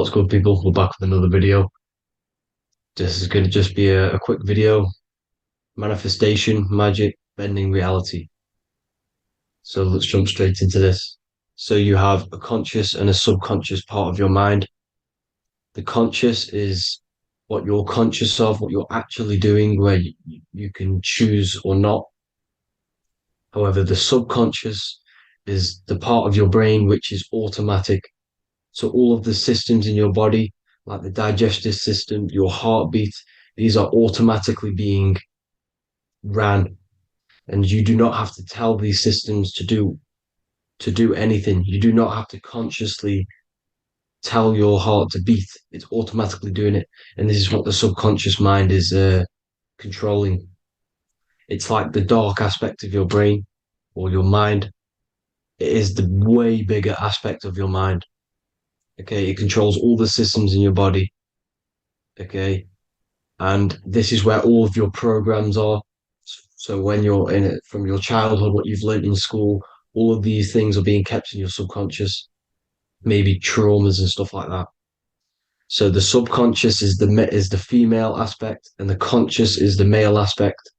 What's good, people? We're back with another video. This is going to just be a quick video. Manifestation, magic, bending reality. So let's jump straight into this. So you have a conscious and a subconscious part of your mind. The conscious is what you're conscious of, what you're actually doing, where you can choose or not. However, the subconscious is the part of your brain which is automatic. So all of the systems in your body, like the digestive system, your heartbeat, these are automatically being ran. And you do not have to tell these systems to do anything. You do not have to consciously tell your heart to beat. It's automatically doing it. And this is what the subconscious mind is controlling. It's like the dark aspect of your brain or your mind. It is the way bigger aspect of your mind. Okay, it controls all the systems in your body. Okay, and this is where all of your programs are. So when you're in it from your childhood, what you've learned in school, all of these things are being kept in your subconscious, maybe traumas and stuff like that. So the subconscious is the female aspect, and the conscious is the male aspect,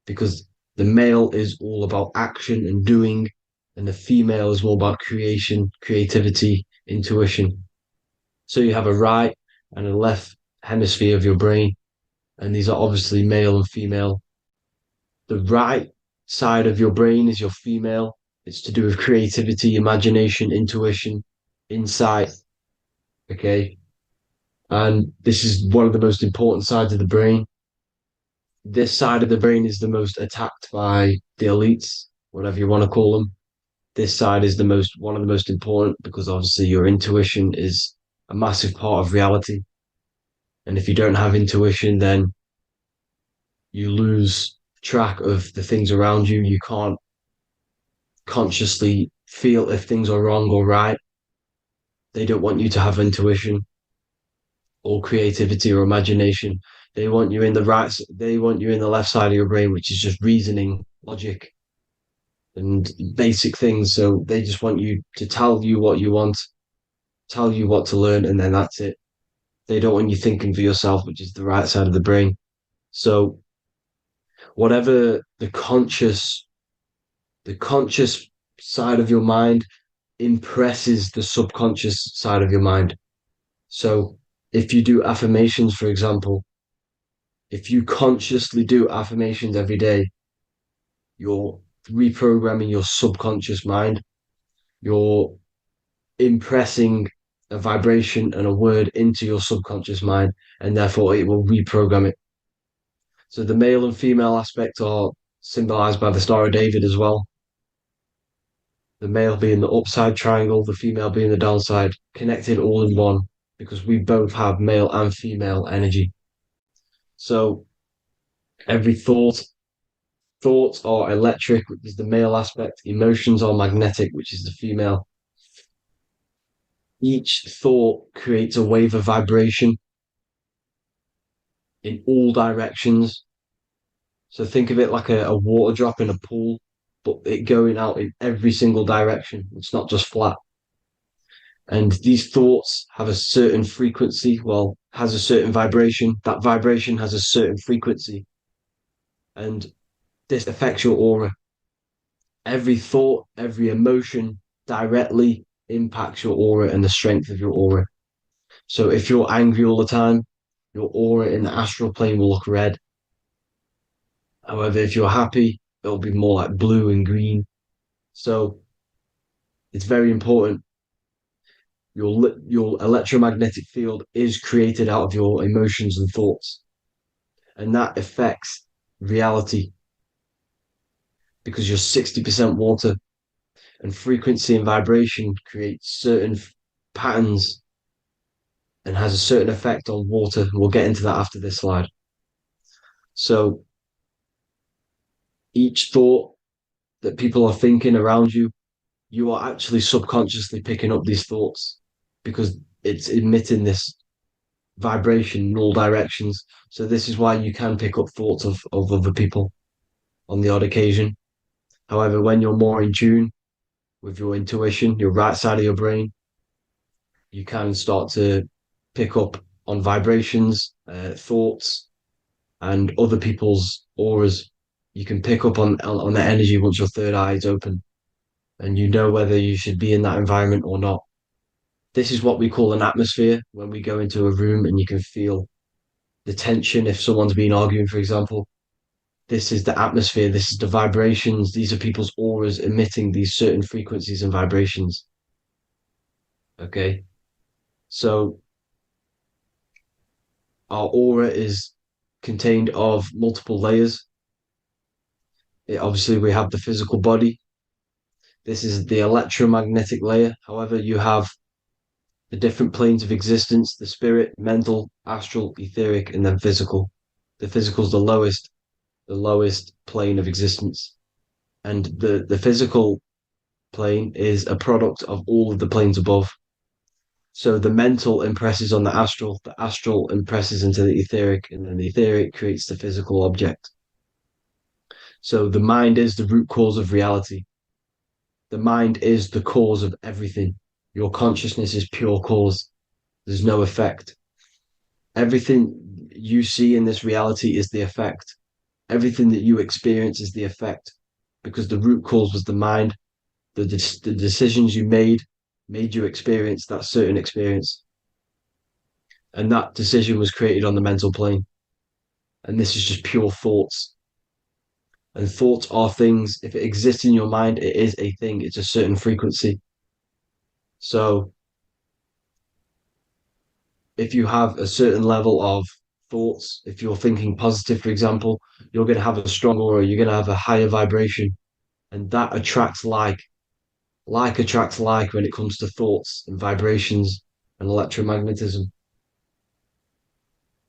because the male is all about action and doing, and the female is more about creation, creativity, intuition. So you have a right and a left hemisphere of your brain, and these are obviously male and female. The right side of your brain is your female. It's to do with creativity, imagination, intuition, insight. Okay. And this is one of the most important sides of the brain. This side of the brain is the most attacked by the elites, whatever you want to call them. This side is one of the most important because obviously your intuition is a massive part of reality. And if you don't have intuition, then you lose track of the things around you. You can't consciously feel if things are wrong or right. They don't want you to have intuition or creativity or imagination. They want you in the right, they want you in the left side of your brain, which is just reasoning, logic, and basic things. So they just want you to tell you what you want, tell you what to learn, and then that's it. They don't want you thinking for yourself, which is the right side of the brain. So whatever the conscious side of your mind impresses the subconscious side of your mind. So if you do affirmations, for example, if you consciously do affirmations every day, you're reprogramming your subconscious mind. You're impressing a vibration and a word into your subconscious mind, and therefore it will reprogram it. So the male and female aspect are symbolized by the Star of David as well. The male being the upside triangle, the female being the downside, connected all in one, because we both have male and female energy. So every thoughts are electric, which is the male aspect. Emotions are magnetic, which is the female. Each thought creates a wave of vibration in all directions. So think of it like a water drop in a pool, but it going out in every single direction. It's not just flat. And these thoughts have a certain frequency, well, has a certain vibration. That vibration has a certain frequency. And this affects your aura. Every thought, every emotion directly impacts your aura and the strength of your aura. So if you're angry all the time, your aura in the astral plane will look red. However, if you're happy, it'll be more like blue and green. So it's very important. Your electromagnetic field is created out of your emotions and thoughts, and that affects reality because you're 60% water, and frequency and vibration create certain patterns and has a certain effect on water. We'll get into that after this slide. So each thought that people are thinking around you, you are actually subconsciously picking up these thoughts because it's emitting this vibration in all directions. So this is why you can pick up thoughts of other people on the odd occasion. However, when you're more in tune with your intuition, your right side of your brain, you can start to pick up on vibrations, thoughts, and other people's auras. You can pick up on the energy once your third eye is open, and you know whether you should be in that environment or not. This is what we call an atmosphere when we go into a room and you can feel the tension if someone's been arguing, for example. This is the atmosphere, this is the vibrations, these are people's auras emitting these certain frequencies and vibrations. Okay. So our aura is contained of multiple layers. Obviously, we have the physical body. This is the electromagnetic layer. However, you have the different planes of existence, the spirit, mental, astral, etheric, and then physical. The physical is the lowest plane of existence. And the physical plane is a product of all of the planes above. So the mental impresses on the astral impresses into the etheric, and then the etheric creates the physical object. So the mind is the root cause of reality. The mind is the cause of everything. Your consciousness is pure cause. There's no effect. Everything you see in this reality is the effect. Everything that you experience is the effect because the root cause was the mind. The decisions you made you experience that certain experience. And that decision was created on the mental plane. And this is just pure thoughts. And thoughts are things. If it exists in your mind, it is a thing. It's a certain frequency. So if you have a certain level of thoughts, if you're thinking positive, for example, you're going to have a strong aura, you're going to have a higher vibration. And that attracts like. Like attracts like when it comes to thoughts and vibrations and electromagnetism.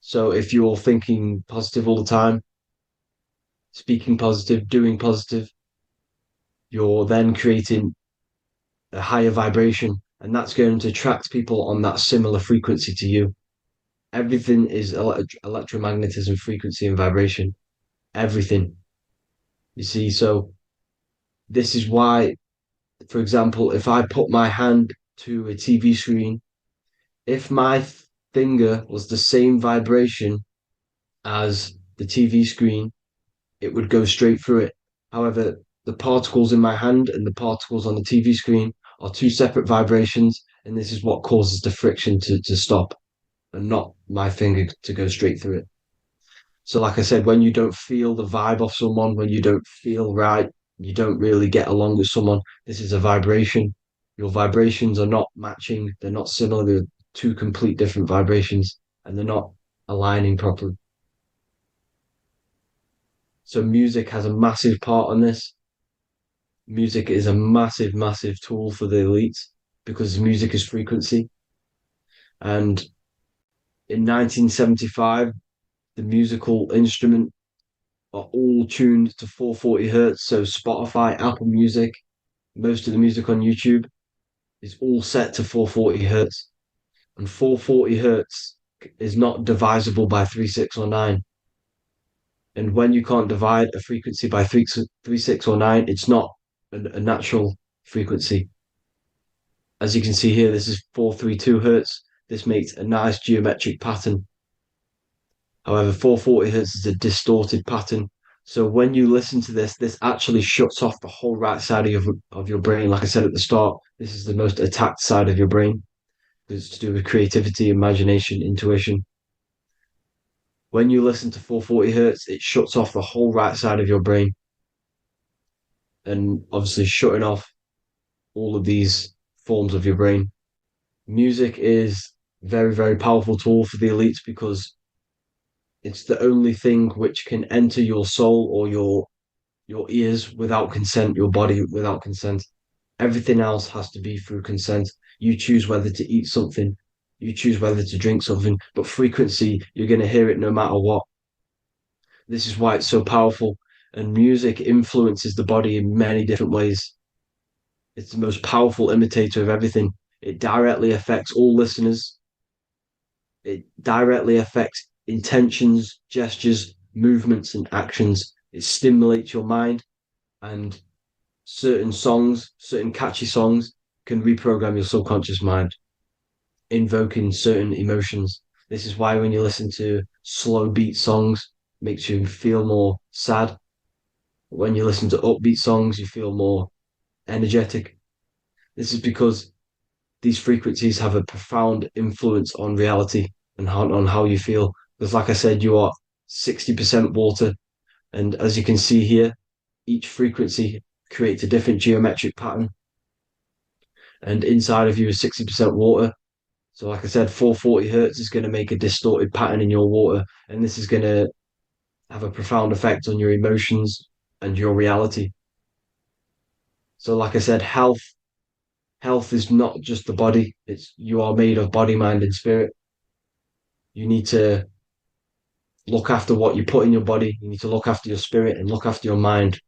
So if you're thinking positive all the time, speaking positive, doing positive, you're then creating a higher vibration, and that's going to attract people on that similar frequency to you. Everything is electromagnetism, frequency, and vibration. Everything. You see, so this is why, for example, if I put my hand to a TV screen, if my finger was the same vibration as the TV screen, it would go straight through it. However, the particles in my hand and the particles on the TV screen are two separate vibrations, and this is what causes the friction to stop and not my finger to go straight through it. So, like I said, when you don't feel the vibe of someone, when you don't feel right, you don't really get along with someone, this is a vibration. Your vibrations are not matching, they're not similar, they're two complete different vibrations, and they're not aligning properly. So music has a massive part on this. Music is a massive, massive tool for the elites because music is frequency. And in 1975, the musical instrument are all tuned to 440 hertz. So Spotify, Apple Music, most of the music on YouTube is all set to 440 hertz. And 440 hertz is not divisible by 3, 6, or 9. And when you can't divide a frequency by 3, 6, or 9, it's not a natural frequency. As you can see here, this is 432 hertz. This makes a nice geometric pattern. However, 440 hertz is a distorted pattern. So when you listen to this actually shuts off the whole right side of your brain. Like I said at the start, this is the most attacked side of your brain. It's to do with creativity, imagination, intuition. When you listen to 440 hertz, it shuts off the whole right side of your brain. And obviously shutting off all of these forms of your brain. Music is very, very powerful tool for the elites because it's the only thing which can enter your soul or your ears without consent, your body without consent. Everything else has to be through consent. You choose whether to eat something, you choose whether to drink something, but frequency, you're going to hear it no matter what. This is why it's so powerful. And music influences the body in many different ways. It's the most powerful imitator of everything. It directly affects all listeners. It directly affects intentions, gestures, movements, and actions. It stimulates your mind, and certain songs, certain catchy songs, can reprogram your subconscious mind. invoking certain emotions. This is why when you listen to slow beat songs, it makes you feel more sad. When you listen to upbeat songs, you feel more energetic. This is because these frequencies have a profound influence on reality and on how you feel. Because, like I said, you are 60% water. And as you can see here, each frequency creates a different geometric pattern. And inside of you is 60% water. So, like I said, 440 hertz is going to make a distorted pattern in your water. And this is going to have a profound effect on your emotions and your reality. So, like I said, health is not just the body. It's you are made of body, mind, and spirit. You need to look after what you put in your body. You need to look after your spirit and look after your mind.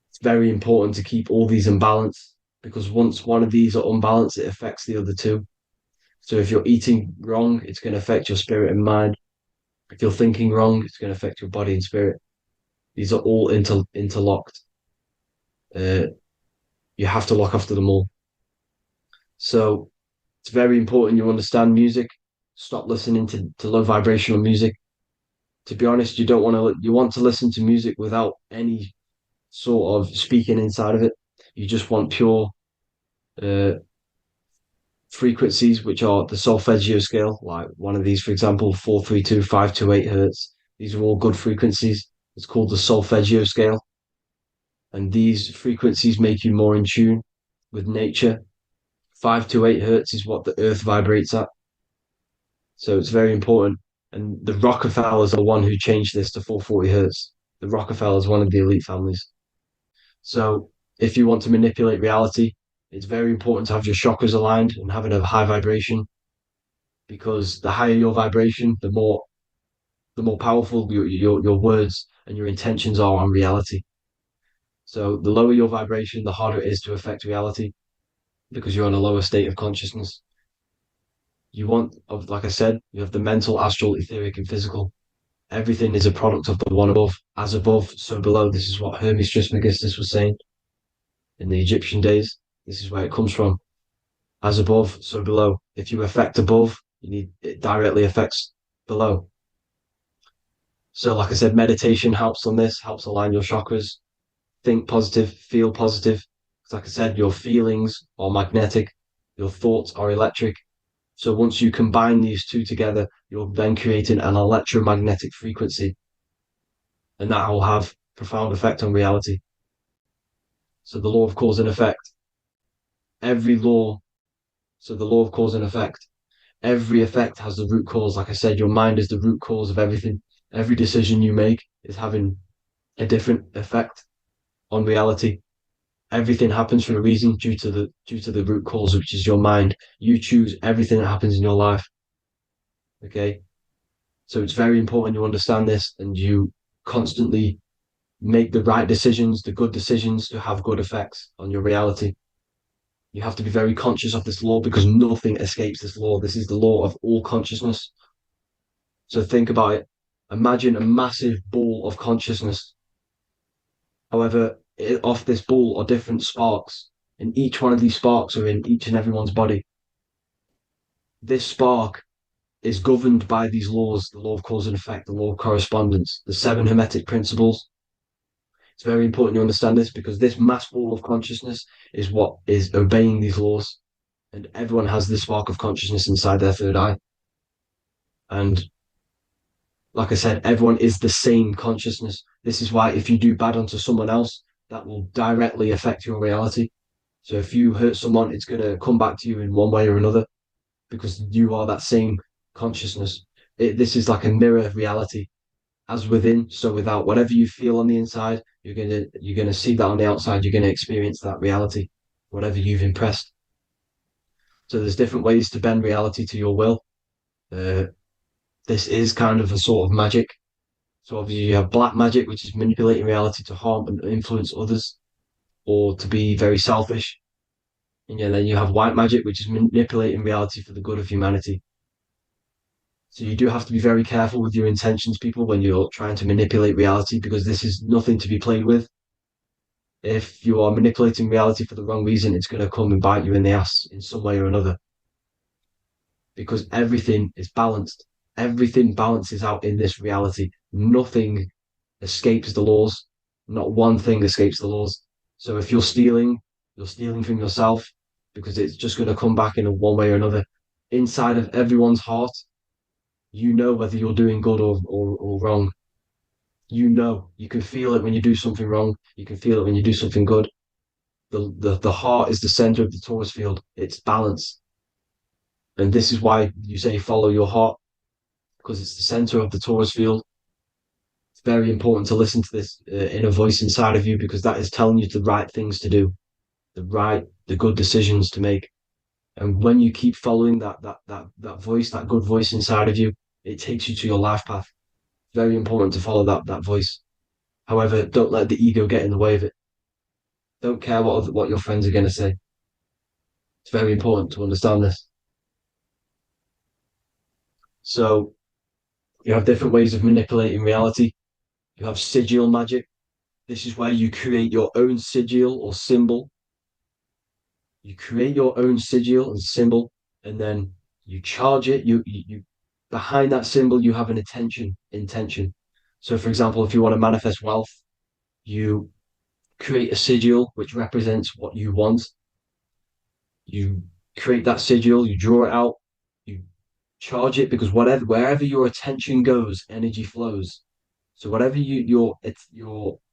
It's very important to keep all these in balance because once one of these are unbalanced, it affects the other two. So if you're eating wrong, it's going to affect your spirit and mind. If you're thinking wrong, it's going to affect your body and spirit. These are all interlocked. Uh, you have to look after them all. So it's very important you understand music. Stop listening to low vibrational music. To be honest, you want to listen to music without any sort of speaking inside of it. You just want pure uh, frequencies, which are the solfeggio scale, like one of these, for example, 432, 528 hertz. These are all good frequencies. It's called the solfeggio scale. And these frequencies make you more in tune with nature. 528 hertz is what the earth vibrates at. So it's very important. And the Rockefellers are the one who changed this to 440 hertz. The Rockefellers, one of the elite families. So if you want to manipulate reality, it's very important to have your chakras aligned and having a high vibration because the higher your vibration, the more powerful your words and your intentions are on reality. So the lower your vibration, the harder it is to affect reality because you're on a lower state of consciousness. Like I said, you have the mental, astral, etheric, and physical. Everything is a product of the one above. As above, so below. This is what Hermes Trismegistus was saying in the Egyptian days. This is where it comes from. As above, so below. If you affect above, it directly affects below. So, like I said, meditation helps on this, helps align your chakras. Think positive, feel positive. Like I said, your feelings are magnetic, your thoughts are electric. So once you combine these two together, you're then creating an electromagnetic frequency, and that will have profound effect on reality. So the law of cause and effect. Every law, so the law of cause and effect. Every effect has the root cause. Like I said, your mind is the root cause of everything. Every decision you make is having a different effect on reality. Everything happens for a reason due to the root cause, which is your mind. You choose everything that happens in your life. Okay. So it's very important you understand this and you constantly make the right decisions, the good decisions to have good effects on your reality. You have to be very conscious of this law because nothing escapes this law. This is the law of all consciousness. So think about it. Imagine a massive ball of consciousness. However, off this ball are different sparks, and each one of these sparks are in each and everyone's body. This spark is governed by these laws, the law of cause and effect, the law of correspondence, the seven hermetic principles. It's very important you understand this because this mass ball of consciousness is what is obeying these laws. And everyone has this spark of consciousness inside their third eye. And like I said, everyone is the same consciousness. This is why if you do bad unto someone else, that will directly affect your reality. So if you hurt someone, it's going to come back to you in one way or another because you are that same consciousness. This is like a mirror reality, as within, so without. Whatever you feel on the inside, you're gonna see that on the outside. You're gonna experience that reality, whatever you've impressed. So there's different ways to bend reality to your will. Uh, this is kind of a sort of magic. So obviously you have black magic, which is manipulating reality to harm and influence others, or to be very selfish. And yeah, then you have white magic, which is manipulating reality for the good of humanity. So you do have to be very careful with your intentions, people, when you're trying to manipulate reality, because this is nothing to be played with. If you are manipulating reality for the wrong reason, it's going to come and bite you in the ass in some way or another. because everything is balanced. Everything balances out in this reality. Nothing escapes the laws. Not one thing escapes the laws. So if you're stealing from yourself because it's just going to come back in a one way or another. Inside of everyone's heart, you know whether you're doing good or wrong. You know, you can feel it when you do something wrong. You can feel it when you do something good. The heart is the center of the torus field. It's balance. And this is why you say follow your heart, because it's the center of the torus field. It's very important to listen to this inner voice inside of you because that is telling you the right things to do, the good decisions to make. And when you keep following that voice, that good voice inside of you, it takes you to your life path. Very important to follow that voice. However, don't let the ego get in the way of it. Don't care what your friends are going to say. It's very important to understand this. So you have different ways of manipulating reality. You have sigil magic. This is where you create your own sigil or symbol. You create your own sigil and symbol, and then you charge it. You behind that symbol you have an intention. So, for example, if you want to manifest wealth, you create a sigil which represents what you want. You create that sigil, you draw it out, you charge it because wherever your attention goes, energy flows. So whatever your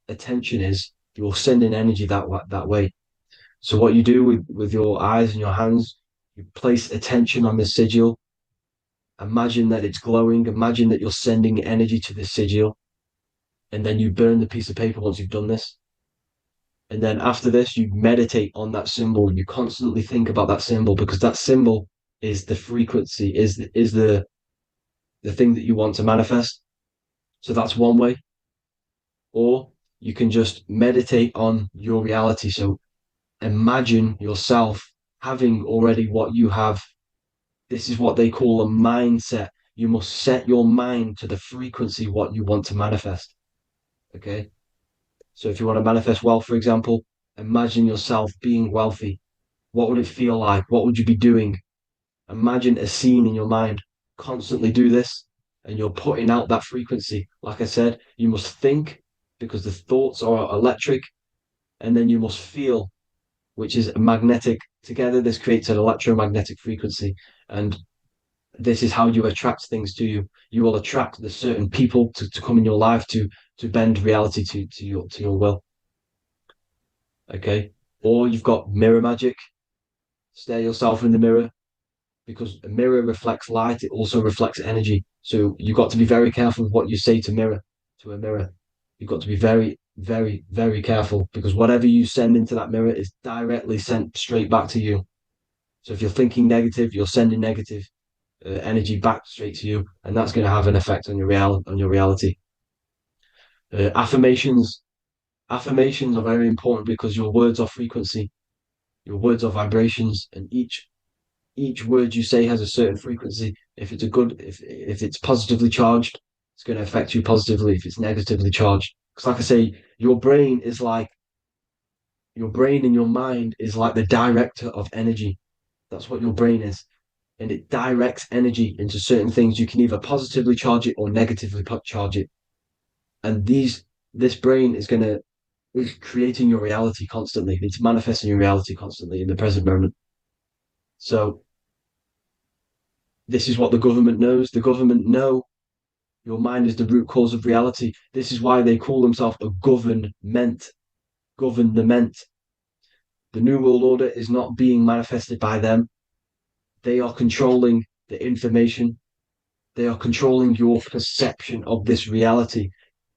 attention is, you're sending energy that way. So what you do with your eyes and your hands, you place attention on the sigil. Imagine that it's glowing. Imagine that you're sending energy to the sigil, and then you burn the piece of paper once you've done this. And then after this, you meditate on that symbol. You constantly think about that symbol because that symbol is the frequency, is the thing that you want to manifest. So that's one way. Or you can just meditate on your reality. So imagine yourself having already what you have. This is what they call a mindset. You must set your mind to the frequency what you want to manifest. Okay. So if you want to manifest wealth, for example, imagine yourself being wealthy. What would it feel like? What would you be doing? Imagine a scene in your mind. Constantly do this, and you're putting out that frequency. Like I said, you must think because the thoughts are electric, and then you must feel, which is magnetic. Together, this creates an electromagnetic frequency. And this is how you attract things to you. You will attract the certain people to come in your life to bend reality to your will. Okay. Or you've got mirror magic. Stare yourself in the mirror because a mirror reflects light, it also reflects energy. So you've got to be very careful with what you say to a mirror. You've got to be very, very, very careful because whatever you send into that mirror is directly sent straight back to you. So if you're thinking negative, you're sending negative energy back straight to you, and that's going to have an effect on your reality. Affirmations. Affirmations are very important because your words are frequency, your words are vibrations, and each word you say has a certain frequency. If it's positively charged, it's going to affect you positively. If it's negatively charged, because like I say, your brain and your mind is like the director of energy. That's what your brain is, and it directs energy into certain things. You can either positively charge it or negatively charge it, and this brain is creating your reality constantly. It's manifesting your reality constantly in the present moment. So this is what the government knows. The government know your mind is the root cause of reality. This is why they call themselves a government. Government. The New World Order is not being manifested by them. They are controlling the information. They are controlling your perception of this reality.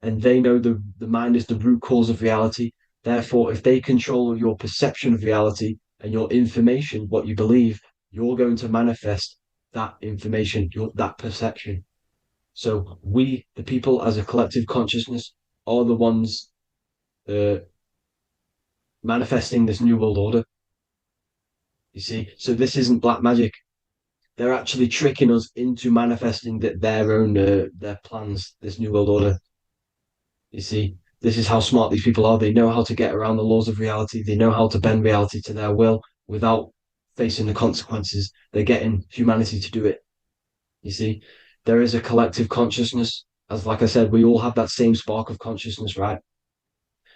And they know the mind is the root cause of reality. Therefore, if they control your perception of reality and your information, what you believe, you're going to manifest that information, that perception. So we, the people, as a collective consciousness, are the ones uh, manifesting this new world order. You see, so this isn't black magic. They're actually tricking us into manifesting their own their plans. This new world order. You see, this is how smart these people are. They know how to get around the laws of reality. They know how to bend reality to their will without facing the consequences. They're getting humanity to do it. You see, there is a collective consciousness. As like I said, we all have that same spark of consciousness, right?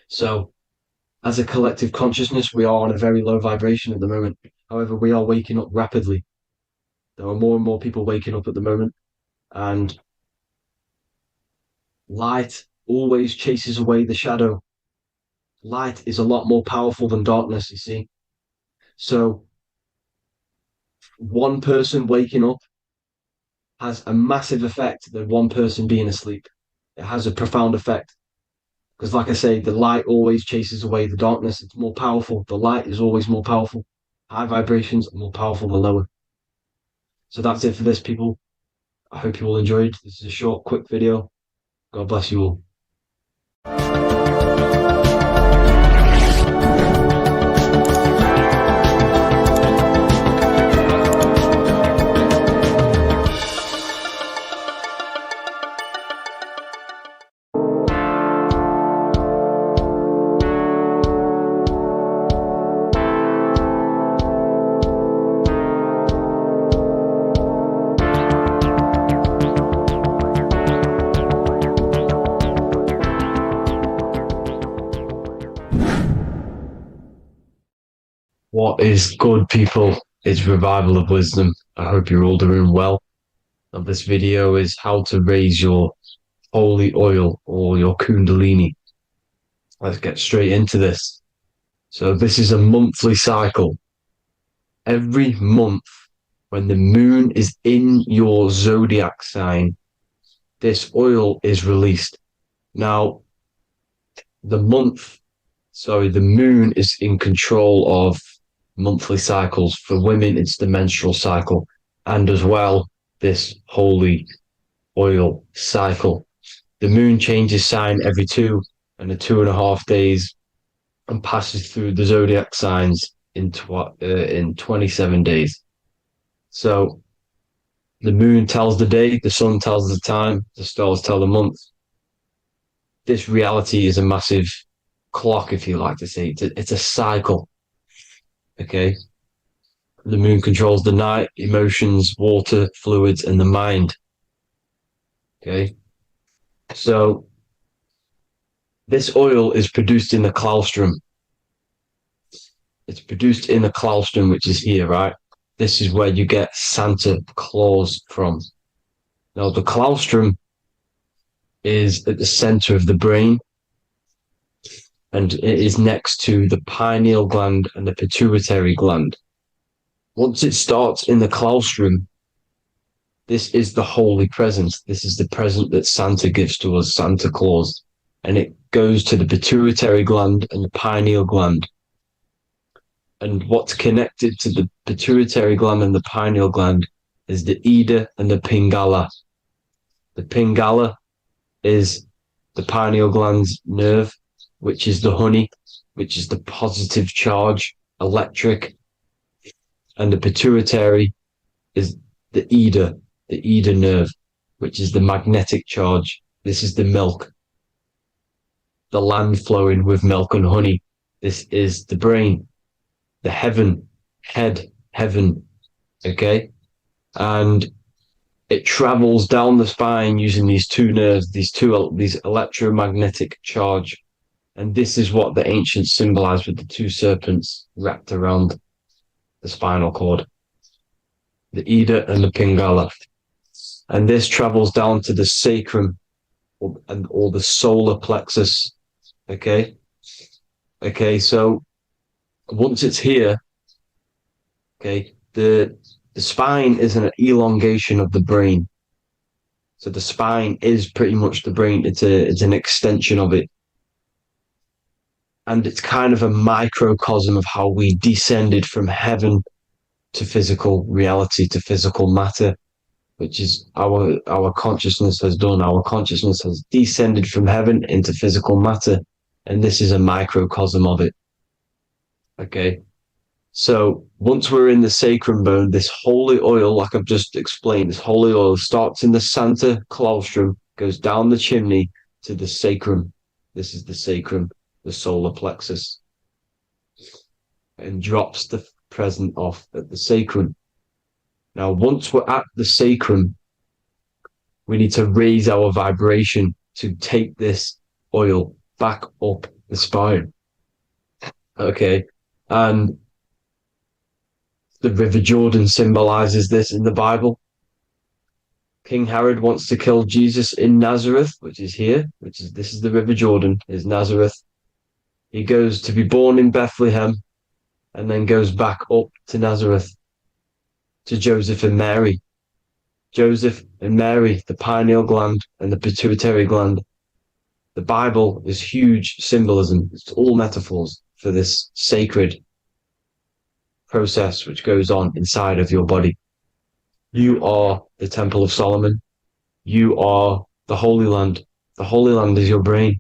So as a collective consciousness, we are on a very low vibration at the moment. However, we are waking up rapidly. There are more and more people waking up at the moment, and light always chases away the shadow. Light is a lot more powerful than darkness, you see. So one person waking up has a massive effect than one person being asleep. It has a profound effect. Because, like I say, the light always chases away the darkness. It's more powerful. The light is always more powerful. High vibrations are more powerful than lower. So that's it for this, people. I hope you all enjoyed. This is a short, quick video. God bless you all. What is good, people? It's Revival of Wisdom. I hope you're all doing well. And this video is how to raise your holy oil or your kundalini. Let's get straight into this. So this is a monthly cycle. Every month, when the moon is in your zodiac sign, this oil is released. Now, the moon is in control of monthly cycles. For women, it's the menstrual cycle, and as well, this holy oil cycle. The moon changes sign every 2.5 days and passes through the zodiac signs in 27 days. So the moon tells the day, the sun tells the time, the stars tell the month. This reality is a massive clock, if you like to say. It's a cycle. Okay. The moon controls the night, emotions, water, fluids, and the mind. Okay. So this oil is produced in the claustrum. It's produced in the claustrum, which is here, right? This is where you get Santa Claus from. Now, the claustrum is at the center of the brain, and it is next to the pineal gland and the pituitary gland. Once it starts in the claustrum, this is the holy present. This is the present that Santa gives to us, Santa Claus. And it goes to the pituitary gland and the pineal gland. And what's connected to the pituitary gland and the pineal gland is the Ida and the Pingala. The Pingala is the pineal gland's nerve, which is the honey, which is the positive charge, electric. And the pituitary is the Ida nerve, which is the magnetic charge. This is the milk, the land flowing with milk and honey. This is the brain, the heaven, heaven, okay? And it travels down the spine using these two nerves, these electromagnetic charge. And this is what the ancients symbolized with the two serpents wrapped around the spinal cord, the Ida and the Pingala. And this travels down to the sacrum or the solar plexus. Okay. So once it's here, okay, the spine is an elongation of the brain. So the spine is pretty much the brain. It's an extension of it. And it's kind of a microcosm of how we descended from heaven to physical reality, to physical matter, which is our consciousness has done. Our consciousness has descended from heaven into physical matter. And this is a microcosm of it. Okay. So once we're in the sacrum bone, this holy oil, like I've just explained, this holy oil starts in the Santa claustrum, goes down the chimney to the sacrum. This is the sacrum, the solar plexus, and drops the present off at the sacrum. Now, once we're at the sacrum, we need to raise our vibration to take this oil back up the spine. Okay. And the River Jordan symbolizes this in the Bible. King Herod wants to kill Jesus in Nazareth, which is here, this is the River Jordan, is Nazareth. He goes to be born in Bethlehem and then goes back up to Nazareth to Joseph and Mary. Joseph and Mary, the pineal gland and the pituitary gland. The Bible is huge symbolism. It's all metaphors for this sacred process which goes on inside of your body. You are the Temple of Solomon. You are the Holy Land. The Holy Land is your brain.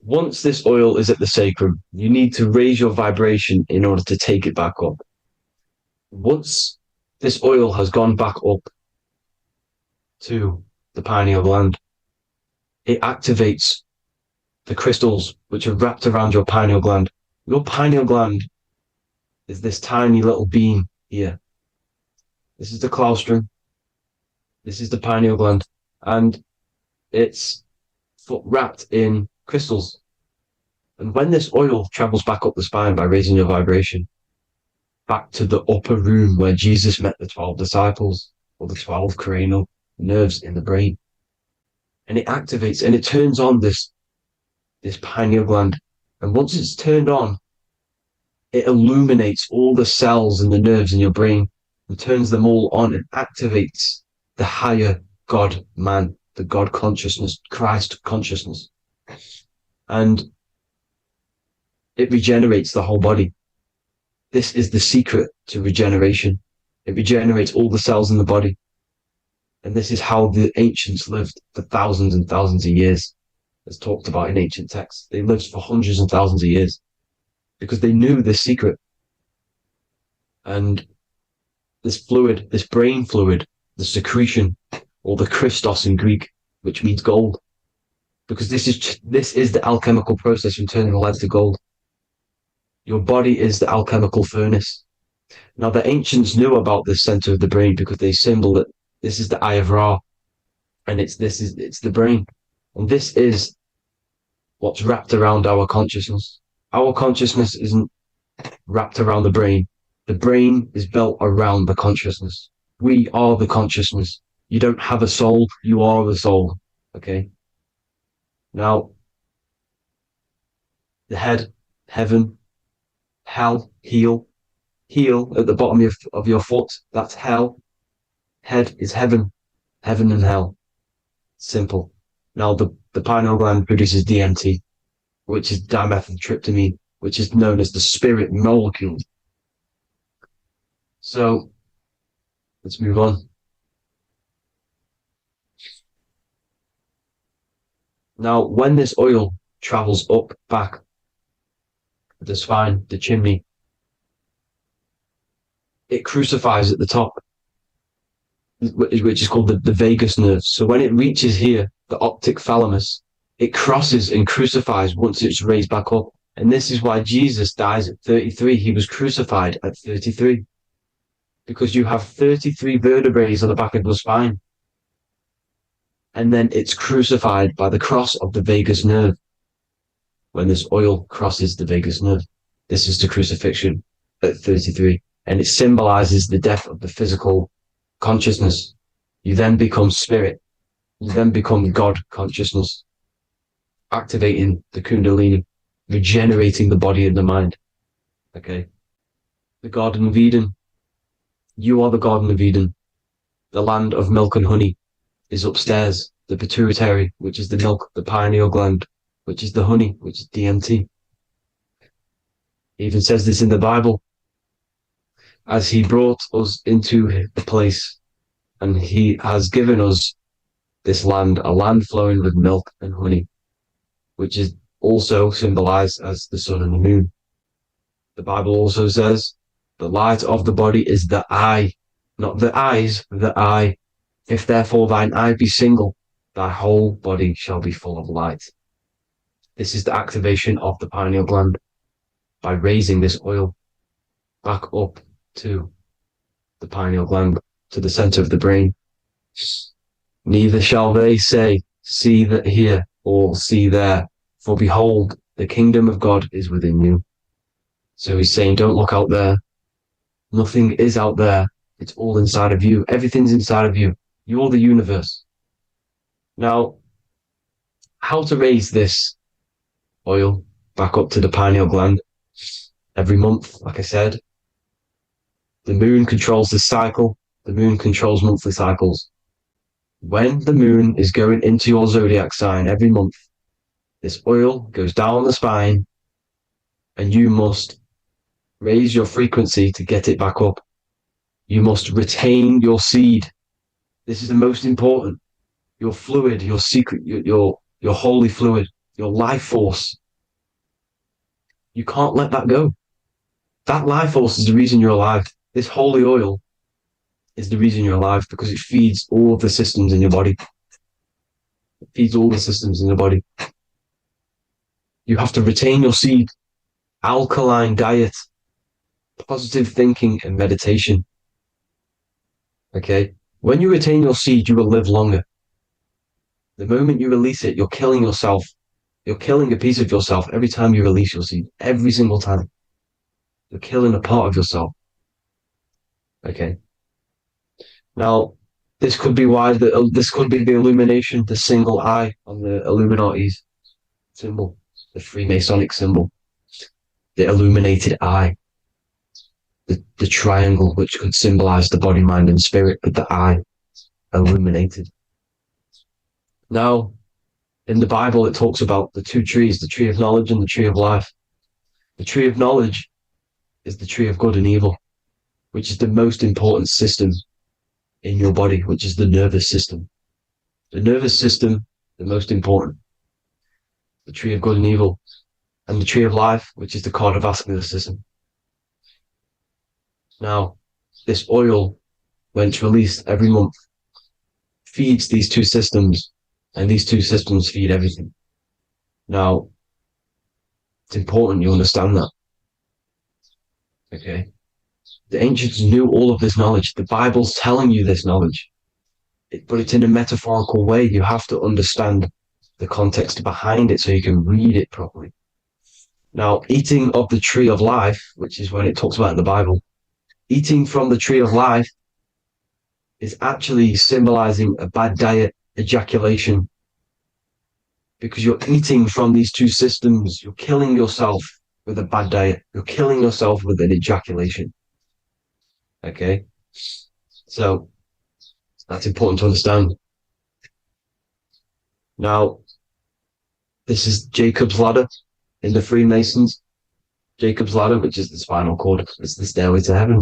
Once this oil is at the sacrum, you need to raise your vibration in order to take it back up. Once this oil has gone back up to the pineal gland, it activates the crystals which are wrapped around your pineal gland. Your pineal gland is this tiny little beam here. This is the claustrum. This is the pineal gland. And it's wrapped in crystals. And when this oil travels back up the spine by raising your vibration, back to the upper room where Jesus met the 12 disciples, or the 12 cranial nerves in the brain, and it activates and it turns on this pineal gland. And once it's turned on, it illuminates all the cells and the nerves in your brain and turns them all on and activates the higher God man, the God consciousness, Christ consciousness. And it regenerates the whole body. This is the secret to regeneration. It regenerates all the cells in the body. And this is how the ancients lived for thousands and thousands of years, as talked about in ancient texts. They lived for hundreds and thousands of years because they knew this secret. And this fluid, this brain fluid, the secretion, or the Christos in Greek, which means gold, because this is the alchemical process from turning lead to gold. Your body is the alchemical furnace. Now, the ancients knew about this center of the brain because they symboled it. This is the Eye of Ra, and it's the brain. And this is what's wrapped around our consciousness. Our consciousness isn't wrapped around the brain. The brain is built around the consciousness. We are the consciousness. You don't have a soul, you are the soul. Okay? Now, the head, heaven, hell, heel at the bottom of your foot, that's hell. Head is heaven and hell. Simple. Now, the pineal gland produces DMT, which is dimethyltryptamine, which is known as the spirit molecule. So, let's move on. Now, when this oil travels up, back, the spine, the chimney, it crucifies at the top, which is called the vagus nerve. So when it reaches here, the optic thalamus, it crosses and crucifies once it's raised back up. And this is why Jesus dies at 33. He was crucified at 33. Because you have 33 vertebrae on the back of the spine. And then it's crucified by the cross of the vagus nerve. When this oil crosses the vagus nerve, this is the crucifixion at 33. And it symbolizes the death of the physical consciousness. You then become spirit. You then become God consciousness, activating the Kundalini, regenerating the body and the mind. Okay. The Garden of Eden. You are the Garden of Eden. The land of milk and honey is upstairs. The pituitary, which is the milk, the pineal gland, which is the honey, which is DMT. It even says this in the Bible. As he brought us into the place, and he has given us this land, a land flowing with milk and honey, which is also symbolized as the sun and the moon. The Bible also says, the light of the body is the eye, not the eyes, the eye. If therefore thine eye be single, thy whole body shall be full of light. This is the activation of the pineal gland by raising this oil. back up to the pineal gland, to the center of the brain. Neither shall they say, see that here, or see there, for behold, the kingdom of God is within you. So he's saying, don't look out there. Nothing is out there. It's all inside of you. Everything's inside of you. You're the universe. Now, how to raise this oil back up to the pineal gland? Every month, like I said, the moon controls the cycle. The moon controls monthly cycles. When the moon is going into your zodiac sign every month, this oil goes down the spine and you must raise your frequency to get it back up. You must retain your seed. This is the most important. Your fluid, your secret, your holy fluid, your life force. You can't let that go. That life force is the reason you're alive. This holy oil is the reason you're alive because it feeds all of the systems in your body. It feeds all the systems in your body. You have to retain your seed, alkaline diet, positive thinking, and meditation. Okay? When you retain your seed, you will live longer. The moment you release it, you're killing yourself. You're killing a piece of yourself every time you release your seed. Every single time. You're killing a part of yourself. Okay? Now, this could be why this could be the illumination, the single eye on the Illuminati's symbol, the Freemasonic symbol, the illuminated eye, the triangle, which could symbolize the body, mind, and spirit, but the eye illuminated. Now, in the Bible, it talks about the two trees, the tree of knowledge and the tree of life. The tree of knowledge is the tree of good and evil, which is the most important system in your body, which is the nervous system. The nervous system, the most important. The tree of good and evil. And the tree of life, which is the cardiovascular system. Now, this oil, when it's released every month, feeds these two systems, and these two systems feed everything. Now, it's important you understand that. Okay? The ancients knew all of this knowledge. The Bible's telling you this knowledge. But it's in a metaphorical way. You have to understand the context behind it so you can read it properly. Now, eating of the tree of life, which is when it talks about in the Bible, eating from the tree of life is actually symbolizing a bad diet, ejaculation, because you're eating from these two systems. You're killing yourself with a bad diet. You're killing yourself with an ejaculation. Okay? So, that's important to understand. Now, this is Jacob's ladder in the Freemasons. Jacob's ladder, which is the spinal cord. It's the stairway to heaven.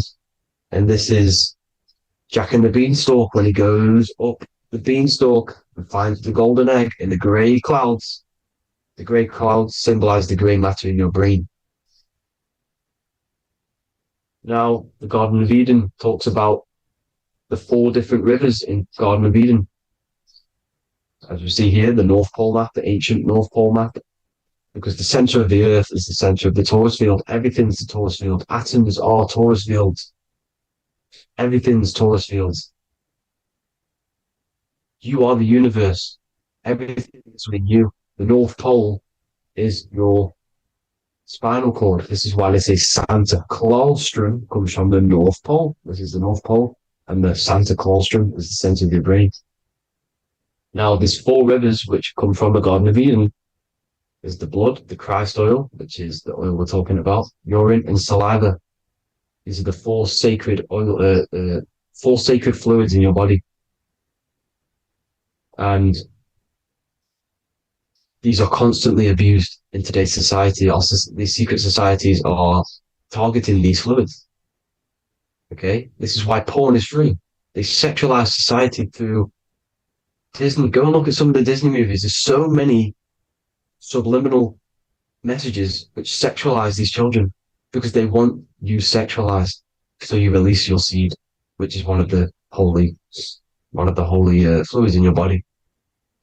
And this is Jack and the Beanstalk when he goes up the beanstalk and finds the golden egg in the grey clouds. The grey clouds symbolize the grey matter in your brain. Now, the Garden of Eden talks about the 4 different rivers in Garden of Eden. As we see here, the North Pole map, the ancient North Pole map, because the center of the earth is the center of the torus field. Everything's the torus field. Atoms are torus fields. Everything's torus fields. You are the universe. Everything is within you. The North Pole is your spinal cord. This is why they say Santa Claustrum comes from the North Pole. This is the North Pole. And the Santa Claustrum is the center of your brain. Now, there's 4 rivers which come from the Garden of Eden. There's the blood, the Christ oil, which is the oil we're talking about, urine, and saliva. These are the 4 sacred oil, 4 sacred fluids in your body. And these are constantly abused in today's society. Also, these secret societies are targeting these fluids. Okay? This is why porn is free. They sexualize society through Disney. Go and look at some of the Disney movies. There's so many subliminal messages which sexualize these children because they want you sexualized. So you release your seed, which is one of the holy fluids in your body,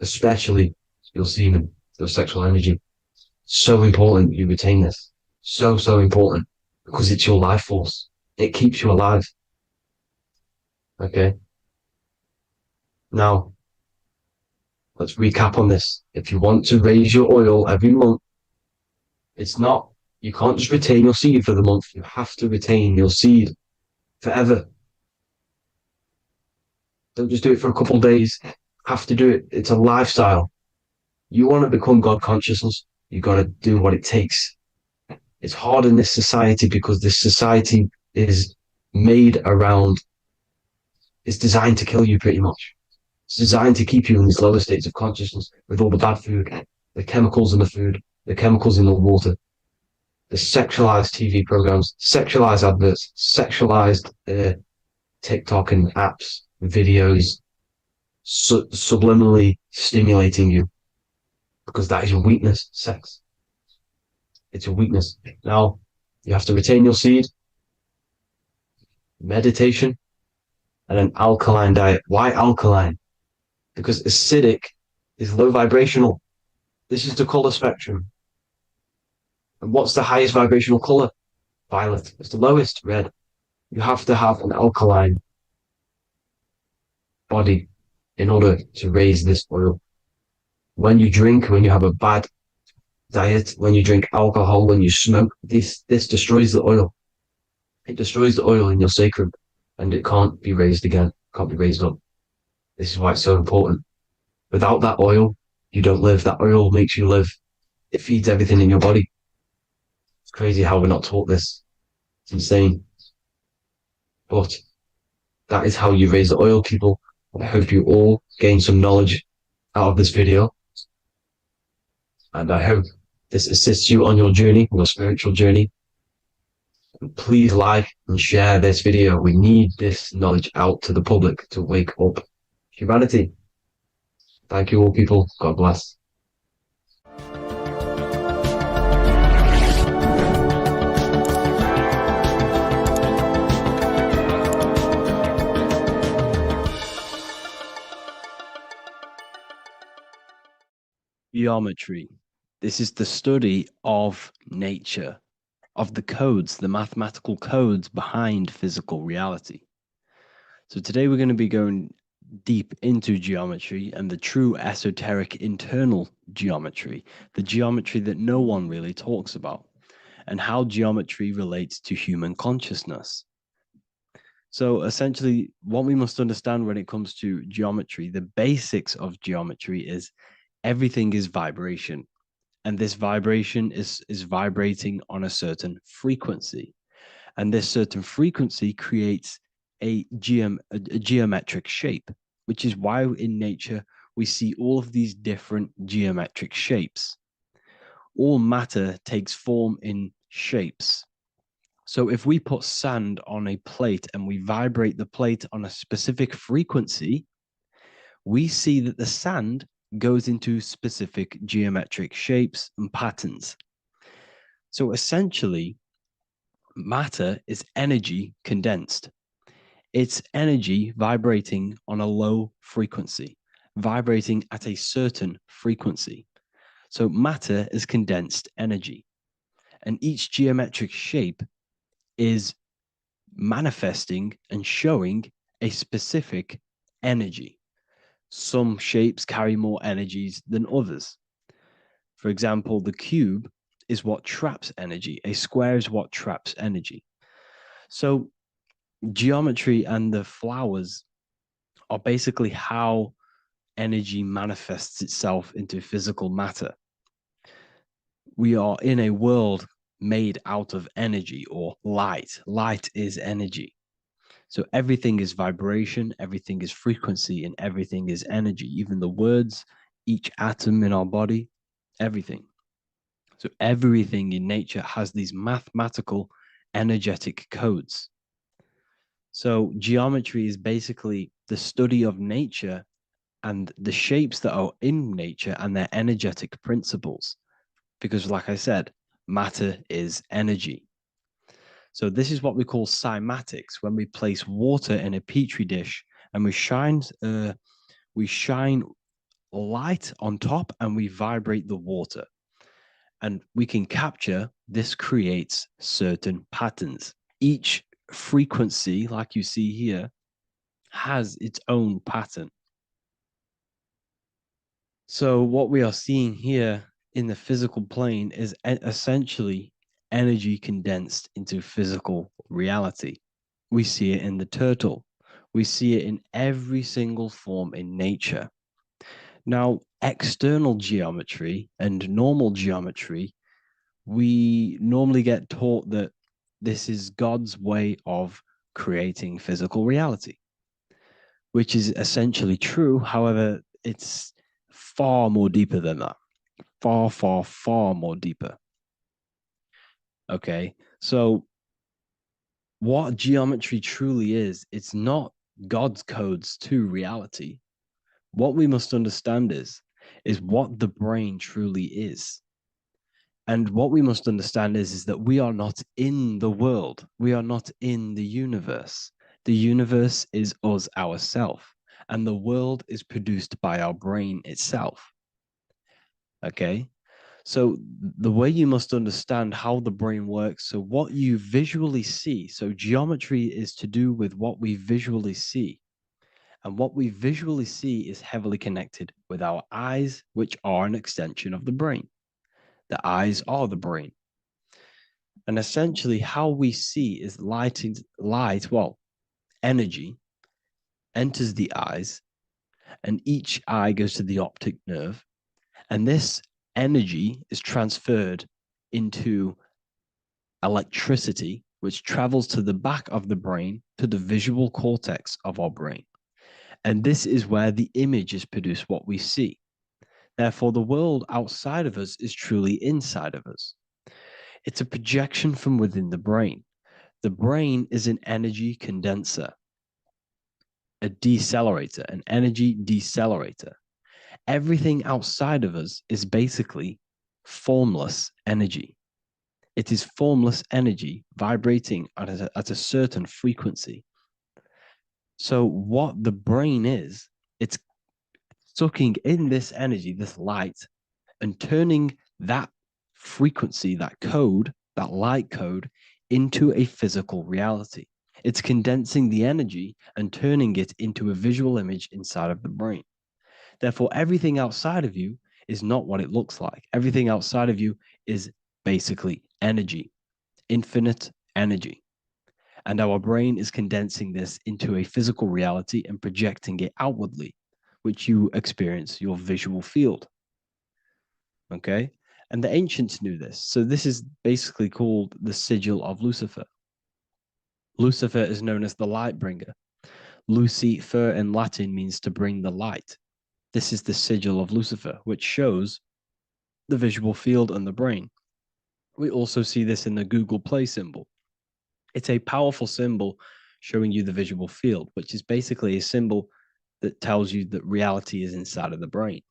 especially your semen, your sexual energy. So important you retain this. So important because it's your life force. It keeps you alive. Okay. Now, let's recap on this. If you want to raise your oil every month, it's not, you can't just retain your seed for the month. You have to retain your seed forever. Don't just do it for a couple of days. Have to do it. It's a lifestyle. You want to become God consciousness, you got to do what it takes. It's hard in this society because this society is made around, it's designed to kill you pretty much. It's designed to keep you in these lower states of consciousness with all the bad food, the chemicals in the food, the chemicals in the water, the sexualized TV programs, sexualized adverts, sexualized TikTok and apps, videos, subliminally stimulating you because that is your weakness, sex. It's your weakness. Now, you have to retain your seed, meditation, and an alkaline diet. Why alkaline? Because acidic is low vibrational. This is the color spectrum. And what's the highest vibrational color? Violet. It's the lowest, red. You have to have an alkaline body in order to raise this oil. When you drink, when you have a bad diet, when you drink alcohol, when you smoke, this destroys the oil. It destroys the oil in your sacrum and it can't be raised again, can't be raised up. This is why it's so important. Without that oil, you don't live. That oil makes you live. It feeds everything in your body. It's crazy how we're not taught this. It's insane. But that is how you raise the oil, people. I hope you all gain some knowledge out of this video. And I hope this assists you on your journey, your spiritual journey. And please like and share this video. We need this knowledge out to the public to wake up humanity. Thank you all, people. God bless. Geometry. This is the study of nature, of the codes, the mathematical codes behind physical reality. So today we're going to be going deep into geometry and the true esoteric internal geometry, the geometry that no one really talks about, and how geometry relates to human consciousness. So essentially, what we must understand when it comes to geometry, the basics of geometry is everything is vibration. And this vibration is vibrating on a certain frequency. And this certain frequency creates a geometric shape, which is why in nature we see all of these different geometric shapes. All matter takes form in shapes. So if we put sand on a plate and we vibrate the plate on a specific frequency, we see that the sand goes into specific geometric shapes and patterns. So essentially, matter is energy condensed. It's energy vibrating on a low frequency, vibrating at a certain frequency. So matter is condensed energy. And each geometric shape is manifesting and showing a specific energy. Some shapes carry more energies than others. For example, the cube is what traps energy. A square is what traps energy. So geometry and the flowers are basically how energy manifests itself into physical matter. We are in a world made out of energy or light. Light is energy. So everything is vibration, everything is frequency, and everything is energy. Even the words, each atom in our body, everything. So everything in nature has these mathematical energetic codes. So geometry is basically the study of nature and the shapes that are in nature and their energetic principles. Because like I said, matter is energy. So this is what we call cymatics, when we place water in a petri dish and we shine light on top and we vibrate the water. And we can capture, this creates certain patterns. Each frequency, like you see here, has its own pattern. So what we are seeing here in the physical plane is essentially energy condensed into physical reality. We see it in the turtle. We see it in every single form in nature. Now, external geometry and normal geometry, we normally get taught that this is God's way of creating physical reality, which is essentially true. However, it's far more deeper than that. Far, far, far more deeper. Okay. So, what geometry truly is, it's not God's codes to reality. What we must understand is what the brain truly is. And what we must understand is that we are not in the world. We are not in the universe. The universe is us ourselves, and the world is produced by our brain itself. Okay. So the way you must understand how the brain works, so what you visually see, so geometry is to do with what we visually see. And what we visually see is heavily connected with our eyes, which are an extension of the brain. The eyes are the brain. And essentially how we see is energy enters the eyes, and each eye goes to the optic nerve. And this energy is transferred into electricity, which travels to the back of the brain, to the visual cortex of our brain. And this is where the image is produced, what we see. Therefore, the world outside of us is truly inside of us. It's a projection from within the brain. The brain is an energy condenser, a decelerator, an energy decelerator. Everything outside of us is basically formless energy. It is formless energy vibrating at a certain frequency. So what the brain is, it's sucking in this energy, this light, and turning that frequency, that code, that light code, into a physical reality. It's condensing the energy and turning it into a visual image inside of the brain. Therefore, everything outside of you is not what it looks like. Everything outside of you is basically energy, infinite energy. And our brain is condensing this into a physical reality and projecting it outwardly, which you experience your visual field. Okay. And the ancients knew this. So this is basically called the sigil of Lucifer. Lucifer is known as the light bringer. Lucifer in Latin means to bring the light. This is the sigil of Lucifer, which shows the visual field and the brain. We also see this in the Google Play symbol. It's a powerful symbol showing you the visual field, which is basically a symbol that tells you that reality is inside of the brain.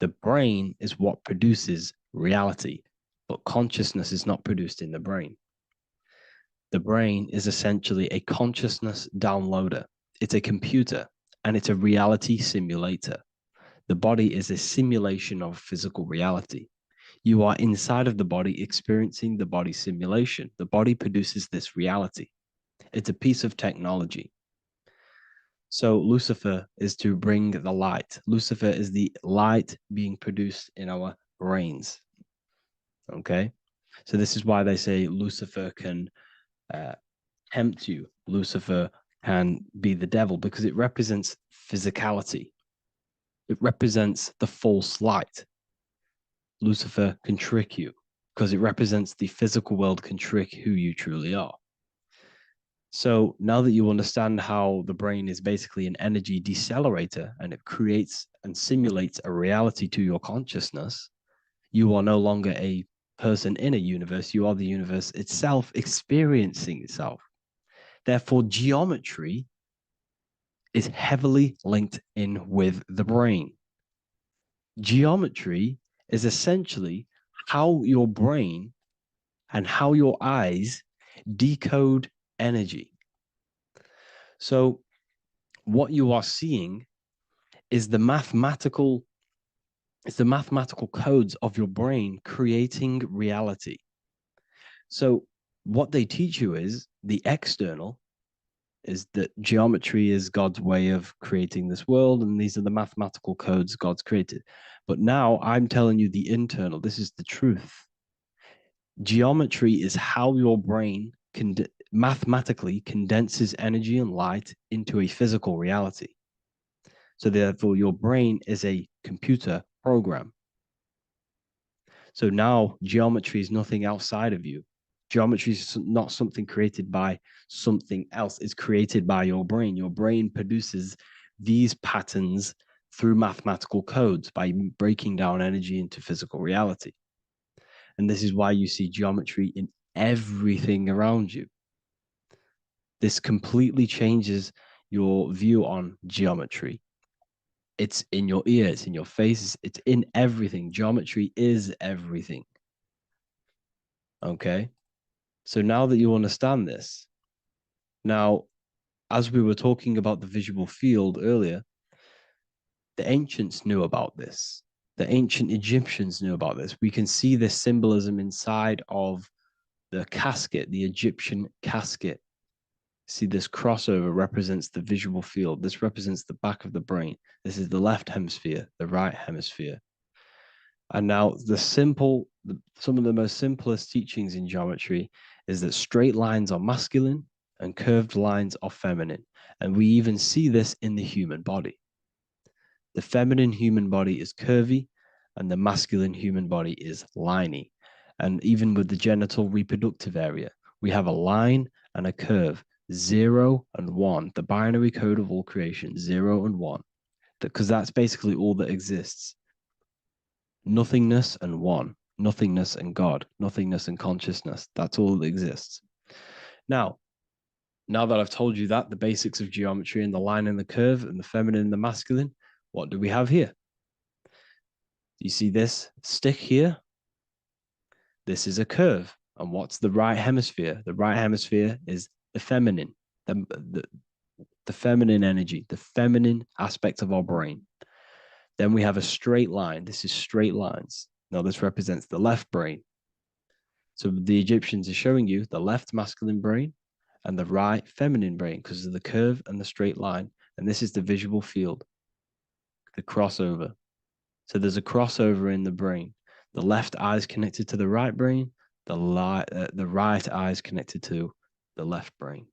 The brain is what produces reality, but consciousness is not produced in the brain. The brain is essentially a consciousness downloader. It's a computer, and it's a reality simulator. The body is a simulation of physical reality. You are inside of the body experiencing the body simulation. The body produces this reality. It's a piece of technology. So Lucifer is to bring the light. Lucifer is the light being produced in our brains. Okay. So this is why they say Lucifer can tempt you. Lucifer can be the devil because it represents physicality. It represents the false light. Lucifer can trick you because it represents the physical world can trick who you truly are. So now that you understand how the brain is basically an energy decelerator and it creates and simulates a reality to your consciousness, you are no longer a person in a universe. You are the universe itself experiencing itself. Therefore, geometry is heavily linked in with the brain. Geometry is essentially how your brain and how your eyes decode energy. So what you are seeing is the mathematical codes of your brain creating reality. So what they teach you is the external is that geometry is God's way of creating this world, and these are the mathematical codes God's created. But now I'm telling you the internal. This is the truth. Geometry is how your brain mathematically condenses energy and light into a physical reality. So therefore, your brain is a computer program. So now geometry is nothing outside of you. Geometry is not something created by something else. It's created by your brain. Your brain produces these patterns through mathematical codes by breaking down energy into physical reality. And this is why you see geometry in everything around you. This completely changes your view on geometry. It's in your ear, it's in your face, it's in everything. Geometry is everything. Okay. So now that you understand this, now, as we were talking about the visual field earlier, the ancients knew about this. The ancient Egyptians knew about this. We can see this symbolism inside of the casket, the Egyptian casket. See, this crossover represents the visual field. This represents the back of the brain. This is the left hemisphere, the right hemisphere. And now some of the most simplest teachings in geometry is that straight lines are masculine and curved lines are feminine. And we even see this in the human body. The feminine human body is curvy and the masculine human body is liney. And even with the genital reproductive area, we have a line and a curve, 0 and 1, the binary code of all creation, 0 and 1, because that's basically all that exists. Nothingness and one, nothingness and God, nothingness and consciousness. That's all that exists. Now that I've told you that, the basics of geometry and the line and the curve and the feminine and the masculine, what do we have here? You see this stick here? This is a curve. And what's the right hemisphere? The right hemisphere is the feminine, the feminine energy, the feminine aspect of our brain. Then we have a straight line. This is straight lines. Now this represents the left brain. So the Egyptians are showing you the left masculine brain and the right feminine brain because of the curve and the straight line. And this is the visual field, the crossover. So there's a crossover in the brain. The left eye is connected to the right brain. The right eye is connected to the left brain.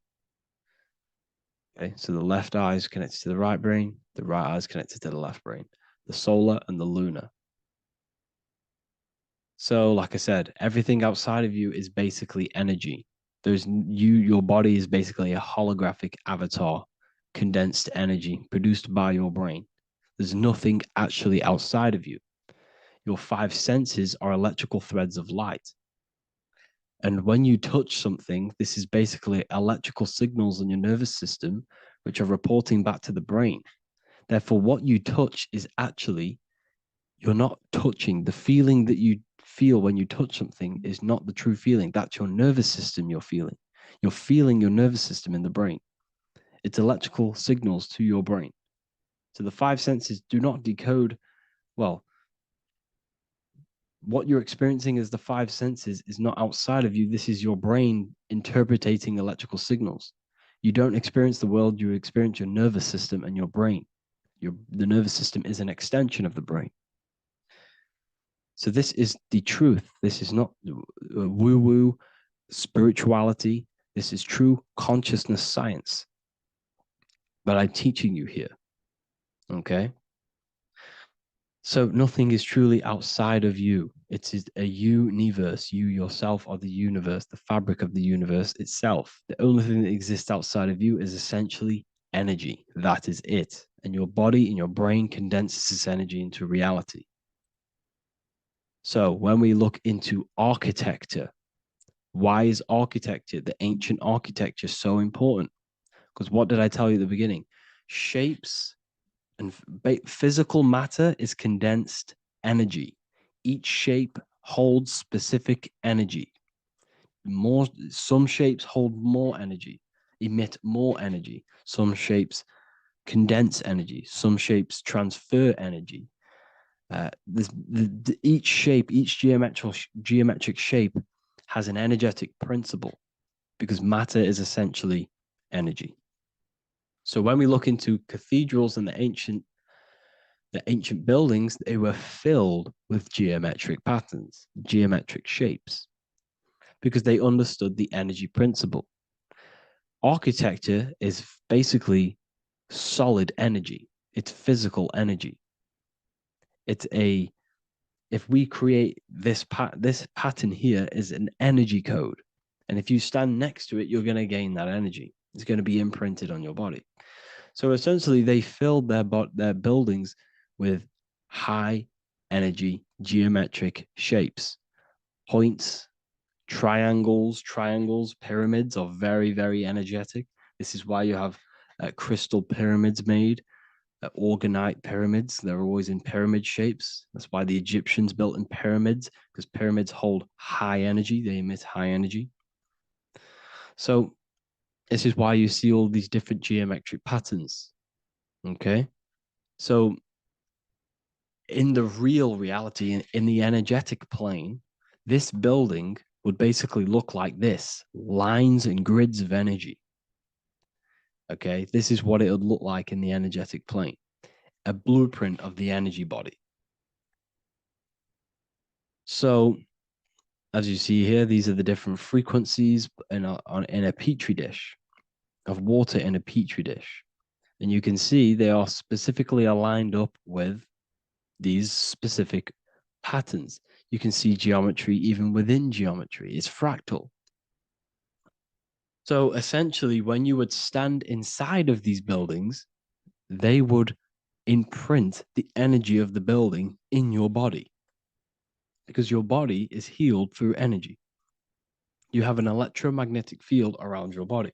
Okay, so the left eye is connected to the right brain. The right eye is connected to the left brain. The solar and the lunar. So, like I said, everything outside of you is basically energy. Your body is basically a holographic avatar, condensed energy produced by your brain. There's nothing actually outside of you. Your five senses are electrical threads of light. And when you touch something, this is basically electrical signals in your nervous system, which are reporting back to the brain. Therefore, what you touch is actually, you're not touching. The feeling that you feel when you touch something is not the true feeling. That's your nervous system you're feeling. You're feeling your nervous system in the brain. It's electrical signals to your brain. So the five senses do not decode, well, what you're experiencing as the five senses is not outside of you. This is your brain interpreting electrical signals. You don't experience the world, you experience your nervous system and your brain. The nervous system is an extension of the brain. So this is the truth. This is not woo-woo spirituality. This is true consciousness science that I'm teaching you here. Okay? So nothing is truly outside of you. It is a universe. You yourself are the universe, the fabric of the universe itself. The only thing that exists outside of you is essentially energy. That is it. And your body and your brain condenses this energy into reality. So when we look into architecture, why is architecture, the ancient architecture, so important? Because what did I tell you at the beginning? Shapes and physical matter is condensed energy. Each shape holds specific energy. Some shapes hold more energy, emit more energy. Some shapes condense energy. Some shapes transfer energy. Each shape, each geometric shape has an energetic principle because matter is essentially energy. So when we look into cathedrals and the ancient buildings, they were filled with geometric patterns, geometric shapes, because they understood the energy principle. Architecture is basically solid energy. It's physical energy. If we create this pattern here is an energy code. And if you stand next to it, you're going to gain that energy. It's going to be imprinted on your body. So essentially, they filled their buildings with high energy geometric shapes, points, triangles, pyramids are very, very energetic. This is why you have crystal pyramids made, organite pyramids. They're always in pyramid shapes. That's why the Egyptians built in pyramids, because pyramids hold high energy. They emit high energy. So this is why you see all these different geometric patterns. Okay. So in the real reality, in the energetic plane, this building would basically look like this: lines and grids of energy. Okay. This is what it would look like in the energetic plane, a blueprint of the energy body. So as you see here, these are the different frequencies in a petri dish, of water in a petri dish. And you can see they are specifically aligned up with these specific patterns. You can see geometry even within geometry. It's fractal. So essentially, when you would stand inside of these buildings, they would imprint the energy of the building in your body, because your body is healed through energy. You have an electromagnetic field around your body.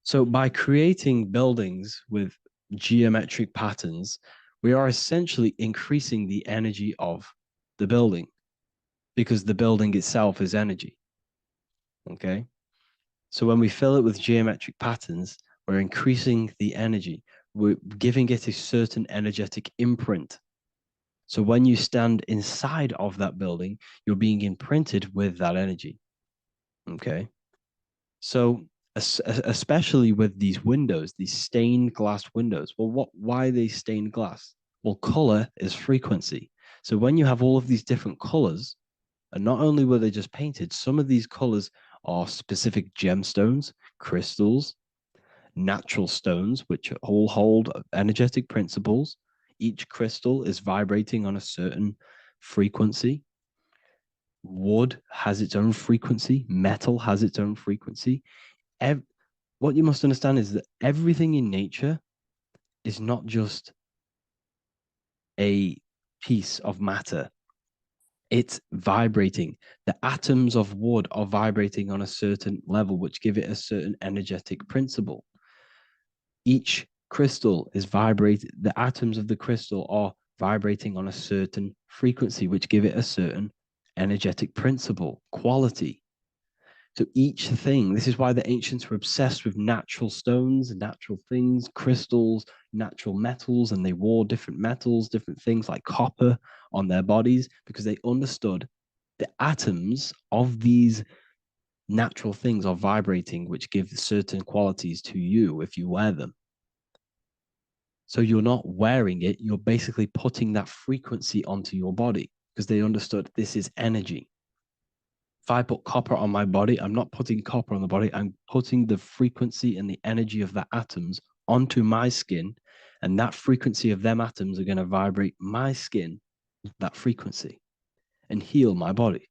So by creating buildings with geometric patterns, we are essentially increasing the energy of the building, because the building itself is energy. Okay. So when we fill it with geometric patterns, we're increasing the energy. We're giving it a certain energetic imprint. So when you stand inside of that building, you're being imprinted with that energy. Okay. So especially with these windows, these stained glass windows. Well, why are they stained glass? Well, color is frequency. So when you have all of these different colors, and not only were they just painted, some of these colors are specific gemstones, crystals, natural stones, which all hold energetic principles. Each crystal is vibrating on a certain frequency. Wood has its own frequency. Metal has its own frequency. What you must understand is that everything in nature is not just a piece of matter. It's vibrating. The atoms of wood are vibrating on a certain level, which give it a certain energetic principle. Each crystal is vibrating. The atoms of the crystal are vibrating on a certain frequency, which give it a certain energetic principle, quality. So each thing, this is why the ancients were obsessed with natural stones, natural things, crystals, natural metals, and they wore different metals, different things like copper on their bodies, because they understood the atoms of these natural things are vibrating, which give certain qualities to you if you wear them. So you're not wearing it, you're basically putting that frequency onto your body, because they understood this is energy. If I put copper on my body, I'm not putting copper on the body. I'm putting the frequency and the energy of the atoms onto my skin. And that frequency of them atoms are going to vibrate my skin, that frequency, and heal my body.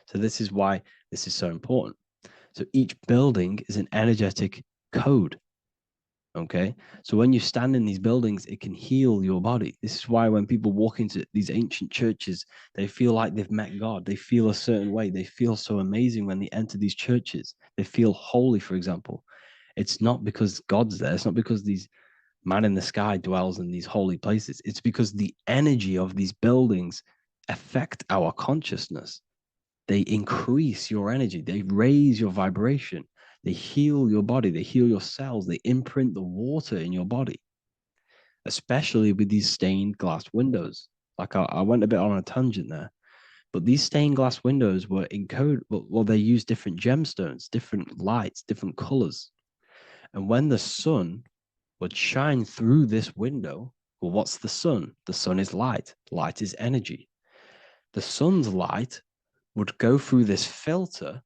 So this is why this is so important. So each building is an energetic code. Okay. So when you stand in these buildings, it can heal your body. This is why when people walk into these ancient churches, they feel like they've met God. They feel a certain way. They feel so amazing when they enter these churches. They feel holy, for example. It's not because God's there. It's not because these man in the sky dwells in these holy places. It's because the energy of these buildings affect our consciousness. They increase your energy. They raise your vibration. They heal your body. They heal your cells. They imprint the water in your body, especially with these stained glass windows. Like I went a bit on a tangent there, But these stained glass windows were encoded, well, they used different gemstones, different lights, different colors. And when the sun would shine through this window, well, what's the sun? The sun is light. Light is energy. The sun's light would go through this filter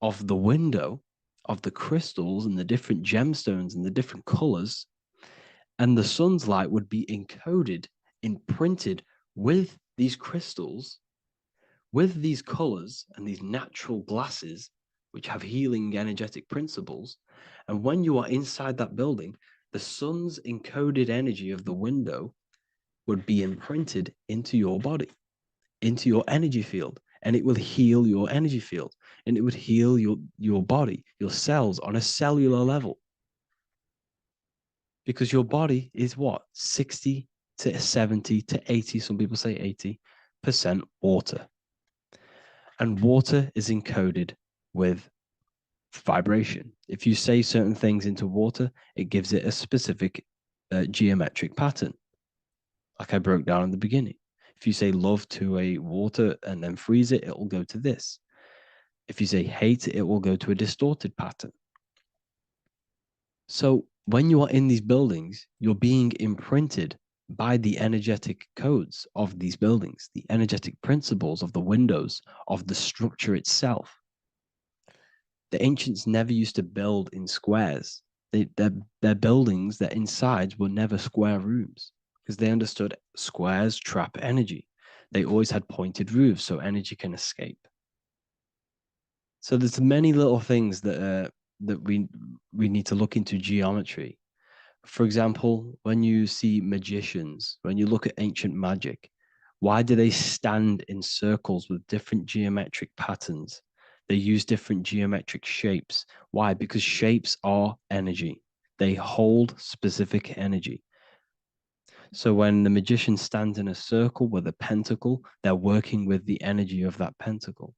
of the window, of the crystals and the different gemstones and the different colors. And the sun's light would be encoded, imprinted with these crystals, with these colors and these natural glasses, which have healing energetic principles. And when you are inside that building, the sun's encoded energy of the window would be imprinted into your body, into your energy field, and it will heal your energy field, and it would heal your body, your cells on a cellular level. Because your body is what? 60 to 70 to 80, some people say 80% water. And water is encoded with vibration. If you say certain things into water, it gives it a specific geometric pattern, like I broke down in the beginning. If you say love to a water and then freeze it, it will go to this. If you say hate, it will go to a distorted pattern. So when you are in these buildings, you're being imprinted by the energetic codes of these buildings, the energetic principles of the windows, of the structure itself. The ancients never used to build in squares. Their buildings, their insides were never square rooms because they understood squares trap energy. They always had pointed roofs so energy can escape. So there's many little things that we need to look into geometry. For example, when you see magicians, when you look at ancient magic, why do they stand in circles with different geometric patterns? They use different geometric shapes. Why? Because shapes are energy. They hold specific energy. So when the magician stands in a circle with a pentacle, they're working with the energy of that pentacle.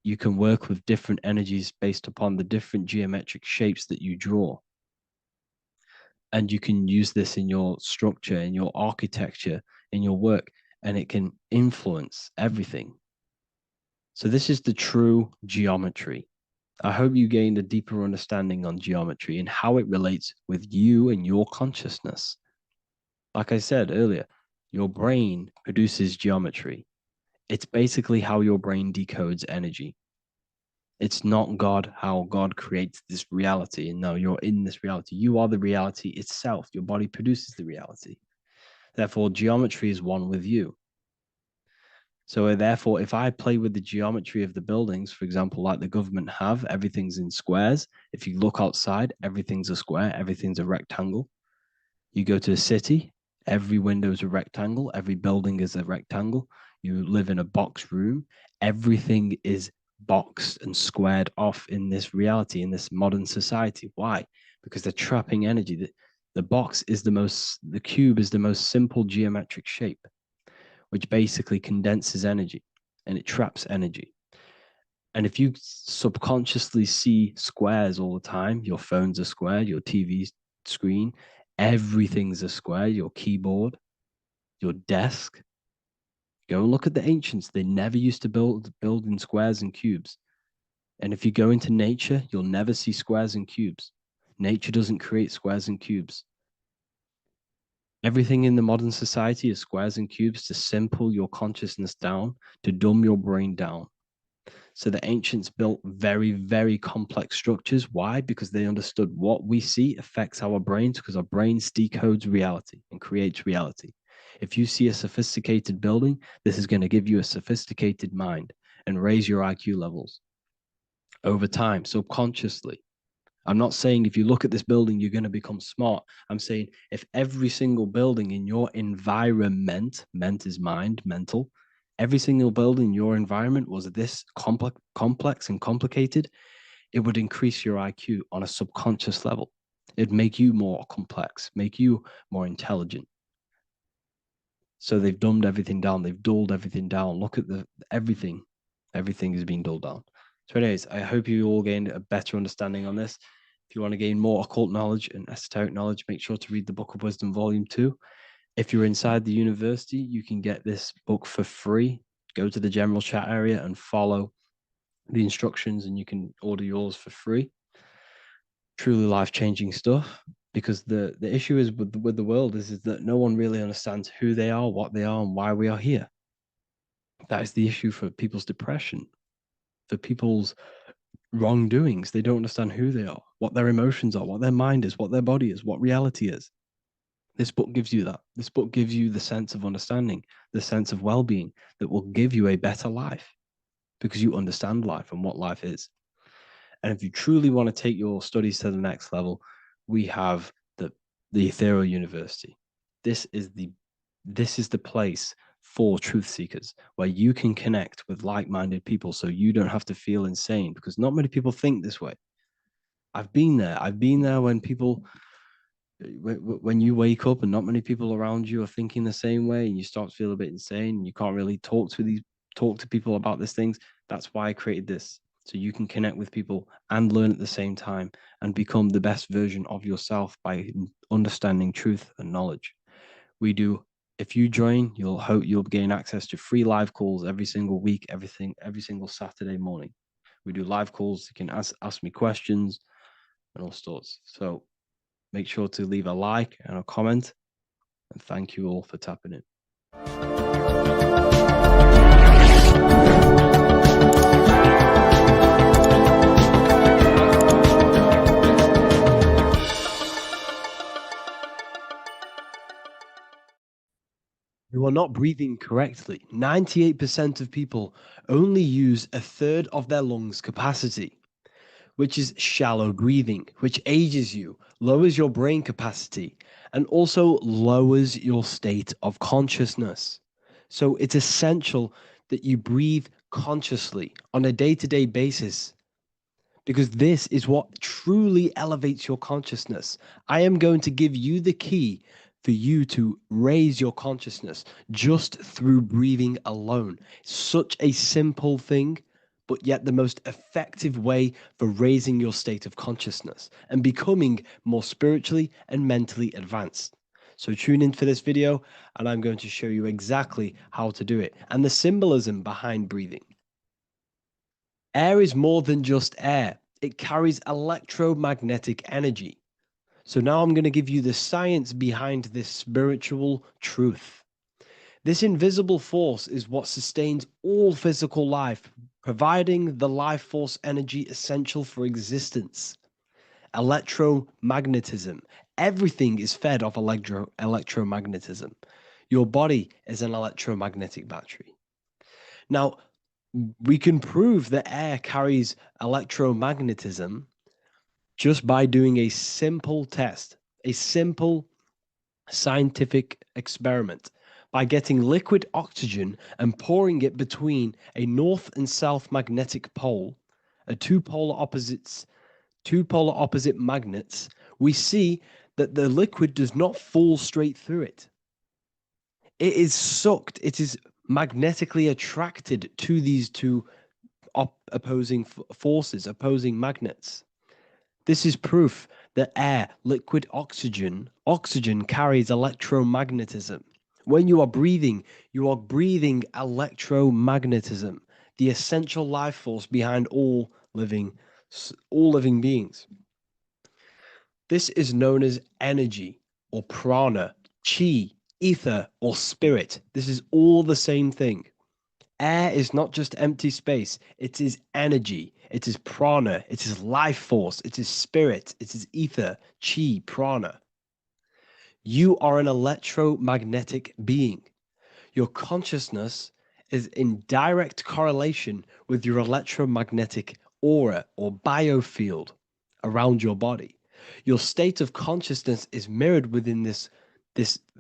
You can work with different energies based upon the different geometric shapes that you draw. And you can use this in your structure, in your architecture, in your work, and it can influence everything. So this is the true geometry. I hope you gained a deeper understanding on geometry and how it relates with you and your consciousness. Like I said earlier, your brain produces geometry. It's basically how your brain decodes energy. It's not God, how God creates this reality. And no, you're in this reality. You are the reality itself. Your body produces the reality. Therefore, geometry is one with you. So therefore, if I play with the geometry of the buildings, for example, like the government have, everything's in squares. If you look outside, everything's a square, everything's a rectangle. You go to a city, every window is a rectangle, every building is a rectangle. You live in a box room, everything is boxed and squared off in this reality, in this modern society. Why? Because they're trapping energy. The box is the cube is the most simple geometric shape, which basically condenses energy and it traps energy. And if you subconsciously see squares all the time, your phone's a square, your TV screen, everything's a square, your keyboard, your desk. Go and look at the ancients. They never used to build in squares and cubes. And if you go into nature, you'll never see squares and cubes. Nature doesn't create squares and cubes. Everything in the modern society is squares and cubes to simple your consciousness down, to dumb your brain down. So the ancients built very, very complex structures. Why? Because they understood what we see affects our brains, because our brains decodes reality and creates reality. If you see a sophisticated building, this is going to give you a sophisticated mind and raise your IQ levels over time, subconsciously. I'm not saying if you look at this building, you're going to become smart. I'm saying if every single building in your environment, ment is mind, mental, every single building in your environment was this complex and complicated, it would increase your IQ on a subconscious level. It'd make you more complex, make you more intelligent. So they've dumbed everything down. They've dulled everything down. Look at everything. Everything is being dulled down. So anyways, I hope you all gained a better understanding on this. If you want to gain more occult knowledge and esoteric knowledge, make sure to read the Book of Wisdom, Volume 2. If you're inside the university, you can get this book for free go to the general chat area and follow the instructions, and you can order yours for free. Truly life-changing stuff. Because the issue is with the world is that no one really understands who they are, what they are, and why we are here. That is the issue for people's depression, for people's wrongdoings. They don't understand who they are, what their emotions are, what their mind is, what their body is, what reality is. This book gives you that. This book gives you the sense of understanding, the sense of well-being that will give you a better life because you understand life and what life is. And if you truly want to take your studies to the next level, we have the Ethereal University. This is the place for truth seekers where you can connect with like-minded people so you don't have to feel insane, because not many people think this way. I've been there. I've been there when you wake up and not many people around you are thinking the same way, and you start to feel a bit insane, and you can't really talk to people about these things. That's why I created this, so you can connect with people and learn at the same time and become the best version of yourself by understanding truth and knowledge. If you join, you'll gain access to free live calls every single week, every single Saturday morning. We do live calls. You can ask me questions and all sorts. So make sure to leave a like and a comment, and thank you all for tapping in. You are not breathing correctly. 98% of people only use a third of their lungs capacity, which is shallow breathing, which ages you, lowers your brain capacity, and also lowers your state of consciousness. So it's essential that you breathe consciously on a day-to-day basis, because this is what truly elevates your consciousness. I am going to give you the key for you to raise your consciousness just through breathing alone. Such a simple thing, but yet the most effective way for raising your state of consciousness and becoming more spiritually and mentally advanced. So tune in for this video, and I'm going to show you exactly how to do it and the symbolism behind breathing. Air is more than just air. It carries electromagnetic energy. So now I'm going to give you the science behind this spiritual truth. This invisible force is what sustains all physical life, providing the life force energy essential for existence. Electromagnetism. Everything is fed off electromagnetism. Your body is an electromagnetic battery. Now, we can prove that air carries electromagnetism just by doing a simple test, a simple scientific experiment, by getting liquid oxygen and pouring it between a north and south magnetic pole, two polar opposite magnets. We see that the liquid does not fall straight through it. It is sucked. It is magnetically attracted to these two opposing forces, opposing magnets. This is proof that air, liquid oxygen carries electromagnetism. When you are breathing electromagnetism, the essential life force behind all living beings. This is known as energy or prana, chi, ether, or spirit. This is all the same thing. Air is not just empty space. It is energy. It is prana. It is life force. It is spirit. It is ether, chi, prana. You are an electromagnetic being. Your consciousness is in direct correlation with your electromagnetic aura or biofield around your body. Your state of consciousness is mirrored within this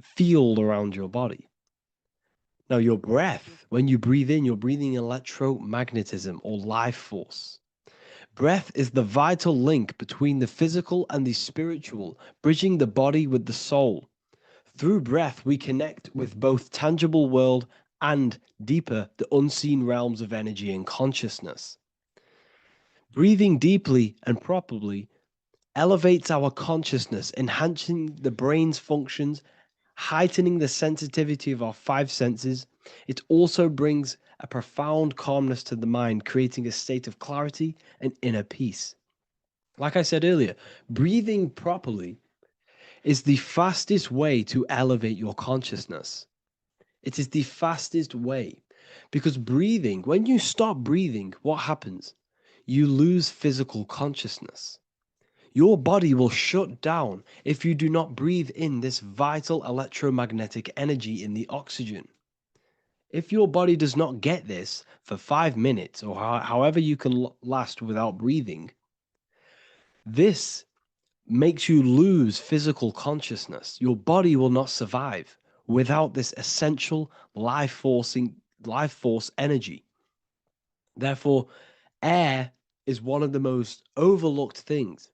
field around your body. Now, your breath, when you breathe in, you're breathing electromagnetism or life force. Breath is the vital link between the physical and the spiritual, bridging the body with the soul. Through breath, we connect with both tangible world and deeper, the unseen realms of energy and consciousness. Breathing deeply and properly elevates our consciousness, enhancing the brain's functions, heightening the sensitivity of our five senses, It also brings a profound calmness to the mind, creating a state of clarity and inner peace. Like I said earlier, breathing properly is the fastest way to elevate your consciousness. It is the fastest way because breathing, when you stop breathing, what happens? You lose physical consciousness. Your body will shut down if you do not breathe in this vital electromagnetic energy in the oxygen. If your body does not get this for 5 minutes or however you can last without breathing, this makes you lose physical consciousness. Your body will not survive without this essential life force energy. Therefore, air is one of the most overlooked things.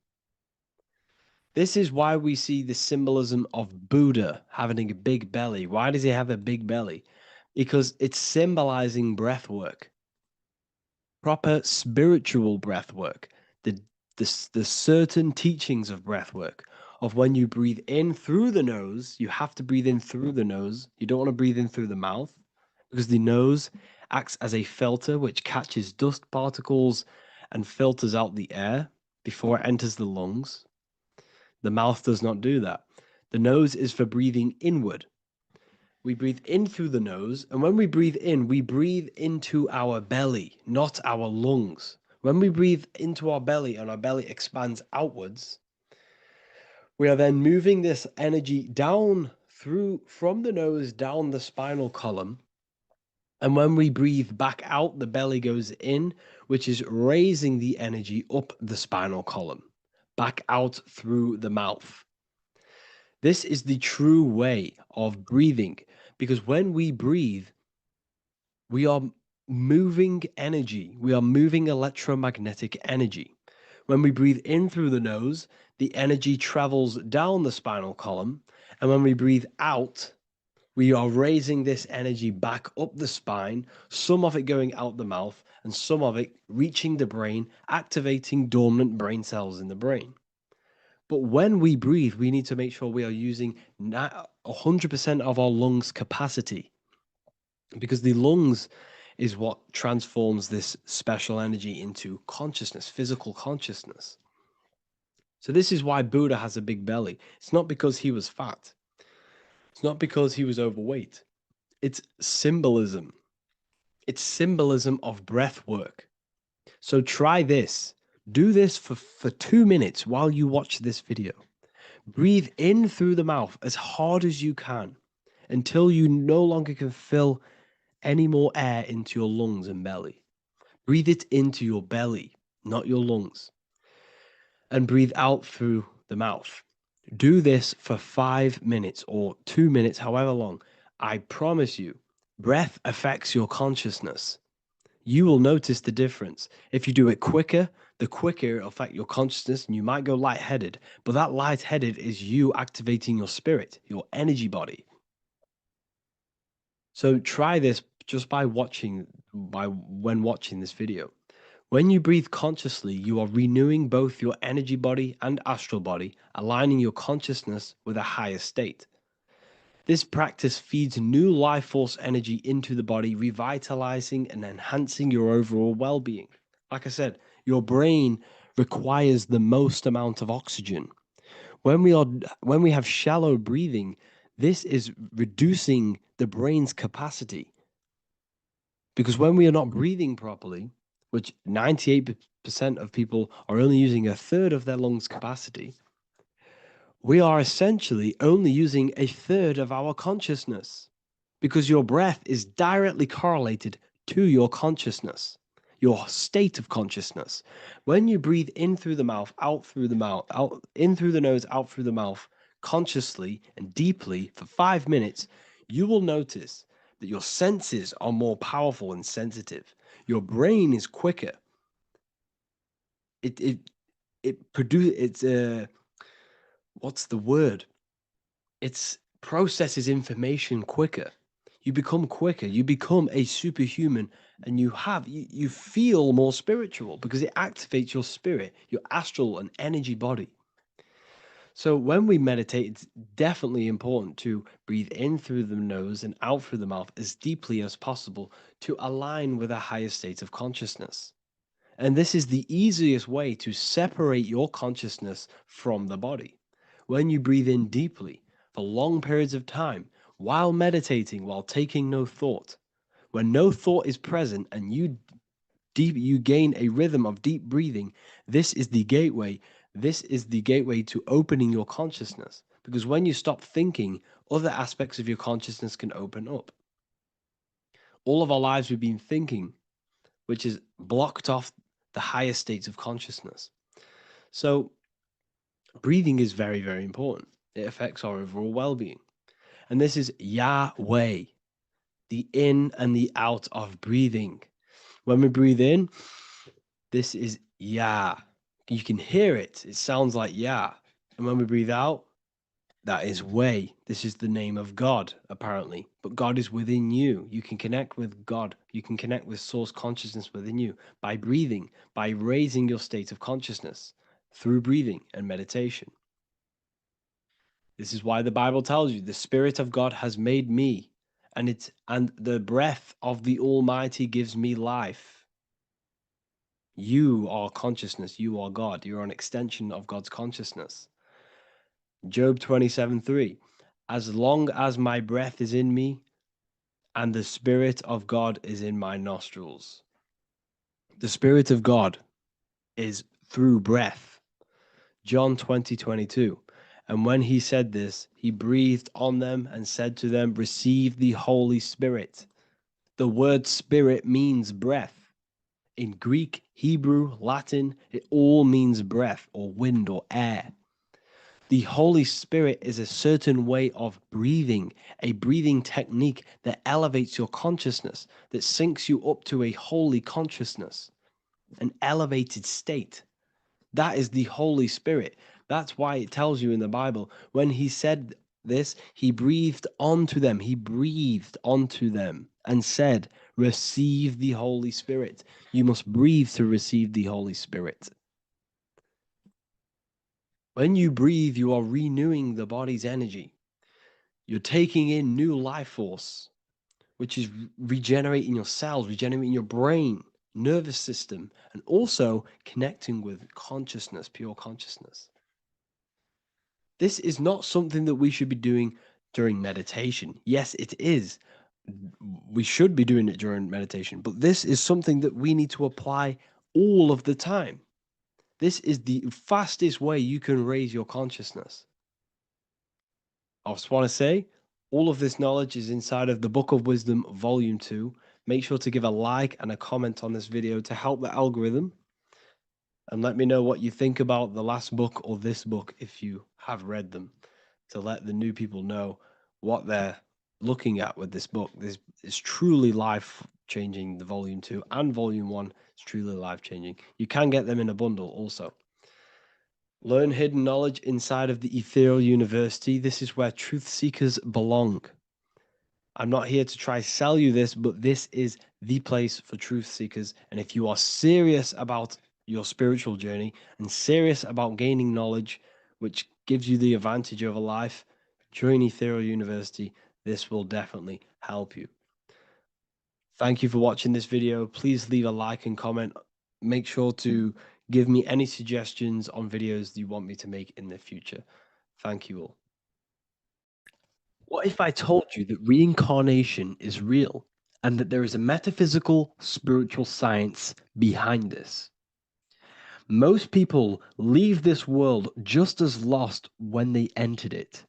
This is why we see the symbolism of Buddha having a big belly. Why does he have a big belly? Because it's symbolizing breath work, proper spiritual breath work, the, the certain teachings of breath work, of when you breathe in through the nose, you have to breathe in through the nose. You don't want to breathe in through the mouth because the nose acts as a filter which catches dust particles and filters out the air before it enters the lungs. The mouth does not do that. The nose is for breathing inward. We breathe in through the nose, and when we breathe in, we breathe into our belly, not our lungs. When we breathe into our belly and our belly expands outwards, we are then moving this energy down through from the nose down the spinal column. And when we breathe back out, the belly goes in, which is raising the energy up the spinal column, back out through the mouth. This is the true way of breathing because when we breathe, we are moving energy. We are moving electromagnetic energy. When we breathe in through the nose, the energy travels down the spinal column. And when we breathe out, we are raising this energy back up the spine, some of it going out the mouth, and some of it reaching the brain, activating dormant brain cells in the brain. But when we breathe, we need to make sure we are using 100% of our lungs' capacity because the lungs is what transforms this special energy into consciousness, physical consciousness. So this is why Buddha has a big belly. It's not because he was fat. It's not because he was overweight. It's symbolism. It's symbolism of breath work. So try this. Do this for 2 minutes while you watch this video. Breathe in through the mouth as hard as you can until you no longer can fill any more air into your lungs and belly. Breathe it into your belly, not your lungs. And breathe out through the mouth. Do this for 5 minutes or 2 minutes, however long. I promise you, breath affects your consciousness. You will notice the difference. If you do it quicker, the quicker it'll affect your consciousness and you might go lightheaded. But that lightheaded is you activating your spirit, your energy body. So try this just by when watching this video. When you breathe consciously, you are renewing both your energy body and astral body, aligning your consciousness with a higher state. This practice feeds new life force energy into the body, revitalizing and enhancing your overall well-being. Like I said, your brain requires the most amount of oxygen. When we have shallow breathing, this is reducing the brain's capacity. Because when we are not breathing properly, which 98% of people are only using a third of their lungs capacity, we are essentially only using a third of our consciousness because your breath is directly correlated to your consciousness, your state of consciousness. When you breathe in through the mouth, out through the mouth, out in through the nose, out through the mouth, consciously and deeply for 5 minutes, you will notice that your senses are more powerful and sensitive. Your brain is quicker. It produces what's the word? It processes information quicker. You become quicker. You become a superhuman, and you feel more spiritual because it activates your spirit, your astral and energy body. So when we meditate, it's definitely important to breathe in through the nose and out through the mouth as deeply as possible to align with a higher state of consciousness. And this is the easiest way to separate your consciousness from the body. When you breathe in deeply for long periods of time, while meditating, while taking no thought, when no thought is present and you gain a rhythm of deep breathing, this is the gateway. This is the gateway to opening your consciousness. Because when you stop thinking, other aspects of your consciousness can open up. All of our lives we've been thinking, which is blocked off the higher states of consciousness. So breathing is very, very important. It affects our overall well-being. And this is Yahweh, the in and the out of breathing. When we breathe in, this is Yah. You can hear it. It sounds like Yah. And when we breathe out, that is way. This is the name of God, apparently. But God is within you. You can connect with God. You can connect with source consciousness within you by breathing, by raising your state of consciousness through breathing and meditation. This is why the Bible tells you the Spirit of God has made me, and the breath of the Almighty gives me life. You are consciousness. You are God. You're an extension of God's consciousness. Job 27:3. As long as my breath is in me and the Spirit of God is in my nostrils. The Spirit of God is through breath. John 20:22. And when he said this, he breathed on them and said to them, receive the Holy Spirit. The word spirit means breath. In Greek, Hebrew, Latin, it all means breath or wind or air. The Holy Spirit is a certain way of breathing, a breathing technique that elevates your consciousness, that syncs you up to a holy consciousness, an elevated state. That is the Holy Spirit. That's why it tells you in the Bible, when he said this, he breathed onto them. He breathed onto them and said, receive the Holy Spirit. You must breathe to receive the Holy Spirit. When you breathe, you are renewing the body's energy. You're taking in new life force, which is regenerating your cells, regenerating your brain, nervous system, and also connecting with consciousness, pure consciousness. This is not something that we should be doing during meditation. Yes, it is. We should be doing it during meditation, but this is something that we need to apply all of the time. This is the fastest way you can raise your consciousness. I just want to say, all of this knowledge is inside of the Book of Wisdom, Volume 2. Make sure to give a like and a comment on this video to help the algorithm. And let me know what you think about the last book or this book if you have read them, to let the new people know what they're looking at with this book. This is truly life-changing, the Volume 2 and Volume 1 is truly life-changing. You can get them in a bundle also. Learn hidden knowledge inside of the Ethereal University. This is where truth seekers belong. I'm not here to try sell you this, but this is the place for truth seekers. And if you are serious about your spiritual journey and serious about gaining knowledge, which gives you the advantage over life, join Ethereal University. This will definitely help you. Thank you for watching this video. Please leave a like and comment. Make sure to give me any suggestions on videos you want me to make in the future. Thank you all. What if I told you that reincarnation is real and that there is a metaphysical, spiritual science behind this? Most people leave this world just as lost when they entered it.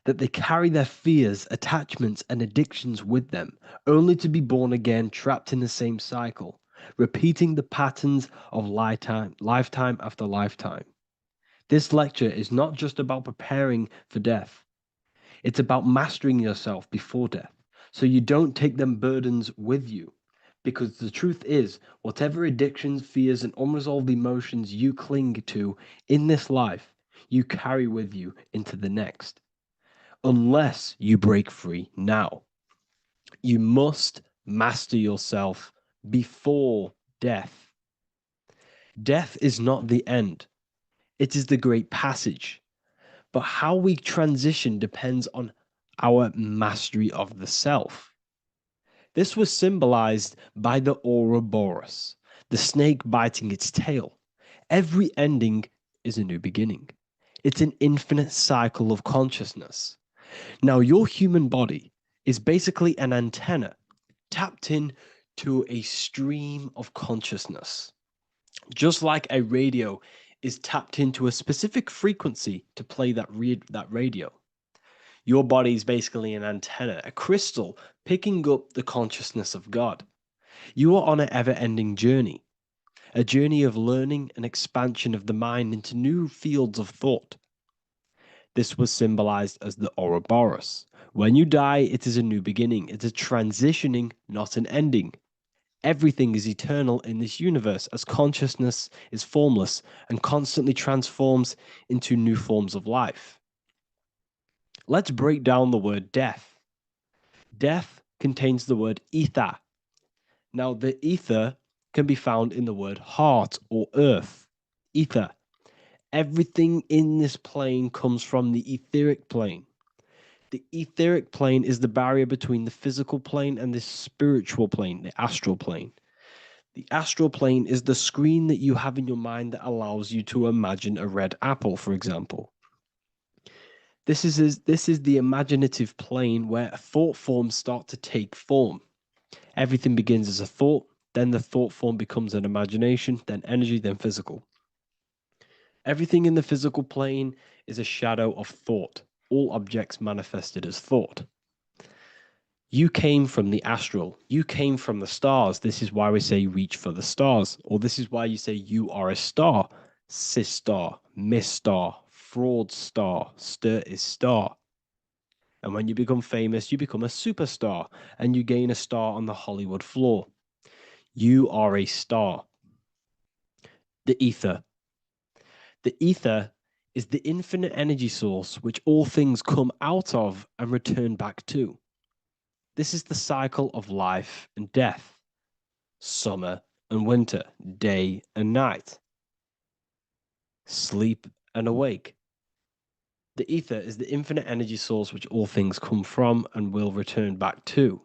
That they carry their fears, attachments, and addictions with them, only to be born again, trapped in the same cycle, repeating the patterns of lifetime after lifetime. This lecture is not just about preparing for death. It's about mastering yourself before death, so you don't take them burdens with you. Because the truth is, whatever addictions, fears, and unresolved emotions you cling to in this life, you carry with you into the next. Unless you break free now. You must master yourself before death. Death is not the end. It is the great passage. but how we transition depends on our mastery of the self. This was symbolized by the Ouroboros, the snake biting its tail. Every ending is a new beginning. It's an infinite cycle of consciousness. Now, your human body is basically an antenna tapped in to a stream of consciousness. Just like a radio is tapped into a specific frequency to play that radio. Your body is basically an antenna, a crystal picking up the consciousness of God. You are on an ever-ending journey, a journey of learning and expansion of the mind into new fields of thought. This was symbolized as the Ouroboros. When you die, it is a new beginning. It's a transitioning, not an ending. Everything is eternal in this universe as consciousness is formless and constantly transforms into new forms of life. Let's break down the word death. Death contains the word ether. Now, the ether can be found in the word heart or earth. Ether. Everything in this plane comes from the etheric plane. The etheric plane is the barrier between the physical plane and the spiritual plane, the astral plane. The astral plane is the screen that you have in your mind that allows you to imagine a red apple, for example. This is the imaginative plane where thought forms start to take form. Everything begins as a thought, then the thought form becomes an imagination, then energy, then physical. Everything in the physical plane is a shadow of thought, all objects manifested as thought. You came from the astral. You came from the stars. This is why we say reach for the stars. Or this is why you say you are a star. Cis star, miss star, fraud star, stir is star. And when you become famous, you become a superstar and you gain a star on the Hollywood floor. You are a star. The ether. The ether is the infinite energy source which all things come out of and return back to. This is the cycle of life and death, summer and winter, day and night, sleep and awake. The ether is the infinite energy source which all things come from and will return back to.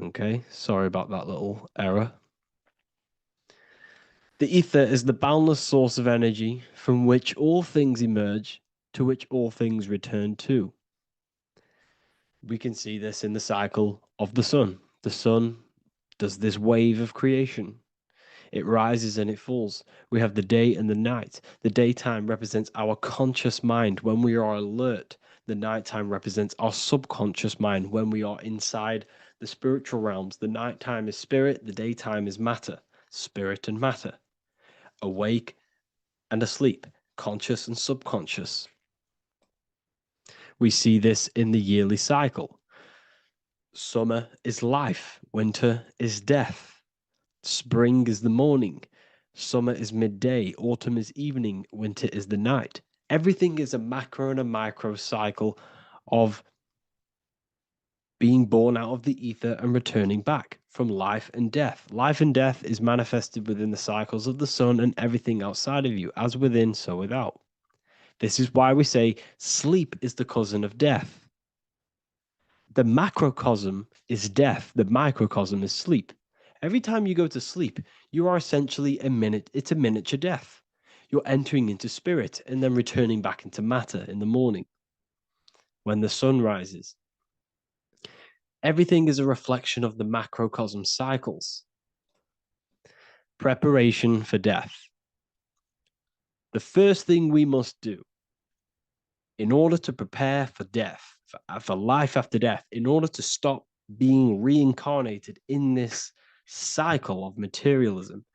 Okay, sorry about that little error. The ether is the boundless source of energy from which all things emerge, to which all things return to. We can see this in the cycle of the sun. The sun does this wave of creation. It rises and it falls. We have the day and the night. The daytime represents our conscious mind when we are alert. The nighttime represents our subconscious mind when we are inside the spiritual realms. The nighttime is spirit, the daytime is matter, spirit and matter, awake and asleep, conscious and subconscious. We see this in the yearly cycle. Summer is life, winter is death. Spring is the morning, summer is midday, autumn is evening, winter is the night. Everything is a macro and a micro cycle of being born out of the ether and returning back from life and death. Life and death is manifested within the cycles of the sun and everything outside of you, as within, so without. This is why we say sleep is the cousin of death. The macrocosm is death, the microcosm is sleep. Every time you go to sleep, you are essentially it's a miniature death. You're entering into spirit and then returning back into matter in the morning when the sun rises. Everything is a reflection of the macrocosm cycles. Preparation for death. The first thing we must do in order to prepare for death, for life after death, in order to stop being reincarnated in this cycle of materialism,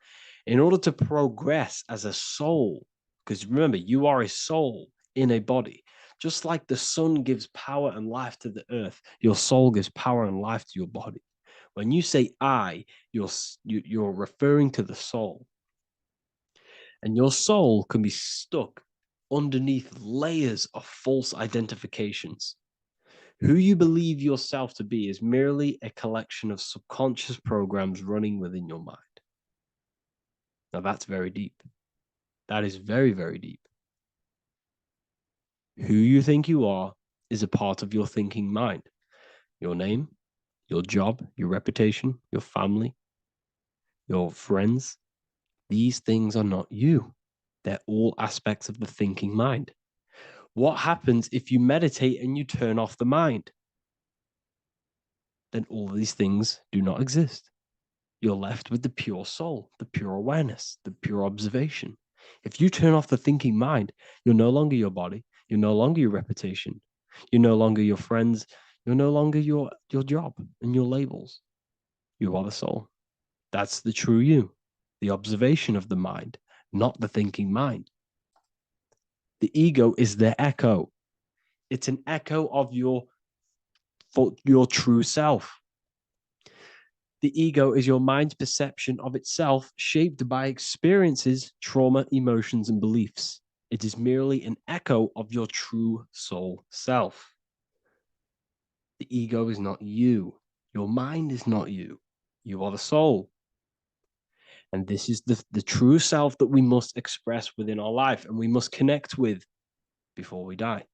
in order to progress as a soul, because remember, you are a soul in a body. Just like the sun gives power and life to the earth, your soul gives power and life to your body. When you say I, you're referring to the soul. And your soul can be stuck underneath layers of false identifications. Who you believe yourself to be is merely a collection of subconscious programs running within your mind. Now that's very deep. That is very, very deep. Who you think you are is a part of your thinking mind. Your name, your job, your reputation, your family, your friends, these things are not you. They're all aspects of the thinking mind. What happens if you meditate and you turn off the mind? Then all these things do not exist. You're left with the pure soul, the pure awareness, the pure observation. If you turn off the thinking mind, you're no longer your body, you're no longer your reputation, you're no longer your friends, you're no longer your job and your labels. You are the soul. That's the true you, the observation of the mind, not the thinking mind. The ego is the echo. It's an echo of your true self. The ego is your mind's perception of itself shaped by experiences, trauma, emotions, and beliefs. It is merely an echo of your true soul self. The ego is not you. Your mind is not you. You are the soul. And this is the true self that we must express within our life and we must connect with before we die.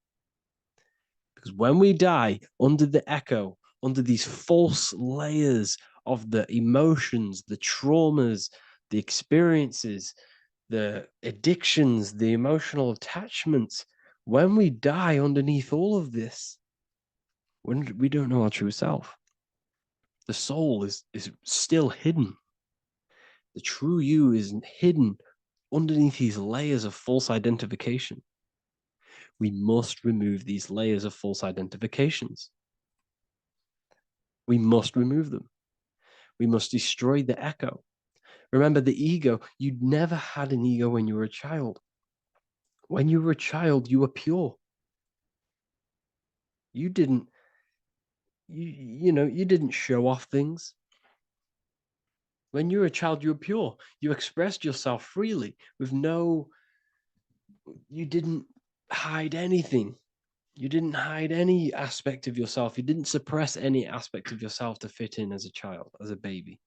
Because when we die under the echo, under these false layers of the emotions, the traumas, the experiences, the addictions, the emotional attachments, when we die underneath all of this, when we don't know our true self, the soul is still hidden. The true you is hidden underneath these layers of false identification. We must remove these layers of false identifications. We must remove them. We must destroy the echo. Remember, the ego, you never had an ego when you were a child. When you were a child, you were pure. You didn't, you didn't show off things. When you were a child, you were pure. You expressed yourself freely with you didn't hide anything. You didn't hide any aspect of yourself. You didn't suppress any aspect of yourself to fit in as a child, as a baby.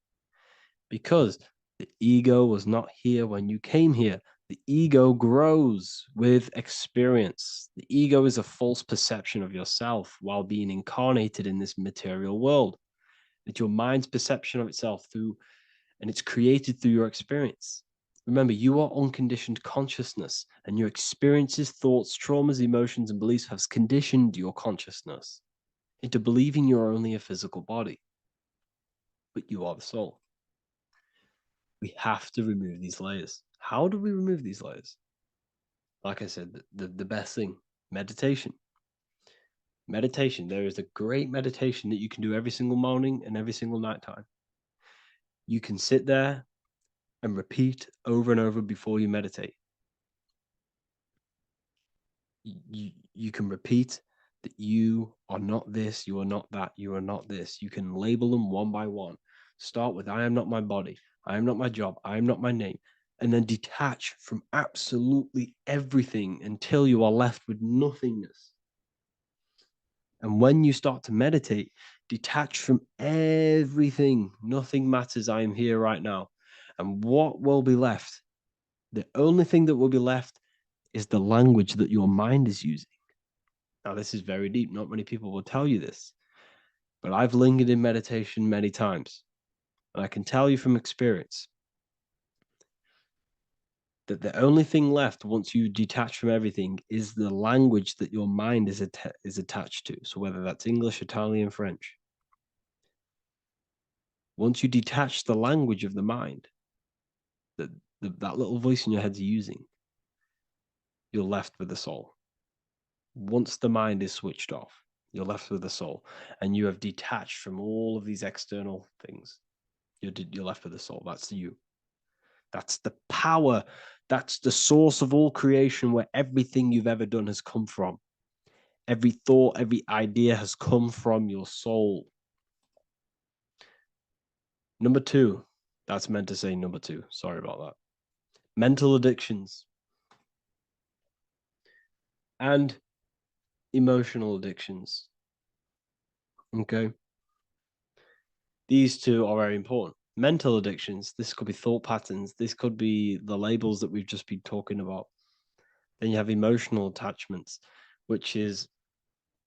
Because the ego was not here when you came here. The ego grows with experience. The ego is a false perception of yourself while being incarnated in this material world. It's your mind's perception of itself and it's created through your experience. Remember, you are unconditioned consciousness, and your experiences, thoughts, traumas, emotions, and beliefs have conditioned your consciousness into believing you're only a physical body, but you are the soul. We have to remove these layers. How do we remove these layers? Like I said, the best thing, meditation. Meditation. There is a great meditation that you can do every single morning and every single night time. You can sit there and repeat over and over before you meditate. You can repeat that you are not this, you are not that, you are not this. You can label them one by one. Start with, I am not my body, I am not my job, I am not my name, and then detach from absolutely everything until you are left with nothingness. And when you start to meditate, detach from everything. Nothing matters. I am here right now. And what will be left? The only thing that will be left is the language that your mind is using. Now, this is very deep. Not many people will tell you this, but I've lingered in meditation many times. And I can tell you from experience that the only thing left once you detach from everything is the language that your mind is attached to. So whether that's English, Italian, French. Once you detach the language of the mind that that little voice in your head's using, you're left with the soul. Once the mind is switched off, you're left with the soul, and you have detached from all of these external things. You're left with the soul. That's you. That's the power. That's the source of all creation, where everything you've ever done has come from. Every thought, every idea has come from your soul. Number two, that's meant to say number two. Sorry about that. Mental addictions and emotional addictions. Okay. These two are very important. Mental addictions, this could be thought patterns, this could be the labels that we've just been talking about. Then you have emotional attachments, which is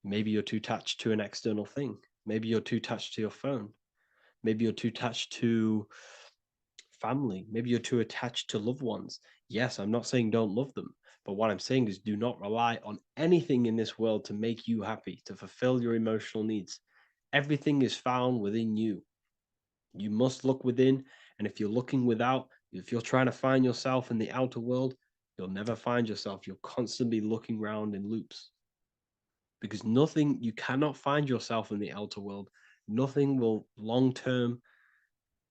maybe you're too attached to an external thing. Maybe you're too attached to your phone. Maybe you're too attached to family. Maybe you're too attached to loved ones. Yes, I'm not saying don't love them, but what I'm saying is do not rely on anything in this world to make you happy, to fulfill your emotional needs. Everything is found within you. You must look within, and if you're looking without, if you're trying to find yourself in the outer world, you'll never find yourself. You'll constantly be looking around in loops. Because nothing, you cannot find yourself in the outer world. Nothing will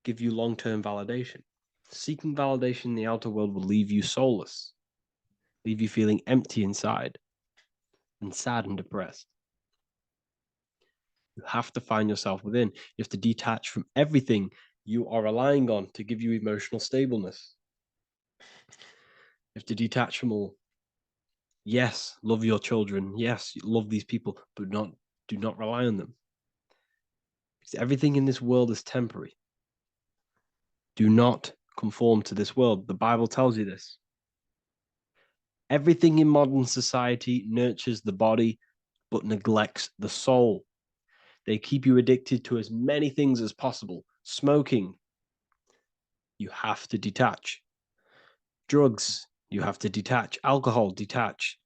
give you long-term validation. Seeking validation in the outer world will leave you soulless, leave you feeling empty inside and sad and depressed. You have to find yourself within. You have to detach from everything you are relying on to give you emotional stableness. You have to detach from all. Yes, love your children. Yes, love these people, but do not rely on them. Because everything in this world is temporary. Do not conform to this world. The Bible tells you this. Everything in modern society nurtures the body, but neglects the soul. They keep you addicted to as many things as possible. Smoking, you have to detach. Drugs, you have to detach. Alcohol, detach.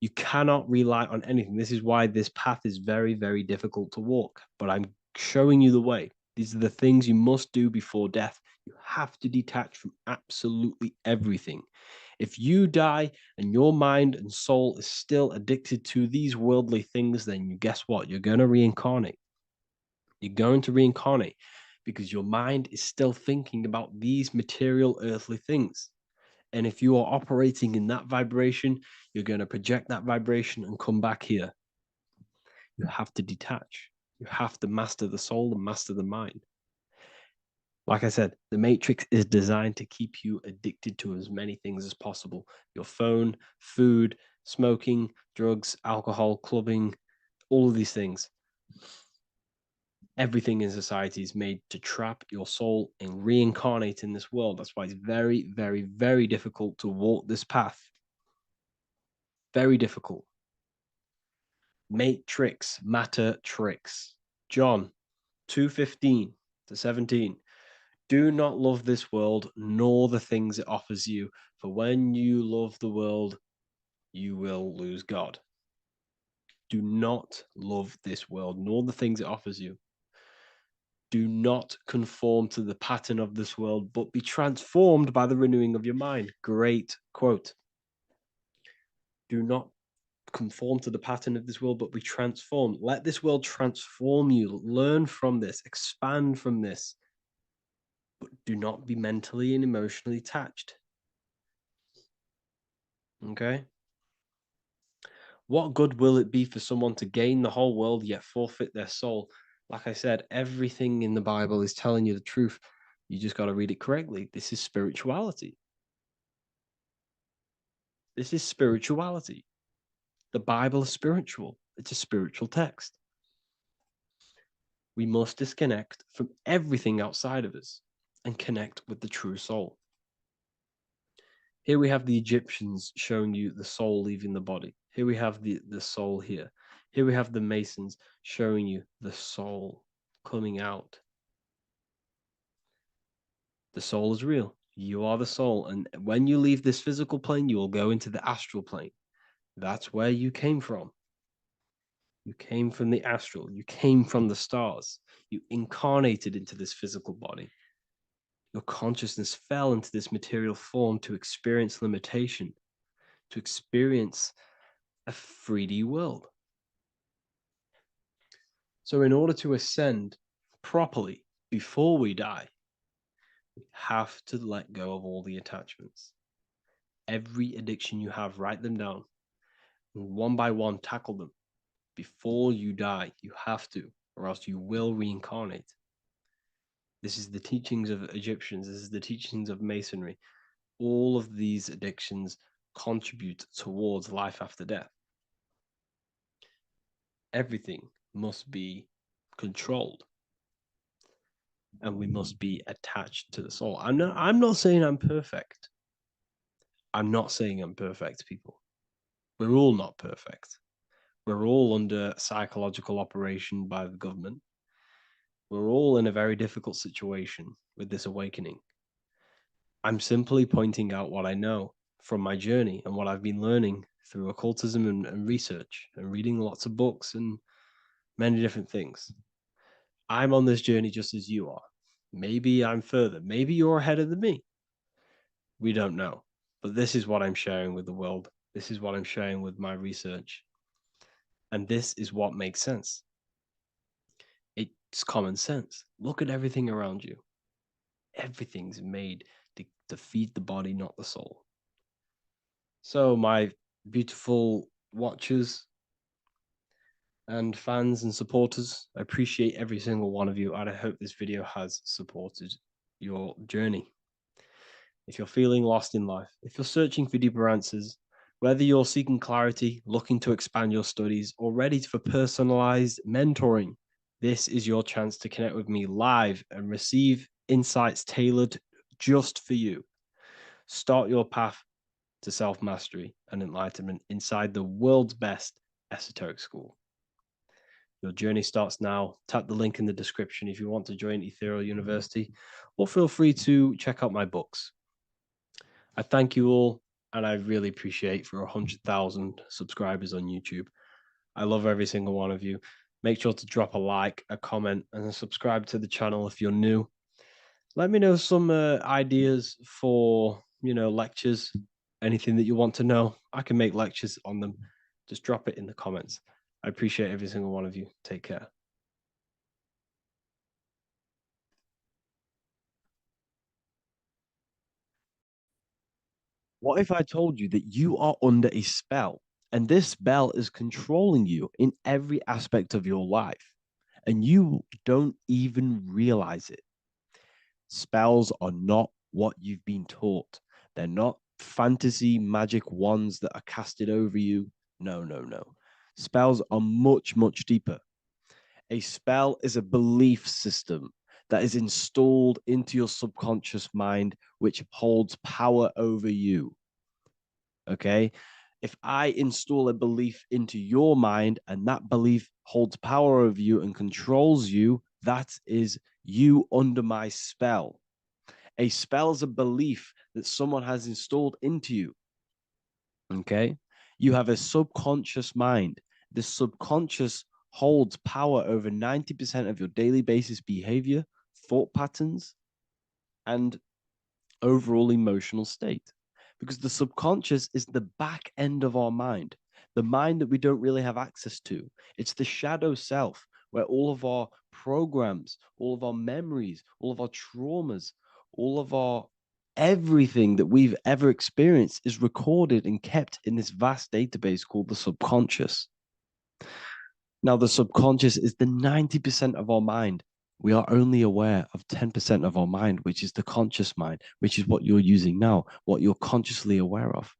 You cannot rely on anything. This is why this path is very, very difficult to walk. But I'm showing you the way. These are the things you must do before death. You have to detach from absolutely everything. If you die and your mind and soul is still addicted to these worldly things, then guess what? You're going to reincarnate. You're going to reincarnate because your mind is still thinking about these material earthly things. And if you are operating in that vibration, you're going to project that vibration and come back here. You have to detach. You have to master the soul and master the mind. Like I said, the matrix is designed to keep you addicted to as many things as possible. Your phone, food, smoking, drugs, alcohol, clubbing, all of these things. Everything in society is made to trap your soul and reincarnate in this world. That's why it's very, very, very difficult to walk this path. Very difficult. Matrix, matter tricks. John 2:15 to 17. Do not love this world, nor the things it offers you. For when you love the world, you will lose God. Do not love this world, nor the things it offers you. Do not conform to the pattern of this world, but be transformed by the renewing of your mind. Great quote. Do not conform to the pattern of this world, but be transformed. Let this world transform you. Learn from this, expand from this, but do not be mentally and emotionally attached. Okay? What good will it be for someone to gain the whole world yet forfeit their soul? Like I said, everything in the Bible is telling you the truth. You just got to read it correctly. This is spirituality. This is spirituality. The Bible is spiritual. It's a spiritual text. We must disconnect from everything outside of us and connect with the true soul. Here we have the Egyptians showing you the soul leaving the body. Here we have the soul here. Here we have the Masons showing you the soul coming out. The soul is real. You are the soul. And when you leave this physical plane, you will go into the astral plane. That's where you came from. You came from the astral. You came from the stars. You incarnated into this physical body. Your consciousness fell into this material form to experience limitation, to experience a 3D world. So in order to ascend properly before we die, we have to let go of all the attachments. Every addiction you have, write them down. And one by one, tackle them. Before you die, you have to, or else you will reincarnate. This is the teachings of Egyptians. This is the teachings of Masonry. All of these addictions contribute towards life after death. Everything must be controlled. And we must be attached to the soul. I'm not saying I'm perfect. I'm not saying I'm perfect, people. We're all not perfect. We're all under psychological operation by the government. We're all in a very difficult situation with this awakening. I'm simply pointing out what I know from my journey and what I've been learning through occultism and research and reading lots of books and many different things. I'm on this journey just as you are. Maybe I'm further. Maybe you're ahead of me. We don't know. But this is what I'm sharing with the world. This is what I'm sharing with my research. And this is what makes sense. It's common sense. Look at everything around you. Everything's made to feed the body, not the soul. So, my beautiful watchers and fans and supporters, I appreciate every single one of you, and I hope this video has supported your journey. If you're feeling lost in life, if you're searching for deeper answers, whether you're seeking clarity, looking to expand your studies, or ready for personalized mentoring, this is your chance to connect with me live and receive insights tailored just for you. Start your path to self-mastery and enlightenment inside the world's best esoteric school. Your journey starts now. Tap the link in the description if you want to join Ethereal University, or feel free to check out my books. I thank you all, and I really appreciate for 100,000 subscribers on YouTube. I love every single one of you. Make sure to drop a like, a comment, and subscribe to the channel if you're new. Let me know some ideas for lectures, anything that you want to know. I can make lectures on them. Just drop it in the comments. I appreciate every single one of you. Take care. What if I told you that you are under a spell and this spell is controlling you in every aspect of your life and you don't even realize it? Spells are not what you've been taught. They're not fantasy magic wands that are casted over you. No, no, no. Spells are much, much deeper. A spell is a belief system that is installed into your subconscious mind, which holds power over you. Okay. If I install a belief into your mind and that belief holds power over you and controls you, that is you under my spell. A spell is a belief that someone has installed into you. Okay. You have a subconscious mind. The subconscious holds power over 90% of your daily basis behavior, thought patterns, and overall emotional state. Because the subconscious is the back end of our mind, the mind that we don't really have access to. It's the shadow self where all of our programs, all of our memories, all of our traumas, all of our everything that we've ever experienced is recorded and kept in this vast database called the subconscious. Now, the subconscious is the 90% of our mind. We are only aware of 10% of our mind, which is the conscious mind, which is what you're using now, what you're consciously aware of.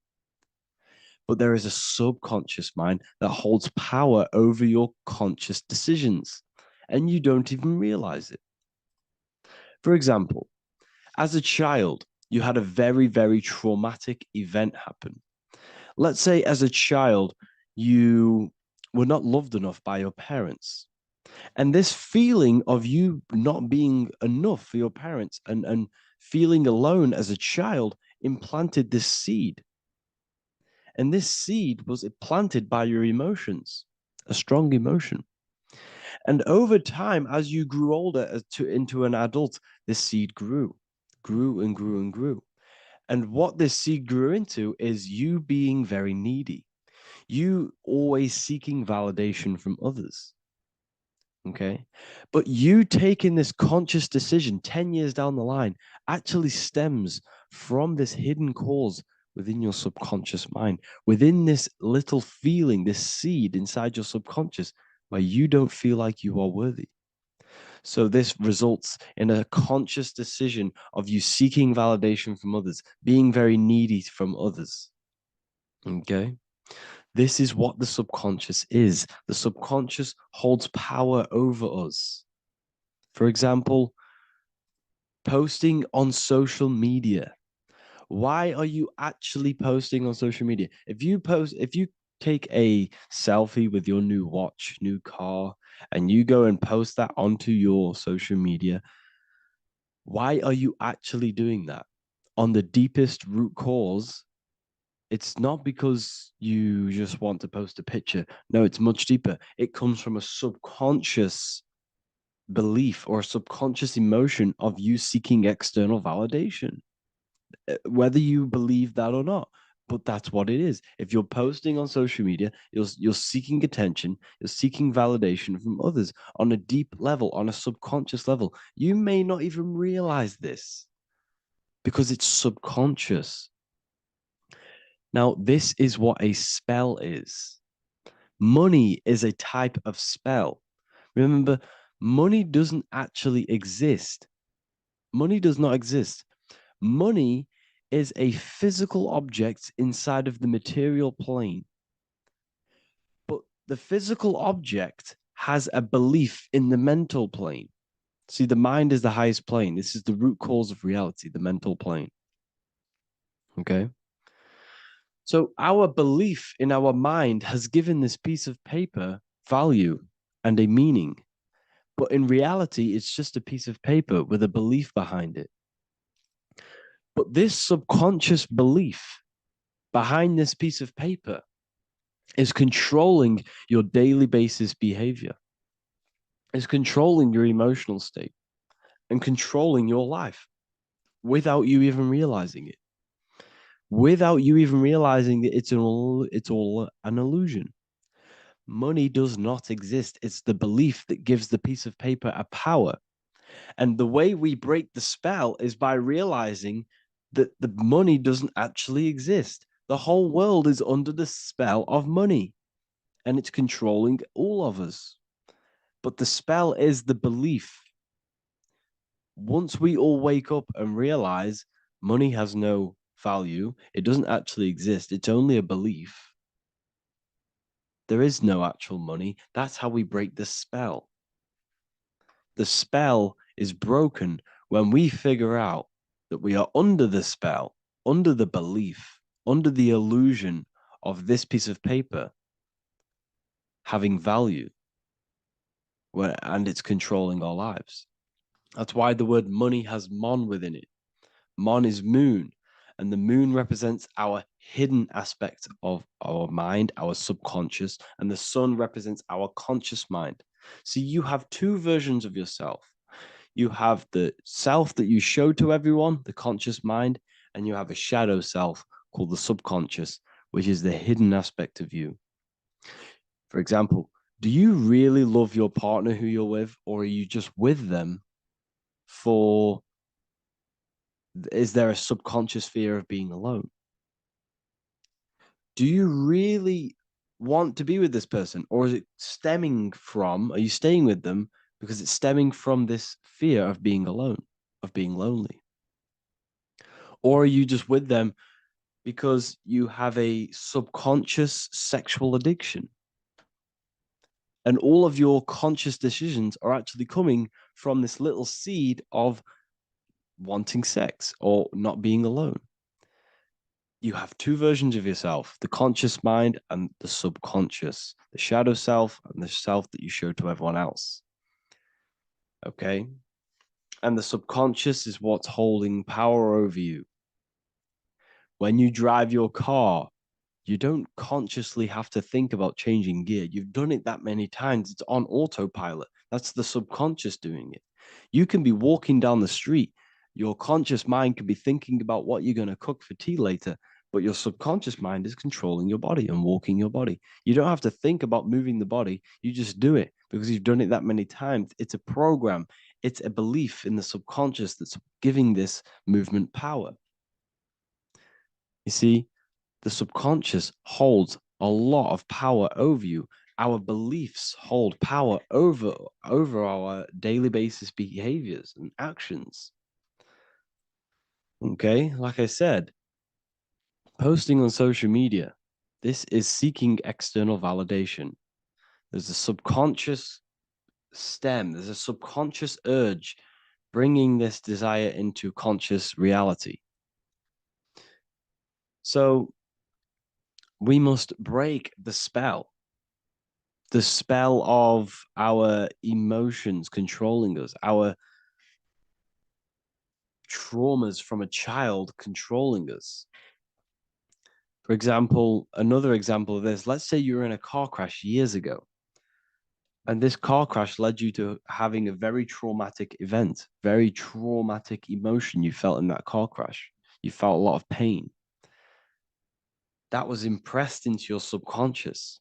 But there is a subconscious mind that holds power over your conscious decisions, and you don't even realize it. For example, as a child, you had a very, very traumatic event happen. Let's say as a child, you were not loved enough by your parents. And this feeling of you not being enough for your parents and feeling alone as a child implanted this seed. And this seed was planted by your emotions, a strong emotion. And over time, as you grew older into an adult, this seed grew and grew and grew. And what this seed grew into is you being very needy, you always seeking validation from others. Okay. But you taking this conscious decision 10 years down the line actually stems from this hidden cause within your subconscious mind, within this little feeling, this seed inside your subconscious where you don't feel like you are worthy. So this results in a conscious decision of you seeking validation from others, being very needy from others. Okay. This is what the subconscious is. The subconscious holds power over us. For example, posting on social media. Why are you actually posting on social media? If you take a selfie with your new watch, new car, and you go and post that onto your social media, why are you actually doing that? On the deepest root cause, it's not because you just want to post a picture. No, it's much deeper. It comes from a subconscious belief or a subconscious emotion of you seeking external validation, whether you believe that or not. But that's what it is. If you're posting on social media, you're seeking attention, you're seeking validation from others on a deep level, on a subconscious level. You may not even realize this because it's subconscious. Now, this is what a spell is. Money is a type of spell. Remember, money doesn't actually exist. Money does not exist. Money is a physical object inside of the material plane. But the physical object has a belief in the mental plane. See, the mind is the highest plane. This is the root cause of reality, the mental plane. Okay. So our belief in our mind has given this piece of paper value and a meaning. But in reality, it's just a piece of paper with a belief behind it. But this subconscious belief behind this piece of paper is controlling your daily basis behavior, is controlling your emotional state and controlling your life without you even realizing it. Without you even realizing that it's all an illusion. Money does not exist. It's the belief that gives the piece of paper a power. And the way we break the spell is by realizing that the money doesn't actually exist. The whole world is under the spell of money and it's controlling all of us. But the spell is the belief. Once we all wake up and realize money has no value, it doesn't actually exist, it's only a belief. There is no actual money. That's how we break the spell. The spell is broken when we figure out that we are under the spell, under the belief, under the illusion of this piece of paper having value, and it's controlling our lives. That's why the word money has mon within it. Mon is moon, and the moon represents our hidden aspect of our mind, our subconscious, and the sun represents our conscious mind. So you have two versions of yourself. You have the self that you show to everyone, the conscious mind, and you have a shadow self called the subconscious, which is the hidden aspect of you. For example, do you really love your partner who you're with, or are you just with them for, is there a subconscious fear of being alone? Do you really want to be with this person, or is it stemming from, are you staying with them because it's stemming from this fear of being alone, of being lonely? Or are you just with them because you have a subconscious sexual addiction? And all of your conscious decisions are actually coming from this little seed of wanting sex or not being alone. You have two versions of yourself, the conscious mind and the subconscious, the shadow self and the self that you show to everyone else. Okay. And the subconscious is what's holding power over you. When you drive your car, you don't consciously have to think about changing gear. You've done it that many times. It's on autopilot. That's the subconscious doing it. You can be walking down the street. Your conscious mind can be thinking about what you're going to cook for tea later, but your subconscious mind is controlling your body and walking your body. You don't have to think about moving the body. You just do it because you've done it that many times. It's a program. It's a belief in the subconscious that's giving this movement power. You see, the subconscious holds a lot of power over you. Our beliefs hold power over our daily basis behaviors and actions. Okay, like I said, posting on social media, this is seeking external validation. There's a subconscious there's a subconscious urge bringing this desire into conscious reality. So we must break the spell of our emotions controlling us, our traumas from a child controlling us. For example, another example of this, let's say you were in a car crash years ago, and this car crash led you to having a very traumatic event, very traumatic emotion you felt in that car crash. You felt a lot of pain. That was impressed into your subconscious.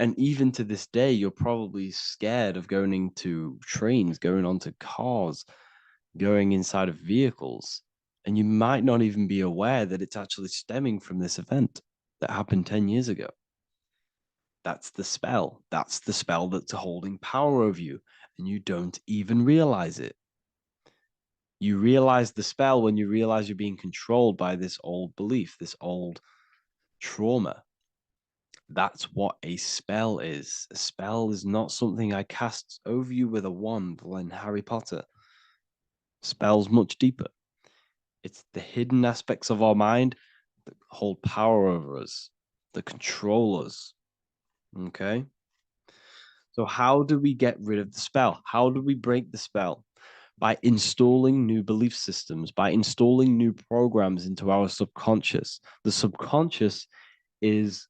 And even to this day, you're probably scared of going into trains, going onto cars, going inside of vehicles. And you might not even be aware that it's actually stemming from this event that happened 10 years ago. That's the spell. That's the spell that's holding power over you. And you don't even realize it. You realize the spell when you realize you're being controlled by this old belief, this old trauma. That's what a spell is. A spell is not something I cast over you with a wand like Harry Potter. Spell's much deeper. It's the hidden aspects of our mind that hold power over us, that control us. Okay? So, how do we get rid of the spell? How do we break the spell? By installing new belief systems, by installing new programs into our subconscious. The subconscious is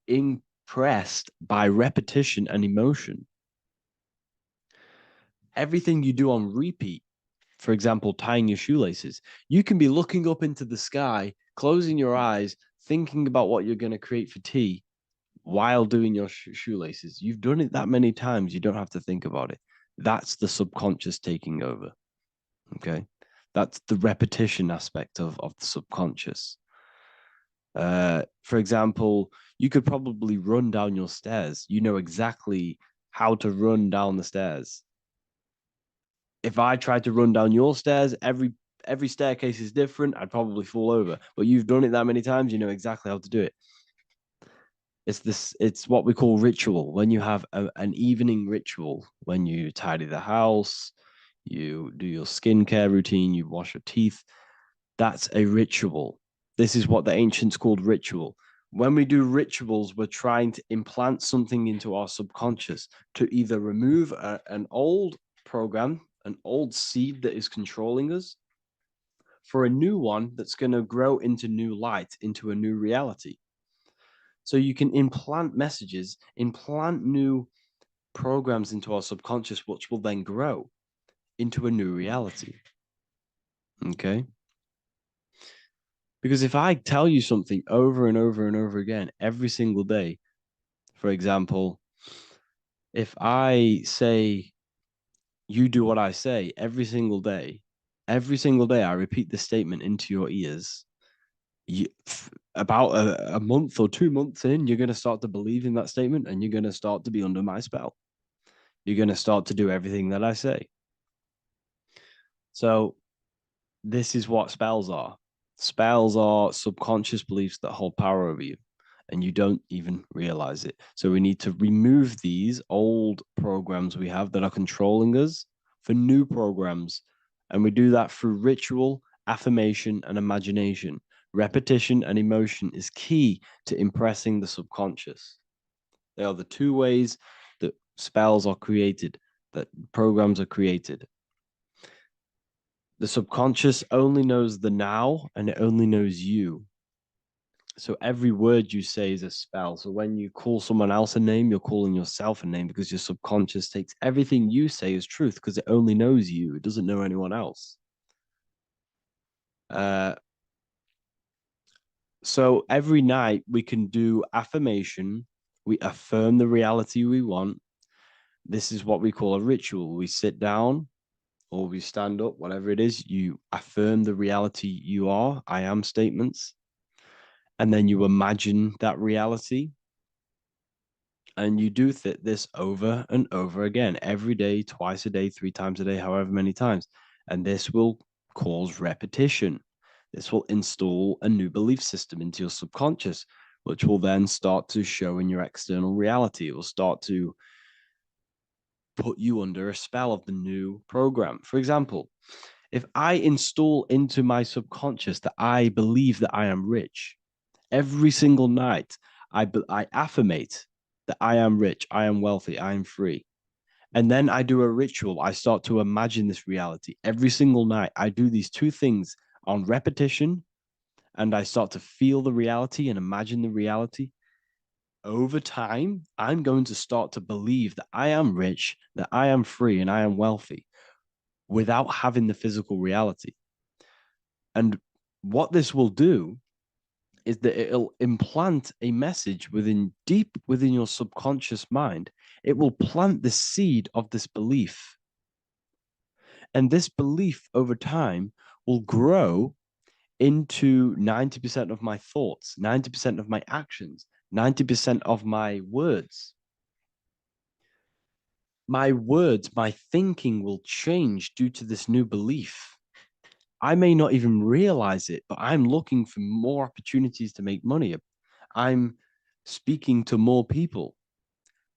impressed by repetition and emotion. Everything you do on repeat, for example, tying your shoelaces, you can be looking up into the sky, closing your eyes, thinking about what you're going to create for tea while doing your shoelaces. You've done it that many times, you don't have to think about it. That's the subconscious taking over. Okay. That's the repetition aspect of the subconscious. For example, you could probably run down your stairs. You know exactly how to run down the stairs. If I tried to run down your stairs, every staircase is different. I'd probably fall over. But you've done it that many times, you know exactly how to do it. It's what we call ritual. When you have an evening ritual, when you tidy the house, you do your skincare routine, you wash your teeth, that's a ritual. This is what the ancients called ritual. When we do rituals, we're trying to implant something into our subconscious to either remove an old program, an old seed that is controlling us, for a new one that's going to grow into new light, into a new reality. So you can implant messages, implant new programs into our subconscious, which will then grow into a new reality. Okay. Because if I tell you something over and over and over again every single day, for example, if I say, you do what I say every single day I repeat this statement into your ears, about a month or 2 months in, you're going to start to believe in that statement and you're going to start to be under my spell. You're going to start to do everything that I say. So this is what spells are. Spells are subconscious beliefs that hold power over you and you don't even realize it. So we need to remove these old programs we have that are controlling us for new programs. And we do that through ritual, affirmation, and imagination. Repetition and emotion is key to impressing the subconscious. They are the two ways that spells are created, that programs are created. The subconscious only knows the now and it only knows you. So every word you say is a spell. So when you call someone else a name, you're calling yourself a name because your subconscious takes everything you say as truth because it only knows you. It doesn't know anyone else. So every night we can do affirmation. We affirm the reality we want. This is what we call a ritual. We sit down or we stand up, whatever it is, you affirm the reality you are, I am statements, and then you imagine that reality. And you do this over and over again, every day, twice a day, 3 times a day, however many times. And this will cause repetition. This will install a new belief system into your subconscious, which will then start to show in your external reality. It will start to put you under a spell of the new program. For example, If I install into my subconscious that I believe that I am rich, every single night I affirmate that I am rich, I am wealthy, I am free. And then I do a ritual. I start to imagine this reality. Every single night, I do these two things on repetition, and I start to feel the reality and imagine the reality. Over time, I'm going to start to believe that I am rich, that I am free, and I am wealthy without having the physical reality. And what this will do is that it'll implant a message deep within your subconscious mind. It will plant the seed of this belief. And this belief over time will grow into 90% of my thoughts, 90% of my actions, 90% of my words. My words, my thinking will change due to this new belief. I may not even realize it, but I'm looking for more opportunities to make money. I'm speaking to more people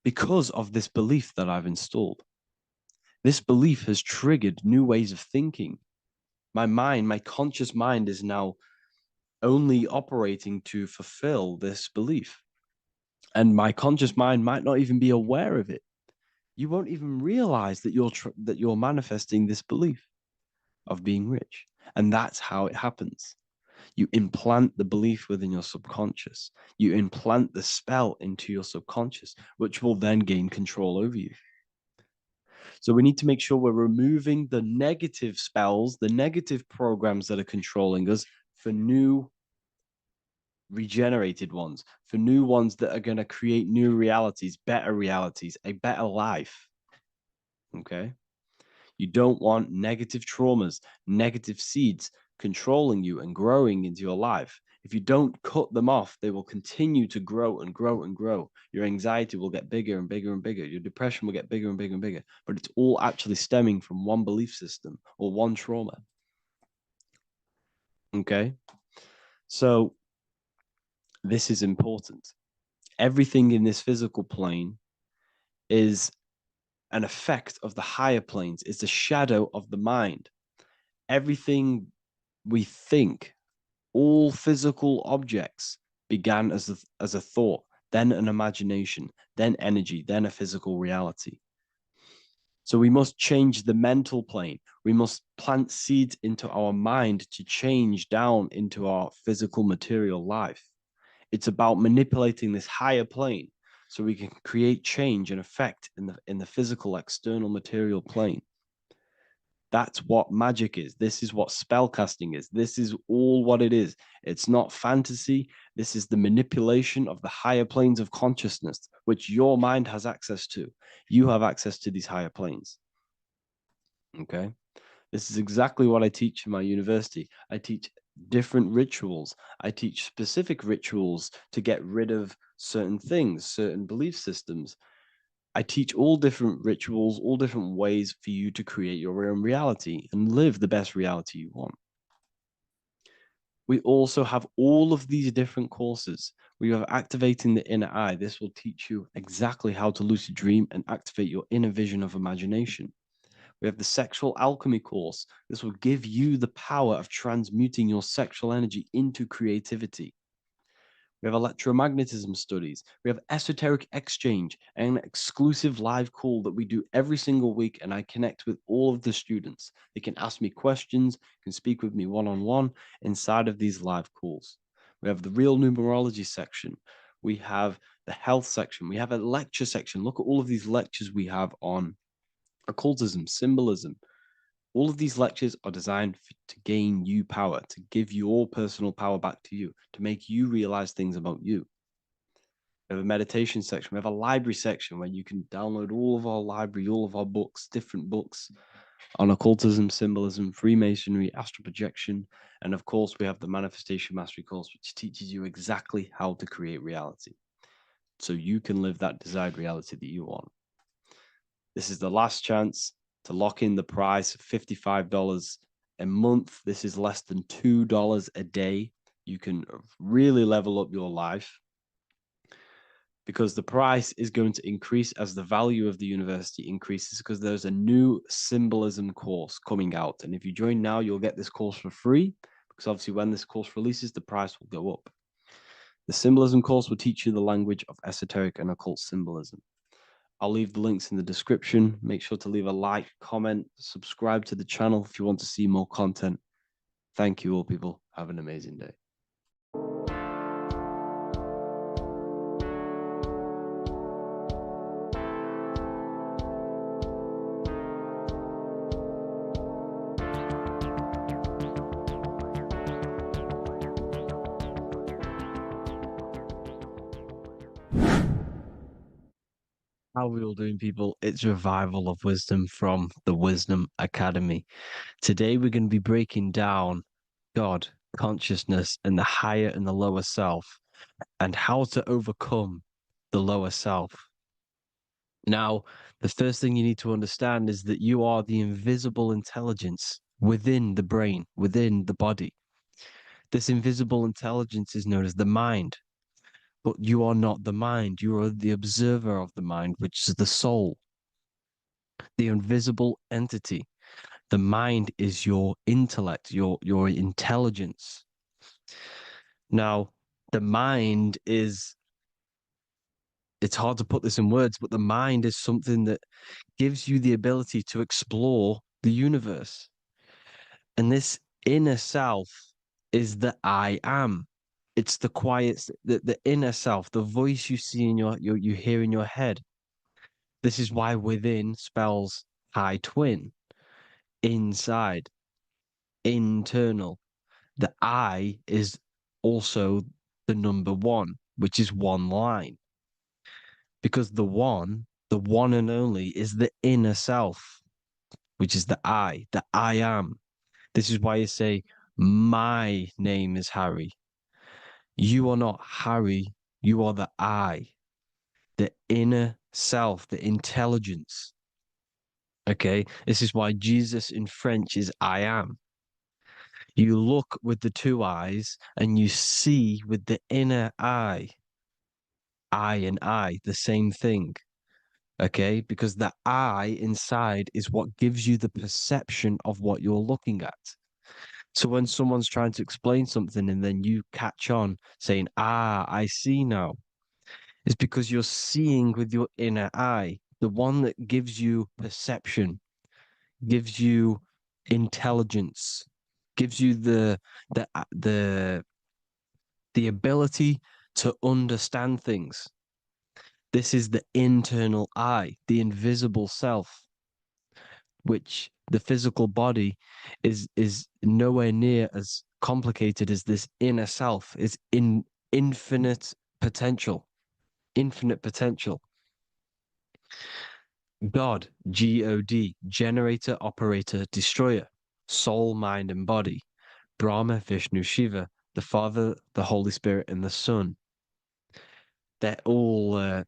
because of this belief that I've installed. This belief has triggered new ways of thinking. My mind, my conscious mind is now only operating to fulfill this belief. And my conscious mind might not even be aware of it. You won't even realize that you're manifesting this belief of being rich. And that's how it happens. You implant the belief within your subconscious. You implant the spell into your subconscious, which will then gain control over you. So we need to make sure we're removing the negative spells, the negative programs that are controlling us for new regenerated ones, for new ones that are going to create new realities, a better life. Okay. You don't want negative traumas, negative seeds controlling you and growing into your life. If you don't cut them off, they will continue to grow and grow and grow. Your anxiety will get bigger and bigger and bigger. Your depression will get bigger and bigger and bigger. But it's all actually stemming from one belief system or one trauma. Okay. So this is important. Everything in this physical plane is an effect of the higher planes, it's a shadow of the mind. Everything we think, all physical objects began as a thought, then an imagination, then energy, then a physical reality. So we must change the mental plane. We must plant seeds into our mind to change down into our physical material life. It's about manipulating this higher plane so we can create change and effect in the physical external material plane. That's what magic is. This is what spellcasting is. This is all what it is. It's not fantasy. This is the manipulation of the higher planes of consciousness, which your mind has access to. You have access to these higher planes. Okay. This is exactly what I teach in my university. I teach different rituals. I teach specific rituals to get rid of certain things, certain belief systems. I teach all different rituals, all different ways for you to create your own reality and live the best reality you want. We also have all of these different courses. We have activating the inner eye. This will teach you exactly how to lucid dream and activate your inner vision of imagination. We have the sexual alchemy course. This will give you the power of transmuting your sexual energy into creativity. We have electromagnetism studies. We have esoteric exchange, an exclusive live call that we do every single week. And I connect with all of the students. They can ask me questions, can speak with me one-on-one inside of these live calls. We have the real numerology section. We have the health section. We have a lecture section. Look at all of these lectures we have on occultism, symbolism. All of these lectures are designed to gain you power, to give your personal power back to you, to make you realize things about you. We have a meditation section. We have a library section where you can download all of our library, all of our books, different books on occultism, symbolism, Freemasonry, astral projection. And of course, we have the Manifestation Mastery course, which teaches you exactly how to create reality so you can live that desired reality that you want. This is the last chance to lock in the price of $55 a month. This is less than $2 a day. You can really level up your life because the price is going to increase as the value of the university increases, because there's a new symbolism course coming out. And if you join now, you'll get this course for free, because obviously when this course releases, the price will go up. The symbolism course will teach you the language of esoteric and occult symbolism. I'll leave the links in the description. Make sure to leave a like, comment, subscribe to the channel if you want to see more content. Thank you all, people. Have an amazing day. How are we all doing, people? It's Revival of Wisdom from the Wisdom Academy. Today we're going to be breaking down God, consciousness, and the higher and the lower self, and how to overcome the lower self. Now, the first thing you need to understand is that you are the invisible intelligence within the brain, within the body. This invisible intelligence is known as the mind. But you are not the mind. You are the observer of the mind, which is the soul, the invisible entity. The mind is your intellect, your intelligence. Now, the mind is, it's hard to put this in words, but the mind is something that gives you the ability to explore the universe. And this inner self is the I am. It's the quiet, the inner self, the voice you see in you hear in your head. This is why within spells high twin, inside, internal. The I is also the number one, which is one line. Because the one and only, is the inner self, which is the I am. This is why you say, my name is Harry. You are not Harry, you are the I, the inner self, the intelligence. Okay, this is why Jesus in French is I am. You look with the two eyes and you see with the inner eye. I and I, the same thing. Okay, because the I inside is what gives you the perception of what you're looking at. So when someone's trying to explain something and then you catch on saying, I see now, it's because you're seeing with your inner eye, the one that gives you perception, gives you intelligence, gives you the the ability to understand things. This is the internal I, the invisible self, which the physical body is nowhere near as complicated as this inner self. Is in infinite potential, infinite potential. God, God, generator, operator, destroyer, soul, mind, and body. Brahma, Vishnu, Shiva, the Father, the Holy Spirit, and the Son. They're all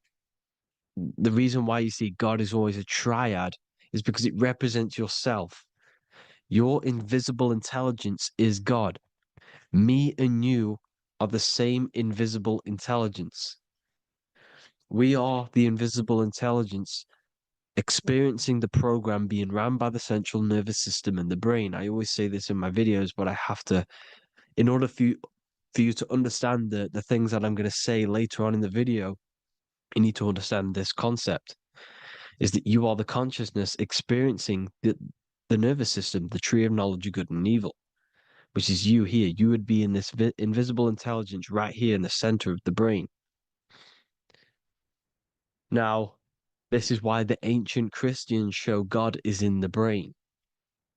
the reason why you see God is always a triad is because it represents yourself. Your invisible intelligence is God. Me and you are the same invisible intelligence. We are the invisible intelligence experiencing the program being ran by the central nervous system and the brain. I always say this in my videos, but I have to, in order for you to understand the things that I'm going to say later on in the video, you need to understand this concept, is that you are the consciousness experiencing the nervous system, the tree of knowledge of good and evil, which is you here. You would be in this invisible intelligence right here in the center of the brain. Now, this is why the ancient Christians show God is in the brain.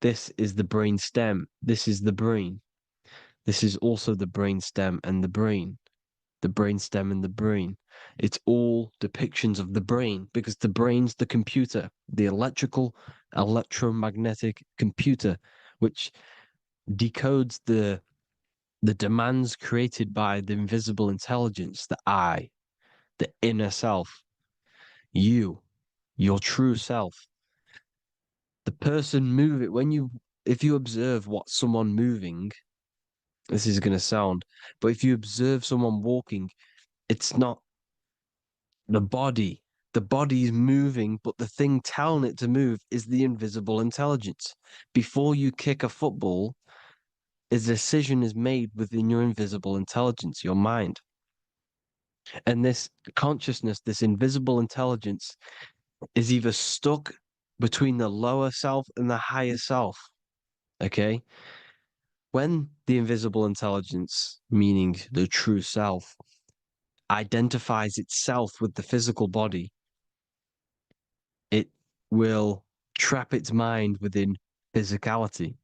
This is the brain stem. This is the brain. This is also the brain stem and the brain. The brain stem and the brain. It's all depictions of the brain because the brain's the computer, the electromagnetic computer, which decodes the demands created by the invisible intelligence, the I, the inner self, you, your true self. The person moving, if you observe what someone moving, this is going to sound, but if you observe someone walking, it's not The body. The body is moving, but the thing telling it to move is the invisible intelligence. Before you kick a football, a decision is made within your invisible intelligence, your mind. And this consciousness, this invisible intelligence, is either stuck between the lower self and the higher self. Okay? When the invisible intelligence, meaning the true self, identifies itself with the physical body, it will trap its mind within physicality.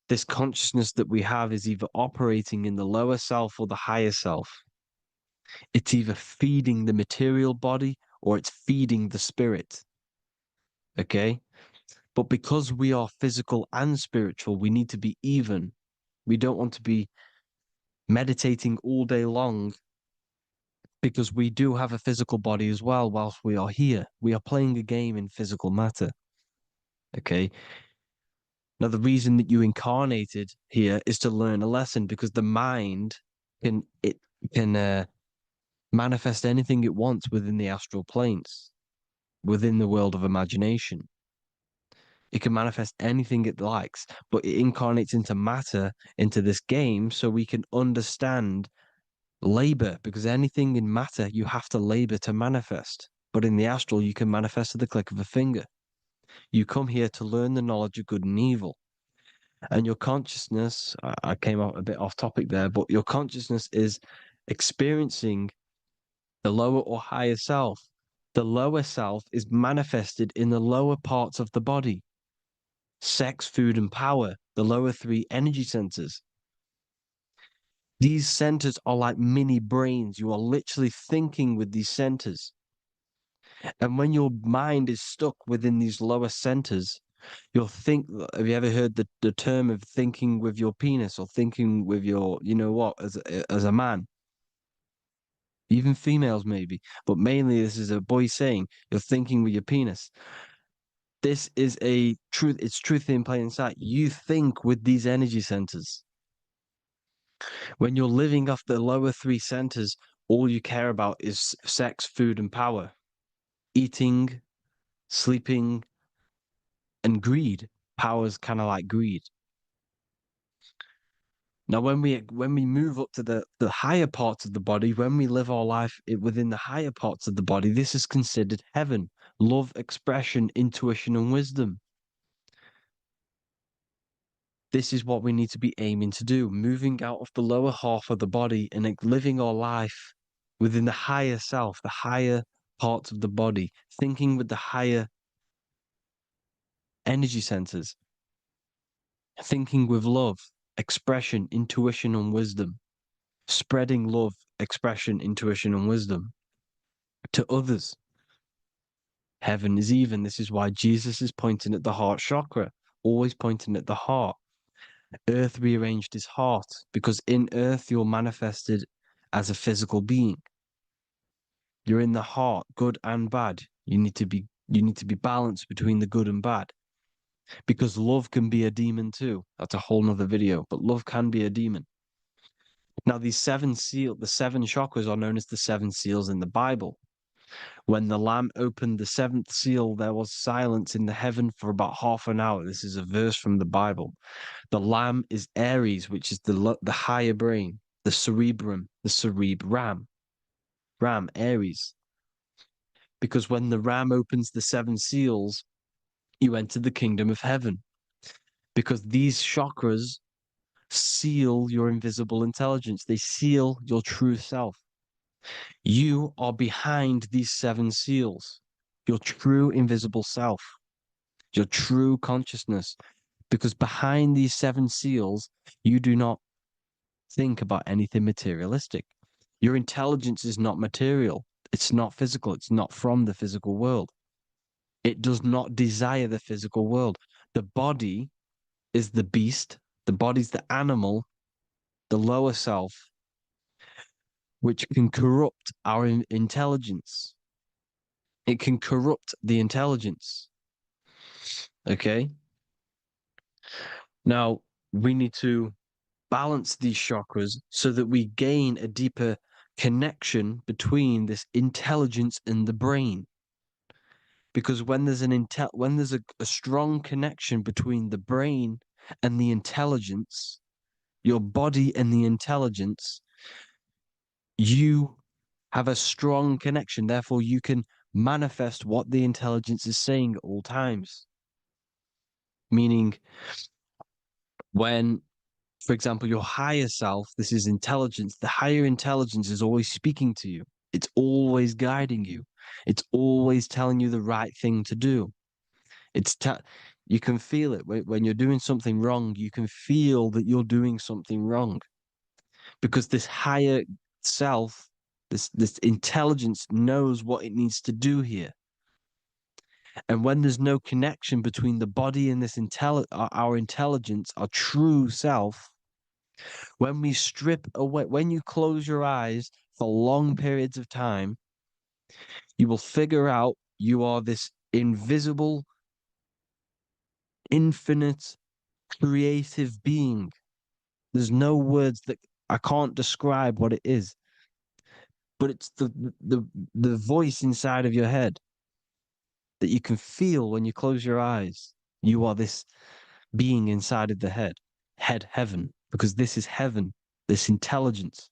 This consciousness that we have is either operating in the lower self or the higher self. It's either feeding the material body or it's feeding the spirit. Okay? But because we are physical and spiritual, we need to be even. We don't want to be meditating all day long because we do have a physical body as well whilst we are here. We are playing a game in physical matter. Okay? Now, the reason that you incarnated here is to learn a lesson because the mind can manifest anything it wants within the astral planes, within the world of imagination. It can manifest anything it likes, but it incarnates into matter, into this game, so we can understand labor, because anything in matter you have to labor to manifest. But in the astral, you can manifest at the click of a finger. You come here to learn the knowledge of good and evil. And your consciousness, I came out a bit off topic there, but your consciousness is experiencing the lower or higher self. The lower self is manifested in the lower parts of the body: sex, food, and power, the lower three energy centers. These centers are like mini brains. You are literally thinking with these centers. And when your mind is stuck within these lower centers, you'll think. Have you ever heard the term of thinking with your penis or thinking with your, you know what, as a man? Even females maybe, but mainly this is a boy saying you're thinking with your penis. This is a truth. It's truth in plain sight. You think with these energy centers. When you're living off the lower three centers, all you care about is sex, food, and power, eating, sleeping, and greed. Power's kind of like greed. Now, when we move up to the higher parts of the body, when we live our life within the higher parts of the body, this is considered heaven: love, expression, intuition, and wisdom. This is what we need to be aiming to do, moving out of the lower half of the body and living our life within the higher self, the higher parts of the body, thinking with the higher energy centers, thinking with love, expression, intuition, and wisdom, spreading love, expression, intuition, and wisdom to others. Heaven is even. This is why Jesus is pointing at the heart chakra, always pointing at the heart. Earth rearranged his heart because in earth you're manifested as a physical being. You're in the heart, good and bad. You need to be balanced between the good and bad. Because love can be a demon too. That's a whole nother video, but love can be a demon. Now, the seven chakras are known as the seven seals in the Bible. When the Lamb opened the seventh seal, there was silence in the heaven for about half an hour. This is a verse from the Bible. The Lamb is Aries, which is the higher brain, the cerebrum, Ram, Aries. Because when the Ram opens the seven seals, you enter the kingdom of heaven. Because these chakras seal your invisible intelligence. They seal your true self. You are behind these seven seals, your true invisible self, your true consciousness. Because behind these seven seals, you do not think about anything materialistic. Your intelligence is not material. It's not physical. It's not from the physical world. It does not desire the physical world. The body is the beast. The body's the animal, the lower self, which can corrupt our intelligence. It can corrupt the intelligence. Okay? Now, we need to balance these chakras so that we gain a deeper connection between this intelligence and the brain. Because when there's a strong connection between the brain and the intelligence, your body and the intelligence, you have a strong connection. Therefore, you can manifest what the intelligence is saying at all times. Meaning, when, for example, your higher self, this is intelligence, the higher intelligence is always speaking to you. It's always guiding you. It's always telling you the right thing to do. You can feel it when you're doing something wrong. You can feel that you're doing something wrong because this higher self, this intelligence knows what it needs to do here. And when there's no connection between the body and our intelligence, our true self, when we strip away, when you close your eyes for long periods of time, you will figure out you are this invisible, infinite, creative being. There's no words that I can't describe what it is, but it's the voice inside of your head that you can feel when you close your eyes. You are this being inside of the heaven, because this is heaven, this intelligence.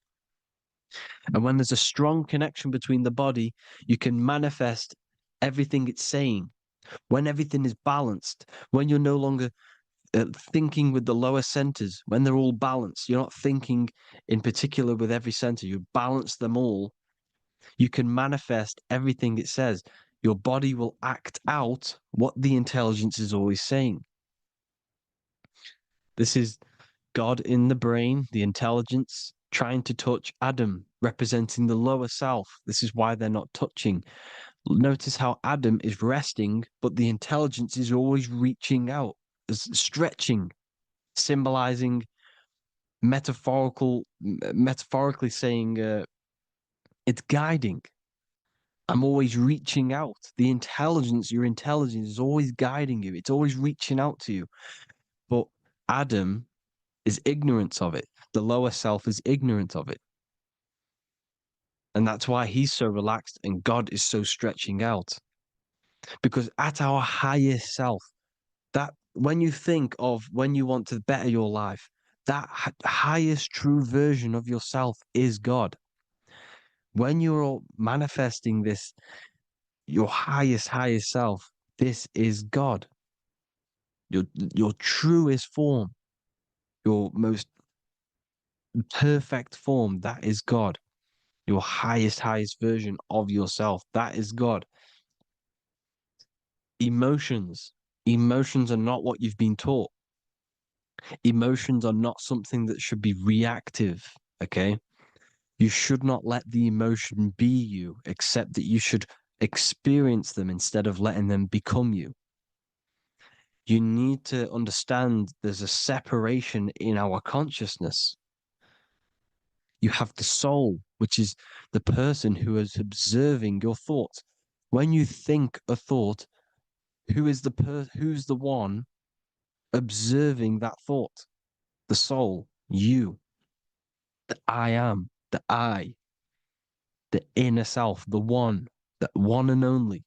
And when there's a strong connection between the body, you can manifest everything it's saying. When everything is balanced, when you're no longer thinking with the lower centers, when they're all balanced, you're not thinking in particular with every center, you balance them all, you can manifest everything it says. Your body will act out what the intelligence is always saying. This is God in the brain, the intelligence, trying to touch Adam, representing the lower self. This is why they're not touching. Notice how Adam is resting, but the intelligence is always reaching out, stretching, symbolizing metaphorically saying it's guiding. I'm always reaching out. The intelligence, your intelligence is always guiding you. It's always reaching out to you. But Adam is ignorant of it. The lower self is ignorant of it. And that's why he's so relaxed and God is so stretching out. Because at our highest self, that when you think of when you want to better your life, that highest true version of yourself is God. When you're manifesting this, your highest self, this is God. Your truest form, your most perfect form, that is God. Your highest version of yourself, that is God. Emotions. Emotions are not what you've been taught. Emotions are not something that should be reactive, okay? You should not let the emotion be you, except that you should experience them instead of letting them become you. You need to understand there's a separation in our consciousness. You have the soul, which is the person who is observing your thoughts. When you think a thought, who's the one observing that thought? The soul, you, the I am, the I, the inner self, the one and only.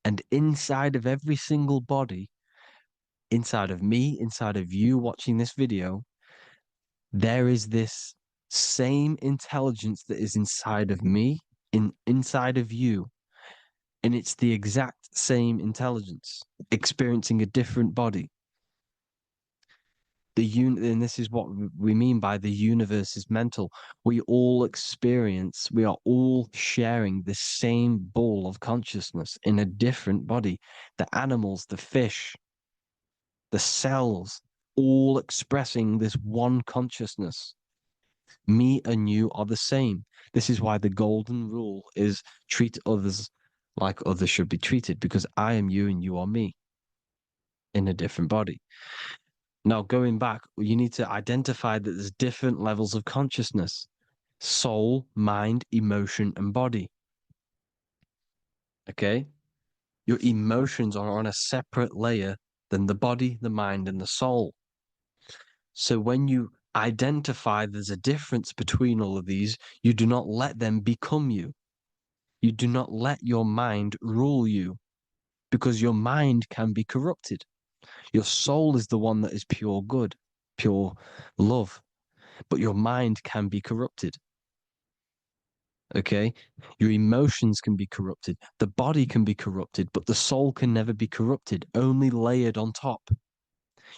And inside of every single body, inside of me, inside of you watching this video, there is this same intelligence that is inside of me, inside of you. And it's the exact same intelligence, experiencing a different body. And this is what we mean by the universe is mental. We are all sharing the same ball of consciousness in a different body. The animals, the fish, the cells, all expressing this one consciousness. Me and you are the same. This is why the golden rule is treat others like others should be treated, because I am you and you are me in a different body. Now, going back, you need to identify that there's different levels of consciousness: soul, mind, emotion, and body. Okay? Your emotions are on a separate layer than the body, the mind, and the soul. So when you identify there's a difference between all of these, you do not let them become you. You do not let your mind rule you, because your mind can be corrupted. Your soul is the one that is pure good, pure love, but your mind can be corrupted. Okay? Your emotions can be corrupted. The body can be corrupted, but the soul can never be corrupted, only layered on top.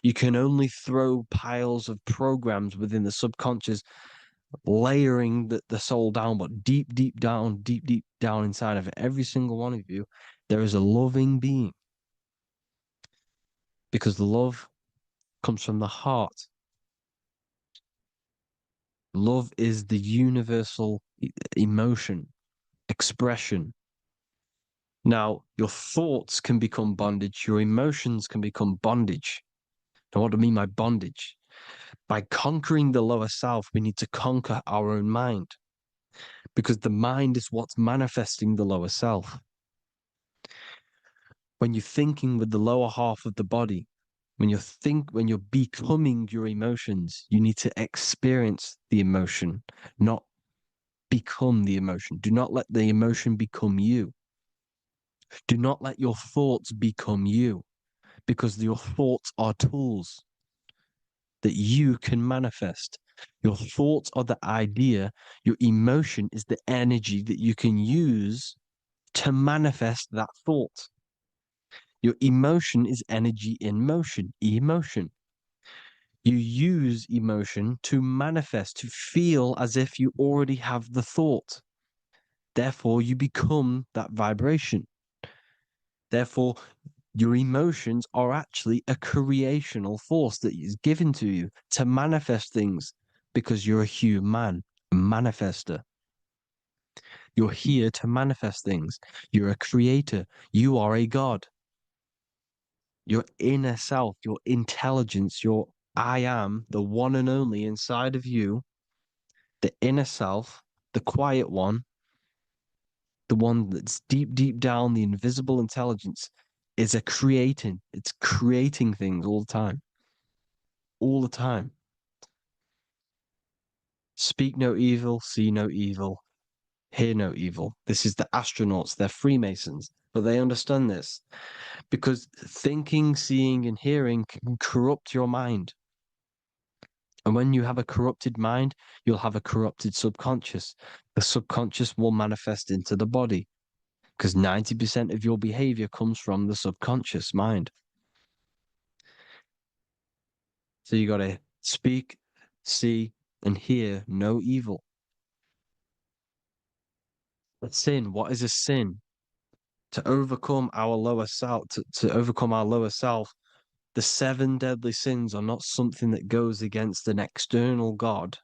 You can only throw piles of programs within the subconscious, layering the soul down, but deep, deep down inside of every single one of you, there is a loving being. Because the love comes from the heart. Love is the universal emotion, expression. Now, your thoughts can become bondage, your emotions can become bondage. Now, what do I mean by bondage? By conquering the lower self, we need to conquer our own mind, because the mind is what's manifesting the lower self. When you're thinking with the lower half of the body, when you're becoming your emotions, you need to experience the emotion, not become the emotion. Do not let the emotion become you. Do not let your thoughts become you, because your thoughts are tools that you can manifest. Your thoughts are the idea. Your emotion is the energy that you can use to manifest that thought. Your emotion is energy in motion, emotion. You use emotion to manifest, to feel as if you already have the thought. Therefore, you become that vibration. Therefore, your emotions are actually a creational force that is given to you to manifest things, because you're a human, a manifester. You're here to manifest things. You're a creator. You are a god. Your inner self, your intelligence, your I am, the one and only inside of you, the inner self, the quiet one, the one that's deep down, the invisible intelligence, is a creating. It's creating things all the time. All the time. Speak no evil, see no evil, hear no evil. This is the astronauts, they're Freemasons, but they understand this, because thinking, seeing, and hearing can corrupt your mind. And when you have a corrupted mind, you'll have a corrupted subconscious. The subconscious will manifest into the body, because 90% of your behavior comes from the subconscious mind. So you got to speak, see, and hear no evil. A sin, what is a sin? To overcome our lower self, to overcome our lower self, the 7 deadly sins are not something that goes against an external God.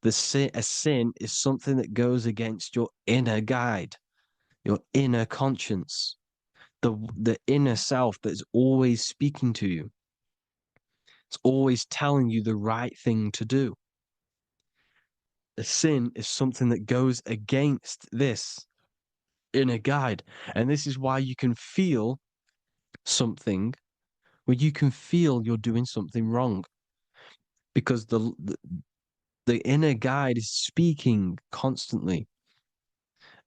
A sin is something that goes against your inner guide, your inner conscience, the inner self that is always speaking to you. It's always telling you the right thing to do. A sin is something that goes against this inner guide. And this is why you can feel something where you can feel you're doing something wrong, because the inner guide is speaking constantly.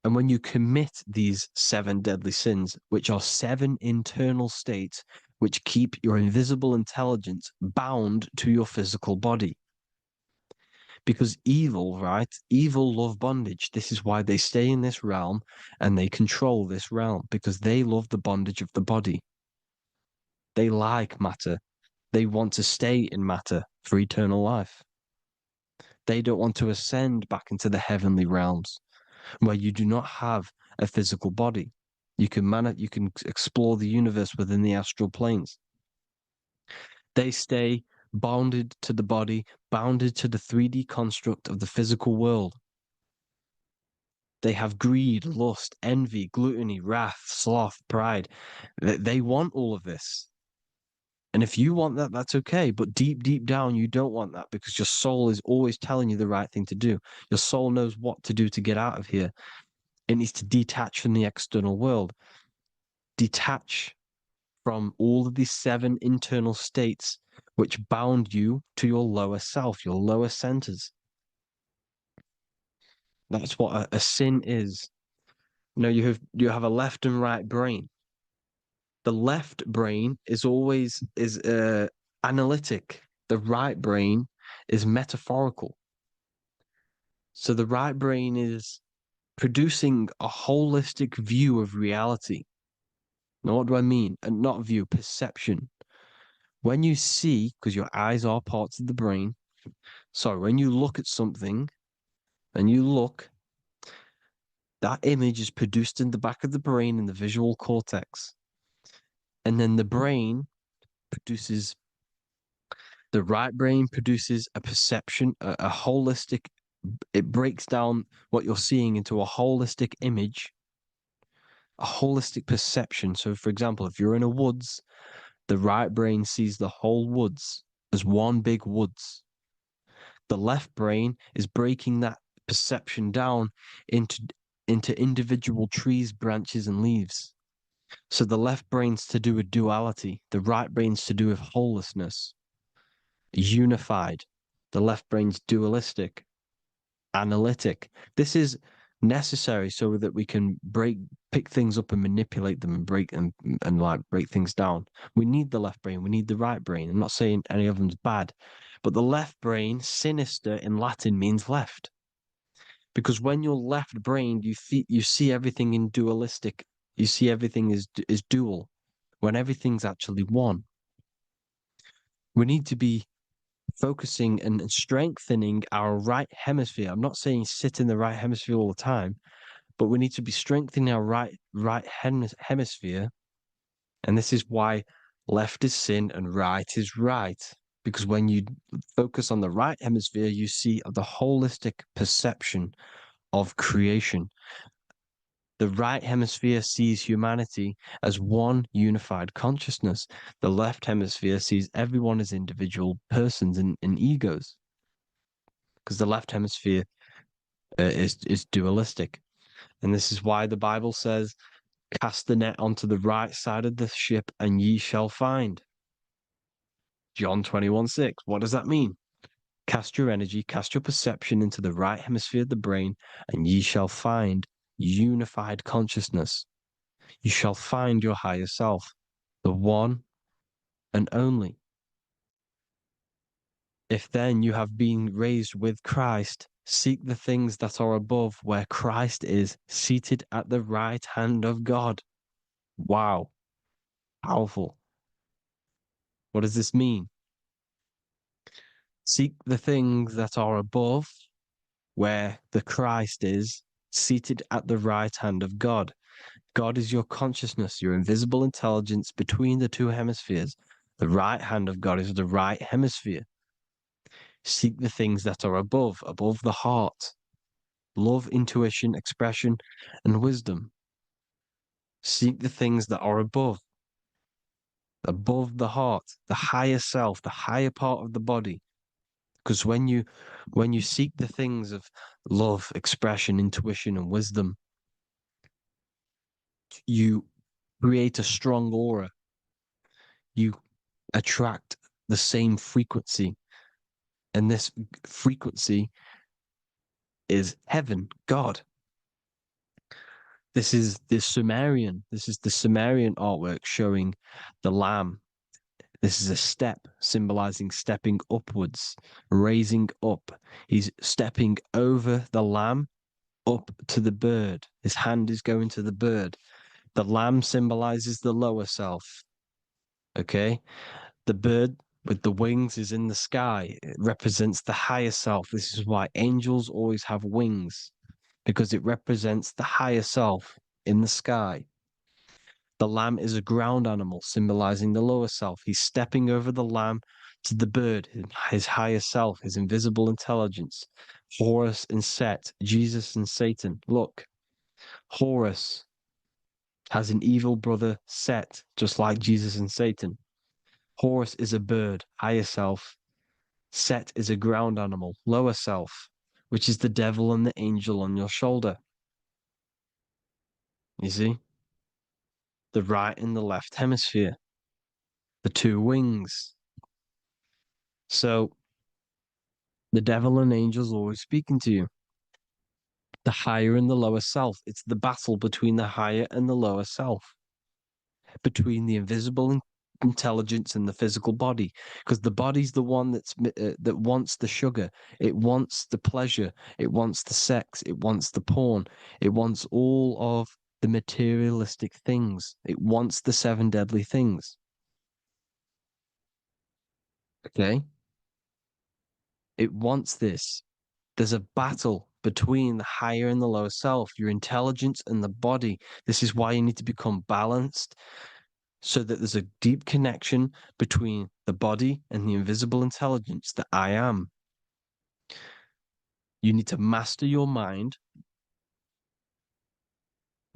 And when you commit these 7 deadly sins, which are 7 internal states which keep your invisible intelligence bound to your physical body. Because evil, right? Evil love bondage. This is why they stay in this realm and they control this realm, because they love the bondage of the body. They like matter. They want to stay in matter for eternal life. They don't want to ascend back into the heavenly realms, where you do not have a physical body. You can explore the universe within the astral planes. They stay bounded to the body, bounded to the 3D construct of the physical world. They have greed, lust, envy, gluttony, wrath, sloth, pride. They want all of this. And if you want that, that's okay. But deep down, you don't want that, because your soul is always telling you the right thing to do. Your soul knows what to do to get out of here. It needs to detach from the external world. Detach from all of these 7 internal states which bound you to your lower self, your lower centers. That's what a sin is. You have a left and right brain. The left brain is always analytic. The right brain is metaphorical. So the right brain is producing a holistic view of reality. Now, what do I mean? And not view, perception. When you see, because your eyes are parts of the brain, so when you look at something and you look, that image is produced in the back of the brain in the visual cortex. And then the right brain produces a perception, a holistic, it breaks down what you're seeing into a holistic image, a holistic perception. So, for example, if you're in a woods, the right brain sees the whole woods as one big woods. The left brain is breaking that perception down into individual trees, branches, and leaves. So the left brain's to do with duality, the right brain's to do with wholeness, unified. The left brain's dualistic, analytic. This is necessary so that we can pick things up and manipulate them and break things down. We need the left brain, we need the right brain. I'm not saying any of them's bad, but the left brain, sinister in Latin, means left. Because when you're left brained, you see everything in dualistic. You see everything is dual, when everything's actually one. We need to be focusing and strengthening our right hemisphere. I'm not saying sit in the right hemisphere all the time, but we need to be strengthening our right hemisphere. And this is why left is sin and right is right. Because when you focus on the right hemisphere, you see the holistic perception of creation. The right hemisphere sees humanity as one unified consciousness. The left hemisphere sees everyone as individual persons and egos. Because the left hemisphere is dualistic. And this is why the Bible says, cast the net onto the right side of the ship and ye shall find. John 21:6. What does that mean? Cast your energy, cast your perception into the right hemisphere of the brain, and ye shall find unified consciousness. You shall find your higher self, the one and only. If then you have been raised with Christ, seek the things that are above, where Christ is seated at the right hand of God. Wow. Powerful. What does this mean? Seek the things that are above, where the Christ is seated at the right hand of God. God is your consciousness, your invisible intelligence between the two hemispheres. The right hand of God is the right hemisphere. Seek the things that are above the heart. Love, intuition, expression, and wisdom. Seek the things that are above the heart, the higher self, the higher part of the body. Because when you seek the things of love, expression, intuition, and wisdom, you create a strong aura. You attract the same frequency. And this frequency is heaven, God. This is the Sumerian artwork showing the lamb. This is a step symbolizing stepping upwards, raising up. He's stepping over the lamb up to the bird. His hand is going to the bird. The lamb symbolizes the lower self. Okay? The bird with the wings is in the sky. It represents the higher self. This is why angels always have wings, because it represents the higher self in the sky. The lamb is a ground animal, symbolizing the lower self. He's stepping over the lamb to the bird, his higher self, his invisible intelligence. Horus and Set, Jesus and Satan. Look, Horus has an evil brother, Set, just like Jesus and Satan. Horus is a bird, higher self. Set is a ground animal, lower self, which is the devil and the angel on your shoulder. You see? The right and the left hemisphere. the two wings. So the devil and angels always speaking to you. The higher and the lower self. It's the battle between the higher and the lower self, between the invisible intelligence and the physical body, because the body's the one that wants the sugar, it wants the pleasure, it wants the sex, it wants the porn, it wants all of the materialistic things, it wants the seven deadly things. Okay, it wants this. There's a battle between the higher and the lower self, your intelligence and the body. This is why you need to become balanced, so that there's a deep connection between the body and the invisible intelligence, the I am. You need to master your mind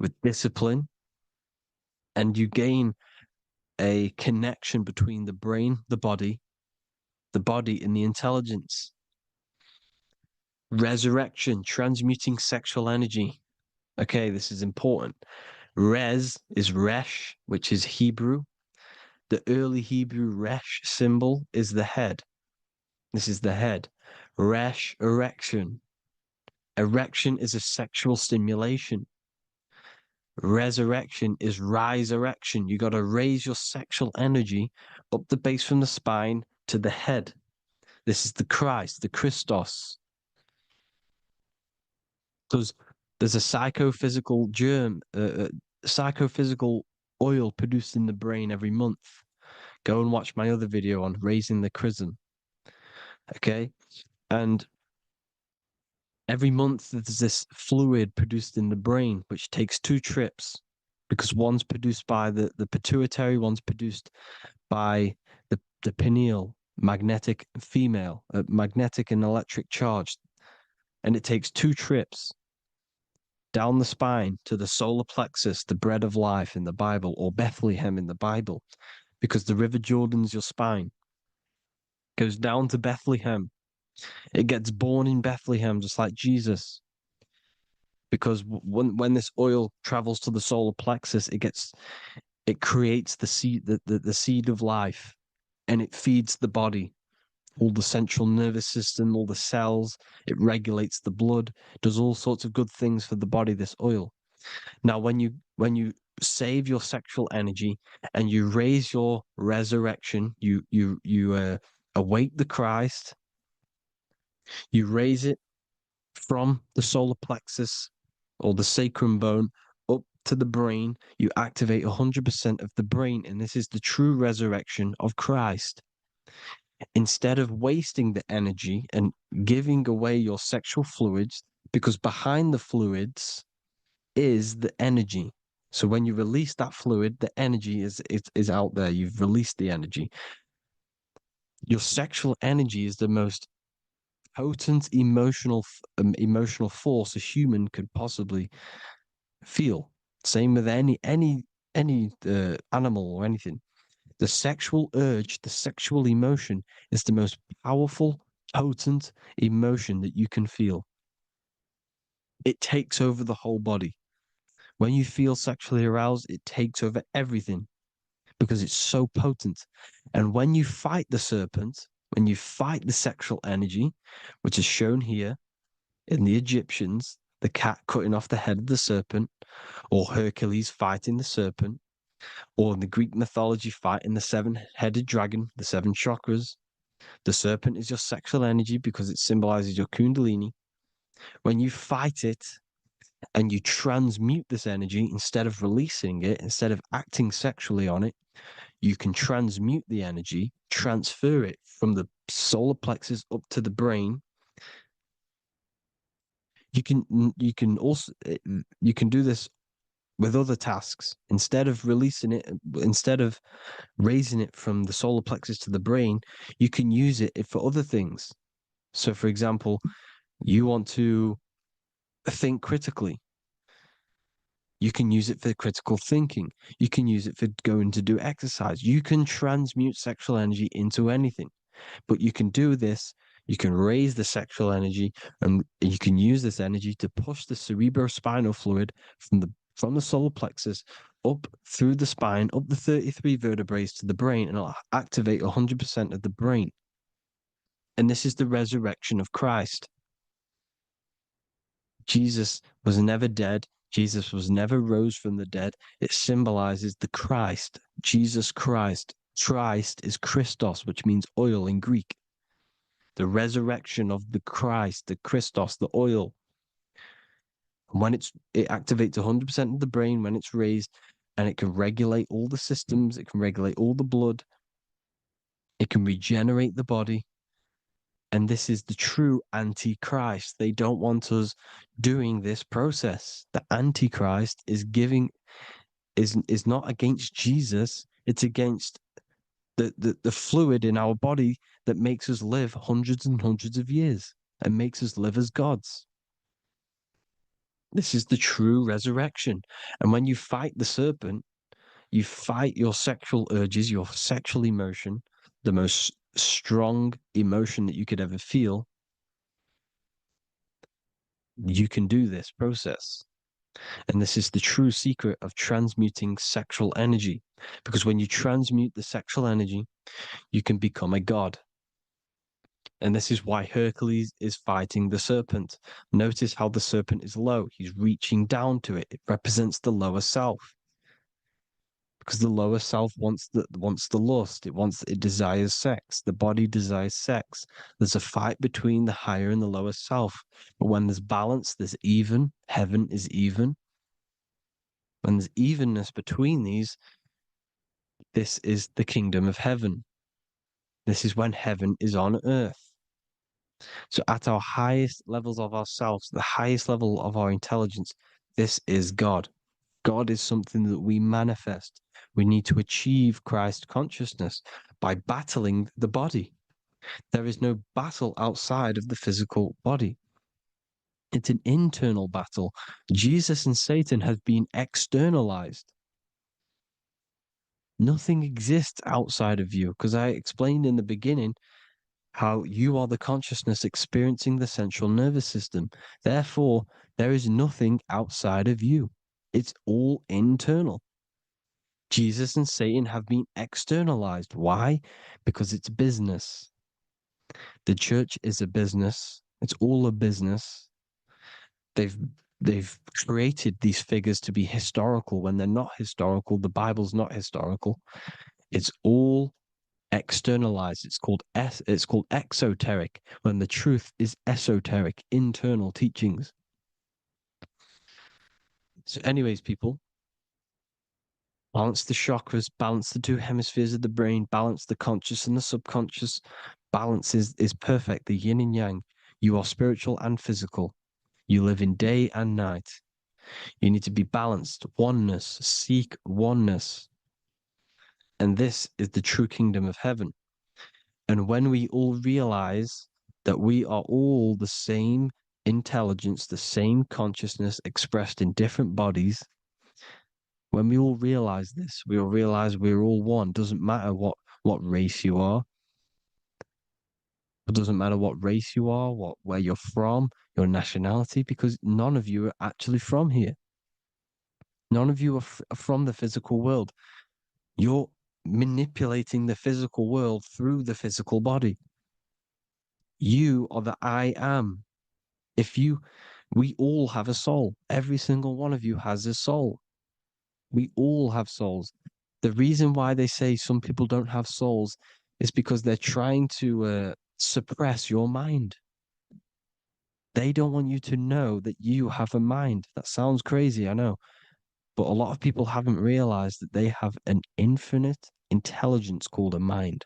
with discipline, and you gain a connection between the brain, the body and the intelligence. Resurrection, transmuting sexual energy. Okay, this is important. Res is resh, which is Hebrew. The early Hebrew resh symbol is the head. This is the head. Resh, erection. Erection is a sexual stimulation. Resurrection is rise erection. You got to raise your sexual energy up the base from the spine to the head. This is the Christ, the Christos. Because there's a psychophysical germ, psychophysical oil produced in the brain every month. Go and watch my other video on raising the chrism. Okay. And every month there's this fluid produced in the brain, which takes 2 trips, because one's produced by the pituitary, one's produced by the pineal, magnetic female, magnetic and electric charge. And it takes 2 trips down the spine to the solar plexus, the bread of life in the Bible, or Bethlehem in the Bible, because the River Jordan's your spine. Goes down to Bethlehem. It gets born in Bethlehem, just like Jesus. Because when this oil travels to the solar plexus, it creates the seed, the seed of life, and it feeds the body, all the central nervous system, all the cells. It regulates the blood, does all sorts of good things for the body, this oil. Now, when you save your sexual energy and you raise your resurrection, you awake the Christ, you raise it from the solar plexus or the sacrum bone up to the brain, you activate 100% of the brain, and this is the true resurrection of Christ. Instead of wasting the energy and giving away your sexual fluids, because behind the fluids is the energy. So when you release that fluid, the energy is out there. You've released the energy. Your sexual energy is the most potent emotional force a human could possibly feel. Same with any animal or anything. The sexual urge, the sexual emotion is the most powerful, potent emotion that you can feel. It takes over the whole body. When you feel sexually aroused, it takes over everything because it's so potent. And when you fight the serpent, when you fight the sexual energy, which is shown here in the Egyptians, the cat cutting off the head of the serpent, or Hercules fighting the serpent, or in the Greek mythology fighting the 7-headed dragon, the 7 chakras. The serpent is your sexual energy because it symbolizes your kundalini. When you fight it and you transmute this energy, instead of releasing it, instead of acting sexually on it, you can transmute the energy, transfer it from the solar plexus up to the brain. You can do this with other tasks. Instead of releasing it, instead of raising it from the solar plexus to the brain, you can use it for other things. So, for example, you want to think critically. You can use it for critical thinking. You can use it for going to do exercise. You can transmute sexual energy into anything, but you can do this. You can raise the sexual energy, and you can use this energy to push the cerebrospinal fluid from the solar plexus up through the spine, up the 33 vertebrae to the brain, and it'll activate 100% of the brain. And this is the resurrection of Christ. Jesus was never dead. Jesus was never rose from the dead. It symbolizes the Christ, Jesus Christ. Christ is Christos, which means oil in Greek. The resurrection of the Christ, the Christos, the oil. And when it activates 100% of the brain when it's raised, and it can regulate all the systems, it can regulate all the blood, it can regenerate the body. And this is the true antichrist. They don't want us doing this process. The antichrist is not against Jesus, it's against the fluid in our body that makes us live hundreds and hundreds of years and makes us live as gods. This is the true resurrection. And when you fight the serpent, you fight your sexual urges, your sexual emotion, the most strong emotion that you could ever feel. You can do this process. And this is the true secret of transmuting sexual energy. Because when you transmute the sexual energy, you can become a god. And this is why Hercules is fighting the serpent. Notice how the serpent is low. He's reaching down to it. It represents the lower self. Because the lower self wants the lust. It desires sex. The body desires sex. There's a fight between the higher and the lower self. But when there's balance, there's even. Heaven is even. When there's evenness between these, this is the kingdom of heaven. This is when heaven is on earth. So at our highest levels of ourselves, the highest level of our intelligence, this is God. God is something that we manifest. We need to achieve Christ consciousness by battling the body. There is no battle outside of the physical body. It's an internal battle. Jesus and Satan have been externalized. Nothing exists outside of you, because I explained in the beginning how you are the consciousness experiencing the central nervous system. Therefore, there is nothing outside of you. It's all internal. Jesus and Satan have been externalized. Why? Because it's business. The church is a business. It's all a business. They've created these figures to be historical when they're not historical. The Bible's not historical. It's all externalized. It's called exoteric when the truth is esoteric, internal teachings. So, anyways, people, balance the chakras, balance the two hemispheres of the brain, balance the conscious and the subconscious. Balance is perfect, the yin and yang. You are spiritual and physical. You live in day and night. You need to be balanced. Oneness. Seek oneness. And this is the true kingdom of heaven. And when we all realize that we are all the same intelligence, the same consciousness expressed in different bodies, when we all realize this, we all realize we're all one. Doesn't matter what race you are. It doesn't matter what race you are, where you're from, your nationality, because none of you are actually from here. None of you are from the physical world. You're manipulating the physical world through the physical body. You are the I am. We all have a soul. Every single one of you has a soul. We all have souls. The reason why they say some people don't have souls is because they're trying to suppress your mind. They don't want you to know that you have a mind. That sounds crazy, I know. But a lot of people haven't realized that they have an infinite intelligence called a mind.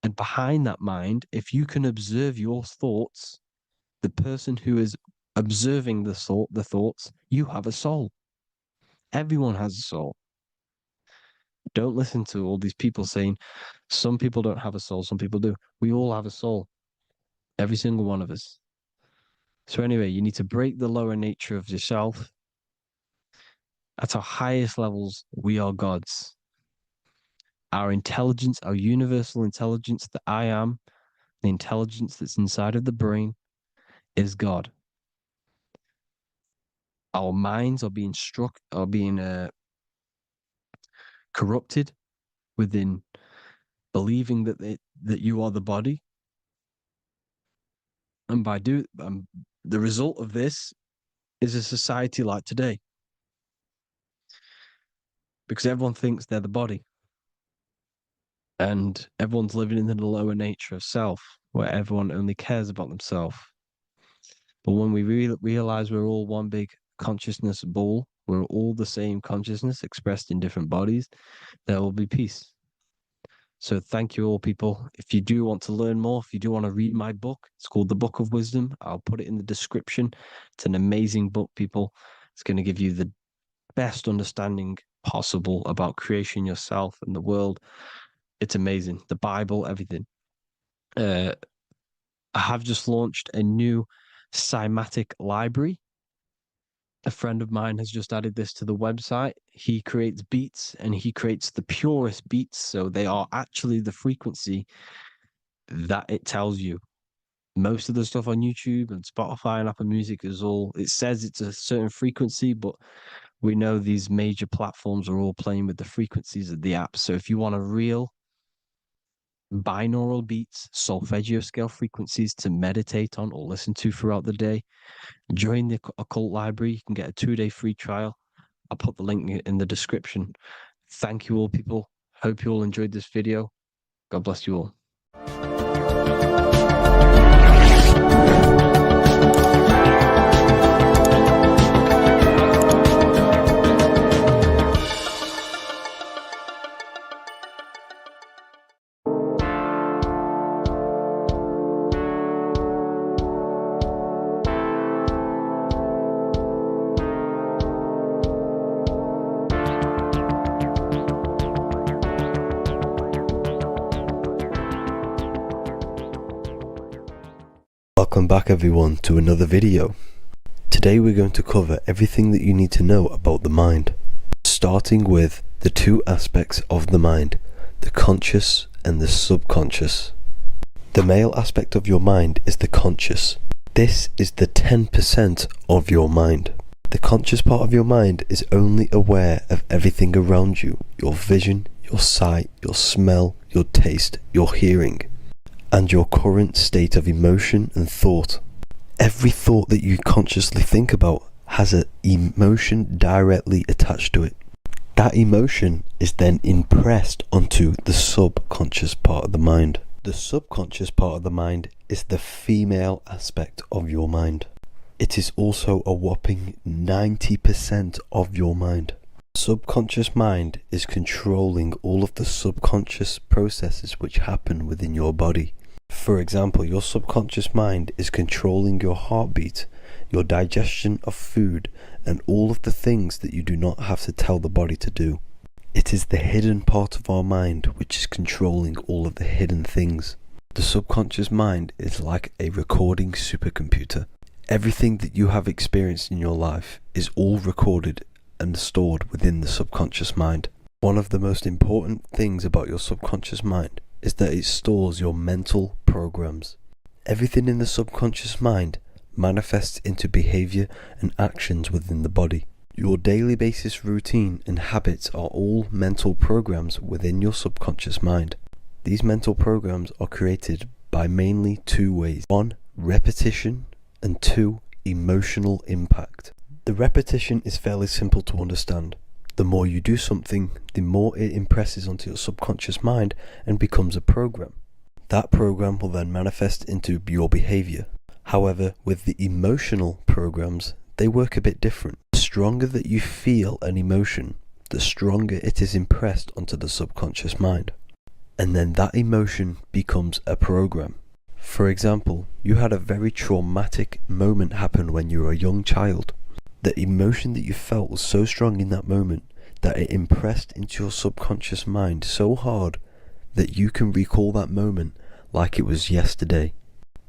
And behind that mind, if you can observe your thoughts, the person who is observing the thoughts, you have a soul. Everyone has a soul. Don't listen to all these people saying some people don't have a soul, some people do. We all have a soul. Every single one of us. So anyway, you need to break the lower nature of yourself. At our highest levels, we are gods. Our intelligence, our universal intelligence, the I am, the intelligence that's inside of the brain, is God. our minds are being corrupted within believing that you are the body. And the result of this is a society like today, because everyone thinks they're the body, and everyone's living in the lower nature of self, where everyone only cares about themselves. But when we realize we're all one big consciousness ball, we're all the same consciousness expressed in different bodies, there will be peace. So thank you all, people. If you do want to learn more, if you do want to read my book, it's called The Book of Wisdom. I'll put it in the description. It's an amazing book, people. It's going to give you the best understanding possible about creation, yourself, and the world. It's amazing. The Bible, everything. I have just launched a new cymatic library. A friend of mine has just added this to the website. He creates beats, and he creates the purest beats. So they are actually the frequency that it tells you. Most of the stuff on YouTube and Spotify and Apple Music it says it's a certain frequency, but we know these major platforms are all playing with the frequencies of the app. So if you want a real binaural beats, solfeggio scale frequencies to meditate on or listen to throughout the day, join the Occult Library. You can get a 2-day free trial. I'll put the link in the description. Thank you all, people. Hope you all enjoyed this video. God bless you all. Welcome back everyone to another video. Today we're going to cover everything that you need to know about the mind, starting with the two aspects of the mind, the conscious and the subconscious. The male aspect of your mind is the conscious. This is the 10% of your mind. The conscious part of your mind is only aware of everything around you, your vision, your sight, your smell, your taste, your hearing, and your current state of emotion and thought. Every thought that you consciously think about has an emotion directly attached to it. That emotion is then impressed onto the subconscious part of the mind. The subconscious part of the mind is the female aspect of your mind. It is also a whopping 90% of your mind. Subconscious mind is controlling all of the subconscious processes which happen within your body. For example, your subconscious mind is controlling your heartbeat, your digestion of food, and all of the things that you do not have to tell the body to do. It is the hidden part of our mind which is controlling all of the hidden things. The subconscious mind is like a recording supercomputer. Everything that you have experienced in your life is all recorded and stored within the subconscious mind. One of the most important things about your subconscious mind is that it stores your mental programs. Everything in the subconscious mind manifests into behavior and actions within the body. Your daily basis routine and habits are all mental programs within your subconscious mind. These mental programs are created by mainly two ways. 1, repetition, and 2, emotional impact. The repetition is fairly simple to understand. The more you do something, the more it impresses onto your subconscious mind and becomes a program. That program will then manifest into your behavior. However, with the emotional programs, they work a bit different. The stronger that you feel an emotion, the stronger it is impressed onto the subconscious mind. And then that emotion becomes a program. For example, you had a very traumatic moment happen when you were a young child. The emotion that you felt was so strong in that moment that it impressed into your subconscious mind so hard that you can recall that moment like it was yesterday.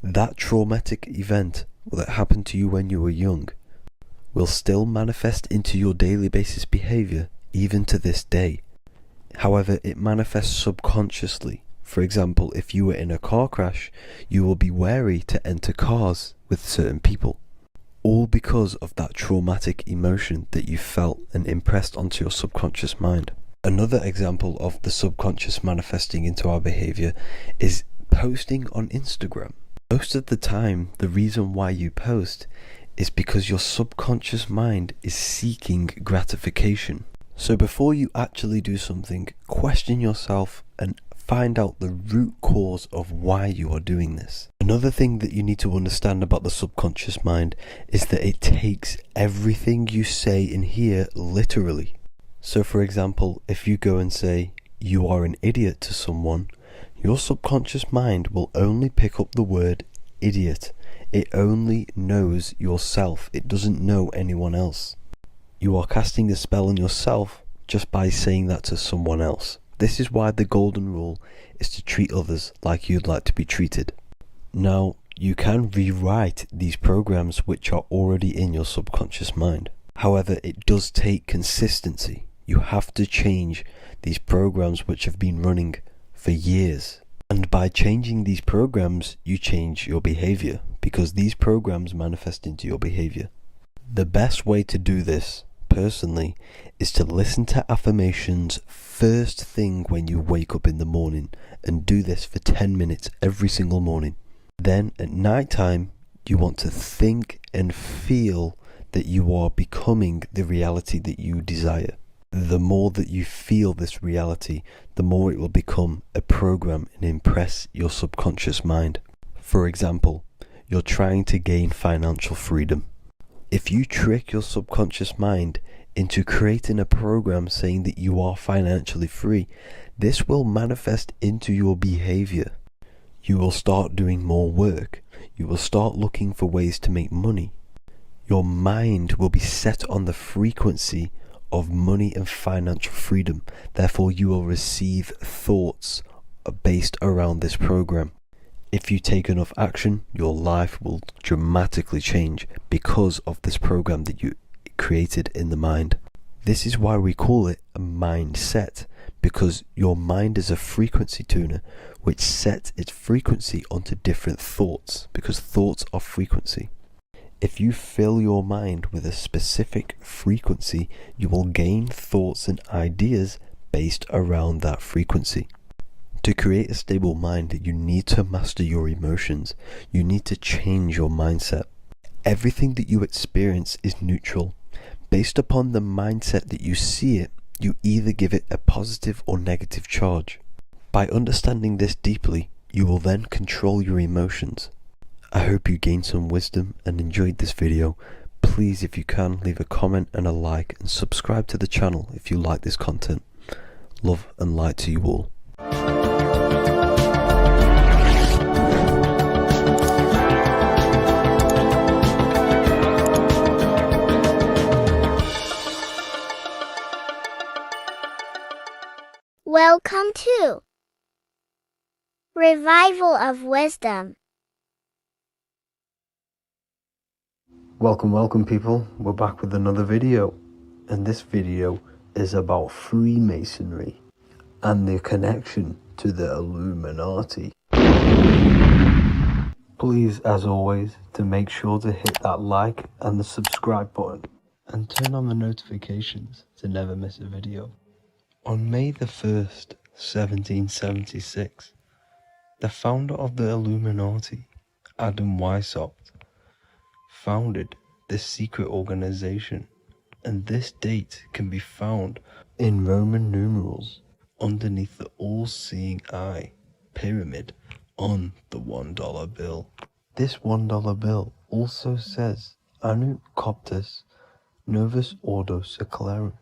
That traumatic event that happened to you when you were young will still manifest into your daily basis behavior even to this day. However, it manifests subconsciously. For example, if you were in a car crash, you will be wary to enter cars with certain people. all because of that traumatic emotion that you felt and impressed onto your subconscious mind. Another example of the subconscious manifesting into our behavior is posting on Instagram. Most of the time, the reason why you post is because your subconscious mind is seeking gratification. So before you actually do something, question yourself and find out the root cause of why you are doing this. Another thing that you need to understand about the subconscious mind is that it takes everything you say and hear literally. So for example, if you go and say, "You are an idiot" to someone, your subconscious mind will only pick up the word idiot. It only knows yourself. It doesn't know anyone else. You are casting a spell on yourself just by saying that to someone else. This is why the golden rule is to treat others like you'd like to be treated. Now, you can rewrite these programs which are already in your subconscious mind. However, it does take consistency. You have to change these programs which have been running for years. And by changing these programs, you change your behavior, because these programs manifest into your behavior. The best way to do this, personally, is to listen to affirmations first thing when you wake up in the morning, and do this for 10 minutes every single morning. Then at night time, you want to think and feel that you are becoming the reality that you desire. The more that you feel this reality, the more it will become a program and impress your subconscious mind. For example, you're trying to gain financial freedom. If you trick your subconscious mind into creating a program saying that you are financially free, this will manifest into your behavior. You will start doing more work. You will start looking for ways to make money. Your mind will be set on the frequency of money and financial freedom. Therefore, you will receive thoughts based around this program. If you take enough action, your life will dramatically change because of this program that you created in the mind. This is why we call it a mindset, because your mind is a frequency tuner which sets its frequency onto different thoughts, because thoughts are frequency. If you fill your mind with a specific frequency, you will gain thoughts and ideas based around that frequency. To create a stable mind, you need to master your emotions. You need to change your mindset. Everything that you experience is neutral. Based upon the mindset that you see it, you either give it a positive or negative charge. By understanding this deeply, you will then control your emotions. I hope you gained some wisdom and enjoyed this video. Please, if you can, leave a comment and a like, and subscribe to the channel if you like this content. Love and light to you all. Welcome to Revival of Wisdom. Welcome people, we're back with another video, and this video is about Freemasonry and the connection to the Illuminati. Please, as always, to make sure to hit that like and the subscribe button and turn on the notifications to never miss a video. On May the 1st, 1776, the founder of the Illuminati, Adam Weishaupt, founded this secret organization, and this date can be found in Roman numerals underneath the all-seeing eye pyramid on the $1 bill. This $1 bill also says Anu Coptus Novus Ordo Secularum.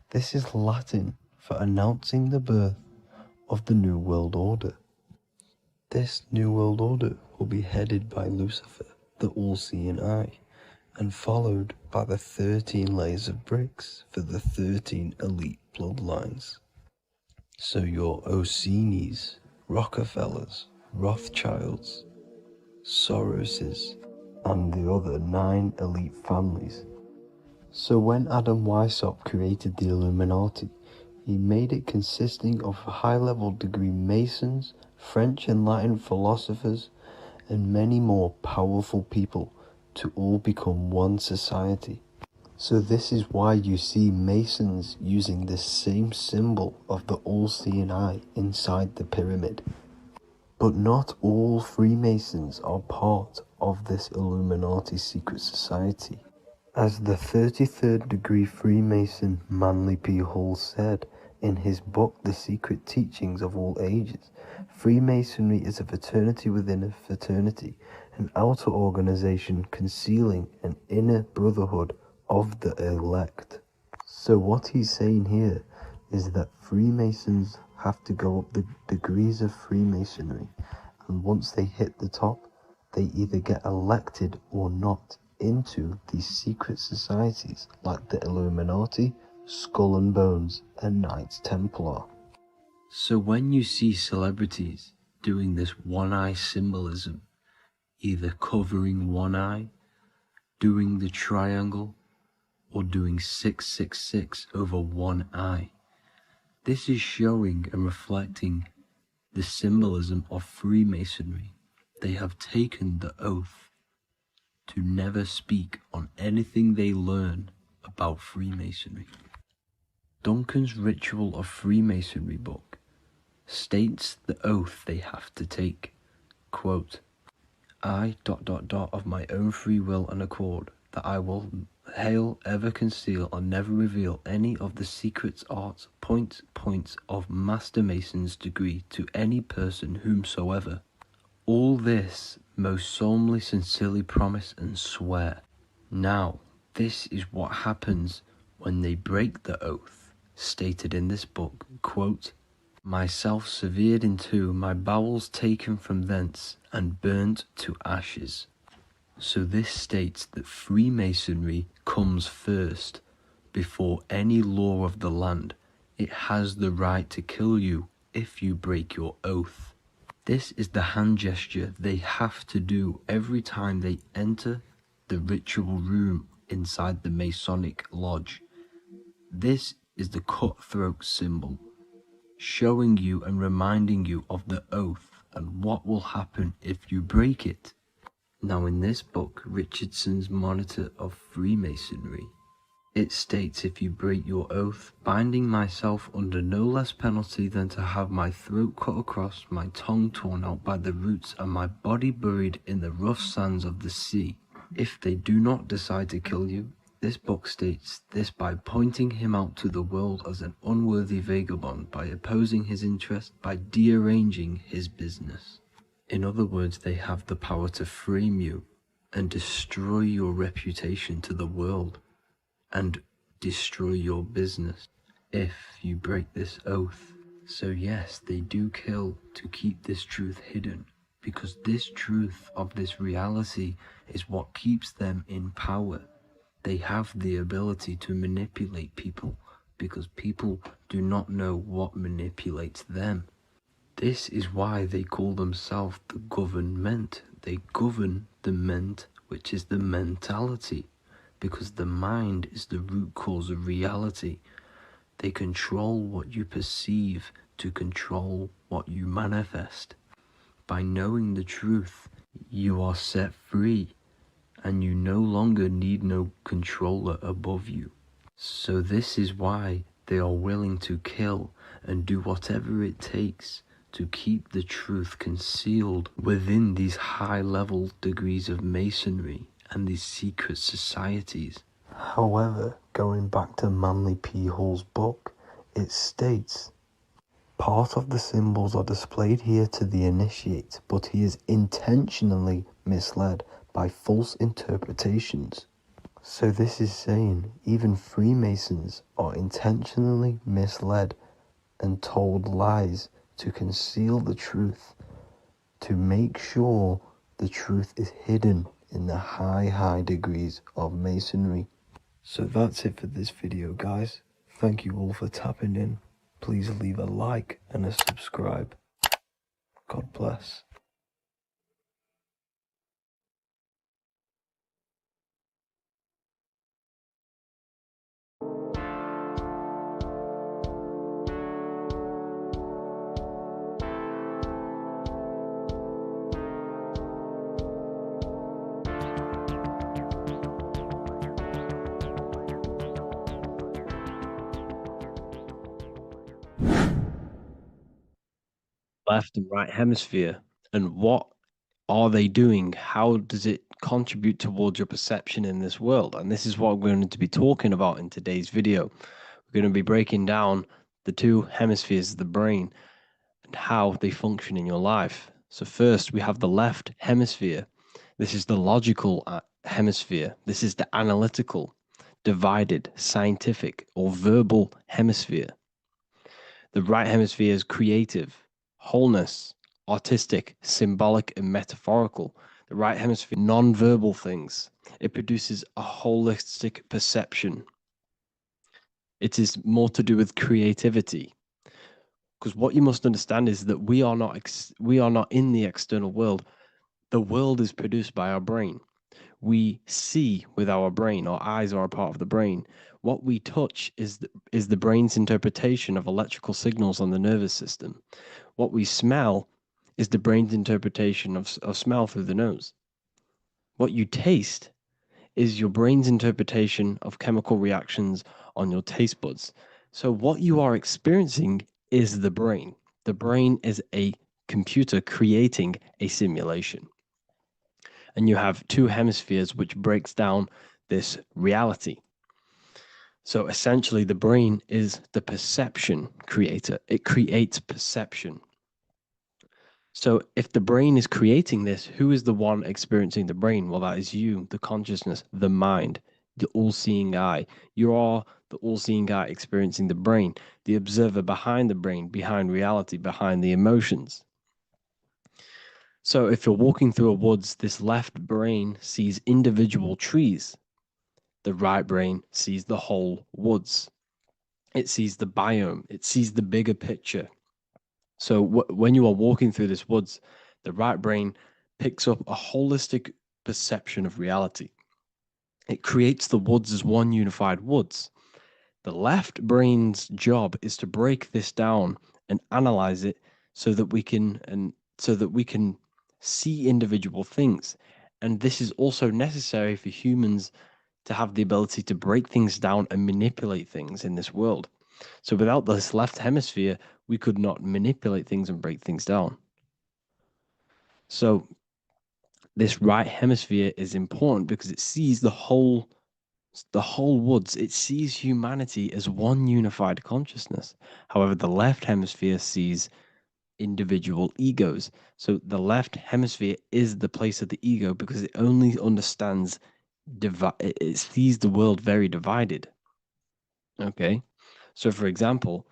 This is Latin for announcing the birth of the New World Order. This New World Order will be headed by Lucifer, the all-seeing eye, and followed by the 13 layers of bricks for the 13 elite bloodlines. So your Orsini's, Rockefellers, Rothschilds, Soroses, and the other 9 elite families. So when Adam Weishaupt created the Illuminati, he made it consisting of high-level degree Masons, French and Latin philosophers, and many more powerful people to all become one society. So this is why you see Masons using this same symbol of the all-seeing eye inside the pyramid. But not all Freemasons are part of this Illuminati secret society. As the 33rd degree Freemason Manly P. Hall said in his book The Secret Teachings of All Ages, Freemasonry is a fraternity within a fraternity, an outer organization concealing an inner brotherhood of the elect. So what he's saying here is that Freemasons have to go up the degrees of Freemasonry, and once they hit the top, they either get elected or not into these secret societies like the Illuminati, Skull and Bones, and Knights Templar. So when you see celebrities doing this one-eye symbolism, either covering one eye, doing the triangle, or doing 666 over one eye, this is showing and reflecting the symbolism of Freemasonry. They have taken the oath to never speak on anything they learn about Freemasonry. Duncan's Ritual of Freemasonry book states the oath they have to take. Quote, I ... of my own free will and accord, that I will hail, ever conceal, or never reveal any of the secrets, arts, points of Master Mason's degree to any person whomsoever. All this most solemnly, sincerely promise and swear. Now, this is what happens when they break the oath, stated in this book, quote, myself severed in two, my bowels taken from thence, and burnt to ashes. So this states that Freemasonry comes first, before any law of the land. It has the right to kill you if you break your oath. This is the hand gesture they have to do every time they enter the ritual room inside the Masonic lodge. This is the cutthroat symbol, showing you and reminding you of the oath and what will happen if you break it. Now in this book, Richardson's Monitor of Freemasonry, it states, if you break your oath, binding myself under no less penalty than to have my throat cut across, my tongue torn out by the roots, and my body buried in the rough sands of the sea. If they do not decide to kill you, this book states this by pointing him out to the world as an unworthy vagabond, by opposing his interest, by dearranging his business. In other words, they have the power to frame you and destroy your reputation to the world and destroy your business if you break this oath. So yes, they do kill to keep this truth hidden, because this truth of this reality is what keeps them in power. They have the ability to manipulate people because people do not know what manipulates them. This is why they call themselves the government. They govern the ment, which is the mentality, because the mind is the root cause of reality. They control what you perceive to control what you manifest. By knowing the truth, you are set free, and you no longer need no controller above you. So this is why they are willing to kill and do whatever it takes to keep the truth concealed within these high-level degrees of masonry and these secret societies. However, going back to Manly P. Hall's book, it states, part of the symbols are displayed here to the initiate, but he is intentionally misled by false interpretations. So this is saying even Freemasons are intentionally misled and told lies to conceal the truth, to make sure the truth is hidden in the high degrees of masonry. So that's it for this video, guys. Thank you all for tapping in. Please leave a like and a subscribe. God bless. left and right hemisphere, and what are they doing? How does it contribute towards your perception in this world? And this is what we're going to be talking about in today's video. We're going to be breaking down the two hemispheres of the brain and how they function in your life. So first, we have the left hemisphere. This is the logical hemisphere. This is the analytical, divided, scientific, or verbal hemisphere. The right hemisphere is creative, wholeness, artistic, symbolic, and metaphorical. The right hemisphere, non-verbal things. It produces a holistic perception. It is more to do with creativity. Because what you must understand is that we are not in the external world. The world is produced by our brain. We see with our brain. Our eyes are a part of the brain. What we touch is the brain's interpretation of electrical signals on the nervous system. What we smell is the brain's interpretation of smell through the nose. What you taste is your brain's interpretation of chemical reactions on your taste buds. So what you are experiencing is the brain. The brain is a computer creating a simulation. And you have two hemispheres which breaks down this reality. So essentially the brain is the perception creator. It creates perception. So if the brain is creating this, who is the one experiencing the brain? Well, that is you, the consciousness, the mind, the all-seeing eye. You are the all-seeing eye experiencing the brain, the observer behind the brain, behind reality, behind the emotions. So if you're walking through a woods, this left brain sees individual trees. The right brain sees the whole woods. It sees the biome. It sees the bigger picture. So when you are walking through this woods, the right brain picks up a holistic perception of reality. It creates the woods as one unified woods. The left brain's job is to break this down and analyze it so that we can see individual things. And this is also necessary for humans to have the ability to break things down and manipulate things in this world. So without this left hemisphere, we could not manipulate things and break things down. So this right hemisphere is important because it sees the whole woods. It sees humanity as one unified consciousness. However, the left hemisphere sees individual egos. So the left hemisphere is the place of the ego because it only understands it sees the world very divided. Okay. So for example,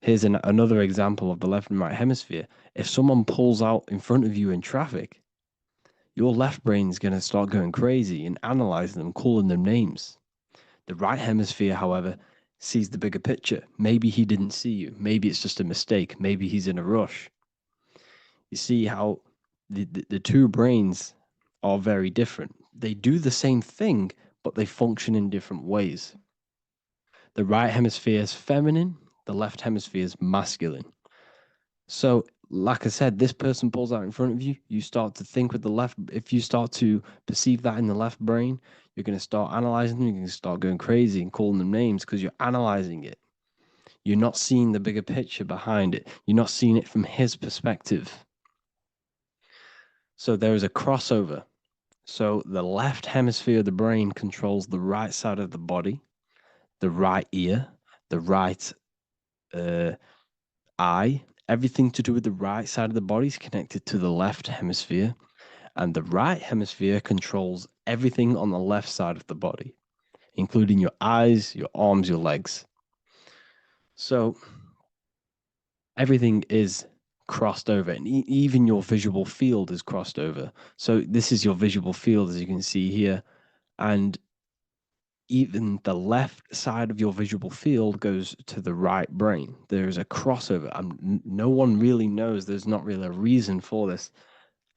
here's another example of the left and right hemisphere. If someone pulls out in front of you in traffic, your left brain's going to start going crazy and analyzing them, calling them names. The right hemisphere, however, sees the bigger picture. Maybe he didn't see you. Maybe it's just a mistake. Maybe he's in a rush. You see how the two brains are very different. They do the same thing, but they function in different ways. The right hemisphere is feminine, the left hemisphere is masculine. So, like I said, this person pulls out in front of you, you start to think with the left. If you start to perceive that in the left brain, you're going to start analyzing them, you're going to start going crazy and calling them names because you're analyzing it. You're not seeing the bigger picture behind it. You're not seeing it from his perspective. So there is a crossover. So the left hemisphere of the brain controls the right side of the body, the right ear, the right eye. Everything to do with the right side of the body is connected to the left hemisphere, and the right hemisphere controls everything on the left side of the body, including your eyes, your arms, your legs. So everything is crossed over, and even your visual field is crossed over. So this is your visual field, as you can see here, and even the left side of your visual field goes to the right brain. There's a crossover. No one really knows. There's not really a reason for this.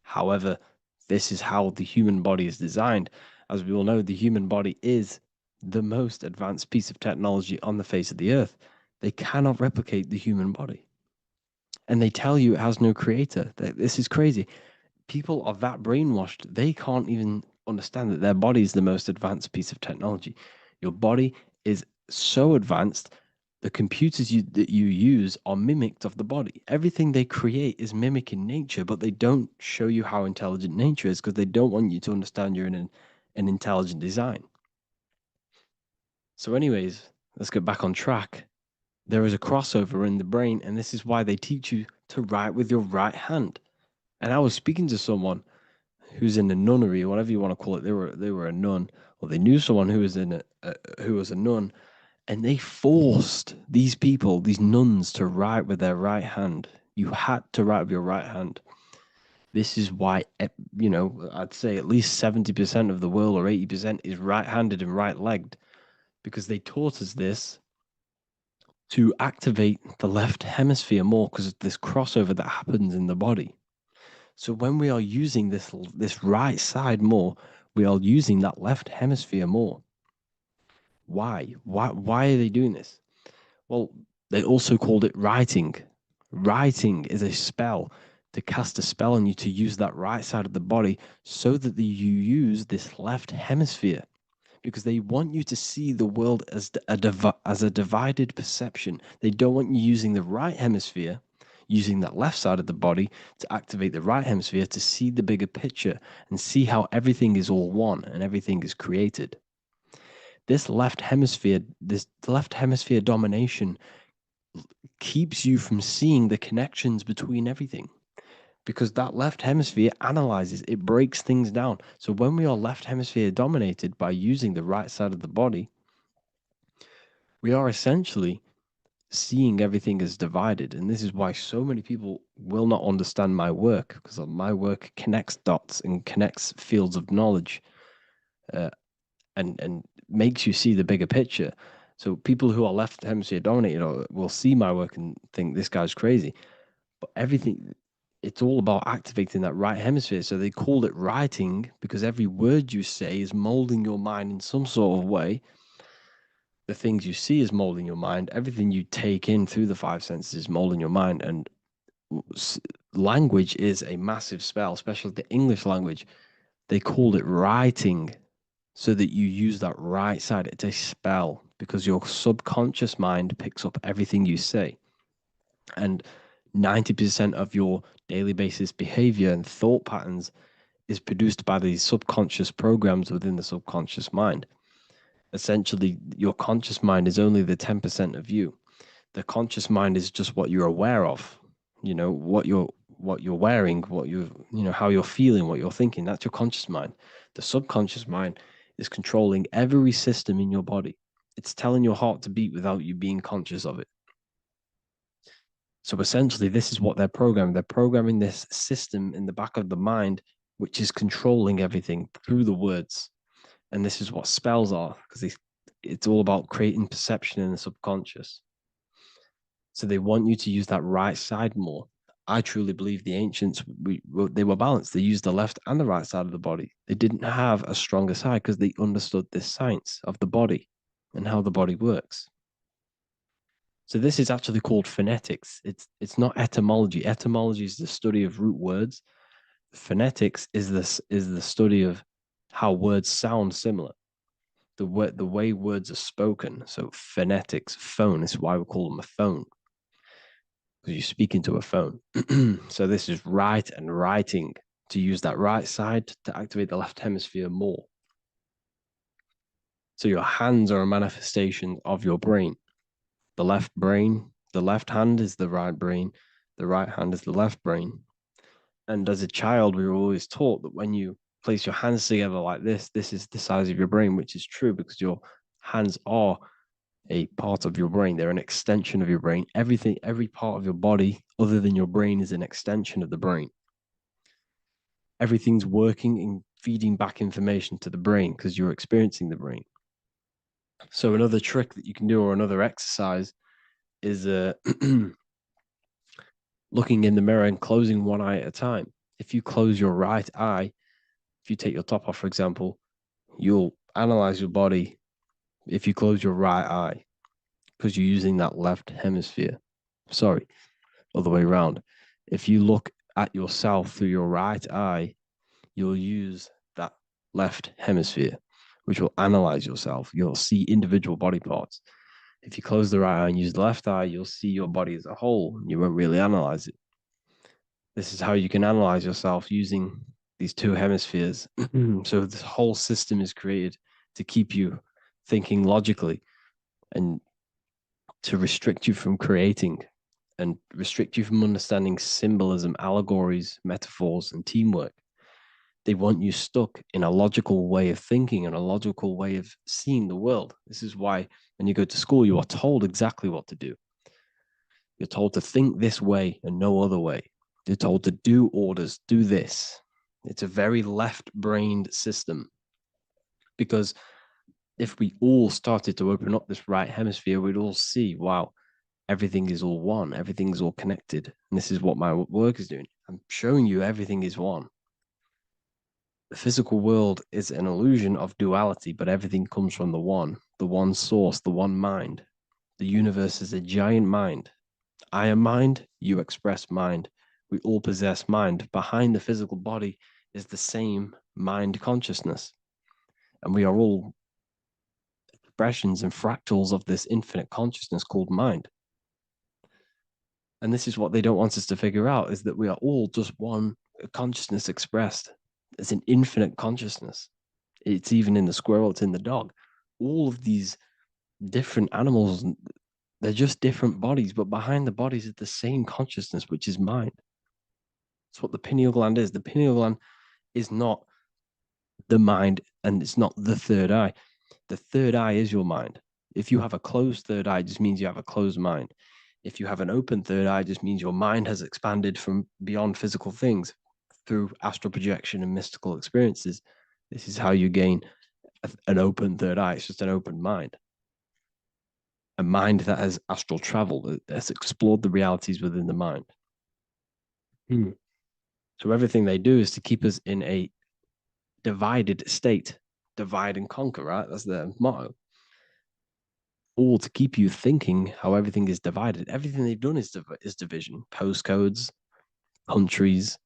However, this is how the human body is designed. As we all know, the human body is the most advanced piece of technology on the face of the earth. They cannot replicate the human body. And they tell you it has no creator. This is crazy. People are that brainwashed, they can't even understand that their body is the most advanced piece of technology. Your body is so advanced, The computers that you use are mimicked of the body. Everything they create is mimicking nature, but they don't show you how intelligent nature is because they don't want you to understand you're in an intelligent design. So anyways, let's get back on track. There is a crossover in the brain, and this is why they teach you to write with your right hand. And I was speaking to someone who's in a nunnery, or whatever you want to call it. They were a nun, or they knew someone who was who was a nun, and they forced these people, these nuns, to write with their right hand. You had to write with your right hand. This is why, I'd say at least 70% of the world, or 80%, is right-handed and right-legged, because they taught us this to activate the left hemisphere more because of this crossover that happens in the body. So when we are using this right side more, we are using that left hemisphere more. Why? Why are they doing this? Well, they also called it writing. Writing is a spell, to cast a spell on you to use that right side of the body so that you use this left hemisphere, because they want you to see the world as a divided perception. They don't want you using the right hemisphere, using that left side of the body to activate the right hemisphere to see the bigger picture and see how everything is all one and everything is created. This left hemisphere domination keeps you from seeing the connections between everything, because that left hemisphere analyzes, it breaks things down. So when we are left hemisphere dominated by using the right side of the body, we are essentially seeing everything as divided. And this is why so many people will not understand my work, because my work connects dots and connects fields of knowledge, and makes you see the bigger picture. So people who are left hemisphere dominated will see my work and think this guy's crazy. But everything, it's all about activating that right hemisphere. So they call it writing because every word you say is molding your mind in some sort of way. The things you see is molding your mind. Everything you take in through the five senses is molding your mind. And language is a massive spell, especially the English language. They call it writing so that you use that right side. It's a spell because your subconscious mind picks up everything you say. And 90% of your daily basis behavior and thought patterns is produced by these subconscious programs within the subconscious mind. Essentially, your conscious mind is only the 10% of you. The conscious mind is just what you're aware of, what you're wearing, how you're feeling, what you're thinking. That's your conscious mind. The subconscious mind is controlling every system in your body. It's telling your heart to beat without you being conscious of it. So essentially, this is what they're programming. They're programming this system in the back of the mind, which is controlling everything through the words. And this is what spells are, because it's all about creating perception in the subconscious. So they want you to use that right side more. I truly believe the ancients, they were balanced. They used the left and the right side of the body. They didn't have a stronger side because they understood this science of the body and how the body works. So this is actually called phonetics. It's not etymology. Etymology is the study of root words. Phonetics is the study of how words sound similar. The way words are spoken. So phonetics, phone, is why we call them a phone, because you speak into a phone. So this is write and writing, to use that right side to activate the left hemisphere more. So your hands are a manifestation of your brain. The left hand is the right brain, the right hand is the left brain. And as a child, we were always taught that when you place your hands together like this is the size of your brain, which is true because your hands are a part of your brain. They're an extension of your brain. Every part of your body other than your brain is an extension of the brain. Everything's working and feeding back information to the brain because you're experiencing the brain. So another trick that you can do, or another exercise, is looking in the mirror and closing one eye at a time. If you close your right eye, if you take your top off, for example, you'll analyze your body if you close your right eye, because you're using that left hemisphere. Sorry, other way around. If you look at yourself through your right eye, you'll use that left hemisphere, which will analyze yourself. You'll see individual body parts. If you close the right eye and use the left eye, you'll see your body as a whole, and you won't really analyze it. This is how you can analyze yourself using these two hemispheres. So this whole system is created to keep you thinking logically and to restrict you from creating and restrict you from understanding symbolism, allegories, metaphors, and teamwork. They want you stuck in a logical way of thinking and a logical way of seeing the world. This is why when you go to school, you are told exactly what to do. You're told to think this way and no other way. You're told to do orders, do this. It's a very left-brained system, because if we all started to open up this right hemisphere, we'd all see, wow, everything is all one, everything's all connected. And this is what my work is doing. I'm showing you everything is one. The physical world is an illusion of duality, but everything comes from the one source, the one mind. The universe is a giant mind. I am mind, you express mind. We all possess mind. Behind the physical body is the same mind consciousness. And we are all expressions and fractals of this infinite consciousness called mind. And this is what they don't want us to figure out, is that we are all just one consciousness expressed. It's an infinite consciousness. It's even in the squirrel, it's in the dog. All of these different animals, they're just different bodies, but behind the bodies is the same consciousness, which is mind. That's what the pineal gland is. The pineal gland is not the mind, and it's not the third eye. The third eye is your mind. If you have a closed third eye, it just means you have a closed mind. If you have an open third eye, it just means your mind has expanded from beyond physical things through astral projection and mystical experiences. This is how you gain an open third eye. It's just an open mind. A mind that has astral traveled, that has explored the realities within the mind. So everything they do is to keep us in a divided state. Divide and conquer, right? That's their motto. All to keep you thinking how everything is divided. Everything they've done is division. Postcodes, countries,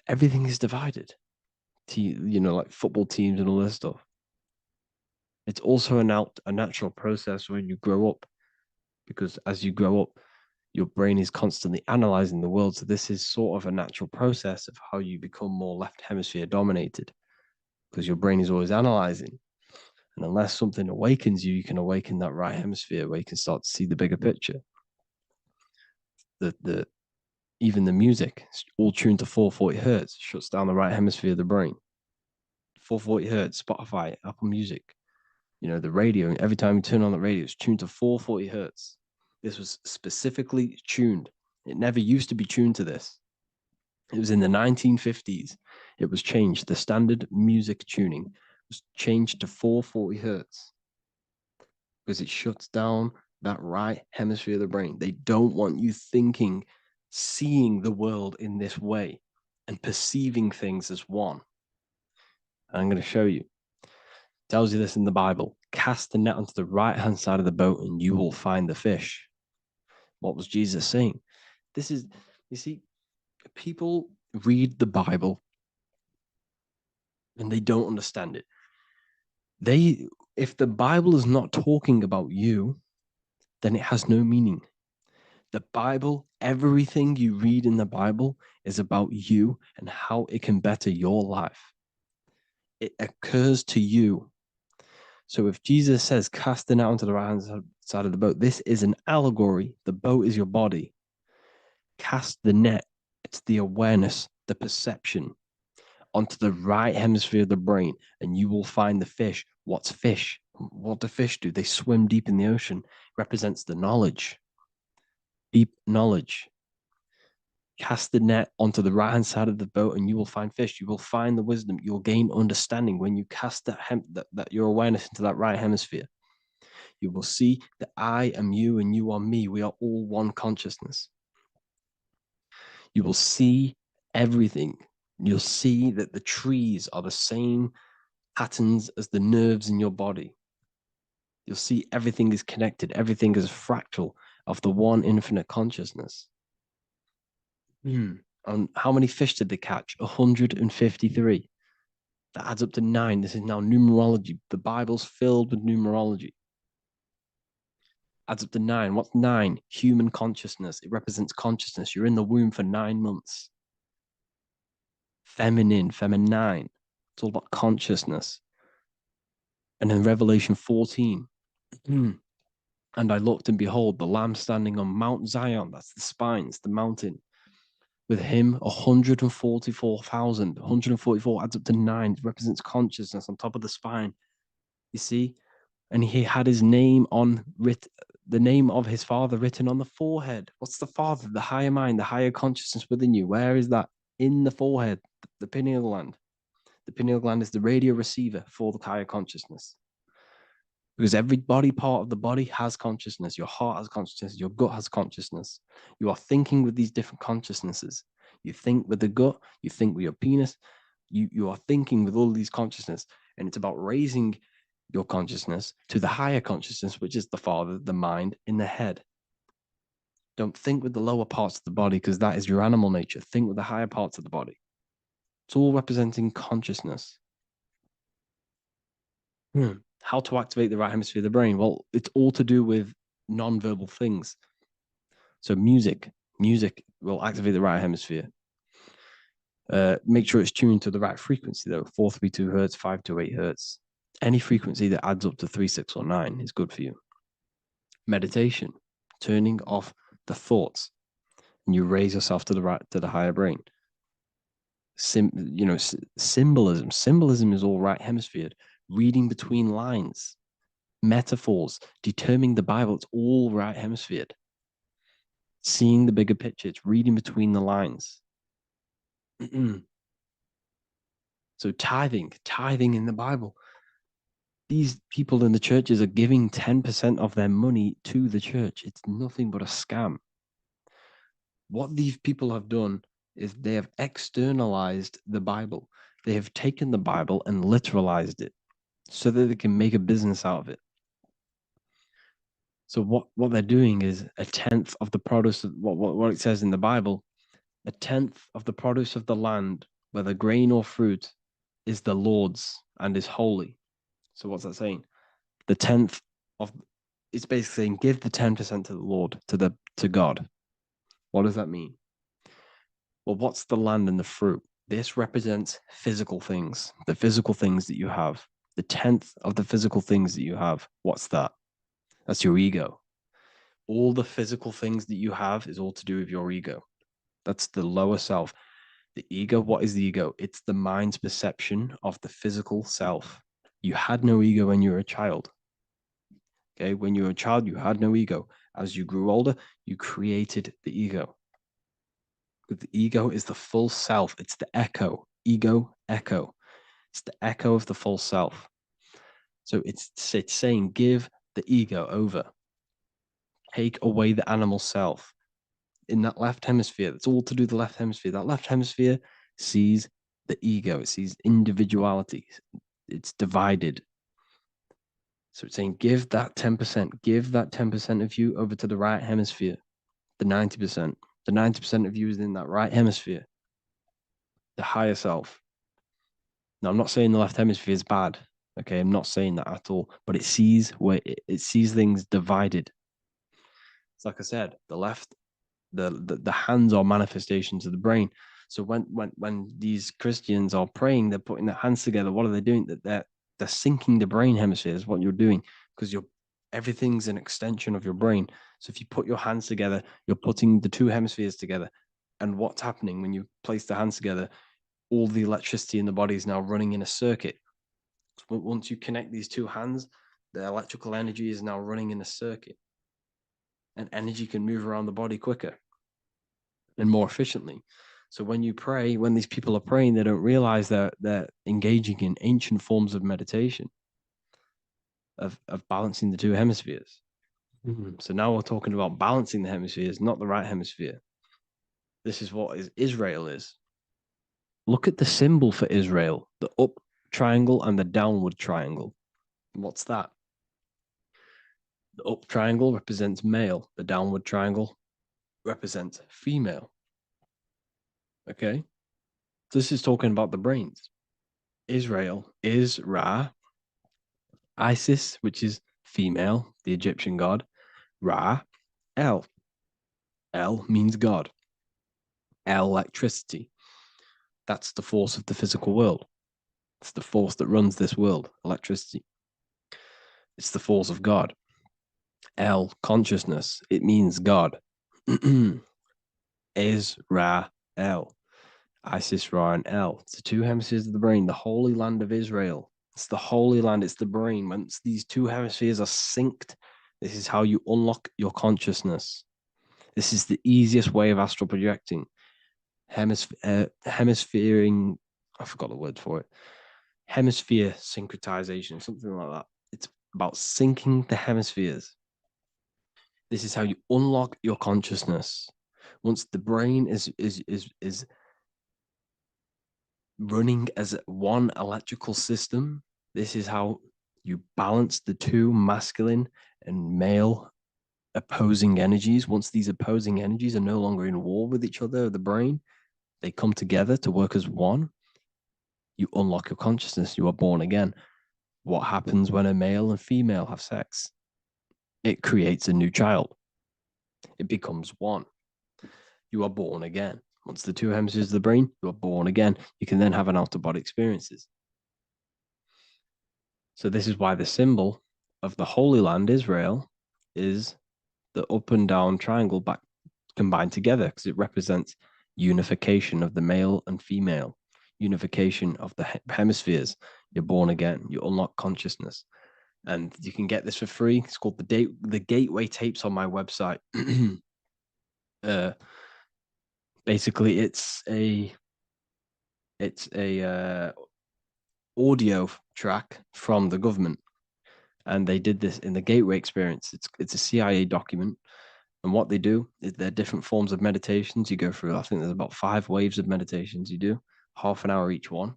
everything is divided. Like football teams and all this stuff. It's also a natural process when you grow up, because as you grow up, your brain is constantly analyzing the world. So this is sort of a natural process of how you become more left hemisphere dominated, because your brain is always analyzing. And unless something awakens you, you can awaken that right hemisphere where you can start to see the bigger picture. Even the music, all tuned to 440 hertz, shuts down the right hemisphere of the brain. 440 hertz, Spotify, Apple Music, the radio. Every time you turn on the radio, it's tuned to 440 hertz. This was specifically tuned. It never used to be tuned to this. It was in the 1950s. It was changed. The standard music tuning was changed to 440 hertz because it shuts down that right hemisphere of the brain. They don't want you thinking, seeing the world in this way and perceiving things as one. And I'm going to show you. It tells you this in the Bible. Cast the net onto the right-hand side of the boat and you will find the fish. What was Jesus saying? You see, people read the Bible and they don't understand it. If the Bible is not talking about you, then it has no meaning. The Bible, everything you read in the Bible is about you and how it can better your life. It occurs to you. So if Jesus says, cast the net onto the right-hand side of the boat, this is an allegory. The boat is your body. Cast the net. It's the awareness, the perception onto the right hemisphere of the brain, and you will find the fish. What's fish? What do fish do? They swim deep in the ocean. It represents the knowledge. Deep knowledge. Cast the net onto the right-hand side of the boat and you will find fish. You will find the wisdom. You'll gain understanding when you cast that your awareness into that right hemisphere. You will see that I am you and you are me. We are all one consciousness. You will see everything. You'll see that the trees are the same patterns as the nerves in your body. You'll see everything is connected. Everything is a fractal of the one infinite consciousness. And how many fish did they catch? 153. That adds up to 9. This is now numerology. The Bible's filled with numerology. adds up to 9. What's 9? Human consciousness. It represents consciousness. You're in the womb for 9 months. Feminine, feminine. It's all about consciousness. And in Revelation 14, and I looked, and behold, the Lamb standing on Mount Zion, that's the spines, the mountain, with him 144,000. 144 adds up to 9. It represents consciousness on top of the spine. You see? And he had his name the name of his Father written on the forehead. What's the Father? The higher mind, the higher consciousness within you. Where is that? In the forehead, the pineal gland. The pineal gland is the radio receiver for the higher consciousness. Because every body part of the body has consciousness. Your heart has consciousness. Your gut has consciousness. You are thinking with these different consciousnesses. You think with the gut. You think with your penis. You are thinking with all these consciousness. And it's about raising your consciousness to the higher consciousness, which is the Father, the mind, in the head. Don't think with the lower parts of the body, because that is your animal nature. Think with the higher parts of the body. It's all representing consciousness. How to activate the right hemisphere of the brain? Well, it's all to do with non-verbal things. So music will activate the right hemisphere. Make sure it's tuned to the right frequency, though. 432 hertz, 528 hertz. Any frequency that adds up to 3, 6, or 9 is good for you. Meditation, turning off the thoughts, and you raise yourself to the higher brain. Symbolism. Symbolism is all right hemisphere. Reading between lines, metaphors, determining the Bible, it's all right hemisphere. Seeing the bigger picture, it's reading between the lines. So tithing in the Bible. These people in the churches are giving 10% of their money to the church. It's nothing but a scam. What these people have done is they have externalized the Bible. They have taken the Bible and literalized it so that they can make a business out of it. So what they're doing is 1/10 of the produce of what it says in the Bible, 1/10 of the produce of the land, whether grain or fruit, is the Lord's and is holy. So what's that saying? The 10th of it's basically saying give the 10% to the Lord, to God. What does that mean? Well, what's the land and the fruit? This represents physical things, the physical things that you have. The 10th of the physical things that you have. What's that? That's your ego. All the physical things that you have is all to do with your ego. That's the lower self. The ego, what is the ego? It's the mind's perception of the physical self. You had no ego when you were a child. Okay, when you were a child, you had no ego. As you grew older, you created the ego. But the ego is the full self. It's the echo. Ego, echo. It's the echo of the full self. So it's saying give the ego over. Take away the animal self. In that left hemisphere, that's all to do with the left hemisphere. That left hemisphere sees the ego. It sees individuality. It's divided. So it's saying give that 10%. Give that 10% of you over to the right hemisphere. The 90%. The 90% of you is in that right hemisphere. The higher self. Now, I'm not saying the left hemisphere is bad. Okay, I'm not saying that at all. But it sees it sees things divided. It's like I said, the left, the hands are manifestations of the brain. So when these Christians are praying, they're putting their hands together. What are they doing? They're syncing the brain hemisphere is what you're doing, because everything's an extension of your brain. So if you put your hands together, you're putting the two hemispheres together. And what's happening when you place the hands together? All the electricity in the body is now running in a circuit. So once you connect these two hands, the electrical energy is now running in a circuit. And energy can move around the body quicker and more efficiently. So when you pray, when these people are praying, they don't realize that they're engaging in ancient forms of meditation, of balancing the two hemispheres. So now we're talking about balancing the hemispheres, not the right hemisphere. This is what Israel is. Look at the symbol for Israel, the up triangle and the downward triangle. What's that? The up triangle represents male. The downward triangle represents female. Okay? This is talking about the brains. Israel is Ra. Isis, which is female, the Egyptian god. Ra, El. El means God. Electricity. That's the force of the physical world. It's the force that runs this world, electricity. It's the force of God. El, consciousness. It means God. Is, Ra, El. Isis, Ra, and El. It's the two hemispheres of the brain, the holy land of Israel. It's the holy land, it's the brain. Once these two hemispheres are synced, this is how you unlock your consciousness. This is the easiest way of astral projecting. Hemisphering, I forgot the word for it. Hemisphere syncretization, something like that. It's about syncing the hemispheres. This is how you unlock your consciousness. Once the brain is running as one electrical system, this is how you balance the two masculine and male opposing energies. Once these opposing energies are no longer in war with each other, the brain, they come together to work as one. You unlock your consciousness. You are born again. What happens when a male and female have sex? It creates a new child. It becomes one. You are born again. Once the two hemispheres of the brain, you are born again. You can then have an out-of-body experiences. So this is why the symbol of the Holy Land, Israel, is the up and down triangle back combined together, because it represents unification of the male and female, unification of the hemispheres. You're born again. You unlock consciousness. And you can get this for free. It's called the Gateway Tapes on my website. Basically, it's a audio track from the government, and they did this in the Gateway Experience. It's a CIA document, and what they do is there are different forms of meditations you go through. I think there's about 5 waves of meditations you do, half an hour each one,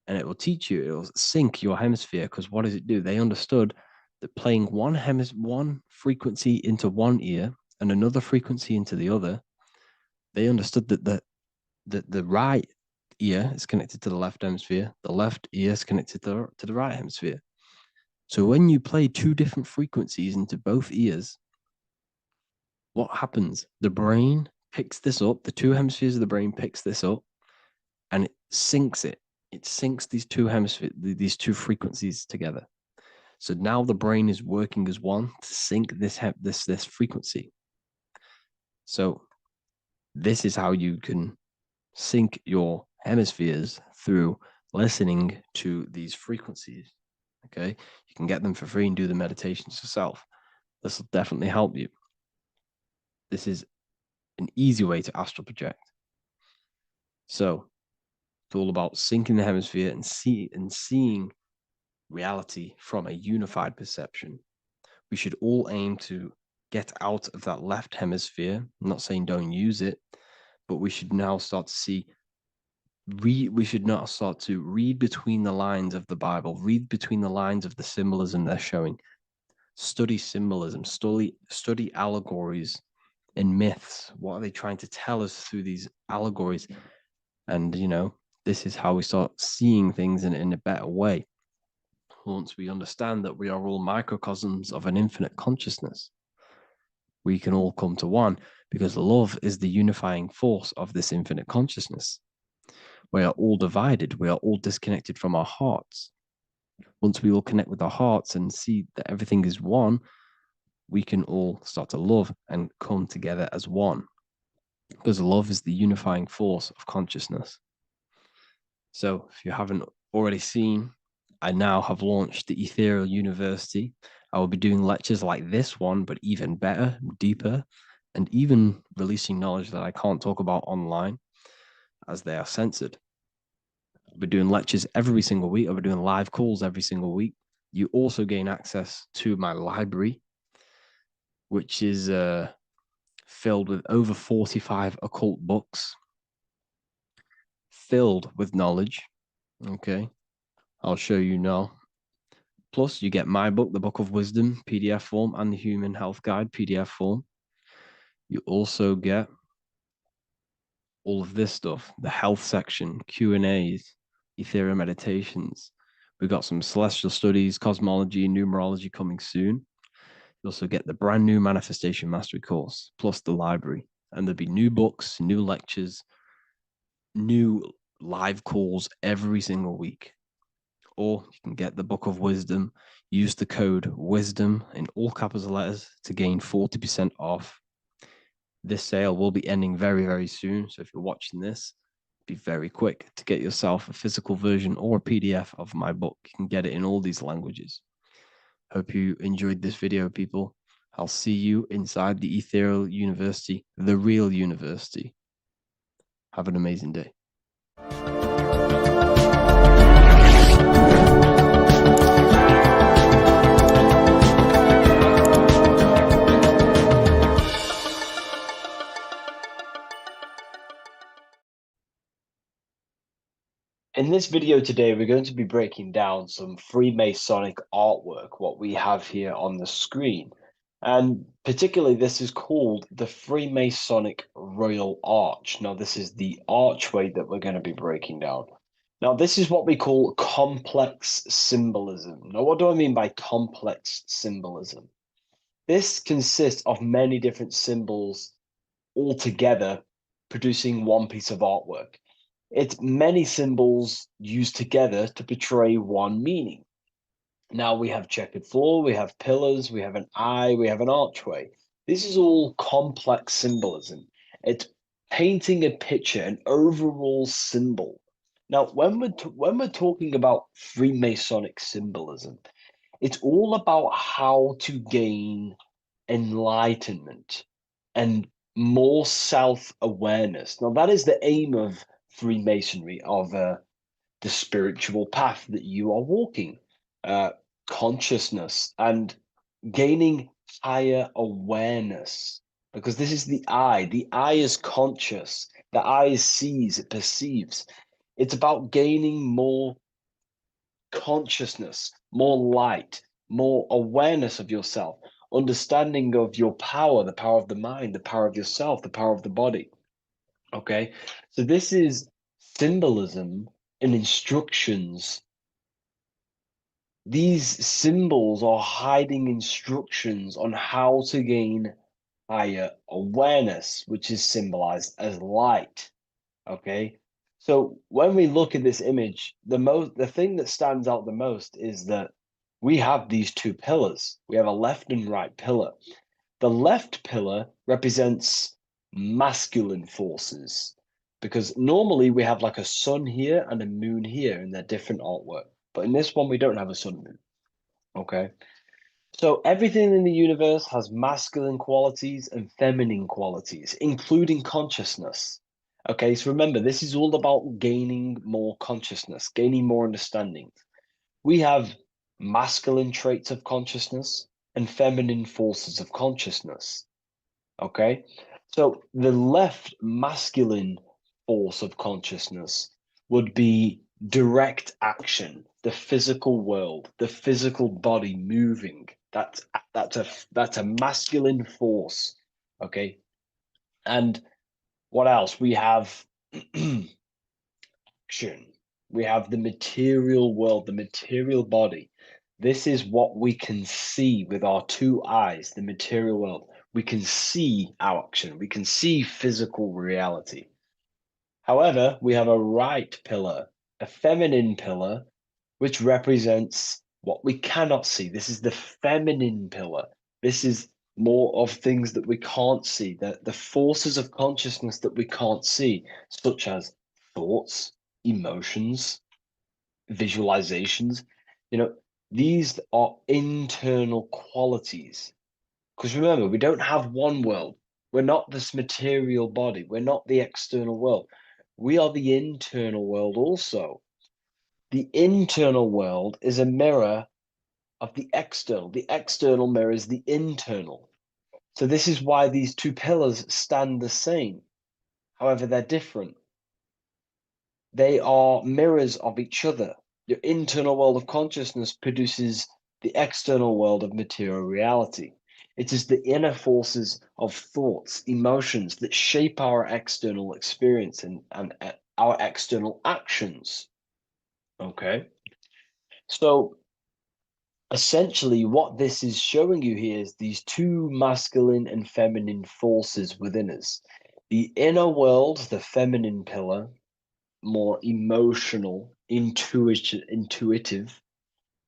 and it will teach you. It will sync your hemisphere, because what does it do? They understood that playing one frequency into one ear and another frequency into the other, they understood that the right ear is connected to the left hemisphere, the left ear is connected to the right hemisphere. So when you play 2 different frequencies into both ears, what happens? The brain picks this up, the 2 hemispheres of the brain picks this up, and it syncs it. It syncs these 2 hemispheres, these 2 frequencies together. So now the brain is working as one to sync this frequency. So this is how you can sync your hemispheres, through listening to these frequencies. Okay, you can get them for free and do the meditations yourself. This will definitely help you. This is an easy way to astral project. So it's all about syncing the hemisphere and seeing reality from a unified perception. We should all aim to get out of that left hemisphere. I'm not saying don't use it, but we should now start to see. We should not start to read between the lines of the Bible, read between the lines of the symbolism they're showing. Study symbolism, study allegories and myths. What are they trying to tell us through these allegories? And, this is how we start seeing things in a better way. Once we understand that we are all microcosms of an infinite consciousness, we can all come to one, because love is the unifying force of this infinite consciousness. We are all divided. We are all disconnected from our hearts. Once we all connect with our hearts and see that everything is one, we can all start to love and come together as one, because love is the unifying force of consciousness. So if you haven't already seen, I now have launched the Ethereal University. I will be doing lectures like this one, but even better, deeper, and even releasing knowledge that I can't talk about online, as they are censored. I'll be doing lectures every single week. I'll be doing live calls every single week. You also gain access to my library, which is filled with over 45 occult books, filled with knowledge. Okay, I'll show you now. Plus, you get my book, The Book of Wisdom, PDF form, and the Human Health Guide, PDF form. You also get all of this stuff, the health section, Q&As, ethereal meditations. We've got some celestial studies, cosmology, and numerology coming soon. You also get the brand new Manifestation Mastery course, plus the library. And there'll be new books, new lectures, new live calls every single week. Or you can get the Book of Wisdom. Use the code WISDOM in all capital letters to gain 40% off. This sale will be ending very, very soon. So if you're watching this, be very quick to get yourself a physical version or a PDF of my book. You can get it in all these languages. Hope you enjoyed this video, people. I'll see you inside the Ethereal University, the real university. Have an amazing day. In this video today, we're going to be breaking down some Freemasonic artwork, what we have here on the screen. And particularly, this is called the Freemasonic Royal Arch. Now, this is the archway that we're going to be breaking down. Now, this is what we call complex symbolism. Now, what do I mean by complex symbolism? This consists of many different symbols all together producing one piece of artwork. It's many symbols used together to portray one meaning. Now we have checkered floor, we have pillars, we have an eye, we have an archway. This is all complex symbolism. It's painting a picture, an overall symbol. Now, when we're talking about Freemasonic symbolism, it's all about how to gain enlightenment and more self-awareness. Now, that is the aim of Freemasonry, of the spiritual path that you are walking, consciousness and gaining higher awareness, because this is the eye. The eye is conscious. The eye sees, it perceives. It's about gaining more consciousness, more light, more awareness of yourself, understanding of your power, the power of the mind, the power of yourself, the power of the body. Okay, so this is symbolism and instructions. These symbols are hiding instructions on how to gain higher awareness, which is symbolized as light. Okay, so when we look at this image, the thing that stands out the most is that we have these two pillars. We have a left and right pillar. The left pillar represents masculine forces, because normally we have like a sun here and a moon here in their different artwork. But in this one, we don't have a sun and moon. Okay. So everything in the universe has masculine qualities and feminine qualities, including consciousness. Okay, so remember, this is all about gaining more consciousness, gaining more understanding. We have masculine traits of consciousness and feminine forces of consciousness. Okay, so the left masculine force of consciousness would be direct action, the physical world, the physical body moving. That's a masculine force. Okay, and what else? We have action. We have the material world, the material body. This is what we can see with our two eyes, the material world. We can see our action. We can see physical reality. However, we have a right pillar, a feminine pillar, which represents what we cannot see. This is the feminine pillar. This is more of things that we can't see, the forces of consciousness that we can't see, such as thoughts, emotions, visualizations. These are internal qualities. Because remember, we don't have one world. We're not this material body. We're not the external world. We are the internal world also. The internal world is a mirror of the external. The external mirrors the internal. So this is why these two pillars stand the same. However, they're different. They are mirrors of each other. Your internal world of consciousness produces the external world of material reality. It is the inner forces of thoughts, emotions that shape our external experience and our external actions. Okay. So Essentially, what this is showing you here is these two masculine and feminine forces within us. The inner world, the feminine pillar, more emotional, intuitive,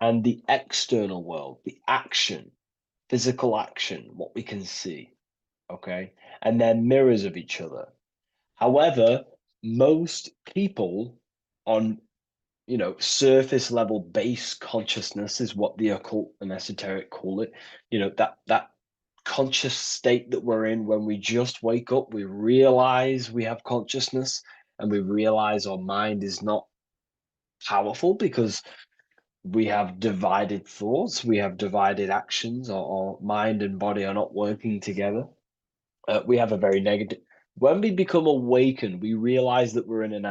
and the external world, the action, physical action, what we can see. Okay. And they're mirrors of each other. However, most people on surface level base consciousness is what the occult and esoteric call it. That conscious state that we're in when we just wake up, we realize we have consciousness and we realize our mind is not powerful because we have divided thoughts, we have divided actions, our mind and body are not working together. We have a very negative. When we become awakened, we realize that we're in an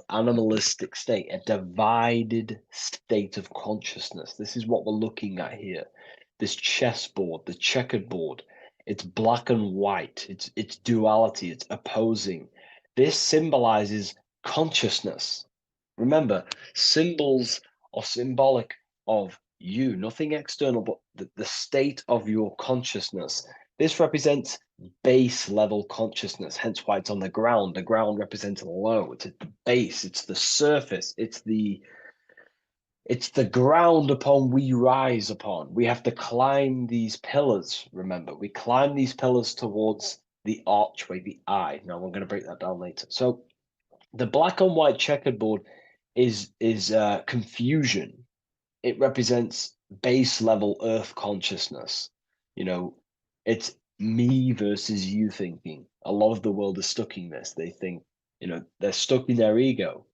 animalistic state, a divided state of consciousness. This is what we're looking at here. This chessboard, the checkered board. It's black and white. It's duality. It's opposing. This symbolizes consciousness. Remember, symbols are symbolic of you, nothing external, but the state of your consciousness. This represents base level consciousness, hence why it's on the ground. The ground represents low. It's at the base, it's the surface, it's the ground upon we rise upon. We have to climb these pillars, remember. We climb these pillars towards the archway, the eye. Now I'm going to break that down later. So the black and white checkered board is confusion. It represents base level earth consciousness. It's me versus you thinking. A lot of the world is stuck in this. They think, they're stuck in their ego.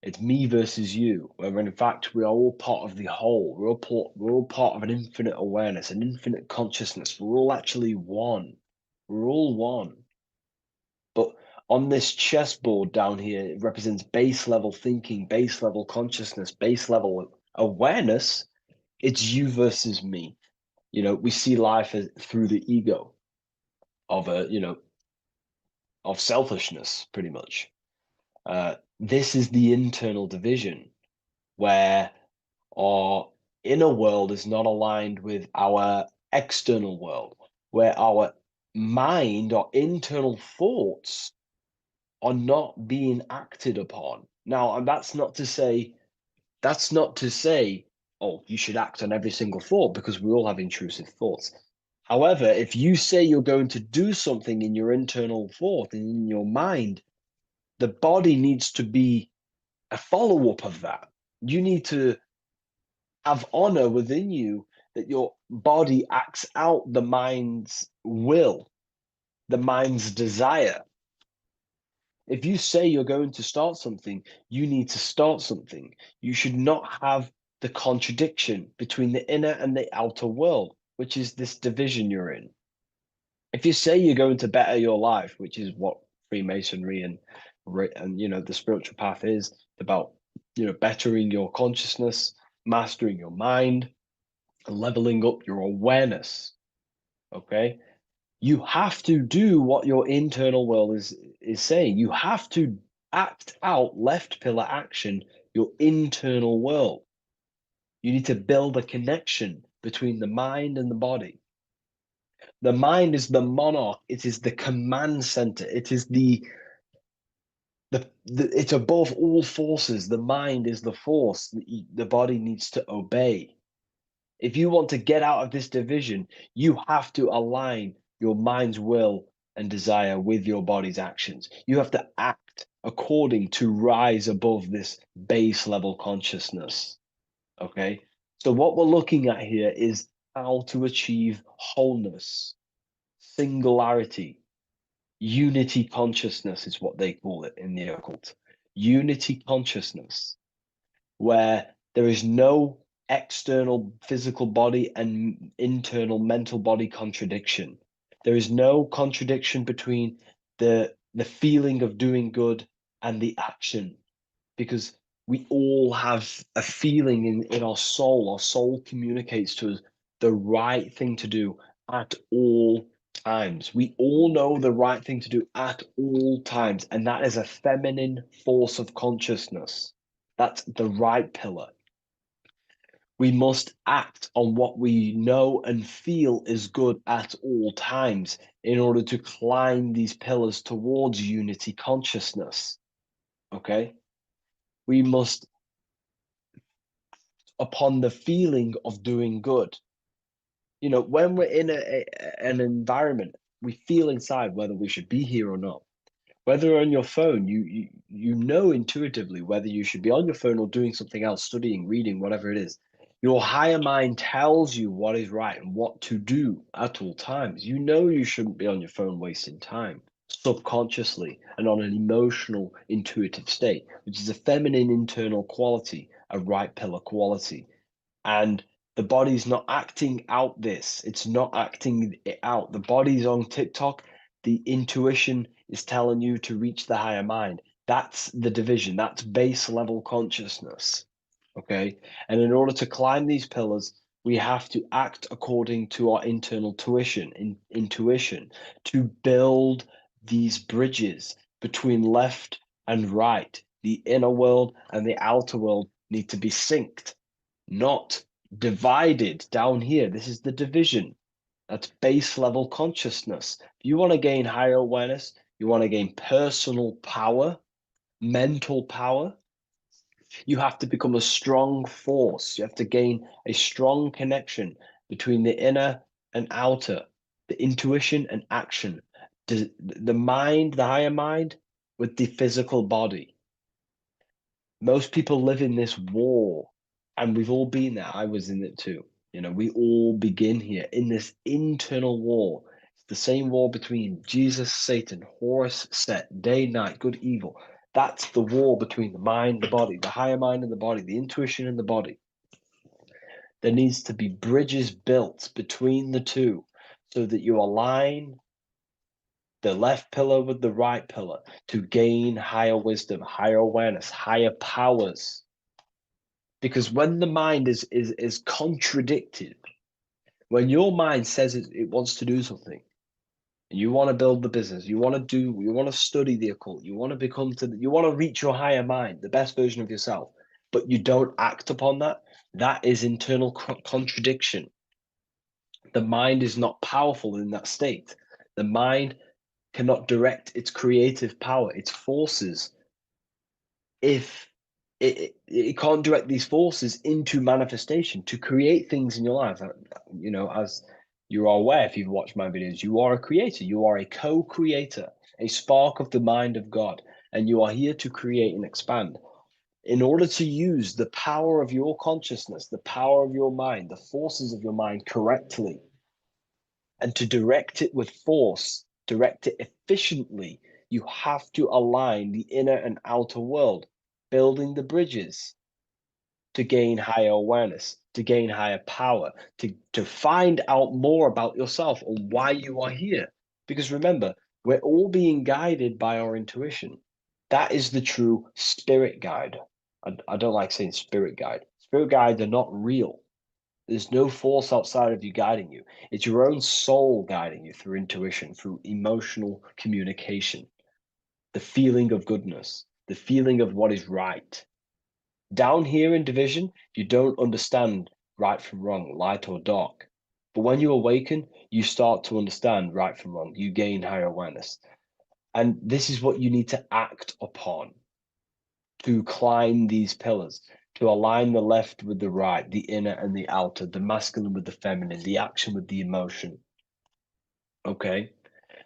It's me versus you, when in fact we are all part of the whole. We're all part of an infinite awareness, an infinite consciousness. We're all actually one. We're all one. But on this chessboard down here, it represents base level thinking, base level consciousness, base level awareness. It's you versus me. We see life through the ego of of selfishness, pretty much. This is the internal division where our inner world is not aligned with our external world, where our mind, our internal thoughts are not being acted upon. Now, and that's not to say, oh, you should act on every single thought, because we all have intrusive thoughts. However, if you say you're going to do something in your internal thought and in your mind, the body needs to be a follow-up of that. You need to have honor within you that your body acts out the mind's will, the mind's desire. If you say you're going to start something, you need to start something. You should not have the contradiction between the inner and the outer world, which is this division you're in. If you say you're going to better your life, which is what Freemasonry and the spiritual path is about, bettering your consciousness, mastering your mind, and leveling up your awareness. Okay, you have to do what your internal world is saying. You have to act out left pillar action, your internal world. You need to build a connection between the mind and the body. The mind is the monarch. It is the command center. It is it's above all forces. The mind is the force that the body needs to obey. If you want to get out of this division, you have to align your mind's will and desire with your body's actions. You have to act according to rise above this base level consciousness. Okay. So what we're looking at here is how to achieve wholeness, singularity, unity consciousness is what they call it in the occult. Unity consciousness, where there is no external physical body and internal mental body contradiction. There is no contradiction between the feeling of doing good and the action, because we all have a feeling in our soul. Our soul communicates to us the right thing to do at all times. We all know the right thing to do at all times, and that is a feminine force of consciousness. That's the right pillar. We must act on what we know and feel is good at all times in order to climb these pillars towards unity consciousness. Okay? We must, upon the feeling of doing good. You know, when we're in an environment, we feel inside whether we should be here or not. Whether on your phone, you know intuitively whether you should be on your phone or doing something else, studying, reading, whatever it is. Your higher mind tells you what is right and what to do at all times. You know you shouldn't be on your phone wasting time subconsciously and on an emotional, intuitive state, which is a feminine internal quality, a right pillar quality. And the body's not acting out this. It's not acting it out. The body's on TikTok. The intuition is telling you to reach the higher mind. That's the division. That's base level consciousness. Okay. And in order to climb these pillars, we have to act according to our internal intuition to build these bridges between left and right. The inner world and the outer world need to be synced, not divided down here. This is the division. That's base level consciousness. If you want to gain higher awareness, you want to gain personal power, mental power, you have to become a strong force. You have to gain a strong connection between the inner and outer, the intuition and action, the mind, the higher mind, with the physical body. Most people live in this war, and we've all been there. I was in it too. You know, we all begin here in this internal war. It's the same war between Jesus, Satan, Horus, Set, day, night, good, evil. That's the war between the mind, the body, the higher mind and the body, the intuition and the body. There needs to be bridges built between the two so that you align the left pillar with the right pillar to gain higher wisdom, higher awareness, higher powers. Because when the mind is contradicted, when your mind says it wants to do something, and you want to build the business, you want to study the occult, you want to reach your higher mind, the best version of yourself, but you don't act upon that, that is internal contradiction. The mind is not powerful in that state. The mind cannot direct its creative power, its forces, if it can't direct these forces into manifestation to create things in your life. You know, as you are aware, if you've watched my videos, you are a creator, you are a co-creator, a spark of the mind of God, and you are here to create and expand. In order to use the power of your consciousness, the power of your mind, the forces of your mind correctly, and to direct it with force, direct it efficiently, you have to align the inner and outer world, building the bridges to gain higher awareness, to gain higher power, to find out more about yourself and why you are here. Because remember, we're all being guided by our intuition. That is the true spirit guide. I don't like saying spirit guide. Spirit guides are not real. There's no force outside of you guiding you. It's your own soul guiding you through intuition, through emotional communication, the feeling of goodness, the feeling of what is right. Down here in division, you don't understand right from wrong, light or dark. But when you awaken, you start to understand right from wrong. You gain higher awareness. And this is what you need to act upon to climb these pillars, to align the left with the right, the inner and the outer, the masculine with the feminine, the action with the emotion. Okay?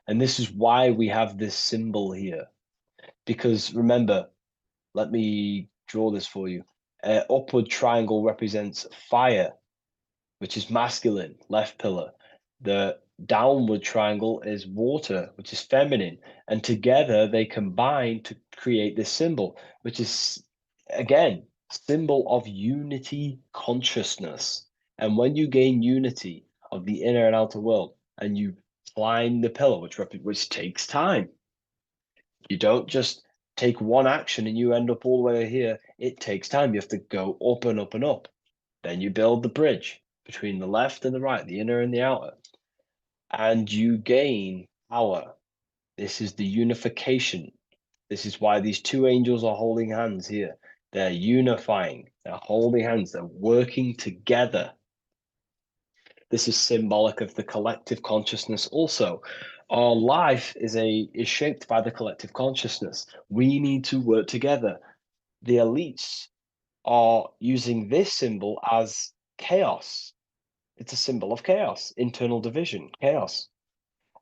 And this is why we have this symbol here. Because remember, let me draw this for you. Upward triangle represents fire, which is masculine, left pillar. The downward triangle is water, which is feminine. And together they combine to create this symbol, which is, again, symbol of unity consciousness. And when you gain unity of the inner and outer world, and you climb the pillar, which takes time, you don't just take one action and you end up all the way here. It takes time. You have to go up and up and up. Then you build the bridge between the left and the right, the inner and the outer, and you gain power. This is the unification. This is why these two angels are holding hands here. They're unifying. They're holding hands. They're working together. This is symbolic of the collective consciousness also. Our life is shaped by the collective consciousness. We need to work together. The elites are using this symbol as chaos. It's a symbol of chaos, internal division, chaos.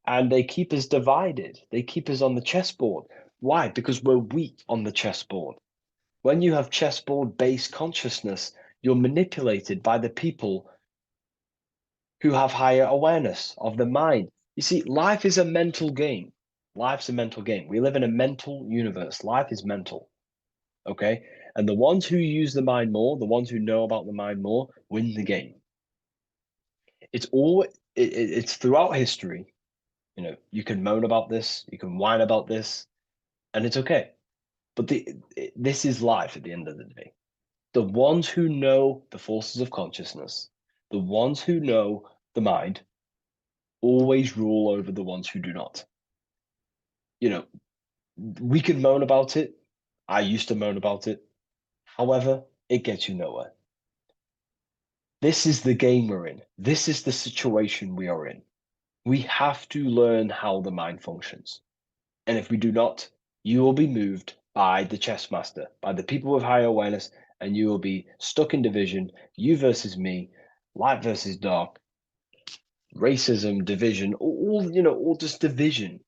And they keep us divided. They keep us on the chessboard. Why? Because we're weak on the chessboard. When you have chessboard-based consciousness, you're manipulated by the people who have higher awareness of the mind. You see, life is a mental game. Life's a mental game. We live in a mental universe. Life is mental. Okay? And the ones who use the mind more, the ones who know about the mind more, win the game. It's throughout history. You know, you can moan about this, you can whine about this, and it's okay. But this is life at the end of the day. The ones who know the forces of consciousness, the ones who know the mind, always rule over the ones who do not. You know, we can moan about it. I used to moan about it. However, it gets you nowhere. This is the game we're in. This is the situation we are in. We have to learn how the mind functions. And if we do not, you will be moved by the chess master, by the people with higher awareness, and you will be stuck in division, you versus me, light versus dark, racism, division, all just division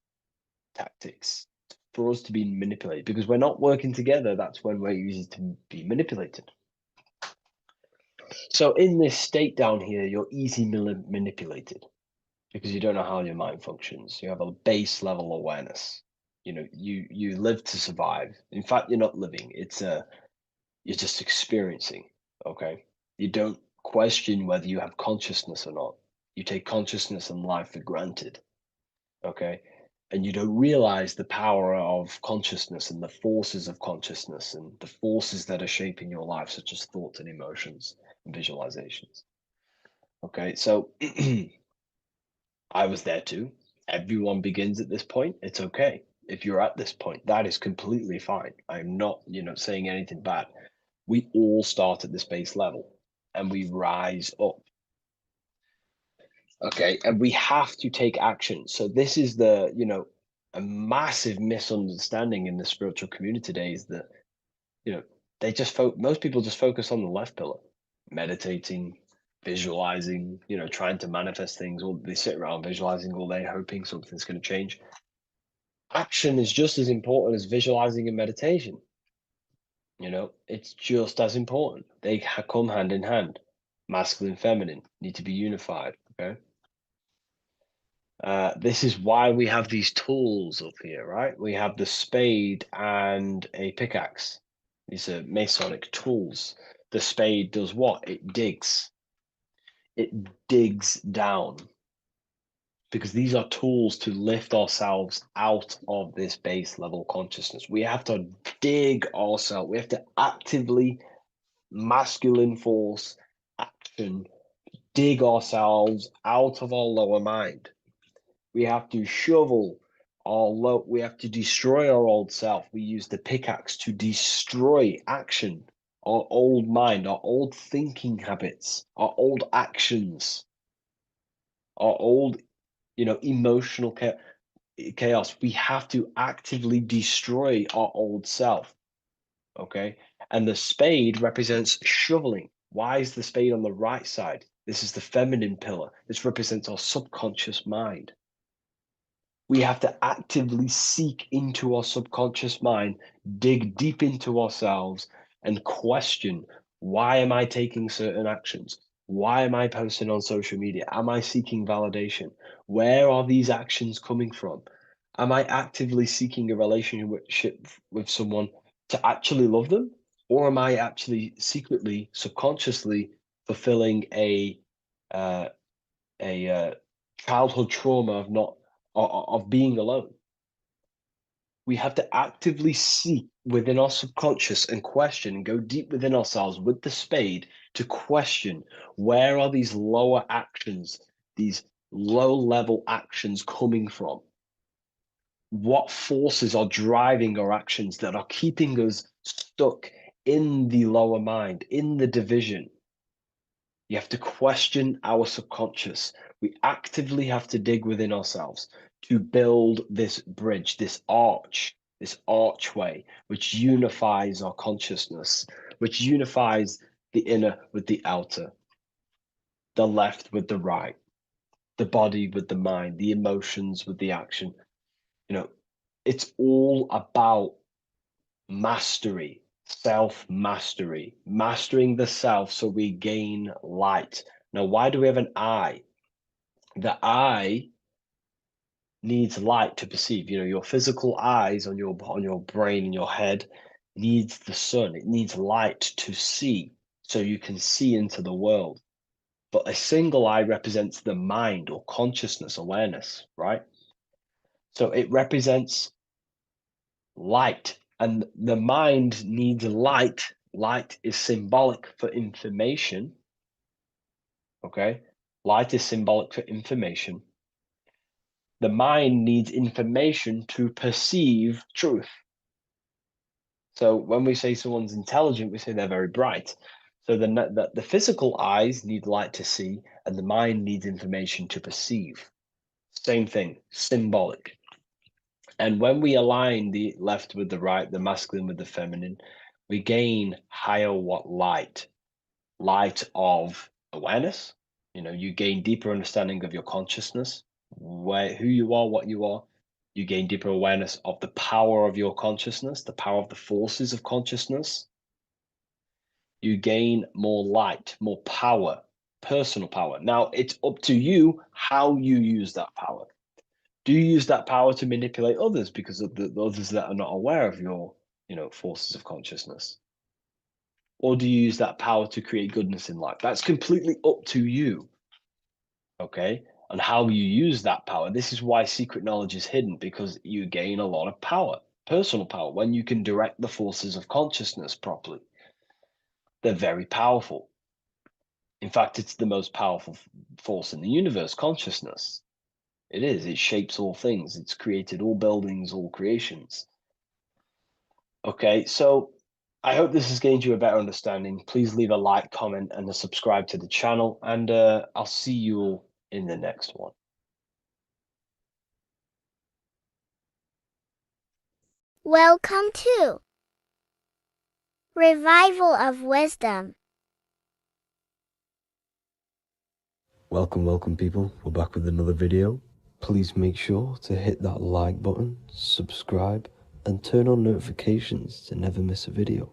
tactics for us to be manipulated. Because we're not working together, that's when we're easy to be manipulated. So in this state down here, you're easily manipulated because you don't know how your mind functions. You have a base level awareness. You know, you live to survive. In fact, you're not living. You're just experiencing. Okay. You don't question whether you have consciousness or not. You take consciousness and life for granted. Okay. And you don't realize the power of consciousness and the forces of consciousness and the forces that are shaping your life, such as thoughts and emotions and visualizations. Okay. So I was there too. Everyone begins at this point. It's okay. If you're at this point, that is completely fine. I'm not, saying anything bad. We all start at this base level and we rise up. Okay. And we have to take action. So this is a massive misunderstanding in the spiritual community today is that, most people just focus on the left pillar, meditating, visualizing, trying to manifest things, or they sit around visualizing all day, hoping something's going to change. Action is just as important as visualizing and meditation. It's just as important. They come hand in hand. Masculine, feminine need to be unified. Okay. This is why we have these tools up here, right? We have the spade and a pickaxe. These are Masonic tools. The spade does what? It digs. It digs down. Because these are tools to lift ourselves out of this base level consciousness. We have to dig ourselves. We have to actively, masculine force, action, dig ourselves out of our lower mind. We have to shovel we have to destroy our old self. We use the pickaxe to destroy action, our old mind, our old thinking habits, our old actions, our old, emotional chaos. We have to actively destroy our old self. Okay. And the spade represents shoveling. Why is the spade on the right side? This is the feminine pillar. This represents our subconscious mind. We have to actively seek into our subconscious mind, dig deep into ourselves, and question, why am I taking certain actions? Why am I posting on social media? Am I seeking validation? Where are these actions coming from? Am I actively seeking a relationship with someone to actually love them? Or am I actually secretly, subconsciously fulfilling a childhood trauma of being alone? We have to actively seek within our subconscious and question and go deep within ourselves with the spade to question, where are these lower actions, these low level actions coming from? What forces are driving our actions that are keeping us stuck in the lower mind, in the division. You have to question our subconscious. We actively have to dig within ourselves to build this bridge, this archway, which unifies our consciousness, which unifies the inner with the outer, the left with the right, the body with the mind, the emotions with the action. You know, it's all about mastery, self-mastery, mastering the self so we gain light. Now, why do we have an eye? The eye needs light to perceive. You know, your physical eyes on your brain and your head needs the sun. It needs light to see so you can see into the world. But a single eye represents the mind or consciousness, awareness, right? So it represents light, and the mind needs light. Light is symbolic for information. Okay, light is symbolic for information. The mind needs information to perceive truth. So when we say someone's intelligent, we say they're very bright. So the physical eyes need light to see, and the mind needs information to perceive. Same thing, symbolic. And when we align the left with the right, the masculine with the feminine, we gain higher light of awareness. You know, you gain deeper understanding of your consciousness, who you are, what you are. You gain deeper awareness of the power of your consciousness, the power of the forces of consciousness. You gain more light, more power, personal power. Now, it's up to you how you use that power. Do you use that power to manipulate others because of the others that are not aware of your, forces of consciousness? Or do you use that power to create goodness in life? That's completely up to you. Okay? And how you use that power. This is why secret knowledge is hidden, because you gain a lot of power, personal power, when you can direct the forces of consciousness properly. They're very powerful. In fact, it's the most powerful force in the universe, consciousness. It is. It shapes all things. It's created all buildings, all creations. Okay, so I hope this has gained you a better understanding. Please leave a like, comment, and a subscribe to the channel, and I'll see you all in the next one. Welcome to Revival of Wisdom. Welcome people, we're back with another video. Please make sure to hit that like button, subscribe, and turn on notifications to never miss a video.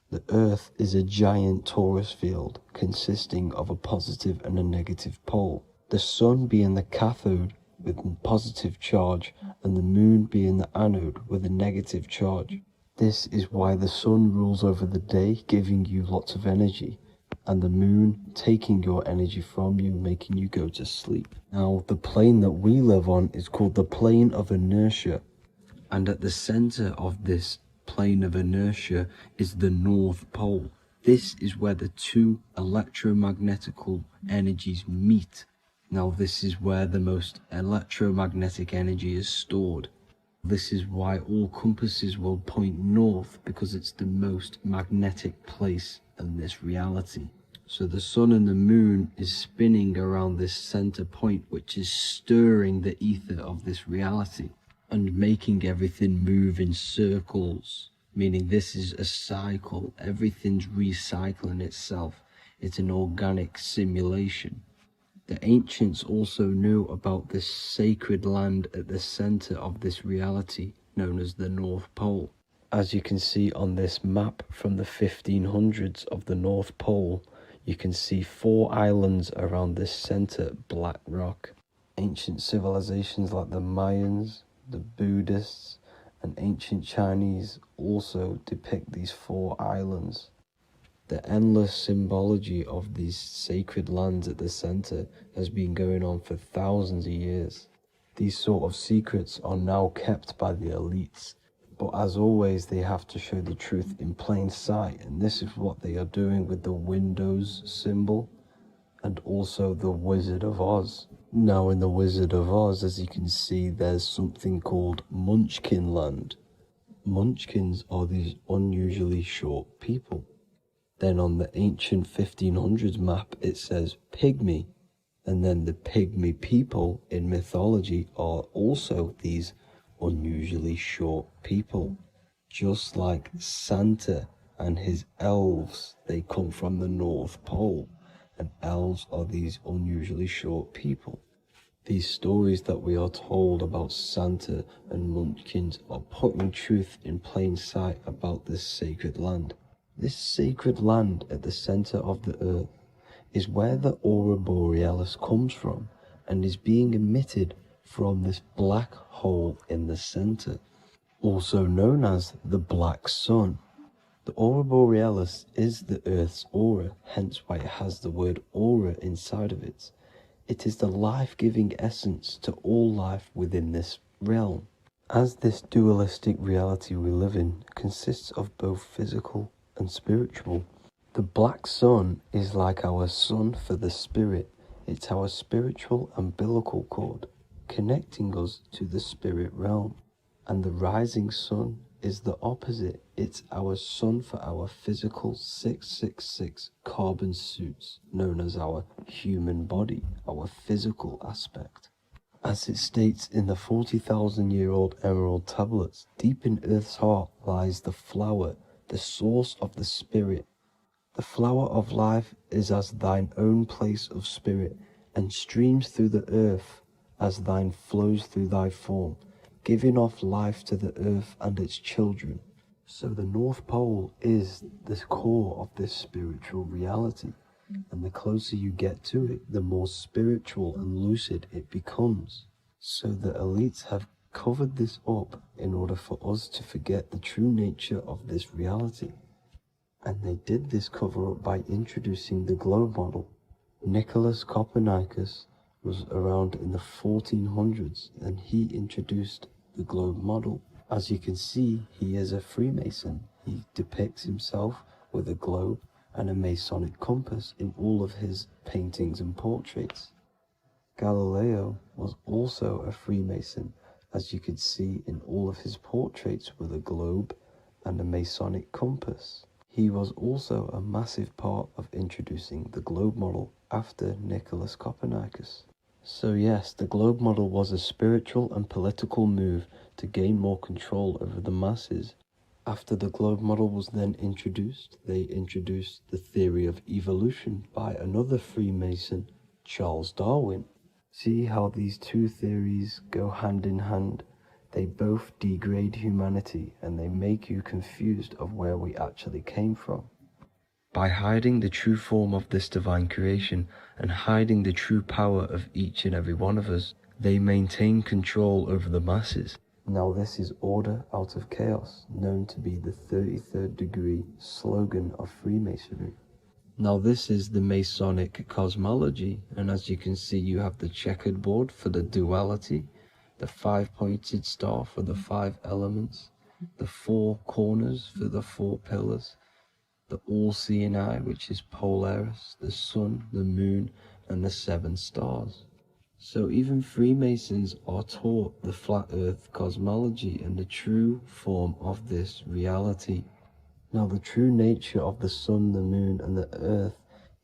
The Earth is a giant torus field consisting of a positive and a negative pole. The Sun being the cathode with a positive charge and the Moon being the anode with a negative charge. This is why the Sun rules over the day, giving you lots of energy, and the Moon taking your energy from you, making you go to sleep. Now, the plane that we live on is called the plane of inertia, and at the center of this plane of inertia is the North Pole. This is where the two electromagnetical energies meet. Now, this is where the most electromagnetic energy is stored. This is why all compasses will point north, because it's the most magnetic place in this reality. So the Sun and the Moon is spinning around this center point, which is stirring the ether of this reality and making everything move in circles, meaning this is a cycle. Everything's recycling itself. It's an organic simulation. The ancients also knew about this sacred land at the center of this reality, known as the North Pole. As you can see on this map from the 1500s of the North Pole, you can see 4 islands around this center black rock. Ancient civilizations like the Mayans, the Buddhists, and ancient Chinese also depict these 4 islands. The endless symbology of these sacred lands at the center has been going on for thousands of years. These sort of secrets are now kept by the elites, but as always they have to show the truth in plain sight, and this is what they are doing with the Windows symbol and also the Wizard of Oz. Now in the Wizard of Oz, as you can see, there's something called Munchkin Land. Munchkins are these unusually short people. Then on the ancient 1500s map it says pygmy, and then the pygmy people in mythology are also these unusually short people. Just like Santa and his elves, they come from the North Pole, and elves are these unusually short people. These stories that we are told about Santa and Munchkins are putting truth in plain sight about this sacred land. This sacred land at the center of the earth is where the aurora borealis comes from and is being emitted from this black hole in the center, also known as the black sun. The aurora borealis is the earth's aura, hence why it has the word aura inside of it. It is the life-giving essence to all life within this realm. As this dualistic reality we live in consists of both physical and spiritual, the black sun is like our sun for the spirit. It's our spiritual umbilical cord, connecting us to the spirit realm. And the rising sun is the opposite. It's our sun for our physical 666 carbon suits, known as our human body, our physical aspect. As it states in the 40,000-year-old emerald tablets, deep in Earth's heart lies the flower, the source of the spirit. The flower of life is as thine own place of spirit, and streams through the earth as thine flows through thy form, giving off life to the earth and its children. So the North Pole is the core of this spiritual reality, and the closer you get to it, the more spiritual and lucid it becomes. So the elites have covered this up in order for us to forget the true nature of this reality. And they did this cover-up by introducing the globe model. Nicholas Copernicus was around in the 1400s, and he introduced the globe model. As you can see, he is a Freemason. He depicts himself with a globe and a Masonic compass in all of his paintings and portraits. Galileo was also a Freemason, as you could see in all of his portraits with a globe and a Masonic compass. He was also a massive part of introducing the globe model after Nicholas Copernicus. So yes, the globe model was a spiritual and political move to gain more control over the masses. After the globe model was then introduced, they introduced the theory of evolution by another Freemason, Charles Darwin. See how these two theories go hand in hand? They both degrade humanity, and they make you confused of where we actually came from. By hiding the true form of this divine creation and hiding the true power of each and every one of us, they maintain control over the masses. Now this is order out of chaos, known to be the 33rd degree slogan of Freemasonry. Now this is the Masonic cosmology, and as you can see, you have the checkered board for the duality, the 5-pointed star for the 5 elements, the 4 corners for the 4 pillars, the all-seeing eye, which is Polaris, the sun, the moon, and the 7 stars. So even Freemasons are taught the flat earth cosmology and the true form of this reality. Now the true nature of the sun, the moon, and the earth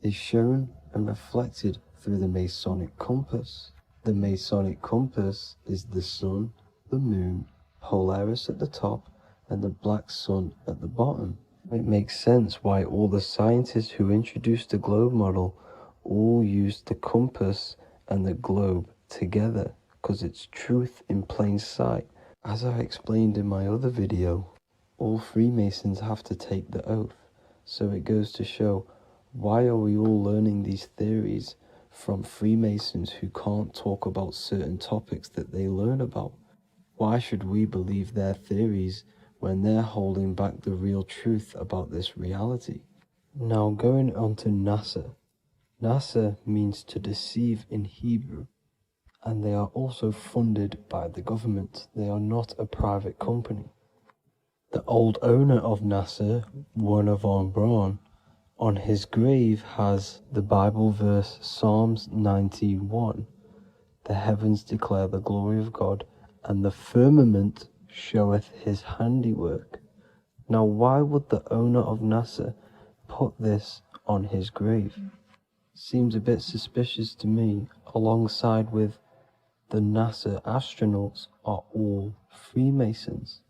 is shown and reflected through the Masonic compass. The Masonic compass is the sun, the moon, Polaris at the top, and the black sun at the bottom. It makes sense why all the scientists who introduced the globe model all used the compass and the globe together, because it's truth in plain sight. As I explained in my other video, all Freemasons have to take the oath, so it goes to show, why are we all learning these theories from Freemasons who can't talk about certain topics that they learn about? Why should we believe their theories when they're holding back the real truth about this reality? Now going on to NASA. NASA means to deceive in Hebrew, and they are also funded by the government. They are not a private company. The old owner of NASA, Werner von Braun, on his grave has the Bible verse Psalms 91. The heavens declare the glory of God, and the firmament showeth his handiwork. Now why would the owner of NASA put this on his grave? Seems a bit suspicious to me, alongside with the NASA astronauts are all Freemasons.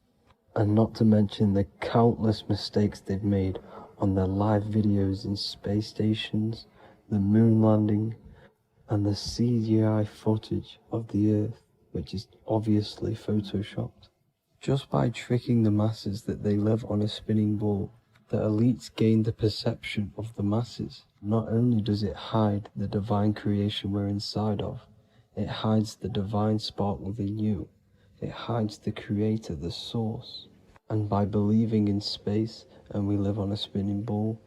And not to mention the countless mistakes they've made on their live videos in space stations, the moon landing, and the CGI footage of the Earth, which is obviously photoshopped. Just by tricking the masses that they live on a spinning ball, the elites gain the perception of the masses. Not only does it hide the divine creation we're inside of, it hides the divine spark within you. It hides the creator, the source. And by believing in space and we live on a spinning ball,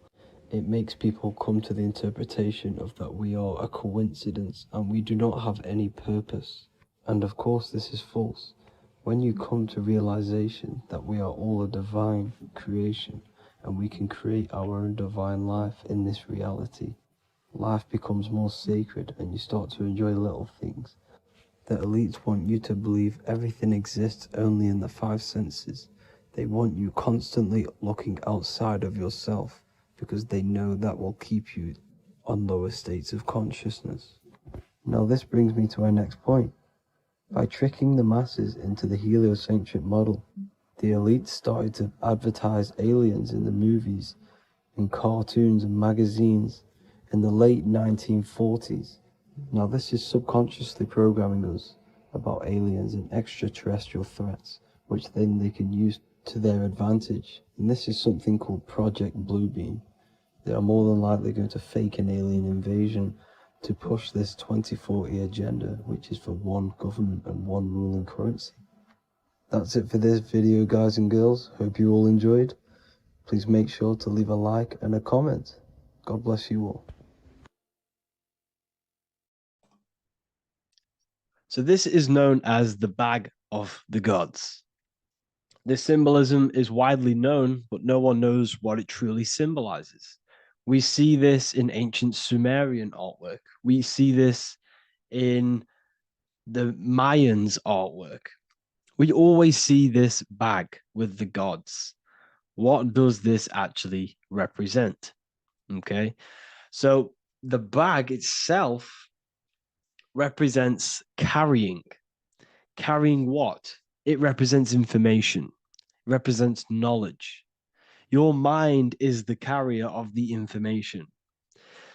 it makes people come to the interpretation of that we are a coincidence and we do not have any purpose. And of course this is false. When you come to realization that we are all a divine creation and we can create our own divine life in this reality, life becomes more sacred and you start to enjoy little things. The elites want you to believe everything exists only in the five senses. They want you constantly looking outside of yourself because they know that will keep you on lower states of consciousness. Now this brings me to our next point. By tricking the masses into the heliocentric model, the elites started to advertise aliens in the movies, in cartoons and magazines in the late 1940s. Now this is subconsciously programming us about aliens and extraterrestrial threats, which then they can use to their advantage. And this is something called Project Bluebeam. They are more than likely going to fake an alien invasion to push this 2040 agenda, which is for one government and one ruling currency. That's it for this video, guys and girls. Hope you all enjoyed. Please make sure to leave a like and a comment. God bless you all. So this is known as the bag of the gods. This symbolism is widely known, but no one knows what it truly symbolizes. We see this in ancient Sumerian artwork. We see this in the Mayans' artwork. We always see this bag with the gods. What does this actually represent? Okay, so the bag itself represents carrying. Carrying what? It represents information, represents knowledge. Your mind is the carrier of the information.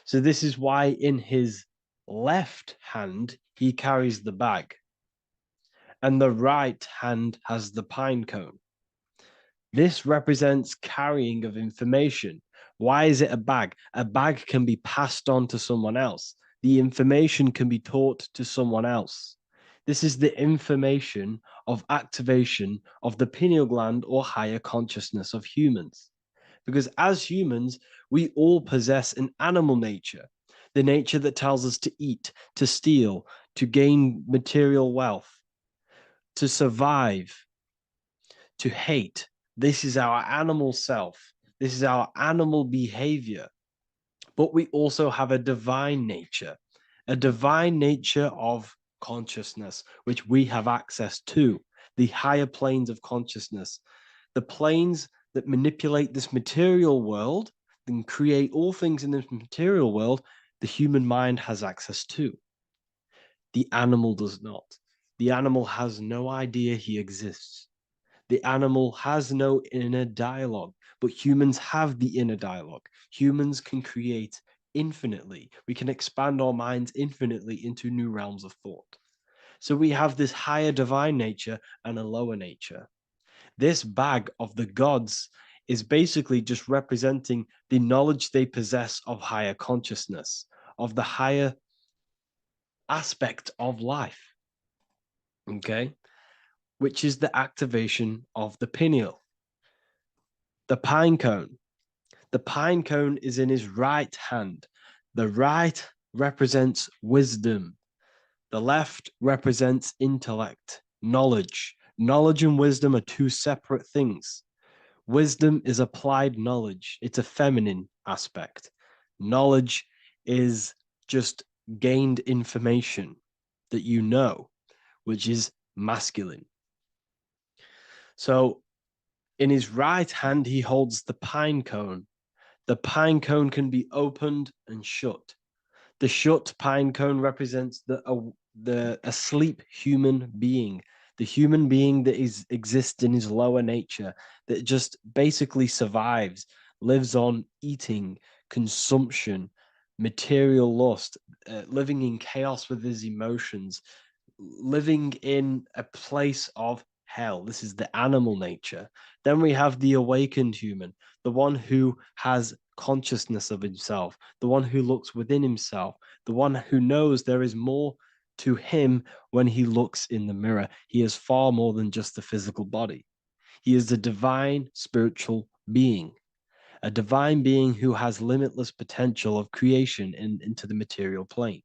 So this is why in his left hand, he carries the bag, and the right hand has the pine cone. This represents carrying of information. Why is it a bag? A bag can be passed on to someone else. The information can be taught to someone else. This is the information of activation of the pineal gland or higher consciousness of humans. Because as humans, we all possess an animal nature, the nature that tells us to eat, to steal, to gain material wealth, to survive, to hate. This is our animal self. This is our animal behavior. But we also have a divine nature of consciousness, which we have access to, the higher planes of consciousness, the planes that manipulate this material world and create all things in this material world. The human mind has access to. The animal does not. The animal has no idea he exists. The animal has no inner dialogue, but humans have the inner dialogue. Humans can create infinitely. We can expand our minds infinitely into new realms of thought. So we have this higher divine nature and a lower nature. This bag of the gods is basically just representing the knowledge they possess of higher consciousness, of the higher aspect of life. Okay? Which is the activation of the pineal. The pine cone. The pine cone is in his right hand. The right represents wisdom. The left represents intellect, knowledge. Knowledge and wisdom are two separate things. Wisdom is applied knowledge. It's a feminine aspect. Knowledge is just gained information that you know, which is masculine. So in his right hand, he holds the pine cone. The pine cone can be opened and shut. The shut pine cone represents the asleep human being, the human being that exists in his lower nature, that just basically survives, lives on eating, consumption, material lust, living in chaos with his emotions, living in a place of hell. This is the animal nature. Then we have the awakened human, the one who has consciousness of himself, the one who looks within himself, the one who knows there is more to him when he looks in the mirror. He is far more than just the physical body. He is a divine spiritual being, a divine being who has limitless potential of creation into the material plane.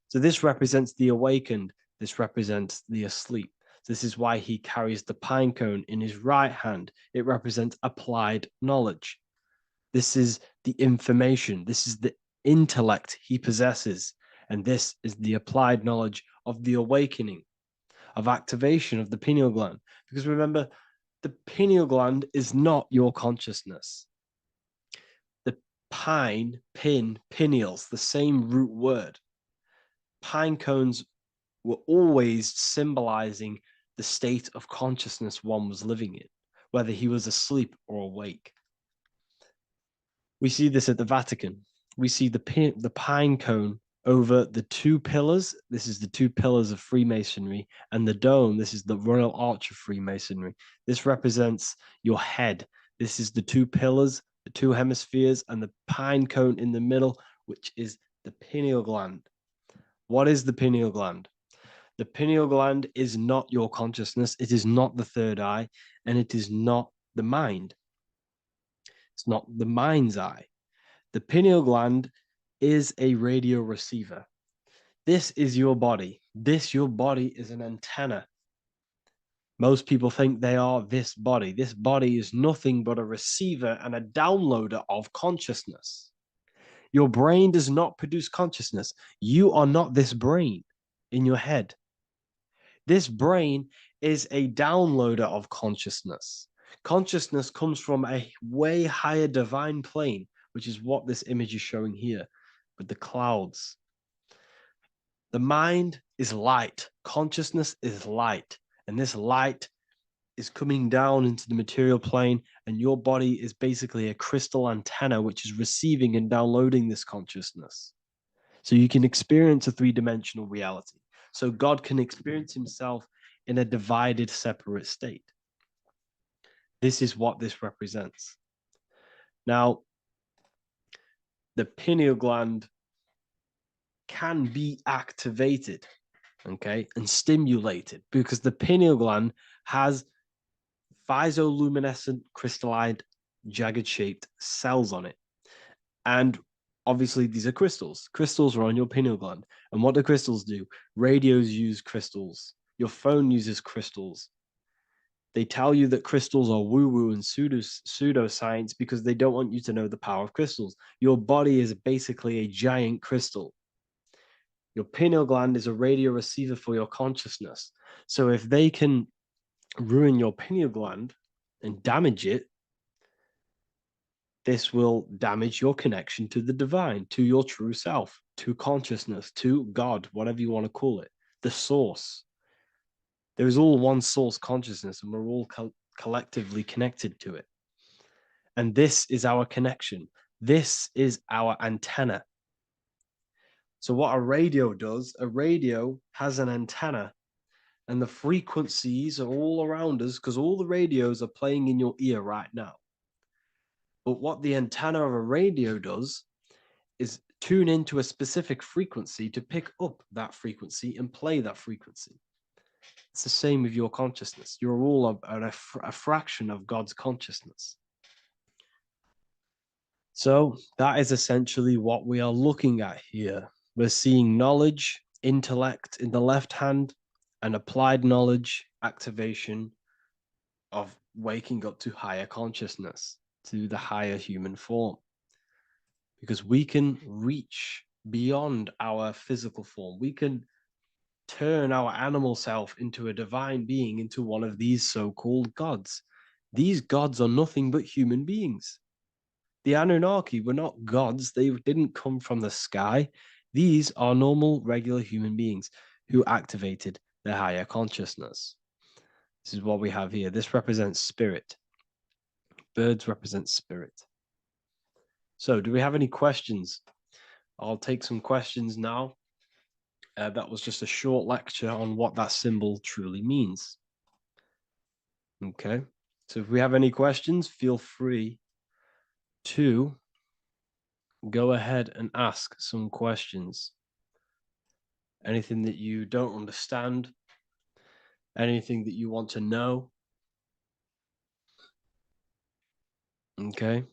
So this represents the awakened. This represents the asleep. This is why he carries the pine cone in his right hand. It represents applied knowledge. This is the information. This is the intellect he possesses. And this is the applied knowledge of the awakening, of activation of the pineal gland. Because remember, the pineal gland is not your consciousness. The pine, pin, pineals, the same root word. Pine cones were always symbolizing the state of consciousness one was living in, whether he was asleep or awake. We see this at the Vatican. We see the pine cone over the two pillars. This is the two pillars of Freemasonry, and the dome. This is the Royal Arch of Freemasonry. This represents your head. This is the two pillars, the two hemispheres, and the pine cone in the middle, which is the pineal gland. What is the pineal gland? The pineal gland is not your consciousness. It is not the third eye, and it is not the mind. It's not the mind's eye. The pineal gland is a radio receiver. This is your body. Your body is an antenna. Most people think they are this body. This body is nothing but a receiver and a downloader of consciousness. Your brain does not produce consciousness. You are not this brain in your head. This brain is a downloader of consciousness. Consciousness comes from a way higher divine plane, which is what this image is showing here with the clouds. The mind is light. Consciousness is light. And this light is coming down into the material plane, and your body is basically a crystal antenna which is receiving and downloading this consciousness. So you can experience a three-dimensional reality. So God can experience himself in a divided, separate state. This is what this represents. Now, the pineal gland can be activated, okay, and stimulated because the pineal gland has physioluminescent crystalline jagged-shaped cells on it. And obviously, these are crystals. Crystals are on your pineal gland. And what do crystals do? Radios use crystals. Your phone uses crystals. They tell you that crystals are woo-woo and pseudoscience because they don't want you to know the power of crystals. Your body is basically a giant crystal. Your pineal gland is a radio receiver for your consciousness. So if they can ruin your pineal gland and damage it, this will damage your connection to the divine, to your true self, to consciousness, to God, whatever you want to call it, the source. There is all one source consciousness, and we're all collectively connected to it. And this is our connection. This is our antenna. So what a radio does, a radio has an antenna, and the frequencies are all around us because all the radios are playing in your ear right now. But what the antenna of a radio does is tune into a specific frequency to pick up that frequency and play that frequency. It's the same with your consciousness. You're all a fraction of God's consciousness. So that is essentially what we are looking at here. We're seeing knowledge, intellect in the left hand, and applied knowledge, activation of waking up to higher consciousness, to the higher human form. Because we can reach beyond our physical form. We can turn our animal self into a divine being, into one of these so-called gods. These gods are nothing but human beings. The Anunnaki were not gods. They didn't come from the sky. These are normal, regular human beings who activated their higher consciousness. This is what we have here. This represents spirit. Birds represent spirit. So, do we have any questions? I'll take some questions now. That was just a short lecture on what that symbol truly means. Okay. So, if we have any questions, feel free to go ahead and ask some questions. Anything that you don't understand, anything that you want to know. Okay.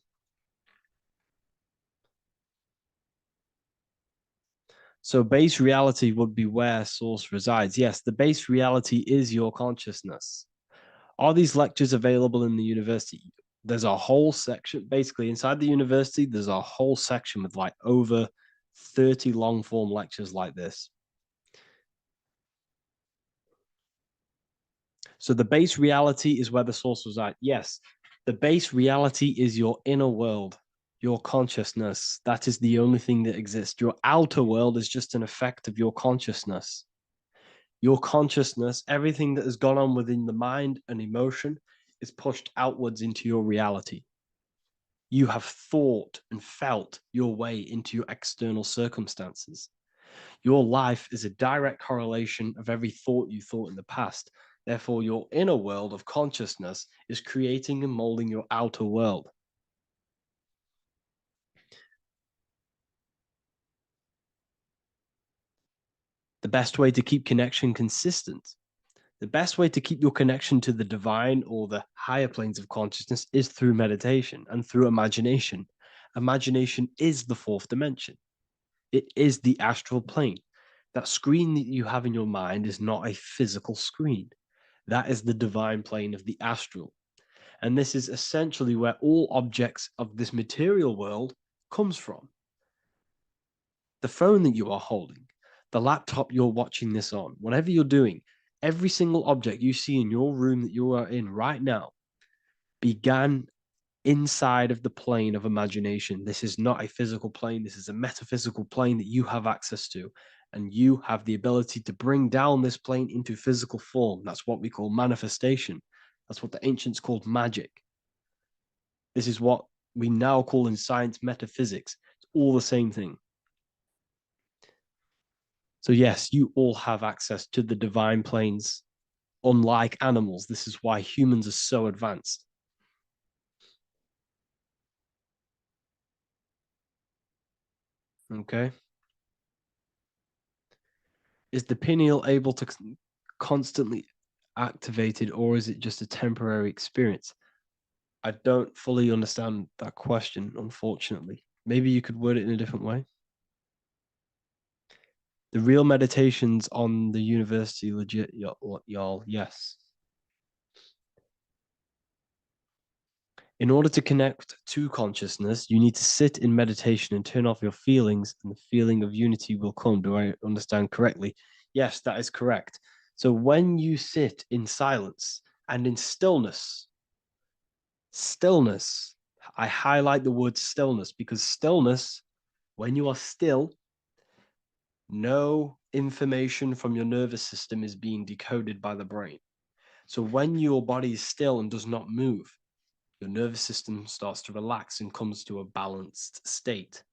So base reality would be where source resides. Yes, the base reality is your consciousness. Are these lectures available in the university? There's a whole section, basically inside the university, there's a whole section with like over 30 long form lectures like this. So the base reality is where the source resides. Yes, the base reality is your inner world, your consciousness. That is the only thing that exists. Your outer world is just an effect of your consciousness. Your consciousness, everything that has gone on within the mind and emotion, is pushed outwards into your reality. You have thought and felt your way into your external circumstances. Your life is a direct correlation of every thought you thought in the past. Therefore, your inner world of consciousness is creating and molding your outer world. The best way to keep connection consistent, the best way to keep your connection to the divine or the higher planes of consciousness is through meditation and through imagination. Imagination is the fourth dimension. It is the astral plane. That screen that you have in your mind is not a physical screen. That is the divine plane of the astral. And this is essentially where all objects of this material world comes from. The phone that you are holding, the laptop you're watching this on, whatever you're doing, every single object you see in your room that you are in right now began inside of the plane of imagination. This is not a physical plane. This is a metaphysical plane that you have access to. And you have the ability to bring down this plane into physical form. That's what we call manifestation. That's what the ancients called magic. This is what we now call in science metaphysics. It's all the same thing. So yes, you all have access to the divine planes, unlike animals. This is why humans are so advanced. Okay. Is the pineal able to constantly activated, or is it just a temporary experience? I don't fully understand that question, unfortunately. Maybe you could word it in a different way. The real meditations on the university, legit, y'all, yes. In order to connect to consciousness, you need to sit in meditation and turn off your feelings, and the feeling of unity will come. Do I understand correctly? Yes, that is correct. So when you sit in silence and in stillness, I highlight the word stillness because stillness, when you are still, no information from your nervous system is being decoded by the brain. So when your body is still and does not move, your nervous system starts to relax and comes to a balanced state.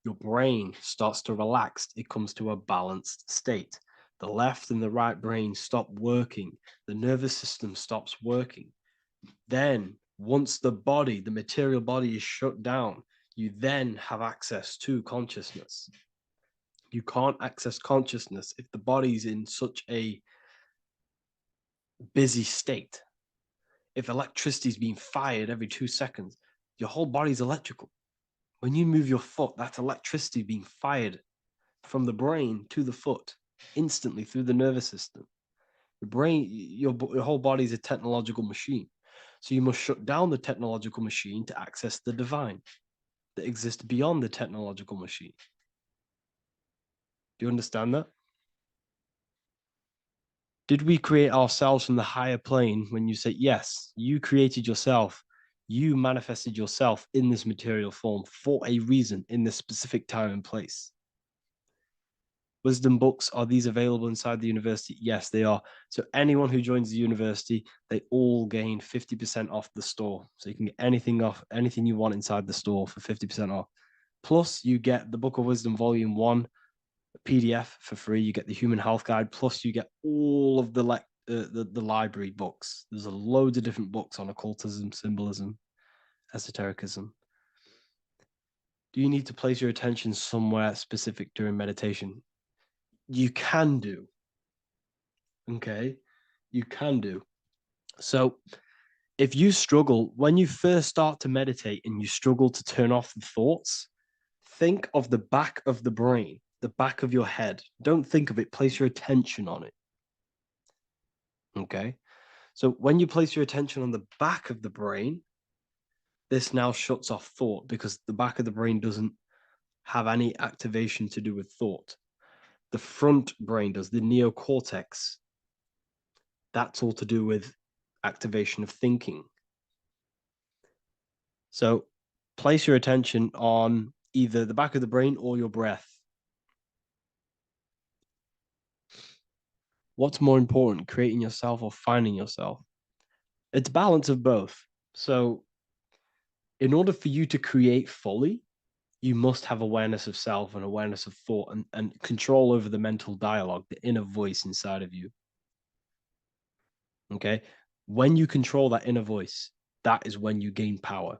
Your brain starts to relax, it comes to a balanced state. The left and the right brain stop working, the nervous system stops working. Then, once the body, the material body is shut down, you then have access to consciousness. You can't access consciousness if the body's in such a busy state. If electricity is being fired every 2 seconds, your whole body's electrical. When you move your foot, that's electricity being fired from the brain to the foot instantly through the nervous system. Your brain, your whole body is a technological machine. So you must shut down the technological machine to access the divine that exists beyond the technological machine. Do you understand that? Did we create ourselves from the higher plane? When you say yes, you created yourself, you manifested yourself in this material form for a reason in this specific time and place. Wisdom books, are these available inside the university? Yes, they are. So anyone who joins the university, they all gain 50% off the store. So you can get anything you want inside the store for 50% off. Plus, you get the Book of Wisdom Volume 1 PDF for free. You get the Human Health Guide. Plus, you get all of the library books. There's a load of different books on occultism, symbolism, esotericism. Do you need to place your attention somewhere specific during meditation? You can do. Okay, you can do. So if you struggle, when you first start to meditate and you struggle to turn off the thoughts, think of the back of the brain, the back of your head. Don't think of it, place your attention on it. Okay, so when you place your attention on the back of the brain, this now shuts off thought because the back of the brain doesn't have any activation to do with thought. The front brain does, the neocortex. That's all to do with activation of thinking. So place your attention on either the back of the brain or your breath. What's more important, creating yourself or finding yourself? It's balance of both. So in order for you to create fully, you must have awareness of self and awareness of thought and control over the mental dialogue, the inner voice inside of you. Okay? When you control that inner voice, that is when you gain power.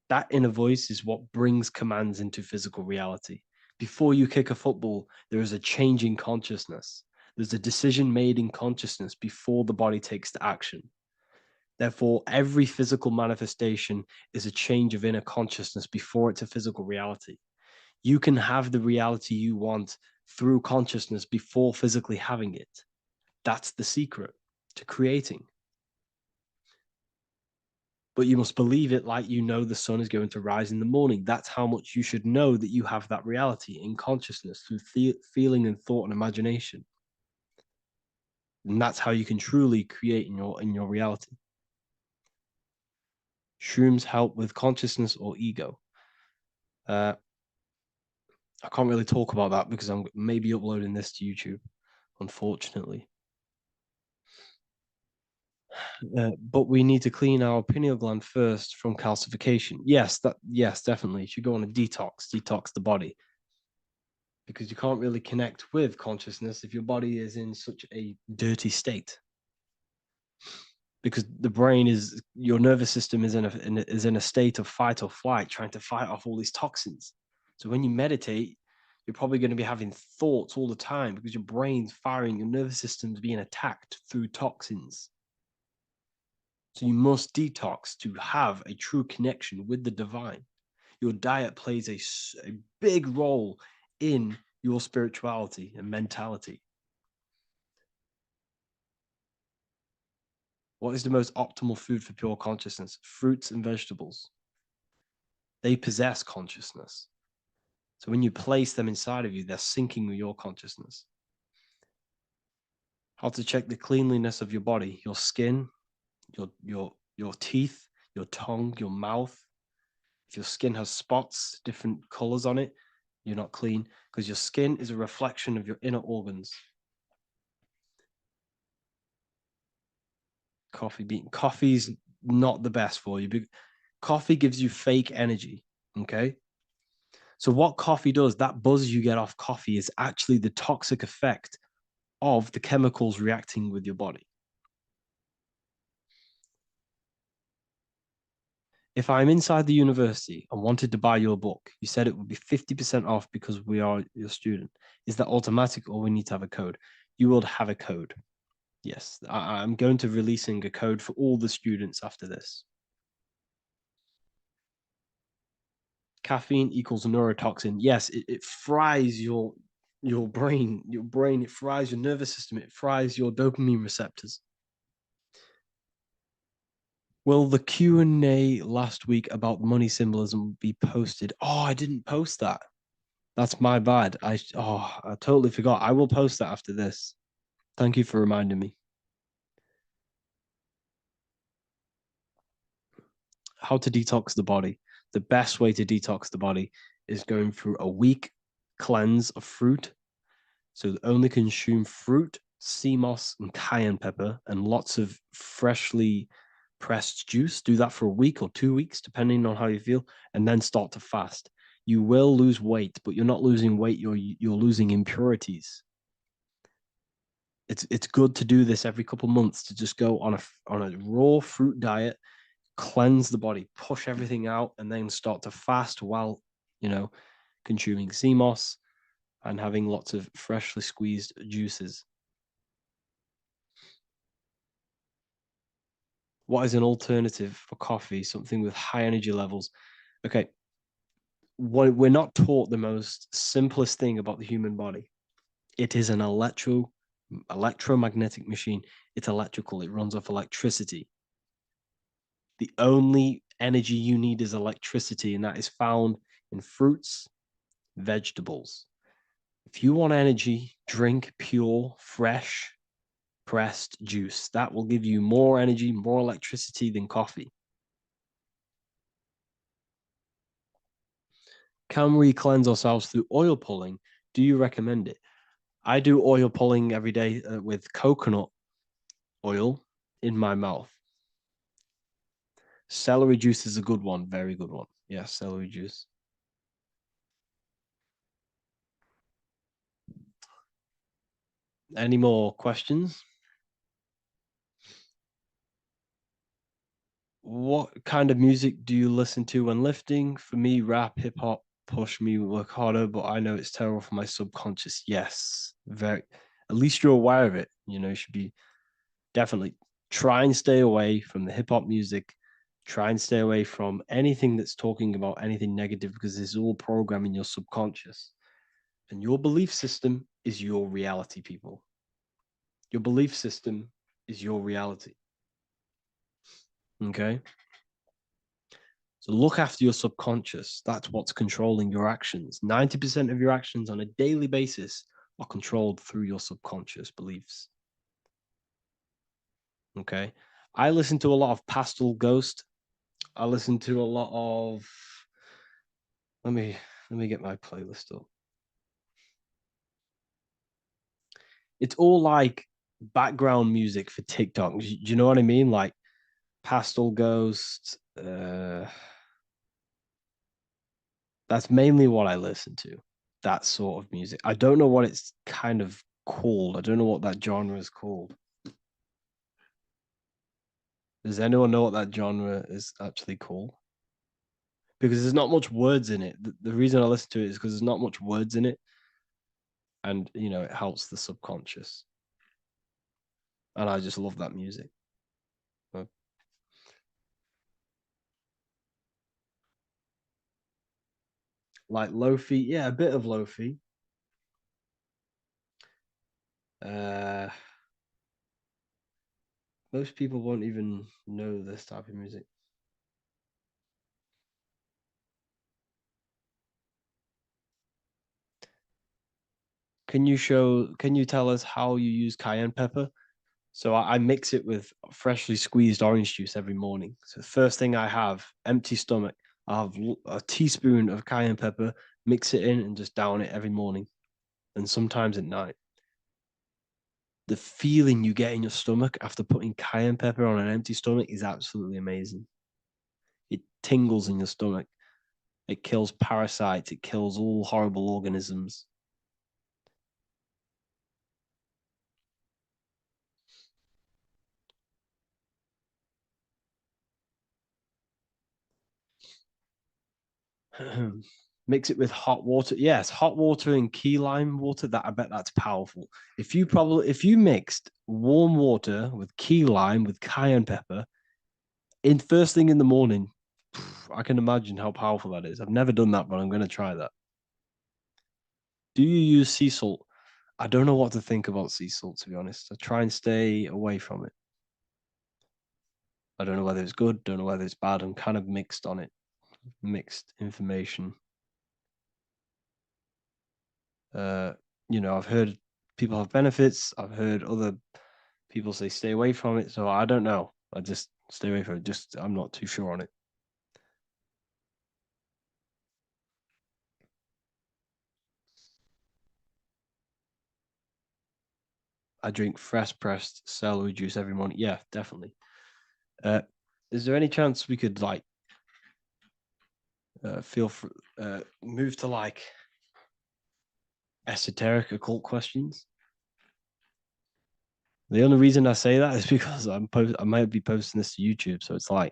That inner voice is what brings commands into physical reality. Before you kick a football, there is a change in consciousness. There's a decision made in consciousness before the body takes the action. Therefore, every physical manifestation is a change of inner consciousness before it's a physical reality. You can have the reality you want through consciousness before physically having it. That's the secret to creating. But you must believe it like you know the sun is going to rise in the morning. That's how much you should know that you have that reality in consciousness through feeling and thought and imagination. And that's how you can truly create in your reality. Shrooms help with consciousness or ego. I can't really talk about that because I'm maybe uploading this to YouTube, unfortunately. But we need to clean our pineal gland first from calcification. Yes, definitely. You should go on a detox the body. Because you can't really connect with consciousness if your body is in such a dirty state. Because the brain is, your nervous system is in a state of fight or flight, trying to fight off all these toxins. So when you meditate, you're probably going to be having thoughts all the time because your brain's firing, your nervous system's being attacked through toxins. So you must detox to have a true connection with the divine. Your diet plays a big role in your spirituality and mentality. What is the most optimal food for pure consciousness? Fruits and vegetables. They possess consciousness. So when you place them inside of you, they're syncing with your consciousness. How to check the cleanliness of your body, your skin, your teeth, your tongue, your mouth. If your skin has spots, different colors on it, you're not clean because your skin is a reflection of your inner organs. Coffee's not the best for you. Coffee gives you fake energy. Okay. So what coffee does, that buzz you get off coffee is actually the toxic effect of the chemicals reacting with your body. If I'm inside the university and wanted to buy your book, you said it would be 50% off because we are your student. Is that automatic or we need to have a code? You will have a code. Yes, I'm going to releasing a code for all the students after this. Caffeine equals neurotoxin. Yes, it fries your brain, it fries your nervous system, it fries your dopamine receptors. Will the Q&A last week about money symbolism be posted? Oh, I didn't post that. That's my bad. I totally forgot. I will post that after this. Thank you for reminding me. How to detox the body. The best way to detox the body is going through a week cleanse of fruit. So only consume fruit, sea moss, and cayenne pepper, and lots of freshly pressed juice. Do that for a week or 2 weeks, depending on how you feel, and then start to fast. You will lose weight, but you're not losing weight. You're losing impurities. It's good to do this every couple months, to just go on a raw fruit diet, cleanse the body, push everything out, and then start to fast while consuming sea moss and having lots of freshly squeezed juices. What is an alternative for coffee? Something with high energy levels. Okay, we're not taught the most simplest thing about the human body. It is an electromagnetic machine. It's electrical. It runs off electricity. The only energy you need is electricity, and that is found in fruits, vegetables. If you want energy, drink pure, fresh, pressed juice. That will give you more energy, more electricity than coffee. Can we cleanse ourselves through oil pulling? Do you recommend it? I do oil pulling every day with coconut oil in my mouth. Celery juice is a good one, very good one. Yeah, celery juice. Any more questions? What kind of music do you listen to when lifting? For me, rap, hip hop push me work harder, but I know it's terrible for my subconscious. Yes, very. At least you're aware of it. You should be definitely try and stay away from the hip hop music. Try and stay away from anything that's talking about anything negative, because it's all programming your subconscious. And your belief system is your reality, people. Your belief system is your reality. Okay? So look after your subconscious. That's what's controlling your actions. 90% of your actions on a daily basis are controlled through your subconscious beliefs. Okay? I listen to a lot of Pastel Ghost. I listen to a lot of let me get my playlist up. It's all like background music for TikTok. Do you know what I mean? Like Pastel Ghost. That's mainly what I listen to. That sort of music. I don't know what it's kind of called. I don't know what that genre is called. Does anyone know what that genre is actually called? Because there's not much words in it. The reason I listen to it is because there's not much words in it. And, it helps the subconscious. And I just love that music. Like lo-fi, yeah, a bit of lo-fi. Most people won't even know this type of music. Can you tell us how you use cayenne pepper? So I mix it with freshly squeezed orange juice every morning. So the first thing I have, empty stomach, I have a teaspoon of cayenne pepper, mix it in and just down it every morning. And sometimes at night. The feeling you get in your stomach after putting cayenne pepper on an empty stomach is absolutely amazing. It tingles in your stomach. It kills parasites. It kills all horrible organisms. Mix it with hot water. Yes, hot water and key lime water. That I bet that's powerful. If you mixed warm water with key lime with cayenne pepper in first thing in the morning, I can imagine how powerful that is. I've never done that, but I'm going to try that. Do you use sea salt? I don't know what to think about sea salt, to be honest. I try and stay away from it. I don't know whether it's good, don't know whether it's bad. I'm kind of mixed on it. Mixed information. I've heard people have benefits. I've heard other people say stay away from it. So I don't know. I just stay away from it. I'm not too sure on it. I drink fresh pressed celery juice every morning. Yeah, definitely. Is there any chance we could like move to like esoteric occult questions? The only reason I say that is because I might be posting this to YouTube, so it's like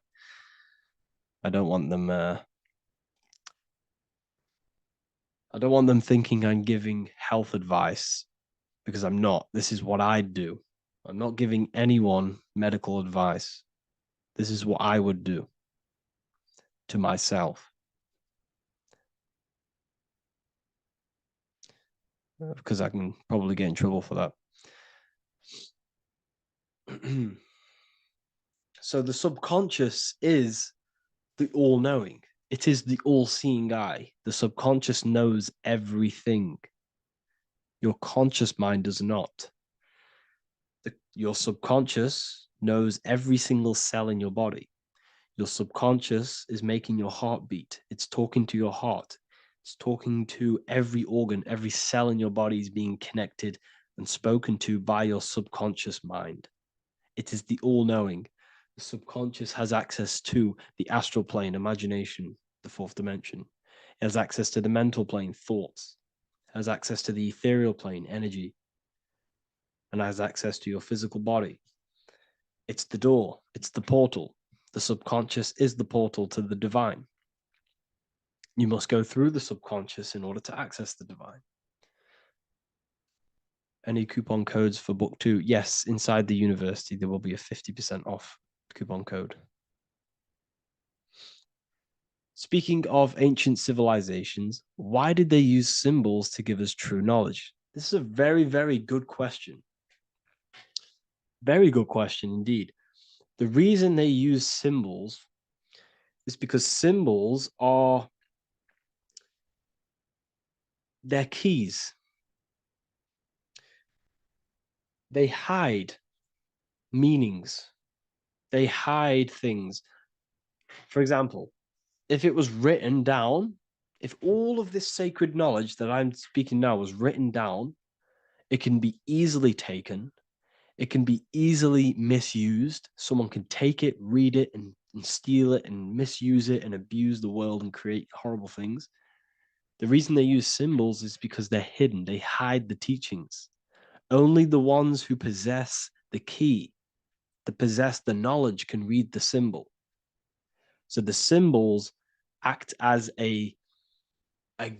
I don't want them. I don't want them thinking I'm giving health advice because I'm not. This is what I do. I'm not giving anyone medical advice. This is what I would do to myself. Because I can probably get in trouble for that. So the subconscious is the all-knowing. It is the all-seeing eye. The subconscious knows everything. Your conscious mind does not. Your subconscious knows every single cell in your body. Your subconscious is making your heart beat. It's talking to your heart. It's talking to every organ, every cell in your body is being connected and spoken to by your subconscious mind. It is the all-knowing. The subconscious has access to the astral plane, imagination, the fourth dimension. It has access to the mental plane, thoughts. It has access to the ethereal plane, energy. And has access to your physical body. It's the door. It's the portal. The subconscious is the portal to the divine. You must go through the subconscious in order to access the divine. Any coupon codes for book 2? Yes, inside the university, there will be a 50% off coupon code. Speaking of ancient civilizations, why did they use symbols to give us true knowledge? This is a very, very good question. Very good question indeed. The reason they use symbols is because symbols are their keys. They hide meanings. They hide things. For example, if it was written down, if all of this sacred knowledge that I'm speaking now was written down, it can be easily taken. It can be easily misused. Someone can take it, read it, and steal it and misuse it and abuse the world and create horrible things. The reason they use symbols is because they're hidden. They hide the teachings. Only the ones who possess the key, that possess the knowledge, can read the symbol. So the symbols act as a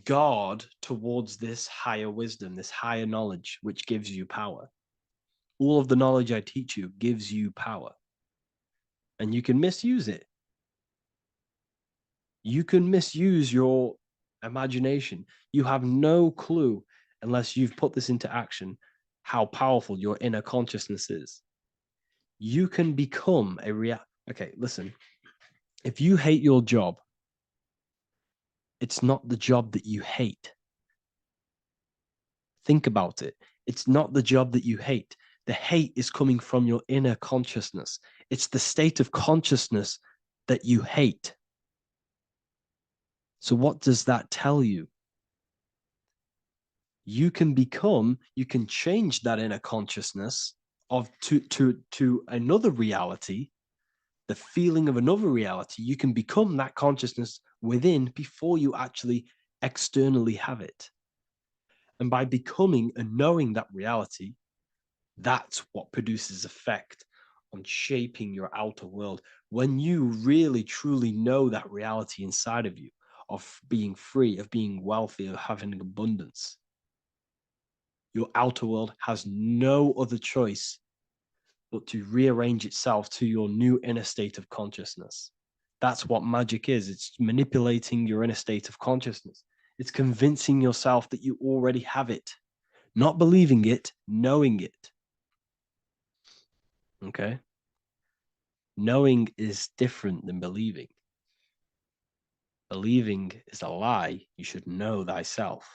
guard towards this higher wisdom, this higher knowledge, which gives you power. All of the knowledge I teach you gives you power. And you can misuse it. You can misuse your imagination. You have no clue, unless you've put this into action, how powerful your inner consciousness is. You can become a Okay, listen. If you hate your job, it's not the job that you hate. Think about it. It's not the job that you hate. The hate is coming from your inner consciousness. It's the state of consciousness that you hate. So what does that tell you? You can change that inner consciousness to another reality, the feeling of another reality. You can become that consciousness within before you actually externally have it. And by becoming and knowing that reality, that's what produces effect on shaping your outer world. When you really, truly know that reality inside of you, of being free, of being wealthy, of having abundance, your outer world has no other choice but to rearrange itself to your new inner state of consciousness. That's what magic is. It's manipulating your inner state of consciousness. It's convincing yourself that you already have it, not believing it, knowing it. Okay? Knowing is different than believing. Believing is a lie. You should know thyself.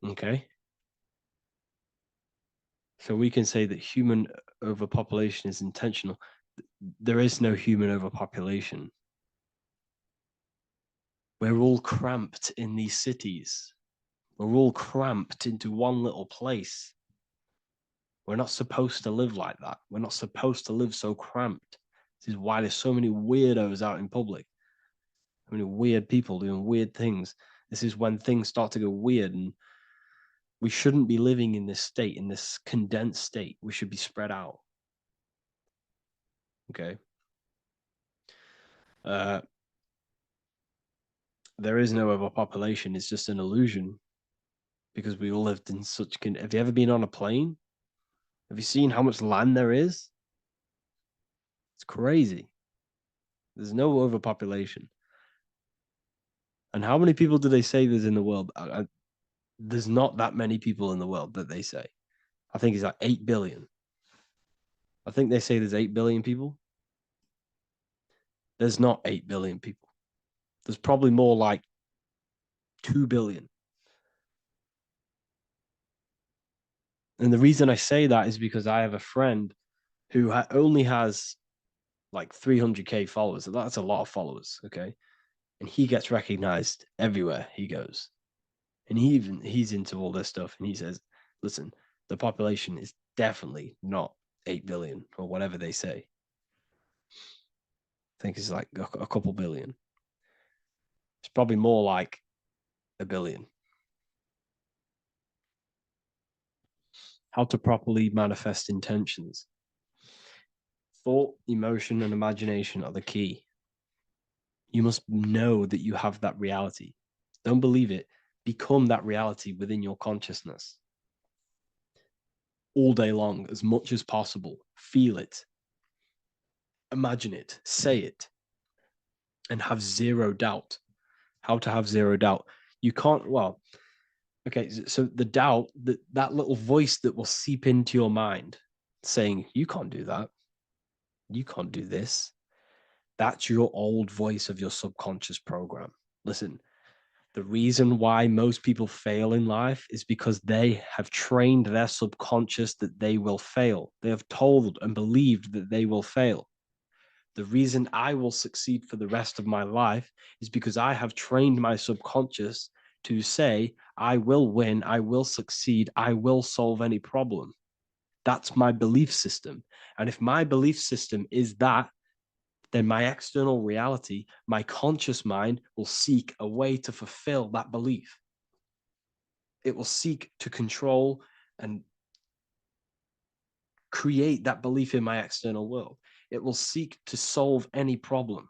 Okay. So we can say that human overpopulation is intentional. There is no human overpopulation. We're all cramped in these cities. We're all cramped into one little place. We're not supposed to live like that. We're not supposed to live so cramped. This is why there's so many weirdos out in public. So many weird people doing weird things. This is when things start to go weird, and we shouldn't be living in this state, in this condensed state. We should be spread out. Okay. There is no overpopulation. It's just an illusion because we all lived in such. Have you ever been on a plane? Have you seen how much land there is? It's crazy. There's no overpopulation. And how many people do they say there's in the world? There's not that many people in the world that they say. I think it's like 8 billion. I think they say there's 8 billion people. There's not 8 billion people. There's probably more like 2 billion. And the reason I say that is because I have a friend who only has like 300K followers. So that's a lot of followers, okay? And he gets recognized everywhere he goes. And he's into all this stuff. And he says, listen, the population is definitely not 8 billion or whatever they say. I think it's like a couple billion. It's probably more like a billion. How to properly manifest intentions. Thought, emotion, and imagination are the key. You must know that you have that reality. Don't believe it. Become that reality within your consciousness. All day long, as much as possible. Feel it. Imagine it. Say it. And have zero doubt. How to have zero doubt. You can't, well, okay, so the doubt, that little voice that will seep into your mind saying, you can't do that. You can't do this. That's your old voice of your subconscious program. Listen, the reason why most people fail in life is because they have trained their subconscious that they will fail. They have told and believed that they will fail. The reason I will succeed for the rest of my life is because I have trained my subconscious to say, I will win, I will succeed, I will solve any problem. That's my belief system. And if my belief system is that, then my external reality, my conscious mind will seek a way to fulfill that belief. It will seek to control and create that belief in my external world. It will seek to solve any problem.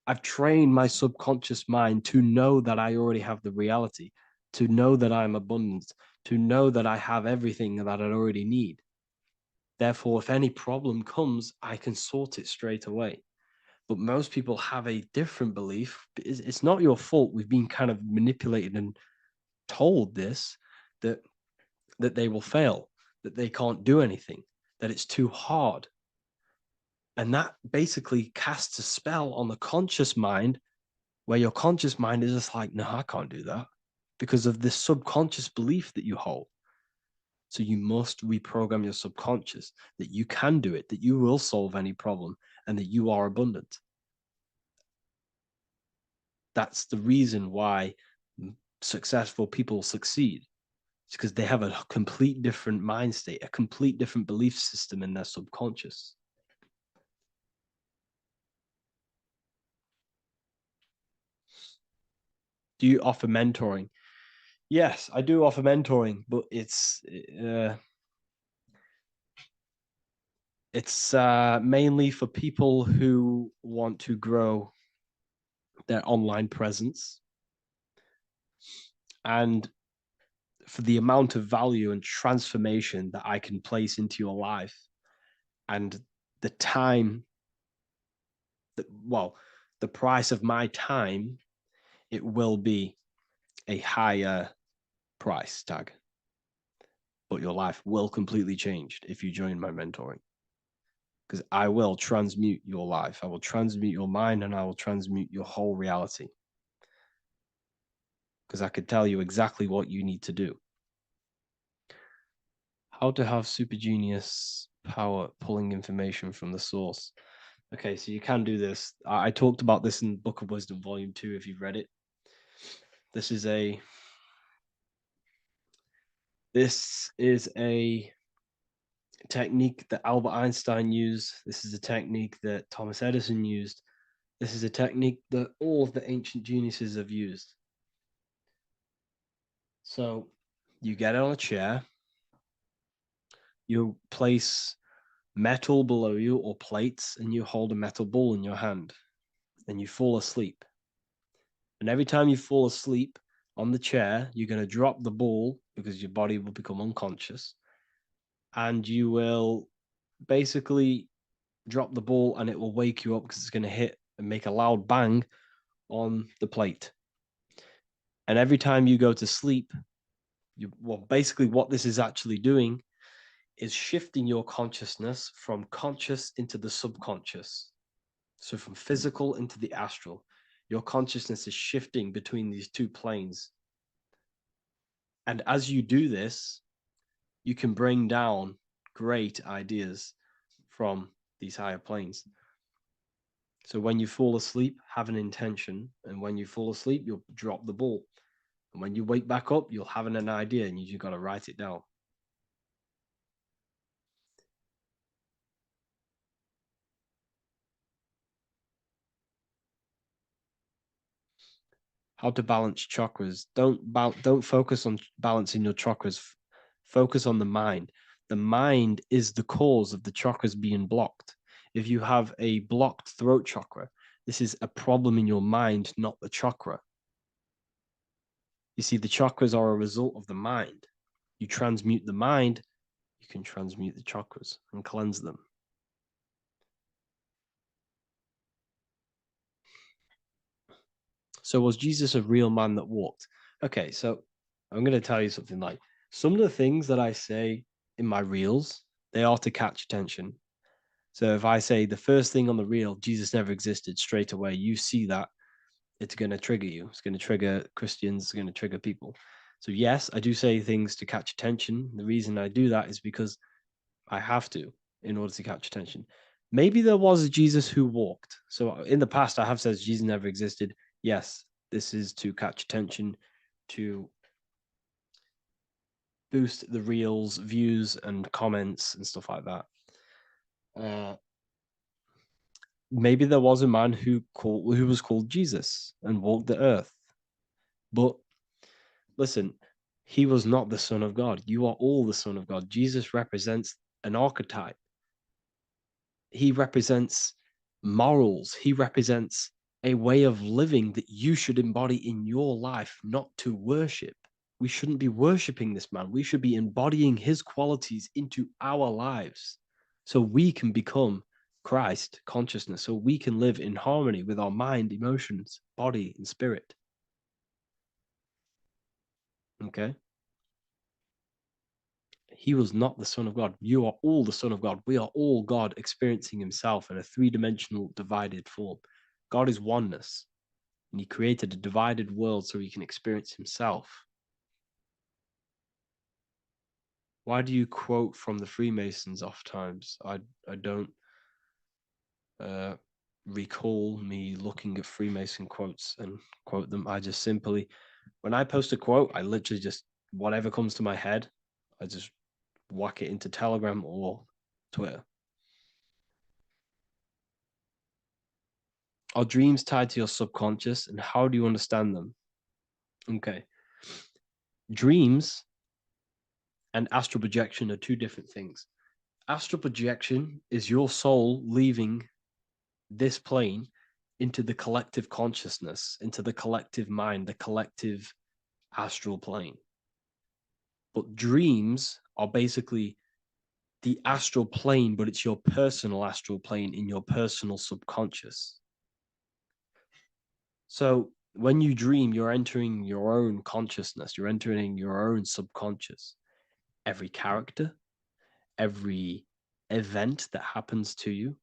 I've trained my subconscious mind to know that I already have the reality, to know that I'm abundant, to know that I have everything that I already need. Therefore, if any problem comes, I can sort it straight away. But most people have a different belief. It's not your fault. We've been kind of manipulated and told this, that they will fail, that they can't do anything, that it's too hard. And that basically casts a spell on the conscious mind, where your conscious mind is just like, no, I can't do that, because of this subconscious belief that you hold. So you must reprogram your subconscious that you can do it, that you will solve any problem, and that you are abundant. That's the reason why successful people succeed. It's because they have a complete different mind state, a complete different belief system in their subconscious. Do you offer mentoring? Yes, I do offer mentoring, but it's mainly for people who want to grow their online presence, and for the amount of value and transformation that I can place into your life, and the time that, well, the price of my time, it will be a higher price tag, but your life will completely change if you join my mentoring, because I will transmute your life. I will transmute your mind, and I will transmute your whole reality. because I could tell you exactly what you need to do. How to have super genius power pulling information from the source. Okay, so you can do this. I talked about this in Book of Wisdom, Volume 2, if you've read it. This is a technique that Albert Einstein used. This is a technique that Thomas Edison used. This is a technique that all of the ancient geniuses have used. So you get on a chair, you place metal below you or plates, and you hold a metal ball in your hand, and you fall asleep. And every time you fall asleep on the chair, you're going to drop the ball because your body will become unconscious. And you will basically drop the ball and it will wake you up because it's going to hit and make a loud bang on the plate. And every time you go to sleep, basically what this is actually doing is shifting your consciousness from conscious into the subconscious. So from physical into the astral. Your consciousness is shifting between these two planes. And as you do this, you can bring down great ideas from these higher planes. So when you fall asleep, have an intention. And when you fall asleep, you'll drop the ball. And when you wake back up, you'll have an idea and you just got to write it down. How to balance chakras. Don't focus on balancing your chakras. Focus on the mind. The mind is the cause of the chakras being blocked. If you have a blocked throat chakra, this is a problem in your mind, not the chakra. You see, the chakras are a result of the mind. You transmute the mind, you can transmute the chakras and cleanse them. So was Jesus a real man that walked? Okay, so I'm going to tell you something. Like, some of the things that I say in my reels, they are to catch attention. So if I say the first thing on the reel, Jesus never existed, straight away, you see that, it's going to trigger you. It's going to trigger Christians. It's going to trigger people. So yes, I do say things to catch attention. The reason I do that is because I have to in order to catch attention. Maybe there was a Jesus who walked. So in the past, I have said Jesus never existed. Yes, this is to catch attention, to boost the reels, views, and comments and stuff like that. Maybe there was a man who was called Jesus and walked the earth. But listen, he was not the Son of God. You are all the Son of God. Jesus represents an archetype. He represents morals. He represents a way of living that you should embody in your life, not to worship. We shouldn't be worshiping this man. We should be embodying his qualities into our lives so we can become Christ consciousness, so we can live in harmony with our mind, emotions, body, and spirit. Okay? He was not the Son of God. You are all the Son of God. We are all God experiencing himself in a three-dimensional divided form. God is oneness, and he created a divided world so he can experience himself. Why do you quote from the Freemasons oft times? I don't recall me looking at Freemason quotes and quote them. I just simply, when I post a quote, I literally just, whatever comes to my head, I just whack it into Telegram or Twitter. Are dreams tied to your subconscious, and how do you understand them? Okay. Dreams and astral projection are two different things. Astral projection is your soul leaving this plane into the collective consciousness, into the collective mind, the collective astral plane. But dreams are basically the astral plane, but it's your personal astral plane in your personal subconscious. So when you dream, you're entering your own consciousness, you're entering your own subconscious. Every character, every event that happens to you,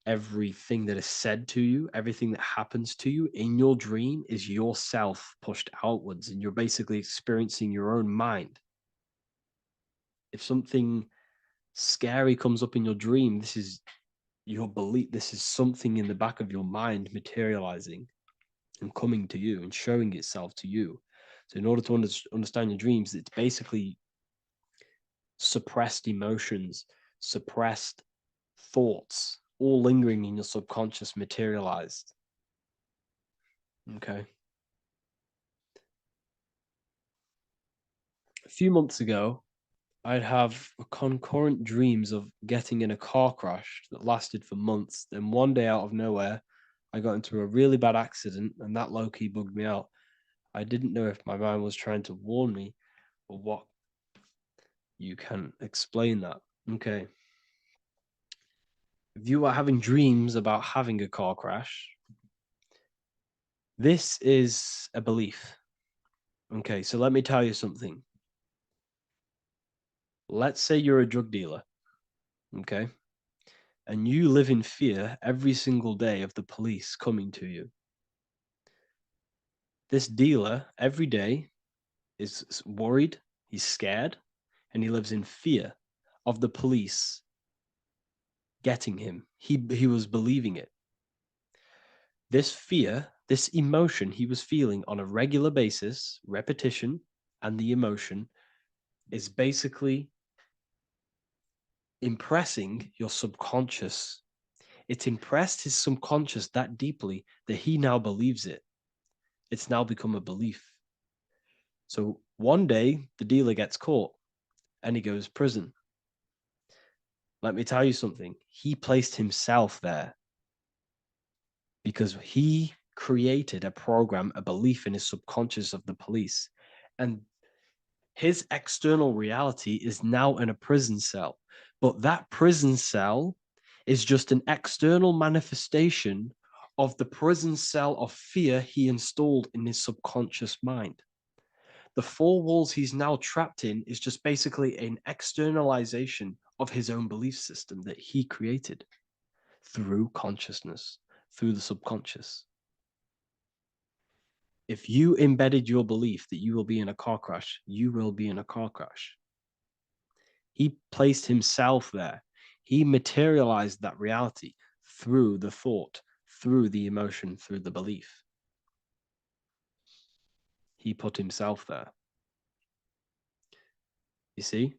everything that is said to you, everything that happens to you in your dream is yourself pushed outwards, and you're basically experiencing your own mind. If something scary comes up in your dream, this is your belief. This is something in the back of your mind materializing and coming to you and showing itself to you. So in order to understand your dreams, it's basically suppressed emotions, suppressed thoughts, all lingering in your subconscious materialized. Okay. A few months ago, I'd have concurrent dreams of getting in a car crash that lasted for months. Then one day, out of nowhere, I got into a really bad accident, and that low-key bugged me out. I didn't know if my mind was trying to warn me or what. You can explain that. Okay. If you are having dreams about having a car crash, this is a belief. Okay, so let me tell you something. Let's say you're a drug dealer, okay? And you live in fear every single day of the police coming to you. This dealer every day is worried, he's scared, and he lives in fear of the police getting him. He was believing it. This fear, this emotion he was feeling on a regular basis, repetition, and the emotion is basically impressing your subconscious. It's impressed his subconscious that deeply that he now believes it. It's now become a belief. So one day the dealer gets caught and he goes to prison. Let me tell you something. He placed himself there because he created a program, a belief in his subconscious of the police. And his external reality is now in a prison cell. But that prison cell is just an external manifestation of the prison cell of fear he installed in his subconscious mind. The four walls he's now trapped in is just basically an externalization of his own belief system that he created through consciousness, through the subconscious. If you embedded your belief that you will be in a car crash, you will be in a car crash. He placed himself there. He materialized that reality through the thought, through the emotion, through the belief. He put himself there. You see?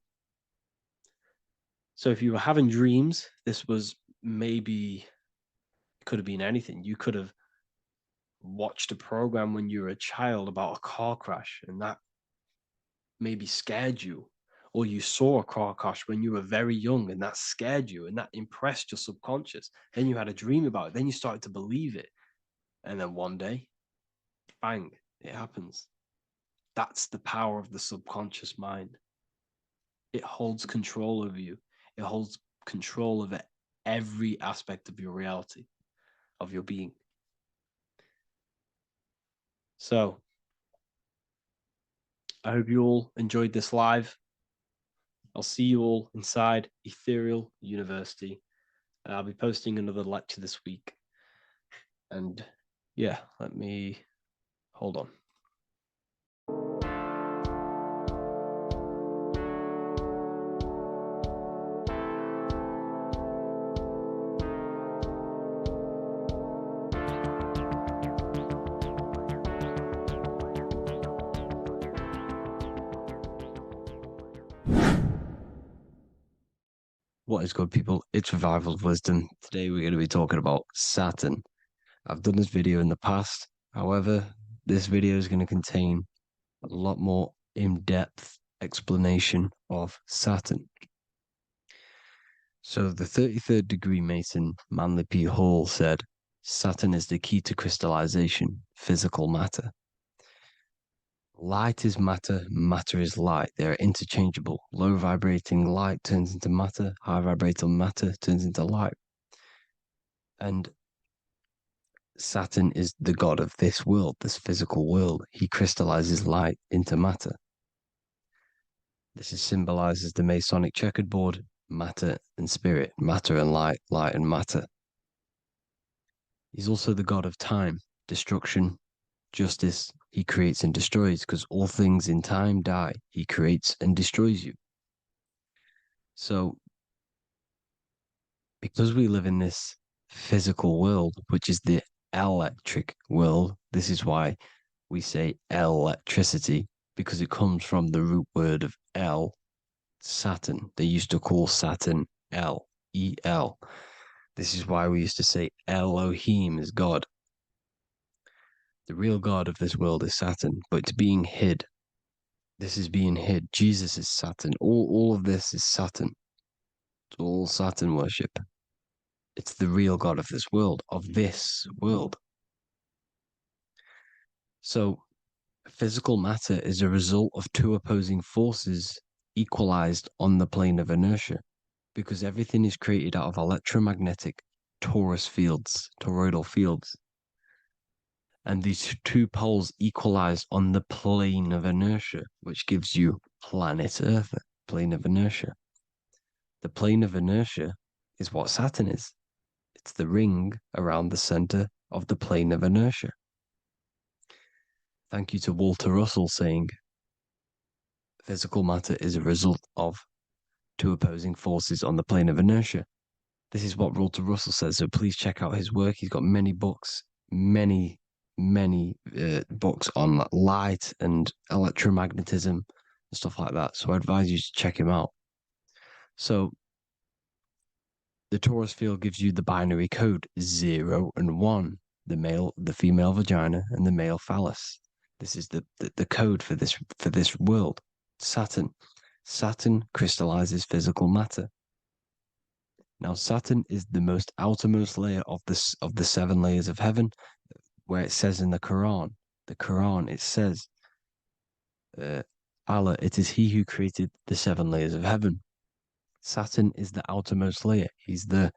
So if you were having dreams, this was maybe, it could have been anything. You could have watched a program when you were a child about a car crash, and that maybe scared you. Or you saw a car crash when you were very young, and that scared you, and that impressed your subconscious. Then you had a dream about it. Then you started to believe it. And then one day, bang, it happens. That's the power of the subconscious mind. It holds control over you. It holds control over every aspect of your reality, of your being. So, I hope you all enjoyed this live. I'll see you all inside Ethereal University. I'll be posting another lecture this week. And yeah, let me hold on. What is good, people? It's Revival of Wisdom. Today we're going to be talking about Saturn. I've done this video in the past. However, this video is going to contain a lot more in-depth explanation of Saturn. So the 33rd degree Mason, Manly P. Hall, said, Saturn is the key to crystallization, physical matter. Light is matter, matter is light. They are interchangeable. Low vibrating light turns into matter, high vibrating matter turns into light. And Saturn is the god of this world, this physical world. He crystallizes light into matter. This is symbolized as the Masonic checkered board, matter and spirit, matter and light, light and matter. He's also the God of time, destruction, justice. He creates and destroys, because all things in time die. He creates and destroys you. So, because we live in this physical world, which is the electric world, this is why we say electricity, because it comes from the root word of El, Saturn. They used to call Saturn El, E-L. This is why we used to say Elohim is God. The real God of this world is Saturn, but it's being hid. This is being hid. Jesus is Saturn. All of this is Saturn. It's all Saturn worship. It's the real God of this world, So, physical matter is a result of two opposing forces equalized on the plane of inertia, because everything is created out of electromagnetic toroidal fields. And these two poles equalize on the plane of inertia, which gives you planet Earth, plane of inertia. The plane of inertia is what Saturn is. It's the ring around the center of the plane of inertia. Thank you to Walter Russell saying, physical matter is a result of two opposing forces on the plane of inertia. This is what Walter Russell says, so please check out his work. He's got many books, many books on light and electromagnetism and stuff like that. So I advise you to check him out. So the torus field gives you the binary code 0 and 1, the female vagina and the male phallus. This is the code for this world. Saturn crystallizes physical matter. Now Saturn is the most outermost layer of the 7 layers of heaven, where it says in the Quran, it says, Allah, it is He who created the 7 layers of heaven. Saturn is the outermost layer. He's the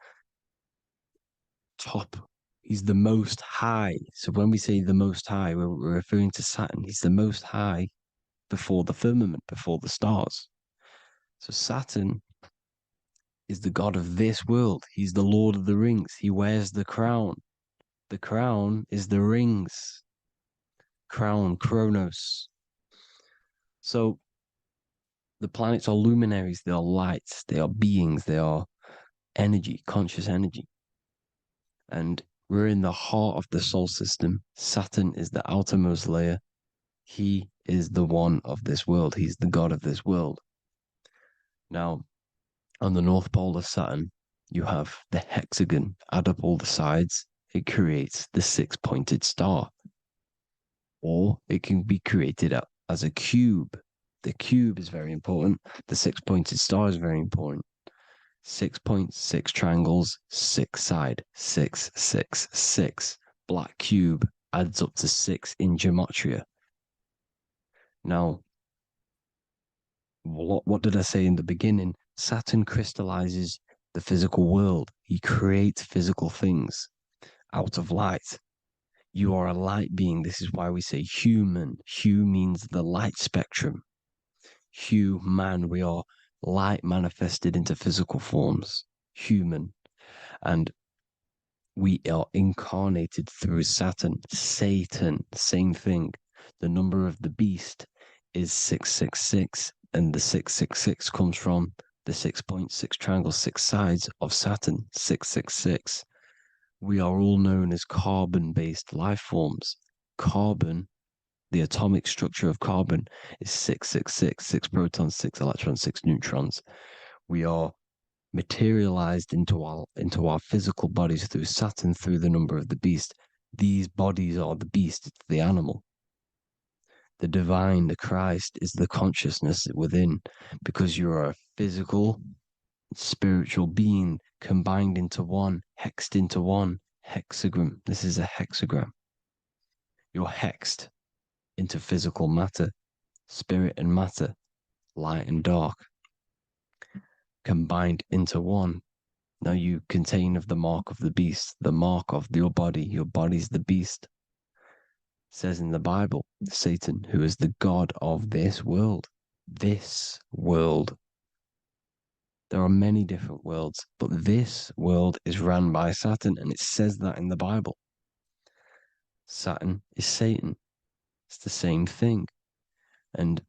top. He's the most high. So when we say the most high, we're referring to Saturn. He's the most high before the firmament, before the stars. So Saturn is the god of this world. He's the Lord of the Rings. He wears the crown. The crown is the rings. Crown, Chronos. So the planets are luminaries. They are lights. They are beings. They are energy, conscious energy. And we're in the heart of the solar system. Saturn is the outermost layer. He is the one of this world. He's the god of this world. Now, on the North Pole of Saturn, you have the hexagon. Add up all the sides. It creates the 6-pointed star. Or it can be created as a cube. The cube is very important. The 6-pointed star is very important. 6 points, 6 triangles, 6 side, 6, 6, 6. Black cube adds up to 6 in gematria. Now, what did I say in the beginning? Saturn crystallizes the physical world. He creates physical things out of light. You are a light being. This is why we say human. Hue means the light spectrum. Hue, man, we are light manifested into physical forms, human. And we are incarnated through Saturn. Satan, same thing. The number of the beast is 666, and the 666 comes from the 6.6 triangle, 6 sides of Saturn, 666. We are all known as carbon-based life forms. Carbon, the atomic structure of carbon, is 666, 6 protons, 6 electrons, 6 neutrons. We are materialized into our physical bodies through Saturn, through the number of the beast. These bodies are the beast, it's the animal. The divine, the Christ, is the consciousness within, because you are a physical, spiritual being combined into one, hexed into one. Hexagram. This is a hexagram. You're hexed into physical matter, spirit and matter, light and dark, combined into one. Now you contain of the mark of the beast, the mark of your body. Your body's the beast. It says in the Bible, Satan, who is the god of this world. This world. There are many different worlds, but this world is run by Saturn, and it says that in the Bible. Saturn is Satan. It's the same thing. And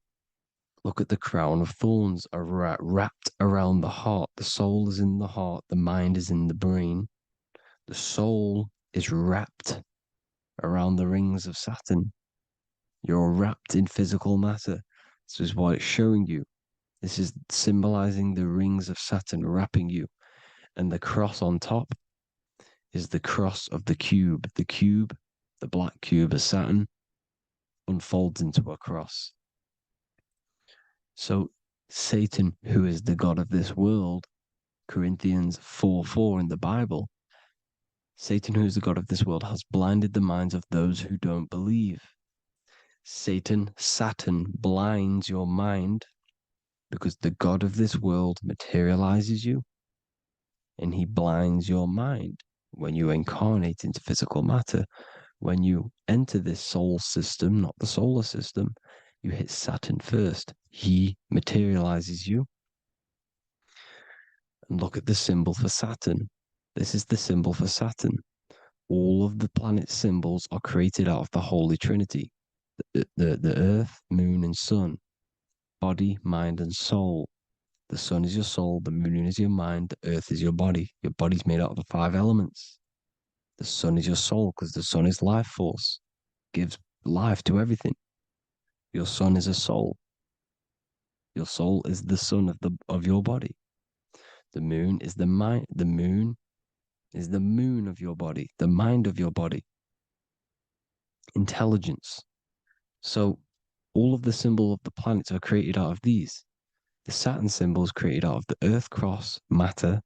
look at the crown of thorns are wrapped around the heart. The soul is in the heart. The mind is in the brain. The soul is wrapped around the rings of Saturn. You're wrapped in physical matter. This is what it's showing you. This is symbolizing the rings of Saturn wrapping you. And the cross on top is the cross of the cube. The cube, the black cube of Saturn, unfolds into a cross. So Satan, who is the god of this world, Corinthians 4:4 in the Bible, Satan, who is the god of this world, has blinded the minds of those who don't believe. Satan blinds your mind because the god of this world materializes you and he blinds your mind when you incarnate into physical matter. When you enter this soul system, not the solar system, you hit Saturn first. He materializes you. And look at the symbol for Saturn. This is the symbol for Saturn. All of the planet symbols are created out of the Holy Trinity. The Earth, Moon, and Sun. Body, mind, and soul. The sun is your soul, the moon is your mind, the earth is your body. Your body's made out of the 5 elements. The sun is your soul because the sun is life force, gives life to everything. Your sun is a soul. Your soul is the sun of your body. The moon is the mind. The moon is the moon of your body, the mind of your body. Intelligence. So all of the symbol of the planets are created out of these. The Saturn symbol is created out of the Earth cross, matter,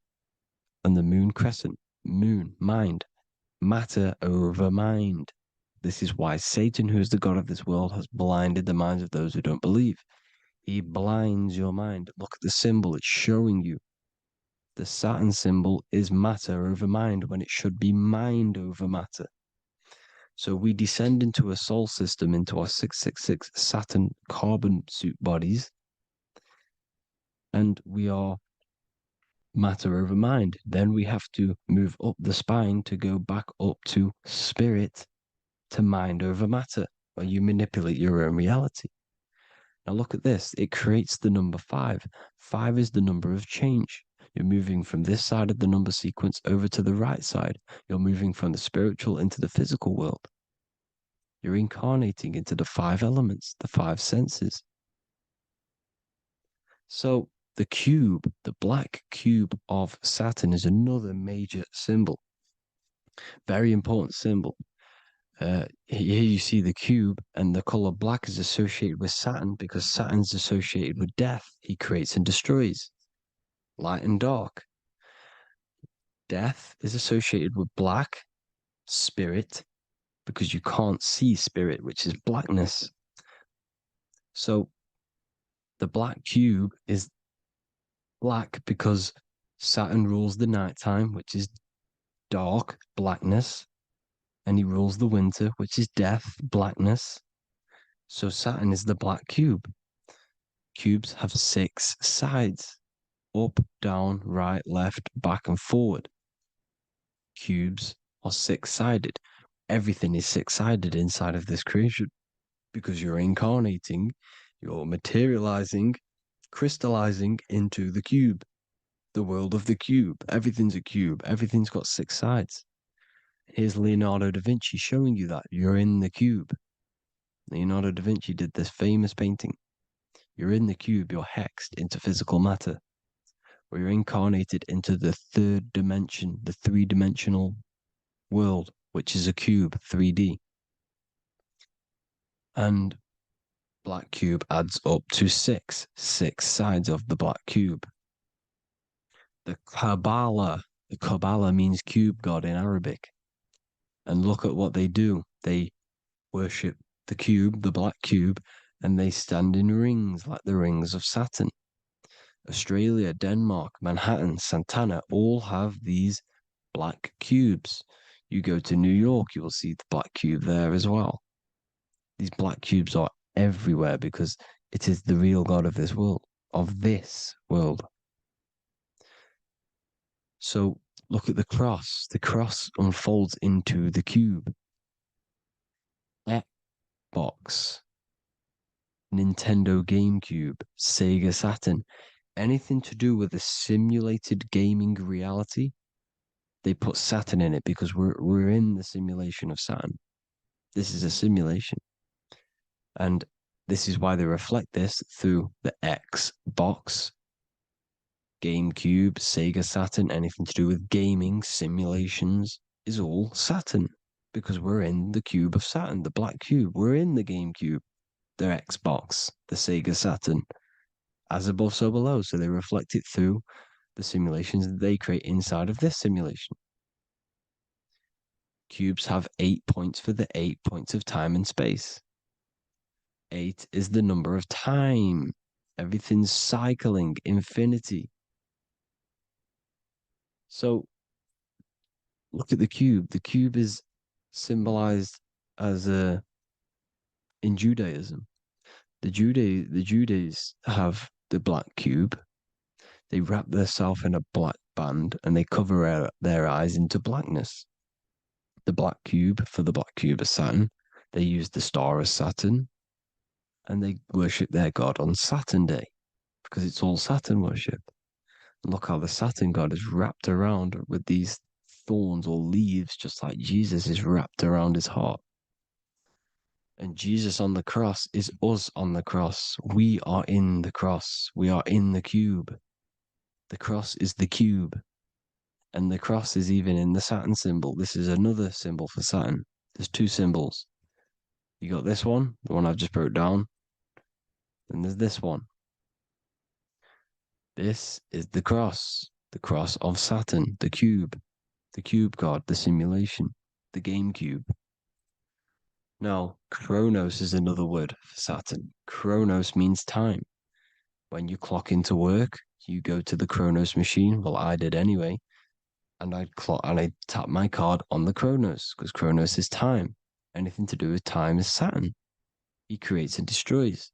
and the moon crescent, moon, mind, matter over mind. This is why Satan, who is the god of this world, has blinded the minds of those who don't believe. He blinds your mind. Look at the symbol, it's showing you. The Saturn symbol is matter over mind when it should be mind over matter. So we descend into a soul system, into our 666 Saturn carbon suit bodies, and we are matter over mind. Then we have to move up the spine to go back up to spirit, to mind over matter, where you manipulate your own reality. Now look at this. It creates the number 5. 5 is the number of change. You're moving from this side of the number sequence over to the right side. You're moving from the spiritual into the physical world. You're incarnating into the 5 elements, the 5 senses. So the cube, the black cube of Saturn, is another major symbol. Very important symbol. Here you see the cube, and the color black is associated with Saturn because Saturn's associated with death. He creates and destroys, light and dark. Death is associated with black, spirit, because you can't see spirit, which is blackness. So the black cube is black because Saturn rules the nighttime, which is dark, blackness, and he rules the winter, which is death, blackness. So Saturn is the black cube. Cubes have 6 sides: up, down, right, left, back, and forward. Cubes are 6-sided. Everything is 6-sided inside of this creation because you're incarnating, you're materializing, crystallizing into the cube, the world of the cube. Everything's a cube. Everything's got 6 sides. Here's Leonardo da Vinci showing you that you're in the cube. Leonardo da Vinci did this famous painting. You're in the cube, you're hexed into physical matter, where you're incarnated into the 3rd dimension, the 3-dimensional world, which is a cube, 3D. And black cube adds up to 6 sides of the black cube. The Kabbalah means cube god in Arabic. And look at what they do. They worship the cube, the black cube, and they stand in rings like the rings of Saturn. Australia, Denmark, Manhattan, Santana all have these black cubes. You go to New York, you will see the black cube there as well. These black cubes are everywhere because it is the real God of this world, So look at the cross. The cross unfolds into the cube. Xbox, Nintendo GameCube, Sega Saturn, anything to do with a simulated gaming reality, they put Saturn in it because we're in the simulation of Saturn. This is a simulation. And this is why they reflect this through the Xbox, GameCube, Sega Saturn, anything to do with gaming, simulations, is all Saturn. Because we're in the cube of Saturn, the black cube. We're in the GameCube, the Xbox, the Sega Saturn. As above, so below. So they reflect it through the simulations that they create inside of this simulation. Cubes have 8 points for the 8 points of time and space. 8 is the number of time. Everything's cycling, infinity. So look at the cube. The cube is symbolized as in Judaism. The Judays have the black cube. They wrap themselves in a black band and they cover their eyes into blackness. The black cube for the black cube of Saturn. They use the star as Saturn, and they worship their god on Saturn Day because it's all Saturn worship. And look how the Saturn god is wrapped around with these thorns or leaves, just like Jesus is wrapped around his heart. And Jesus on the cross is us on the cross. We are in the cross. We are in the cube. The cross is the cube. And the cross is even in the Saturn symbol. This is another symbol for Saturn. There's two symbols. You got this one, the one I've just broke down. And there's this one. This is the cross of Saturn, the cube god, the simulation, the game cube. Now, Chronos is another word for Saturn. Chronos means time. When you clock into work, you go to the Chronos machine. Well, I did anyway. And I tap my card on the Chronos because Chronos is time. Anything to do with time is Saturn. He creates and destroys.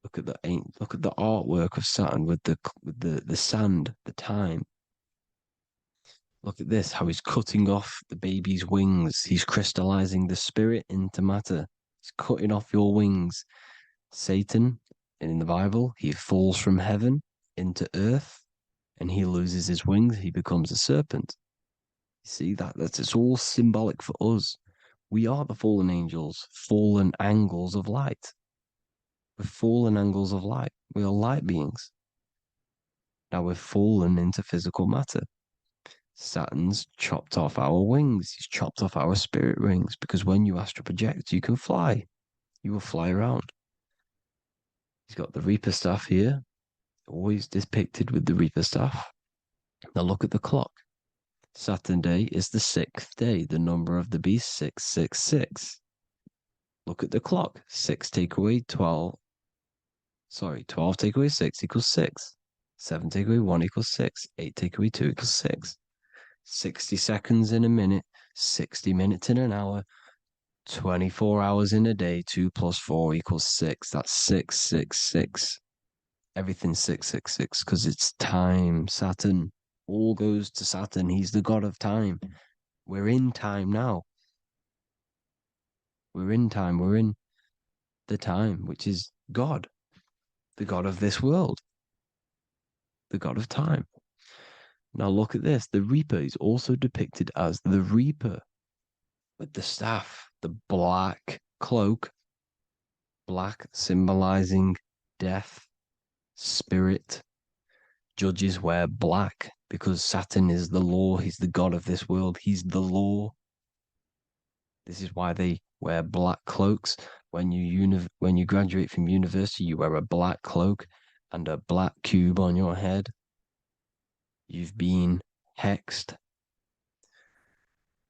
Look at the artwork of Saturn with the sand, the time. Look at this, how he's cutting off the baby's wings. He's crystallizing the spirit into matter. He's cutting off your wings. Satan, in the Bible, he falls from heaven into earth and he loses his wings. He becomes a serpent. You see, it's all symbolic for us. We are the fallen angels, fallen angles of light. We're fallen angles of light. We are light beings. Now we've fallen into physical matter. Saturn's chopped off our wings. He's chopped off our spirit wings because when you astral project, you can fly. You will fly around. He's got the Reaper staff here, always depicted with the Reaper staff. Now look at the clock. Saturn Day is the 6th day, the number of the beast, 666. Look at the clock. 6 take away 12. 12 take away 6 equals 6. 7 take away 1 equals 6. 8 take away 2 equals 6. 60 seconds in a minute, 60 minutes in an hour, 24 hours in a day, 2 plus 4 equals 6. That's 666. Everything's 666 because it's time. Saturn. All goes to Saturn. He's the god of time. We're in time now. We're in time. We're in the time, which is God, the god of this world, the god of time. Now look at this. The Reaper is also depicted as the Reaper with the staff, the black cloak, black symbolizing death, spirit. Judges wear black because Saturn is the law. He's the god of this world. He's the law. This is why they wear black cloaks. When you graduate from university, you wear a black cloak and a black cube on your head. You've been hexed.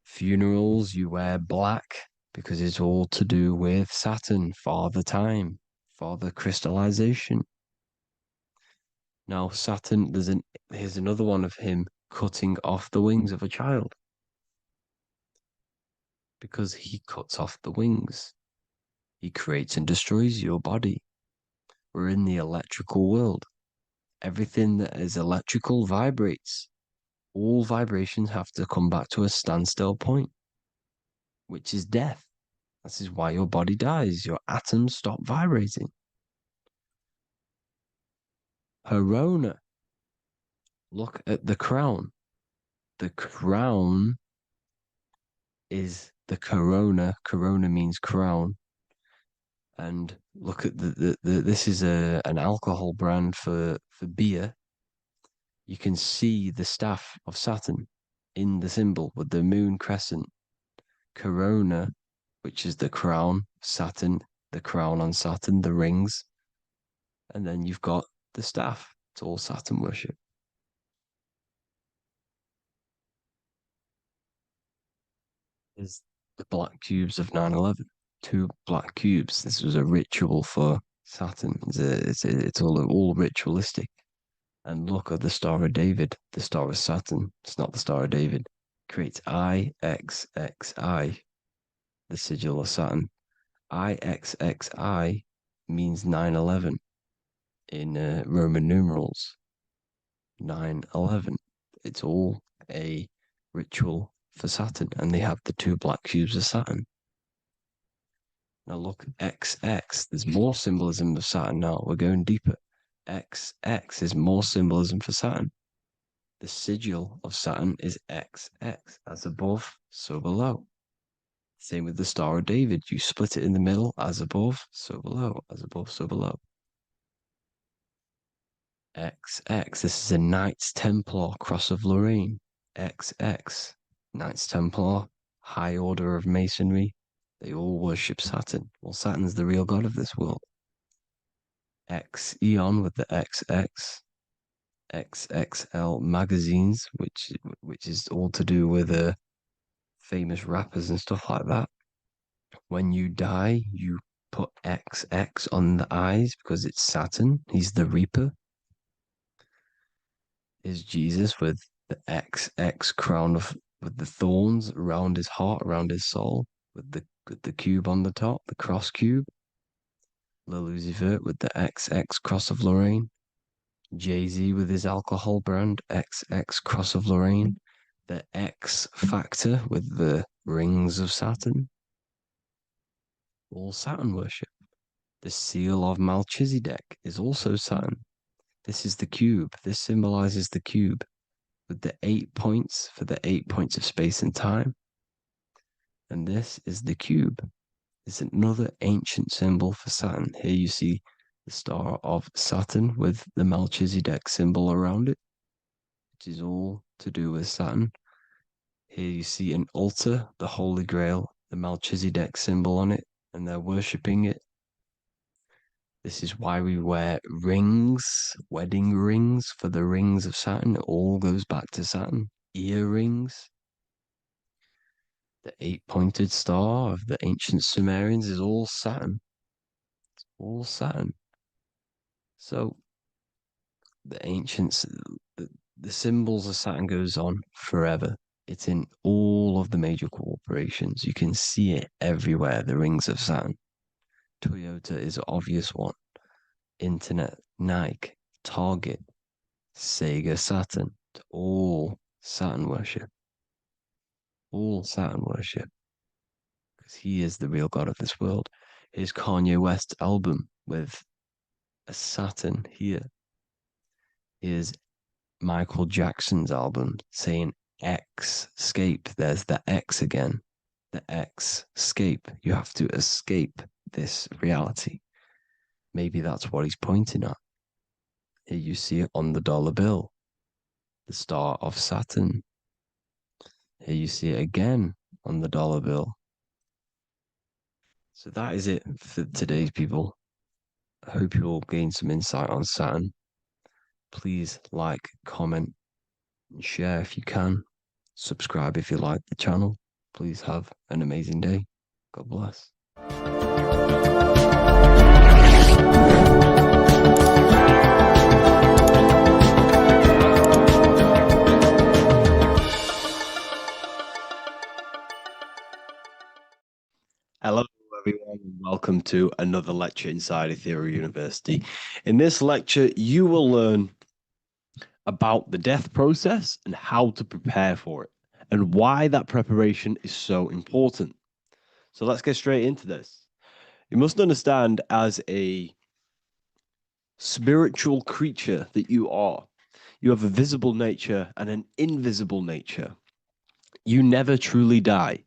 Funerals, you wear black because it's all to do with Saturn, Father Time, Father Crystallization. Now, Saturn, here's another one of him cutting off the wings of a child. Because he cuts off the wings. He creates and destroys your body. We're in the electrical world. Everything that is electrical vibrates. All vibrations have to come back to a standstill point, which is death. This is why your body dies. Your atoms stop vibrating. Corona. Look at the crown. The crown is the corona. Corona means crown. And look at this is an alcohol brand for beer. You can see the staff of Saturn in the symbol with the moon crescent. Corona, which is the crown, Saturn, the crown on Saturn, the rings. And then you've got the staff. It's all Saturn worship. Is the black cubes of 9/11. 2 black cubes. This was a ritual for Saturn. It's all ritualistic. And look at the Star of David, the Star of Saturn. It's not the Star of David. Creates IXXI, the sigil of Saturn. IXXI means 9/11 in Roman numerals. 9/11. It's all a ritual for Saturn, and they have the 2 black cubes of Saturn. Now look, XX, there's more symbolism of Saturn now. We're going deeper. XX is more symbolism for Saturn. The sigil of Saturn is XX, as above, so below. Same with the Star of David. You split it in the middle, as above, so below, as above, so below. XX, this is a Knights Templar cross of Lorraine. XX, Knights Templar, high order of masonry. They all worship Saturn. Well, Saturn's the real god of this world. X Eon with the XX, XXL magazines, which is all to do with famous rappers and stuff like that. When you die, you put XX on the eyes because it's Saturn. He's the Reaper. Is Jesus with the XX crown with the thorns around his heart, around his soul, with the cube on the top, the cross cube. Lil Uzi Vert with the XX cross of Lorraine. Jay-Z with his alcohol brand, XX cross of Lorraine. The X Factor with the rings of Saturn. All Saturn worship. The seal of Melchizedek is also Saturn. This is the cube. This symbolizes the cube with the 8 points for the 8 points of space and time. And this is the cube. It's another ancient symbol for Saturn. Here you see the star of Saturn with the Melchizedek symbol around it, which is all to do with Saturn. Here you see an altar, the Holy Grail, the Melchizedek symbol on it, and they're worshipping it. This is why we wear rings, wedding rings for the rings of Saturn. It all goes back to Saturn. Earrings. The 8-pointed star of the ancient Sumerians is all Saturn. It's all Saturn. So the ancients, the symbols of Saturn goes on forever. It's in all of the major corporations. You can see it everywhere, the rings of Saturn. Toyota is an obvious one. Internet, Nike, Target, Sega, Saturn. It's all Saturn worship. All Saturn worship. Because he is the real god of this world. Here's Kanye West's album with a Saturn here. Here's Michael Jackson's album saying X, escape. There's the X again. The X, escape. You have to escape this reality. Maybe that's what he's pointing at. Here you see it on the dollar bill. The star of Saturn. Here you see it again on the dollar bill. So that is it for today's people. I hope you all gain some insight on Saturn. Please like, comment, and share if you can. Subscribe if you like the channel. Please have an amazing day. God bless. Hello, everyone, and welcome to another lecture inside Ethereal University. In this lecture, you will learn about the death process and how to prepare for it, and why that preparation is so important. So let's get straight into this. You must understand, as a spiritual creature that you are, you have a visible nature and an invisible nature. You never truly die.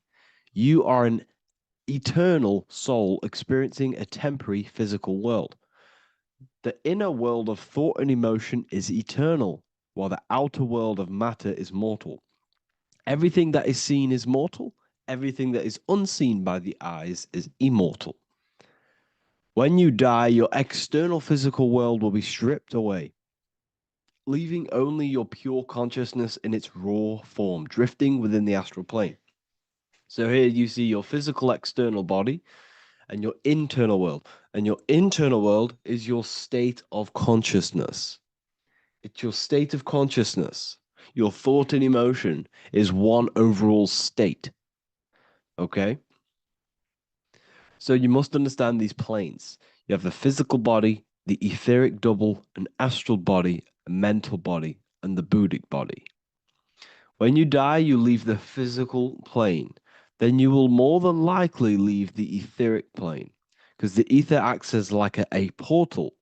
You are an eternal soul experiencing a temporary physical world. The inner world of thought and emotion is eternal, while the outer world of matter is mortal. Everything that is seen is mortal. Everything that is unseen by the eyes is immortal. When you die, your external physical world will be stripped away, leaving only your pure consciousness in its raw form, drifting within the astral plane. So here you see your physical external body and your internal world. And your internal world is your state of consciousness. It's your state of consciousness. Your thought and emotion is one overall state. Okay? So you must understand these planes. You have the physical body, the etheric double, an astral body, a mental body, and the Buddhic body. When you die, you leave the physical plane. Then you will more than likely leave the etheric plane, because the ether acts as like a portal.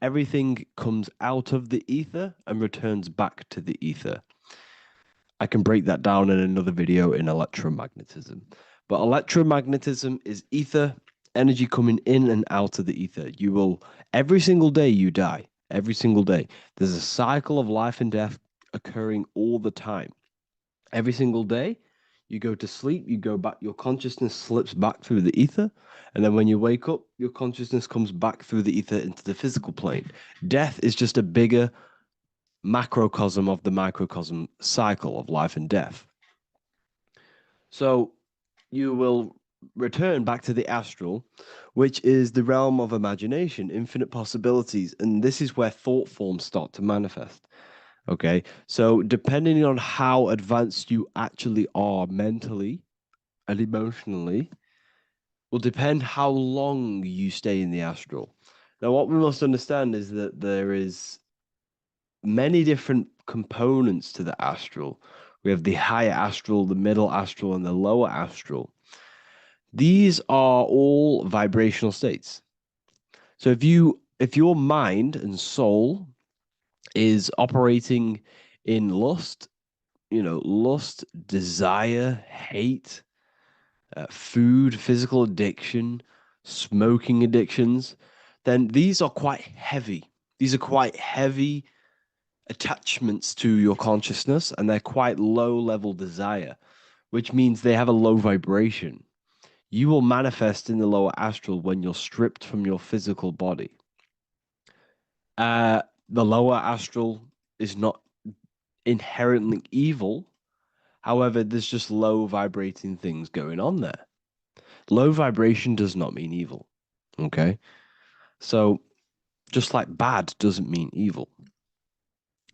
Everything comes out of the ether and returns back to the ether. I can break that down in another video in electromagnetism. But electromagnetism is ether, energy coming in and out of the ether. You will, every single day you die, every single day. There's a cycle of life and death occurring all the time. Every single day, you go to sleep, you go back, your consciousness slips back through the ether. And then when you wake up, your consciousness comes back through the ether into the physical plane. Death is just a bigger macrocosm of the microcosm cycle of life and death. So you will return back to the astral, which is the realm of imagination, infinite possibilities. And this is where thought forms start to manifest. Okay, so depending on how advanced you actually are mentally and emotionally, will depend how long you stay in the astral. Now, what we must understand is that there is many different components to the astral. We have the higher astral, the middle astral, and the lower astral. These are all vibrational states. So if your mind and soul is operating in lust, lust, desire, hate, food, physical addiction, smoking addictions, then these are quite heavy. These are quite heavy attachments to your consciousness, and they're quite low level desire, which means they have a low vibration. You will manifest in the lower astral when you're stripped from your physical body. The lower astral is not inherently evil. However, there's just low vibrating things going on there. Low vibration does not mean evil. Okay? So, just like bad doesn't mean evil.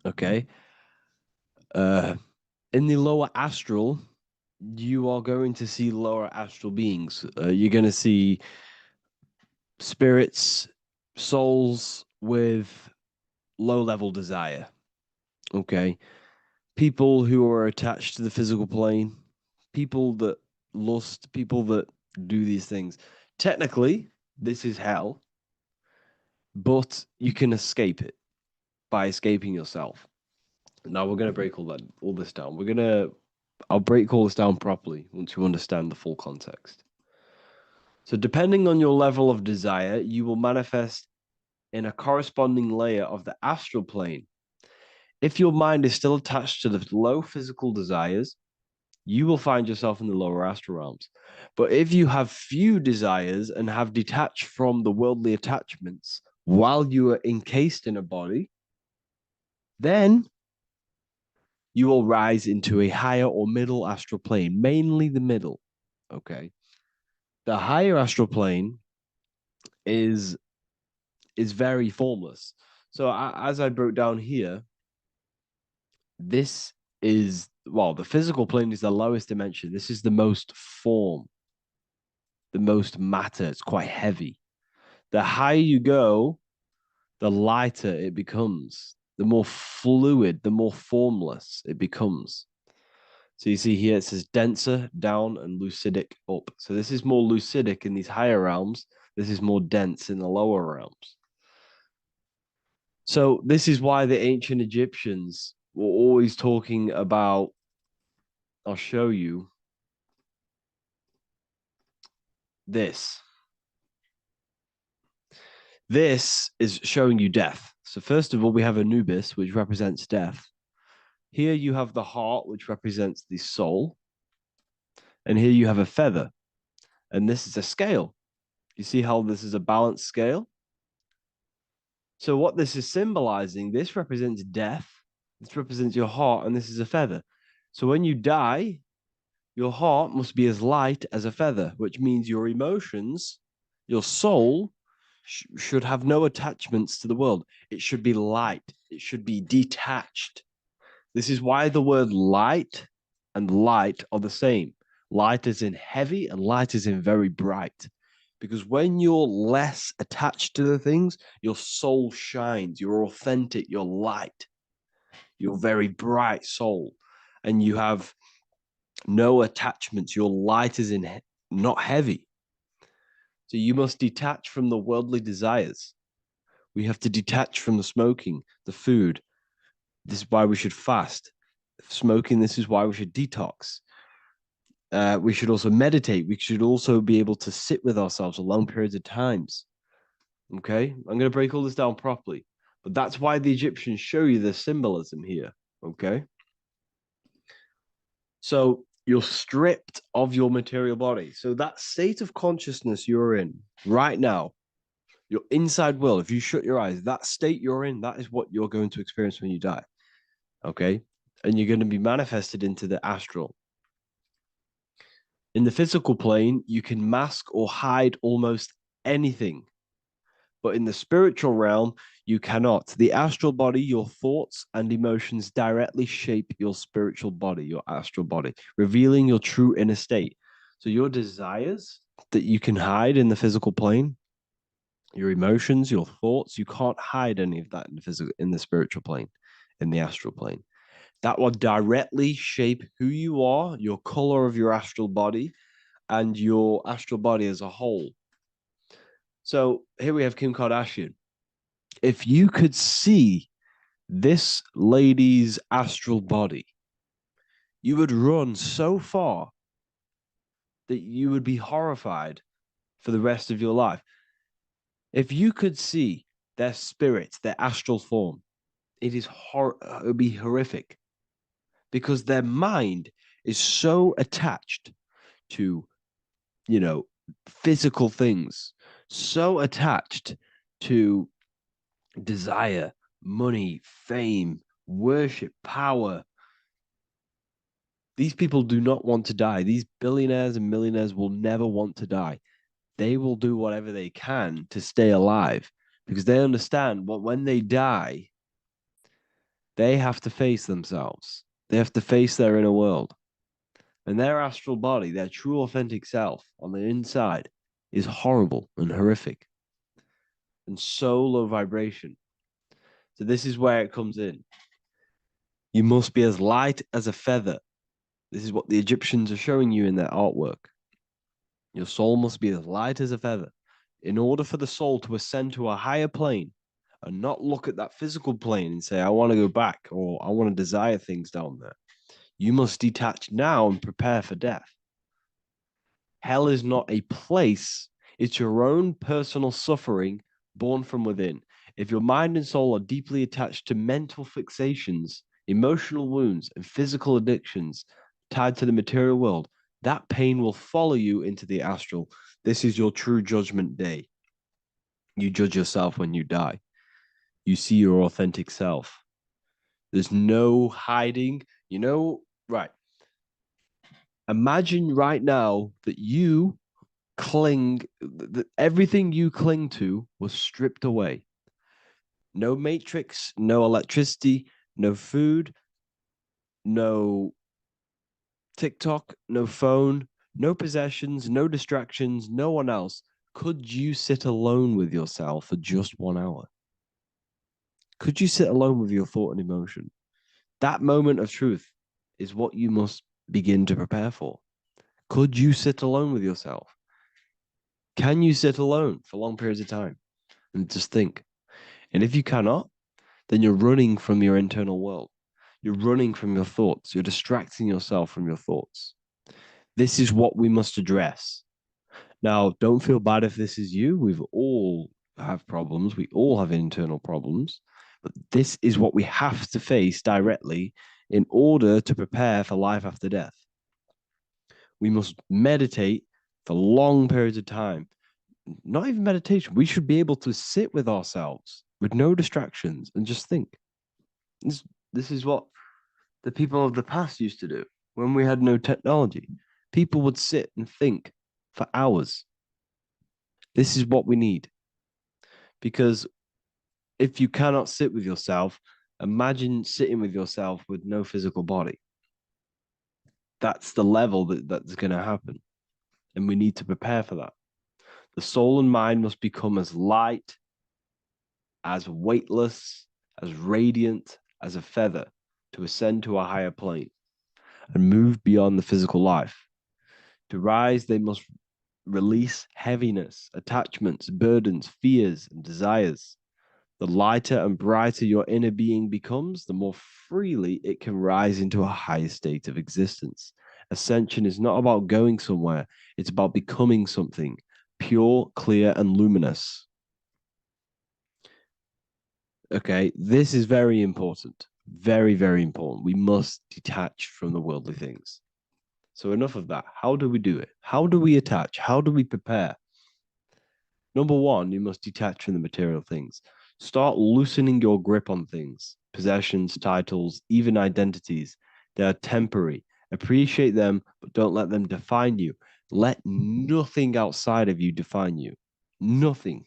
Okay? In the lower astral, you are going to see lower astral beings. You're going to see spirits, souls with low level desire. Okay? People who are attached to the physical plane, people that lust, people that do these things. Technically, this is hell, but you can escape it by escaping yourself. Now we're going to break all this down. I'll break all this down properly once you understand the full context. So depending on your level of desire, you will manifest in a corresponding layer of the astral plane. If your mind is still attached to the low physical desires, you will find yourself in the lower astral realms. But if you have few desires and have detached from the worldly attachments while you are encased in a body, then you will rise into a higher or middle astral plane, mainly the middle. Okay. The higher astral plane is very formless. So as I broke down here, this is, well, the physical plane is the lowest dimension. This is the most form, the most matter. It's quite heavy. The higher you go, the lighter it becomes, the more fluid, the more formless it becomes. So you see here it says denser down and lucidic up. So this is more lucidic in these higher realms. This is more dense in the lower realms. So this is why the ancient Egyptians were always talking about, I'll show you this. This is showing you death. So first of all, we have Anubis, which represents death. Here you have the heart, which represents the soul. And here you have a feather. And this is a scale. You see how this is a balanced scale? So what this is symbolizing, this represents death. This represents your heart, and this is a feather. So when you die, your heart must be as light as a feather, which means your emotions, your soul, should have no attachments to the world. It should be light. It should be detached. This is why the word light and light are the same. Light is in heavy and light is in very bright. Because when you're less attached to the things, your soul shines. You're authentic. You're light. You're very bright soul. And you have no attachments. Your light is in not heavy. So you must detach from the worldly desires. We have to detach from the smoking, the food. This is why we should fast. Smoking, this is why we should detox. We should also meditate. We should also be able to sit with ourselves for long periods of times. Okay, I'm going to break all this down properly. But that's why the Egyptians show you the symbolism here. Okay. So you're stripped of your material body. So that state of consciousness you're in right now, your inside world, if you shut your eyes, that state you're in, that is what you're going to experience when you die. Okay. And you're going to be manifested into the astral. In the physical plane, you can mask or hide almost anything. But in the spiritual realm, you cannot. The astral body, your thoughts and emotions directly shape your spiritual body, your astral body, revealing your true inner state. So your desires that you can hide in the physical plane, your emotions, your thoughts, you can't hide any of that in the spiritual plane, in the astral plane. That will directly shape who you are, your color of your astral body, and your astral body as a whole. So here we have Kim Kardashian. If you could see this lady's astral body, you would run so far that you would be horrified for the rest of your life. If you could see their spirit, their astral form, it would be horrific because their mind is so attached to, physical things, so attached to desire, money, fame, worship, power. These people do not want to die. These billionaires and millionaires will never want to die. They will do whatever they can to stay alive because they understand what when they die, they have to face themselves. They have to face their inner world. And their astral body, their true authentic self on the inside is horrible and horrific and so low vibration. So this is where it comes in. You must be as light as a feather. This is what the Egyptians are showing you in their artwork. Your soul must be as light as a feather. In order for the soul to ascend to a higher plane and not look at that physical plane and say, I want to go back or I want to desire things down there, you must detach now and prepare for death. Hell is not a place. It's your own personal suffering born from within. If your mind and soul are deeply attached to mental fixations, emotional wounds, and physical addictions tied to the material world, that pain will follow you into the astral. This is your true judgment day. You judge yourself when you die. You see your authentic self. There's no hiding. Right. Imagine right now that you that everything you cling to was stripped away. No matrix, no electricity, no food, no TikTok, no phone, no possessions, no distractions, no one else. Could you sit alone with yourself for just 1 hour? Could you sit alone with your thought and emotion? That moment of truth is what you must begin to prepare for? Could you sit alone with yourself? Can you sit alone for long periods of time and just think? And if you cannot, then you're running from your internal world. You're running from your thoughts. You're distracting yourself from your thoughts. This is what we must address. Now, don't feel bad if this is you. We've all have problems. We all have internal problems. But this is what we have to face directly in order to prepare for life after death. We must meditate for long periods of time. Not even meditation. We should be able to sit with ourselves with no distractions and just think. This is what the people of the past used to do when we had no technology. People would sit and think for hours. This is what we need. Because if you cannot sit with yourself, imagine sitting with yourself with no physical body. That's the level that's going to happen. And we need to prepare for that. The soul and mind must become as light, as weightless, as radiant as a feather to ascend to a higher plane and move beyond the physical life. To rise, they must release heaviness, attachments, burdens, fears, and desires. The lighter and brighter your inner being becomes, the more freely it can rise into a higher state of existence. Ascension is not about going somewhere, it's about becoming something pure, clear, and luminous. Okay, this is very important. Very, very important. We must detach from the worldly things. So enough of that. How do we do it? How do we attach? How do we prepare? Number one, you must detach from the material things. Start loosening your grip on things, possessions, titles, even identities. They are temporary. Appreciate them, but don't let them define you. Let nothing outside of you define you. Nothing.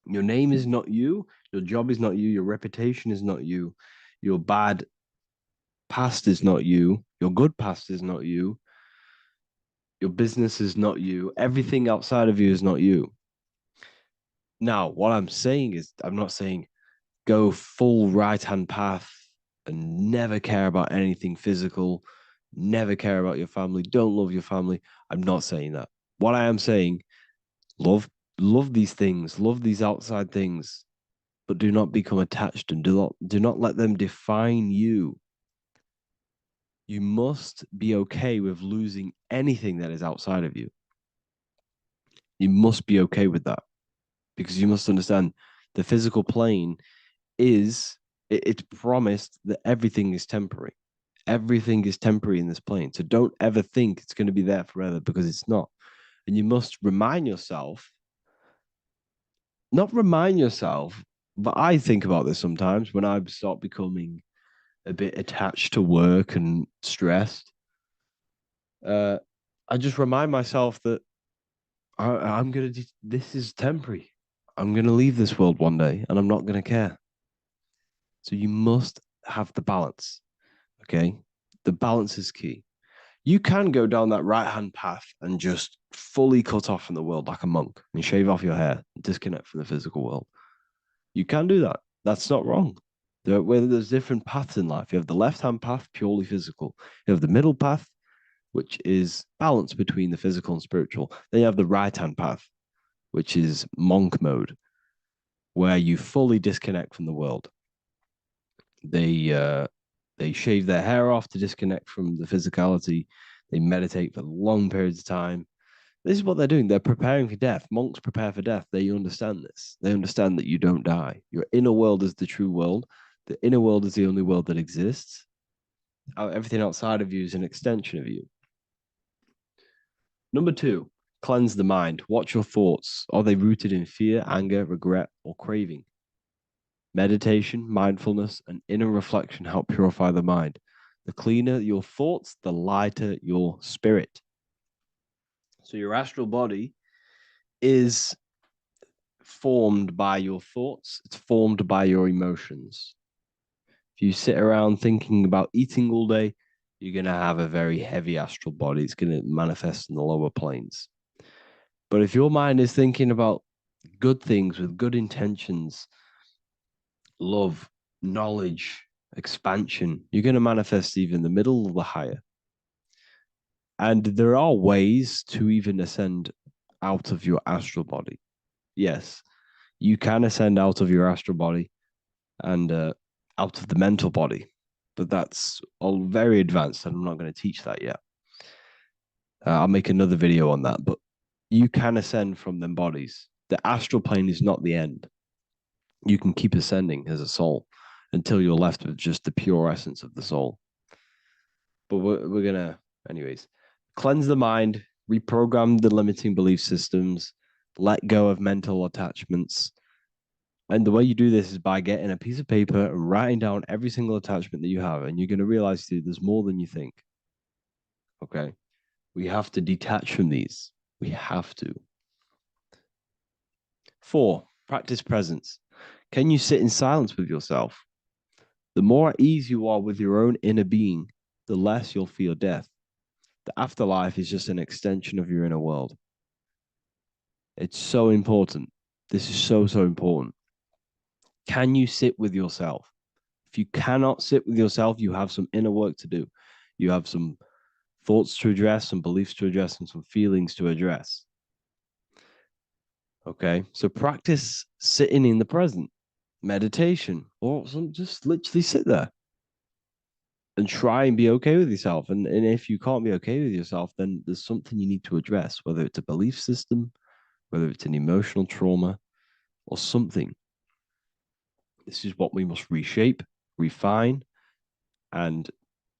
Your name is not you. Your job is not you. Your reputation is not you. Your bad past is not you. Your good past is not you. Your business is not you. Everything outside of you is not you. Now, what I'm saying is, I'm not saying go full right-hand path and never care about anything physical, never care about your family, don't love your family. I'm not saying that. What I am saying, love these things, love these outside things, but do not become attached and do not let them define you. You must be okay with losing anything that is outside of you. You must be okay with that, because you must understand the physical plane it's promised that everything is temporary. Everything is temporary in this plane. So don't ever think it's going to be there forever, because it's not. And you must remind yourself, not remind yourself, but I think about this sometimes when I start becoming a bit attached to work and stressed. I just remind myself that this is temporary. I'm going to leave this world one day and I'm not going to care. So you must have the balance. Okay. The balance is key. You can go down that right-hand path and just fully cut off from the world like a monk and shave off your hair, disconnect from the physical world. You can do that. That's not wrong. There's different paths in life. You have the left-hand path, purely physical. You have the middle path, which is balance between the physical and spiritual. Then you have the right-hand path, which is monk mode, where you fully disconnect from the world. They shave their hair off to disconnect from the physicality. They meditate for long periods of time. This is what they're doing. They're preparing for death. Monks prepare for death. They understand this. They understand that you don't die. Your inner world is the true world. The inner world is the only world that exists. Everything outside of you is an extension of you. Number two, cleanse the mind. Watch your thoughts. Are they rooted in fear, anger, regret, or craving? Meditation, mindfulness, and inner reflection help purify the mind. The cleaner your thoughts, the lighter your spirit. So your astral body is formed by your thoughts. It's formed by your emotions. If you sit around thinking about eating all day, you're going to have a very heavy astral body. It's going to manifest in the lower planes. But if your mind is thinking about good things with good intentions, love, knowledge, expansion, you're going to manifest even the middle or the higher. And there are ways to even ascend out of your astral body. Yes, you can ascend out of your astral body and out of the mental body, but that's all very advanced, and I'm not going to teach that yet. I'll make another video on that, but you can ascend from them bodies. The astral plane is not the end. You can keep ascending as a soul until you're left with just the pure essence of the soul. But we're going to, anyways, cleanse the mind, reprogram the limiting belief systems, let go of mental attachments. And the way you do this is by getting a piece of paper and writing down every single attachment that you have. And you're going to realize there's more than you think. Okay. We have to detach from these. We have to. 4, practice presence. Can you sit in silence with yourself? The more at ease you are with your own inner being, the less you'll feel death. The afterlife is just an extension of your inner world. It's so important. This is so, so important. Can you sit with yourself? If you cannot sit with yourself, you have some inner work to do. You have some thoughts to address, some beliefs to address, and some feelings to address. Okay, so practice sitting in the present, meditation, or just literally sit there and try and be okay with yourself. And if you can't be okay with yourself, then there's something you need to address, whether it's a belief system, whether it's an emotional trauma, or something. This is what we must reshape, refine, and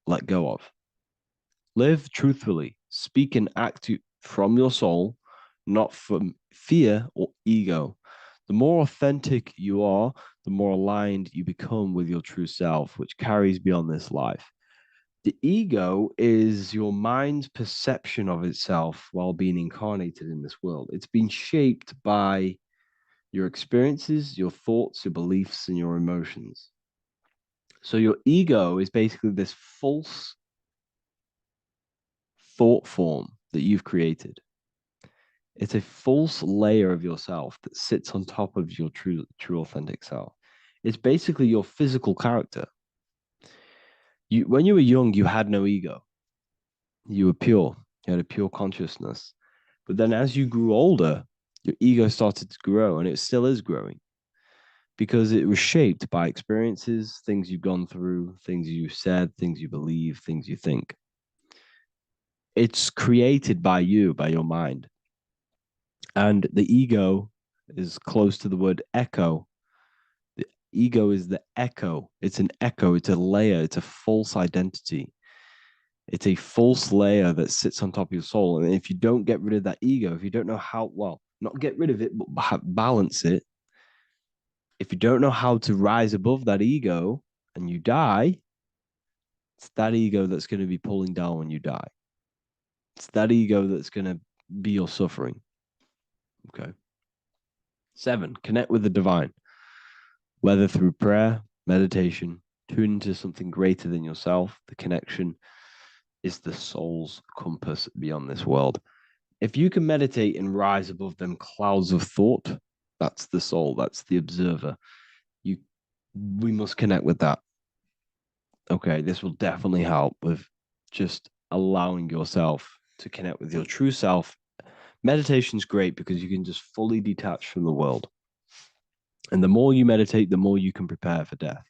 let go of. Live truthfully, speak and act from your soul, not from fear or ego. The more authentic you are, the more aligned you become with your true self, which carries beyond this life. The ego is your mind's perception of itself while being incarnated in this world. It's been shaped by your experiences, your thoughts, your beliefs, and your emotions. So your ego is basically this false thought form that you've created. It's a false layer of yourself that sits on top of your true authentic self. It's basically your physical character. When you were young, you had no ego. You were pure. You had a pure consciousness. But then as you grew older, your ego started to grow, and it still is growing because it was shaped by experiences, things you've gone through, things you said, things you believe, things you think. It's created by you, by your mind. And the ego is close to the word echo. The ego is the echo. It's an echo. It's a layer. It's a false identity. It's a false layer that sits on top of your soul. And if you don't get rid of that ego, if you don't know how, well, not get rid of it, but balance it. If you don't know how to rise above that ego and you die, it's that ego that's going to be pulling down when you die. It's that ego that's going to be your suffering. Okay. 7, connect with the divine, whether through prayer, meditation, tune into something greater than yourself. The connection is the soul's compass beyond this world. If you can meditate and rise above them clouds of thought, that's the soul, that's the observer. We must connect with that. Okay, this will definitely help with just allowing yourself to connect with your true self. Meditation's great because you can just fully detach from the world. And the more you meditate, the more you can prepare for death.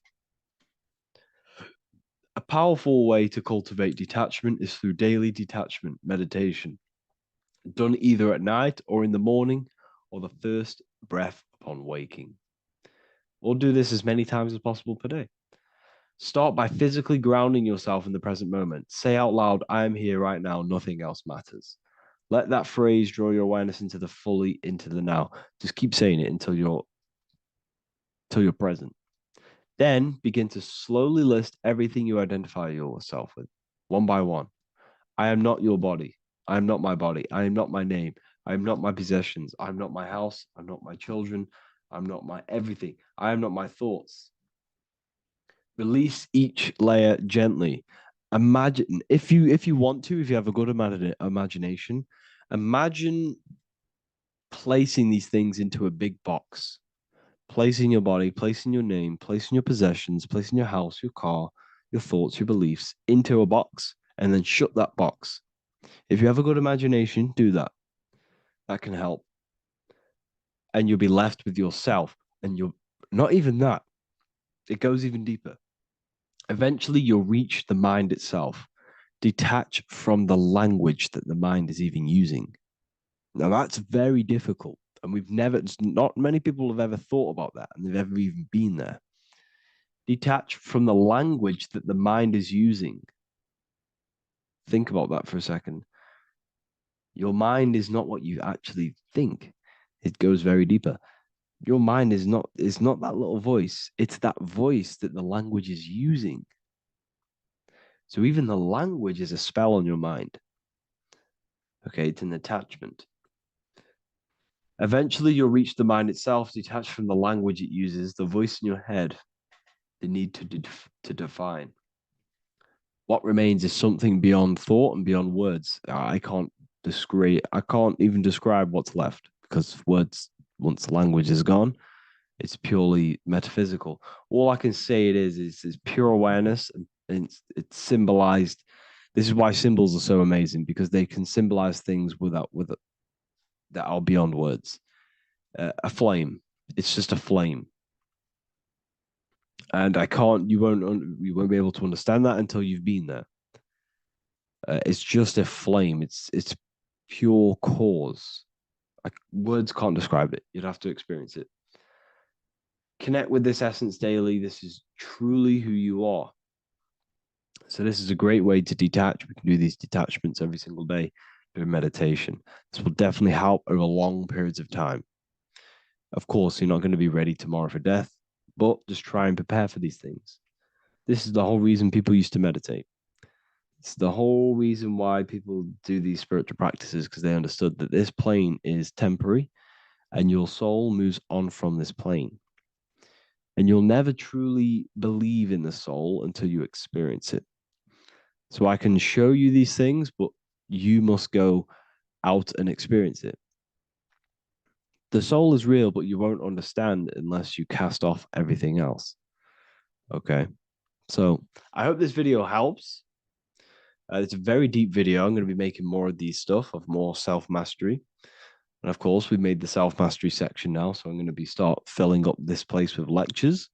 A powerful way to cultivate detachment is through daily detachment meditation, done either at night or in the morning or the first breath upon waking. Or do this as many times as possible per day. Start by physically grounding yourself in the present moment. Say out loud, I am here right now, nothing else matters. Let that phrase draw your awareness into the now. Just keep saying it until you're present. Then begin to slowly list everything you identify yourself with, one by one. I am not your body. I am not my body. I am not my name. I am not my possessions. I am not my house. I'm not my children. I'm not my everything. I am not my thoughts. Release each layer gently. Imagine, if you want to, if you have a good imagination, imagine placing these things into a big box. Placing your body, placing your name, placing your possessions, placing your house, your car, your thoughts, your beliefs into a box, and then shut that box. If you have a good imagination, do that. That can help. And you'll be left with yourself. And you're not even that. It goes even deeper. Eventually, you'll reach the mind itself. Detach from the language that the mind is even using. Now, that's very difficult. And not many people have ever thought about that. And they've ever even been there. Detach from the language that the mind is using. Think about that for a second. Your mind is not what you actually think. It goes very deeper. Your mind is not that little voice. It's that voice that the language is using. So even the language is a spell on your mind. Okay, it's an attachment. Eventually, you'll reach the mind itself, detached from the language it uses, the voice in your head, the need to define. What remains is something beyond thought and beyond words. I can't even describe what's left, because words, once the language is gone, it's purely metaphysical. All I can say it is pure awareness, and it's symbolized. This is why symbols are so amazing, because they can symbolize things that are beyond words. A flame, it's just a flame, and you won't be able to understand that until you've been there. It's just a flame. It's pure cause. Words can't describe it. You'd have to experience it. Connect with this essence daily. This is truly who you are. So this is a great way to detach. We can do these detachments every single day during meditation. This will definitely help over long periods of time. Of course, you're not going to be ready tomorrow for death, but just try and prepare for these things. This is the whole reason people used to meditate. It's the whole reason why people do these spiritual practices, because they understood that this plane is temporary and your soul moves on from this plane. And you'll never truly believe in the soul until you experience it. So I can show you these things, but you must go out and experience it. The soul is real, but you won't understand unless you cast off everything else. Okay. So I hope this video helps. It's a very deep video. I'm going to be making more of these stuff, of more self-mastery. And of course, we've made the self-mastery section now. So I'm going to start filling up this place with lectures.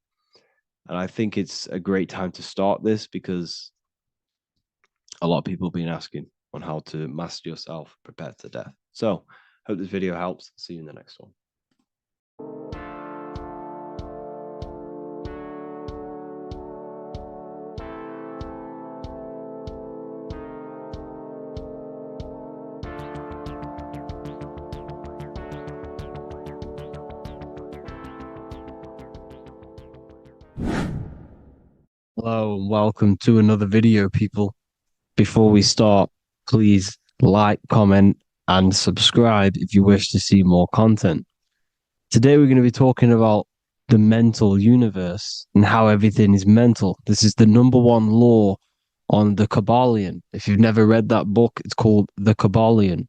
And I think it's a great time to start this, because a lot of people have been asking on how to master yourself, prepare to death. So hope this video helps. See you in the next one. Hello and welcome to another video, people. Before we start, please like, comment, and subscribe if you wish to see more content. Today we're going to be talking about the mental universe and how everything is mental. This is the #1 law on the Kabbalion. If you've never read that book, it's called The Kabbalion.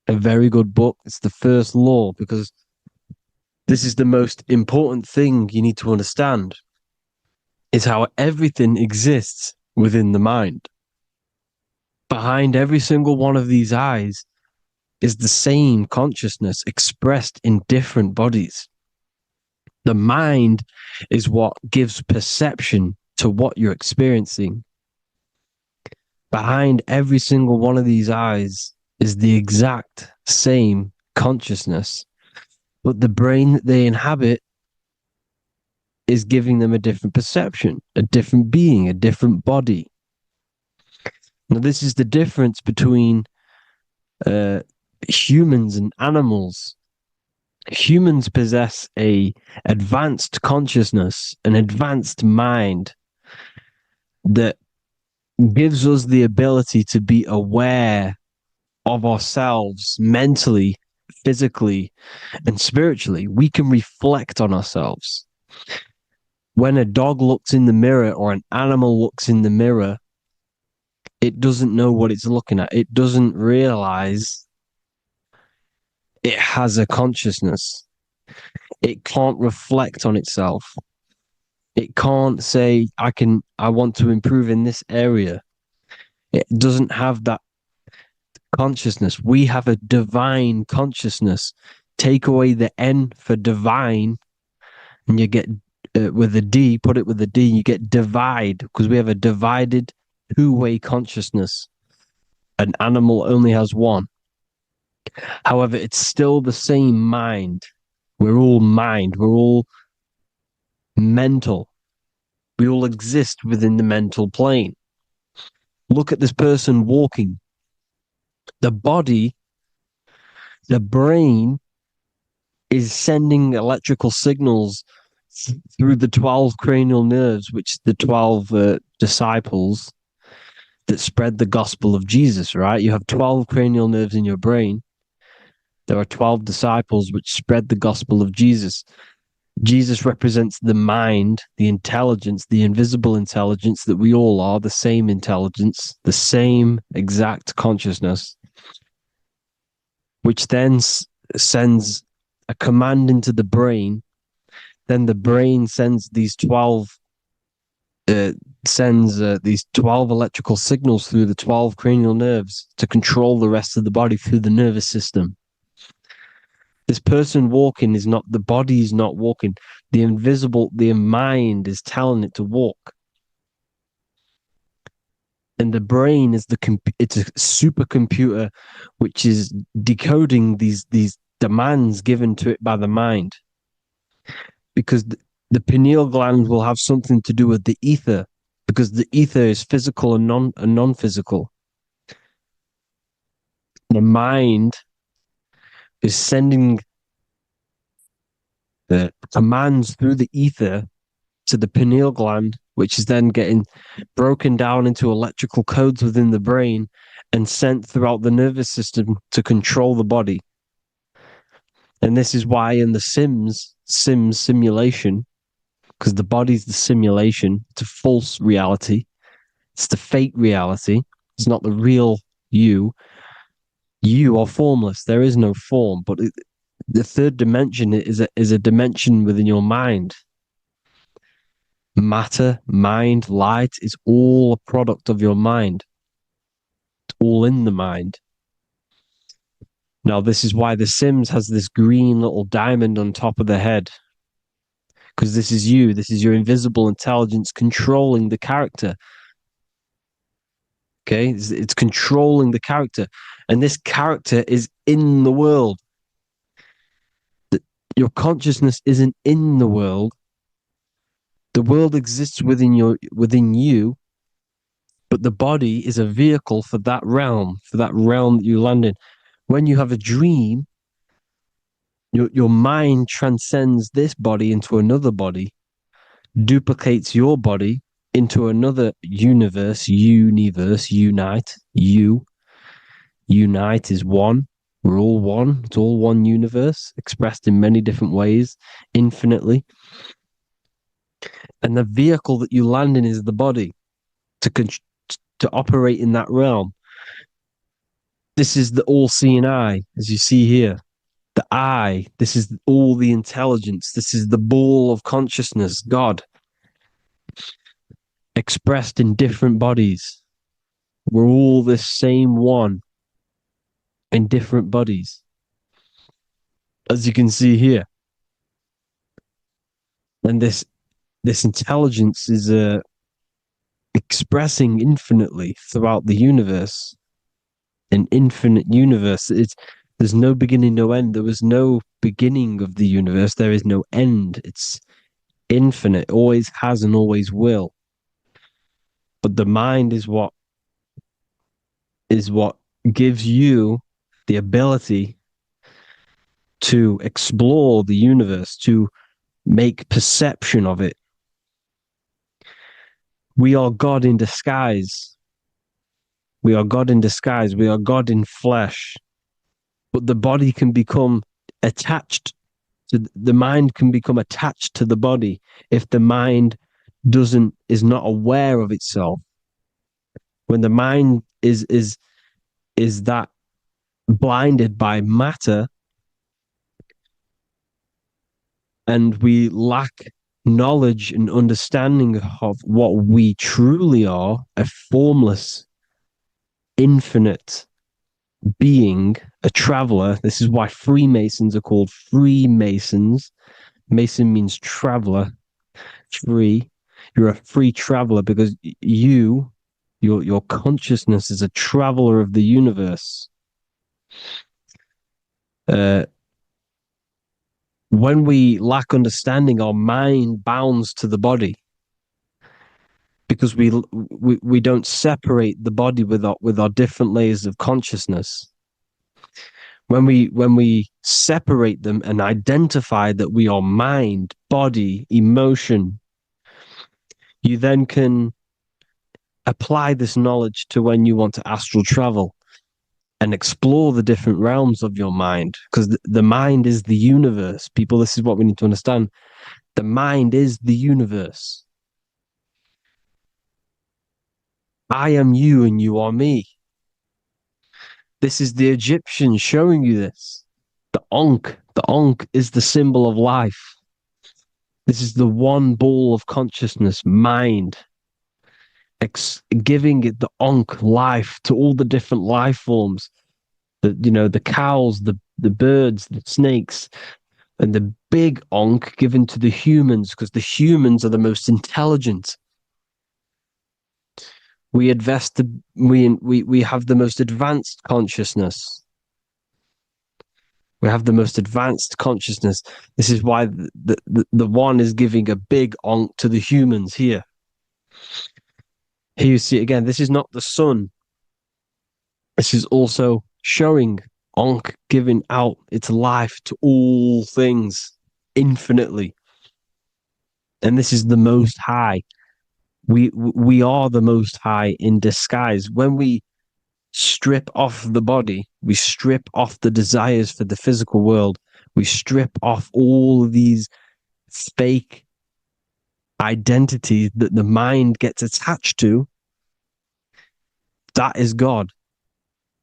A very good book. It's the first law, because this is the most important thing you need to understand, is how everything exists within the mind. Behind every single one of these eyes is the same consciousness expressed in different bodies. The mind is what gives perception to what you're experiencing. Behind every single one of these eyes is the exact same consciousness, but the brain that they inhabit is giving them a different perception, a different being, a different body. Now, this is the difference between humans and animals. Humans possess a advanced consciousness, an advanced mind that gives us the ability to be aware of ourselves mentally, physically, and spiritually. We can reflect on ourselves. When a dog looks in the mirror or an animal looks in the mirror, it doesn't know what it's looking at. It doesn't realize it has a consciousness. It can't reflect on itself. It can't say, I want to improve in this area. It doesn't have that consciousness. We have a divine consciousness. Take away the N for divine, and you get with a D, put it with a D, you get divide, because we have a divided two-way consciousness. An animal only has one. However, it's still the same mind. We're all mind. We're all mental. We all exist within the mental plane. Look at this person walking. The body, the brain is sending electrical signals through the 12 cranial nerves, which the 12 disciples that spread the gospel of Jesus, right? You have 12 cranial nerves in your brain. There are 12 disciples which spread the gospel of Jesus. Jesus represents the mind, the intelligence, the invisible intelligence that we all are, the same intelligence, the same exact consciousness, which then sends a command into the brain. Then the brain sends these 12 electrical signals through the 12 cranial nerves to control the rest of the body through the nervous system. This person walking is not, the body is not walking. The mind is telling it to walk. And the brain is it's a supercomputer which is decoding these demands given to it by the mind. Because the pineal gland will have something to do with the ether, because the ether is physical and non-physical. The mind is sending the commands through the ether to the pineal gland, which is then getting broken down into electrical codes within the brain and sent throughout the nervous system to control the body. And this is why in the Sims simulation, because the body's the simulation, it's a false reality. It's the fake reality. It's not the real you. You are formless. There is no form, but the third dimension is a dimension within your mind. Matter, mind, light is all a product of your mind. It's all in the mind. Now, this is why The Sims has this green little diamond on top of the head. Because this is you. This is your invisible intelligence controlling the character. Okay? It's controlling the character. And this character is in the world. Your consciousness isn't in the world. The world exists within you, but the body is a vehicle for that realm that you land in. When you have a dream, your mind transcends this body into another body, duplicates your body into another unite. Unite is one. We're all one. It's all one universe, expressed in many different ways, infinitely. And the vehicle that you land in is the body to operate in that realm. This is the all-seeing eye, as you see here. The I, this is all the intelligence. This is the ball of consciousness, God, expressed in different bodies. We're all this same one in different bodies, as you can see here. And this intelligence is expressing infinitely throughout the universe. An infinite universe. There's no beginning, no end. There was no beginning of the universe. There is no end. It's infinite, always has and always will. But the mind is what gives you the ability to explore the universe, to make perception of it. We are God in disguise. We are God in disguise. We are God in flesh. But the body can become attached to the mind, can become attached to the body if the mind is not aware of itself. When the mind is that blinded by matter, and we lack knowledge and understanding of what we truly are, a formless, infinite being a traveler. This is why Freemasons are called Freemasons. Mason means traveler. Free. You're a free traveler because your consciousness is a traveler of the universe. When we lack understanding, our mind bounds to the body because we don't separate the body with our different layers of consciousness. When we separate them and identify that we are mind, body, emotion, you then can apply this knowledge to when you want to astral travel and explore the different realms of your mind, because the mind is the universe. People, this is what we need to understand. The mind is the universe. I am you and you are me. This is the Egyptians showing you this. The Ankh is the symbol of life. This is the one ball of consciousness, mind, giving it the Ankh life to all the different life forms. The cows, the birds, the snakes, and the big Ankh given to the humans, because the humans are the most intelligent. We have the most advanced consciousness. We have the most advanced consciousness. This is why the one is giving a big Ankh to the humans here. Here you see again, this is not the sun. This is also showing Ankh giving out its life to all things infinitely. And this is the Most High. We are the Most High in disguise. When we strip off the body, we strip off the desires for the physical world, we strip off all of these fake identities that the mind gets attached to. That is God.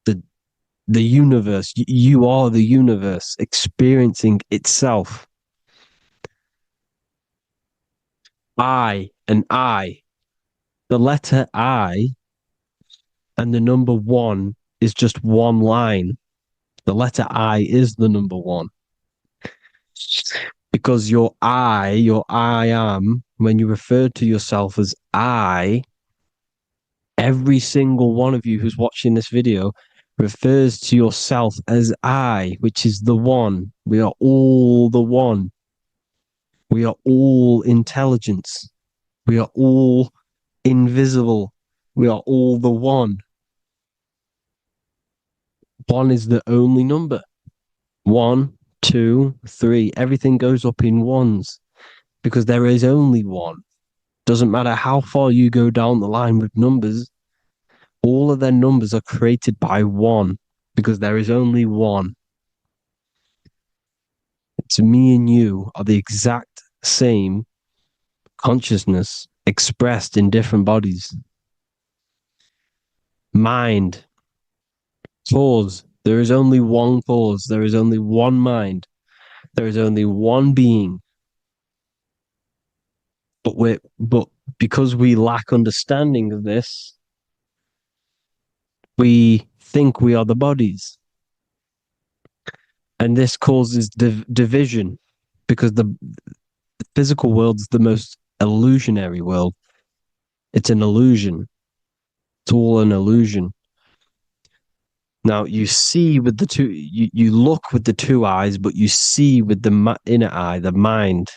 The universe. You are the universe experiencing itself. I and I. The letter I and the number 1 is just one line. The letter I is the number 1. Because your I am, when you refer to yourself as I, every single one of you who's watching this video refers to yourself as I, which is the one. We are all the one. We are all intelligence. We are all invisible. We are all the one. 1 is the only number. 1, 2, 3. Everything goes up in ones because there is only one. Doesn't matter how far you go down the line with numbers, all of their numbers are created by 1 because there is only one. It's me and you are the exact same consciousness expressed in different bodies. Mind. Cause. There is only one cause. There is only one mind. There is only one being. But because we lack understanding of this, we think we are the bodies. And this causes division because the physical world is the most illusionary world. It's an illusion. It's all an illusion. Now you see with the two, you look with the two eyes, but you see with the inner eye, the mind.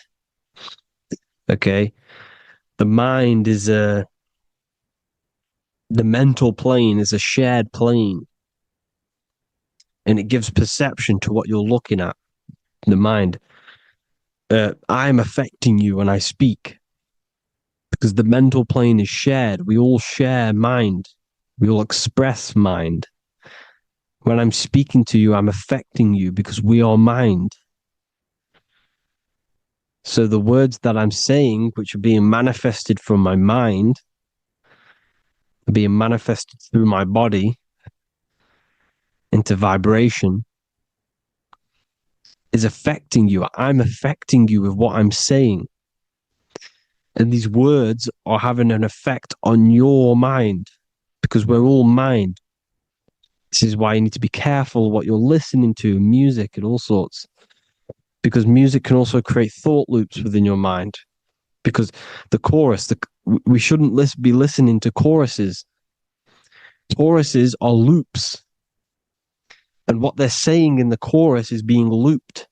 Okay? The mind is the mental plane is a shared plane. And it gives perception to what you're looking at, the mind. I'm affecting you when I speak because the mental plane is shared. We all share mind. We all express mind. When I'm speaking to you, I'm affecting you because we are mind. So the words that I'm saying, which are being manifested from my mind, are being manifested through my body into vibration, is affecting you. I'm affecting you with what I'm saying. And these words are having an effect on your mind because we're all mind. This is why you need to be careful what you're listening to, music and all sorts. Because music can also create thought loops within your mind. Because the chorus, we shouldn't be listening to choruses. Choruses are loops. And what they're saying in the chorus is being looped.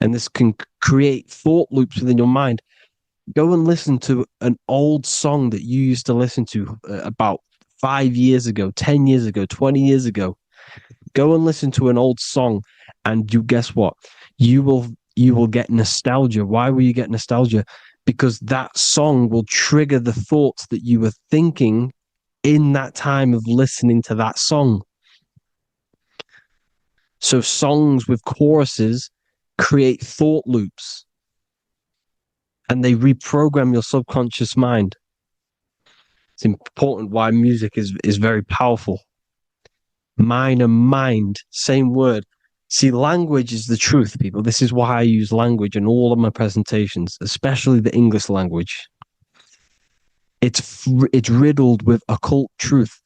And this can create thought loops within your mind. Go and listen to an old song that you used to listen to about 5 years ago, 10 years ago, 20 years ago. Go and listen to an old song, and you guess what? You will get nostalgia. Why will you get nostalgia? Because that song will trigger the thoughts that you were thinking in that time of listening to that song. So songs with choruses create thought loops, and they reprogram your subconscious mind. It's important why music is very powerful. Mind and mind, same word. See, language is the truth, people. This is why I use language in all of my presentations, especially the English language. It's riddled with occult truth.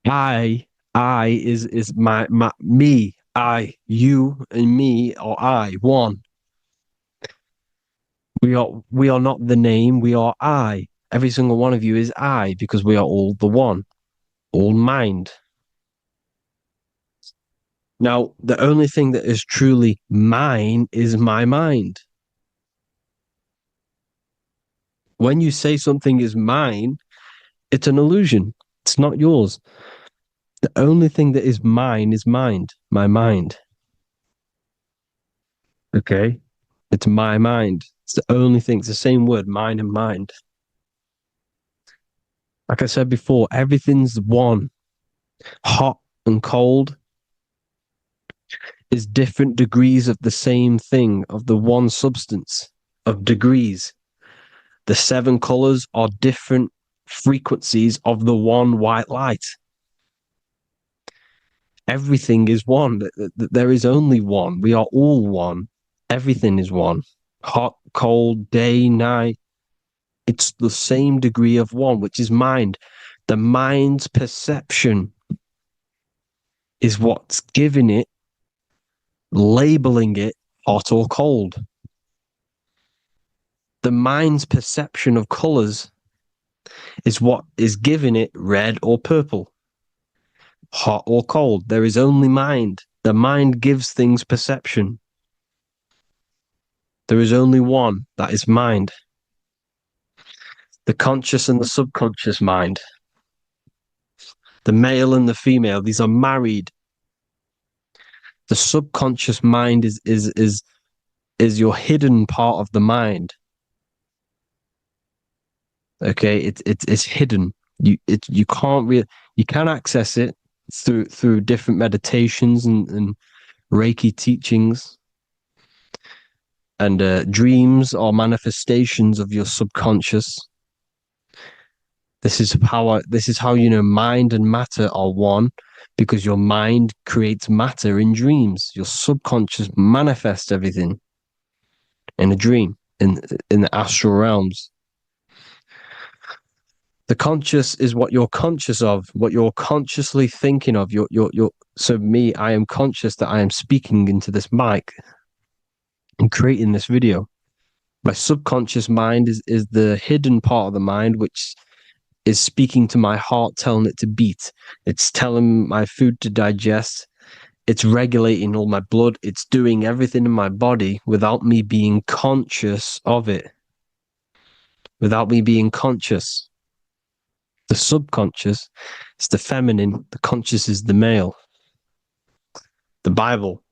I is my me, I, you, and me, or I, one. We are not the name, we are I. Every single one of you is I, because we are all the one, all mind. Now, the only thing that is truly mine is my mind. When you say something is mine, it's an illusion. It's not yours. The only thing that is mine is mind, my mind. Okay? It's my mind. It's the only thing. It's the same word, mind and mind. Like I said before, everything's one. Hot and cold is different degrees of the same thing, of the one substance, of degrees. The 7 colors are different frequencies of the one white light. Everything is one. There is only one. We are all one. Everything is one. Hot, cold, day, night. It's the same degree of one, which is mind. The mind's perception is what's giving it, labeling it hot or cold. The mind's perception of colors is what is giving it red or purple, hot or cold. There is only mind. The mind gives things perception. There is only one, that is mind. The conscious and the subconscious mind. The male and the female, these are married. The subconscious mind is your hidden part of the mind. Okay, it's hidden. You can access it through different meditations and Reiki teachings. And dreams are manifestations of your subconscious. This is how you know mind and matter are one, because your mind creates matter in dreams. Your subconscious manifests everything in a dream, in the astral realms. The conscious is what you're conscious of, what you're consciously thinking of. So me, I am conscious that I am speaking into this mic and creating this video. My subconscious mind is the hidden part of the mind, which is speaking to my heart, telling it to beat. It's telling my food to digest. It's regulating all my blood. It's doing everything in my body without me being conscious of it. Without me being conscious. The subconscious is the feminine. The conscious is the male. The Bible,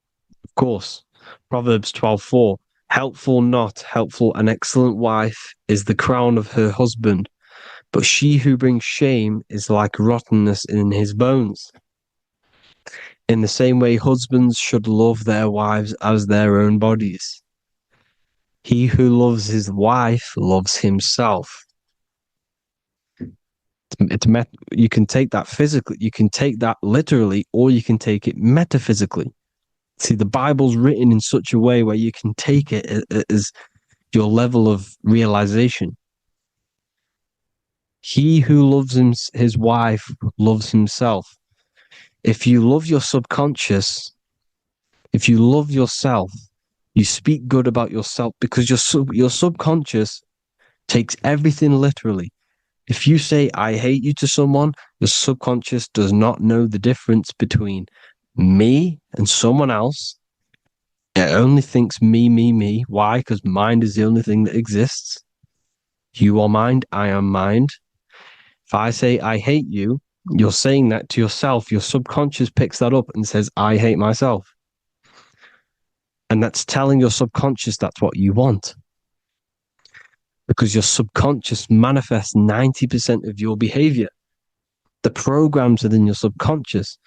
of course. Proverbs 12:4. Helpful, not helpful, an excellent wife is the crown of her husband, but she who brings shame is like rottenness in his bones. In the same way, husbands should love their wives as their own bodies. He who loves his wife loves himself. You can take that physically, you can take that literally, or you can take it metaphysically. See, the Bible's written in such a way where you can take it as your level of realization. He who loves his wife loves himself. If you love your subconscious, if you love yourself, you speak good about yourself because your subconscious takes everything literally. If you say, I hate you to someone, your subconscious does not know the difference between me and someone else. It only thinks me, me, me. Why? Because mind is the only thing that exists. You are mind, I am mind. If I say, I hate you, you're saying that to yourself. Your subconscious picks that up and says, I hate myself. And that's telling your subconscious that's what you want. Because your subconscious manifests 90% of your behavior. The programs within your subconscious,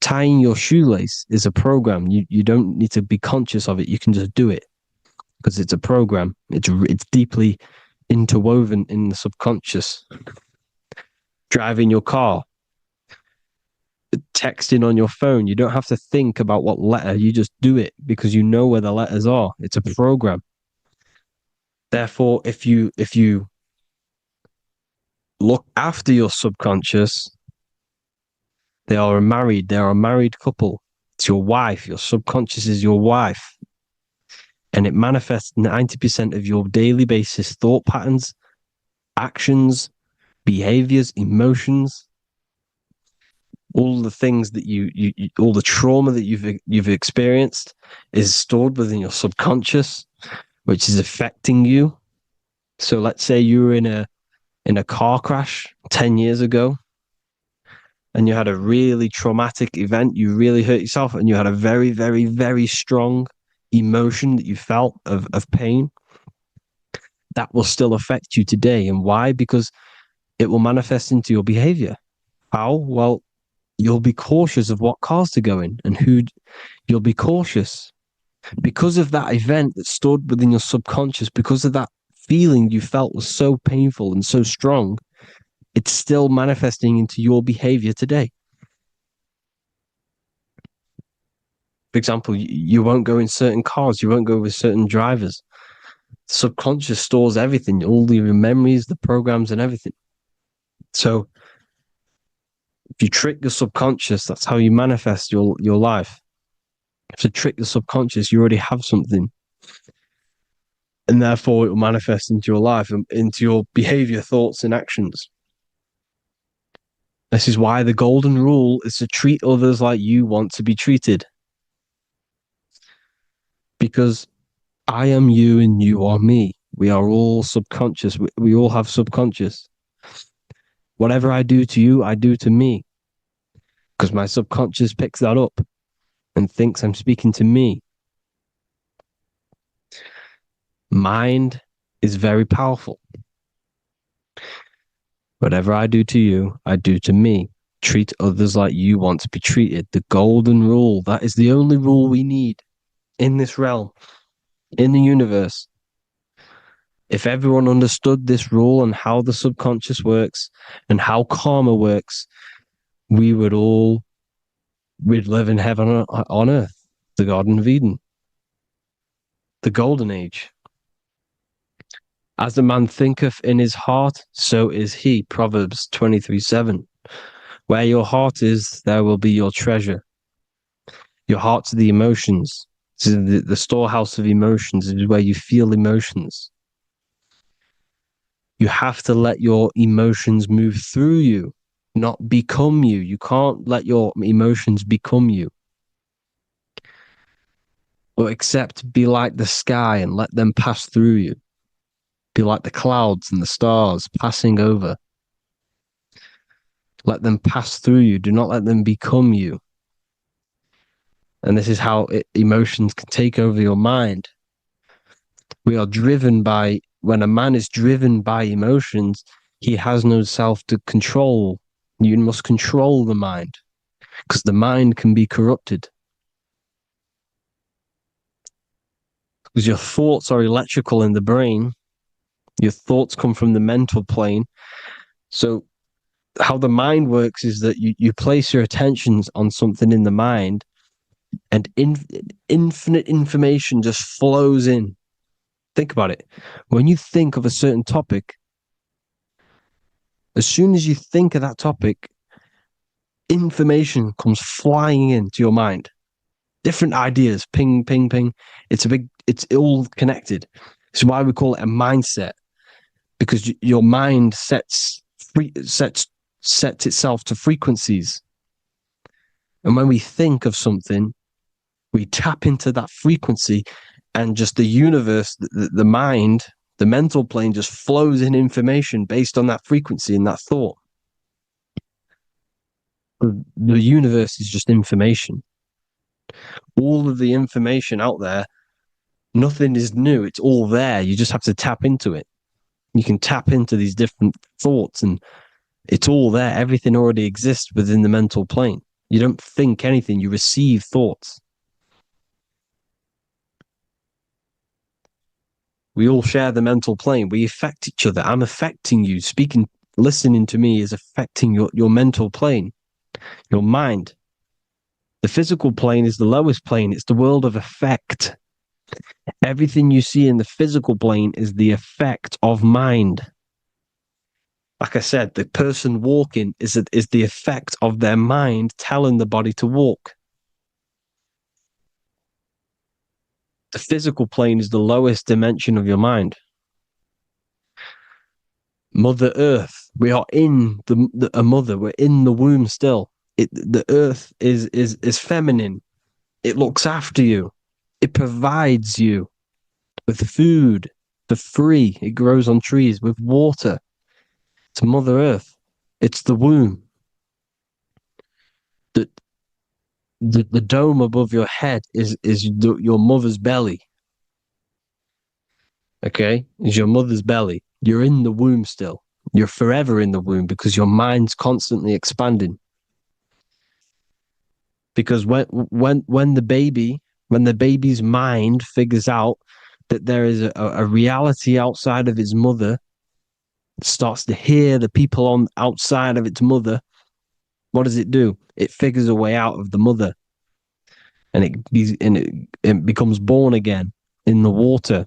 tying your shoelace is a program. You don't need to be conscious of it. You can just do it because it's a program. It's deeply interwoven in the subconscious. Driving your car, texting on your phone. You don't have to think about what letter. You just do it because you know where the letters are. It's a program. Therefore, if you look after your subconscious, they are a married couple. It's your wife. Your subconscious is your wife. And it manifests 90% of your daily basis thought patterns, actions, behaviors, emotions, all the things that you all the trauma that you've experienced is stored within your subconscious, which is affecting you. So let's say you were in a car crash 10 years ago and you had a really traumatic event, you really hurt yourself, and you had a very, very, very strong emotion that you felt of pain. That will still affect you today. And why? Because it will manifest into your behavior. How? Well, you'll be cautious of what cars to go in and who. You'll be cautious because of that event that stored within your subconscious, because of that feeling you felt was so painful and so strong. It's still manifesting into your behavior today. For example, you won't go in certain cars, you won't go with certain drivers. The subconscious stores everything, all your memories, the programs, and everything. So if you trick your subconscious, that's how you manifest your life. If you trick the subconscious, you already have something. And therefore it will manifest into your life, into your behavior, thoughts, and actions. This is why the golden rule is to treat others like you want to be treated. Because I am you and you are me. We are all subconscious. We all have subconscious. Whatever I do to you, I do to me. Because my subconscious picks that up and thinks I'm speaking to me. Mind is very powerful. Whatever I do to you, I do to me. Treat others like you want to be treated. The golden rule. That is the only rule we need in this realm, in the universe. If everyone understood this rule and how the subconscious works and how karma works, we'd live in heaven on earth, the Garden of Eden, the golden age. As a man thinketh in his heart, so is he. Proverbs 23:7. Where your heart is, there will be your treasure. Your heart's the emotions. This is the storehouse of emotions. It is where you feel emotions. You have to let your emotions move through you, not become you. You can't let your emotions become you. Or except be like the sky and let them pass through you. Be like the clouds and the stars passing over. Let them pass through you. Do not let them become you. And this is how emotions can take over your mind. We are driven by, when a man is driven by emotions, he has no self to control. You must control the mind because the mind can be corrupted. Because your thoughts are electrical in the brain. Your thoughts come from the mental plane. So how the mind works is that you place your attentions on something in the mind and infinite information just flows in. Think about it. When you think of a certain topic, As soon as you think of that topic, information comes flying into your mind. Different ideas, ping, ping, ping. It's all connected. It's why we call it a mindset, because your mind sets itself to frequencies. And when we think of something, we tap into that frequency, and just the universe, the mind, the mental plane just flows in information based on that frequency and that thought. The universe is just information. All of the information out there, nothing is new. It's all there. You just have to tap into it. You can tap into these different thoughts, and it's all there. Everything already exists within the mental plane. You don't think anything. You receive thoughts. We all share the mental plane. We affect each other. I'm affecting you. Listening to me is affecting your mental plane, your mind. The physical plane is the lowest plane. It's the world of effect. Everything you see in the physical plane is the effect of mind. Like I said, the person walking is the effect of their mind telling the body to walk. The physical plane is the lowest dimension of your mind. Mother Earth, we are in a mother. We're in the womb still. The earth is feminine. It looks after you. It provides you with food for free. It grows on trees with water. It's Mother Earth. It's the womb. The dome above your head is your mother's belly. Okay? Is your mother's belly. You're in the womb still. You're forever in the womb because your mind's constantly expanding. Because when the baby's mind figures out that there is a reality outside of its mother, starts to hear the people on outside of its mother, what does it do? It figures a way out of the mother, and it becomes born again in the water,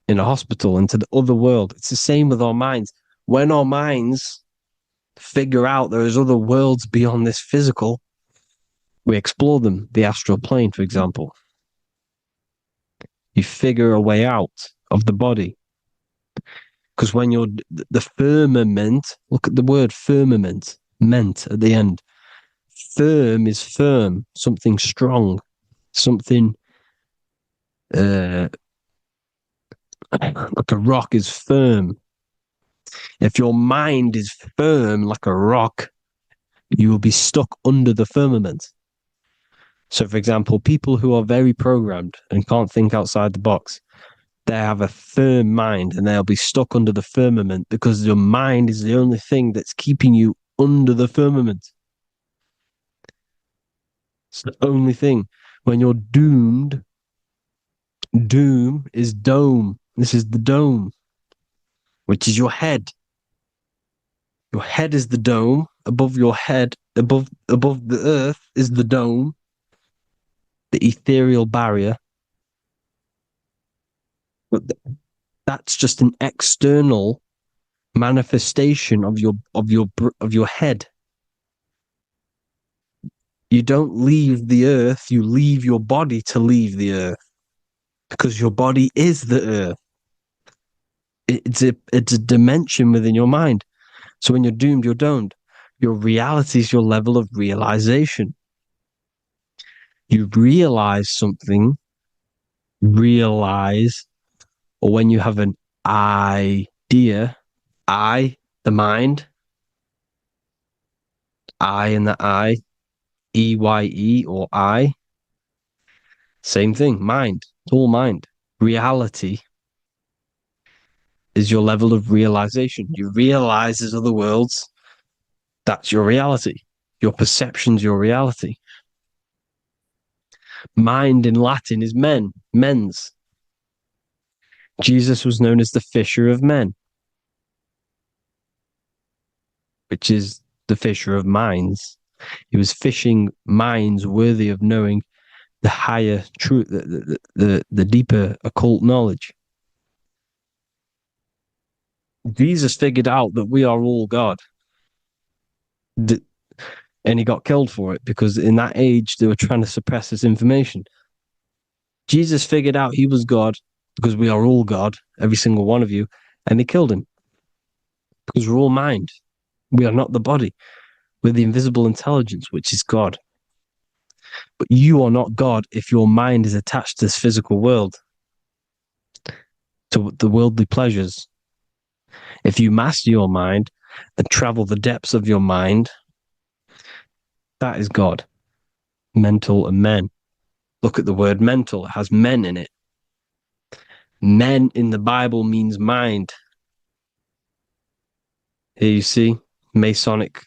in a hospital, into the other world. It's the same with our minds. When our minds figure out there is other worlds beyond this physical, we explore them. The astral plane, for example. You figure a way out of the body. Because when you're the firmament, look at the word firmament, meant at the end. Firm is firm, something strong, something like a rock is firm. If your mind is firm like a rock, you will be stuck under the firmament. So, for example, people who are very programmed and can't think outside the box, they have a firm mind and they'll be stuck under the firmament because your mind is the only thing that's keeping you under the firmament. It's the only thing. When you're doomed, doom is dome. This is the dome, which is your head. Your head is the dome. Above your head, above the earth is the dome, the ethereal barrier. But that's just an external manifestation of your head. You don't leave the earth, you leave your body to leave the earth, because your body is the earth. It's a dimension within your mind. So when you're doomed, you're domed. Your reality is your level of realization. You realize something, or when you have an idea, the mind, in the eye, EYE or I, same thing, mind, it's all mind. Reality is your level of realization. You realize there's other worlds. That's your reality. Your perception's your reality. Mind in Latin is mens. Jesus was known as the fisher of men, which is the fisher of minds. He was fishing minds worthy of knowing the higher truth, the deeper occult knowledge. Jesus figured out that we are all God. And he got killed for it because in that age they were trying to suppress this information. Jesus figured out he was God because we are all God, every single one of you, and they killed him because we're all mind. We are not the body. We're the invisible intelligence, which is God. But you are not God if your mind is attached to this physical world, to the worldly pleasures. If you master your mind and travel the depths of your mind, that is God. Mental and men. Look at the word mental. It has men in it. Men in the Bible means mind. Here you see Masonic,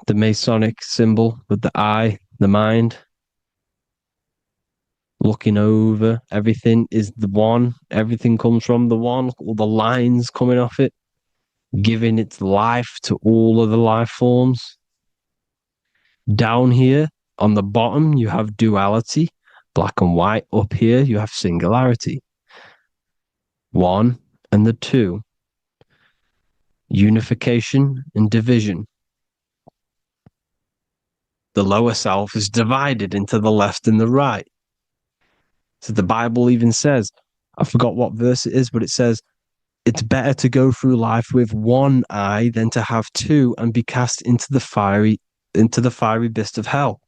the Masonic symbol with the eye, the mind. Looking over, everything is the one. Everything comes from the one. All the lines coming off it, giving its life to all of the life forms. Down here on the bottom, you have duality, black and white. Up here, you have singularity. One and the two. Unification and division. The lower self is divided into the left and the right. So the Bible even says, I forgot what verse it is, but it says, it's better to go through life with one eye than to have two and be cast into the fiery abyss of hell.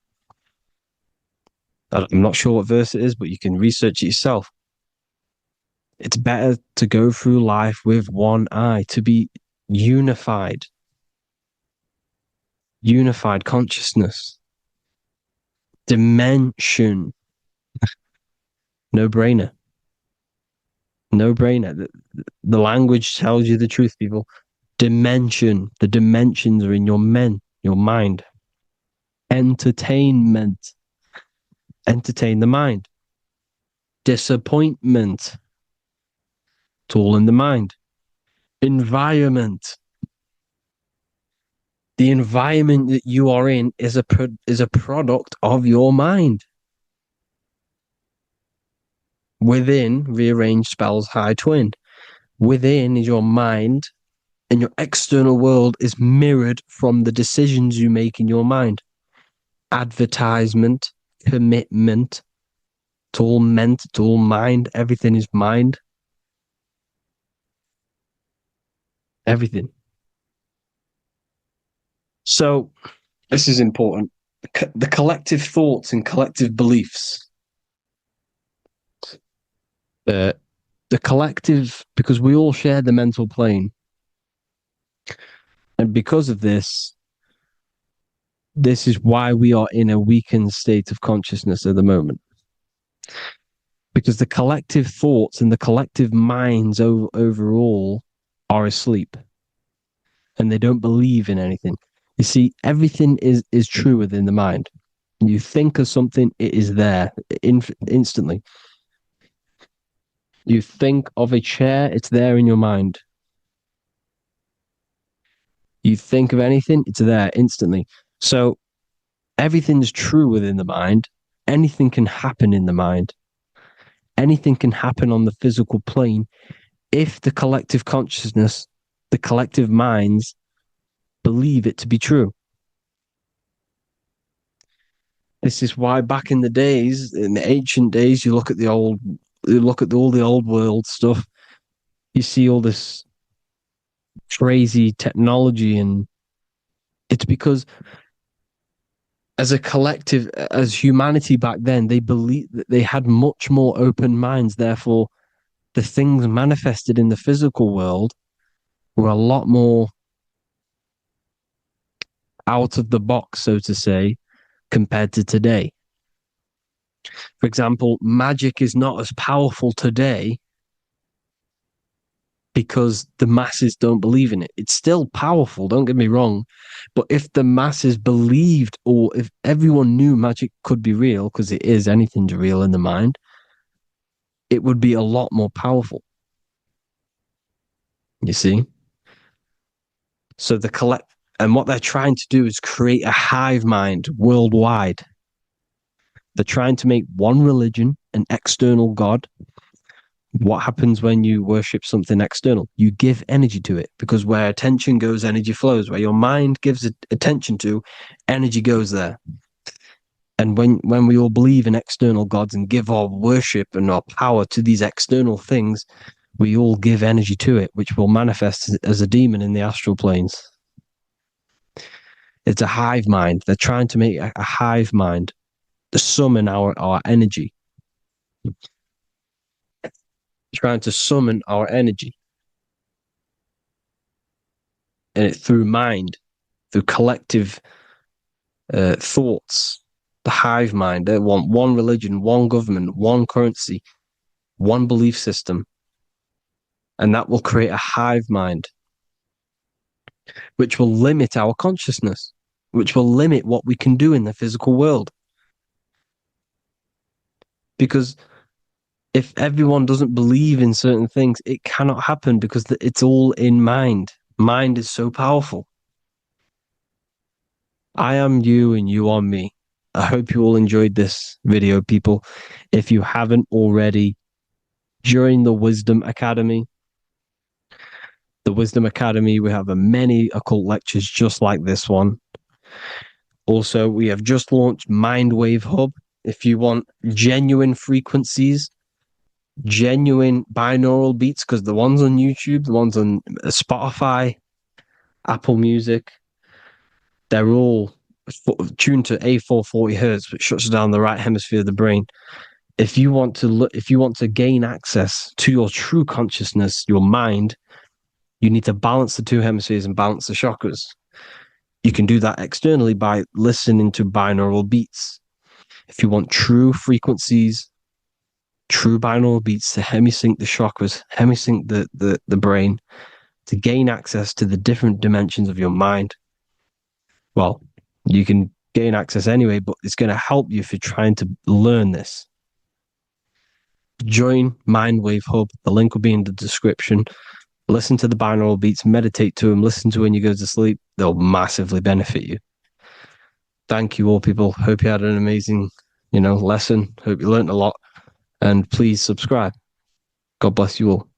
I'm not sure what verse it is, but you can research it yourself. It's better to go through life with one eye, to be unified. Unified consciousness. Dimension. No brainer. No brainer. The language tells you the truth, people. Dimension. The dimensions are in your mind. Entertainment. Entertain the mind. Disappointment. It's all in the mind. Environment. The environment that you are in is a product of your mind. Within, rearranged spells high twin. Within is your mind, and your external world is mirrored from the decisions you make in your mind. Advertisement, commitment, it's all meant, it's all mind. Everything is mind. Everything. So, this is important. The collective thoughts and collective beliefs. The collective, because we all share the mental plane. And because of this is why we are in a weakened state of consciousness at the moment. Because the collective thoughts and the collective minds overall are asleep. And they don't believe in anything. You see, everything is true within the mind. You think of something, it is there instantly. You think of a chair, it's there in your mind. You think of anything, it's there instantly. So everything is true within the mind. Anything can happen in the mind. Anything can happen on the physical plane if the collective consciousness, the collective minds, believe it to be true. This is why back in the days, in the ancient days, you look at all the old world stuff, you see all this crazy technology, and it's because as a collective, as humanity back then, they believed that they had much more open minds. Therefore, the things manifested in the physical world were a lot more out of the box, so to say, compared to today. For example, magic is not as powerful today because the masses don't believe in it. It's still powerful, don't get me wrong, but if the masses believed, or if everyone knew magic could be real, because it is, anything's real in the mind, it would be a lot more powerful. You see? So and what they're trying to do is create a hive mind worldwide. They're trying to make one religion, an external God, What happens when you worship something external? You give energy to it, because where attention goes, energy flows. Where your mind gives attention to, energy goes there. And when we all believe in external gods and give our worship and our power to these external things, we all give energy to it, which will manifest as a demon in the astral planes. It's a hive mind. They're trying to make a hive mind to summon our energy. Trying to summon our energy. And it through mind, through collective thoughts. The hive mind. They want one religion, one government, one currency, one belief system. And that will create a hive mind, which will limit our consciousness, which will limit what we can do in the physical world. Because if everyone doesn't believe in certain things, it cannot happen, because it's all in mind. Mind is so powerful. I am you and you are me. I hope you all enjoyed this video, people. If you haven't already, join the Wisdom Academy. The Wisdom Academy, we have many occult lectures just like this one. Also, we have just launched Mindwave Hub. If you want genuine frequencies, genuine binaural beats, because the ones on YouTube, the ones on Spotify, Apple Music, they're all tuned to A440 hertz, which shuts down the right hemisphere of the brain. If you want to gain access to your true consciousness, your mind, you need to balance the two hemispheres and balance the chakras. You can do that externally by listening to binaural beats. If you want true frequencies, true binaural beats to hemisync the chakras, hemisync the brain, to gain access to the different dimensions of your mind, well, you can gain access anyway, but it's going to help you if you're trying to learn this. Join Mindwave Hub. The link will be in the description. Listen to the binaural beats, meditate to them, listen to when you go to sleep. They'll massively benefit you. Thank you all, people. Hope you had an amazing, lesson. Hope you learned a lot. And please subscribe. God bless you all.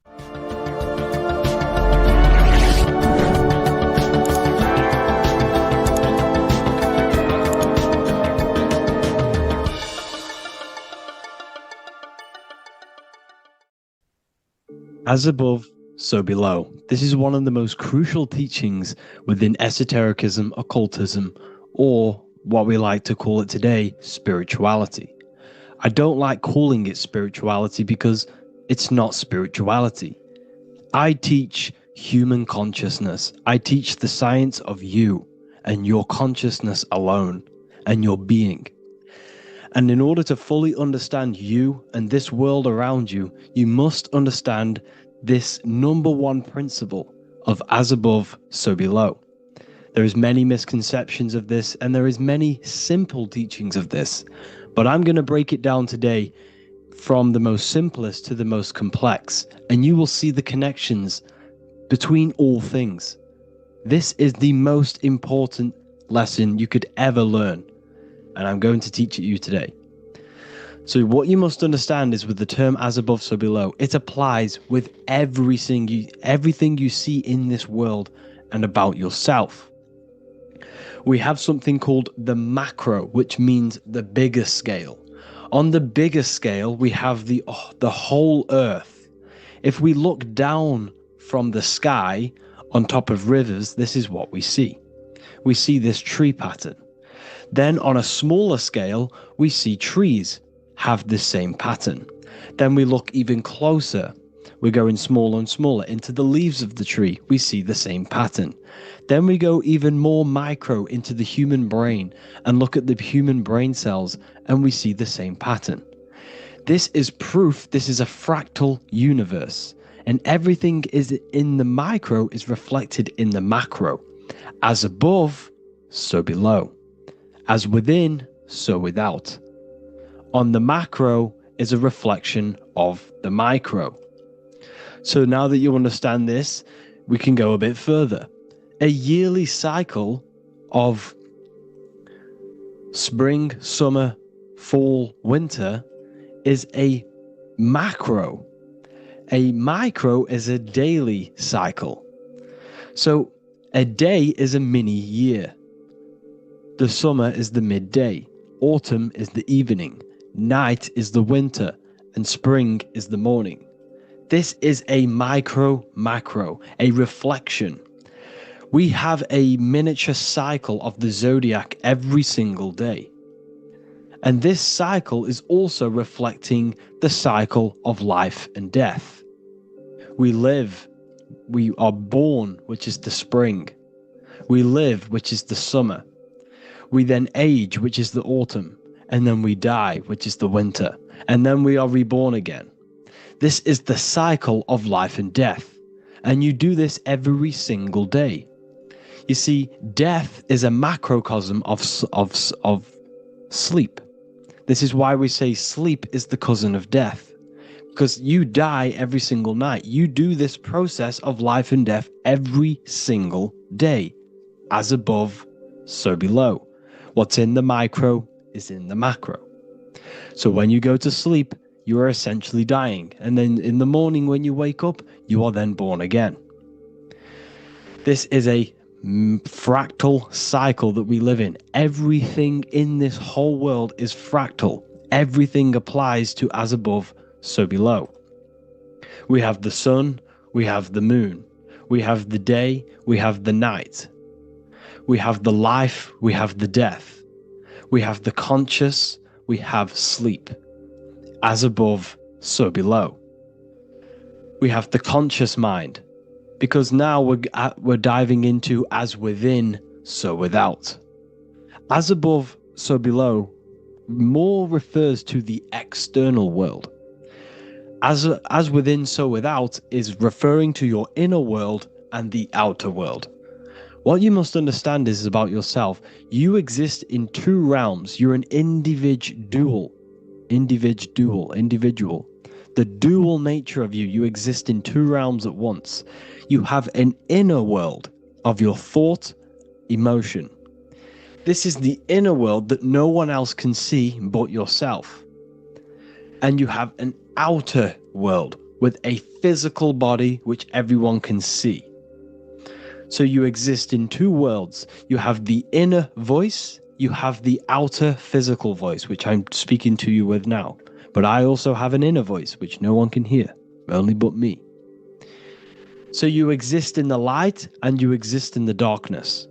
As above, so below. This is one of the most crucial teachings within esotericism, occultism, or what we like to call it today, spirituality. I don't like calling it spirituality because it's not spirituality. I teach human consciousness. I teach the science of you and your consciousness alone and your being. And in order to fully understand you and this world around you, you must understand this number one principle of as above, so below. There is many misconceptions of this, and there is many simple teachings of this, but I'm going to break it down today from the most simplest to the most complex, and you will see the connections between all things. This is the most important lesson you could ever learn, and I'm going to teach it you today. So what you must understand is, with the term as above, so below, it applies with everything you see in this world and about yourself. We have something called the macro, which means the bigger scale. On the bigger scale, we have the whole earth. If we look down from the sky on top of rivers, this is what we see. We see this tree pattern. Then on a smaller scale, we see trees have the same pattern. Then we look even closer. We're going smaller and smaller into the leaves of the tree. We see the same pattern. Then we go even more micro into the human brain and look at the human brain cells, and we see the same pattern. This is proof this is a fractal universe, and everything is in the micro is reflected in the macro. As above, so below. As within, so without. On the macro is a reflection of the micro. So now that you understand this, we can go a bit further. A yearly cycle of spring, summer, fall, winter is a macro. A micro is a daily cycle. So a day is a mini year. The summer is the midday. Autumn is the evening. Night is the winter. And spring is the morning. This is a macro, a reflection. We have a miniature cycle of the zodiac every single day. And this cycle is also reflecting the cycle of life and death. We live, we are born, which is the spring. We live, which is the summer. We then age, which is the autumn. And then we die, which is the winter. And then we are reborn again. This is the cycle of life and death. And you do this every single day. You see, death is a macrocosm of sleep. This is why we say sleep is the cousin of death. Because you die every single night. You do this process of life and death every single day. As above, so below. What's in the micro is in the macro. So when you go to sleep, you are essentially dying. And then in the morning when you wake up, you are then born again. This is a fractal cycle that we live in. Everything in this whole world is fractal. Everything applies to as above, so below. We have the sun, we have the moon, we have the day, we have the night. We have the life, we have the death. We have the conscious, we have sleep. As above, so below. We have the conscious mind, because now we're diving into as within, so without. As above, so below more refers to the external world. As within, so without is referring to your inner world and the outer world. What you must understand is about yourself. You exist in two realms. You're an individual. The dual nature of you. You exist in two realms at once. You have an inner world of your thought, emotion. This is the inner world that no one else can see but yourself. And you have an outer world with a physical body which everyone can see. So you exist in two worlds. You have the inner voice, you have the outer physical voice, which I'm speaking to you with now. But I also have an inner voice, which no one can hear, only but me. So you exist in the light and you exist in the darkness.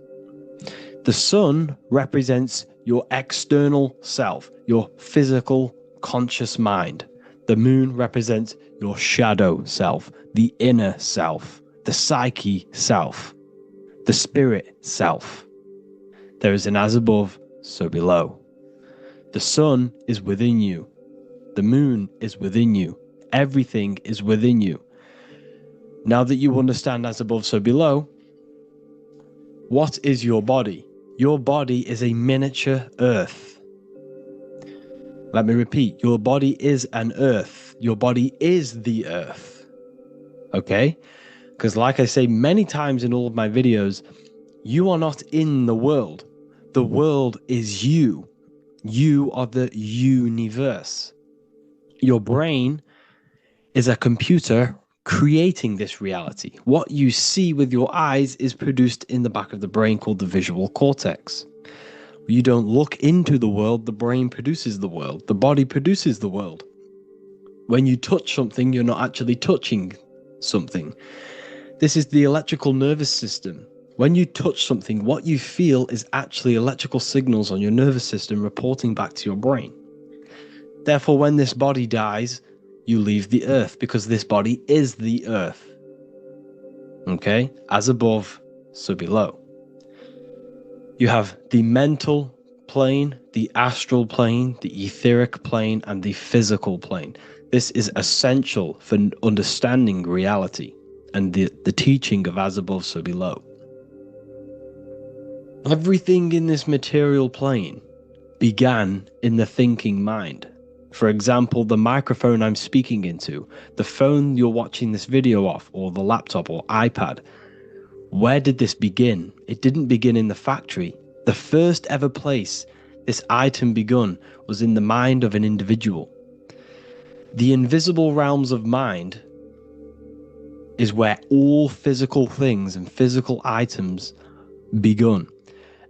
The sun represents your external self, your physical, conscious mind. The moon represents your shadow self, the inner self, the psyche self. The spirit self. There is an as above, so below. The sun is within you. The moon is within you. Everything is within you. Now that you understand as above, so below, what is your body? Your body is a miniature earth. Let me repeat, your body is an earth. Your body is the earth. Okay? Because like I say many times in all of my videos, you are not in the world. The world is you. You are the universe. Your brain is a computer creating this reality. What you see with your eyes is produced in the back of the brain called the visual cortex. You don't look into the world, the brain produces the world. The body produces the world. When you touch something, you're not actually touching something. This is the electrical nervous system. When you touch something, what you feel is actually electrical signals on your nervous system reporting back to your brain. Therefore, when this body dies, you leave the earth because this body is the earth. Okay? As above, so below. You have the mental plane, the astral plane, the etheric plane, and the physical plane. This is essential for understanding reality and the teaching of as above, so below. Everything in this material plane began in the thinking mind. For example, the microphone I'm speaking into, the phone you're watching this video off, or the laptop or iPad. Where did this begin? It didn't begin in the factory. The first ever place this item begun was in the mind of an individual. The invisible realms of mind is where all physical things and physical items begun.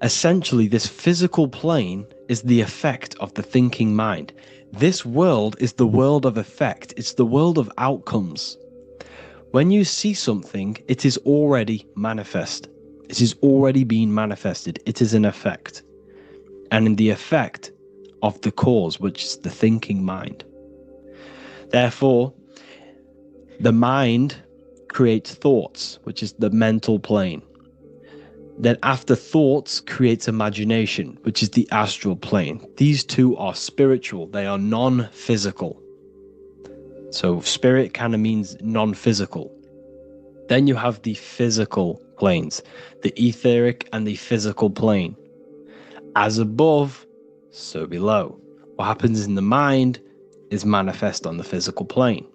Essentially, this physical plane is the effect of the thinking mind. This world is the world of effect. It's the world of outcomes. When you see something, it is already manifest. It is already being manifested. It is an effect. And in the effect of the cause, which is the thinking mind. Therefore, the mind creates thoughts, which is the mental plane. Then after thoughts creates imagination, which is the astral plane. These two are spiritual. They are non-physical. So spirit kind of means non-physical. Then you have the physical planes, the etheric and the physical plane. As above, so below. What happens in the mind is manifest on the physical plane.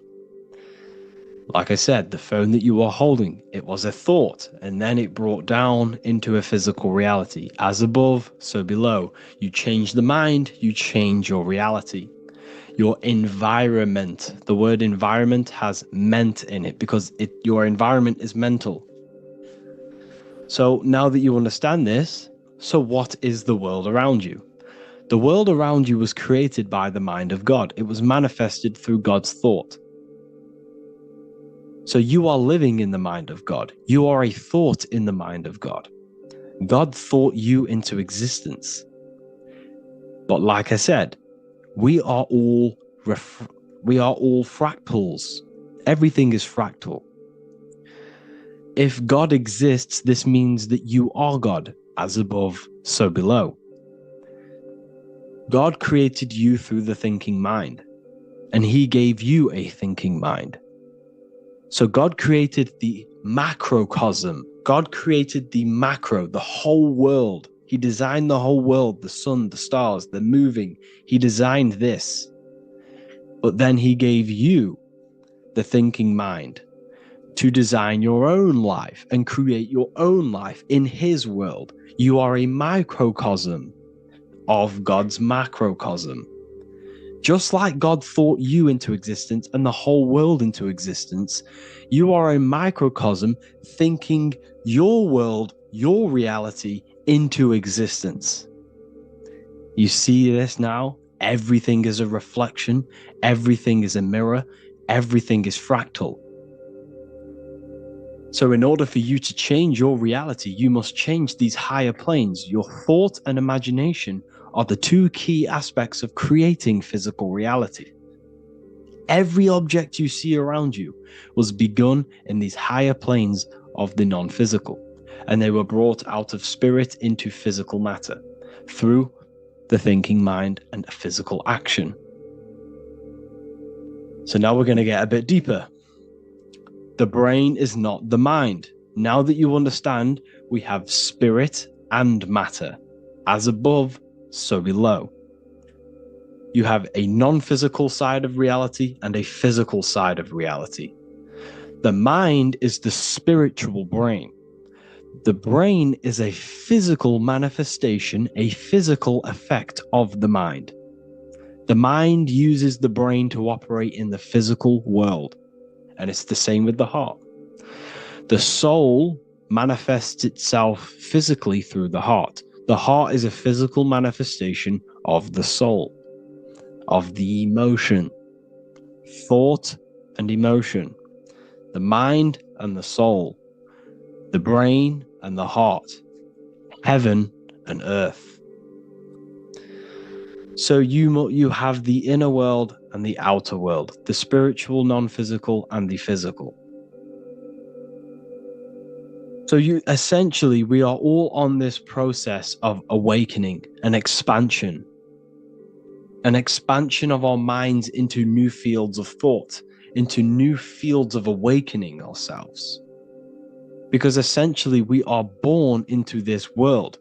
Like I said, the phone that you are holding, it was a thought, and then it brought down into a physical reality. As above, so below. You change the mind, you change your reality. Your environment, the word environment has ment in it because your environment is mental. So now that you understand this, so what is the world around you? The world around you was created by the mind of God. It was manifested through God's thought. So you are living in the mind of God. You are a thought in the mind of God. God thought you into existence. But like I said, we are all fractals. Everything is fractal. If God exists, this means that you are God. As above, so below. God created you through the thinking mind, and he gave you a thinking mind. So God created the macrocosm. God created the macro, the whole world. He designed the whole world, the sun, the stars, the moving. He designed this. But then he gave you the thinking mind to design your own life and create your own life in his world. You are a microcosm of God's macrocosm. Just like God thought you into existence and the whole world into existence, you are a microcosm thinking your world, your reality into existence. You see this now? Everything is a reflection. Everything is a mirror. Everything is fractal. So in order for you to change your reality, you must change these higher planes. Your thought and imagination are the two key aspects of creating physical reality. Every object you see around you was begun in these higher planes of the non-physical, and they were brought out of spirit into physical matter through the thinking mind and physical action. So now we're going to get a bit deeper. The brain is not the mind. Now that you understand, we have spirit and matter. As above, so below. You have a non-physical side of reality and a physical side of reality. The mind is the spiritual brain. The brain is a physical manifestation, a physical effect of the mind. The mind uses the brain to operate in the physical world, and it's the same with the heart. The soul manifests itself physically through the heart. The heart is a physical manifestation of the soul, of the emotion, thought and emotion, the mind and the soul, the brain and the heart, heaven and earth. So you have the inner world and the outer world, the spiritual, non-physical, and the physical. So we are all on this process of awakening, an expansion of our minds into new fields of thought, into new fields of awakening ourselves. Because essentially we are born into this world,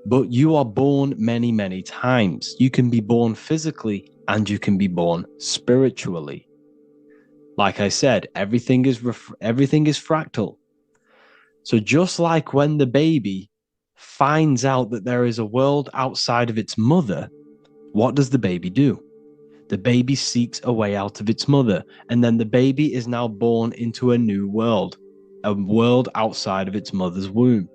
but you are born many, many times. You can be born physically and you can be born spiritually. Like I said, everything is fractal. So just like when the baby finds out that there is a world outside of its mother, what does the baby do? The baby seeks a way out of its mother, and then the baby is now born into a new world, a world outside of its mother's womb.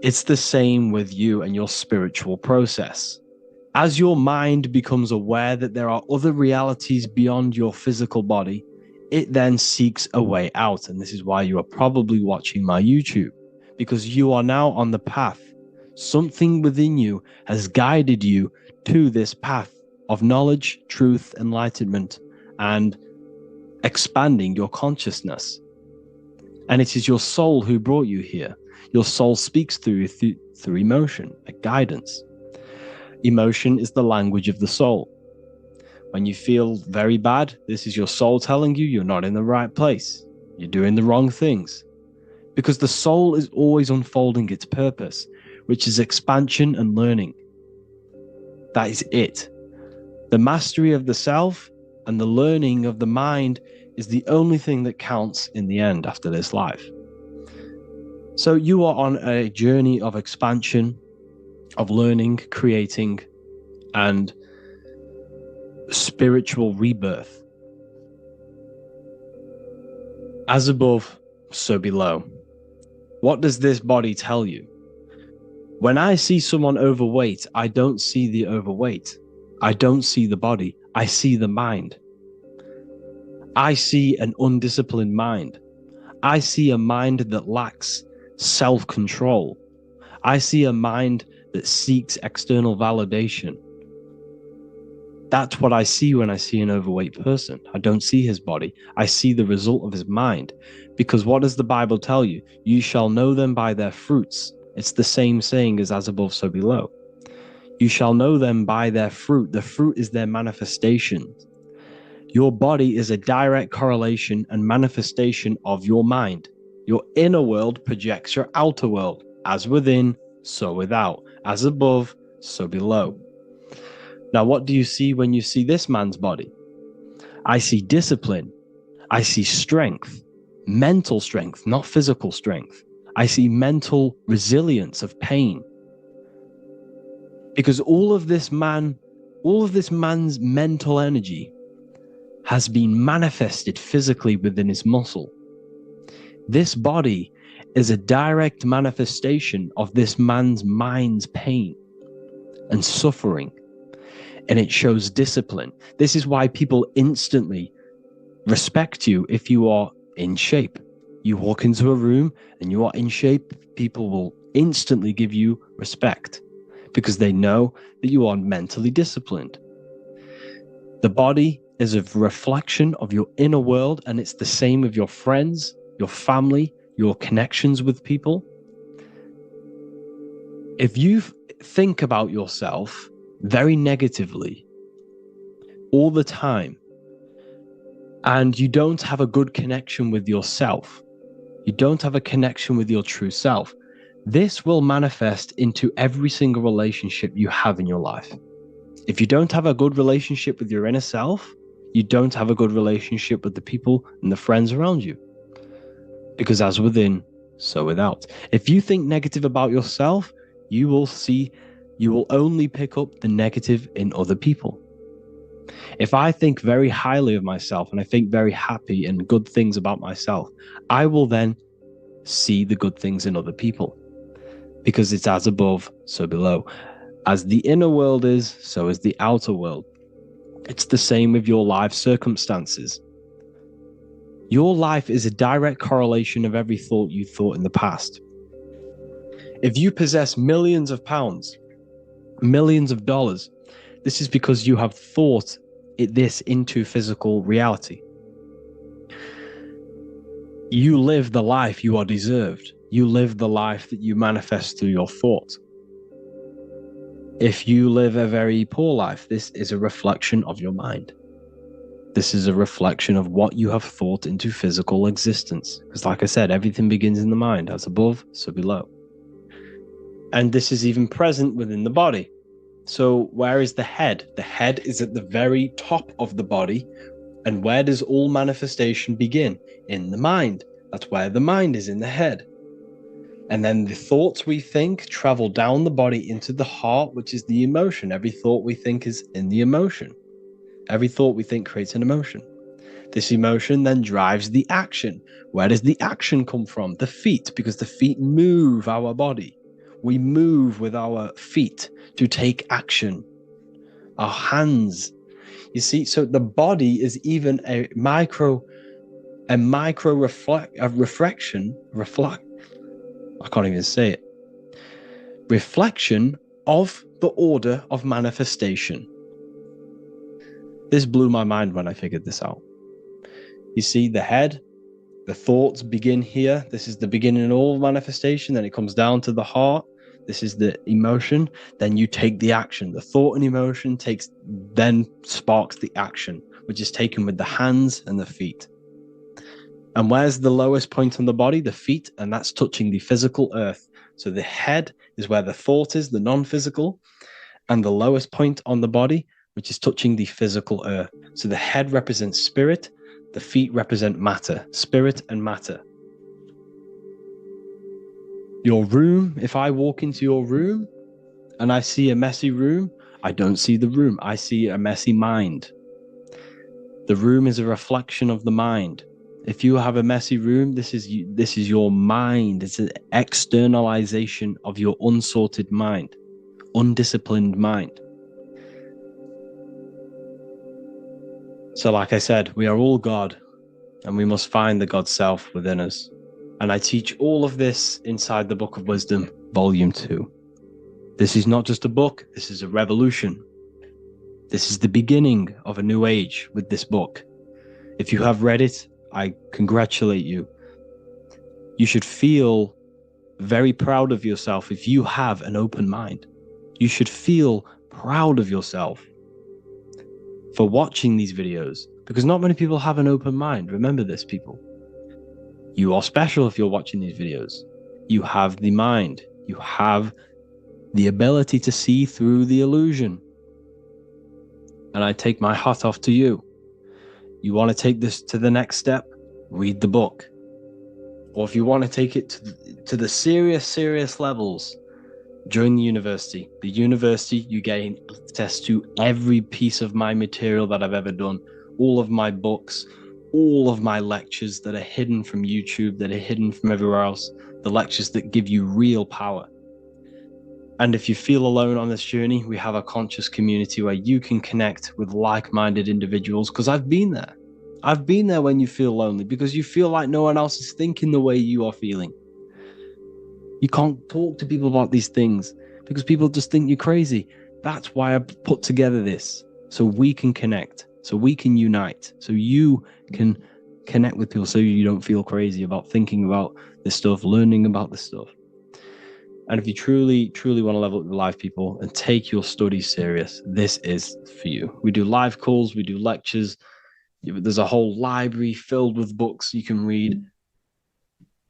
It's the same with you and your spiritual process. As your mind becomes aware that there are other realities beyond your physical body, it then seeks a way out. And this is why you are probably watching my YouTube, because you are now on the path. Something within you has guided you to this path of knowledge, truth, enlightenment, and expanding your consciousness. And it is your soul who brought you here. Your soul speaks through emotion, like guidance. Emotion is the language of the soul. When you feel very bad, this is your soul telling you you're not in the right place. You're doing the wrong things. Because the soul is always unfolding its purpose, which is expansion and learning. That is it. The mastery of the self and the learning of the mind is the only thing that counts in the end after this life. So you are on a journey of expansion, of learning, creating, and spiritual rebirth. As above, so below. What does this body tell you? When I see someone overweight, I don't see the overweight. I don't see the body. I see the mind. I see an undisciplined mind. I see a mind that lacks self-control. I see a mind that seeks external validation. That's what I see when I see an overweight person. I don't see his body. I see the result of his mind. Because what does the Bible tell you? You shall know them by their fruits. It's the same saying as above, so below. You shall know them by their fruit. The fruit is their manifestation. Your body is a direct correlation and manifestation of your mind. Your inner world projects your outer world. As within, so without. As above, so below. Now, what do you see when you see this man's body? I see discipline. I see strength. Mental strength, not physical strength. I see mental resilience of pain. Because all of this man's mental energy has been manifested physically within his muscle. This body is a direct manifestation of this man's mind's pain and suffering, and it shows discipline. This is why people instantly respect you if you are in shape. You walk into a room and you are in shape, people will instantly give you respect because they know that you are mentally disciplined. The body is a reflection of your inner world, and it's the same with your friends, your family, your connections with people. If you think about yourself very negatively all the time, and you don't have a good connection with yourself, you don't have a connection with your true self, this will manifest into every single relationship you have in your life. If you don't have a good relationship with your inner self, you don't have a good relationship with the people and the friends around you. Because as within, so without. If you think negative about yourself, you will only pick up the negative in other people. If I think very highly of myself and I think very happy and good things about myself, I will then see the good things in other people. Because it's as above, so below. As the inner world is, so is the outer world. It's the same with your life circumstances. Your life is a direct correlation of every thought you thought in the past. If you possess millions of pounds, millions of dollars, this is because you have thought this into physical reality. You live the life you are deserved. You live the life that you manifest through your thought. If you live a very poor life, this is a reflection of your mind. This is a reflection of what you have thought into physical existence. Because like I said, everything begins in the mind. As above, so below. And this is even present within the body. So where is the head? The head is at the very top of the body. And where does all manifestation begin? In the mind. That's where the mind is, in the head. And then the thoughts we think travel down the body into the heart, which is the emotion. Every thought we think is in the emotion. Every thought we think creates an emotion. This emotion then drives the action. Where does the action come from? The feet, because the feet move our body. We move with our feet to take action. Our hands. You see, so the body is even a micro reflection. I can't even say it. Reflection of the order of manifestation. This blew my mind when I figured this out. You see, the head, the thoughts begin here. This is the beginning of all manifestation. Then it comes down to the heart. This is the emotion. Then you take the action. The thought and emotion then sparks the action, which is taken with the hands and the feet. And where's the lowest point on the body? The feet, and that's touching the physical earth. So the head is where the thought is, the non-physical, and the lowest point on the body, which is touching the physical earth. So the head represents spirit, the feet represent matter, spirit and matter. Your room, if I walk into your room and I see a messy room, I don't see the room, I see a messy mind. The room is a reflection of the mind. If you have a messy room, this is your mind. It's an externalization of your unsorted mind, undisciplined mind. So like I said, we are all God, and we must find the God self within us. And I teach all of this inside the Book of Wisdom, Volume 2. This is not just a book, this is a revolution. This is the beginning of a new age with this book. If you have read it, I congratulate you. You should feel very proud of yourself if you have an open mind. You should feel proud of yourself for watching these videos, because not many people have an open mind. Remember this, people. You are special if you're watching these videos. You have the mind. You have the ability to see through the illusion. And I take my hat off to you. You want to take this to the next step? Read the book. Or if you want to take it to the serious levels, join the university. The university, you gain access to every piece of my material that I've ever done, all of my books, all of my lectures that are hidden from YouTube, that are hidden from everywhere else, the lectures that give you real power. And if you feel alone on this journey, we have a conscious community where you can connect with like-minded individuals, because I've been there. I've been there when you feel lonely, because you feel like no one else is thinking the way you are feeling. You can't talk to people about these things because people just think you're crazy. That's why I put together this, so we can connect, so we can unite, so you can connect with people, so you don't feel crazy about thinking about this stuff, learning about this stuff. And if you truly want to level up your life, people, and take your studies serious, this is for you. We do live calls, we do lectures. There's a whole library filled with books you can read.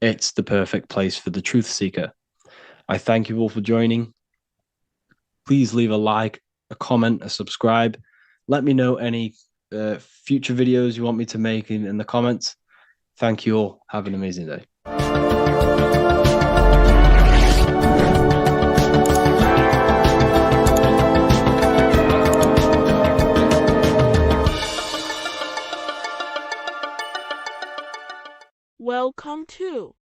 It's the perfect place for the truth seeker. I thank you all for joining. Please leave a like, a comment, a subscribe. Let me know any future videos you want me to make in the comments. Thank you all. Have an amazing day. Welcome to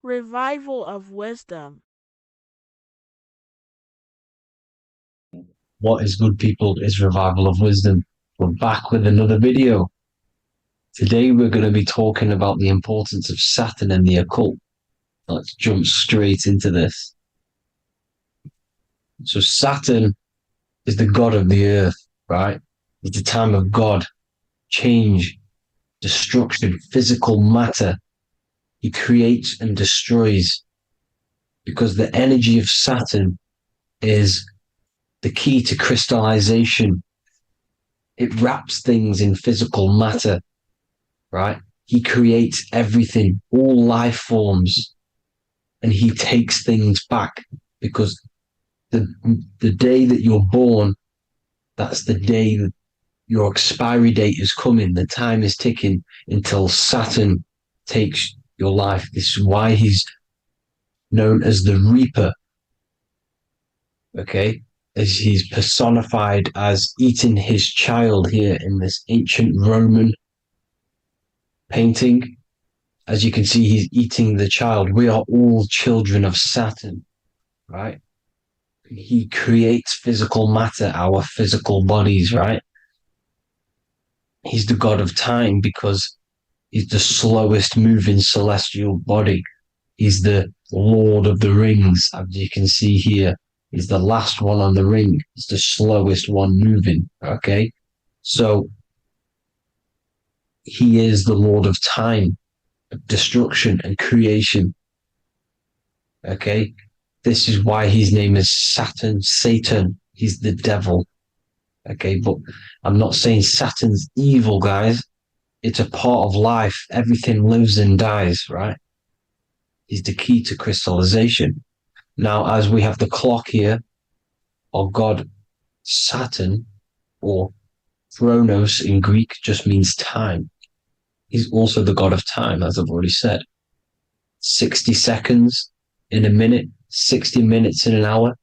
Revival of Wisdom. What is good, people, is Revival of Wisdom. We're back with another video. Today we're going to be talking about the importance of Saturn and the occult. Let's jump straight into this. So Saturn is the god of the earth, right? It's the time of God, change, destruction, physical matter. He creates and destroys, because the energy of Saturn is the key to crystallization. It wraps things in physical matter, right? He creates everything, all life forms, and he takes things back, because the day that you're born, that's the day that your expiry date is coming. The time is ticking until Saturn takes your life. This is why he's known as the Reaper. Okay, as he's personified as eating his child here in this ancient Roman painting. As you can see, he's eating the child. We are all children of Saturn, right? He creates physical matter, our physical bodies, right? He's the god of time because he's the slowest moving celestial body. He's the Lord of the Rings, as you can see here. He's the last one on the ring. He's the slowest one moving, okay? So he is the Lord of time, destruction and creation, okay? This is why his name is Satan. He's the devil, okay? But I'm not saying Saturn's evil, guys. It's a part of life. Everything lives and dies, right? He's the key to crystallization. Now, as we have the clock here, our god Saturn, or Chronos in Greek, just means time. He's also the god of time, as I've already said. 60 seconds in a minute, 60 minutes in an hour,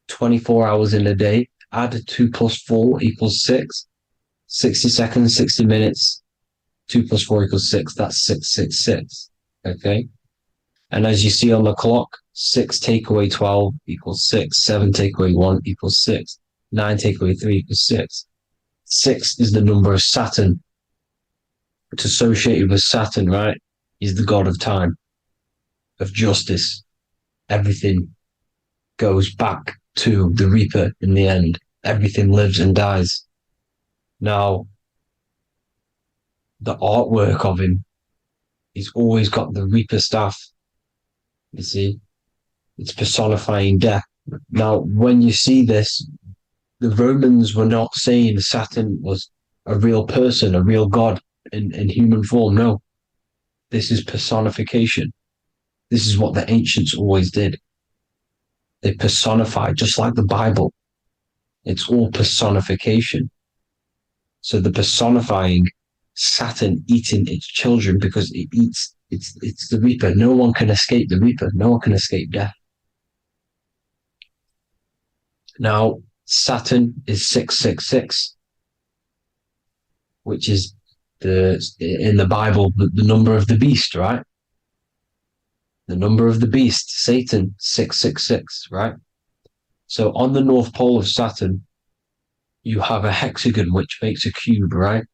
24 hours in a day. Add 2 plus 4 equals 6. 60 seconds, 60 minutes, 2 plus 4 equals 6. That's 666. Okay? And as you see on the clock, 6 take away 12 equals 6. 7 take away 1 equals 6. 9 take away 3 equals 6. 6 is the number of Saturn. It's associated with Saturn, right? He's the god of time, of justice. Everything goes back to the Reaper in the end. Everything lives and dies. Now, the artwork of him, he's always got the Reaper staff. You see, it's personifying death. Now, when you see this, the Romans were not saying Saturn was a real person, a real god in human form. No, this is personification. This is what the ancients always did. They personified, just like the Bible. It's all personification. So the personifying Saturn eating its children because it eats, it's the Reaper. No one can escape the Reaper. No one can escape death. Now, Saturn is 666, which is in the Bible, the number of the beast, right? The number of the beast, Satan, 666, right? So on the North Pole of Saturn, you have a hexagon, which makes a cube, right?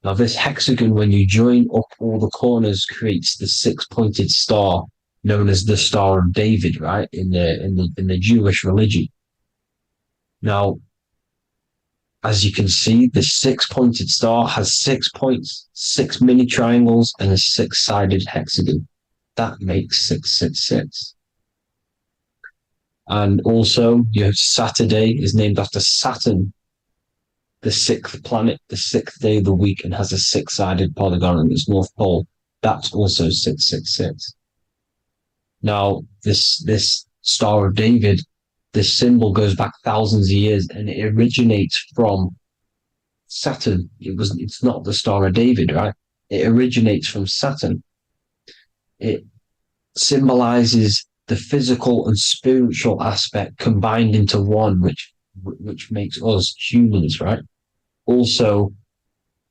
Now this hexagon, when you join up all the corners, creates the 6-pointed star known as the Star of David, right? In the Jewish religion. Now, as you can see, the 6-pointed star has 6 points, 6 mini triangles, and a 6-sided hexagon. That makes 666. And also, you have Saturday is named after Saturn, the 6th planet, the 6th day of the week, and has a 6-sided polygon in its north pole. That's also 666. Now, this Star of David, this symbol goes back thousands of years, and it originates from Saturn. It's not the Star of David, right? It originates from Saturn. It symbolizes the physical and spiritual aspect combined into one, which makes us humans, right? Also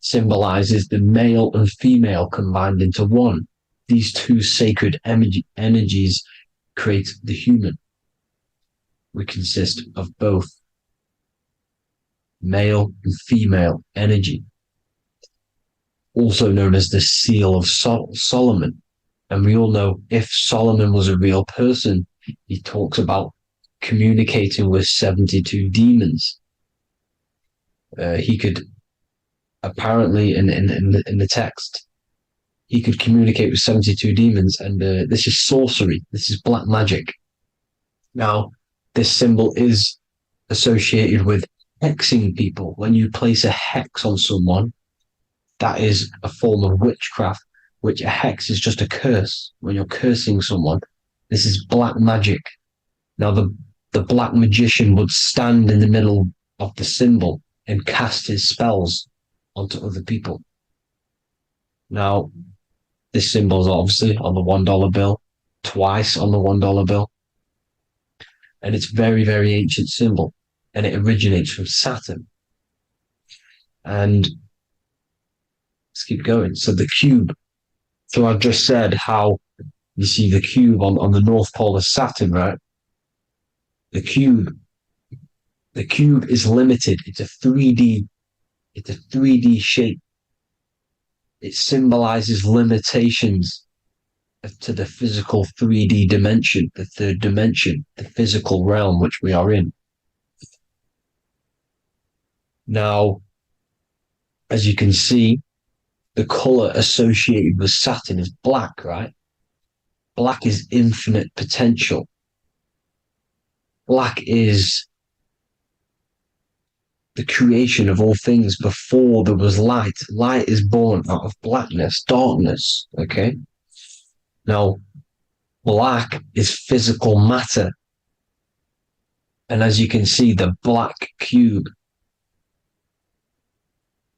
symbolizes the male and female combined into one. These two sacred energies create the human. We consist of both male and female energy, also known as the Seal of Solomon. And we all know if Solomon was a real person, he talks about communicating with 72 demons. He could apparently, in the text, he could communicate with 72 demons, and this is sorcery. This is black magic. Now, this symbol is associated with hexing people. When you place a hex on someone, that is a form of witchcraft, which a hex is just a curse. When you're cursing someone, this is black magic. Now, the black magician would stand in the middle of the symbol and cast his spells onto other people. Now, this symbol is obviously on the $1 bill. twice on the $1 bill. And it's very, very ancient symbol. And it originates from Saturn. And let's keep going. So the cube. So I've just said how you see the cube on the North Pole of Saturn, right? The cube is limited. It's a 3D shape. It symbolizes limitations to the physical 3D dimension, the third dimension, the physical realm which we are in. Now, as you can see, the color associated with Saturn is black, right? Black is infinite potential. Black is the creation of all things before there was light. Light is born out of blackness, darkness, okay? Now, black is physical matter. And as you can see, the black cube,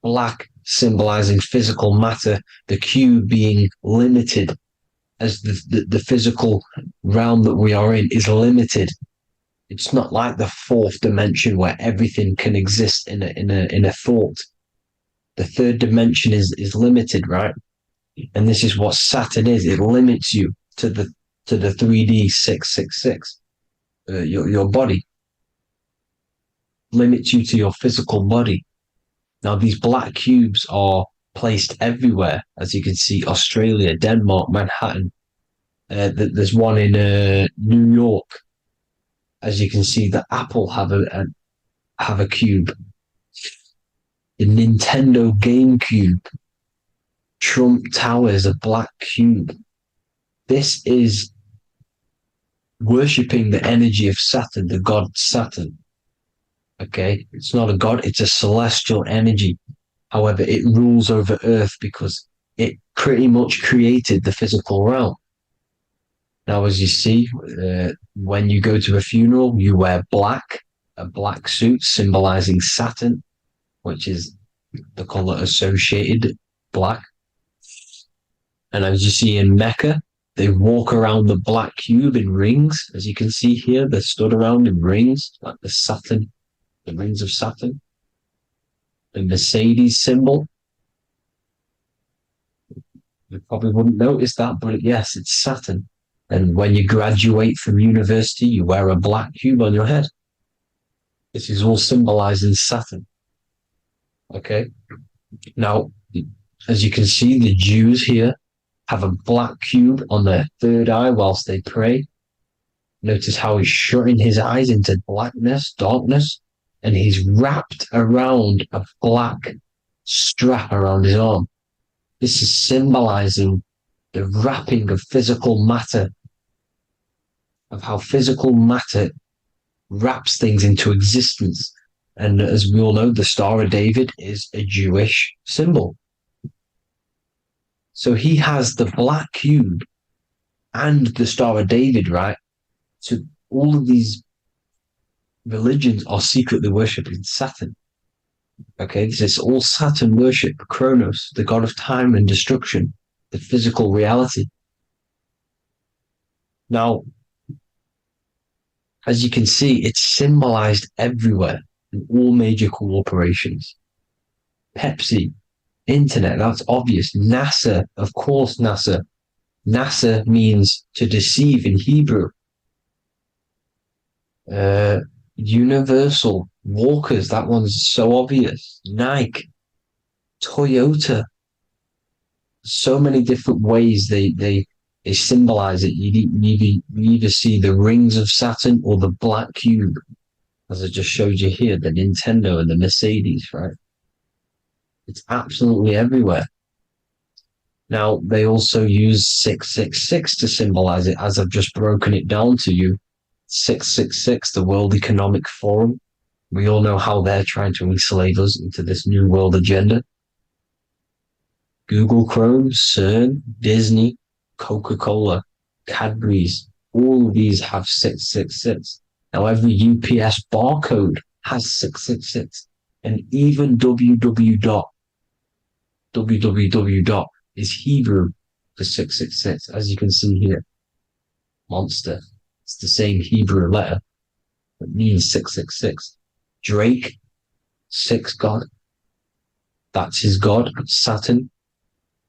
black symbolizing physical matter, the cube being limited, as the physical realm that we are in is limited. It's not like the fourth dimension where everything can exist in a thought. The third dimension is limited, right? And this is what Saturn is. It limits you to the 3D 666. Your body limits you to your physical body. Now these black cubes are placed everywhere, as you can see: Australia, Denmark, Manhattan. There's one in New York. As you can see, the Apple have a cube. The Nintendo GameCube. Trump Tower is a black cube. This is worshipping the energy of Saturn, the god Saturn. Okay, it's not a god, it's a celestial energy. However, it rules over Earth because it pretty much created the physical realm. Now, as you see, when you go to a funeral, you wear black, a black suit symbolizing Saturn, which is the color associated, black. And as you see in Mecca, they walk around the black cube in rings. As you can see here, they're stood around in rings, like the rings of Saturn. The Mercedes symbol. You probably wouldn't notice that, but yes, it's Saturn. And when you graduate from university, you wear a black cube on your head. This is all symbolizing Saturn. Okay. Now, as you can see, the Jews here have a black cube on their third eye whilst they pray. Notice how he's shutting his eyes into blackness, darkness, and he's wrapped around a black strap around his arm. This is symbolizing the wrapping of physical matter, of how physical matter wraps things into existence. And as we all know, the Star of David is a Jewish symbol. So he has the black cube and the Star of David, right? So all of these religions are secretly worshipping Saturn. Okay, this is all Saturn worship, Kronos, the god of time and destruction, the physical reality. Now, as you can see, it's symbolized everywhere in all major corporations. Pepsi, internet, that's obvious. NASA, of course, NASA. NASA means to deceive in Hebrew. Universal, Walkers, that one's so obvious. Nike, Toyota. So many different ways they symbolize it. You either see the rings of Saturn or the black cube, as I just showed you here, the Nintendo and the Mercedes, right? It's absolutely everywhere. Now, they also use 666 to symbolize it, as I've just broken it down to you. 666, the World Economic Forum. We all know how they're trying to enslave us into this new world agenda. Google Chrome, CERN, Disney, Coca-Cola, Cadbury's, all of these have 666. Now, every UPS barcode has 666. And even www. Is Hebrew for 666, as you can see here. monster. It's the same Hebrew letter that means 666. Drake, 6 God. That's his God, Saturn.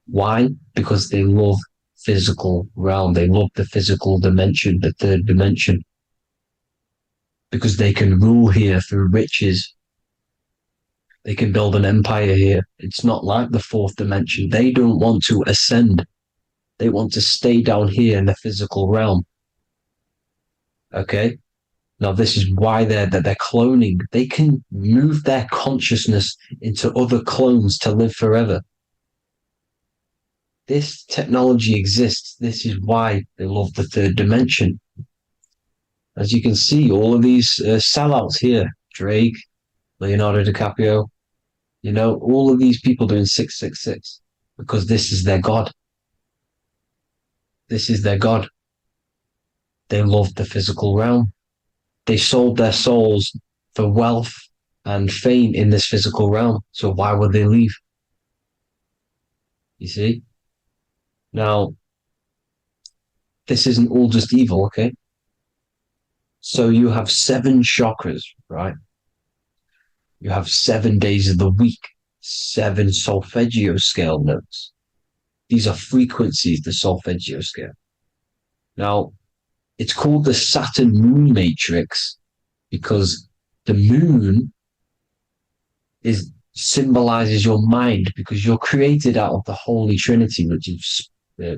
Why? Because they love physical realm. They love the physical dimension, the third dimension. Because they can rule here through riches. They can build an empire here. It's not like the fourth dimension. They don't want to ascend. They want to stay down here in the physical realm. Okay? Now, this is why they're cloning. They can move their consciousness into other clones to live forever. This technology exists. This is why they love the third dimension. As you can see, all of these sellouts here, Drake, Leonardo DiCaprio, all of these people doing 666 because this is their God. This is their God. They love the physical realm. They sold their souls for wealth and fame in this physical realm. So why would they leave? You see? Now, this isn't all just evil, okay? So you have 7 chakras, right? You have 7 days of the week, 7 solfeggio scale notes. These are frequencies, the solfeggio scale. Now, it's called the Saturn moon matrix because the moon symbolizes your mind because you're created out of the Holy Trinity, which is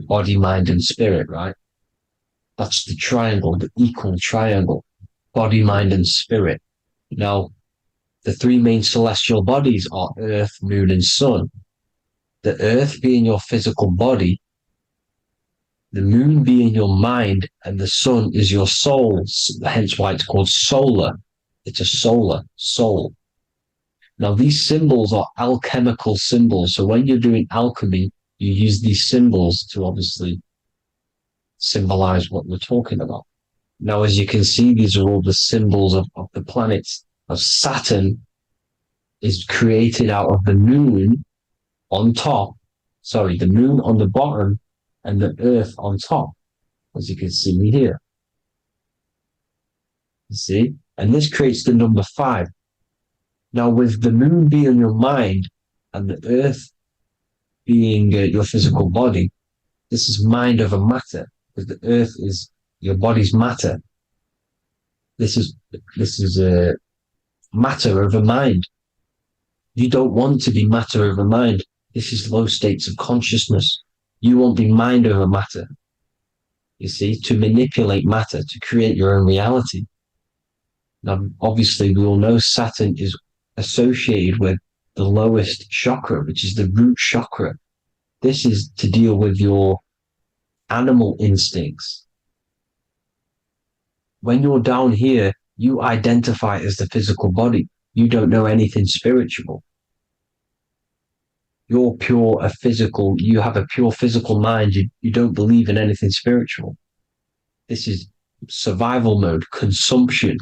body, mind, and spirit, right? That's the triangle, the equal triangle, body, mind, and spirit. Now, the 3 main celestial bodies are Earth, Moon, and Sun. The Earth being your physical body, the Moon being your mind, and the Sun is your soul, hence why it's called solar. It's a solar soul. Now, these symbols are alchemical symbols. So when you're doing alchemy, you use these symbols to obviously symbolize what we're talking about. Now, as you can see, these are all the symbols of the planets. Of Saturn is created out of the moon on top, the moon on the bottom and the earth on top, as you can see here. You see? And this creates the number 5. Now, with the moon being your mind and the earth being your physical body, this is mind over matter, because the earth is your body's matter. This is matter over mind. You don't want to be matter over mind. This is low states of consciousness. You won't be mind over matter. You see, to manipulate matter, to create your own reality. Now, obviously, we all know Saturn is associated with the lowest chakra, which is the root chakra. This is to deal with your animal instincts. When you're down here, you identify as the physical body. You don't know anything spiritual. You're you have a pure physical mind. You don't believe in anything spiritual. This is survival mode, consumption.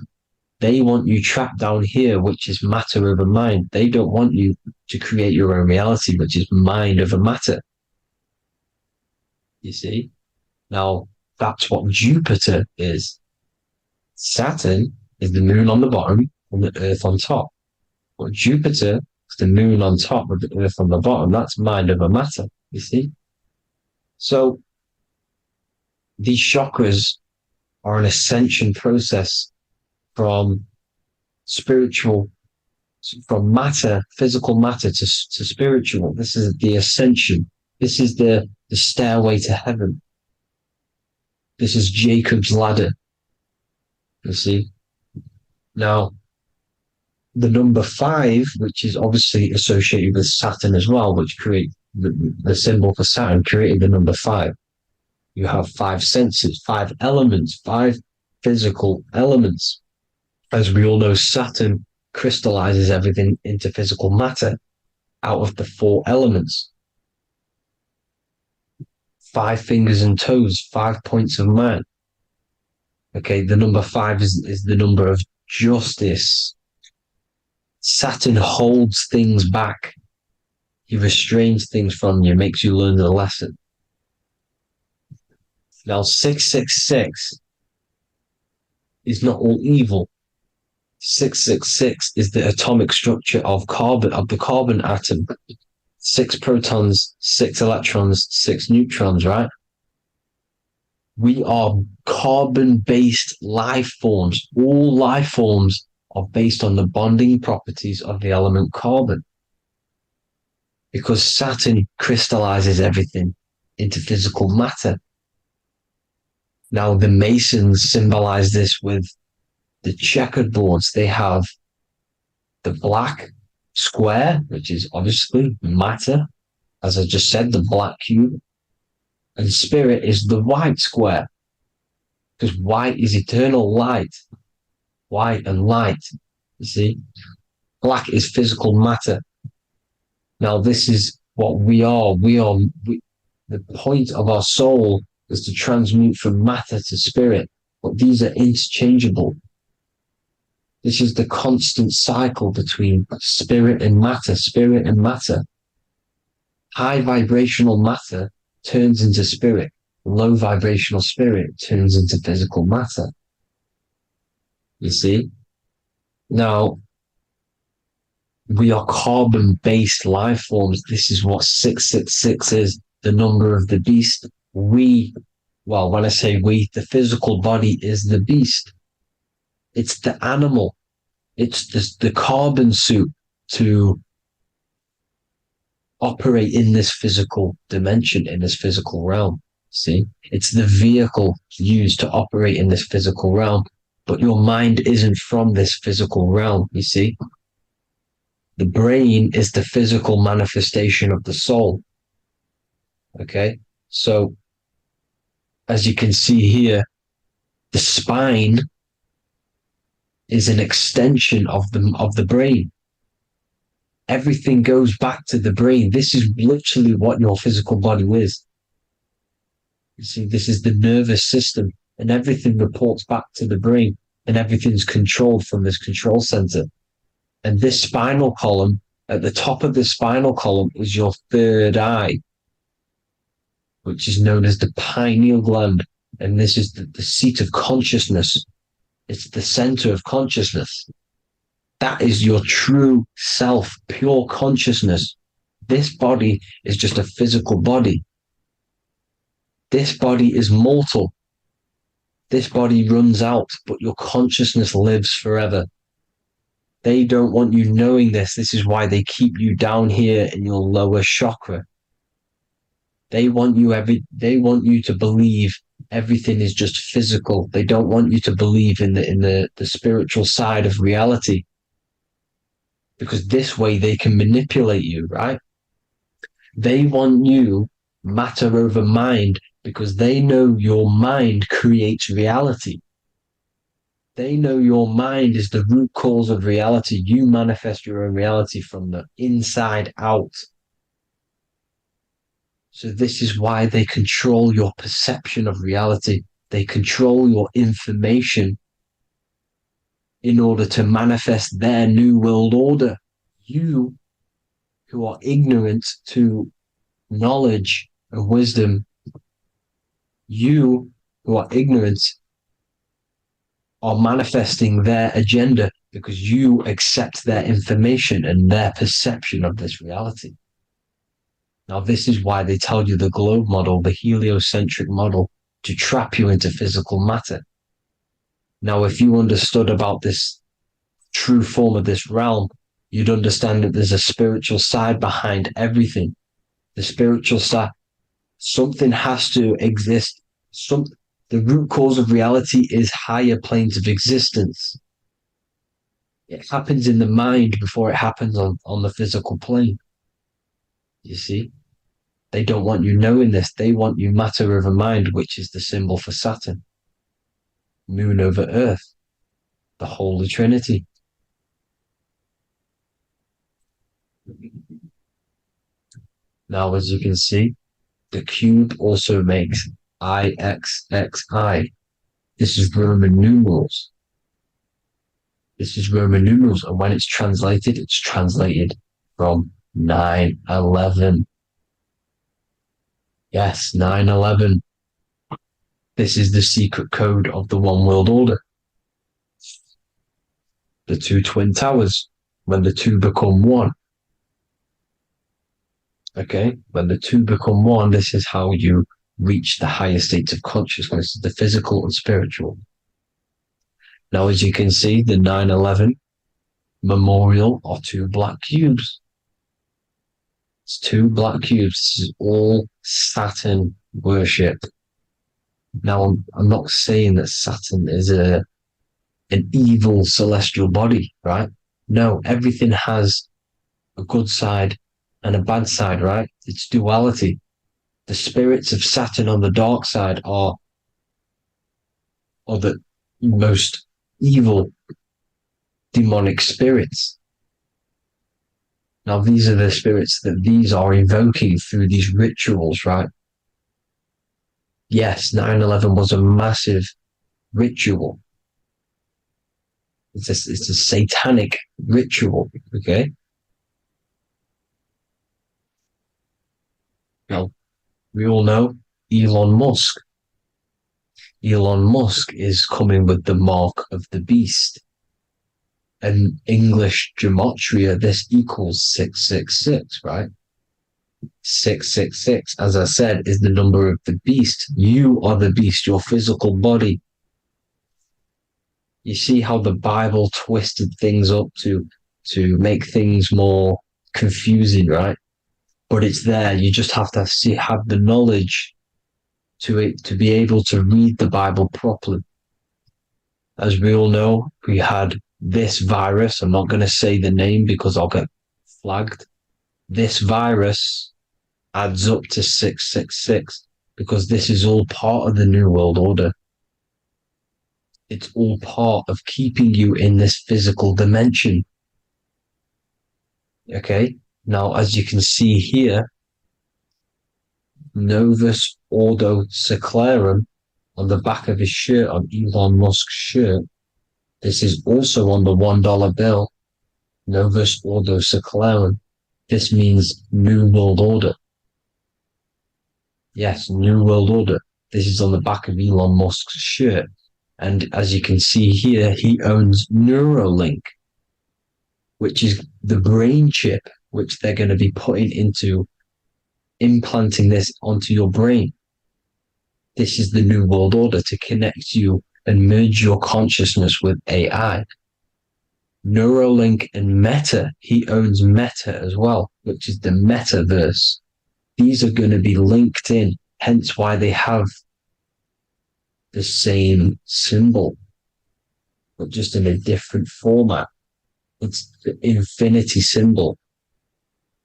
They want you trapped down here, which is matter over mind. They don't want you to create your own reality, which is mind over matter. You see? Now, that's what Jupiter is. Saturn is the moon on the bottom and the earth on top. But Jupiter is the moon on top with the earth on the bottom. That's mind over matter, you see? So these chakras are an ascension process from matter, physical matter to spiritual. This is the ascension. This is the stairway to heaven. This is Jacob's ladder. You see? Now, the number 5, which is obviously associated with Saturn as well, which create the symbol for Saturn, created the number 5. You have 5 senses, 5 elements, 5 physical elements. As we all know, Saturn crystallizes everything into physical matter out of the 4 elements. 5 fingers and toes, 5 points of man. Okay, the number 5 is the number of justice. Saturn holds things back. He restrains things from you, makes you learn the lesson. Now, 666 is not all evil. 666 is the atomic structure of the carbon atom. 6 protons, 6 electrons, 6 neutrons, right? We are carbon-based life forms. All life forms are based on the bonding properties of the element carbon. Because Saturn crystallizes everything into physical matter. Now, the Masons symbolize this with the checkered boards. They have the black square, which is obviously matter, as I just said, the black cube. And spirit is the white square, because white is eternal light. White and light, you see. Black is physical matter. Now, this is what we are. The point of our soul is to transmute from matter to spirit, but these are interchangeable. This is the constant cycle between spirit and matter, spirit and matter. High vibrational matter turns into spirit. Low vibrational spirit turns into physical matter. You see? Now, we are carbon-based life forms. This is what 666 is, the number of the beast. When I say we, the physical body is the beast. It's the animal. It's the carbon suit to operate in this physical dimension, in this physical realm. See? It's the vehicle used to operate in this physical realm. But your mind isn't from this physical realm, you see? The brain is the physical manifestation of the soul. Okay? So, as you can see here, the spine is an extension of the brain. Everything goes back to the brain. This is literally what your physical body is. You see, this is the nervous system, and everything reports back to the brain, and everything's controlled from this control center. And this spinal column, at the top of the spinal column, is your third eye, which is known as the pineal gland. And this is the seat of consciousness. It's the center of consciousness. That is your true self, pure consciousness. This body is just a physical body. This body is mortal. This body runs out, but your consciousness lives forever. They don't want you knowing this. This is why they keep you down here in your lower chakra. They want you to believe everything is just physical. They don't want you to believe in the spiritual side of reality. Because this way they can manipulate you, right? They want you matter over mind because they know your mind creates reality. They know your mind is the root cause of reality. You manifest your own reality from the inside out. So this is why they control your perception of reality. They control your information in order to manifest their new world order. You, who are ignorant to knowledge and wisdom, you who are ignorant are manifesting their agenda because you accept their information and their perception of this reality. Now, this is why they tell you the globe model, the heliocentric model, to trap you into physical matter. Now, if you understood about this true form of this realm, you'd understand that there's a spiritual side behind everything. The spiritual side, something has to exist. The root cause of reality is higher planes of existence. It happens in the mind before it happens on the physical plane. You see? They don't want you knowing this. They want you matter over mind, which is the symbol for Saturn. Moon over Earth. The Holy Trinity. Now, as you can see, the cube also makes IXXI. This is Roman numerals. This is Roman numerals, and when it's translated from 9/11. Yes, 9/11. This is the secret code of the one world order. The two twin towers, when the two become one. Okay, when the two become one, this is how you reach the higher states of consciousness, the physical and spiritual. Now, as you can see, the 9/11 memorial are two black cubes. It's two black cubes. This is all Saturn worship. Now, I'm not saying that Saturn is an evil celestial body, right? No, everything has a good side and a bad side, right? It's duality. The spirits of Saturn on the dark side are the most evil demonic spirits. Now, these are the spirits that these are invoking through these rituals, right? Yes, 9/11 was a massive ritual. It's a satanic ritual, okay? Now, we all know Elon Musk. Elon Musk is coming with the mark of the beast. And English gematria, this equals 666, right? 666, as I said, is the number of the beast. You are the beast, your physical body. You see how the Bible twisted things up to make things more confusing, right? But it's there. You just have to have the knowledge to be able to read the Bible properly. As we all know, we had this virus. I'm not going to say the name because I'll get flagged. This virus adds up to 666 because this is all part of the New World Order. It's all part of keeping you in this physical dimension. Okay, now as you can see here, Novus Ordo Seclorum on the back of his shirt, on Elon Musk's shirt. This is also on the $1 bill, Novus Ordo Seclorum. This means New World Order. Yes, New World Order. This is on the back of Elon Musk's shirt. And as you can see here, he owns Neuralink, which is the brain chip, which they're going to be putting into implanting this onto your brain. This is the New World Order to connect you and merge your consciousness with AI. Neuralink and Meta, he owns Meta as well, which is the metaverse. These are going to be linked in, hence why they have the same symbol, but just in a different format. It's the infinity symbol.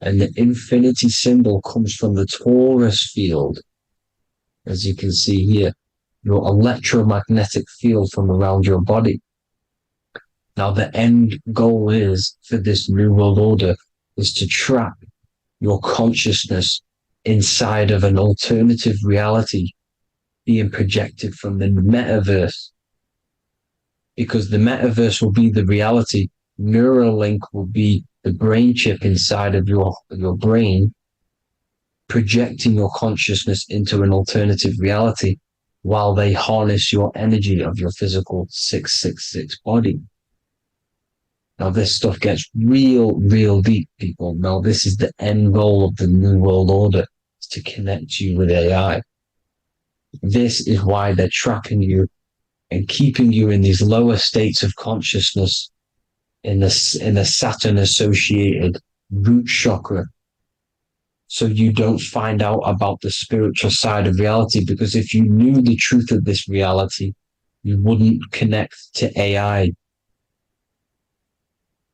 And the infinity symbol comes from the torus field, as you can see here, your electromagnetic field from around your body. Now, the end goal is for this New World Order is to trap your consciousness inside of an alternative reality being projected from the metaverse. Because the metaverse will be the reality. Neuralink will be the brain chip inside of your brain, projecting your consciousness into an alternative reality while they harness your energy of your physical 666 body. Now, this stuff gets real deep, people. Now, this is the end goal of the New World Order, is to connect you with AI. This is why they're trapping you and keeping you in these lower states of consciousness in the Saturn-associated root chakra, so you don't find out about the spiritual side of reality. Because if you knew the truth of this reality, you wouldn't connect to AI.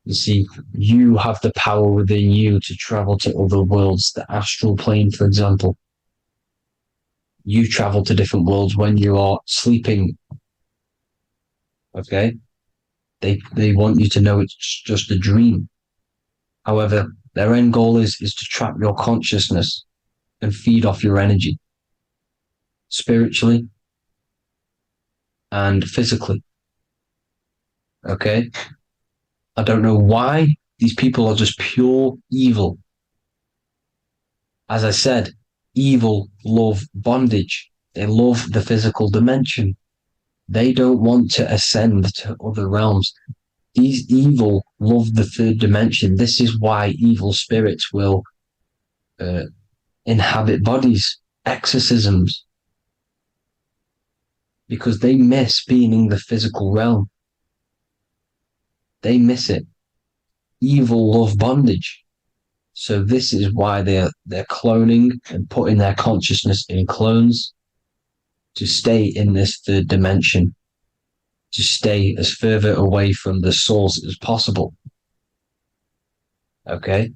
You see, you have the power within you to travel to other worlds, the astral plane, for example. You travel to different worlds when you are sleeping. Okay? They want you to know it's just a dream. However, their end goal is to trap your consciousness and feed off your energy, spiritually and physically. Okay? I don't know why these people are just pure evil. As I said, evil love bondage. They love the physical dimension. They don't want to ascend to other realms. These evil love the third dimension. This is why evil spirits will inhabit bodies, exorcisms, because they miss being in the physical realm. They miss it. Evil love bondage. So this is why they're cloning and putting their consciousness in clones to stay in this third dimension, to stay as further away from the source as possible. Okay?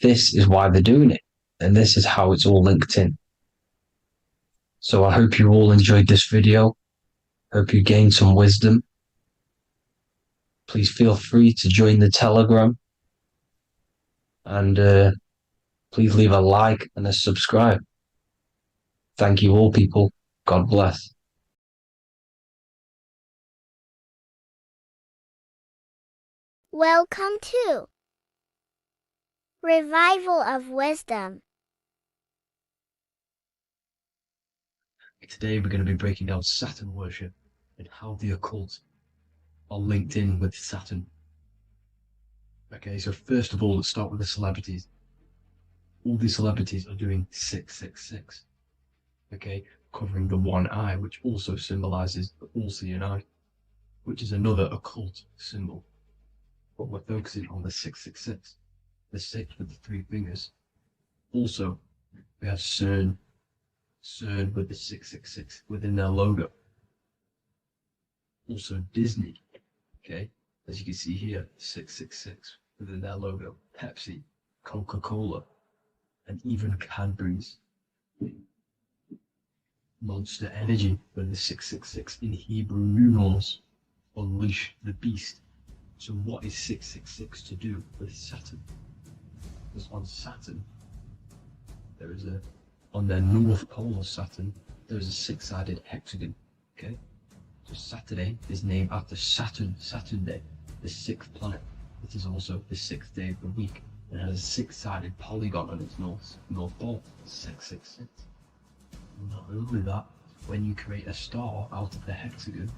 This is why they're doing it. And this is how it's all linked in. So I hope you all enjoyed this video. Hope you gained some wisdom. Please feel free to join the Telegram. And please leave a like and a subscribe. Thank you all, people. God bless. Welcome to Revival of Wisdom. Today we're going to be breaking down Saturn worship and how the occult are linked in with Saturn. Okay, so first of all, let's start with the celebrities. All these celebrities are doing 666. Okay, covering the one eye, which also symbolizes the all-seeing eye, which is another occult symbol. But we're focusing on the 666, the 6 with the 3 fingers. Also, we have CERN with the 666 within their logo. Also Disney, okay, as you can see here, 666 within their logo. Pepsi, Coca-Cola, and even Cadbury's. Monster Energy with the 666 in Hebrew numerals. Unleash the beast. So what is 666 to do with Saturn? Because on Saturn, there is on their north pole of Saturn, there is a 6-sided hexagon, okay? So Saturday is named after Saturn Day, the 6th planet. It is also the 6th day of the week, and has a 6-sided polygon on its north pole, 666. Not only that, when you create a star out of the hexagon,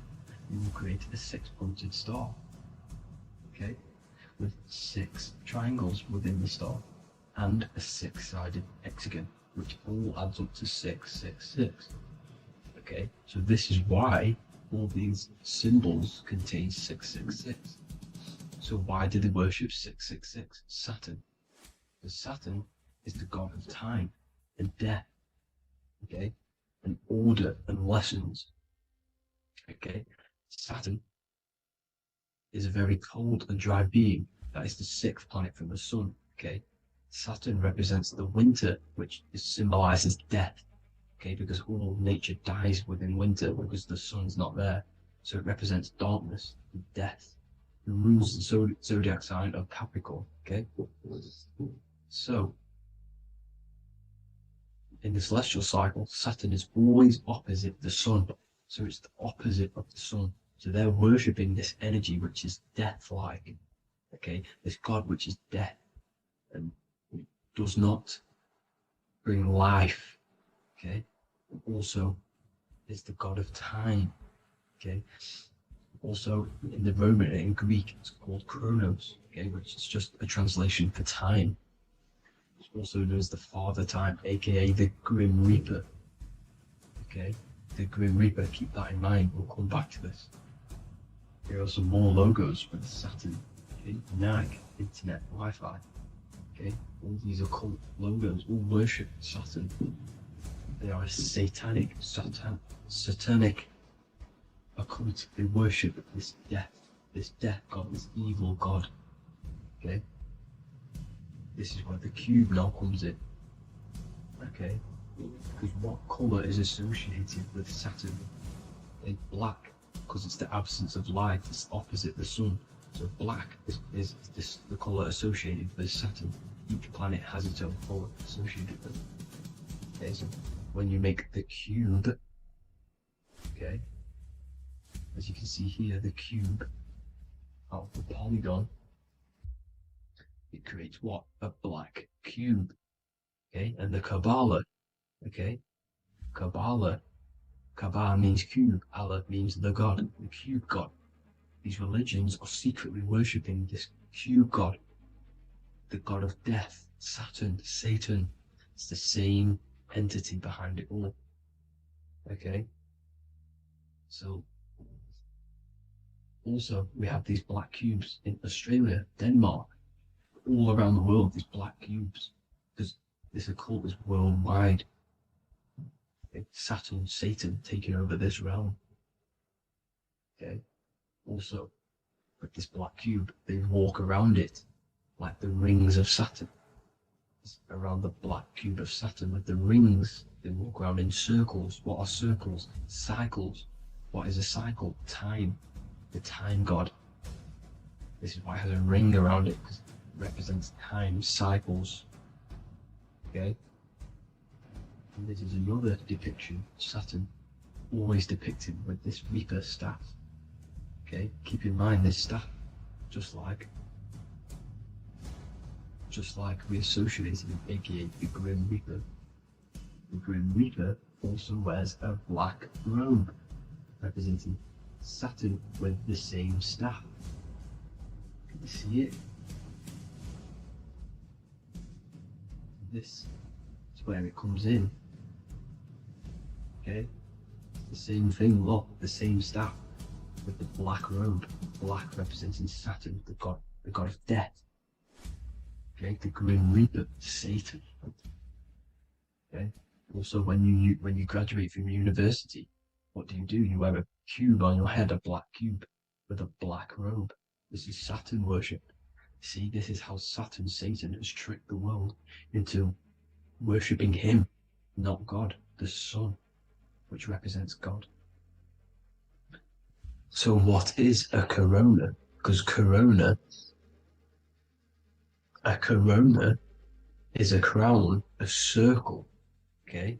you will create a 6-pointed star, okay? With 6 triangles within the star, and a 6-sided hexagon, which all adds up to 666. Okay, so this is why all these symbols contain 666. So why do they worship 666? Saturn. Because Saturn is the god of time and death, okay, and order and lessons. Okay, Saturn is a very cold and dry being. That is the 6th planet from the sun. Okay, Saturn represents the winter, which symbolizes death. Okay, because all nature dies within winter because the sun's not there. So it represents darkness and death. It rules the zodiac sign of Capricorn. Okay, so in the celestial cycle, Saturn is always opposite the sun. So it's the opposite of the sun. So they're worshipping this energy which is death-like. Okay, this god which is death and does not bring life. Okay, also is the god of time. Okay, also in the Roman and in Greek it's called Chronos. Okay, which is just a translation for time. It's also known as the Father Time, aka the Grim Reaper. Okay, the Grim Reaper. Keep that in mind. We'll come back to this. Here are some more logos with Saturn. Okay, NAG, Internet, Wi-Fi. Okay, all these occult logos all worship Saturn. They are a satanic occult. They worship this death god, this evil god. Okay, this is where the cube now comes in. Okay, because what color is associated with Saturn? It's black, because it's the absence of light. It's opposite the sun. So black is the color associated with Saturn. Each planet has its own color associated with it. Okay, so when you make the cube, okay, as you can see here, the cube out of the polygon, it creates what? A black cube. Okay, and the Kabbalah, okay, Kabbalah Kaaba means cube. Allah means the god, the cube god. These religions are secretly worshipping this cube god, the god of death, Saturn, Satan. It's the same entity behind it all. Okay? So, also, we have these black cubes in Australia, Denmark, all around the world, these black cubes. Because this occult is worldwide. Saturn, Satan taking over this realm. Okay? Also, with this black cube, they walk around it like the rings of Saturn. It's around the black cube of Saturn with the rings, they walk around in circles. What are circles? Cycles. What is a cycle? Time. The time god. This is why it has a ring around it, because it represents time, cycles. Okay? And this is another depiction. Saturn, always depicted with this Reaper staff. Okay? Keep in mind this staff, just like we associated with, aka the Grim Reaper. The Grim Reaper also wears a black robe, representing Saturn with the same staff. Can you see it? This is where it comes in. Okay? It's the same thing, look, the same staff with the black robe. Black representing Saturn, the god of death. Okay, the Grim Reaper, Satan. Okay. Also, when you graduate from university, what do? You wear a cube on your head, a black cube with a black robe. This is Saturn worship. See, this is how Saturn, Satan, has tricked the world into worshipping him, not God, the sun, which represents God. So what is a corona? Because a corona is a crown, a circle, okay?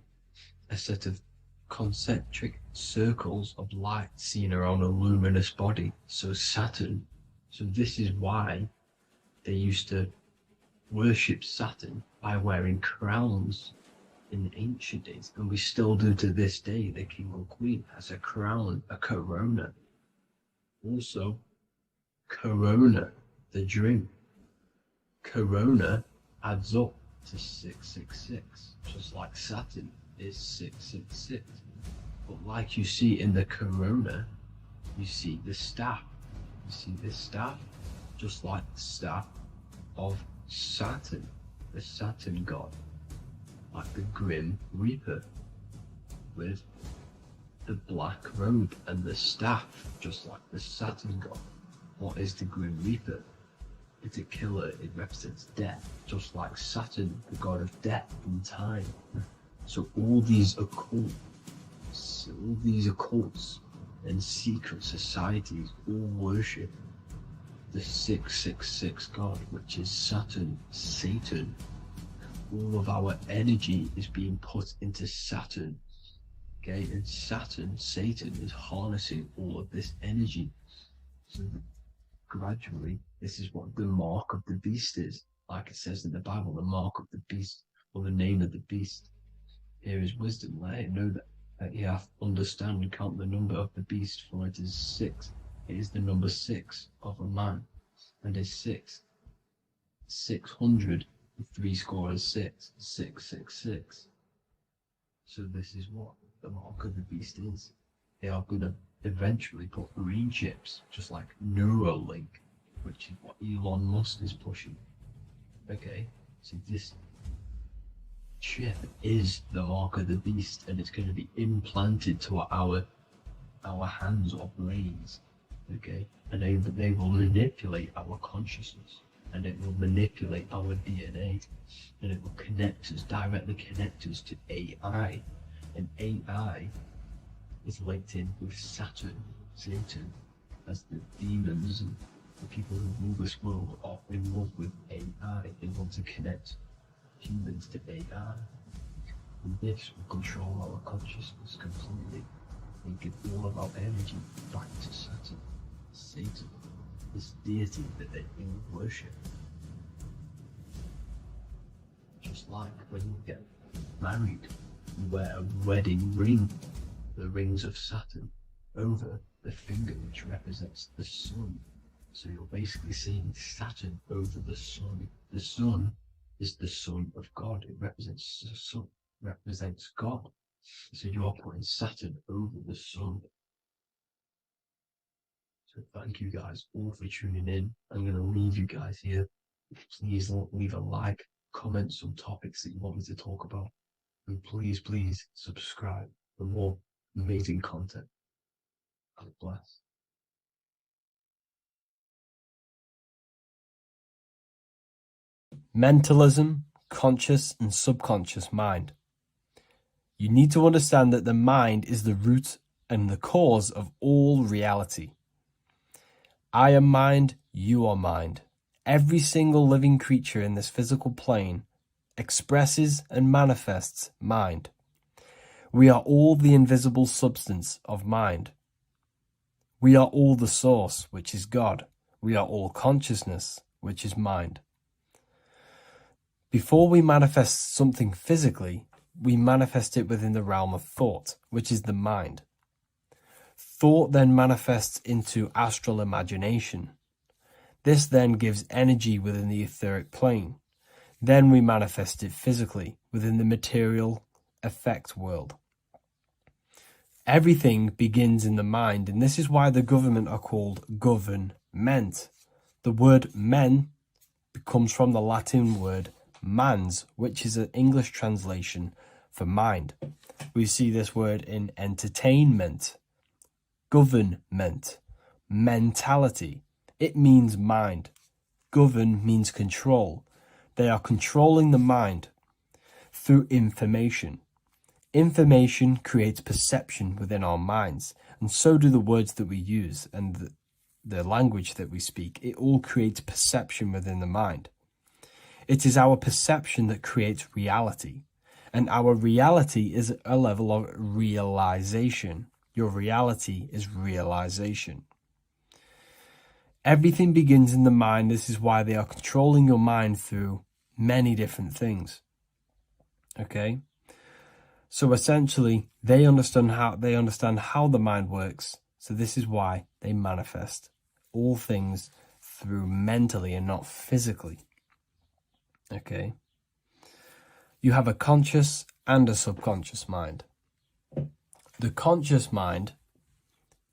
A set of concentric circles of light seen around a luminous body. So Saturn. So this is why they used to worship Saturn by wearing crowns in ancient days. And we still do to this day. The king or queen has a crown, a corona. Also, corona, the drink. Corona adds up to 666, just like Saturn is 666. But like you see in the corona, you see the staff. You see this staff, just like the staff of Saturn, the Saturn god, like the Grim Reaper, with the black robe and the staff, just like the Saturn god. What is the Grim Reaper? It's a killer, it represents death, just like Saturn, the god of death and time. So all these occults and secret societies all worship the 666 god, which is Saturn, Satan. All of our energy is being put into Saturn. Okay, and Saturn, Satan, is harnessing all of this energy. So gradually, this is what the mark of the beast is. Like it says in the Bible, the mark of the beast, or the name of the beast. Here is wisdom, let him know that you have to understand and count the number of the beast, for it is 6. It is the number 6 of a man, and is 600, 6, 666. So this is what the mark of the beast is. They are going to eventually put green chips, just like Neuralink, which is what Elon Musk is pushing. Okay, so this chip is the mark of the beast, and it's going to be implanted to our hands or brains. Okay, and they will manipulate our consciousness, and it will manipulate our DNA, and it will directly connect us to AI, and AI is linked in with Saturn, Satan, as the demons and the people who rule this world are in love with AI. They want to connect humans to AI. And this will control our consciousness completely and give all of our energy back to Saturn, Satan, this deity that they all worship. Just like when you get married, you wear a wedding ring. the rings of Saturn over the finger, which represents the sun. So you're basically seeing Saturn over the sun. The sun is the Son of God. It represents the sun, represents God. So you're putting Saturn over the sun. So thank you guys all for tuning in. I'm going to leave you guys here. Please leave a like, comment some topics that you want me to talk about. And please, please subscribe for more amazing content. God bless. Mentalism, conscious and subconscious mind. You need to understand that the mind is the root and the cause of all reality. I am mind, you are mind. Every single living creature in this physical plane expresses and manifests mind. We are all the invisible substance of mind. We are all the source, which is God. We are all consciousness, which is mind. Before we manifest something physically, we manifest it within the realm of thought, which is the mind. Thought then manifests into astral imagination. This then gives energy within the etheric plane. Then we manifest it physically within the material effect world. Everything begins in the mind, and this is why the government are called government. The word men comes from the Latin word mans, which is an English translation for mind. We see this word in entertainment, government, mentality. It means mind. Govern means control. They are controlling the mind through information. Information creates perception within our minds, and so do the words that we use and the language that we speak. It all creates perception within the mind. It is our perception that creates reality, and our reality is a level of realization. Your reality is realization. Everything begins in the mind. This is why they are controlling your mind through many different things. Okay? So essentially, they understand how the mind works. So this is why they manifest all things through mentally and not physically. Okay? You have a conscious and a subconscious mind. The conscious mind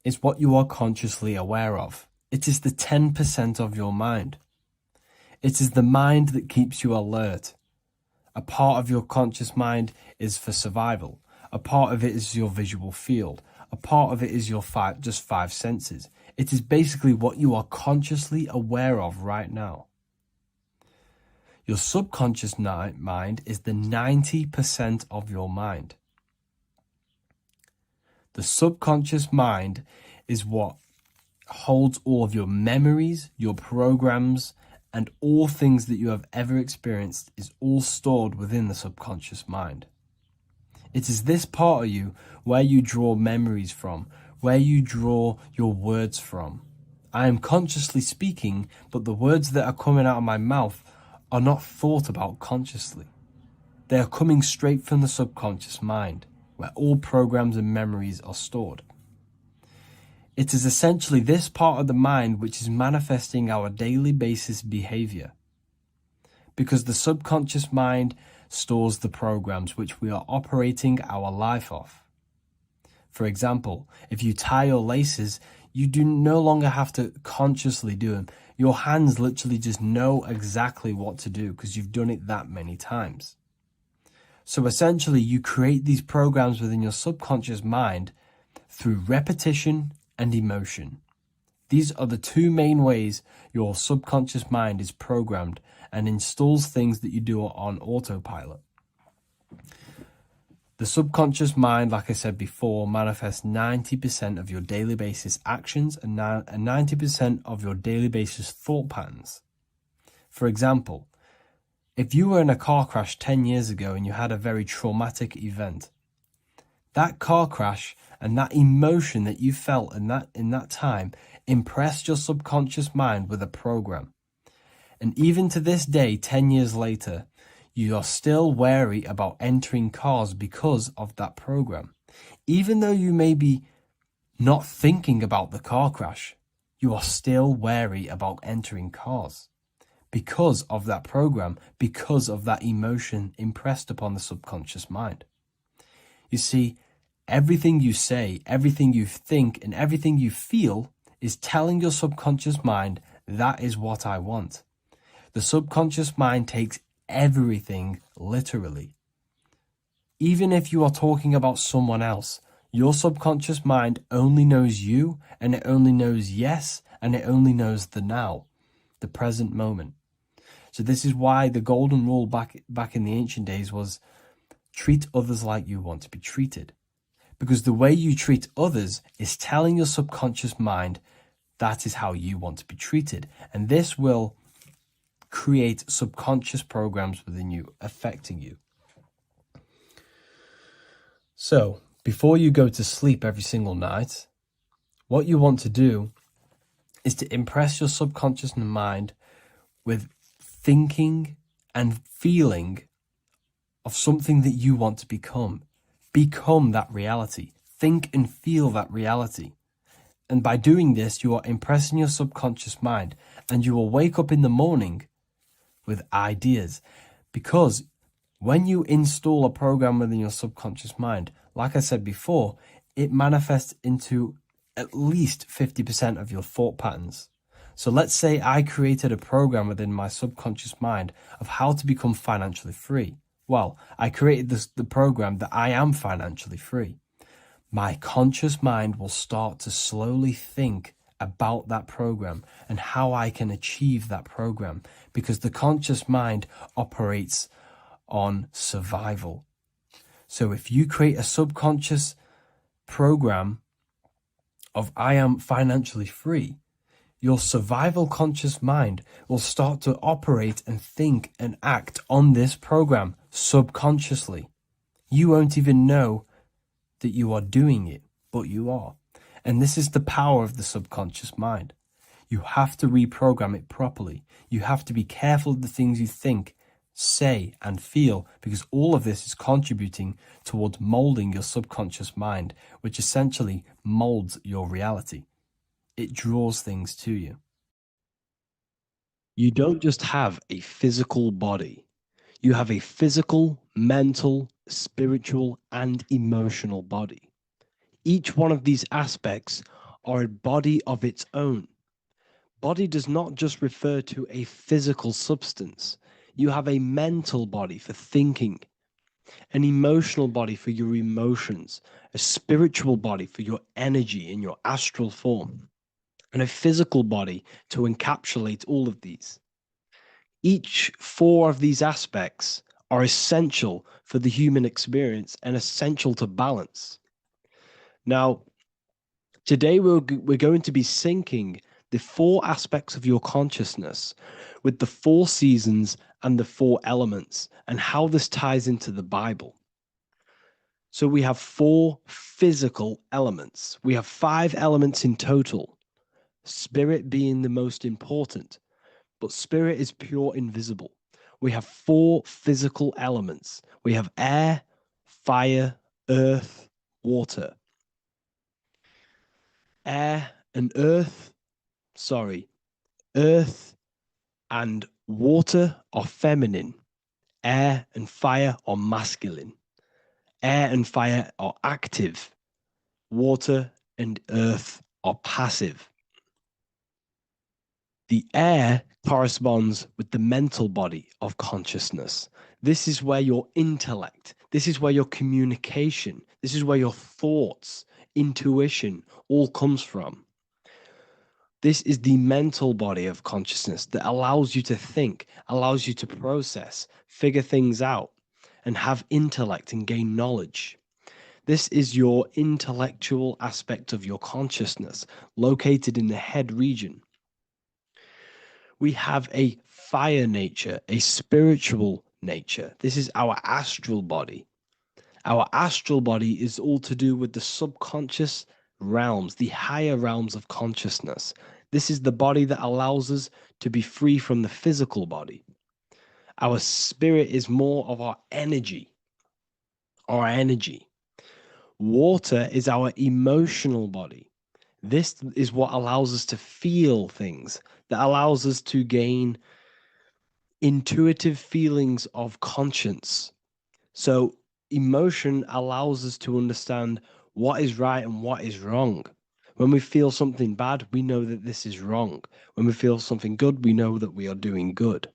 is what you are consciously aware of. It is the 10% of your mind. It is the mind that keeps you alert. A part of your conscious mind is for survival. A part of it is your visual field. A part of it is your just five senses. It is basically what you are consciously aware of right now. Your subconscious mind is the 90% of your mind. The subconscious mind is what holds all of your memories, your programs, and all things that you have ever experienced is all stored within the subconscious mind. It is this part of you where you draw memories from, where you draw your words from. I am consciously speaking, but the words that are coming out of my mouth are not thought about consciously. They are coming straight from the subconscious mind, where all programs and memories are stored. It is essentially this part of the mind which is manifesting our daily basis behavior. Because the subconscious mind stores the programs which we are operating our life off. For example, if you tie your laces, you do no longer have to consciously do them. Your hands literally just know exactly what to do because you've done it that many times. So essentially, you create these programs within your subconscious mind through repetition and emotion. These are the two main ways your subconscious mind is programmed and installs things that you do on autopilot. The subconscious mind, like I said before, manifests 90% of your daily basis actions and 90% of your daily basis thought patterns. For example, if you were in a car crash 10 years ago and you had a very traumatic event, that car crash and that emotion that you felt in that time impressed your subconscious mind with a program. And even to this day, 10 years later, you are still wary about entering cars because of that program. Even though you may be not thinking about the car crash, you are still wary about entering cars because of that program, because of that emotion impressed upon the subconscious mind. You see, everything you say, everything you think, and everything you feel is telling your subconscious mind, that is what I want. The subconscious mind takes everything literally. Even if you are talking about someone else, your subconscious mind only knows you, and it only knows yes, and it only knows the now, the present moment. So this is why the golden rule back in the ancient days was treat others like you want to be treated. Because the way you treat others is telling your subconscious mind that is how you want to be treated. And this will create subconscious programs within you, affecting you. So, before you go to sleep every single night, what you want to do is to impress your subconscious mind with thinking and feeling of something that you want to become. Become that reality. Think and feel that reality. And by doing this, you are impressing your subconscious mind, and you will wake up in the morning with ideas. Because when you install a program within your subconscious mind, like I said before, it manifests into at least 50% of your thought patterns. So let's say I created a program within my subconscious mind of how to become financially free. Well, I created the program that I am financially free. My conscious mind will start to slowly think about that program and how I can achieve that program, because the conscious mind operates on survival. So if you create a subconscious program of I am financially free, your survival conscious mind will start to operate and think and act on this program subconsciously. You won't even know that you are doing it, but you are. And this is the power of the subconscious mind. You have to reprogram it properly. You have to be careful of the things you think, say, and feel, because all of this is contributing towards molding your subconscious mind, which essentially molds your reality. It draws things to you. You don't just have a physical body. You have a physical, mental, spiritual, and emotional body. Each one of these aspects are a body of its own. Body does not just refer to a physical substance. You have a mental body for thinking, an emotional body for your emotions, a spiritual body for your energy in your astral form, and a physical body to encapsulate all of these. Each four of these aspects are essential for the human experience and essential to balance. Now, today we're going to be syncing the four aspects of your consciousness with the four seasons and the four elements, and how this ties into the Bible. So we have four physical elements. We have 5 elements in total, spirit being the most important, but spirit is pure invisible. We have 4 physical elements. We have air, fire, earth, water. Earth and water are feminine. Air and fire are masculine. Air and fire are active. Water and earth are passive. The air corresponds with the mental body of consciousness. This is where your intellect, this is where your communication, this is where your thoughts, intuition all comes from. This is the mental body of consciousness that allows you to think, allows you to process, figure things out, and have intellect and gain knowledge. This is your intellectual aspect of your consciousness, located in the head region. We have a fire nature, a spiritual nature. This is our astral body. Our astral body is all to do with the subconscious realms, the higher realms of consciousness. This is the body that allows us to be free from the physical body. Our spirit is more of our energy. Water is our emotional body. This is what allows us to feel things, that allows us to gain intuitive feelings of conscience. So emotion allows us to understand what is right and what is wrong. When we feel something bad, we know that this is wrong. When we feel something good, we know that we are doing good.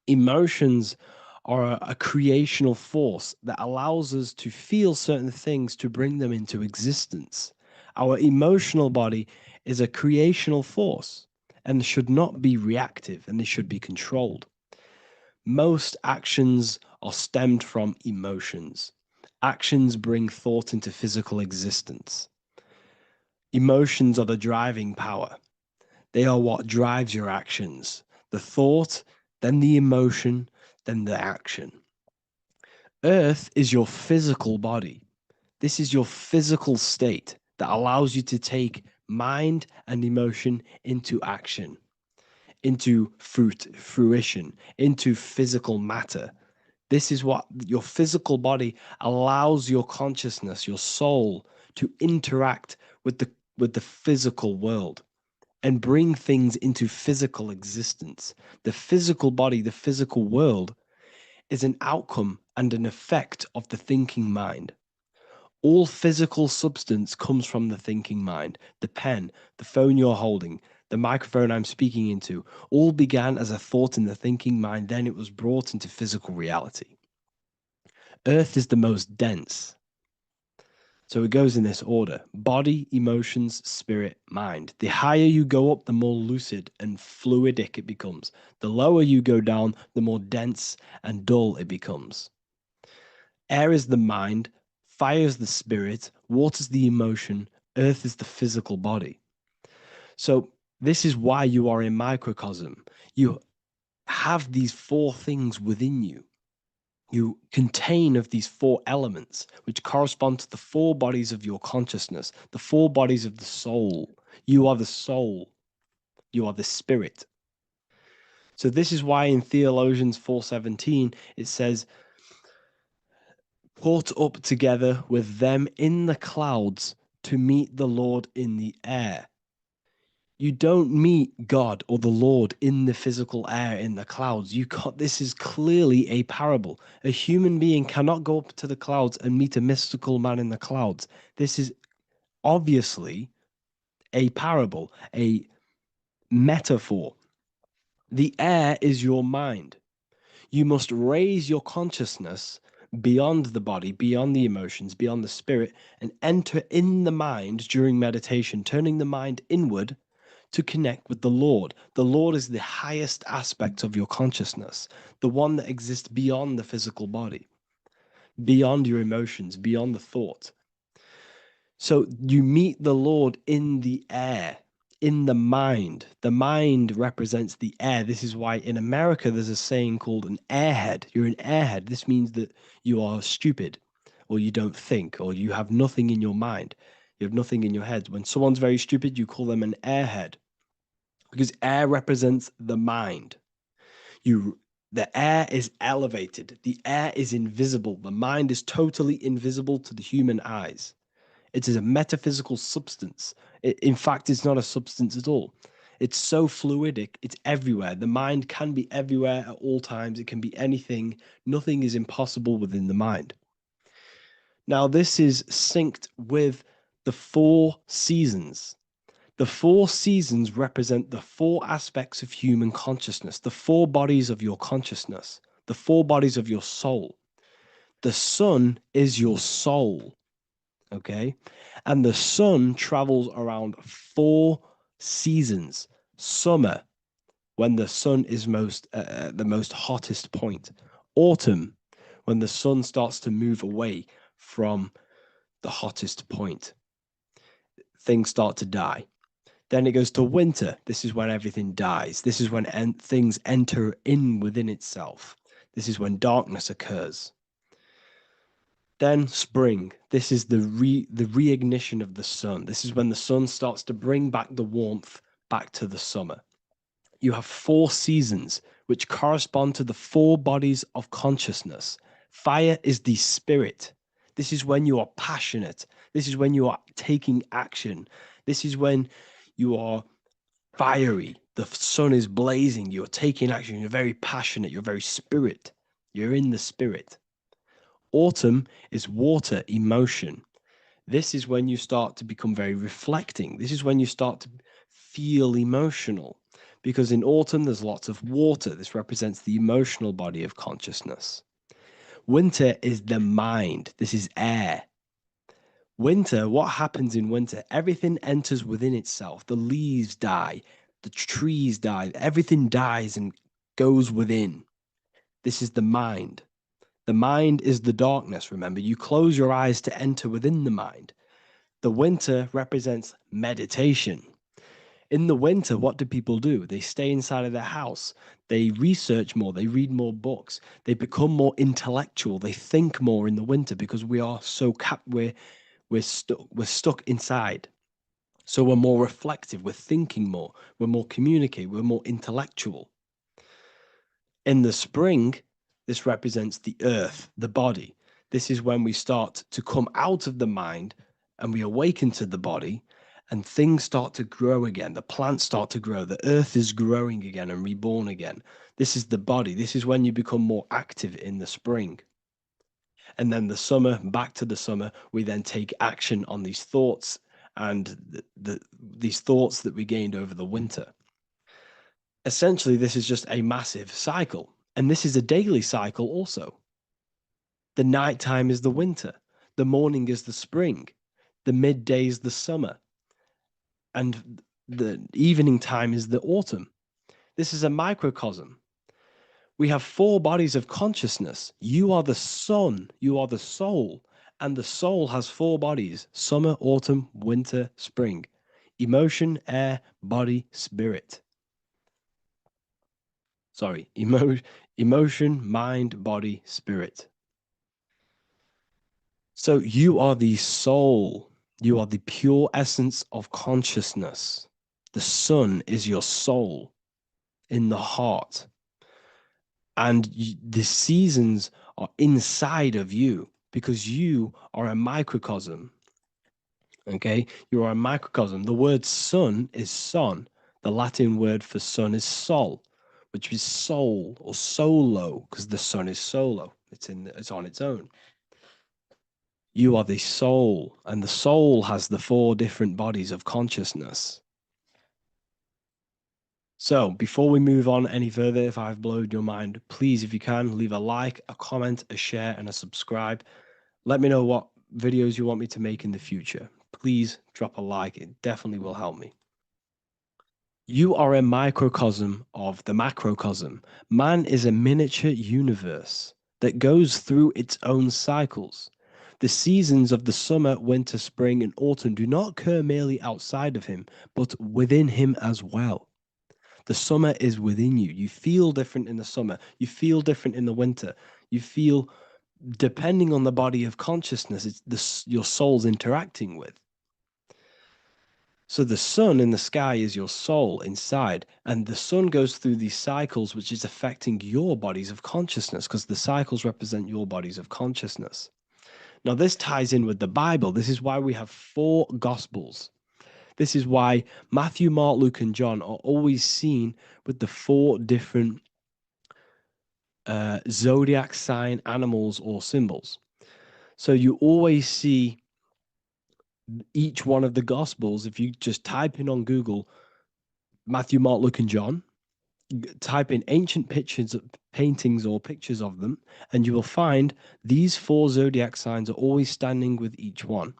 Emotions are a creational force that allows us to feel certain things to bring them into existence. Our emotional body is a creational force and should not be reactive, and it should be controlled. Most actions are stemmed from emotions. Actions bring thought into physical existence. Emotions are the driving power. They are what drives your actions. The thought, then the emotion, then the action. Earth is your physical body. This is your physical state that allows you to take mind and emotion into action, into fruition, into physical matter. This is what your physical body allows your consciousness, your soul, to interact with the physical world and bring things into physical existence. The physical body, the physical world, is an outcome and an effect of the thinking mind. All physical substance comes from the thinking mind. The pen, the phone you're holding, the microphone I'm speaking into, all began as a thought in the thinking mind, then it was brought into physical reality. Earth is the most dense. So it goes in this order: body, emotions, spirit, mind. The higher you go up, the more lucid and fluidic it becomes. The lower you go down, the more dense and dull it becomes. Air is the mind, fire is the spirit, water is the emotion, earth is the physical body. So this is why you are a microcosm. You have these four things within you. You contain of these four elements, which correspond to the four bodies of your consciousness, the four bodies of the soul. You are the soul. You are the spirit. So this is why in Theologians 4:17 it says, "Caught up together with them in the clouds to meet the Lord in the air." You don't meet God or the Lord in the physical air in the clouds. This is clearly a parable. A human being cannot go up to the clouds and meet a mystical man in the clouds. This is obviously a parable, a metaphor. The air is your mind. You must raise your consciousness beyond the body, beyond the emotions, beyond the spirit, and enter in the mind during meditation, turning the mind inward to connect with the Lord. The Lord is the highest aspect of your consciousness, the one that exists beyond the physical body, beyond your emotions, beyond the thought. So you meet the Lord in the air, in the mind. The mind represents the air. This is why in America there's a saying called an airhead. You're an airhead. This means that you are stupid, or you don't think, or you have nothing in your mind. You have nothing in your head. When someone's very stupid, you call them an airhead, because air represents the mind. The air is elevated. The air is invisible. The mind is totally invisible to the human eyes. It is a metaphysical substance. In fact, it's not a substance at all. It's so fluidic. It's everywhere. The mind can be everywhere at all times. It can be anything. Nothing is impossible within the mind. Now, this is synced with the four seasons. The four seasons represent the four aspects of human consciousness, the four bodies of your consciousness, the four bodies of your soul. The sun is your soul, okay? And the sun travels around four seasons. Summer, when the sun is the most hottest point. Autumn, when the sun starts to move away from the hottest point. Things start to die. Then it goes to winter. This is when everything dies. This is when things enter in within itself. This is when darkness occurs. Then spring. This is the reignition of the sun. This is when the sun starts to bring back the warmth back to the summer. You have four seasons which correspond to the four bodies of consciousness. Fire is the spirit. This is when you are passionate. This is when you are taking action. This is when you are fiery. The sun is blazing. You're taking action. You're very passionate. You're very spirit. You're in the spirit. Autumn is water, emotion. This is when you start to become very reflecting. This is when you start to feel emotional. Because in autumn, there's lots of water. This represents the emotional body of consciousness. Winter is the mind. This is air. Winter, what happens in winter? Everything enters within itself. The leaves die. The trees die. Everything dies and goes within. This is the mind. The mind is the darkness, remember. You close your eyes to enter within the mind. The winter represents meditation. In the winter, what do people do? They stay inside of their house. They research more. They read more books. They become more intellectual. They think more in the winter because we are so we're stuck inside. So we're more reflective. We're thinking more. We're more communicative. We're more intellectual. In the spring, this represents the earth, the body. This is when we start to come out of the mind and we awaken to the body, and things start to grow again. The plants start to grow. The earth is growing again and reborn again. This is the body. This is when you become more active in the spring. And then the summer, back to the summer, we then take action on these thoughts and these thoughts that we gained over the winter. Essentially, this is just a massive cycle. And this is a daily cycle also. The nighttime is the winter. The morning is the spring. The midday is the summer. And the evening time is the autumn. This is a microcosm. We have 4 bodies of consciousness. You are the sun. You are the soul. And the soul has 4 bodies: summer, autumn, winter, spring. Emotion, air, body, spirit. Sorry, emotion, mind, body, spirit. So you are the soul. You are the pure essence of consciousness. The sun is your soul in the heart. And the seasons are inside of you because you are a microcosm. Okay? You are a microcosm. The word sun is son. The Latin word for sun is sol, which is soul or solo, because the sun is solo. It's on its own. You are the soul, and the soul has the 4 different bodies of consciousness. So before we move on any further, if I've blown your mind, please, if you can, leave a like, a comment, a share, and a subscribe. Let me know what videos you want me to make in the future. Please drop a like. It definitely will help me. You are a microcosm of the macrocosm. Man is a miniature universe that goes through its own cycles. The seasons of the summer, winter, spring, and autumn do not occur merely outside of him, but within him as well. The summer is within you. You feel different in the summer. You feel different in the winter. You feel, depending on the body of consciousness, it's your soul's interacting with. So the sun in the sky is your soul inside, and the sun goes through these cycles, which is affecting your bodies of consciousness, because the cycles represent your bodies of consciousness. Now, this ties in with the Bible. This is why we have 4 Gospels. This is why Matthew, Mark, Luke, and John are always seen with the 4 different zodiac sign animals or symbols. So you always see each one of the Gospels. If you just type in on Google Matthew, Mark, Luke, and John, type in ancient pictures, paintings or pictures of them, and you will find these 4 zodiac signs are always standing with each one.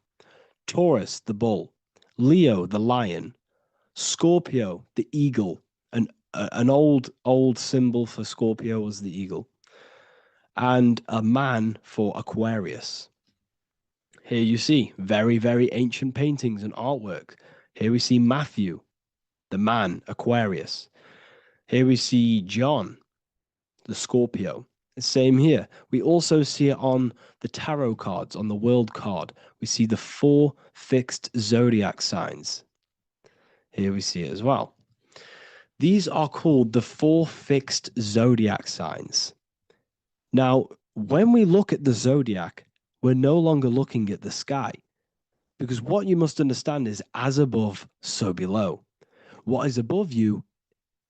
Taurus, the bull; Leo, the lion; Scorpio, the eagle. An old symbol for Scorpio was the eagle, and a man for Aquarius. Here you see very, very ancient paintings and artwork. Here we see Matthew, the man, Aquarius. Here we see John, the Scorpio. Same here. We also see it on the tarot cards, on the world card. We see the 4 fixed zodiac signs. Here we see it as well. These are called the 4 fixed zodiac signs. Now, when we look at the zodiac, We're no longer looking at the sky, because what you must understand is as above, so below. What is above you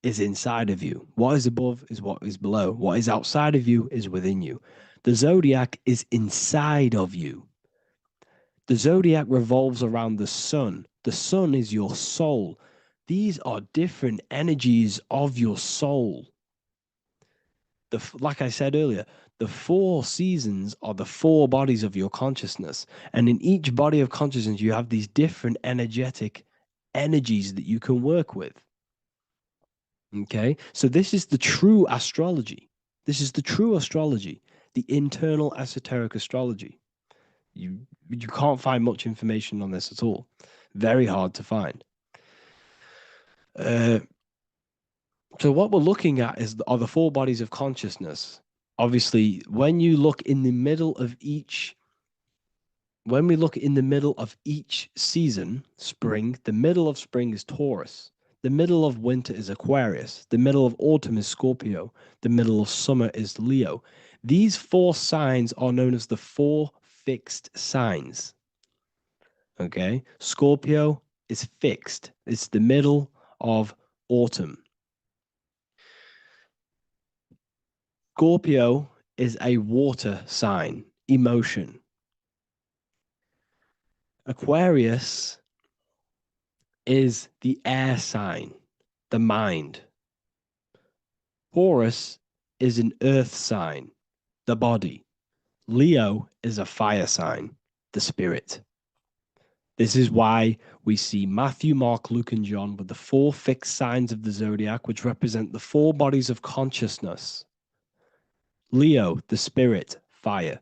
is inside of you. What is above is what is below. What is outside of you is within you. The zodiac is inside of you. The zodiac revolves around the sun. The sun is your soul. These are different energies of your soul. Like I said earlier, the 4 seasons are the 4 bodies of your consciousness. And in each body of consciousness, you have these different energetic energies that you can work with. Okay, so this is the true astrology. This is the true astrology, the internal esoteric astrology. You can't find much information on this at all. Very hard to find. So what we're looking at are the 4 bodies of consciousness. Obviously, when you look in the middle of each, when we look in the middle of each season, spring, the middle of spring is Taurus. The middle of winter is Aquarius. The middle of autumn is Scorpio. The middle of summer is Leo. These 4 signs are known as the 4 fixed signs. Okay, Scorpio is fixed. It's the middle of autumn. Scorpio is a water sign, emotion. Aquarius is the air sign, the mind. Taurus is an earth sign, the body. Leo is a fire sign, the spirit. This is why we see Matthew, Mark, Luke, and John with the 4 fixed signs of the zodiac, which represent the 4 bodies of consciousness. Leo, the spirit, fire.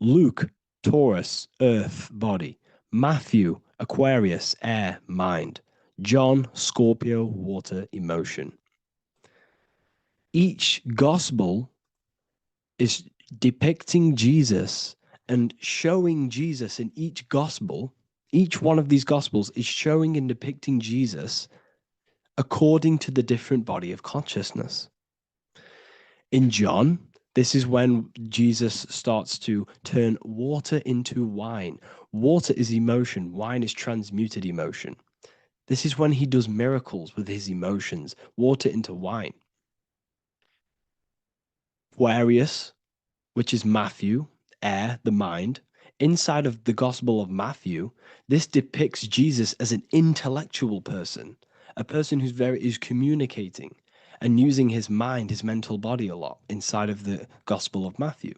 Luke, Taurus, earth, body. Matthew, Aquarius, air, mind. John, Scorpio, water, emotion. Each gospel is depicting Jesus and showing Jesus in each gospel. Each one of these gospels is showing and depicting Jesus according to the different body of consciousness. In John, this is when Jesus starts to turn water into wine. Water is emotion. Wine is transmuted emotion. This is when he does miracles with his emotions, water into wine. Aquarius, which is Matthew, air, the mind. Inside of the Gospel of Matthew, this depicts Jesus as an intellectual person, a person who's communicating and using his mind, his mental body a lot inside of the Gospel of Matthew.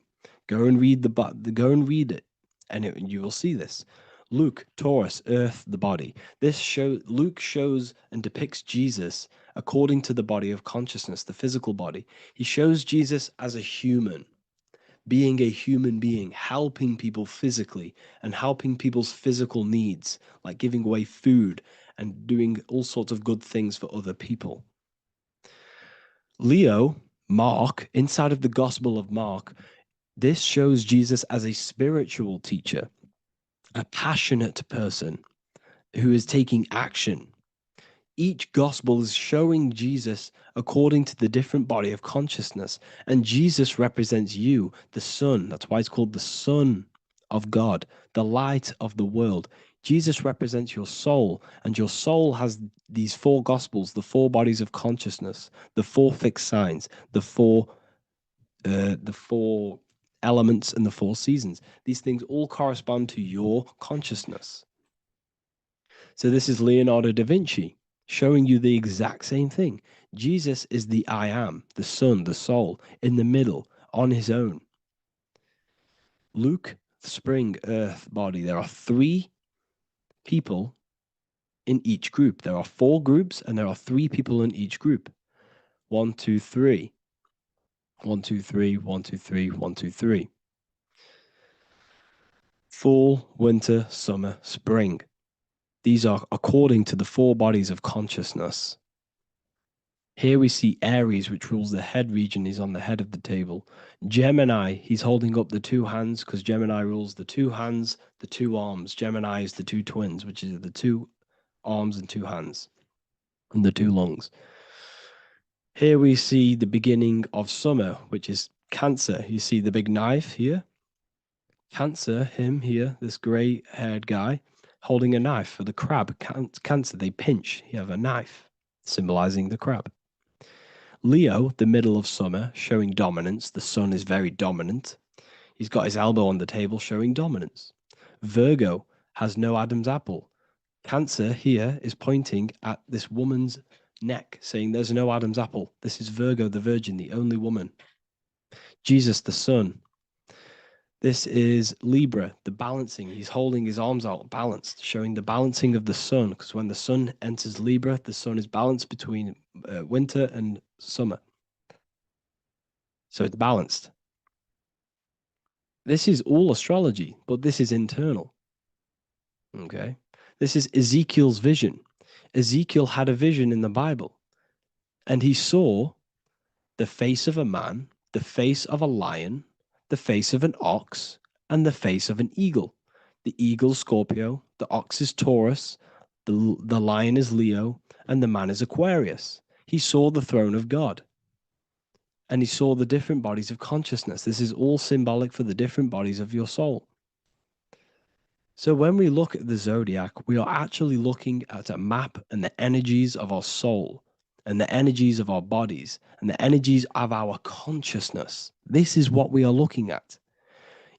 Go and read it, and you will see this. Luke, Taurus, earth, the body. Luke shows and depicts Jesus according to the body of consciousness, the physical body. He shows Jesus as a human, being a human being, helping people physically and helping people's physical needs, like giving away food and doing all sorts of good things for other people. Leo, Mark, inside of the Gospel of Mark, this shows Jesus as a spiritual teacher, a passionate person who is taking action. Each gospel is showing Jesus according to the different body of consciousness. And Jesus represents you, the sun. That's why it's called the Son of God, the light of the world. Jesus represents your soul, and your soul has these 4 gospels, the 4 bodies of consciousness, the 4 fixed signs, the 4 elements and the 4 seasons. These things all correspond to your consciousness. So this is Leonardo da Vinci showing you the exact same thing. Jesus is the I am, the sun, the soul, in the middle, on his own. Luke, spring, earth, body. There are 3 people in each group. There are 4 groups and there are 3 people in each group. 1, 2, 3. 1, 2, 3, 1, 2, 3, 1, 2, 3. Fall, winter, summer, spring. These are according to the 4 bodies of consciousness. Here we see Aries, which rules the head region. He's on the head of the table. Gemini, he's holding up the 2 hands because Gemini rules the 2 hands, the 2 arms. Gemini is the 2 twins, which is the 2 arms and 2 hands, and the 2 lungs. Here we see the beginning of summer, which is Cancer. You see the big knife here? Cancer, him here, this grey-haired guy, holding a knife for the crab. Cancer, they pinch. You have a knife, symbolizing the crab. Leo, the middle of summer, showing dominance. The sun is very dominant. He's got his elbow on the table, showing dominance. Virgo has no Adam's apple. Cancer here is pointing at this woman's neck, saying there's no Adam's apple. This is Virgo, the virgin, the only woman. Jesus, the sun. This is Libra, the balancing. He's holding his arms out, balanced, showing the balancing of the sun. Because when the sun enters Libra, the sun is balanced between winter and summer. So it's balanced. This is all astrology, but this is internal. Okay. This is Ezekiel's vision. Ezekiel had a vision in the Bible, and he saw the face of a man, the face of a lion, the face of an ox, and the face of an eagle. The eagle is Scorpio, the ox is Taurus, the lion is Leo, and the man is Aquarius. He saw the throne of God, and he saw the different bodies of consciousness. This is all symbolic for the different bodies of your soul. So when we look at the zodiac, we are actually looking at a map and the energies of our soul and the energies of our bodies and the energies of our consciousness. This is what we are looking at.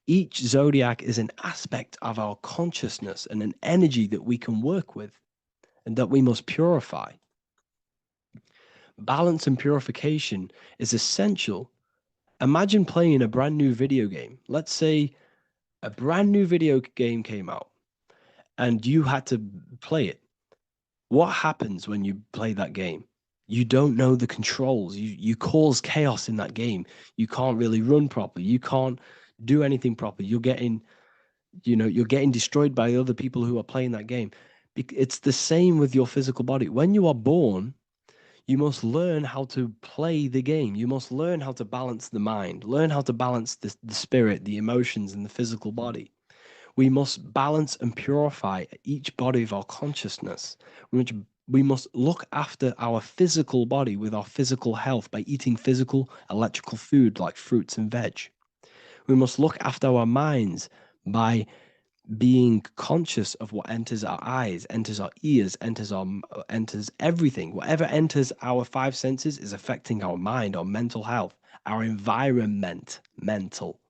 Each zodiac is an aspect of our consciousness and an energy that we can work with and that we must purify. Balance and purification is essential. Imagine playing a brand new video game. Let's say a brand new video game came out and you had to play it. What happens when you play that game? You don't know the controls. You cause chaos in that game. You can't really run properly. You can't do anything properly. You're getting destroyed by other people who are playing that game. It's the same with your physical body. When you are born, you must learn how to play the game. You must learn how to balance the mind, learn how to balance the spirit, the emotions, and the physical body. We must balance and purify each body of our consciousness. We must look after our physical body with our physical health by eating physical, electrical food like fruits and veg. We must look after our minds by being conscious of what enters our eyes, enters our ears, enters everything. Whatever enters our five senses is affecting our mind, our mental health, our environment, mental.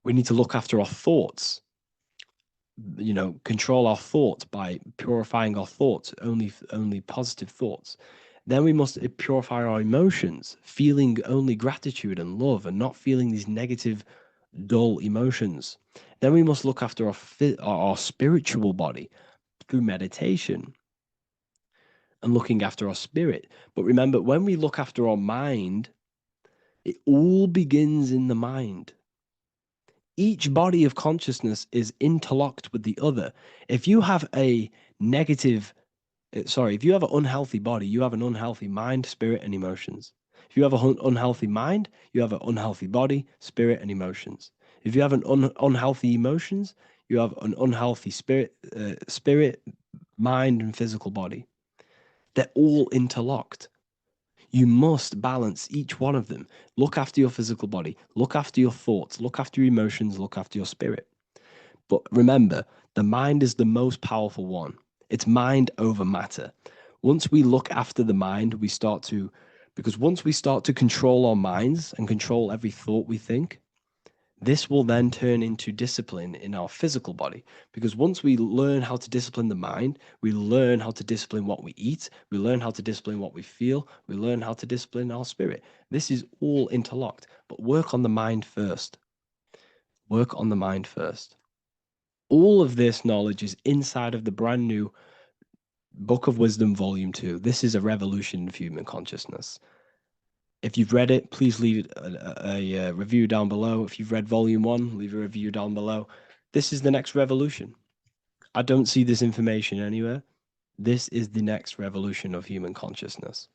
We need to look after our thoughts, control our thoughts by purifying our thoughts, only positive thoughts. Then we must purify our emotions, feeling only gratitude and love and not feeling these negative, dull emotions. Then we must look after our spiritual body through meditation and looking after our spirit. But remember, when we look after our mind, it all begins in the mind. Each body of consciousness is interlocked with the other. If you have an unhealthy body, you have an unhealthy mind, spirit, and emotions. If you have an unhealthy mind, you have an unhealthy body, spirit, and emotions. If you have an unhealthy emotions, you have an unhealthy spirit, mind, and physical body. They're all interlocked. You must balance each one of them. Look after your physical body. Look after your thoughts. Look after your emotions. Look after your spirit. But remember, the mind is the most powerful one. It's mind over matter. Once we look after the mind, once we start to control our minds and control every thought we think, this will then turn into discipline in our physical body. Because once we learn how to discipline the mind, we learn how to discipline what we eat, we learn how to discipline what we feel, we learn how to discipline our spirit. This is all interlocked, but work on the mind first. Work on the mind first. All of this knowledge is inside of the brand new Book of Wisdom, Volume 2. This is a revolution in human consciousness. If you've read it, please leave a review down below. If you've read Volume 1, leave a review down below. This is the next revolution. I don't see this information anywhere. This is the next revolution of human consciousness.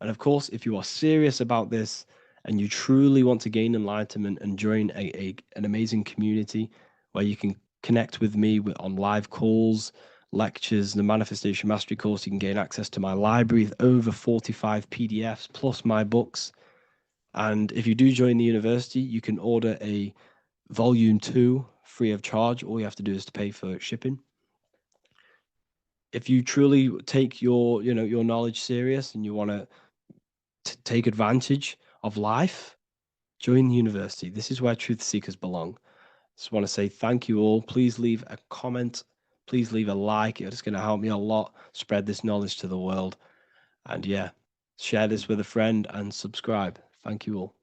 And of course, if you are serious about this and you truly want to gain enlightenment and join an amazing community where you can connect with me on live calls, lectures, the Manifestation Mastery course, you can gain access to my library with over 45 PDFs plus my books. And if you do join the university, you can order a Volume 2, free of charge. All you have to do is to pay for shipping. If you truly take your knowledge serious and you want to take advantage of life, join the university. This is where truth seekers belong. Just want to say thank you all. Please leave a comment. Please leave a like. It's going to help me a lot spread this knowledge to the world. And yeah, share this with a friend and subscribe. Thank you all.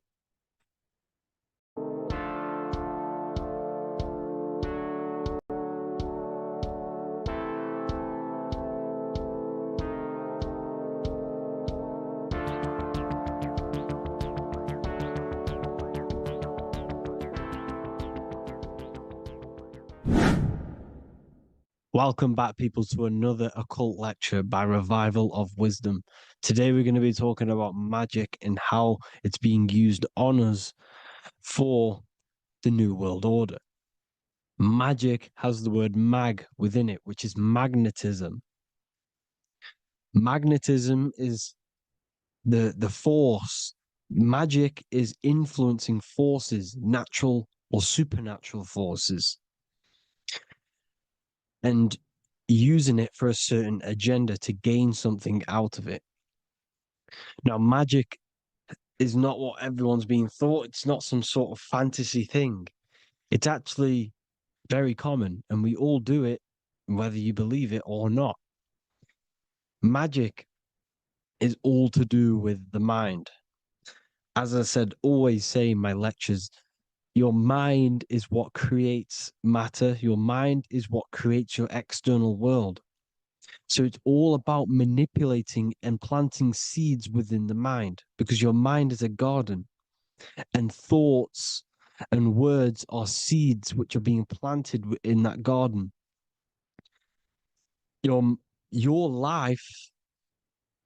Welcome back, people, to another occult lecture by Revival of Wisdom. Today we're going to be talking about magic and how it's being used on us for the New World Order. Magic has the word mag within it, which is magnetism. Magnetism is the force. Magic is influencing forces, natural or supernatural forces, and using it for a certain agenda to gain something out of it. Now, magic is not what everyone's being thought. It's not some sort of fantasy thing. It's actually very common, and we all do it, whether you believe it or not. Magic is all to do with the mind. As I said, always say in my lectures, your mind is what creates matter. Your mind is what creates your external world. So it's all about manipulating and planting seeds within the mind, because your mind is a garden, and thoughts and words are seeds which are being planted in that garden. Your life,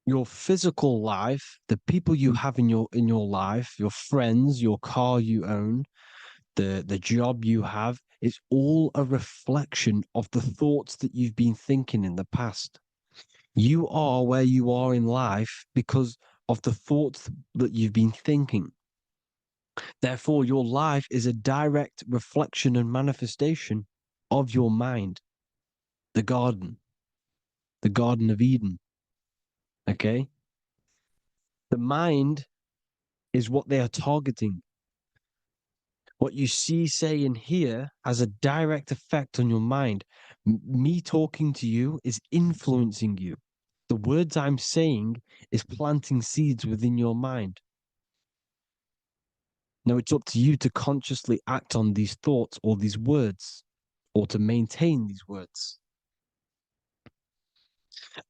your physical life, the people you have in your life, your friends, your car you own, the job you have, is all a reflection of the thoughts that you've been thinking in the past. You are where you are in life because of the thoughts that you've been thinking. Therefore, your life is a direct reflection and manifestation of your mind, the Garden of Eden. Okay? The mind is what they are targeting. What you see, say, and hear has a direct effect on your mind. Me talking to you is influencing you. The words I'm saying is planting seeds within your mind. Now it's up to you to consciously act on these thoughts or these words, or to maintain these words.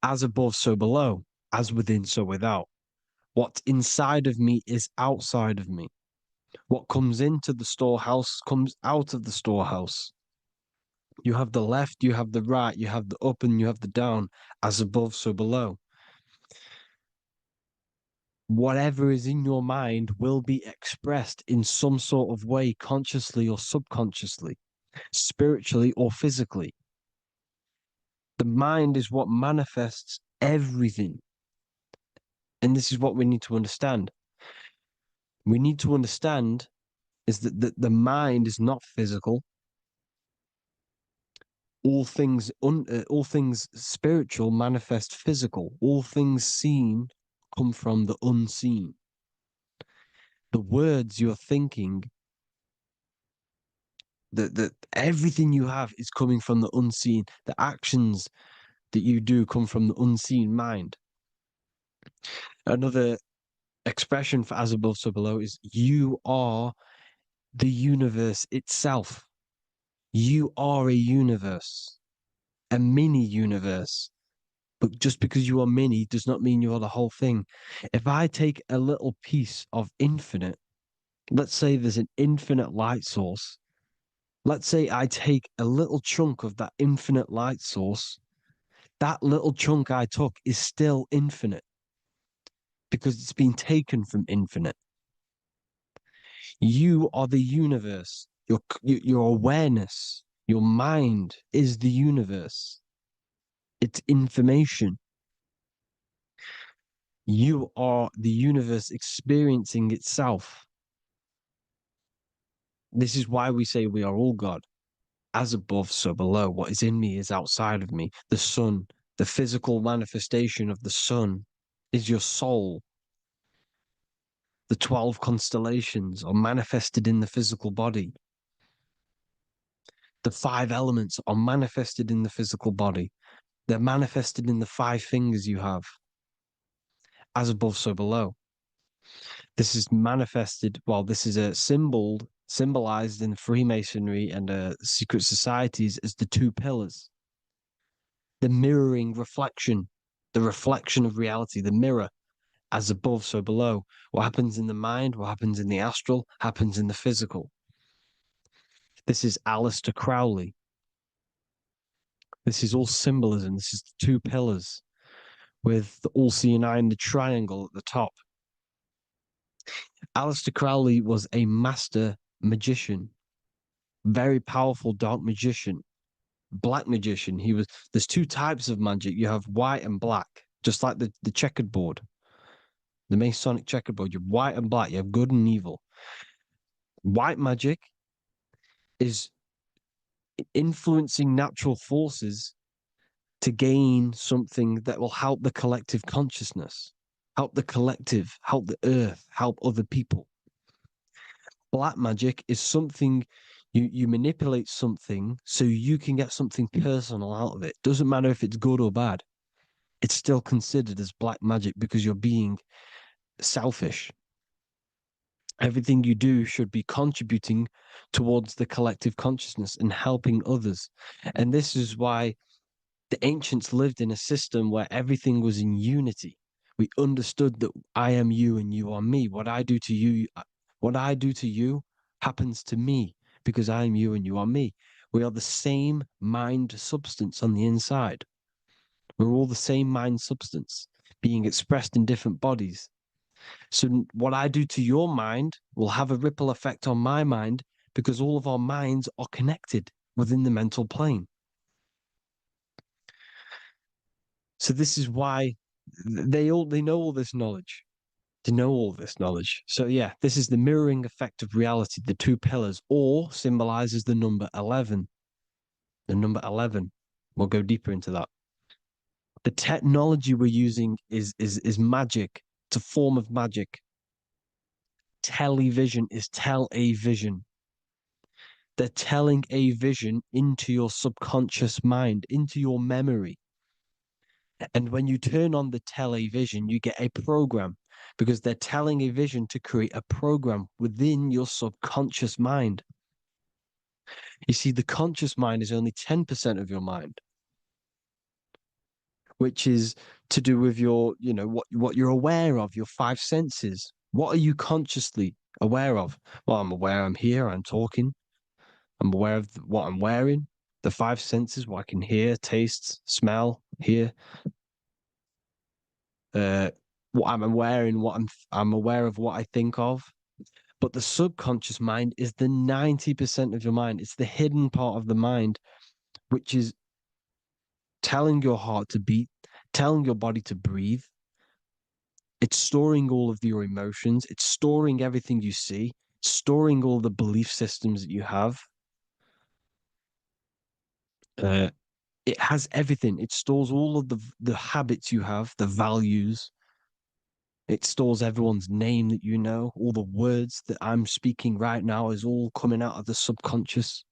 As above, so below. As within, so without. What's inside of me is outside of me. What comes into the storehouse comes out of the storehouse. You have the left, you have the right, you have the up, and you have the down. As above, so below. Whatever is in your mind will be expressed in some sort of way, consciously or subconsciously, spiritually or physically. The mind is what manifests everything. And this is what we need to understand. We need to understand is that the mind is not physical. All things spiritual manifest physical. All things seen come from the unseen. The words you're thinking, that everything you have is coming from the unseen. The actions that you do come from the unseen mind. Another expression for as above, so below is you are the universe itself. You are a universe, a mini universe. But just because you are mini does not mean you are the whole thing. If I take a little piece of infinite, let's say there's an infinite light source. Let's say I take a little chunk of that infinite light source. That little chunk I took is still infinite because it's been taken from infinite. You are the universe. Your awareness, your mind is the universe. It's information. You are the universe experiencing itself. This is why we say we are all God. As above, so below. What is in me is outside of me. The sun, the physical manifestation of the sun, is your soul. The 12 constellations are manifested in the physical body. The 5 elements are manifested in the physical body. They're manifested in the 5 fingers you have. As above, so below. This is manifested, well, this is a symbolized in Freemasonry and secret societies as the 2 pillars. The mirroring reflection, the reflection of reality, the mirror, as above, so below. What happens in the mind, what happens in the astral, happens in the physical. This is Aleister Crowley. This is all symbolism. This is the 2 pillars with the all-seeing eye and the triangle at the top. Aleister Crowley was a master magician, very powerful dark magician, black magician. There's 2 types of magic. You have white and black, just like the checkered board, the Masonic checkerboard. You have white and black. You have good and evil. White magic is influencing natural forces to gain something that will help the collective consciousness, help the collective, help the earth, help other people. Black magic is something you manipulate something so you can get something personal out of it. Doesn't matter if it's good or bad. It's still considered as black magic because you're being selfish. Everything you do should be contributing towards the collective consciousness and helping others. And this is why the ancients lived in a system where everything was in unity. We understood that I am you and you are me. What I do to you happens to me because I am you and you are me. We are the same mind substance on the inside. We're all the same mind substance being expressed in different bodies. So what I do to your mind will have a ripple effect on my mind because all of our minds are connected within the mental plane. So this is why they know all this knowledge. They know all this knowledge. So yeah, this is the mirroring effect of reality, the 2 pillars, or symbolizes the number 11. The number 11. We'll go deeper into that. The technology we're using is magic. It's a form of magic. Television is tell a vision. They're telling a vision into your subconscious mind, into your memory. And when you turn on the television, you get a program because they're telling a vision to create a program within your subconscious mind. You see, the conscious mind is only 10% of your mind, which is to do with your, what you're aware of, your 5 senses. What are you consciously aware of? Well, I'm aware I'm here, I'm talking. I'm aware of what I'm wearing, the 5 senses, what I can hear, taste, smell, hear. What I'm wearing, I'm aware of what I think of. But the subconscious mind is the 90% of your mind. It's the hidden part of the mind, which is telling your heart to beat, telling your body to breathe. It's storing all of your emotions. It's storing everything you see, storing all the belief systems that you have. It has everything. It stores all of the habits you have, the values. It stores everyone's name that you know. All the words that I'm speaking right now is all coming out of the subconscious.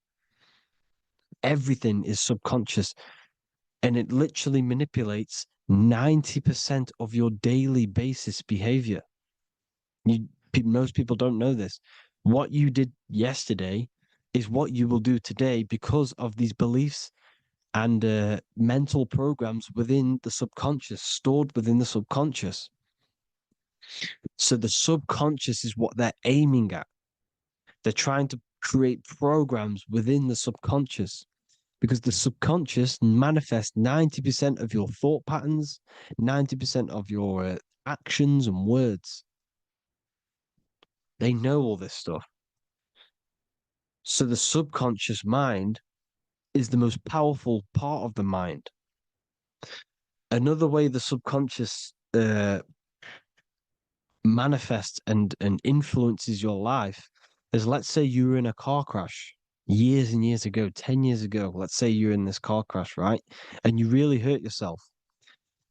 Everything is subconscious. And it literally manipulates 90% of your daily basis behavior. Most people don't know this. What you did yesterday is what you will do today because of these beliefs and mental programs within the subconscious, stored within the subconscious. So the subconscious is what they're aiming at. They're trying to create programs within the subconscious because the subconscious manifests 90% of your thought patterns, 90% of your actions and words. They know all this stuff. So the subconscious mind is the most powerful part of the mind. Another way the subconscious manifests and influences your life is, let's say you were in a car crash years and years ago, 10 years ago. Let's say you're in this car crash, right? And you really hurt yourself.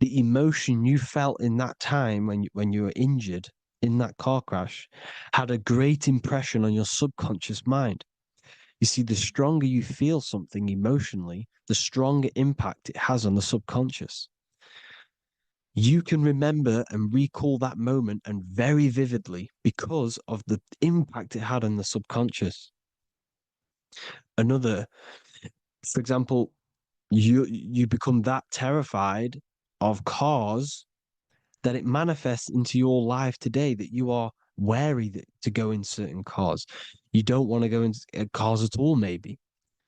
The emotion you felt in that time when you were injured in that car crash had a great impression on your subconscious mind. You see, the stronger you feel something emotionally, the stronger impact it has on the subconscious. You can remember and recall that moment and very vividly because of the impact it had on the subconscious. Another, for example, you become that terrified of cars that it manifests into your life today, that you are wary to go in certain cars. You don't want to go in cars at all, maybe,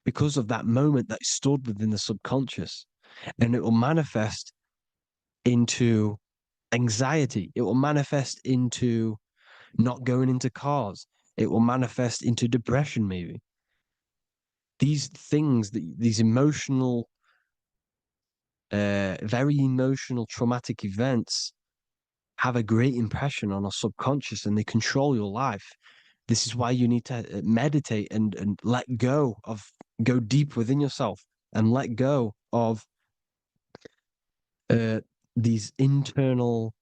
because of that moment that stood within the subconscious. And it will manifest into anxiety. It will manifest into not going into cars. It will manifest into depression, maybe. These things, these emotional, very emotional, traumatic events have a great impression on our subconscious, and they control your life. This is why you need to meditate and let go go deep within yourself and let go of these internal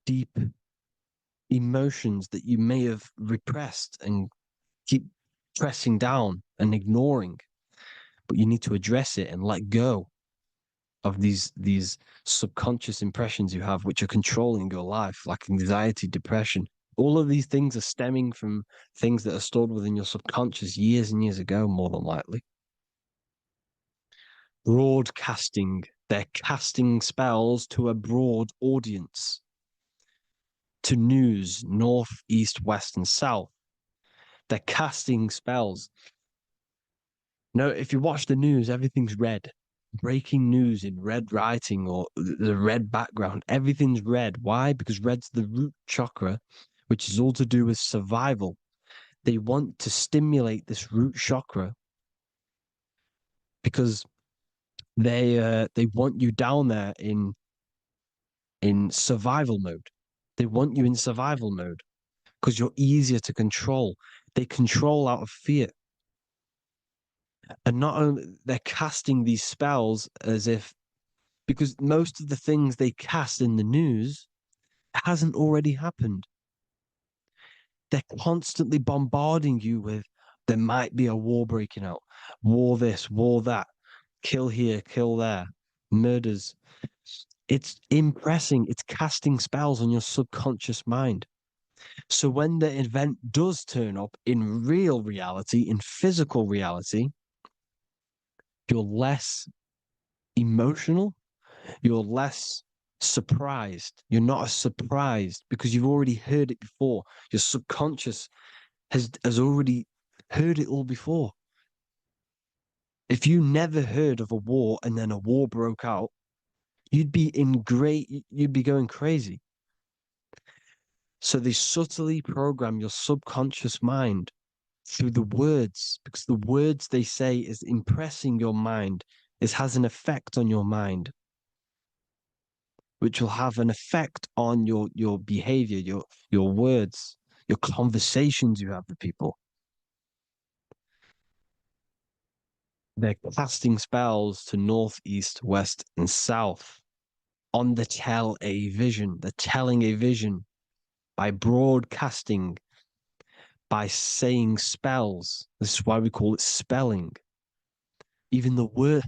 deep emotions that you may have repressed and keep pressing down and ignoring. But you need to address it and let go of these subconscious impressions you have, which are controlling your life, like anxiety, depression. All of these things are stemming from things that are stored within your subconscious years and years ago, more than likely. Broadcasting. They're casting spells to a broad audience, to news, north, east, west, and south. They're casting spells. No, if you watch the news, everything's red. Breaking news in red writing or the red background, everything's red. Why? Because red's the root chakra, which is all to do with survival. They want to stimulate this root chakra because they want you down there in survival mode. They want you in survival mode because you're easier to control. They control out of fear. And not only they're casting these spells as if, because most of the things they cast in the news hasn't already happened. They're constantly bombarding you with, there might be a war breaking out, war this, war that, kill here, kill there, murders. It's impressing, it's casting spells on your subconscious mind. So when the event does turn up in real reality, in physical reality, you're less emotional, you're less surprised. You're not as surprised because you've already heard it before. Your subconscious has already heard it all before. If you never heard of a war and then a war broke out, you'd be going crazy. So they subtly program your subconscious mind through the words, because the words they say is impressing your mind. It has an effect on your mind, which will have an effect on your behavior, your words, your conversations you have with people. They're casting spells to north, east, west, and south on the tell a vision. They're telling a vision by broadcasting, by saying spells. This is why we call it spelling. Even the word,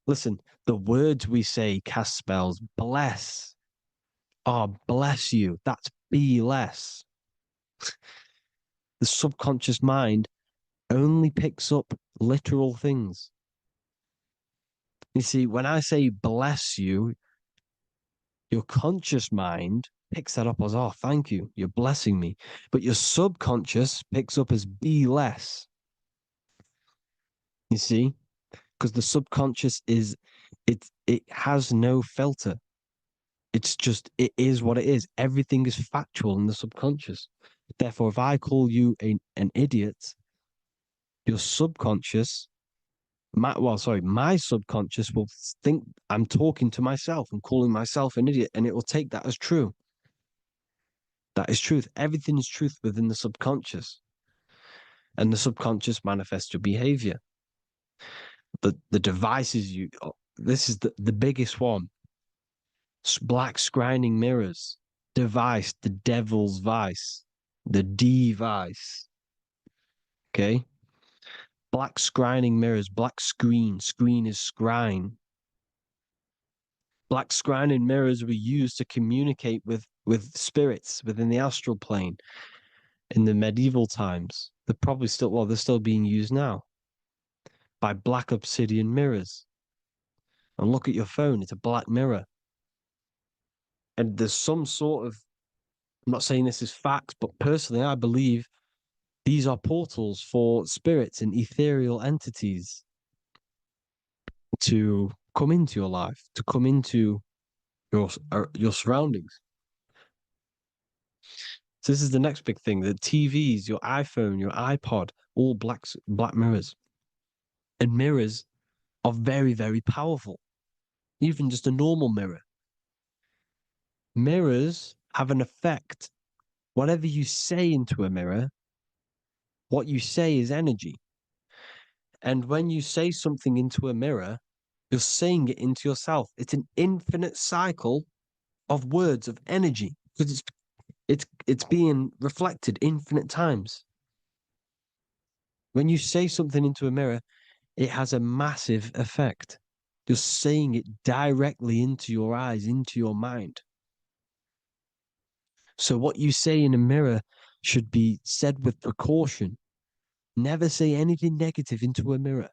listen, the words we say cast spells. Bless. Oh, bless you. That's be less. The subconscious mind only picks up literal things. You see, when I say bless you, your conscious mind picks that up as, oh, thank you, you're blessing me. But your subconscious picks up as be less. You see? Because the subconscious it has no filter. It's just, it is what it is. Everything is factual in the subconscious. Therefore, if I call you an idiot, your subconscious, my subconscious will think I'm talking to myself and calling myself an idiot, and it will take that as true. That is truth. Everything is truth within the subconscious. and the subconscious manifests your behavior. The devices this is the biggest one. Black scrying mirrors, device, the devil's vice, the device. Okay. Black scrying mirrors, black screen is scrying. Black scrying mirrors were used to communicate with spirits within the astral plane in the medieval times. They're still being used now by black obsidian mirrors. And look at your phone, it's a black mirror. And there's some sort of, I'm not saying this is facts, but personally, I believe these are portals for spirits and ethereal entities to come into your life, to come into your surroundings. So this is the next big thing: the TVs, your iPhone, your iPod, all black mirrors, and mirrors are very, very powerful. Even just a normal mirror. Mirrors have an effect. Whatever you say into a mirror, what you say is energy. And when you say something into a mirror, you're saying it into yourself. It's an infinite cycle of words of energy because it's being reflected infinite times. When you say something into a mirror, it has a massive effect. You're saying it directly into your eyes, into your mind. So what you say in a mirror should be said with precaution. Never say anything negative into a mirror,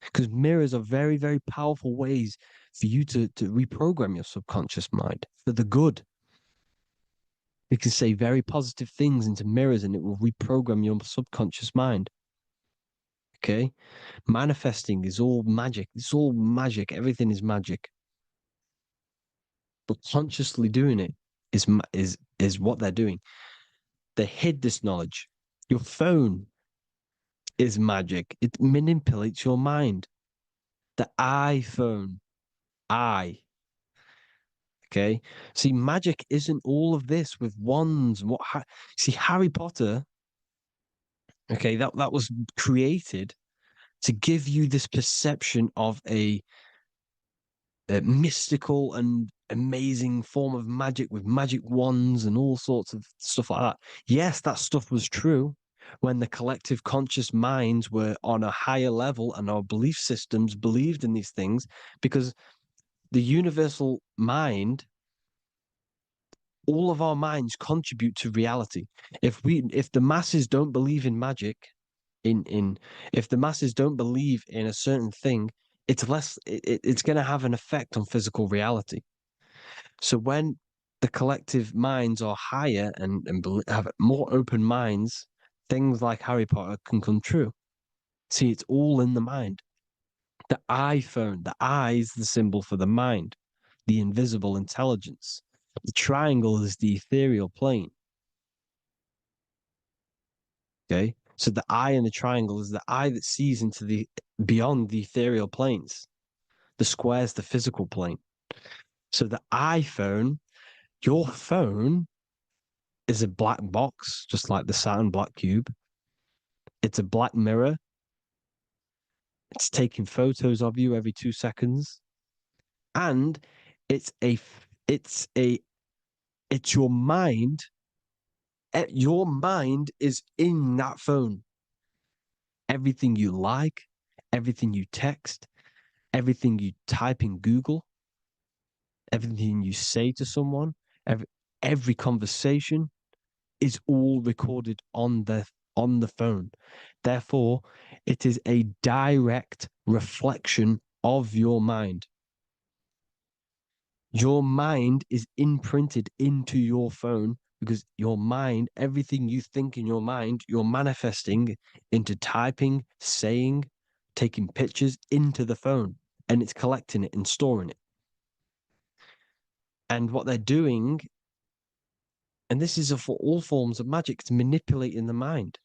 because mirrors are very, very powerful ways for you to reprogram your subconscious mind for the good. You can say very positive things into mirrors and it will reprogram your subconscious mind. Okay? Manifesting is all magic. It's all magic. Everything is magic. But consciously doing it is what they're doing. They hid this knowledge. Your phone is magic. It manipulates your mind. The iPhone. Okay. See, magic isn't all of this with wands. See, Harry Potter, okay, that was created to give you this perception of a mystical and amazing form of magic with magic wands and all sorts of stuff like that. Yes, that stuff was true when the collective conscious minds were on a higher level and our belief systems believed in these things, because the universal mind, all of our minds contribute to reality. If the masses don't believe in magic, if the masses don't believe in a certain thing, it's going to have an effect on physical reality. So when the collective minds are higher and have more open minds, things like Harry Potter can come true. See, it's all in the mind. The iPhone, the eye is the symbol for the mind, the invisible intelligence. The triangle is the ethereal plane. Okay, so the eye in the triangle is the eye that sees into the beyond the ethereal planes. The square is the physical plane. So the iPhone, your phone, is a black box, just like the Saturn black cube. It's a black mirror. It's taking photos of you every 2 seconds, and it's your mind. Your mind is in that phone. Everything you like, everything you text, everything you type in Google, everything you say to someone, every conversation is all recorded on the phone. Therefore, it is a direct reflection of your mind. Your mind is imprinted into your phone because your mind, everything you think in your mind, you're manifesting into typing, saying, taking pictures into the phone, and it's collecting it and storing it. And what they're doing, and this is for all forms of magic, it's manipulating the mind.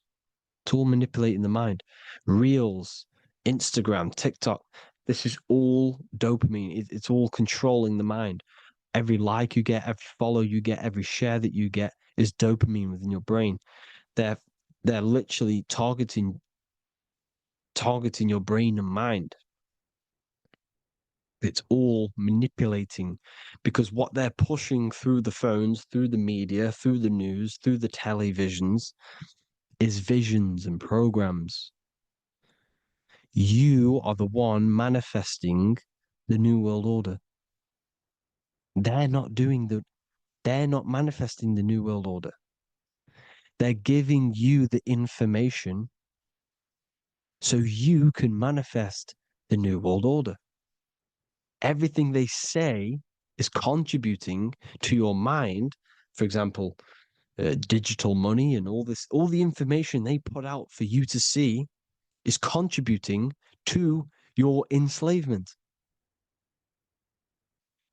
It's all manipulating the mind. Reels, Instagram, TikTok, this is all dopamine. It's all controlling the mind. Every like you get, every follow you get, every share that you get is dopamine within your brain. They're literally targeting targeting your brain and mind. It's all manipulating, because what they're pushing through the phones, through the media, through the news, through the televisions is visions and programs. You are the one manifesting the New World Order. They're not manifesting the New World Order. They're giving you the information so you can manifest the New World Order. Everything they say is contributing to your mind. For example, digital money and all the information they put out for you to see is contributing to your enslavement.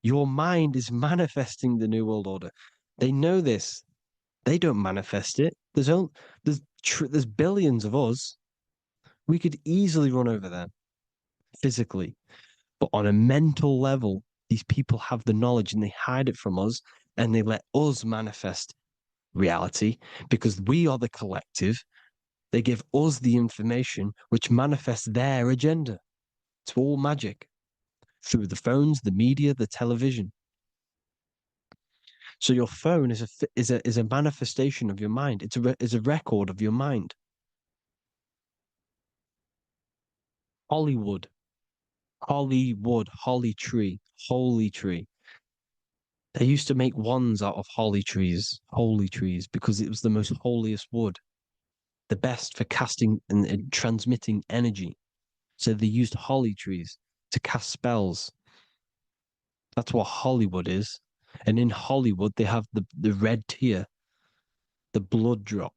Your mind is manifesting the New World Order. They know this. They don't manifest it. There's billions of us. We could easily run over them physically. But on a mental level, these people have the knowledge and they hide it from us, and they let us manifest reality because we are the collective. They give us the information which manifests their agenda. It's all magic through the phones, the media, the television. So your phone is a manifestation of your mind. It's a record of your mind. Hollywood, holly tree, holy tree. They used to make wands out of holy trees, because it was the most holiest wood, the best for casting and transmitting energy. So they used holly trees to cast spells. That's what Hollywood is. And in Hollywood, they have the red tear, the blood drop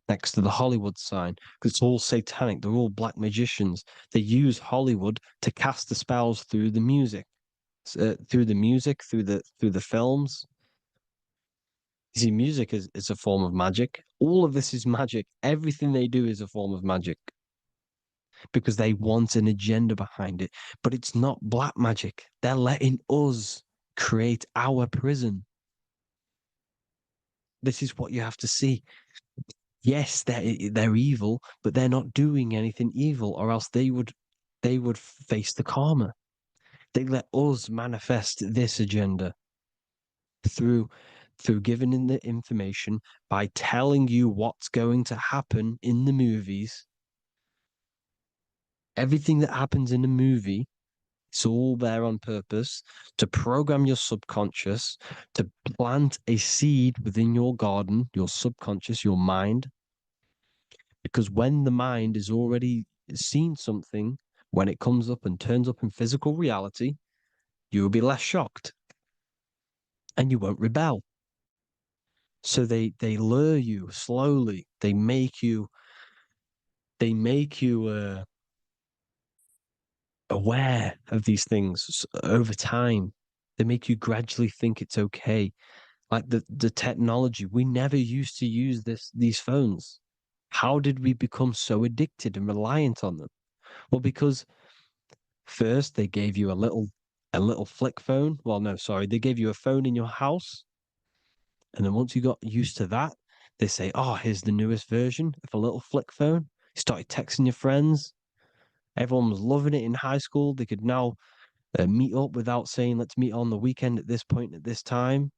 next to the Hollywood sign, because it's all satanic. They're all black magicians. They use Hollywood to cast the spells through the music, through the films. You see, music is a form of magic. All of this is magic. Everything they do is a form of magic because they want an agenda behind it. But it's not black magic. They're letting us create our prison. This is what you have to see. Yes, they're evil, but they're not doing anything evil, or else they would face the karma. They let us manifest this agenda through giving in the information, by telling you what's going to happen in the movies. Everything that happens in a movie, it's all there on purpose to program your subconscious, to plant a seed within your garden, your subconscious, your mind. Because when the mind is already seen something, when it comes up and turns up in physical reality, you will be less shocked and you won't rebel. So they lure you slowly. They make you aware of these things over time. They make you gradually think it's okay. Like the technology, we never used to use these phones. How did we become so addicted and reliant on them? Well, because first they gave you a little flick phone. Well, no, sorry, they gave you a phone in your house. And then once you got used to that, they say, oh, here's the newest version of a little flick phone. You started texting your friends. Everyone was loving it in high school. They could now meet up without saying, let's meet on the weekend at this point at this time,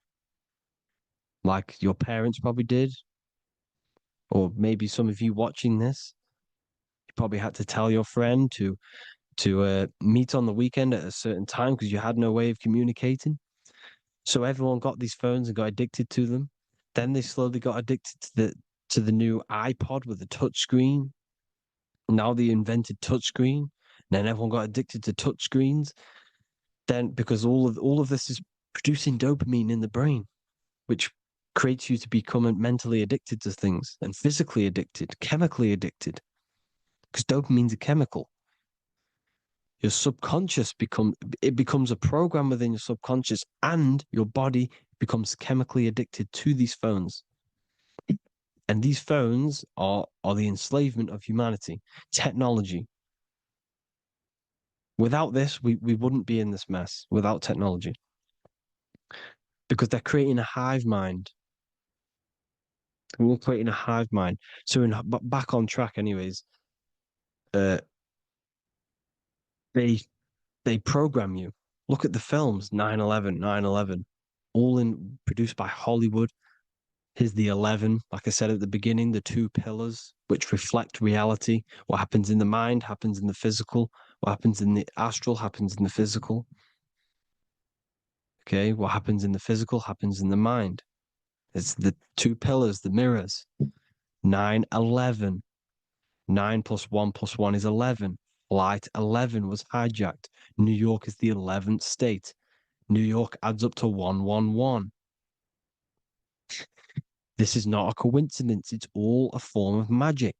like your parents probably did. Or maybe some of you watching this, you probably had to tell your friend to meet on the weekend at a certain time because you had no way of communicating. So everyone got these phones and got addicted to them. Then they slowly got addicted to the new iPod with the touch screen. Now they invented touch screen. Then everyone got addicted to touch screens. Then because all of this is producing dopamine in the brain, which creates you to become mentally addicted to things and physically addicted, chemically addicted. Because dopamine's a chemical. Your subconscious becomes a program within your subconscious, and your body becomes chemically addicted to these phones. And these phones are the enslavement of humanity, technology. Without this, we wouldn't be in this mess without technology. Because they're creating a hive mind. We're creating a hive mind. So back on track anyways, They program you. Look at the films, 9/11, 9/11, all produced by Hollywood. Here's the 11, like I said at the beginning, the two pillars which reflect reality. What happens in the mind happens in the physical. What happens in the astral happens in the physical. Okay, what happens in the physical happens in the mind. It's the two pillars, the mirrors. 9/11. 9 plus 1 plus 1 is 11. Flight 11 was hijacked. New York is the 11th state. New York adds up to 111. This is not a coincidence. It's all a form of magic.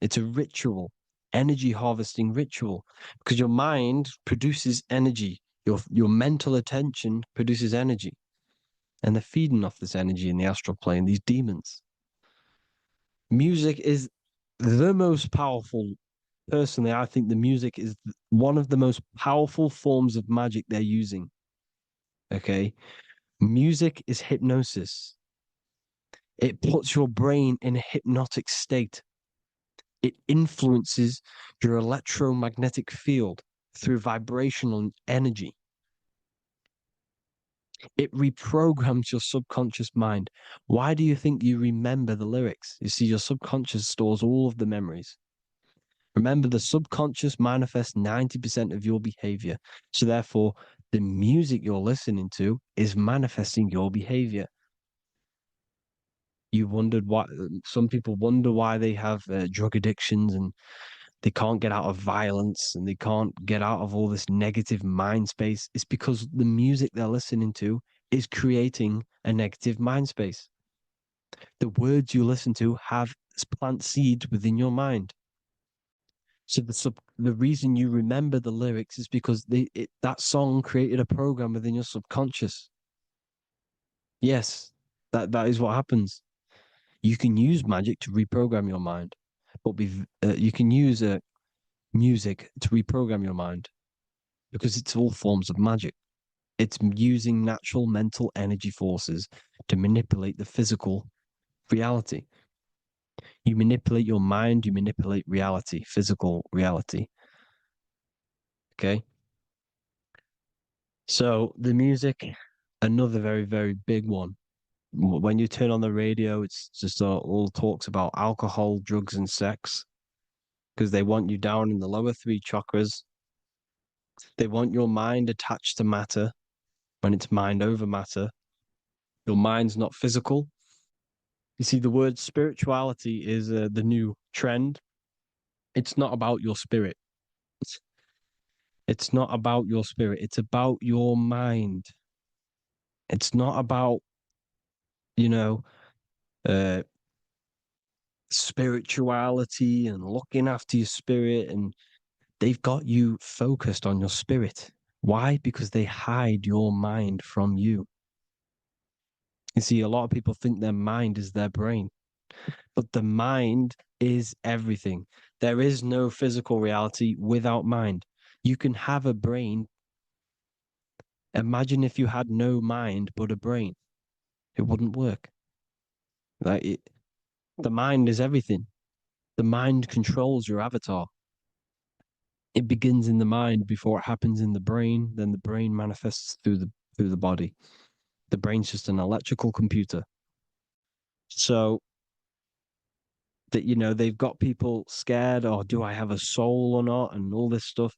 It's a ritual, energy harvesting ritual, because your mind produces energy. Your mental attention produces energy. And they're feeding off this energy in the astral plane, these demons. Music is the most powerful. Personally, I think the music is one of the most powerful forms of magic they're using. Okay. Music is hypnosis. It puts your brain in a hypnotic state. It influences your electromagnetic field through vibrational energy. It reprograms your subconscious mind. Why do you think you remember the lyrics? You see, your subconscious stores all of the memories. Remember, the subconscious manifests 90% of your behavior. So therefore, the music you're listening to is manifesting your behavior. You wondered why some people wonder why they have drug addictions and they can't get out of violence and they can't get out of all this negative mind space. It's because the music they're listening to is creating a negative mind space. The words you listen to have plant seeds within your mind. So the reason you remember the lyrics is because that song created a program within your subconscious. Yes, that is what happens. You can use magic to reprogram your mind, but you can use music to reprogram your mind because it's all forms of magic. It's using natural mental energy forces to manipulate the physical reality. You manipulate your mind, you manipulate reality, physical reality. Okay. So the music, another very, very big one. When you turn on the radio, it's just all talks about alcohol, drugs, and sex because they want you down in the lower three chakras. They want your mind attached to matter when it's mind over matter. Your mind's not physical. You see, the word spirituality is the new trend. It's not about your spirit. It's not about your spirit. It's about your mind. It's not about, you know, uh, spirituality and looking after your spirit. And they've got you focused on your spirit. Why? Because they hide your mind from you. You see, a lot of people think their mind is their brain, but the mind is everything. There is no physical reality without mind. You can have a brain. Imagine if you had no mind but a brain. It wouldn't work. The mind is everything. The mind controls your avatar. It begins in the mind before it happens in the brain. Then the brain manifests through the body. The brain's just an electrical computer. So that they've got people scared. Or do I have a soul or not? And all this stuff.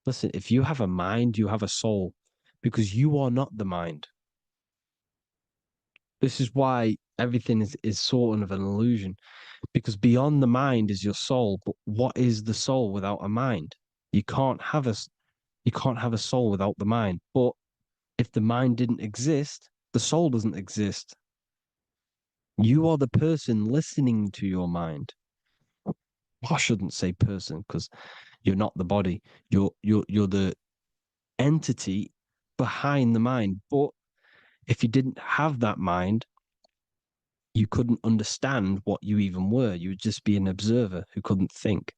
Listen, if you have a mind, you have a soul, because you are not the mind. This is why everything is sort of an illusion, because beyond the mind is your soul. But what is the soul without a mind? You can't have a soul without the mind. But if the mind didn't exist, the soul doesn't exist. You are the person listening to your mind. I shouldn't say person because you're not the body. You're the entity behind the mind. But if you didn't have that mind, you couldn't understand what you even were. You would just be an observer who couldn't think.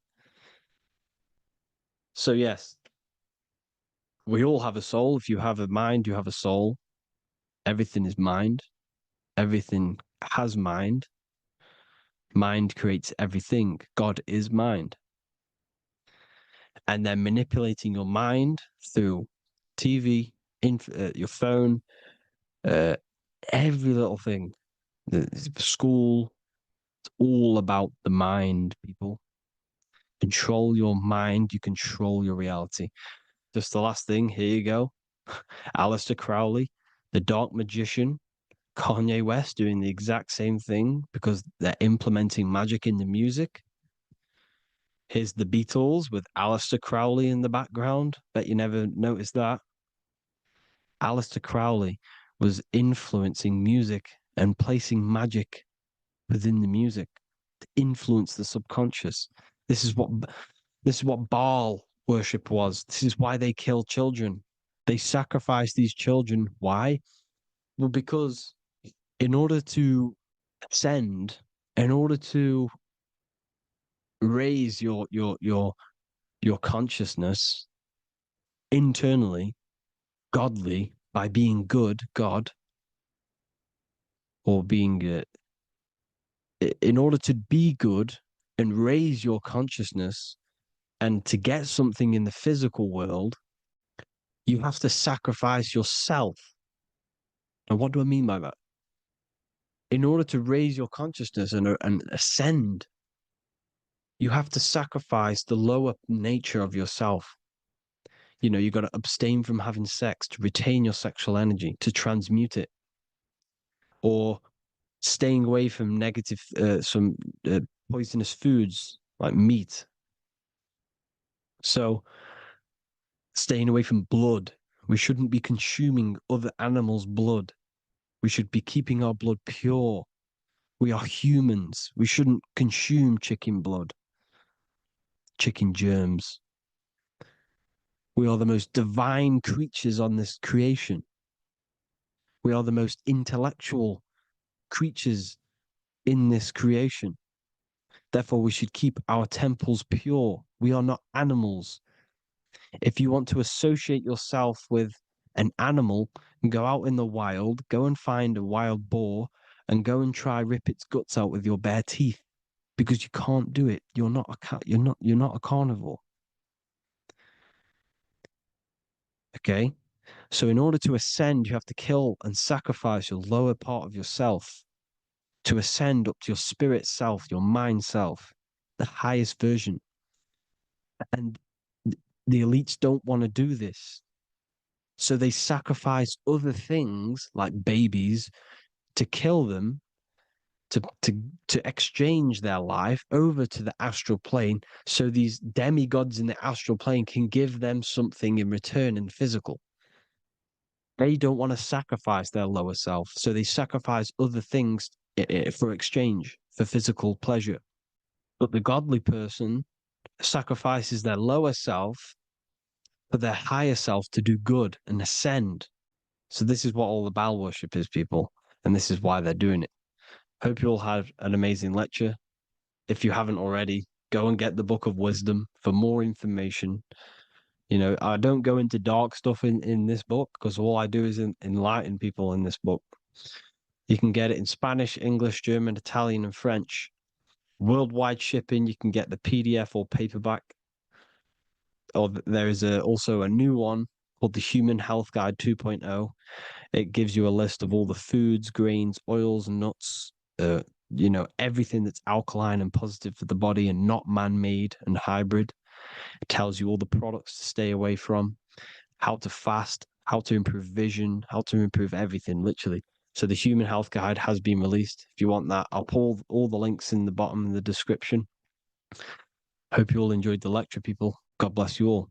So yes, we all have a soul. If you have a mind, you have a soul. Everything is mind. Everything has mind. Mind creates everything. God is mind. and then manipulating your mind through TV, your phone, every little thing. The school, it's all about the mind, people. Control your mind, you control your reality. Just the last thing, here you go. Aleister Crowley, the dark magician, Kanye West doing the exact same thing because they're implementing magic in the music. Here's the Beatles with Aleister Crowley in the background. Bet you never noticed that. Aleister Crowley was influencing music and placing magic within the music to influence the subconscious. This is what Baal worship was. This is why they killed children. They sacrificed these children. Why? Well, because in order to ascend, in order to raise your consciousness internally, godly, by being good, God, or being in order to be good and raise your consciousness and to get something in the physical world, you have to sacrifice yourself. And what do I mean by that? In order to raise your consciousness and ascend, you have to sacrifice the lower nature of yourself. You know, you've got to abstain from having sex to retain your sexual energy, to transmute it, or staying away from negative, some poisonous foods like meat. So, staying away from blood. We shouldn't be consuming other animals' blood. We should be keeping our blood pure. We are humans. We shouldn't consume chicken blood, chicken germs. We are the most divine creatures on this creation. We are the most intellectual creatures in this creation. Therefore, we should keep our temples pure. We are not animals. If you want to associate yourself with an animal, go out in the wild, go and find a wild boar and go and try rip its guts out with your bare teeth, because you can't do it. You're not a cat. You're not a carnivore. Okay? So in order to ascend, you have to kill and sacrifice your lower part of yourself to ascend up to your spirit self, your mind self, the highest version. And the elites don't want to do this. So they sacrifice other things like babies to kill them, to exchange their life over to the astral plane, so these demigods in the astral plane can give them something in return in physical. They don't want to sacrifice their lower self, so they sacrifice other things for exchange, for physical pleasure. But the godly person sacrifices their lower self for their higher self to do good and ascend. So this is what all the Baal worship is, people, and this is why they're doing it. Hope you all had an amazing lecture. If you haven't already, go and get the Book of Wisdom for more information. You know, I don't go into dark stuff in this book because all I do is enlighten people in this book. You can get it in Spanish, English, German, Italian, and French. Worldwide shipping, you can get the PDF or paperback. Or there is also a new one called the Human Health Guide 2.0. It gives you a list of all the foods, grains, oils, and nuts, you know, everything that's alkaline and positive for the body and not man-made and hybrid. It tells you all the products to stay away from, how to fast, how to improve vision, how to improve everything, literally. So the Human Health Guide has been released. If you want that, I'll pull all the links in the bottom in the description. Hope you all enjoyed the lecture, people. God bless you all.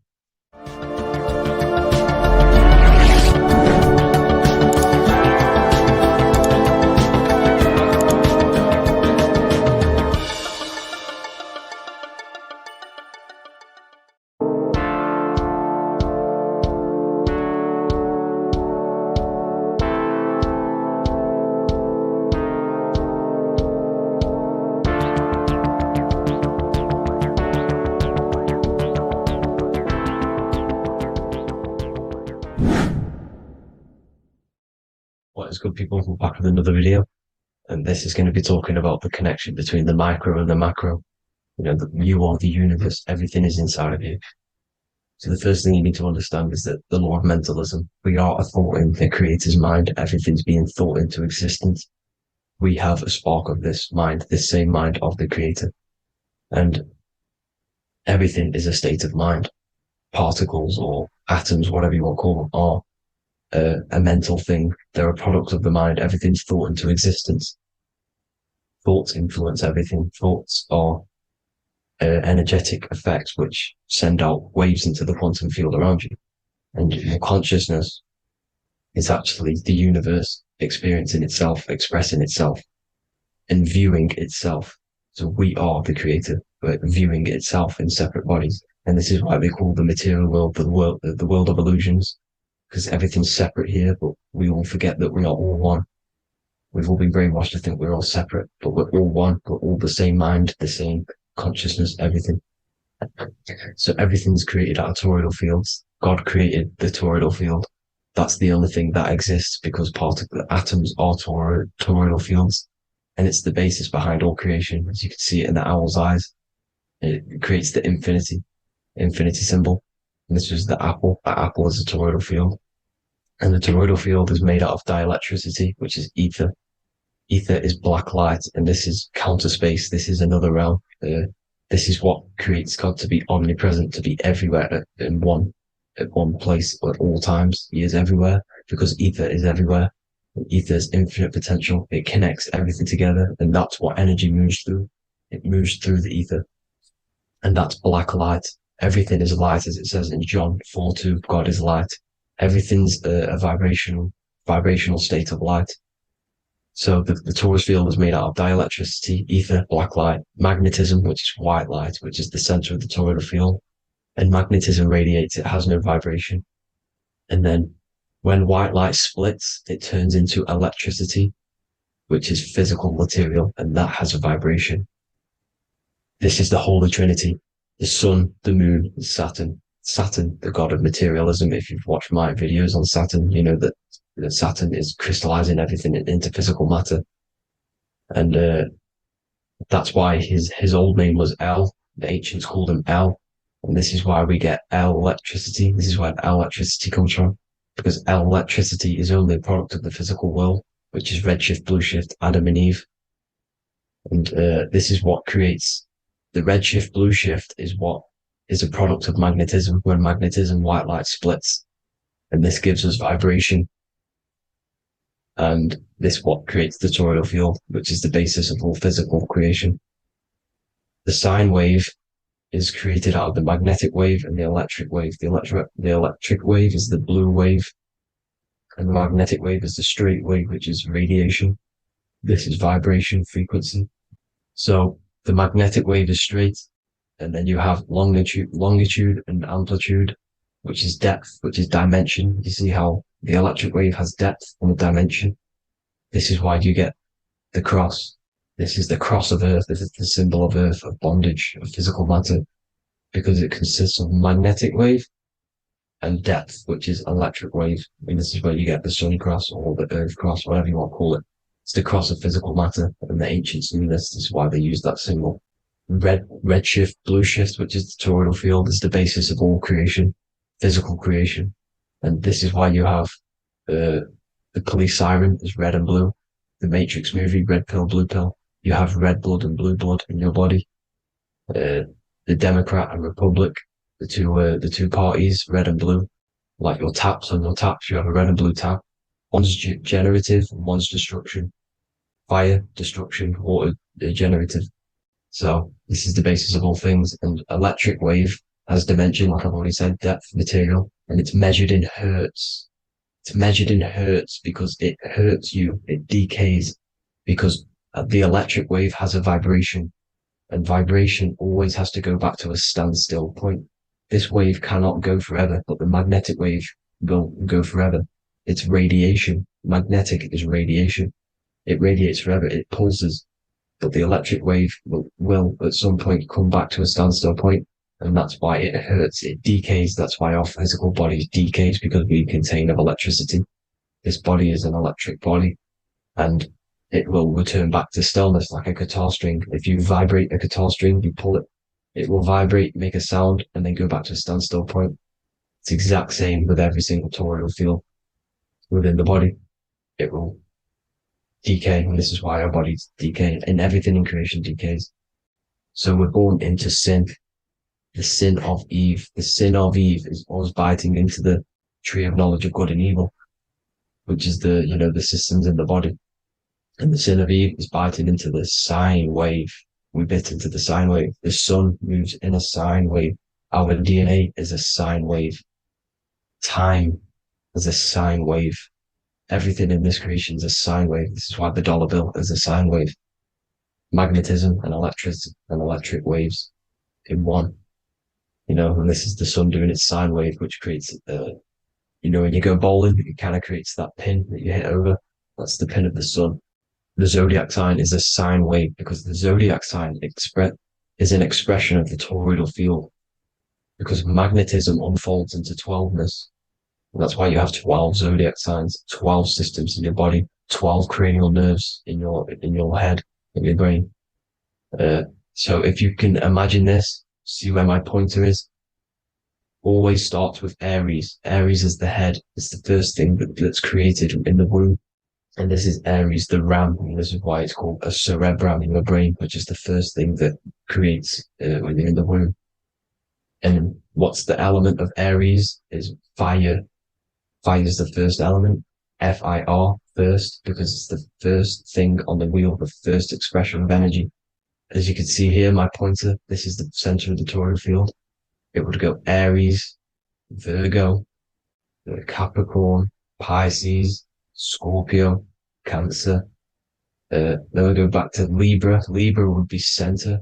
What is good, people? We're back with another video, and this is going to be talking about the connection between the micro and the macro. You know, you are the universe. Everything is inside of you. So the first thing you need to understand is that the law of mentalism, we are a thought in the creator's mind. Everything's being thought into existence. We have a spark of this mind, this same mind of the creator. And everything is a state of mind. Particles or atoms, whatever you want to call them, are a mental thing. They're a product of the mind. Everything's thought into existence. Thoughts influence everything. Thoughts are energetic effects which send out waves into the quantum field around you. And your consciousness is actually the universe experiencing itself, expressing itself, and viewing itself. So we are the creator, but viewing itself in separate bodies. And this is why they call the material world the world of illusions, because everything's separate here, but we all forget that we're not all one. We've all been brainwashed to think we're all separate, but we're all one. We're all the same mind, the same consciousness, everything. So everything's created out of toroidal fields. God created the toroidal field. That's the only thing that exists because atoms are toroidal fields. And it's the basis behind all creation, as you can see it in the owl's eyes. It creates the infinity symbol. And this was the apple. That apple is a toroidal field. And the toroidal field is made out of dielectricity, which is ether. Ether is black light, and this is counter space. This is another realm. This is what creates God to be omnipresent, to be everywhere at one place at all times. He is everywhere because ether is everywhere. Ether's infinite potential. It connects everything together, and that's what energy moves through. It moves through the ether, and that's black light. Everything is light, as it says in John 4:2. God is light. Everything's a vibrational state of light. So the torus field is made out of dielectricity, ether, black light, magnetism, which is white light, which is the center of the toroidal field. And magnetism radiates, it has no vibration. And then when white light splits, it turns into electricity, which is physical material, and that has a vibration. This is the Holy Trinity, the sun, the moon, Saturn. Saturn, the god of materialism. If you've watched my videos on Saturn, you know that Saturn is crystallizing everything into physical matter. And that's why his old name was El. The ancients called him El. And this is why we get El electricity. This is where El electricity comes from. Because El electricity is only a product of the physical world, which is redshift, blueshift, Adam and Eve. And this is what creates the redshift, blueshift is what is a product of magnetism. When magnetism, white light splits. And this gives us vibration. And this what creates the toroidal field, which is the basis of all physical creation. The sine wave is created out of the magnetic wave and the electric wave. The electric wave is the blue wave, and the magnetic wave is the straight wave, which is radiation. This is vibration frequency. So the magnetic wave is straight, and then you have longitude and amplitude, which is depth, which is dimension. You see how the electric wave has depth and a dimension. This is why you get the cross. This is the cross of Earth. This is the symbol of Earth, of bondage, of physical matter, because it consists of magnetic wave and depth, which is electric wave. I mean, this is where you get the sun cross or the Earth cross, whatever you want to call it. It's the cross of physical matter, and the ancients knew this. This is why they used that symbol. Redshift, blueshift, which is the toroidal field, is the basis of all creation, physical creation. And this is why you have the police siren is red and blue. The Matrix movie, red pill, blue pill. You have red blood and blue blood in your body. The Democrat and Republic, the two parties, red and blue. Like your taps on your taps, you have a red and blue tap. One's generative, one's destruction. Fire, destruction, water, generative. So this is the basis of all things. And electric wave has dimension, like I've already said, depth, material, and it's measured in hertz. It's measured in hertz because it hurts you. It decays because the electric wave has a vibration, and vibration always has to go back to a standstill point. This wave cannot go forever, but the magnetic wave will go forever. It's radiation. Magnetic is radiation. It radiates forever. It pulses, but the electric wave will at some point come back to a standstill point. And that's why it hurts. It decays. That's why our physical body decays, because we contain of electricity. This body is an electric body, and it will return back to stillness like a guitar string. If you vibrate a guitar string, you pull it, it will vibrate, make a sound, and then go back to a standstill point. It's exact same with every single toroidal field within the body. It will decay, and this is why our bodies decay, and everything in creation decays. So we're born into sin, the sin of Eve. The sin of Eve is us biting into the tree of knowledge of good and evil, which is the systems in the body. And the sin of Eve is biting into the sine wave. We bit into the sine wave. The sun moves in a sine wave. Our DNA is a sine wave. Time is a sine wave. Everything in this creation is a sine wave. This is why the dollar bill is a sine wave. Magnetism and electric waves in one. And this is the sun doing its sine wave, which creates, when you go bowling, it kind of creates that pin that you hit over. That's the pin of the sun. The zodiac sign is a sine wave because the zodiac sign is an expression of the toroidal field, because magnetism unfolds into 12ness. And that's why you have 12 zodiac signs, 12 systems in your body, 12 cranial nerves in your head, in your brain. So if you can imagine this, see where my pointer is. Always starts with Aries. Aries is the head. It's the first thing that's created in the womb. And this is Aries, the ram. And this is why it's called a cerebrum in your brain, which is the first thing that creates when you're in the womb. And what's the element of Aries is fire. Fire is the first element. F-I-R, first, because it's the first thing on the wheel, the first expression of energy. As you can see here, my pointer, this is the center of the toroidal field. It would go Aries, Virgo, Capricorn, Pisces, Scorpio, Cancer. Then we go back to Libra. Libra would be center.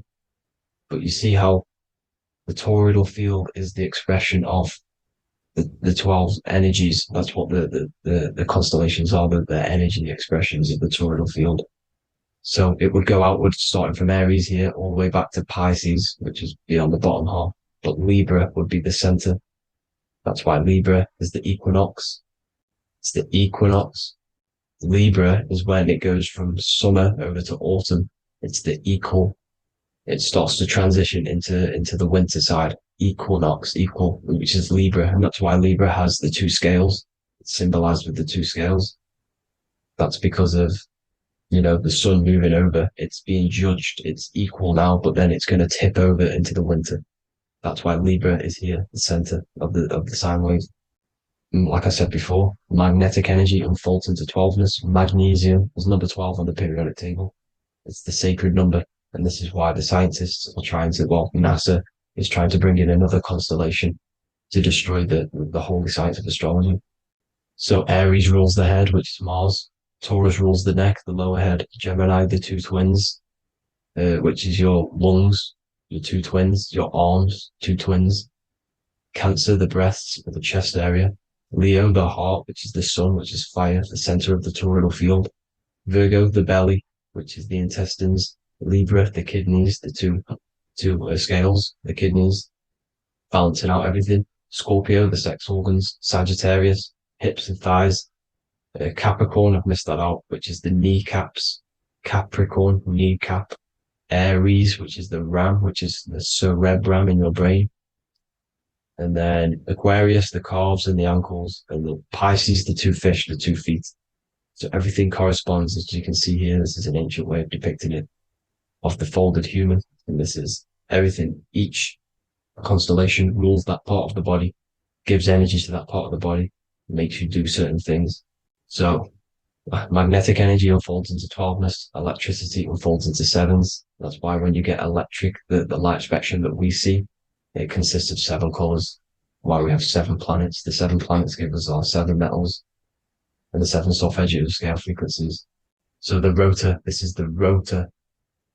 But you see how the toroidal field is the expression of the 12 energies. That's what the constellations are, the energy expressions of the toroidal field. So it would go outwards, starting from Aries here, all the way back to Pisces, which is beyond the bottom half. But Libra would be the center. That's why Libra is the equinox. It's the equinox. Libra is when it goes from summer over to autumn. It's the equal. It starts to transition into the winter side. Equinox, equal, which is Libra. And that's why Libra has the two scales. It's symbolized with the two scales. That's because of, the sun moving over. It's being judged. It's equal now, but then it's going to tip over into the winter. That's why Libra is here, the center of the sine wave. And like I said before, magnetic energy unfolds into 12ness. Magnesium is number 12 on the periodic table. It's the sacred number. And this is why the scientists are NASA is trying to bring in another constellation to destroy the holy science of astrology. So Aries rules the head, which is Mars. Taurus rules the neck, the lower head. Gemini, the two twins, which is your lungs, your two twins, your arms, two twins. Cancer, the breasts, or the chest area. Leo, the heart, which is the sun, which is fire, the center of the toroidal field. Virgo, the belly, which is the intestines. Libra, the kidneys, the two scales, the kidneys, balancing out everything. Scorpio, the sex organs. Sagittarius, hips and thighs. Capricorn, I've missed that out, which is the kneecaps. Capricorn, kneecap. Aries, which is the ram, which is the cerebrum in your brain. And then Aquarius, the calves and the ankles. And the Pisces, the two fish, the 2 feet. So everything corresponds, as you can see here. This is an ancient way of depicting it, of the folded human. And this is everything. Each constellation rules that part of the body, gives energy to that part of the body, makes you do certain things. So magnetic energy unfolds into 12ness. Electricity unfolds into 7s. That's why when you get electric, the light spectrum that we see, it consists of 7 colors. Why we have 7 planets. The 7 planets give us our 7 metals and the 7 solfeggio scale frequencies. So the rotor, this is the rotor.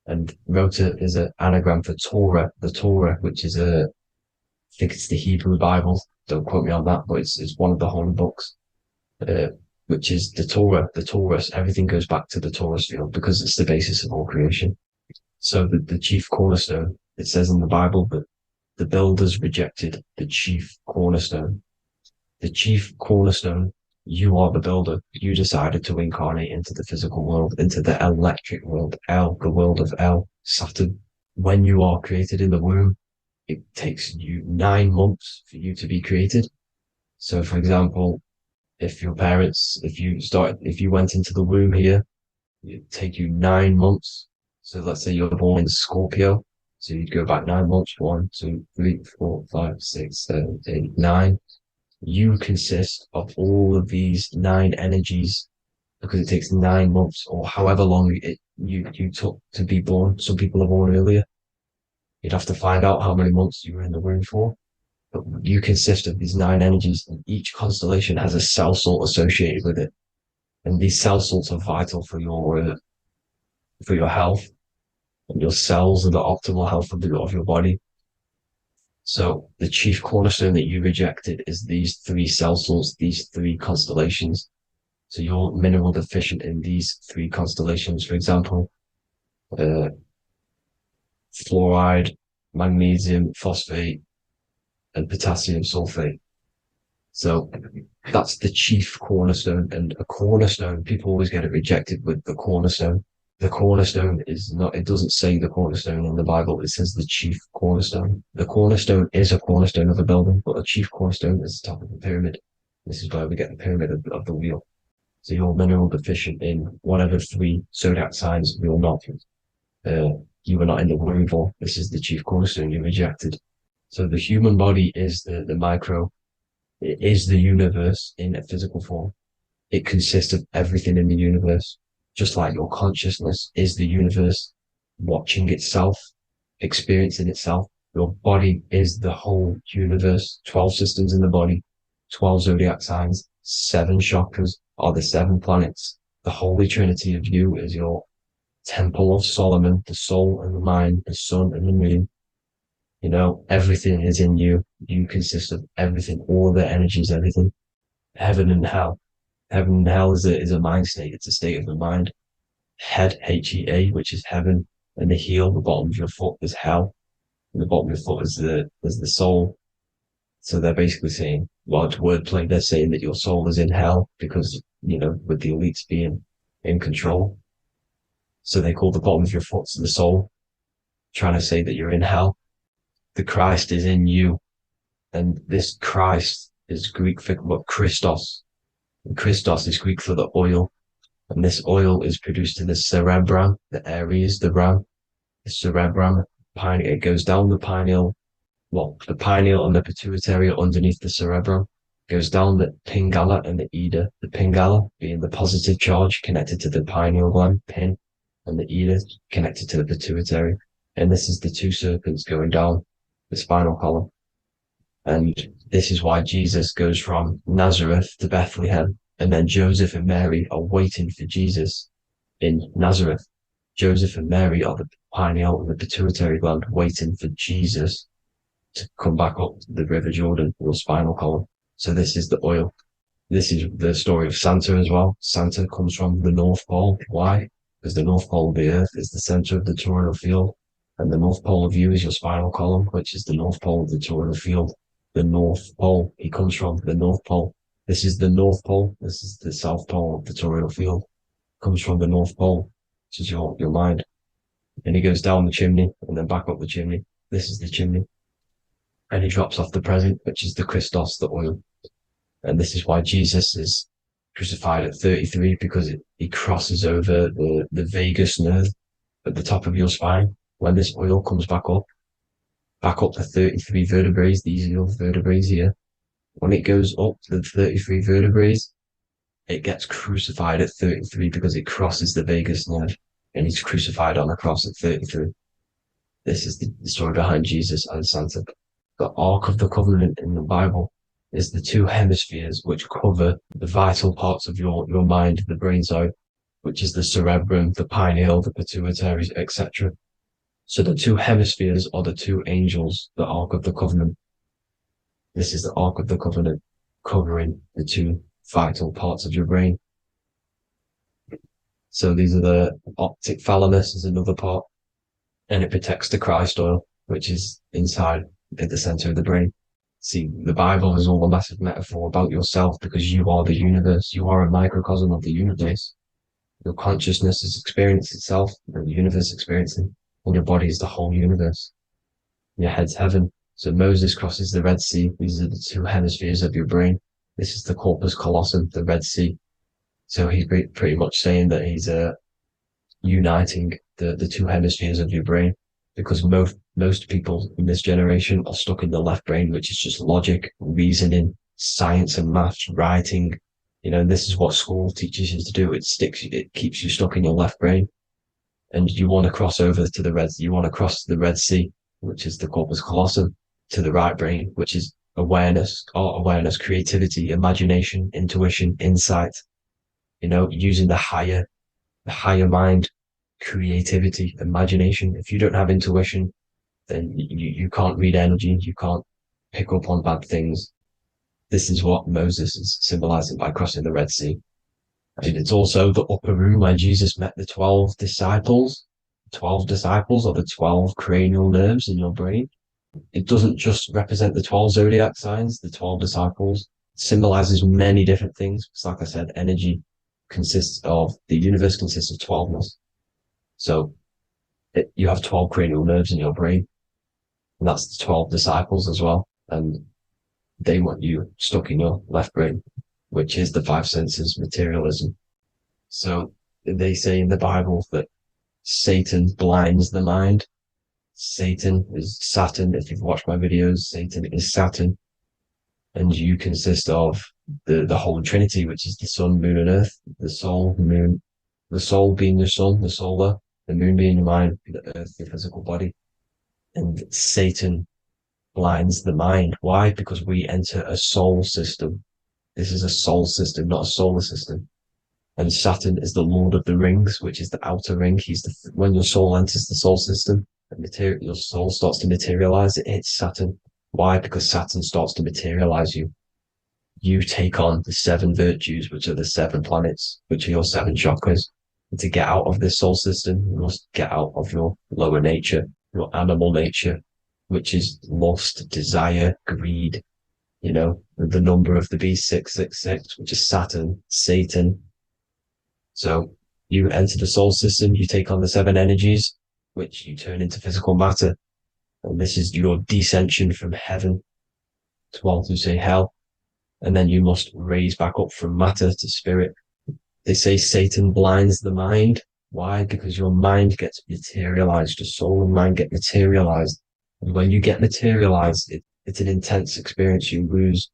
And rotor is an anagram for Torah. The Torah, which is I think it's the Hebrew Bible. Don't quote me on that, but it's one of the holy books. Which is the Torah, the Taurus. Everything goes back to the Taurus field because it's the basis of all creation. So the chief cornerstone, it says in the Bible that the builders rejected the chief cornerstone. The chief cornerstone, you are the builder. You decided to incarnate into the physical world, into the electric world, the world of Saturn. When you are created in the womb, it takes you 9 months for you to be created. So, for example, if you went into the womb here, it'd take you 9 months. So let's say you're born in Scorpio. So you'd go back 9 months, 1, 2, 3, 4, 5, 6, 7, 8, 9. You consist of all of these 9 energies because it takes 9 months or however long you took to be born. Some people are born earlier. You'd have to find out how many months you were in the womb for. But you consist of these 9 energies, and each constellation has a cell salt associated with it. And these cell salts are vital for your health, and your cells and the optimal health of your body. So the chief cornerstone that you rejected is these 3 cell salts, these 3 constellations. So you're mineral deficient in these 3 constellations. For example, fluoride, magnesium, phosphate, and potassium sulfate. So that's the chief cornerstone. And a cornerstone, people always get it rejected with the cornerstone. The cornerstone is not, it doesn't say the cornerstone in the Bible, it says the chief cornerstone. The cornerstone is a cornerstone of a building, but a chief cornerstone is the top of the pyramid. This is where we get the pyramid of the wheel. So you're mineral deficient in whatever 3 zodiac signs you're not. You were not in the womb for. This is the chief cornerstone you rejected. So the human body is the micro. It is the universe in a physical form. It consists of everything in the universe, just like your consciousness is the universe watching itself, experiencing itself. Your body is the whole universe. 12 systems in the body, 12 zodiac signs, 7 chakras are the 7 planets. The Holy Trinity of you is your Temple of Solomon, the soul and the mind, the sun and the moon. You know, everything is in you. You consist of everything, all the energies, everything. Heaven and hell. Heaven and hell is a mind state. It's a state of the mind. Head, Hea, which is heaven, and the heel, the bottom of your foot, is hell. And the bottom of your foot is the soul. So they're basically saying, well, it's wordplay. They're saying that your soul is in hell because, you know, with the elites being in control. So they call the bottom of your foot the soul, trying to say that you're in hell. The Christ is in you. And this Christ is Greek for what? Christos. And Christos is Greek for the oil. And this oil is produced in the cerebrum, the Aries, the ram, the cerebrum. It goes down the pineal. Well, the pineal and the pituitary are underneath the cerebrum. Goes down the pingala and the ida. The pingala being the positive charge connected to the pineal gland, pin, and the ida connected to the pituitary. And this is the 2 serpents going down the spinal column. And this is why Jesus goes from Nazareth to Bethlehem, and then Joseph and Mary are waiting for Jesus in Nazareth. Joseph and Mary are the pineal and the pituitary gland waiting for Jesus to come back up the River Jordan, your spinal column. So this is the oil. This is the story of Santa as well. Santa comes from the North Pole. Why? Because the North Pole of the Earth is the center of the toroidal field, and the North Pole of you is your spinal column, which is the North Pole of the toroidal field. The North Pole, he comes from the North Pole. This is the North Pole. This is the South Pole of the toroidal field. Comes from the North Pole, which is your mind. And he goes down the chimney and then back up the chimney. This is the chimney. And he drops off the present, which is the Christos, the oil. And this is why Jesus is crucified at 33, because he crosses over the vagus nerve at the top of your spine. When this oil comes back up the 33 vertebrae, these are your vertebrae here. When it goes up the 33 vertebrae, it gets crucified at 33 because it crosses the vagus nerve, and he's crucified on a cross at 33. This is the story behind Jesus and Santa. The Ark of the Covenant in the Bible is the 2 hemispheres which cover the vital parts of your mind, the brain side, which is the cerebrum, the pineal, the pituitary, etc. So the 2 hemispheres are the 2 angels, the Ark of the Covenant. This is the Ark of the Covenant covering the 2 vital parts of your brain. So these are the optic thalamus is another part, and it protects the Christ oil, which is inside at the center of the brain. See, the Bible is all a massive metaphor about yourself because you are the universe. You are a microcosm of the universe. Your consciousness is experiencing itself, and the universe experiencing, and your body is the whole universe. Your head's heaven. So Moses crosses the Red Sea. These are the 2 hemispheres of your brain. This is the corpus callosum, the Red Sea. So he's pretty much saying that he's uniting the two hemispheres of your brain, because most people in this generation are stuck in the left brain, which is just logic, reasoning, science and maths, writing. And this is what school teaches you to do. It keeps you stuck in your left brain. And you want to cross over to you want to cross the Red Sea, which is the corpus callosum, to the right brain, which is awareness, art awareness, creativity, imagination, intuition, insight, using the higher mind, creativity, imagination. If you don't have intuition, then you can't read energy, you can't pick up on bad things. This is what Moses is symbolizing by crossing the Red Sea. And it's also the upper room where Jesus met the 12 disciples. 12 disciples are the 12 cranial nerves in your brain. It doesn't just represent the 12 zodiac signs, the 12 disciples. It symbolizes many different things. It's like I said, the universe consists of 12ness. So you have 12 cranial nerves in your brain, and that's the 12 disciples as well. And they want you stuck in your left brain, which is the five senses, materialism. So they say in the Bible that Satan blinds the mind. Satan is Saturn. If you've watched my videos, Satan is Saturn. And you consist of the Holy Trinity, which is the sun, moon, and earth. The soul, moon, the soul being your sun, the solar, the moon being your mind, the earth, your physical body. And Satan blinds the mind. Why? Because we enter a soul system. This is a soul system, not a solar system. And Saturn is the Lord of the Rings, which is the outer ring. When your soul enters the soul system, your soul starts to materialize. It hits Saturn. Why? Because Saturn starts to materialize you. You take on the 7 virtues, which are the 7 planets, which are your 7 chakras. And to get out of this soul system, you must get out of your lower nature, your animal nature, which is lust, desire, greed. The number of the beast, 666, which is Saturn, Satan. So you enter the soul system, you take on the 7 energies, which you turn into physical matter. And this is your descension from heaven to all who say hell. And then you must raise back up from matter to spirit. They say Satan blinds the mind. Why? Because your mind gets materialized. Your soul and mind get materialized. And when you get materialized, it's an intense experience. You lose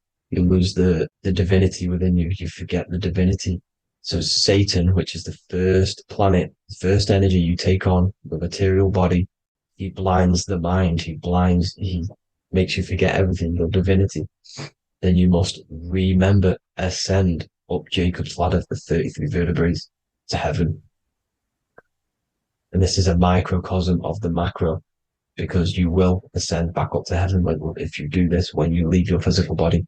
the divinity within you. You forget the divinity. So Satan, which is the first planet, the first energy you take on, the material body, he blinds the mind. He makes you forget everything, your divinity. Then you must remember, ascend up Jacob's ladder, the 33 vertebrae, to heaven. And this is a microcosm of the macro, because you will ascend back up to heaven if you do this, when you leave your physical body,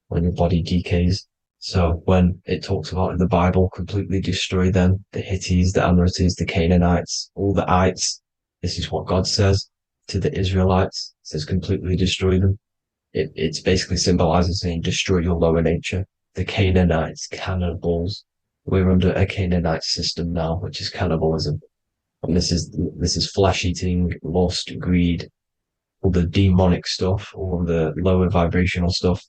when your body decays. So when it talks about in the Bible, completely destroy them, the Hittites, the Amorites, the Canaanites, all the ites, this is what God says to the Israelites. It says completely destroy them. It's basically symbolizing saying destroy your lower nature. The Canaanites, cannibals. We're under a Canaanite system now, which is cannibalism. And this is flesh eating, lust, greed, all the demonic stuff, all the lower vibrational stuff.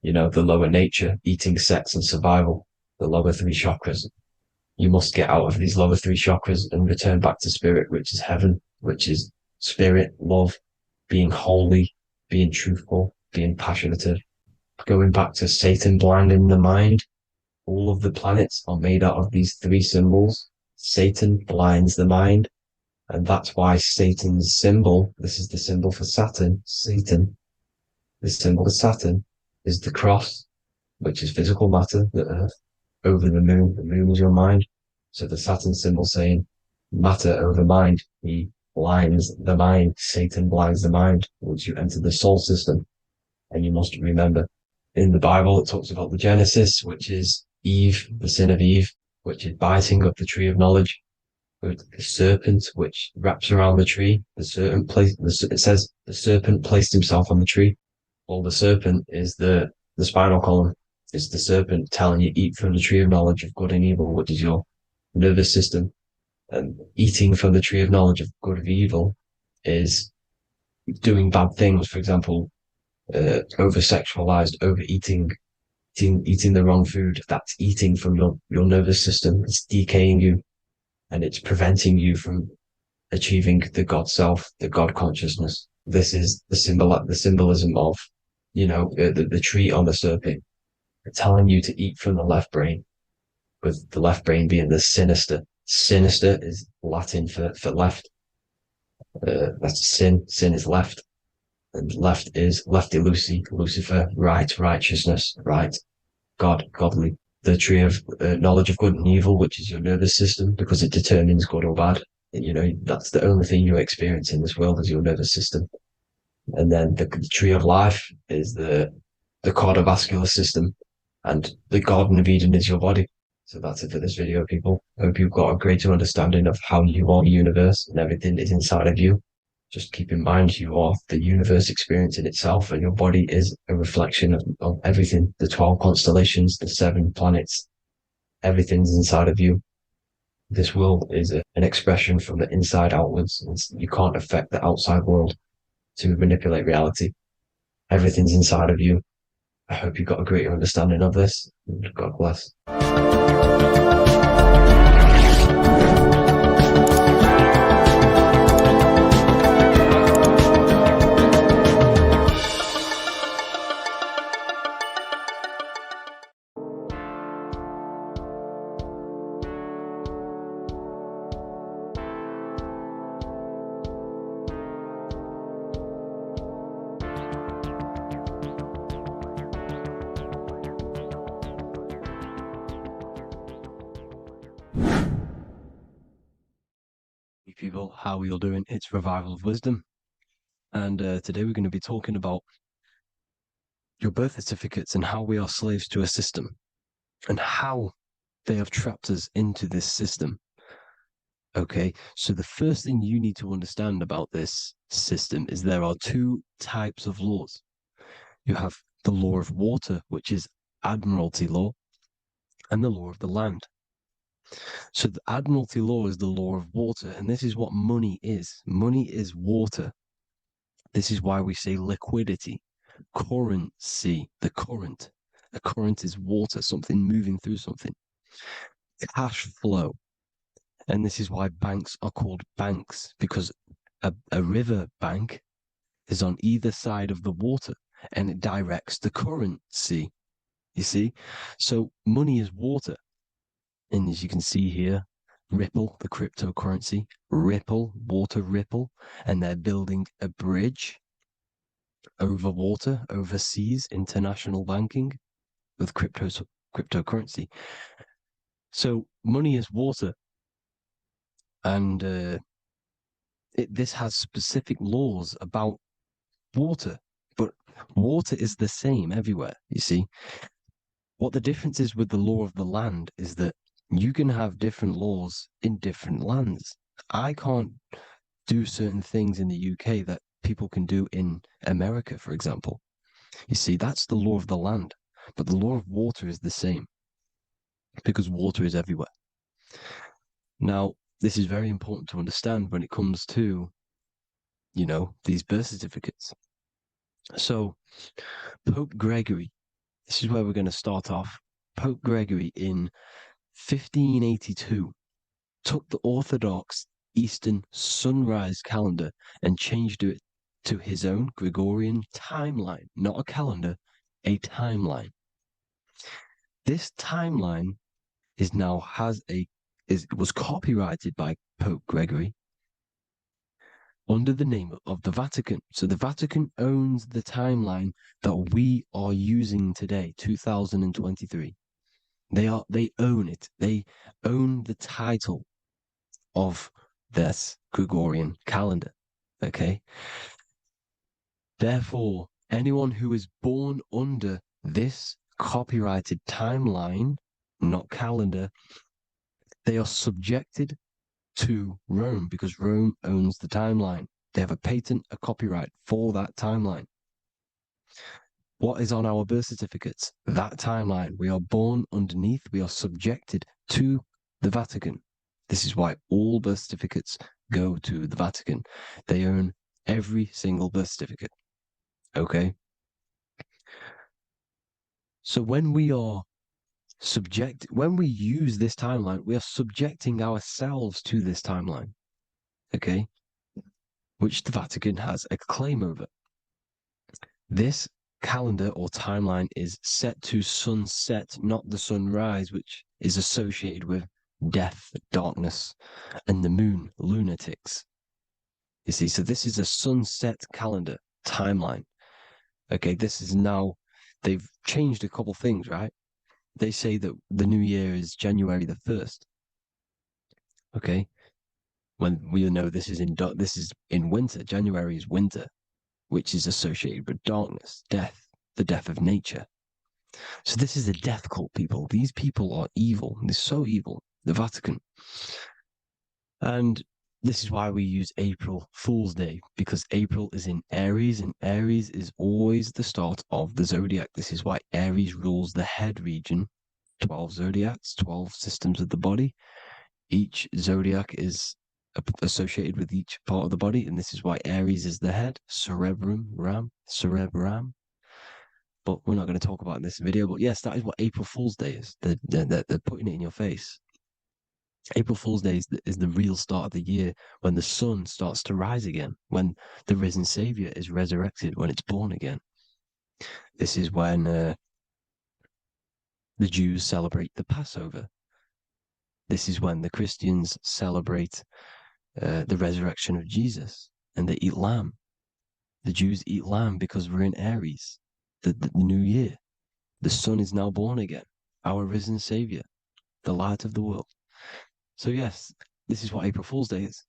The lower nature, eating, sex, and survival, the lower 3 chakras. You must get out of these lower 3 chakras and return back to spirit, which is heaven, which is spirit, love, being holy, being truthful, being passionate. Going back to Satan blinding the mind, all of the planets are made out of these 3 symbols. Satan blinds the mind, and that's why Satan's symbol, this is the symbol for Saturn, Satan, the symbol of Saturn is the cross, which is physical matter, the earth, over the moon. The moon is your mind. So the Saturn symbol saying matter over mind. He blinds the mind. Satan blinds the mind once you enter the soul system. And you must remember, in the Bible, it talks about the Genesis, which is Eve, the sin of Eve, which is biting of the tree of knowledge. The serpent, which wraps around the tree. It says the serpent placed himself on the tree. Well, the serpent is the spinal column. It's the serpent telling you eat from the tree of knowledge of good and evil, which is your nervous system. And eating from the tree of knowledge of good and evil is doing bad things. For example, over-sexualized, overeating, eating the wrong food, that's eating from your nervous system. It's decaying you, and it's preventing you from achieving the God self, the God consciousness. This is the symbolism of, the tree on the serpent, telling you to eat from the left brain, with the left brain being the sinister. Sinister is Latin for left. That's sin. Sin is left. And left is lefty Lucy, Lucifer, right, righteousness, right, God, godly. The tree of knowledge of good and evil, which is your nervous system, because it determines good or bad. That's the only thing you experience in this world is your nervous system. And then the tree of life is the cardiovascular system, and the Garden of Eden is your body. So that's it for this video, people. I hope you've got a greater understanding of how you are the universe and everything is inside of you. Just keep in mind you are the universe experience in itself, and your body is a reflection of everything. The 12 constellations, the 7 planets, everything's inside of you. This world is an expression from the inside outwards. You can't affect the outside world to manipulate reality. Everything's inside of you. I hope you got a greater understanding of this. God bless. People, how are you doing? It's Revival of Wisdom, and today we're going to be talking about your birth certificates and how we are slaves to a system and how they have trapped us into this system. Okay, so the first thing you need to understand about this system is there are 2 types of laws. You have the law of water, which is admiralty law, and the law of the land. So the admiralty law is the law of water, and this is what money is. Money is water. This is why we say liquidity, currency, the current. A current is water, something moving through something. Cash flow. And this is why banks are called banks, because a river bank is on either side of the water and it directs the currency. You see? So money is water. And as you can see here, Ripple, the cryptocurrency, Ripple, water Ripple, and they're building a bridge over water, overseas, international banking with cryptocurrency. So money is water, and this has specific laws about water, but water is the same everywhere, you see. What the difference is with the law of the land is that you can have different laws in different lands. I can't do certain things in the UK that people can do in America, for example. You see, that's the law of the land, but the law of water is the same because water is everywhere. Now, this is very important to understand when it comes to, these birth certificates. So, Pope Gregory, this is where we're going to start off. Pope Gregory in 1582 took the Orthodox Eastern sunrise calendar and changed it to his own Gregorian timeline, not a calendar, a timeline. This timeline was copyrighted by Pope Gregory under the name of the Vatican. So the Vatican owns the timeline that we are using today, 2023. They own it. They own the title of this Gregorian calendar. Okay. Therefore, anyone who is born under this copyrighted timeline, not calendar, they are subjected to Rome because Rome owns the timeline. They have a patent, a copyright for that timeline. What is on our birth certificates? That timeline. We are born underneath, we are subjected to the Vatican. This is why all birth certificates go to the Vatican. They own every single birth certificate. Okay? So when we use this timeline, we are subjecting ourselves to this timeline, okay, which the Vatican has a claim over. This calendar or timeline is set to sunset, not the sunrise, which is associated with death, darkness, and the moon, lunatics. You see, so this is a sunset calendar timeline. Okay, this is now, they've changed a couple things, right? They say that the new year is January the 1st. Okay, when we know this is in winter. January is winter, which is associated with darkness, death, the death of nature. So this is a death cult, people. These people are evil. They're so evil. The Vatican. And this is why we use April Fool's Day, because April is in Aries, and Aries is always the start of the zodiac. This is why Aries rules the head region. 12 zodiacs, 12 systems of the body. Each zodiac is associated with each part of the body, and this is why Aries is the head, cerebrum. But we're not going to talk about it in this video. But yes, that is what April Fool's Day is. They're putting it in your face. April Fool's Day is the real start of the year, when the sun starts to rise again, when the risen Savior is resurrected, when it's born again. This is when the Jews celebrate the Passover. This is when the Christians celebrate the resurrection of Jesus, and they eat lamb. The Jews eat lamb because we're in Aries, the new year. The sun is now born again, our risen Savior, the light of the world. So yes, this is what April Fool's Day is.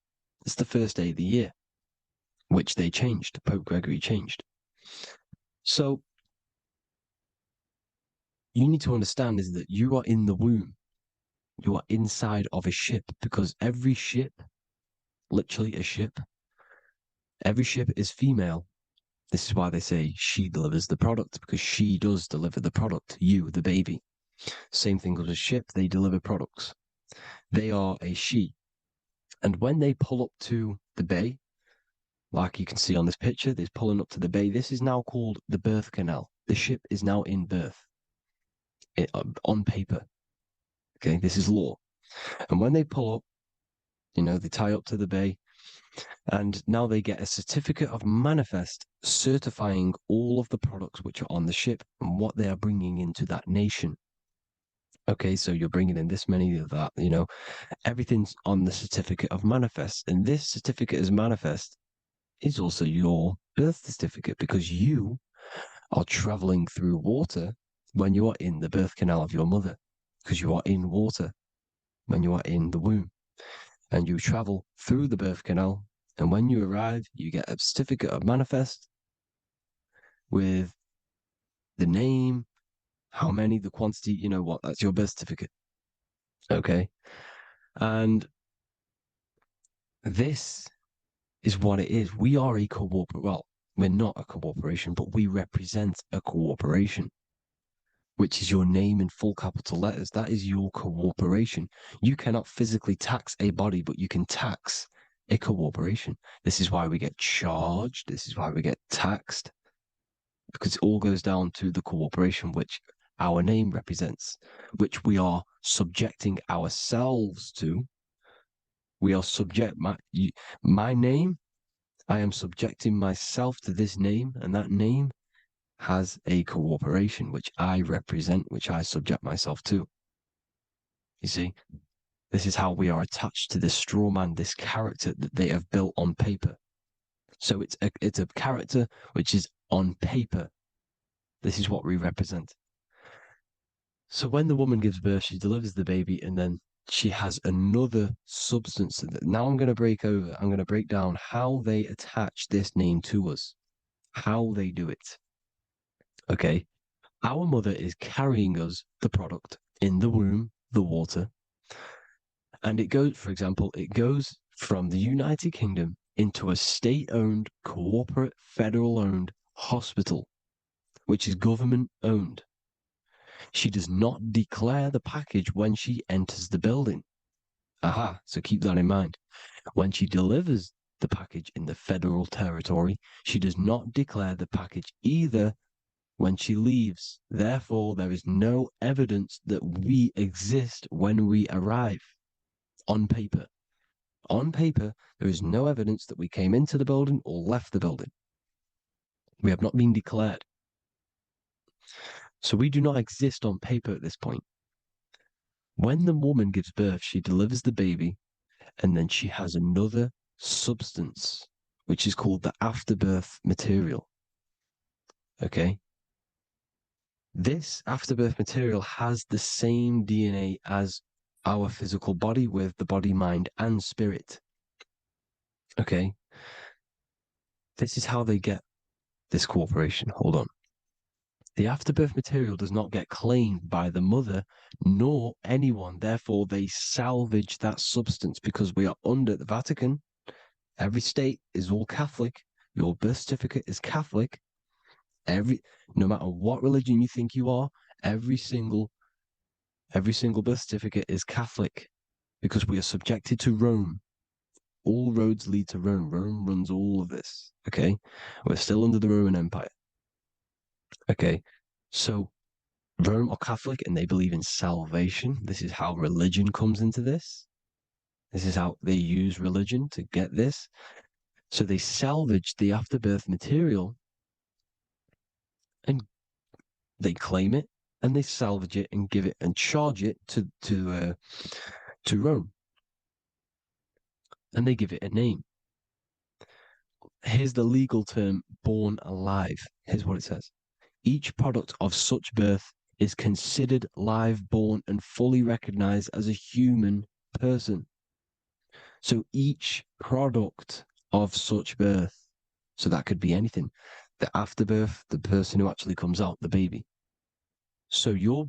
It's the first day of the year, which they changed. Pope Gregory changed. So you need to understand is that you are in the womb. You are inside of a ship, because every ship, literally a ship, every ship is female. This is why they say she delivers the product, because she does deliver the product, you, the baby. Same thing with a ship, they deliver products. They are a she. And when they pull up to the bay, like you can see on this picture, they're pulling up to the bay. This is now called the birth canal. The ship is now in birth on paper. Okay, this is law. And when they pull up, they tie up to the bay, and now they get a certificate of manifest certifying all of the products which are on the ship and what they are bringing into that nation. Okay, so you're bringing in this many of that, everything's on the certificate of manifest. And this certificate as manifest is also your birth certificate, because you are traveling through water when you are in the birth canal of your mother, because you are in water when you are in the womb, and you travel through the birth canal. And when you arrive, you get a certificate of manifest with the name, how many, the quantity, that's your birth certificate. Okay. And this is what it is. We are a we're not a corporation, but we represent a corporation, which is your name in full capital letters. That is your corporation. You cannot physically tax a body, but you can tax a corporation. This is why we get charged. This is why we get taxed, because it all goes down to the corporation which our name represents, which we are subjecting ourselves to. We are my name. I am subjecting myself to this name, and that name has a corporation which I represent, which I subject myself to. You see, this is how we are attached to this straw man, this character that they have built on paper. So it's a character which is on paper. This is what we represent. So when the woman gives birth, she delivers the baby, and then she has another substance. Now I'm going to break down how they attach this name to us, how they do it. Okay. Our mother is carrying us the product in the womb, the water. And it goes from the United Kingdom into a state-owned, corporate, federal-owned hospital, which is government-owned. She does not declare the package when she enters the building. Aha, so keep that in mind. When she delivers the package in the federal territory, she does not declare the package either when she leaves. Therefore, there is no evidence that we exist when we arrive. On paper. On paper, there is no evidence that we came into the building or left the building. We have not been declared. So we do not exist on paper at this point. When the woman gives birth, she delivers the baby, and then she has another substance, which is called the afterbirth material. Okay? This afterbirth material has the same DNA as our physical body, with the body, mind, and spirit. Okay? This is how they get this cooperation. Hold on. The afterbirth material does not get claimed by the mother nor anyone. Therefore, they salvage that substance because we are under the Vatican. Every state is all Catholic. Your birth certificate is Catholic. No matter what religion you think you are, every single birth certificate is Catholic because we are subjected to Rome. All roads lead to Rome. Rome runs all of this. Okay? We're still under the Roman Empire. Okay? So Rome are Catholic and they believe in salvation. This is how religion comes into this. This is how they use religion to get this. So they salvage the afterbirth material and they claim it and they salvage it and give it and charge it to Rome. And they give it a name. Here's the legal term, born alive. Here's what it says. Each product of such birth is considered live, born, and fully recognized as a human person. So each product of such birth, so that could be anything, the afterbirth, the person who actually comes out, the baby. So your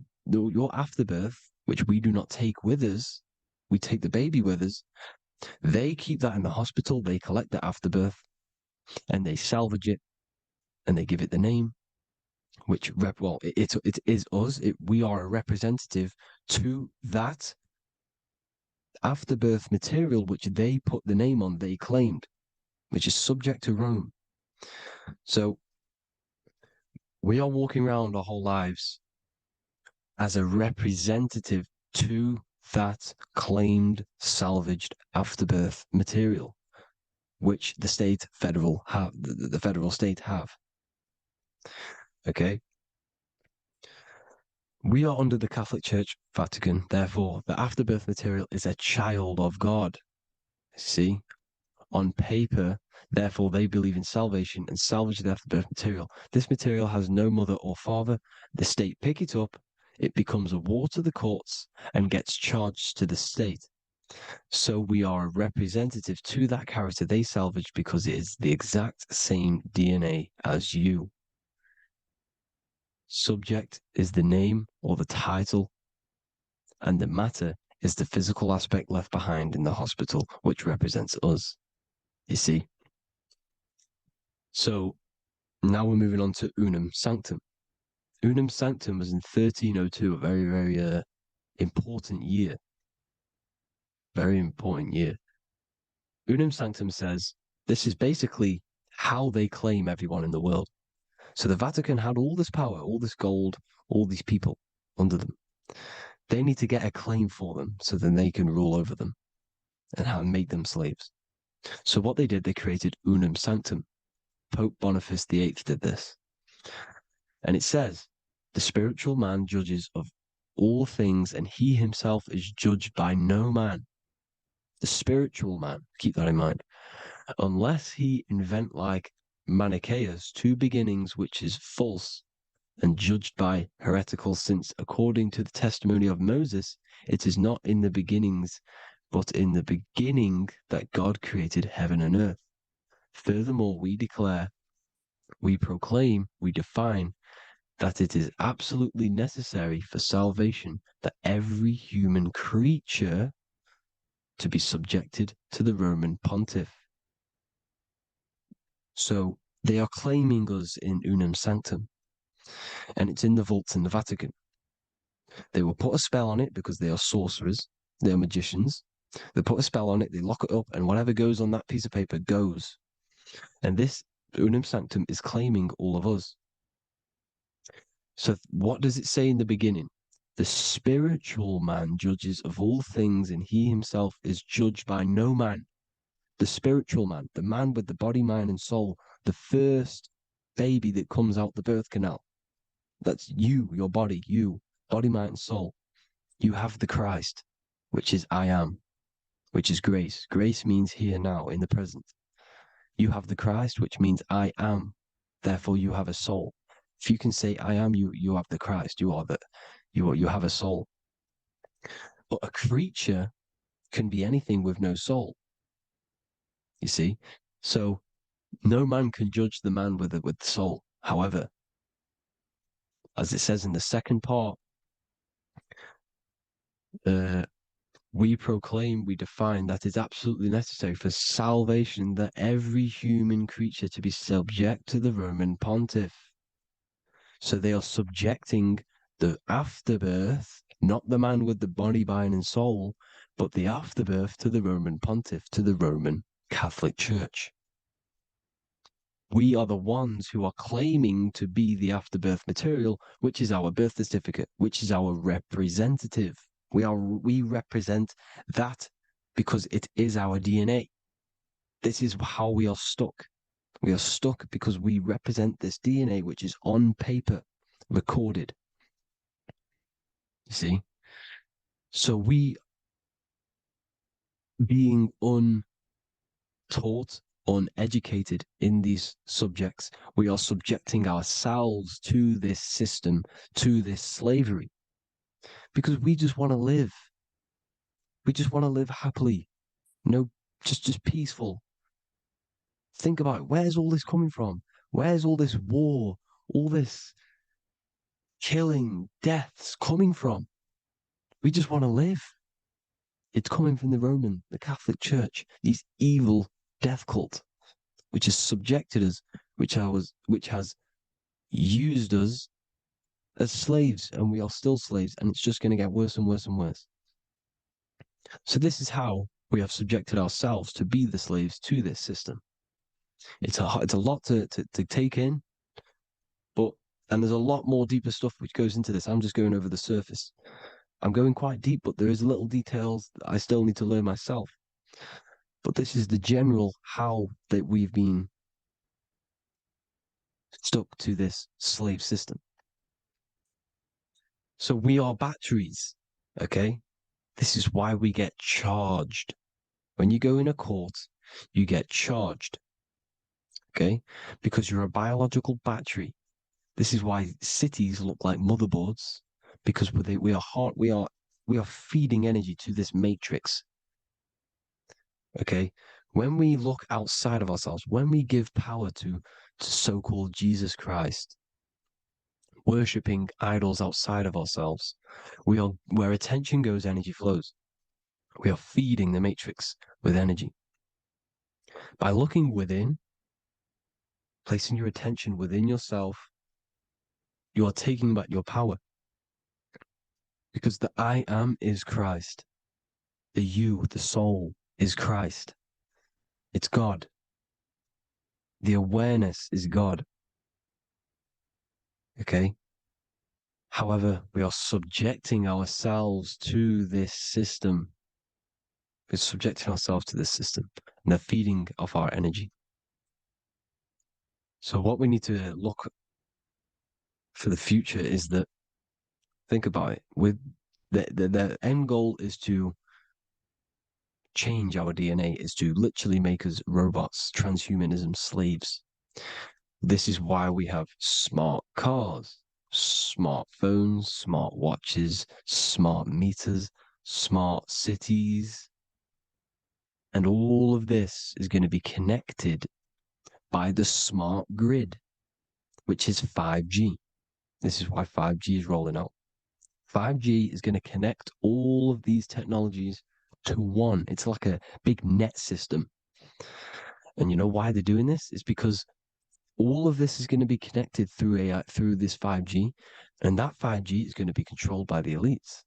afterbirth, which we do not take with us, we take the baby with us, they keep that in the hospital, they collect the afterbirth, and they salvage it, and they give it the name, which, it is us. We are a representative to that afterbirth material, which they put the name on, they claimed, which is subject to Rome. So we are walking around our whole lives as a representative to that claimed salvaged afterbirth material, which the federal state have. Okay? We are under the Catholic Church, Vatican. Therefore, the afterbirth material is a child of God. See? On paper, therefore, they believe in salvation and salvage the afterbirth material. This material has no mother or father. The state pick it up. It becomes a war to the courts and gets charged to the state. So we are a representative to that character they salvaged because it is the exact same DNA as you. Subject is the name or the title, and the matter is the physical aspect left behind in the hospital, which represents us. You see? So now we're moving on to Unum Sanctum. Unum Sanctum was in 1302, a very, very important year. Very important year. Unum Sanctum says this is basically how they claim everyone in the world. So the Vatican had all this power, all this gold, all these people under them. They need to get a claim for them so then they can rule over them and make them slaves. So what they did, they created Unum Sanctum. Pope Boniface VIII did this. And it says, the spiritual man judges of all things, and he himself is judged by no man. The spiritual man, keep that in mind, unless he invent like Manichaeus, two beginnings, which is false and judged by heretical, since according to the testimony of Moses, it is not in the beginnings, but in the beginning that God created heaven and earth. Furthermore, we declare, we proclaim, we define that it is absolutely necessary for salvation that every human creature to be subjected to the Roman pontiff. So they are claiming us in Unum Sanctum, and it's in the vaults in the Vatican. They will put a spell on it because they are sorcerers, they are magicians. They put a spell on it, they lock it up, and whatever goes on that piece of paper goes. And this Unum Sanctum is claiming all of us. So what does it say in the beginning? The spiritual man judges of all things, and he himself is judged by no man. The spiritual man, the man with the body, mind, and soul, the first baby that comes out the birth canal. That's you, your body, body, mind, and soul. You have the Christ, which is I am, which is grace. Grace means here now, in the present. You have the Christ, which means I am. Therefore, you have a soul. If you can say I am, you have the Christ. You have a soul. But a creature can be anything with no soul. You see, so no man can judge the man with the soul. However, as it says in the second part, we proclaim, we define that it's absolutely necessary for salvation that every human creature to be subject to the Roman pontiff. So they are subjecting the afterbirth, not the man with the body, mind, and soul, but the afterbirth to the Roman pontiff, to the Roman Catholic Church. We are the ones who are claiming to be the afterbirth material, which is our birth certificate, which is our representative. We represent that because it is our DNA. This is how we are stuck. We are stuck because we represent this DNA, which is on paper, recorded. You see? So we, being untaught, uneducated in these subjects, we are subjecting ourselves to this system, to this slavery, because we just want to live. We just want to live happily, just peaceful. Think about it. Where's all this coming from? Where's all this war, all this killing, deaths coming from? We just want to live. It's coming from the Catholic Church, these evil death cult, which has subjected us, which has used us as slaves, and we are still slaves, and it's just going to get worse and worse and worse. So this is how we have subjected ourselves to be the slaves to this system. It's a lot to take in, and there's a lot more deeper stuff which goes into this. I'm just going over the surface. I'm going quite deep, but there is little details that I still need to learn myself. But this is the general how that we've been stuck to this slave system. So we are batteries, okay? This is why we get charged. When you go in a court, you get charged, okay? Because you're a biological battery. This is why cities look like motherboards, because we are feeding energy to this matrix. Okay, when we look outside of ourselves, when we give power to so-called Jesus Christ, worshipping idols outside of ourselves, where attention goes, energy flows. We are feeding the matrix with energy. By looking within, placing your attention within yourself, you are taking back your power. Because the I am is Christ. The you, the soul, is Christ. It's God. The awareness is God. Okay? However, we are subjecting ourselves to this system. We're subjecting ourselves to this system and the feeding of our energy. So what we need to look for the future is that, think about it, with the end goal is to change our DNA, is to literally make us robots, transhumanism, slaves. This is why we have smart cars, smartphones, smart watches, smart meters, smart cities. And all of this is going to be connected by the smart grid, which is 5G. This is why 5G is rolling out. 5G is going to connect all of these technologies to one. It's like a big net system. And you know why they're doing this? It's because all of this is going to be connected through this 5G, and that 5G is going to be controlled by the elites.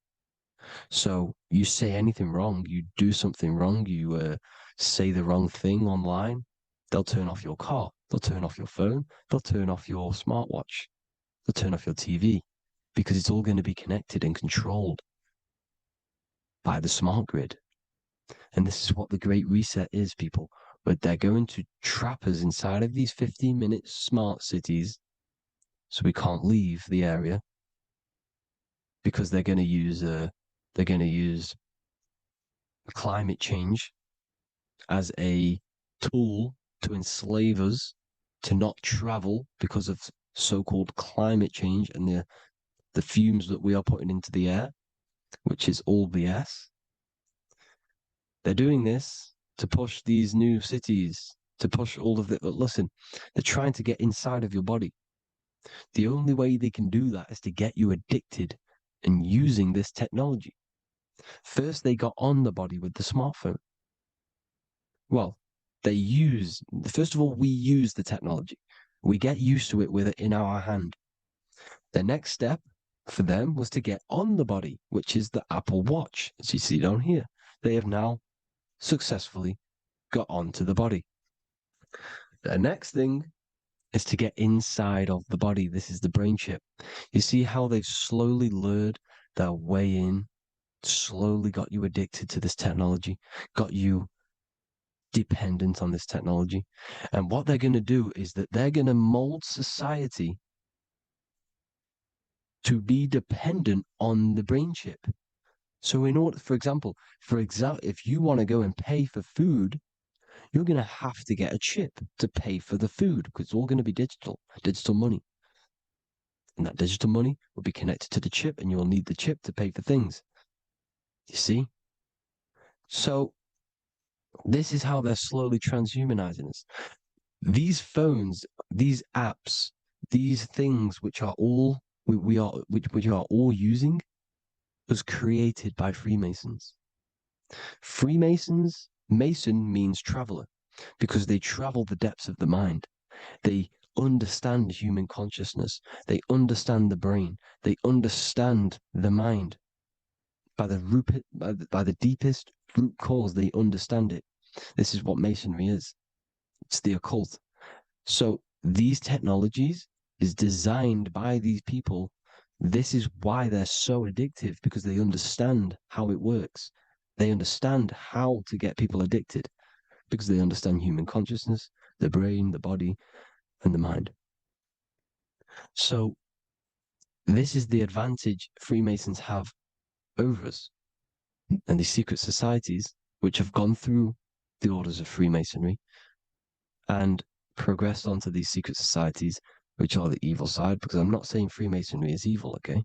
So you say anything wrong, you do something wrong, you say the wrong thing online, they'll turn off your car, they'll turn off your phone, they'll turn off your smartwatch, or turn off your TV, because it's all going to be connected and controlled by the smart grid. And this is what the Great Reset is, people. But they're going to trap us inside of these 15-minute smart cities so we can't leave the area, because they're going to use climate change as a tool to enslave us to not travel because of so-called climate change and the fumes that we are putting into the air, which is all BS. They're doing this to push these new cities, to push all of it. But listen, they're trying to get inside of your body. The only way they can do that is to get you addicted and using this technology. First, they got on the body with the smartphone. Well, first of all, we use the technology. We get used to it with it in our hand. The next step for them was to get on the body, which is the Apple Watch, as you see down here. They have now successfully got onto the body. The next thing is to get inside of the body. This is the brain chip. You see how they've slowly lured their way in, slowly got you addicted to this technology, got you dependent on this technology. And what they're going to do is that they're going to mold society to be dependent on the brain chip. So in order, for example, if you want to go and pay for food, you're going to have to get a chip to pay for the food, because it's all going to be digital money. And that digital money will be connected to the chip, and you'll need the chip to pay for things. You see? So this is how they're slowly transhumanizing us. These phones, these apps, these things which are all we are all using was created by Freemasons. Mason means traveler, because they travel the depths of the mind. They understand human consciousness. They understand the brain. They understand the mind. By the deepest root cause, they understand it. This is what Masonry is. It's the occult. So these technologies is designed by these people. This is why they're so addictive, because they understand how it works. They understand how to get people addicted, because they understand human consciousness, the brain, the body, and the mind. So this is the advantage Freemasons have over us. And these secret societies, which have gone through the orders of Freemasonry and progressed onto these secret societies, which are the evil side, because I'm not saying Freemasonry is evil, okay?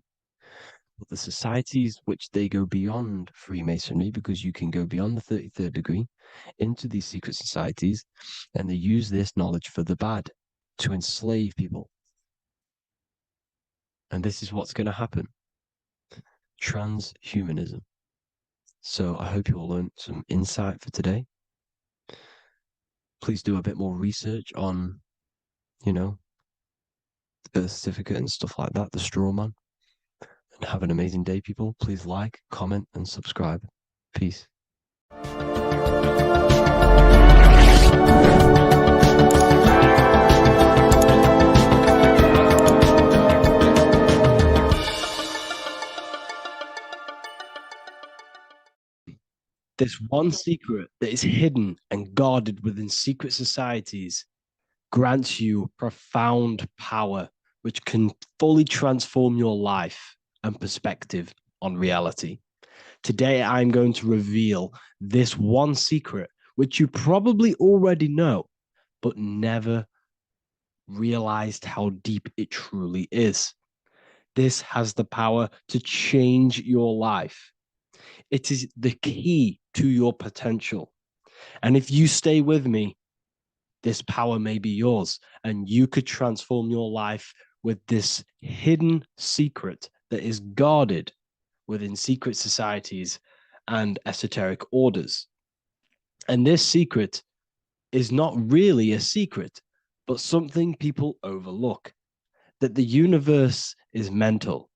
But the societies which they go beyond Freemasonry, because you can go beyond the 33rd degree into these secret societies, and they use this knowledge for the bad, to enslave people. And this is what's going to happen. Transhumanism. So I hope you all learned some insight for today. Please do a bit more research on, the birth certificate and stuff like that, the straw man. And have an amazing day, people. Please like, comment, and subscribe. Peace. This one secret that is hidden and guarded within secret societies grants you profound power, which can fully transform your life and perspective on reality. Today, I'm going to reveal this one secret, which you probably already know, but never realized how deep it truly is. This has the power to change your life. It is the key to your potential. And if you stay with me, this power may be yours, and you could transform your life with this hidden secret that is guarded within secret societies and esoteric orders. And this secret is not really a secret, but something people overlook, that the universe is mental.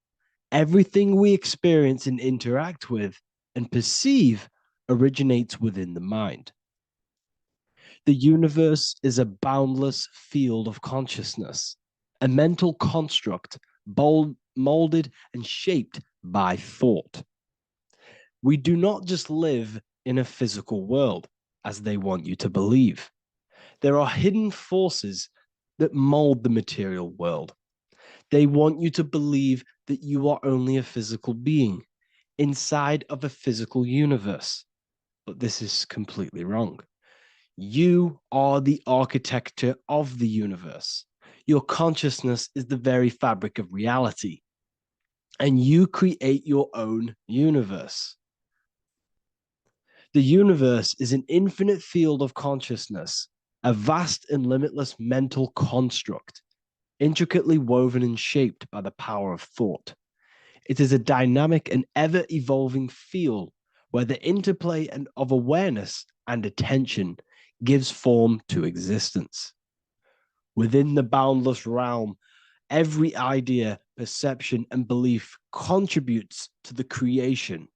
Everything we experience and interact with and perceive originates within the mind. The universe is a boundless field of consciousness, a mental construct molded, and shaped by thought. We do not just live in a physical world, as they want you to believe. There are hidden forces that mold the material world. They want you to believe that you are only a physical being inside of a physical universe. But this is completely wrong. You are the architecture of the universe. Your consciousness is the very fabric of reality, and you create your own universe. The universe is an infinite field of consciousness, a vast and limitless mental construct, intricately woven and shaped by the power of thought. It is a dynamic and ever-evolving field where the interplay of awareness and attention gives form to existence. Within the boundless realm, every idea, perception, and belief contributes to the creation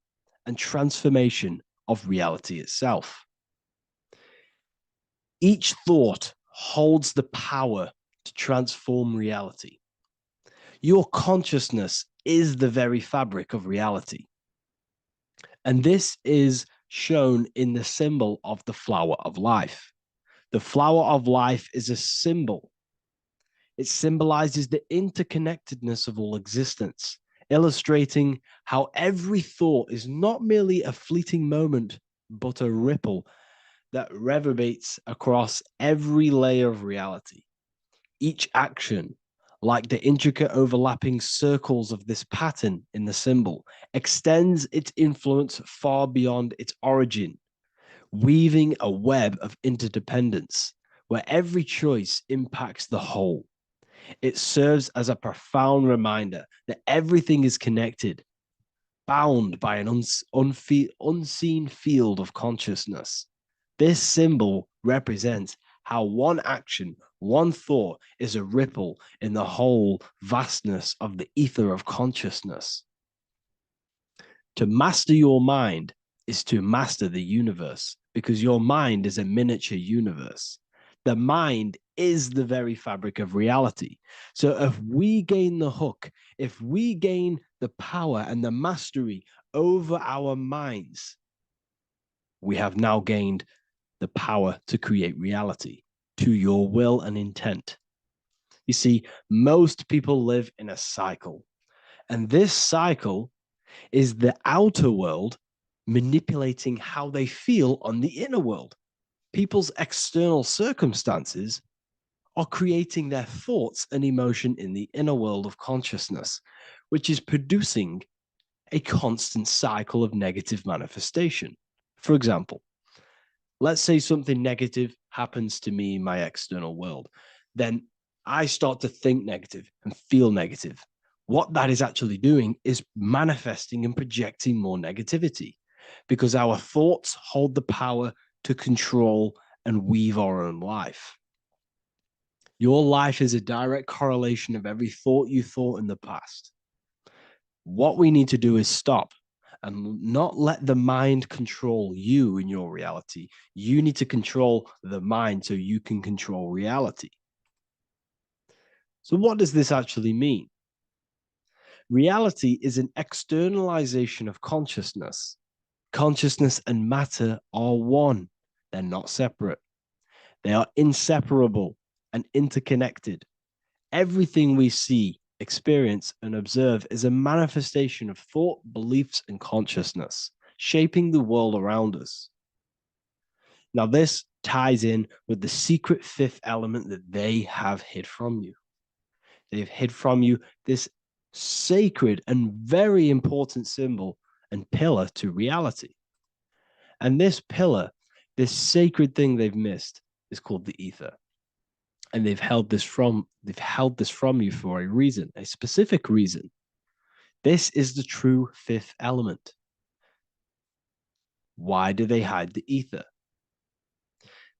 and transformation of reality itself. Each thought holds the power to transform reality. Your consciousness is the very fabric of reality. And this is shown in the symbol of the flower of life. The flower of life is a symbol. It symbolizes the interconnectedness of all existence, illustrating how every thought is not merely a fleeting moment, but a ripple that reverberates across every layer of reality. Each action, like the intricate overlapping circles of this pattern in the symbol, extends its influence far beyond its origin, weaving a web of interdependence where every choice impacts the whole. It serves as a profound reminder that everything is connected, bound by an unseen field of consciousness. This symbol represents how one action, one thought is a ripple in the whole vastness of the ether of consciousness. To master your mind is to master the universe, because your mind is a miniature universe. The mind is the very fabric of reality. So if we gain the hook, if we gain the power and the mastery over our minds, we have now gained the power to create reality to your will and intent. You see, most people live in a cycle, and this cycle is the outer world manipulating how they feel on the inner world. People's external circumstances are creating their thoughts and emotion in the inner world of consciousness, which is producing a constant cycle of negative manifestation. For example, let's say something negative happens to me in my external world. Then I start to think negative and feel negative. What that is actually doing is manifesting and projecting more negativity, because our thoughts hold the power to control and weave our own life. Your life is a direct correlation of every thought you thought in the past. What we need to do is stop and not let the mind control you in your reality. You need to control the mind so you can control reality. So what does this actually mean? Reality is an externalization of consciousness. Consciousness and matter are one. They're not separate. They are inseparable and interconnected. Everything we see, experience, and observe is a manifestation of thought, beliefs, and consciousness, shaping the world around us. Now, this ties in with the secret fifth element that they have hid from you. They've hid from you this sacred and very important symbol and pillar to reality. And this pillar, this sacred thing they've missed, is called the ether. And they've held this from you for a reason, a specific reason. This is the true fifth element. Why do they hide the ether?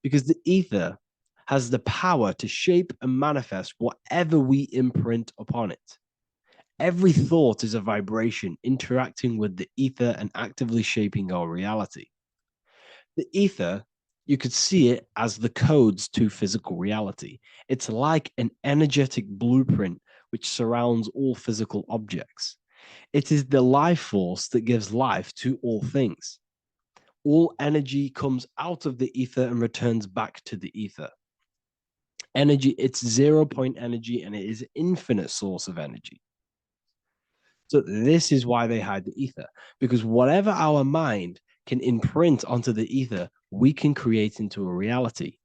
Because the ether has the power to shape and manifest whatever we imprint upon it. Every thought is a vibration interacting with the ether and actively shaping our reality. The ether, you could see it as the codes to physical reality. It's like an energetic blueprint which surrounds all physical objects. It is the life force that gives life to all things. All energy comes out of the ether and returns back to the ether. Energy, it's 0 point energy, and it is infinite source of energy. So this is why they hide the ether, because whatever our mind can imprint onto the ether, we can create into a reality.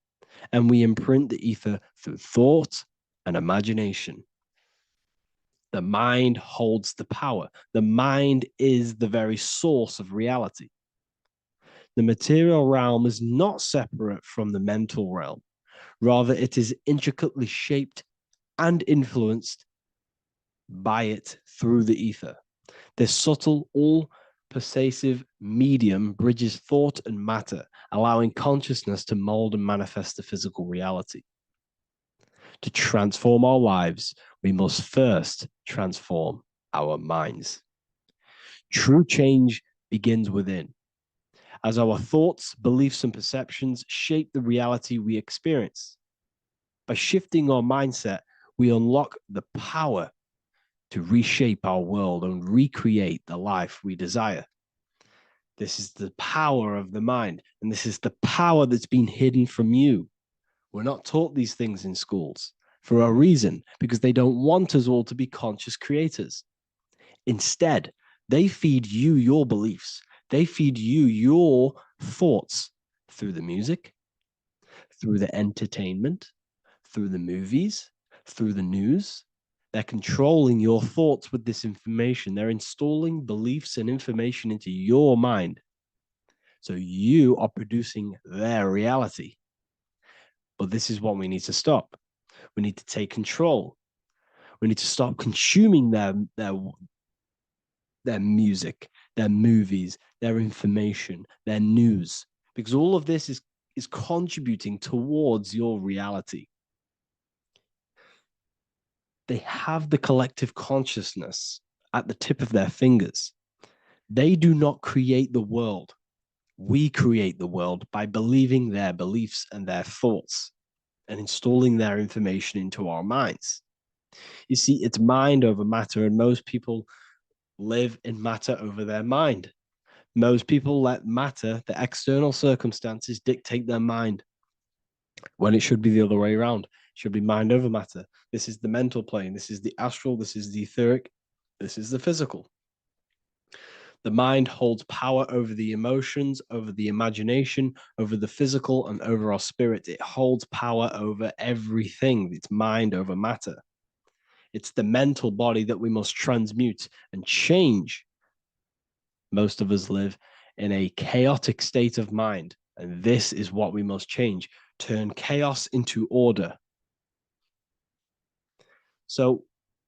And we imprint the ether through thought and imagination. The mind holds the power. The mind is the very source of reality. The material realm is not separate from the mental realm. Rather, it is intricately shaped and influenced by it through the ether. This subtle, all-pervasive medium bridges thought and matter, allowing consciousness to mold and manifest the physical reality. To transform our lives, we must first transform our minds. True change begins within, as our thoughts, beliefs, and perceptions shape the reality we experience. By shifting our mindset, we unlock the power to reshape our world and recreate the life we desire. This is the power of the mind, and this is the power that's been hidden from you. We're not taught these things in schools for a reason, because they don't want us all to be conscious creators. Instead, they feed you your beliefs. They feed you your thoughts through the music, through the entertainment, through the movies, through the news. They're controlling your thoughts with this information. They're installing beliefs and information into your mind. So you are producing their reality. But this is what we need to stop. We need to take control. We need to stop consuming their music, their movies, their information, their news, because all of this is contributing towards your reality. They have the collective consciousness at the tip of their fingers. They do not create the world. We create the world by believing their beliefs and their thoughts and installing their information into our minds. You see, it's mind over matter, and most people live in matter over their mind. Most people let matter, the external circumstances, dictate their mind, when it should be the other way around. It should be mind over matter. This is the mental plane. This is the astral. This is the etheric. This is the physical. The mind holds power over the emotions, over the imagination, over the physical, and over our spirit. It holds power over everything. It's mind over matter. It's the mental body that we must transmute and change. Most of us live in a chaotic state of mind, and this is what we must change. Turn chaos into order. So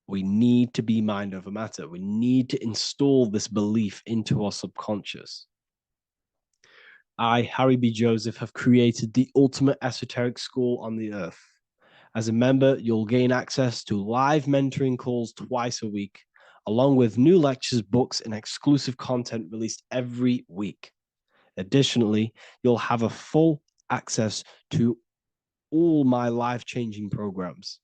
we need to be mind over matter. We need to install this belief into our subconscious. I, Harry B. Joseph, have created the ultimate esoteric school on the earth. As a member, you'll gain access to live mentoring calls twice a week, along with new lectures, books, and exclusive content released every week. Additionally, you'll have a full access to all my life-changing programs.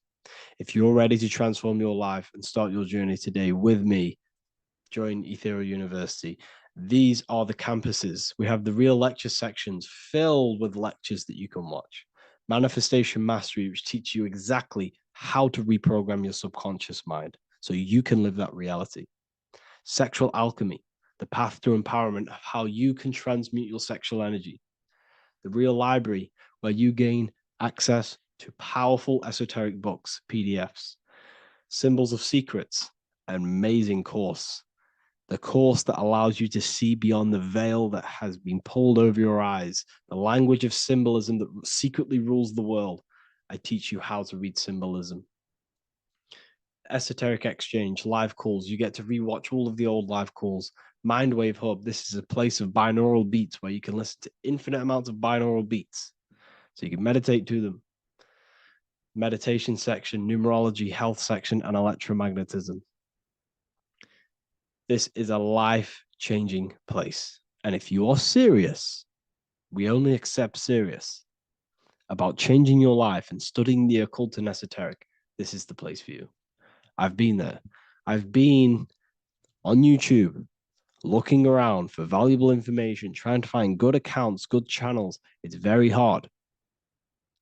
If you're ready to transform your life and start your journey today with me, join Ethereal University. These are the campuses. We have the real lecture sections filled with lectures that you can watch. Manifestation Mastery, which teach you exactly how to reprogram your subconscious mind so you can live that reality. Sexual Alchemy, the path to empowerment of how you can transmute your sexual energy. The Real Library, where you gain access to powerful esoteric books, PDFs. Symbols of Secrets, an amazing course. The course that allows you to see beyond the veil that has been pulled over your eyes. The language of symbolism that secretly rules the world. I teach you how to read symbolism. Esoteric Exchange, live calls. You get to rewatch all of the old live calls. Mindwave Hub, this is a place of binaural beats where you can listen to infinite amounts of binaural beats. So you can meditate to them. Meditation section, numerology, health section, and electromagnetism. This is a life-changing place. And if you are serious, we only accept serious about changing your life and studying the occult and esoteric, this is the place for you. I've been there. I've been on YouTube looking around for valuable information, trying to find good accounts, good channels. It's very hard.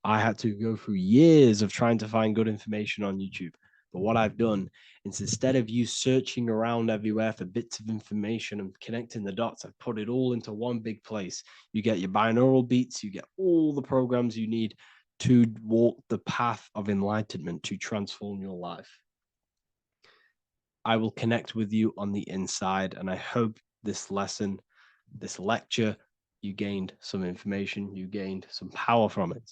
I had to go through years of trying to find good information on YouTube. But what I've done is instead of you searching around everywhere for bits of information and connecting the dots, I've put it all into one big place. You get your binaural beats, you get all the programs you need to walk the path of enlightenment to transform your life. I will connect with you on the inside, and I hope this lesson, this lecture, you gained some information, you gained some power from it.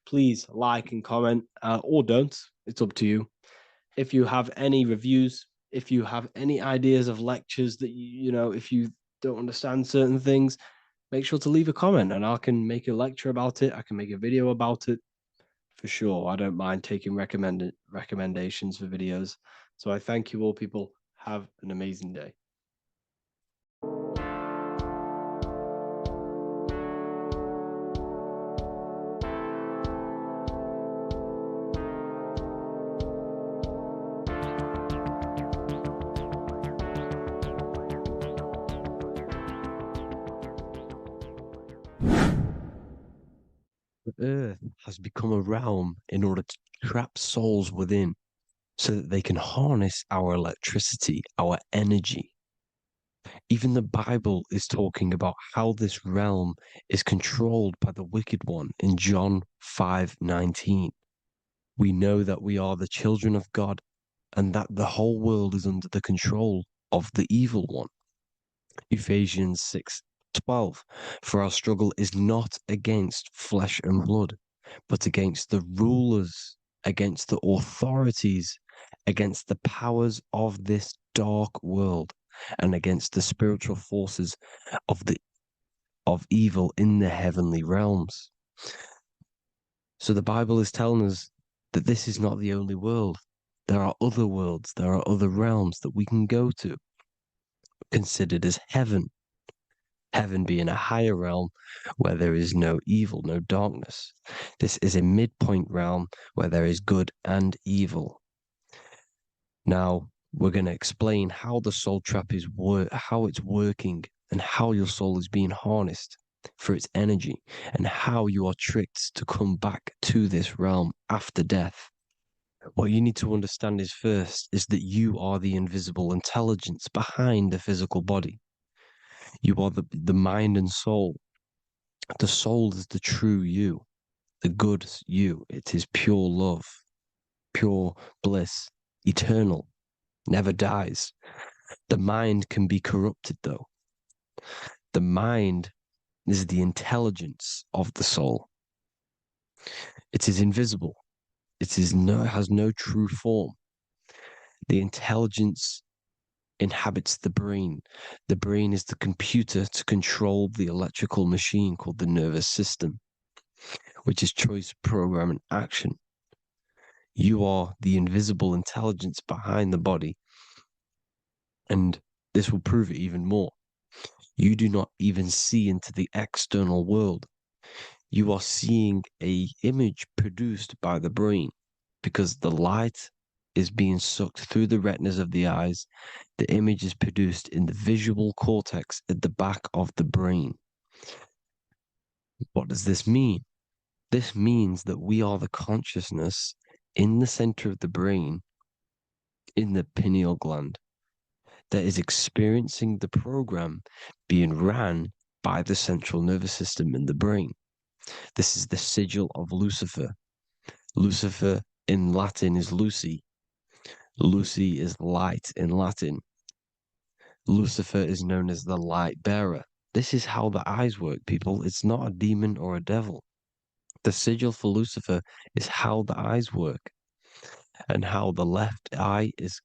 Please like and comment, or don't. It's up to you. If you have any reviews, if you have any ideas of lectures that if you don't understand certain things, make sure to leave a comment and I can make a lecture about it. I can make a video about it for sure. I don't mind taking recommendations for videos. So I thank you all, people. Have an amazing day. The earth has become a realm in order to trap souls within so that they can harness our electricity, our energy. Even the Bible is talking about how this realm is controlled by the wicked one in John 5:19. We know that we are the children of God and that the whole world is under the control of the evil one. Ephesians 6:12. For our struggle is not against flesh and blood, but against the rulers, against the authorities, against the powers of this dark world, and against the spiritual forces of evil in the heavenly realms. So the Bible is telling us that this is not the only world. There are other worlds, there are other realms that we can go to, considered as heaven. Heaven being a higher realm where there is no evil, no darkness. This is a midpoint realm where there is good and evil. Now, we're going to explain how the soul trap is how it's working and how your soul is being harnessed for its energy and how you are tricked to come back to this realm after death. What you need to understand is first is that you are the invisible intelligence behind the physical body. You are the mind and soul. The soul is the true you, the good you. It is pure love, pure bliss, eternal, never dies. The mind can be corrupted, though. The mind is the intelligence of the soul. It is invisible. It has no true form. The intelligence inhabits the brain. The brain is the computer to control the electrical machine called the nervous system, which is choice, program, and action. You are the invisible intelligence behind the body, and this will prove it even more. You do not even see into the external world. You are seeing an image produced by the brain because the light is being sucked through the retinas of the eyes. The image is produced in the visual cortex at the back of the brain. What does this mean? This means that we are the consciousness in the center of the brain, in the pineal gland, that is experiencing the program being ran by the central nervous system in the brain. This is the sigil of Lucifer. Lucifer in Latin is Lucy. Lucy is light in Latin. Lucifer is known as the light bearer. This is how the eyes work, people. It's not a demon or a devil. The sigil for Lucifer is how the eyes work and how the left eye is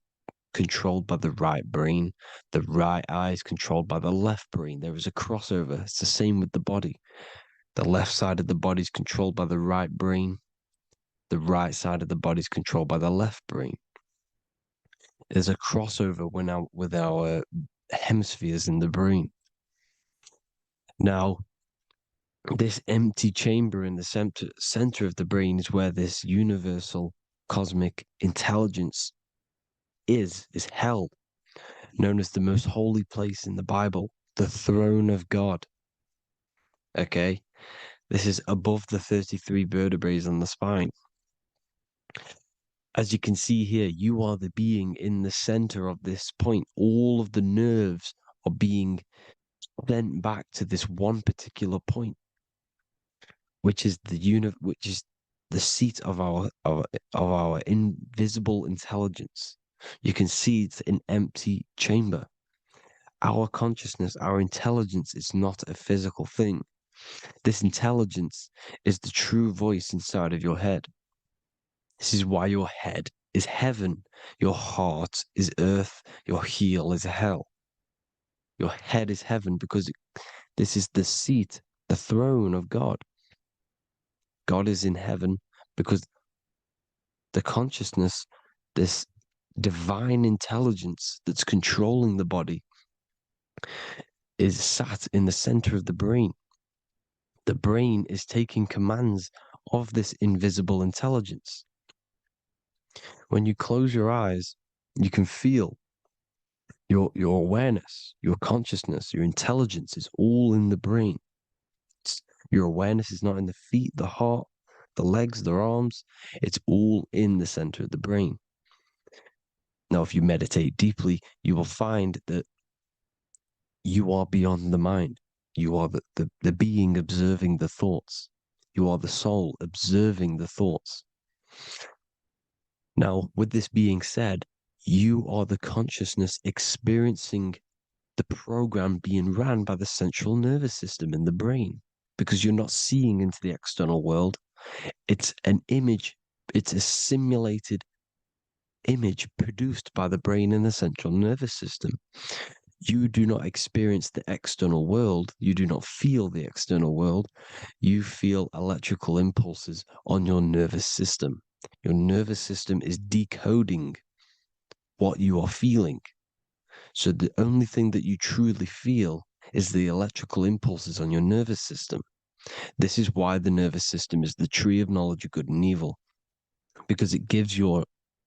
controlled by the right brain. The right eye is controlled by the left brain. There is a crossover. It's the same with the body. The left side of the body is controlled by the right brain. The right side of the body is controlled by the left brain. There's a crossover with our hemispheres in the brain. Now, this empty chamber in the center of the brain is where this universal cosmic intelligence is hell, known as the most holy place in the Bible, the throne of God. Okay? This is above the 33 vertebrae on the spine. As you can see here, you are the being in the center of this point. All of the nerves are being sent back to this one particular point, which is the seat of our invisible intelligence. You can see it's an empty chamber. Our consciousness, our intelligence is not a physical thing. This intelligence is the true voice inside of your head. This is why your head is heaven, your heart is earth, your heel is hell. Your head is heaven because this is the seat, the throne of God. God is in heaven because the consciousness, this divine intelligence that's controlling the body, is sat in the center of the brain. The brain is taking commands of this invisible intelligence. When you close your eyes, you can feel your awareness, your consciousness, your intelligence is all in the brain. Your awareness is not in the feet, the heart, the legs, the arms. It's all in the center of the brain. Now, if you meditate deeply, you will find that you are beyond the mind. You are the being observing the thoughts. You are the soul observing the thoughts. Now, with this being said, you are the consciousness experiencing the program being ran by the central nervous system in the brain, because you're not seeing into the external world. It's an image, it's a simulated image produced by the brain and the central nervous system. You do not experience the external world. You do not feel the external world. You feel electrical impulses on your nervous system. Your nervous system is decoding what you are feeling. So the only thing that you truly feel is the electrical impulses on your nervous system. This is why the nervous system is the tree of knowledge of good and evil, because it gives your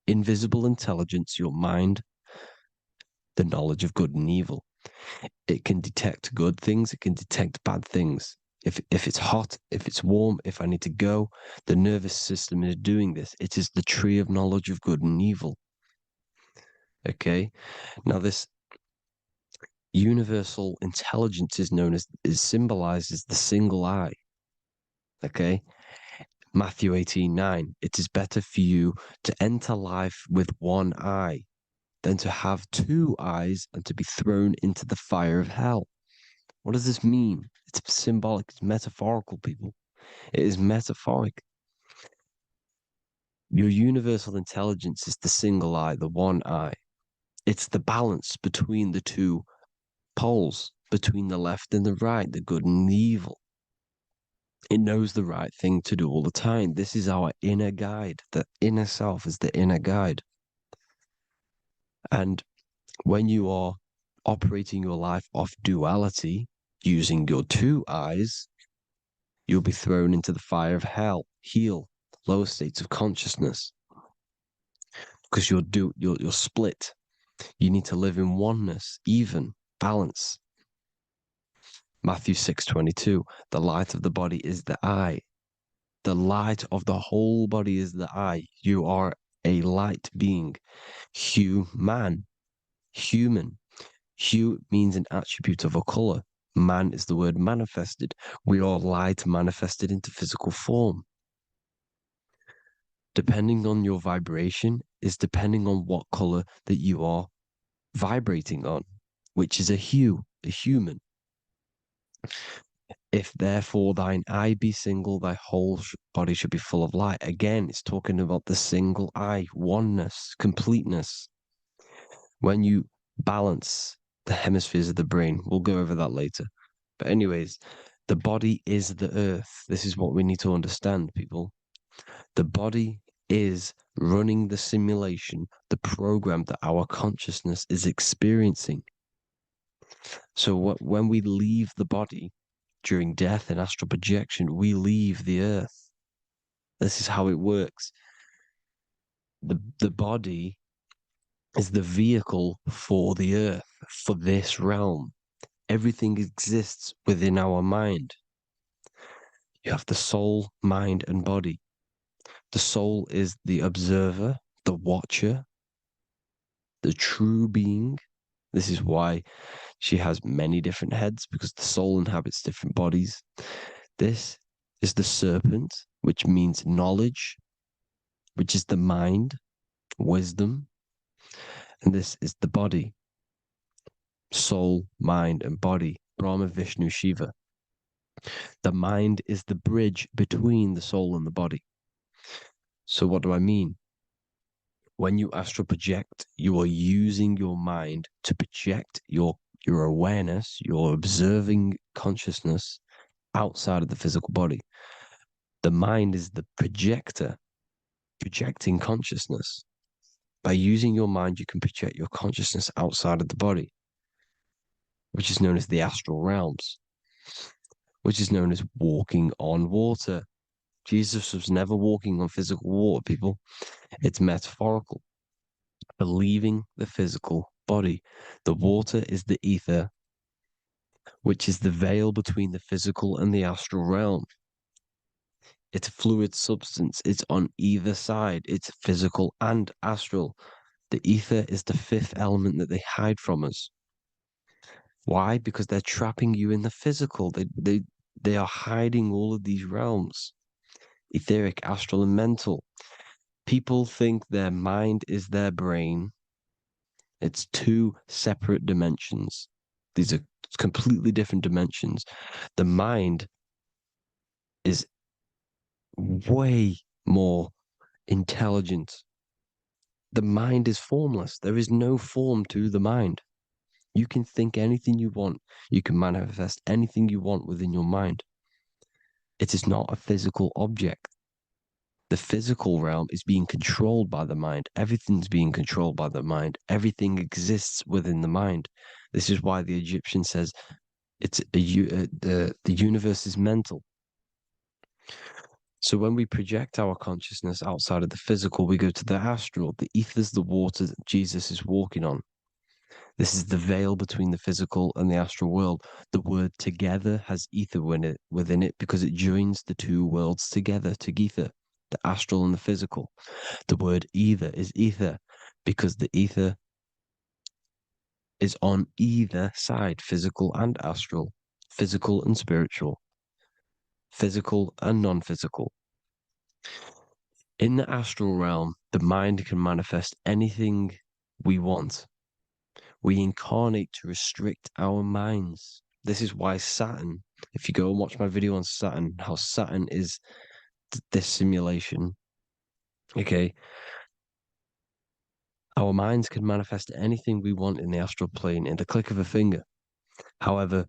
invisible intelligence, your mind, the knowledge of good and evil. It can detect good things, it can detect bad things. If it's hot, if it's warm, if I need to go, the nervous system is doing this. It is the tree of knowledge of good and evil. Okay? Now this universal intelligence is symbolized as the single eye. Okay? Matthew 18:9. It is better for you to enter life with one eye than to have two eyes and to be thrown into the fire of hell. What does this mean? It's symbolic, it's metaphorical, people. It is metaphoric. Your universal intelligence is the single eye, the one eye. It's the balance between the two poles, between the left and the right, the good and the evil. It knows the right thing to do all the time. This is our inner guide. The inner self is the inner guide. And when you are operating your life off duality, using your two eyes, you'll be thrown into the fire of hell, lower states of consciousness. Because you're split. You need to live in oneness, even, balance. Matthew 6:22, the light of the body is the eye. The light of the whole body is the eye. You are a light being. Human. Hue means an attribute of a color. Man is the word manifested. We are light manifested into physical form. Depending on your vibration is depending on what color that you are vibrating on, which is a hue, a human. If therefore thine eye be single, thy whole body should be full of light. Again, it's talking about the single eye, oneness, completeness. When you balance the hemispheres of the brain, we'll go over that later. But anyways, the body is the earth. This is what we need to understand, people. The body is running the simulation, the program that our consciousness is experiencing. So when we leave the body during death and astral projection, we leave the earth. This is how it works. The body is the vehicle for the earth, for this realm. Everything exists within our mind. You have the soul, mind, and body. The soul is the observer, the watcher, the true being. This is why she has many different heads, because the soul inhabits different bodies. This is the serpent, which means knowledge, which is the mind, wisdom. And this is the body, soul, mind, and body, Brahma, Vishnu, Shiva. The mind is the bridge between the soul and the body. So what do I mean? When you astral project, you are using your mind to project your awareness, your observing consciousness outside of the physical body. The mind is the projector, projecting consciousness. By using your mind, you can project your consciousness outside of the body, which is known as the astral realms, which is known as walking on water. Jesus was never walking on physical water, people. It's metaphorical. Believing the physical body. The water is the ether, which is the veil between the physical and the astral realm. It's a fluid substance. It's on either side. It's physical and astral. The ether is the fifth element that they hide from us. Why? Because they're trapping you in the physical. They are hiding all of these realms. Etheric, astral, and mental. People think their mind is their brain. It's two separate dimensions. These are completely different dimensions. The mind is way more intelligent. The mind is formless. There is no form to the mind. You can think anything you want. You can manifest anything you want within your mind. It is not a physical object. The physical realm is being controlled by the mind. Everything's being controlled by the mind. Everything exists within the mind. This is why the Egyptian says the universe is mental. So when we project our consciousness outside of the physical, we go to the astral. The ether is the water that Jesus is walking on. This is the veil between the physical and the astral world. The word together has ether within it because it joins the two worlds together, together, the astral and the physical. The word either is ether because the ether is on either side, physical and astral, physical and spiritual, physical and non-physical. In the astral realm, the mind can manifest anything we want. We incarnate to restrict our minds. This is why Saturn, if you go and watch my video on Saturn, how Saturn is this simulation, okay? Our minds can manifest anything we want in the astral plane in the click of a finger. However,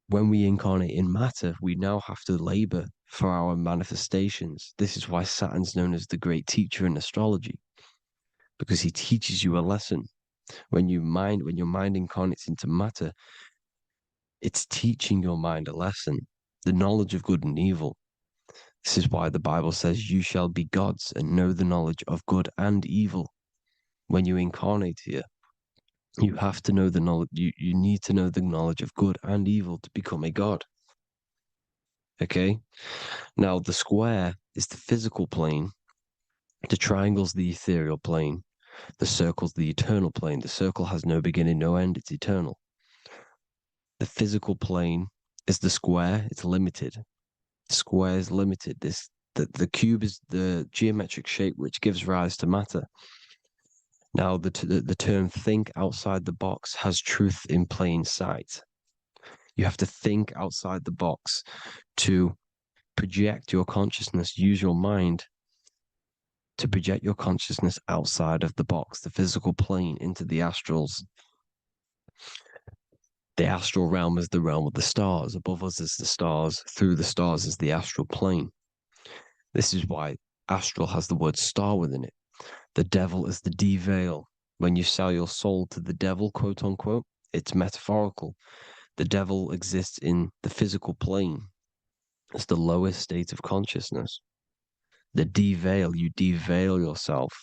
when we incarnate in matter, we now have to labor for our manifestations. This is why Saturn's known as the great teacher in astrology, because he teaches you a lesson. When your mind incarnates into matter, it's teaching your mind a lesson, the knowledge of good and evil. This is why the Bible says you shall be gods and know the knowledge of good and evil. When you incarnate here, you have to know the knowledge, you need to know the knowledge of good and evil to become a god. Okay? Now, the square is the physical plane, the triangle's the ethereal plane, the circle's the eternal plane. The circle has no beginning, no end, it's eternal. The physical plane is the square, it's limited. The square is limited. The cube is the geometric shape which gives rise to matter. Now, the term think outside the box has truth in plain sight. You have to think outside the box to project your consciousness, use your mind to project your consciousness outside of the box, the physical plane, into the astrals. The astral realm is the realm of the stars. Above us is the stars. Through the stars is the astral plane. This is why astral has the word star within it. The devil is the deveil. When you sell your soul to the devil, quote unquote, it's metaphorical. The devil exists in the physical plane. It's the lowest state of consciousness. The deveil, you deveil yourself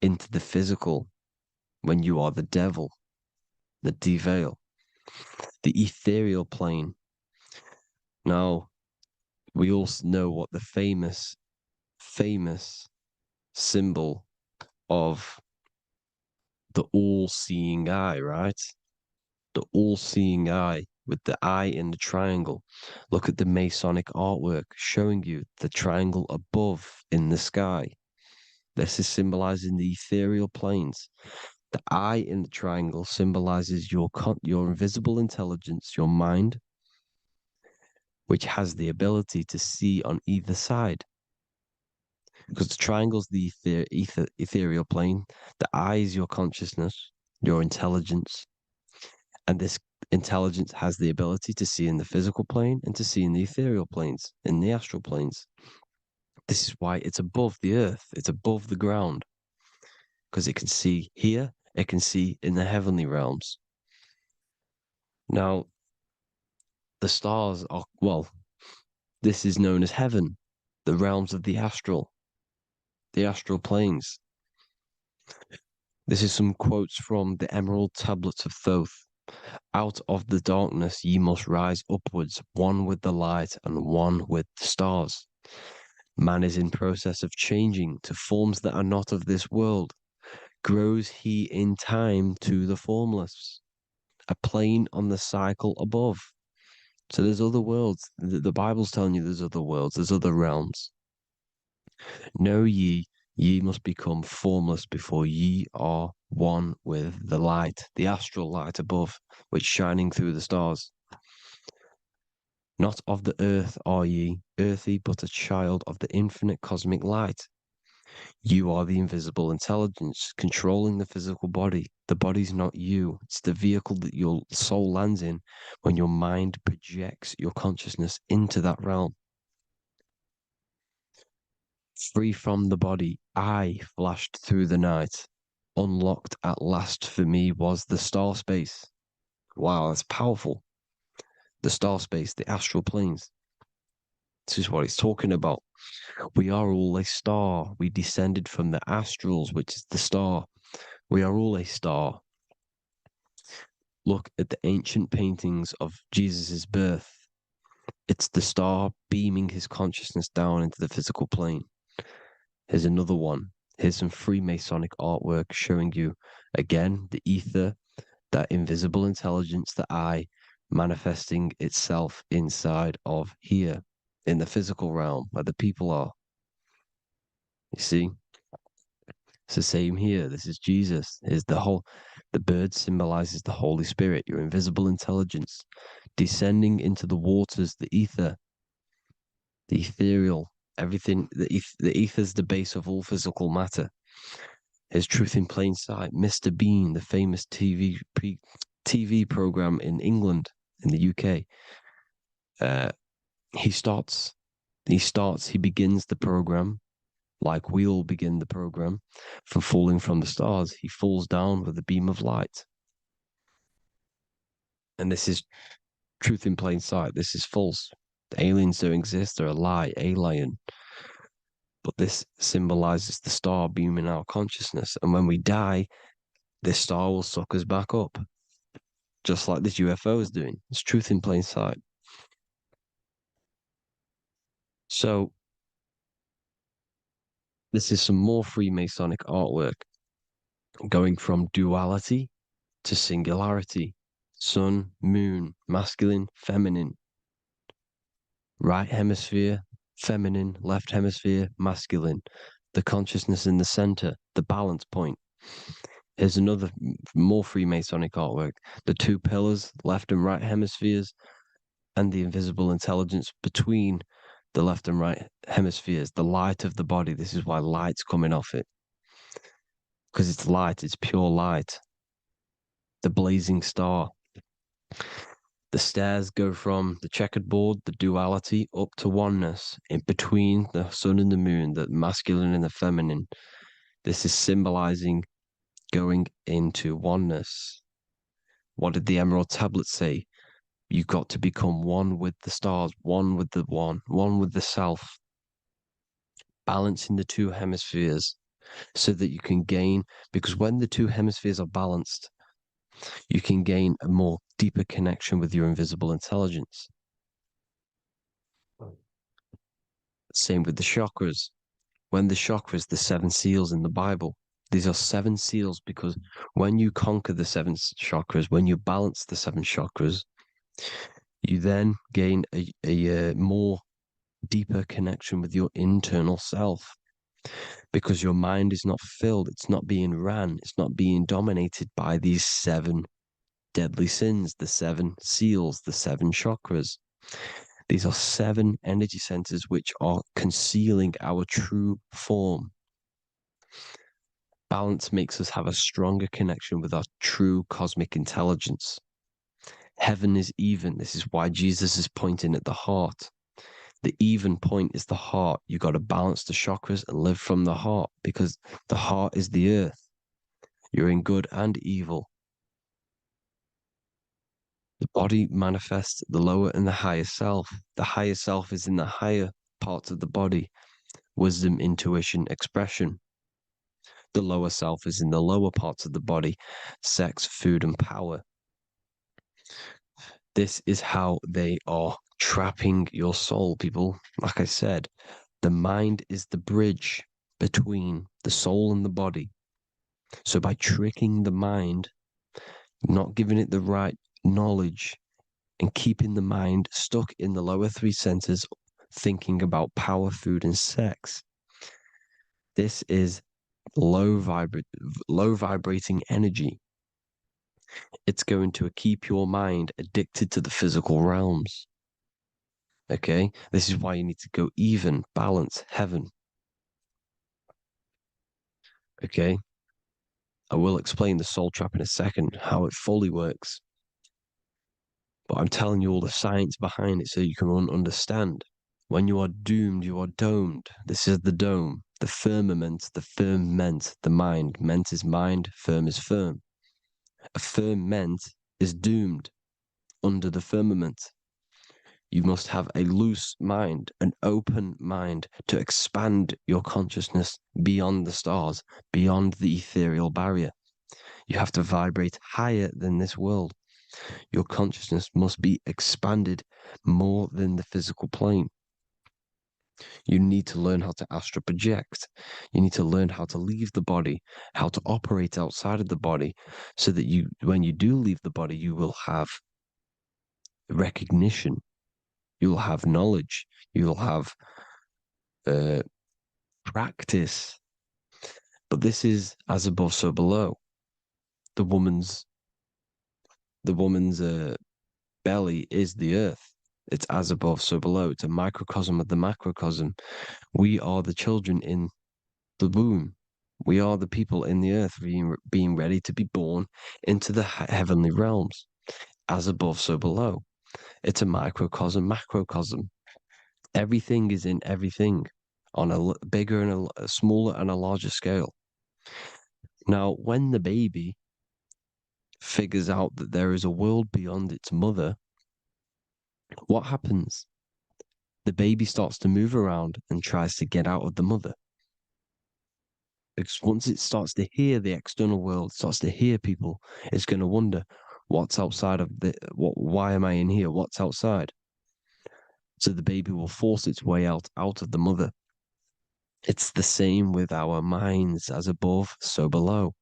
into the physical when you are the devil, the devil, the ethereal plane. Now, we also know what the famous symbol of the all-seeing eye, right? The all-seeing eye with the eye in the triangle. Look at the Masonic artwork showing you the triangle above in the sky. This is symbolizing the ethereal planes. The eye in the triangle symbolizes your invisible intelligence, your mind, which has the ability to see on either side. Because the triangle's the ethereal plane. The eye is your consciousness, your intelligence. And this intelligence has the ability to see in the physical plane and to see in the ethereal planes, in the astral planes. This is why it's above the earth, it's above the ground. Because it can see here, it can see in the heavenly realms. Now, the stars are, well, this is known as heaven, the realms of the astral planes. This is some quotes from the Emerald Tablets of Thoth. Out of the darkness ye must rise upwards, one with the light and one with the stars. Man is in process of changing to forms that are not of this world. Grows he in time to the formless, a plane on the cycle above. So there's other worlds. The Bible's telling you there's other worlds, there's other realms. Know ye must become formless before ye are one with the light, the astral light above, which shining through the stars. Not of the earth are ye, earthy, but a child of the infinite cosmic light. You are the invisible intelligence controlling the physical body. The body's not you. It's the vehicle that your soul lands in when your mind projects your consciousness into that realm. Free from the body, I flashed through the night. Unlocked at last for me was the star space. Wow, that's powerful. The star space, the astral planes. This is what it's talking about. We are all a star. We descended from the astrals, which is the star. We are all a star. Look at the ancient paintings of Jesus' birth. It's the star beaming his consciousness down into the physical plane. Here's another one. Here's some Freemasonic artwork showing you, again, the ether, that invisible intelligence, the eye, manifesting itself inside of here, in the physical realm, where the people are. You see? It's the same here. This is Jesus. Here's the bird symbolizes the Holy Spirit, your invisible intelligence, descending into the waters, the ether, the ethereal, everything. The ether's the base of all physical matter. Here's Truth in Plain Sight. Mr. Bean, the famous TV program in England, in the UK. He begins the program like we all begin the program from falling from the stars. He falls down with a beam of light. And this is Truth in Plain Sight. This is false. The aliens don't exist. They're a lie, alien. But this symbolizes the star beaming our consciousness. And when we die, this star will suck us back up. Just like this UFO is doing. It's Truth in Plain Sight. So, this is some more Freemasonic artwork. Going from duality to singularity. Sun, moon, masculine, feminine. Right hemisphere, feminine, left hemisphere, masculine. The consciousness in the center, the balance point. Here's another more Freemasonic artwork. The two pillars, left and right hemispheres, and the invisible intelligence between the left and right hemispheres, the light of the body. This is why light's coming off it. Because it's light, it's pure light. The blazing star. The stairs go from the checkered board, the duality, up to oneness, in between the sun and the moon, the masculine and the feminine. This is symbolizing going into oneness. What did the Emerald Tablet say? You've got to become one with the stars, one with the self. Balancing the two hemispheres. so that you can gain, because when the two hemispheres are balanced, you can gain a more deeper connection with your invisible intelligence. Same with the chakras. When the chakras, the 7 seals in the Bible, these are 7 seals because when you conquer the 7 chakras, when you balance the 7 chakras, you then gain a more deeper connection with your internal self, because your mind is not filled, it's not being ran, it's not being dominated by these 7 deadly sins, the 7 seals, the 7 chakras. These are 7 energy centers which are concealing our true form. Balance makes us have a stronger connection with our true cosmic intelligence. Heaven is even. This is why Jesus is pointing at the heart. The even point is the heart. You got to balance the chakras and live from the heart, because the heart is the earth. You're in good and evil. The body manifests the lower and the higher self. The higher self is in the higher parts of the body. Wisdom, intuition, expression. The lower self is in the lower parts of the body. Sex, food, and power. This is how they are trapping your soul, people. Like I said, the mind is the bridge between the soul and the body. So by tricking the mind, not giving it the right knowledge, and keeping the mind stuck in the lower 3 centers, thinking about power, food, and sex, this is low vibrating energy. It's going to keep your mind addicted to the physical realms. Okay, this is why you need to go even, balance, heaven. Okay, I will explain the soul trap in a second, how it fully works. But I'm telling you all the science behind it so you can understand. When you are doomed, you are domed. This is the dome, the firmament, the firmament, the mind. Ment is mind, firm is firm. A firmament is doomed under the firmament. You must have a loose mind, an open mind to expand your consciousness beyond the stars, beyond the ethereal barrier. You have to vibrate higher than this world. Your consciousness must be expanded more than the physical plane. You need to learn how to astral project. You need to learn how to leave the body, how to operate outside of the body, so that you, when you do leave the body, you will have recognition. You'll have knowledge. You'll have practice. But this is as above, so below. The woman's belly is the earth. It's as above, so below. It's a microcosm of the macrocosm. We are the children in the womb. We are the people in the earth being ready to be born into the heavenly realms. As above, so below. It's a microcosm, macrocosm. Everything is in everything on a bigger and a smaller and a larger scale. Now, when the baby figures out that there is a world beyond its mother, what happens? The baby starts to move around and tries to get out of the mother. Because once it starts to hear the external world, starts to hear people, it's going to wonder, what's outside of why am I in here? What's outside? So the baby will force its way out of the mother. It's the same with our minds, as above, so below.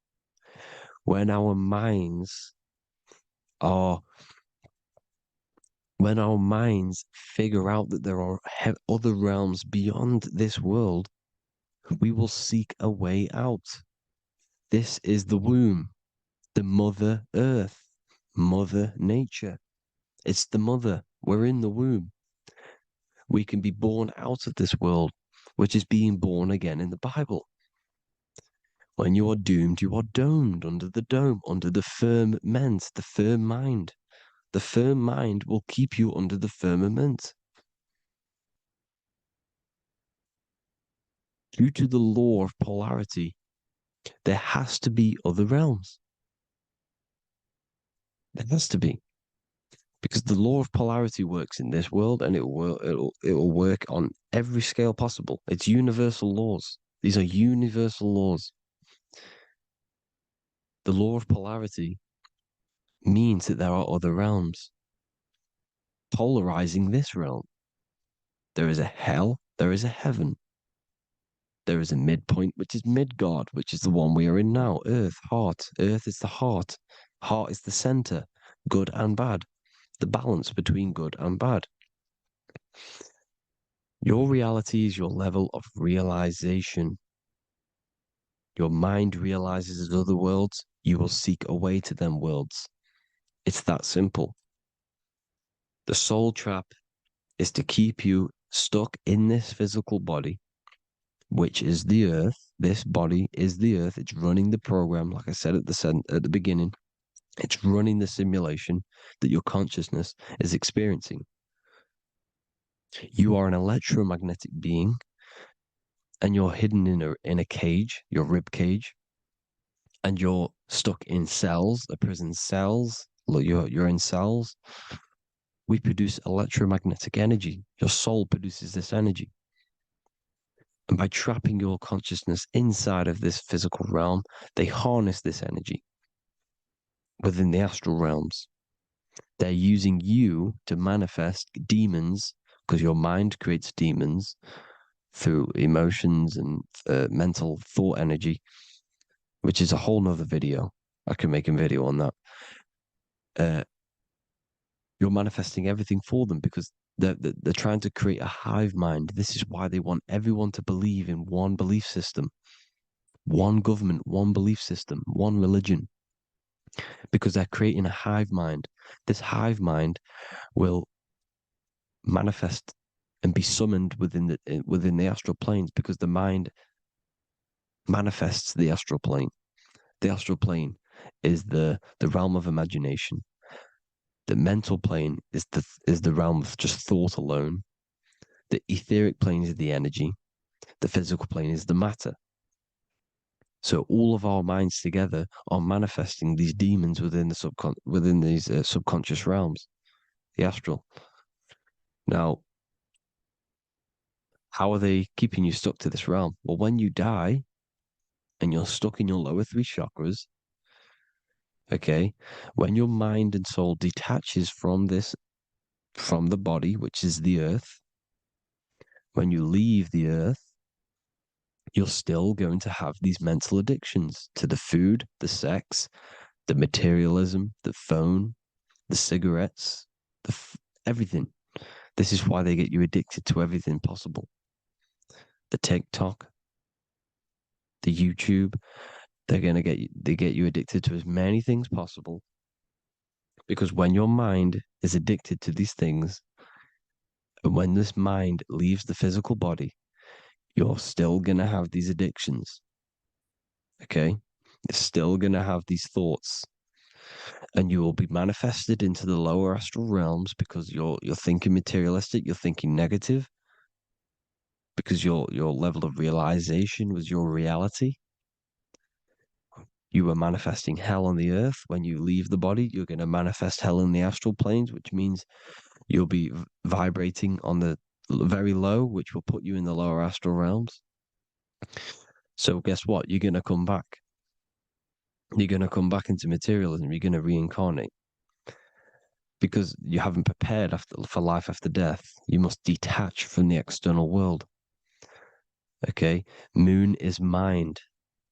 When our minds figure out that there are other realms beyond this world, we will seek a way out. This is the womb, the mother earth, mother nature. It's the mother. We're in the womb. We can be born out of this world, which is being born again in the Bible. When you are doomed, you are domed under the dome, under the firmament, the firm mind. The firm mind will keep you under the firmament. Due to the law of polarity, there has to be other realms. There has to be. Because the law of polarity works in this world, and it will work on every scale possible. It's universal laws. These are universal laws. The law of polarity means that there are other realms polarizing this realm. There is a hell, there is a heaven. There is a midpoint, which is Midgard, which is the one we are in now. Earth, heart. Earth is the heart. Heart is the center, good and bad. The balance between good and bad. Your reality is your level of realization. Your mind realizes other worlds, you will seek a way to them worlds. It's that simple. The soul trap is to keep you stuck in this physical body, which is the earth. This body is the earth. It's running the program, like I said at the beginning. It's running the simulation that your consciousness is experiencing. You are an electromagnetic being, and you're hidden in a cage, your rib cage, and you're stuck in cells, a prison cells. Look, you're in cells. We produce electromagnetic energy. Your soul produces this energy. And by trapping your consciousness inside of this physical realm, they harness this energy within the astral realms. They're using you to manifest demons, because your mind creates demons through emotions and mental thought energy, which is a whole nother video. I can make a video on that. You're manifesting everything for them because they're trying to create a hive mind. This is why they want everyone to believe in one belief system, one government, one belief system, one religion, because they're creating a hive mind. This hive mind will manifest and be summoned within the astral planes, because the mind manifests the astral plane. The astral plane is the realm of imagination. The mental plane is the realm of just thought alone. The etheric plane is the energy. The physical plane is the matter. So all of our minds together are manifesting these demons within these subconscious realms, the astral. Now, how are they keeping you stuck to this realm? Well, when you die and you're stuck in your lower three chakras, okay, when your mind and soul detaches from the body, which is the earth, when you leave the earth, you're still going to have these mental addictions to the food, the sex, the materialism, the phone, the cigarettes, everything. This is why they get you addicted to everything possible. The TikTok, the YouTube, they get you addicted to as many things possible. Because when your mind is addicted to these things, and when this mind leaves the physical body, you're still going to have these addictions. Okay? You're still going to have these thoughts. And you will be manifested into the lower astral realms because you're thinking materialistic, you're thinking negative, because your level of realization was your reality. You were manifesting hell on the earth. When you leave the body, you're going to manifest hell in the astral planes, which means you'll be vibrating on the very low, which will put you in the lower astral realms. So guess what? You're going to come back. You're going to come back into materialism. You're going to reincarnate. Because you haven't prepared for life after death. You must detach from the external world. Okay? Moon is mind.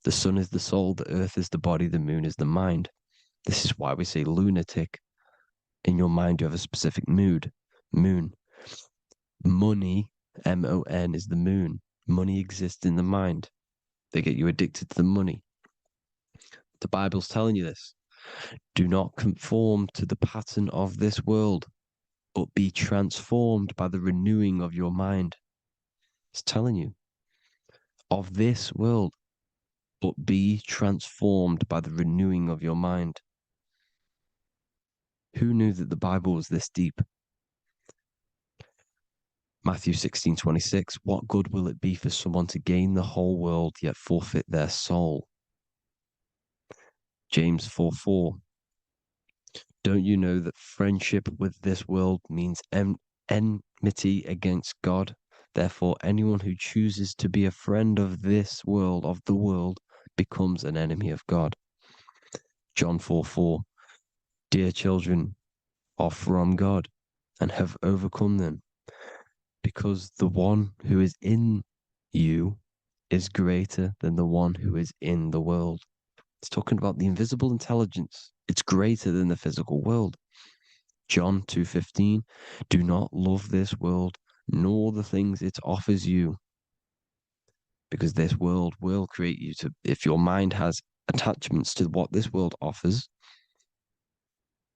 The sun is the soul. The earth is the body. The moon is the mind. This is why we say lunatic. In your mind, you have a specific mood. Moon. Money, M-O-N, is the moon. Money exists in the mind. They get you addicted to the money. The Bible's telling you this. Do not conform to the pattern of this world, but be transformed by the renewing of your mind. It's telling you. Of this world, but be transformed by the renewing of your mind. Who knew that the Bible was this deep? Matthew 16:26, what good will it be for someone to gain the whole world yet forfeit their soul? James 4:4, don't you know that friendship with this world means enmity against God? Therefore, anyone who chooses to be a friend of this world, of the world, becomes an enemy of God. John 4:4. Dear children, are from God and have overcome them, because the one who is in you is greater than the one who is in the world. It's talking about the invisible intelligence. It's greater than the physical world. John 2:15. Do not love this world, nor the things it offers you, because this world will create you to, if your mind has attachments to what this world offers,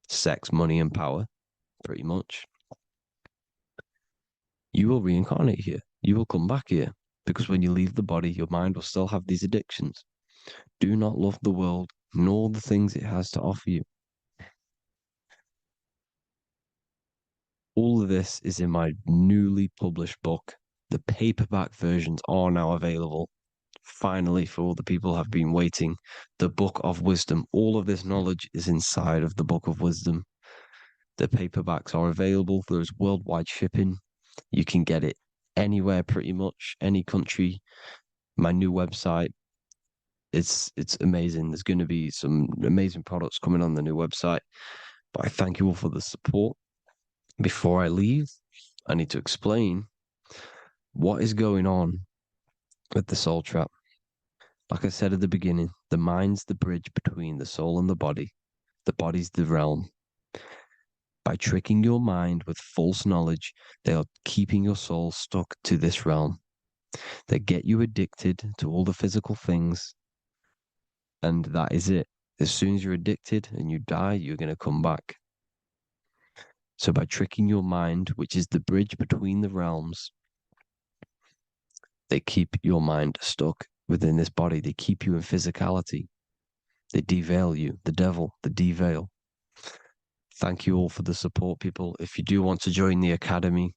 sex, money, and power, pretty much, you will reincarnate here. You will come back here, because when you leave the body, your mind will still have these addictions. Do not love the world, nor the things it has to offer you. All of this is in my newly published book. The paperback versions are now available. Finally, for all the people who have been waiting, the Book of Wisdom. All of this knowledge is inside of the Book of Wisdom. The paperbacks are available. There's worldwide shipping. You can get it anywhere, pretty much, any country. My new website, it's amazing. There's going to be some amazing products coming on the new website. But I thank you all for the support. Before I leave, I need to explain what is going on with the soul trap. Like I said at the beginning, the mind's the bridge between the soul and the body. The body's the realm. By tricking your mind with false knowledge, they are keeping your soul stuck to this realm. They get you addicted to all the physical things, and that is it. As soon as you're addicted and you die, you're going to come back. So by tricking your mind, which is the bridge between the realms, they keep your mind stuck within this body. They keep you in physicality. They deveil you, the devil, the deveil. Thank you all for the support, people. If you do want to join the Academy,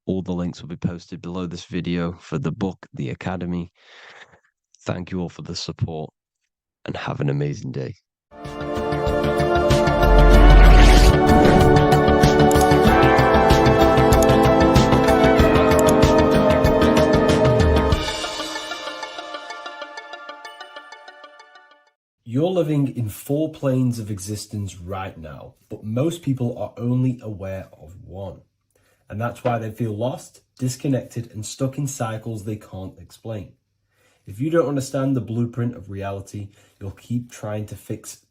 all the links will be posted below this video for the book, The Academy. Thank you all for the support and have an amazing day. You're living in 4 planes of existence right now, but most people are only aware of one. And that's why they feel lost, disconnected, and stuck in cycles they can't explain. If you don't understand the blueprint of reality, you'll keep trying to fix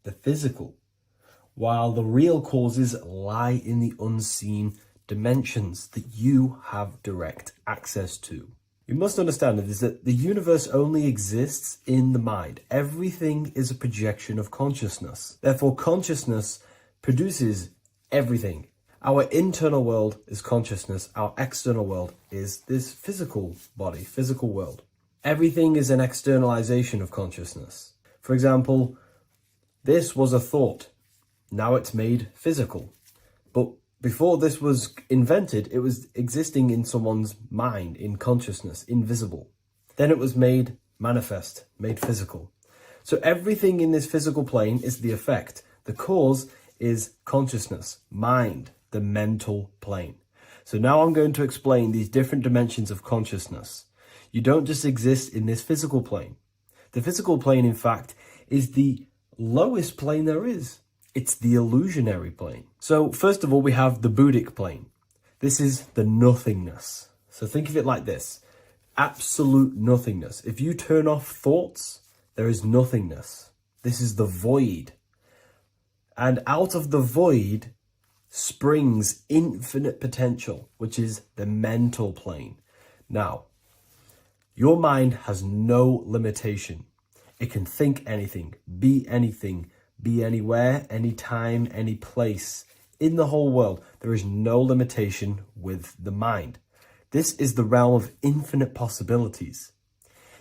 the physical, while the real causes lie in the unseen dimensions that you have direct access to. You must understand is that the universe only exists in the mind. Everything is a projection of consciousness. Therefore, consciousness produces everything. Our internal world is consciousness. Our external world is this physical body, physical world. Everything is an externalization of consciousness. For example, this was a thought. Now it's made physical. But before this was invented, it was existing in someone's mind, in consciousness, invisible. Then it was made manifest, made physical. So everything in this physical plane is the effect. The cause is consciousness, mind, the mental plane. So now I'm going to explain these different dimensions of consciousness. You don't just exist in this physical plane. The physical plane, in fact, is the lowest plane there is. It's the illusionary plane. So first of all, we have the Buddhic plane. This is the nothingness. So think of it like this. Absolute nothingness. If you turn off thoughts, there is nothingness. This is the void. And out of the void springs infinite potential, which is the mental plane. Now, your mind has no limitation. It can think anything, be anywhere, anytime, any place. In the whole world, there is no limitation with the mind. This is the realm of infinite possibilities.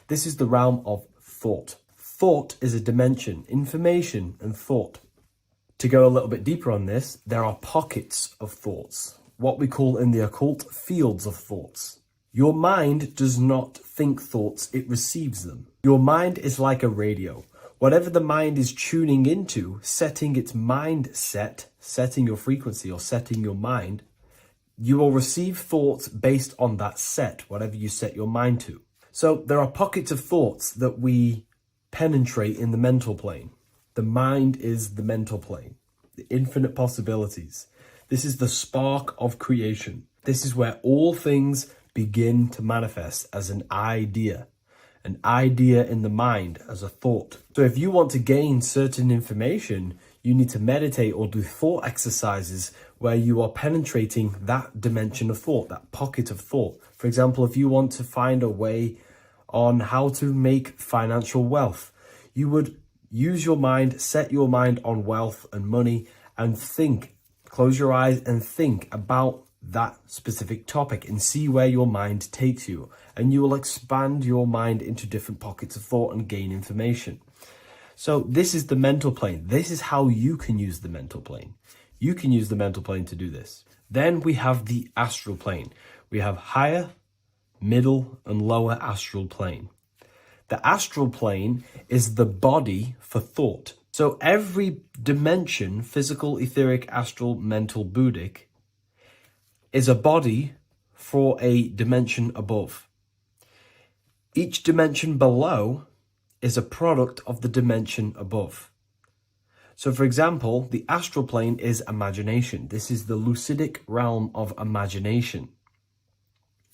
This is the realm of thought. Thought is a dimension, information and thought. To go a little bit deeper on this, there are pockets of thoughts, what we call in the occult fields of thoughts. Your mind does not think thoughts, it receives them. Your mind is like a radio. Whatever the mind is tuning into, setting its mindset, setting your frequency or setting your mind, You will receive thoughts based on that set, whatever you set your mind to. So there are pockets of thoughts that we penetrate in the mental plane. The mind is the mental plane, the infinite possibilities. This is the spark of creation. This is where all things begin to manifest as an idea in the mind as a thought. So if you want to gain certain information, you need to meditate or do thought exercises where you are penetrating that dimension of thought, that pocket of thought. For example, if you want to find a way on how to make financial wealth, you would use your mind, set your mind on wealth and money, and think, close your eyes and think about that specific topic and see where your mind takes you. And you will expand your mind into different pockets of thought and gain information. So this is the mental plane. This is how you can use the mental plane. You can use the mental plane to do this. Then we have the astral plane. We have higher, middle, and lower astral plane. The astral plane is the body for thought. So every dimension, physical, etheric, astral, mental, Buddhic, is a body for a dimension above. Each dimension below is a product of the dimension above. So for example, the astral plane is imagination. This is the lucidic realm of imagination.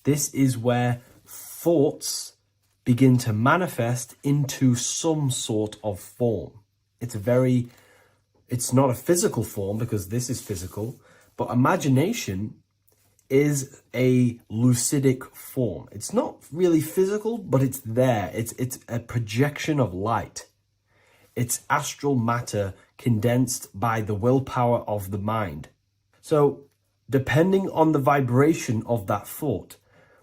This is where thoughts begin to manifest into some sort of form. It's not a physical form because this is physical, but imagination is a lucidic form. It's not really physical, but it's there. It's a projection of light. It's astral matter condensed by the willpower of the mind. So depending on the vibration of that thought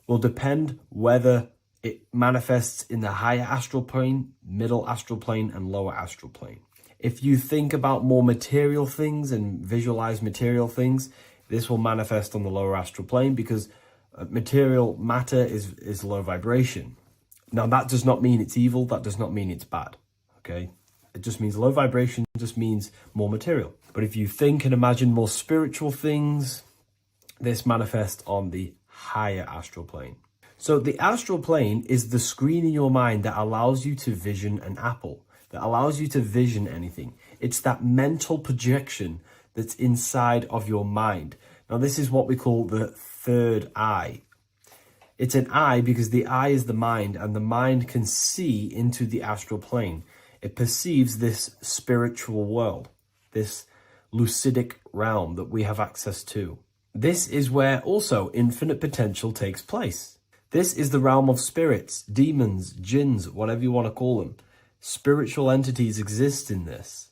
will depend whether it manifests in the higher astral plane, middle astral plane, and lower astral plane. If you think about more material things and visualize material things, this will manifest on the lower astral plane because material matter is low vibration. Now, that does not mean it's evil. That does not mean it's bad. Okay? It just means low vibration, just means more material. But if you think and imagine more spiritual things, this manifests on the higher astral plane. So the astral plane is the screen in your mind that allows you to vision an apple, that allows you to vision anything. It's that mental projection that's inside of your mind. Now, this is what we call the third eye. It's an eye because the eye is the mind, and the mind can see into the astral plane. It perceives this spiritual world, this lucidic realm that we have access to. This is where also infinite potential takes place. This is the realm of spirits, demons, jinns, whatever you want to call them. Spiritual entities exist in this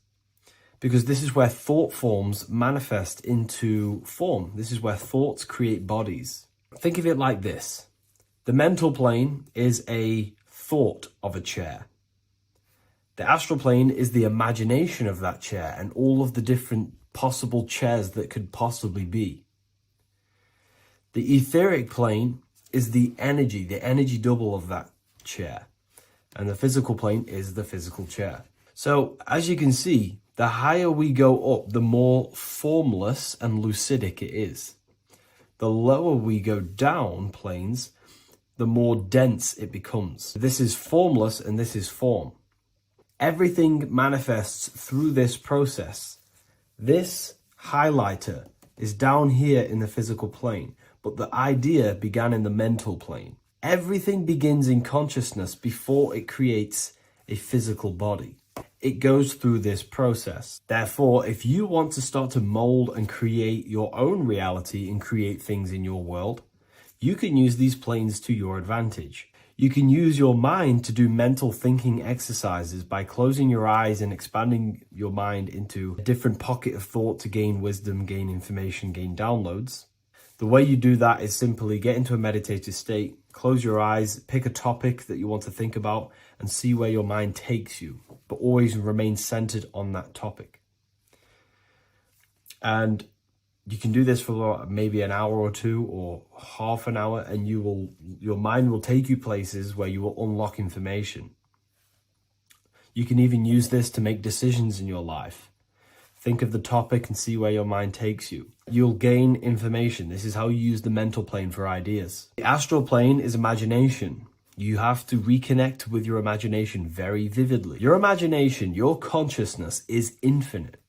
because this is where thought forms manifest into form. This is where thoughts create bodies. Think of it like this. The mental plane is a thought of a chair. The astral plane is the imagination of that chair and all of the different possible chairs that could possibly be. The etheric plane is the energy double of that chair. And the physical plane is the physical chair. So as you can see, the higher we go up, the more formless and lucidic it is. The lower we go down planes, the more dense it becomes. This is formless and this is form. Everything manifests through this process. This highlighter is down here in the physical plane, but the idea began in the mental plane. Everything begins in consciousness before it creates a physical body. It goes through this process. Therefore, if you want to start to mold and create your own reality and create things in your world, you can use these planes to your advantage. You can use your mind to do mental thinking exercises by closing your eyes and expanding your mind into a different pocket of thought to gain wisdom, gain information, gain downloads. The way you do that is simply get into a meditative state, close your eyes, pick a topic that you want to think about, and see where your mind takes you, but always remain centered on that topic. And you can do this for maybe an hour or two or half an hour, and your mind will take you places where you will unlock information. You can even use this to make decisions in your life. Think of the topic and see where your mind takes you. You'll gain information. This is how you use the mental plane for ideas. The astral plane is imagination. You have to reconnect with your imagination very vividly. Your imagination, your consciousness is infinite.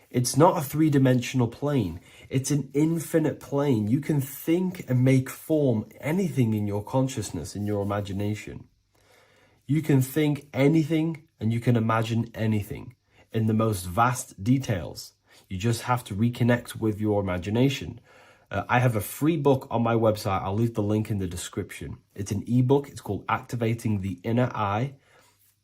It's not a three-dimensional plane. It's an infinite plane. You can think and make form anything in your consciousness, in your imagination. You can think anything and you can imagine anything in the most vast details. You just have to reconnect with your imagination. I have a free book on my website. I'll leave the link in the description. It's an ebook. It's called Activating the Inner Eye.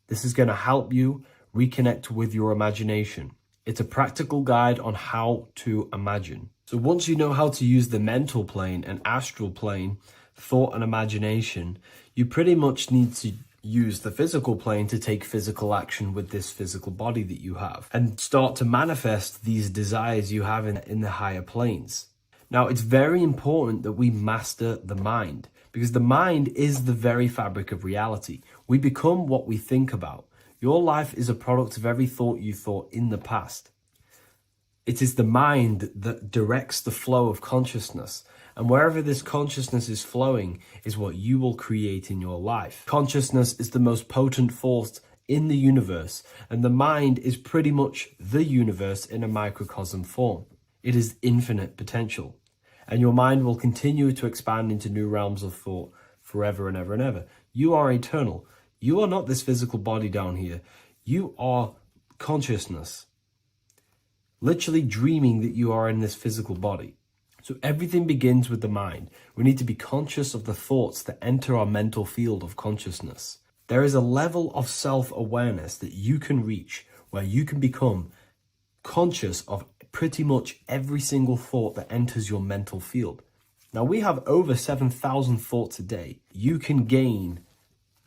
This is going to help you reconnect with your imagination. It's a practical guide on how to imagine. So once you know how to use the mental plane and astral plane, thought and imagination, you pretty much need to use the physical plane to take physical action with this physical body that you have and start to manifest these desires you have in the higher planes. Now, it's very important that we master the mind because the mind is the very fabric of reality. We become what we think about. Your life is a product of every thought you thought in the past. It is the mind that directs the flow of consciousness. And wherever this consciousness is flowing is what you will create in your life. Consciousness is the most potent force in the universe, and the mind is pretty much the universe in a microcosm form. It is infinite potential, and your mind will continue to expand into new realms of thought forever and ever and ever. You are eternal. You are not this physical body down here. You are consciousness, literally dreaming that you are in this physical body. So everything begins with the mind. We need to be conscious of the thoughts that enter our mental field of consciousness. There is a level of self-awareness that you can reach where you can become conscious of pretty much every single thought that enters your mental field. Now, we have over 7,000 thoughts a day. You can gain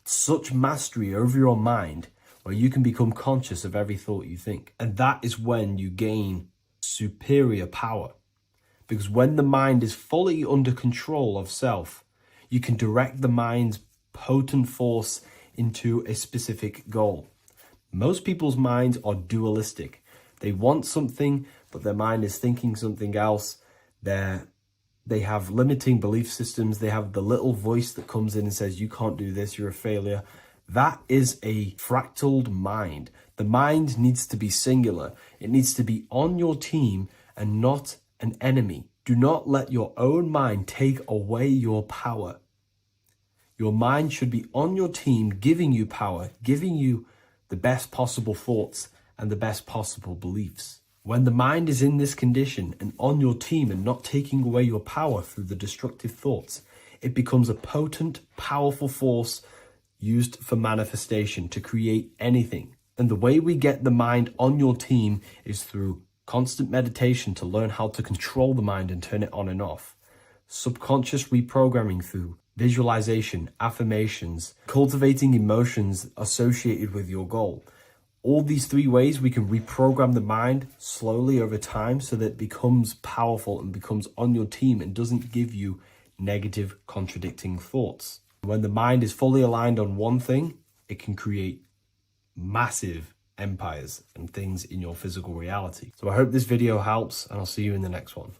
such mastery over your mind where you can become conscious of every thought you think. And that is when you gain superior power. Because when the mind is fully under control of self, you can direct the mind's potent force into a specific goal. Most people's minds are dualistic. They want something, but their mind is thinking something else. They have limiting belief systems. They have the little voice that comes in and says, you can't do this, you're a failure. That is a fractaled mind. The mind needs to be singular. It needs to be on your team and not an enemy. Do not let your own mind take away your power. Your mind should be on your team, giving you power, giving you the best possible thoughts and the best possible beliefs. When the mind is in this condition and on your team and not taking away your power through the destructive thoughts, it becomes a potent, powerful force used for manifestation to create anything. And the way we get the mind on your team is through constant meditation to learn how to control the mind and turn it on and off. Subconscious reprogramming through visualization, affirmations, cultivating emotions associated with your goal. All these three ways we can reprogram the mind slowly over time so that it becomes powerful and becomes on your team and doesn't give you negative contradicting thoughts. When the mind is fully aligned on one thing, it can create massive empires and things in your physical reality. So I hope this video helps, and I'll see you in the next one.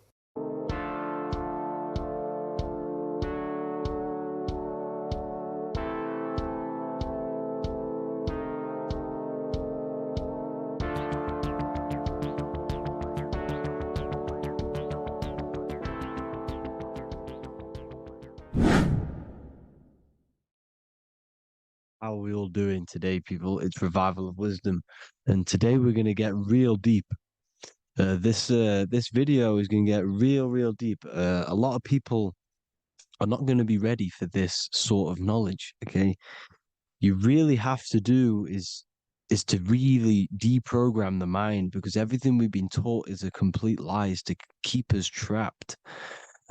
How are we all doing today, people? It's Revival of Wisdom, and today we're going to get real deep. This video is going to get real deep. A lot of people are not going to be ready for this sort of knowledge. Okay, you really have to do is to really deprogram the mind, because everything we've been taught is a complete lies to keep us trapped.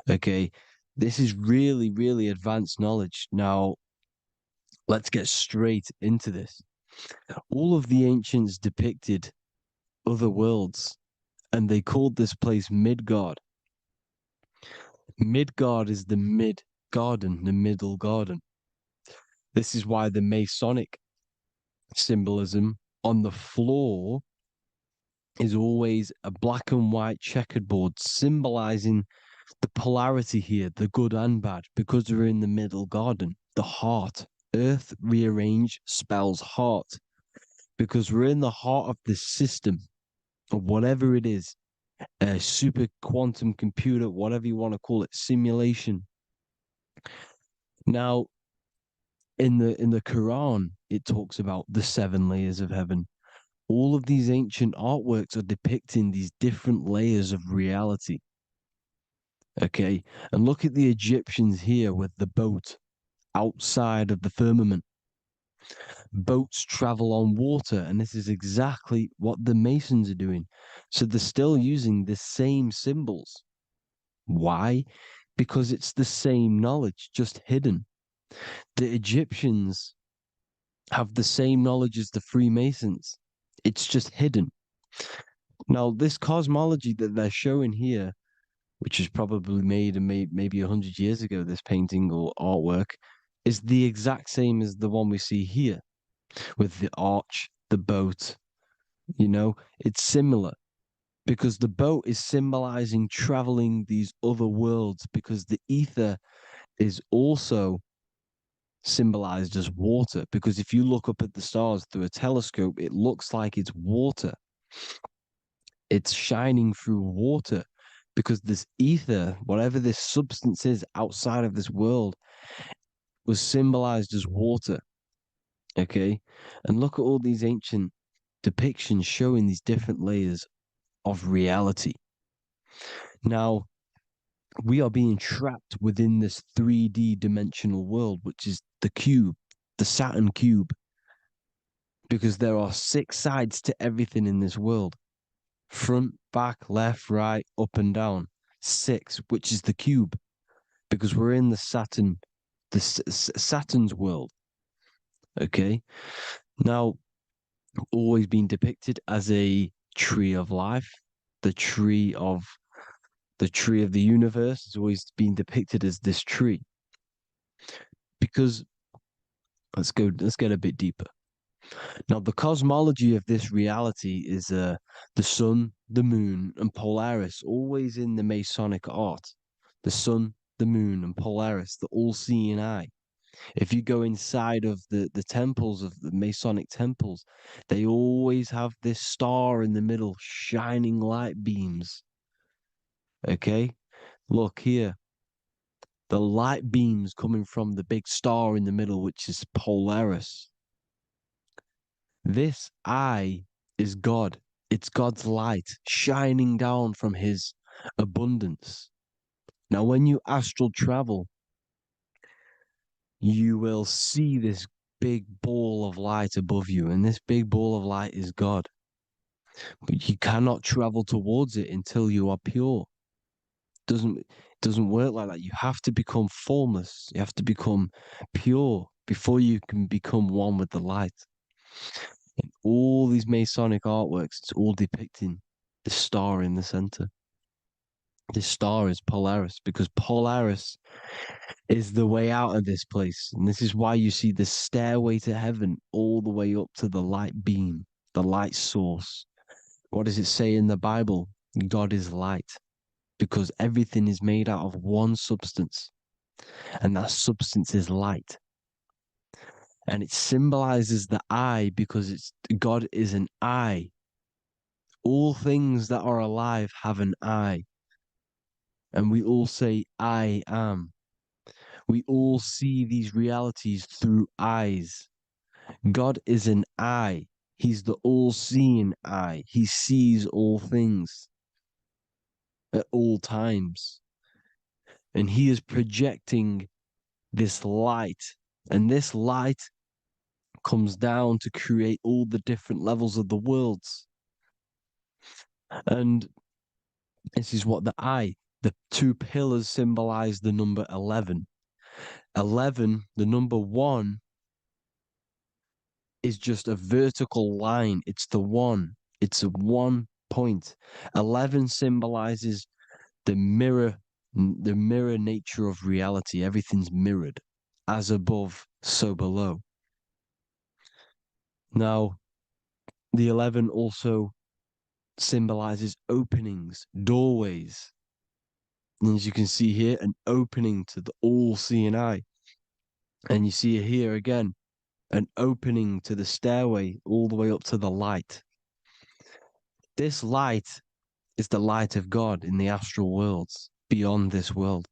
Okay, this is really advanced knowledge. Now, let's get straight into this. All of the ancients depicted other worlds, and they called this place Midgard. Midgard is the mid garden, the middle garden. This is why the Masonic symbolism on the floor is always a black and white checkered board symbolizing the polarity here, the good and bad, because we're in the middle garden, the heart. Earth rearranged spells heart, because we're in the heart of this system, or whatever it is, a super quantum computer, whatever you want to call it, simulation. Now, in the Quran, it talks about the 7 layers of heaven. All of these ancient artworks are depicting these different layers of reality. Okay, and look at the Egyptians here with the boat outside of the firmament. Boats travel on water, and this is exactly what the Masons are doing. So they're still using the same symbols. Why? Because it's the same knowledge, just hidden. The Egyptians have the same knowledge as the Freemasons. It's just hidden. Now, this cosmology that they're showing here, which is probably made maybe 100 years ago, this painting or artwork, is the exact same as the one we see here with the arch, the boat. It's similar because the boat is symbolizing traveling these other worlds, because the ether is also symbolized as water, because if you look up at the stars through a telescope, it looks like it's water. It's shining through water, because this ether, whatever this substance is outside of this world, was symbolized as water. Okay? And look at all these ancient depictions showing these different layers of reality. Now, we are being trapped within this 3D dimensional world, which is the cube, the Saturn cube, because there are 6 sides to everything in this world: front, back, left, right, up, and down. 6, which is the cube, because we're in the Saturn's world. Okay, now, always been depicted as a tree of life, the tree of the universe has always been depicted as this tree. Because let's get a bit deeper. Now, the cosmology of this reality is the sun, the moon, and Polaris, always in the Masonic art. The sun, the moon, and Polaris, the all-seeing eye. If you go inside of the temples, of the Masonic temples, they always have this star in the middle, shining light beams. Okay? Look here. The light beams coming from the big star in the middle, which is Polaris. This eye is God. It's God's light shining down from his abundance. Now, when you astral travel, you will see this big ball of light above you, and this big ball of light is God. But you cannot travel towards it until you are pure. It doesn't work like that. You have to become formless. You have to become pure before you can become one with the light. In all these Masonic artworks, it's all depicting the star in the center. This star is Polaris, because Polaris is the way out of this place. And this is why you see the stairway to heaven all the way up to the light beam, the light source. What does it say in the Bible? God is light, because everything is made out of one substance, and that substance is light. And it symbolizes the eye, because God is an eye. All things that are alive have an eye. And we all say, I am. We all see these realities through eyes. God is an eye. He's the all-seeing eye. He sees all things at all times. And he is projecting this light. And this light comes down to create all the different levels of the worlds. And this is what the 2 pillars symbolize the number 11. 11, the number 1, is just a vertical line. It's the 1. It's a 1 point. 11 symbolizes the mirror nature of reality. Everything's mirrored. As above, so below. Now, the 11 also symbolizes openings, doorways. And as you can see here, an opening to the all-seeing eye. And you see here again, an opening to the stairway all the way up to the light. This light is the light of God in the astral worlds, beyond this world.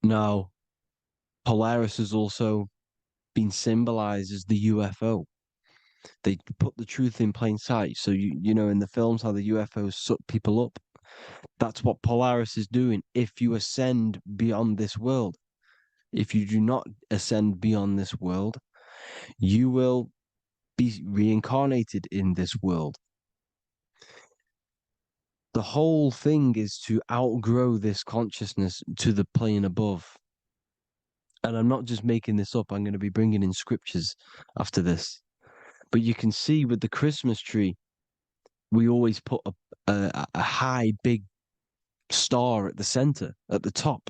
Now, Polaris has also been symbolized as the UFO. They put the truth in plain sight. So, you know, in the films, how the UFOs suck people up. That's what Polaris is doing. If you ascend beyond this world, if you do not ascend beyond this world, you will be reincarnated in this world. The whole thing is to outgrow this consciousness to the plane above. And I'm not just making this up. I'm going to be bringing in scriptures after this. But you can see with the Christmas tree, we always put a high, big star at the center, at the top,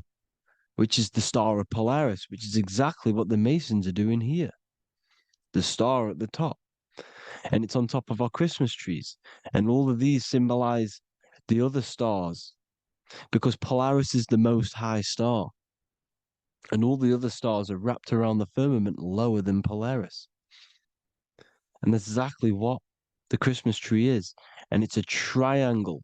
which is the star of Polaris, which is exactly what the Masons are doing here. The star at the top. And it's on top of our Christmas trees. And all of these symbolize the other stars, because Polaris is the most high star. And all the other stars are wrapped around the firmament lower than Polaris. And that's exactly what the Christmas tree is. And it's a triangle.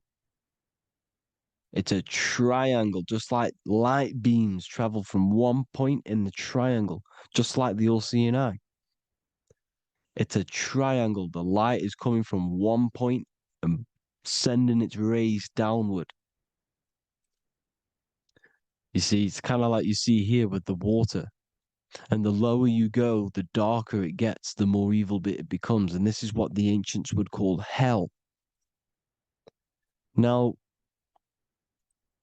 It's a triangle, just like light beams travel from one point in the triangle, just like the all-seeing eye. It's a triangle. The light is coming from one point and sending its rays downward. You see, it's kind of like you see here with the water. And the lower you go, the darker it gets, the more evil it becomes. And this is what the ancients would call hell. Now,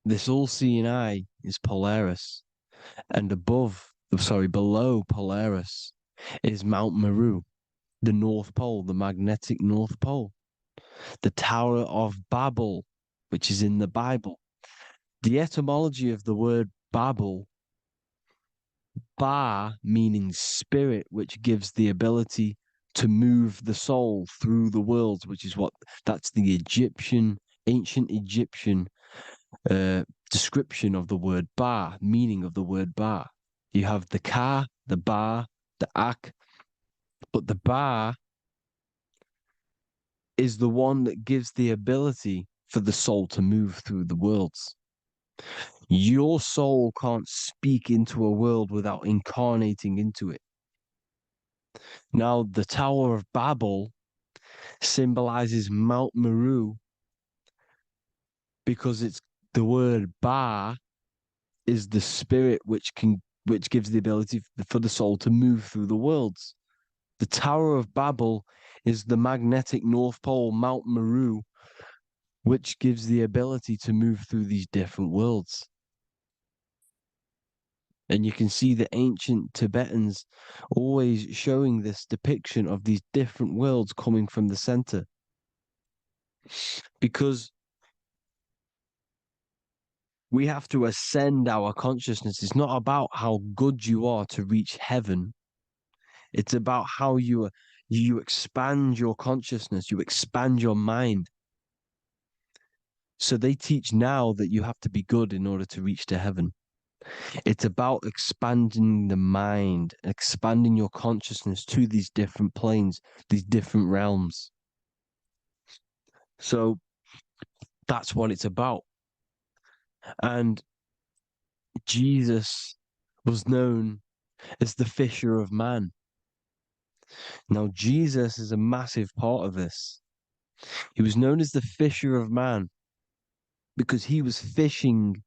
this all-seeing eye is Polaris. And below Polaris is Mount Meru, the North Pole, the magnetic North Pole. The Tower of Babel, which is in the Bible. The etymology of the word Babel, Ba meaning spirit, which gives the ability to move the soul through the worlds, which is that's the ancient Egyptian description of the word Ba, meaning of the word Ba. You have the Ka, the Ba, the Ak, but the Ba is the one that gives the ability for the soul to move through the worlds. Your soul can't speak into a world without incarnating into it. Now, the Tower of Babel symbolizes Mount Meru because it's the word Ba is the spirit which gives the ability for the soul to move through the worlds. The Tower of Babel is the magnetic North Pole, Mount Meru, which gives the ability to move through these different worlds. And you can see the ancient Tibetans always showing this depiction of these different worlds coming from the center. Because we have to ascend our consciousness. It's not about how good you are to reach heaven. It's about how you expand your consciousness, you expand your mind. So they teach now that you have to be good in order to reach to heaven. It's about expanding the mind, expanding your consciousness to these different planes, these different realms. So that's what it's about. And Jesus was known as the fisher of man. Now, Jesus is a massive part of this. He was known as the fisher of man because he was fishing.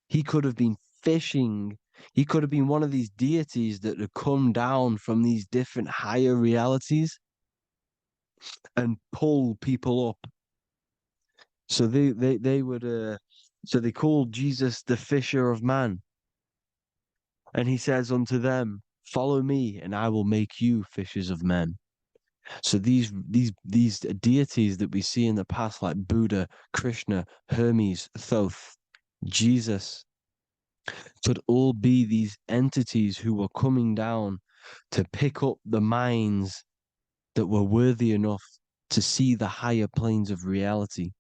He could have been fishing. He could have been one of these deities that had come down from these different higher realities and pull people up. So so they called Jesus the fisher of man. And he says unto them, follow me and I will make you fishers of men. So these deities that we see in the past, like Buddha, Krishna, Hermes, Thoth, Jesus, could all be these entities who were coming down to pick up the minds that were worthy enough to see the higher planes of reality.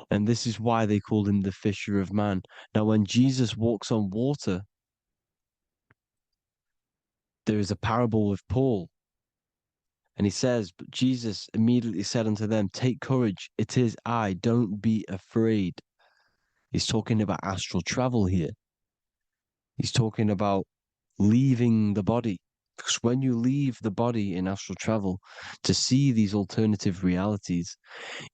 And this is why they called him the fisher of man. Now, when Jesus walks on water, there is a parable with Paul. And he says, but Jesus immediately said unto them, take courage, it is I, don't be afraid. He's talking about astral travel here. He's talking about leaving the body. Because when you leave the body in astral travel to see these alternative realities,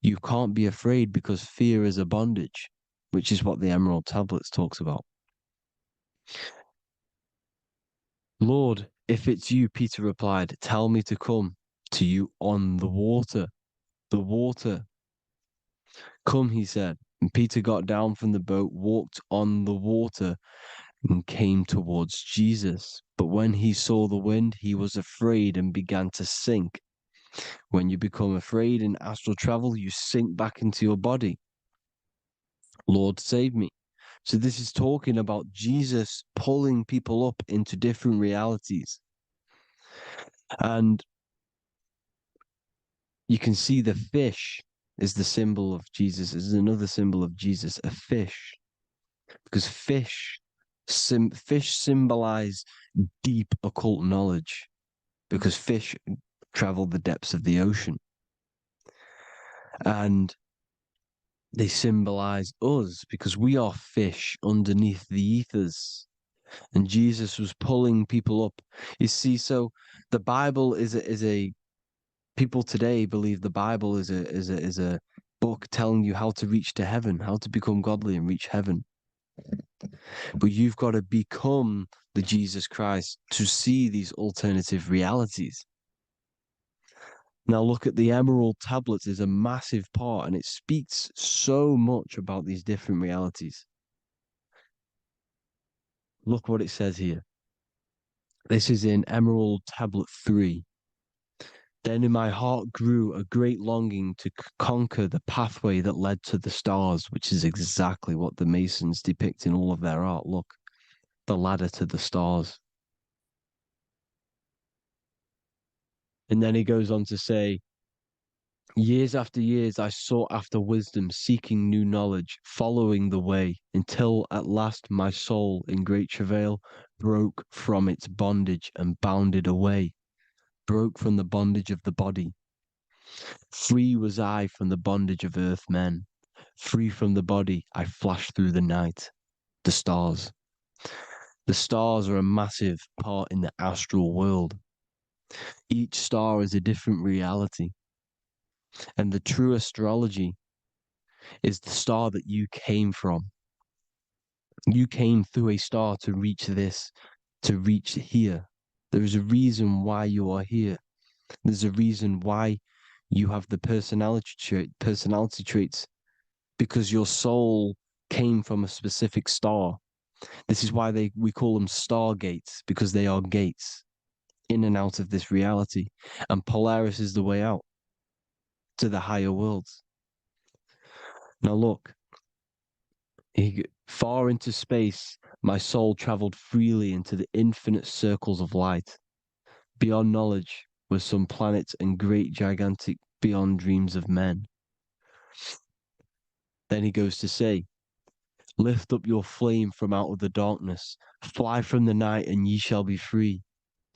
you can't be afraid because fear is a bondage, which is what the Emerald Tablets talks about. Lord, if it's you, Peter replied, tell me to come to you on the water. The water. Come, he said. And Peter got down from the boat, walked on the water, and came towards Jesus. But when he saw the wind, he was afraid and began to sink. When you become afraid in astral travel, you sink back into your body. Lord, save me. So this is talking about Jesus pulling people up into different realities. And you can see the fish is the symbol of Jesus, is another symbol of Jesus, a fish. Because fish symbolize deep occult knowledge, because fish travel the depths of the ocean. And they symbolize us because we are fish underneath the ethers. And Jesus was pulling people up. You see, so the Bible is a people today believe the Bible is a book telling you how to reach to heaven, how to become godly and reach heaven. But you've got to become the Jesus Christ to see these alternative realities. Now look at the Emerald Tablets is a massive part, and it speaks so much about these different realities. Look what it says here. This is in Emerald Tablet 3. Then in my heart grew a great longing to conquer the pathway that led to the stars, which is exactly what the Masons depict in all of their art. Look, the ladder to the stars. And then he goes on to say, years after years, I sought after wisdom, seeking new knowledge, following the way, until at last my soul, in great travail, broke from its bondage and bounded away, broke from the bondage of the body. Free was I from the bondage of earth men. Free from the body, I flashed through the night. The stars. The stars are a massive part in the astral world. Each star is a different reality. And the true astrology is the star that you came from. You came through a star to reach this, to reach here. There is a reason why you are here. There's a reason why you have the personality traits, because your soul came from a specific star. This is why we call them stargates, because they are gates in and out of this reality. And Polaris is the way out to the higher worlds. Now look, far into space, my soul traveled freely into the infinite circles of light. Beyond knowledge were some planets and great gigantic beyond dreams of men. Then he goes to say, lift up your flame from out of the darkness, fly from the night and ye shall be free.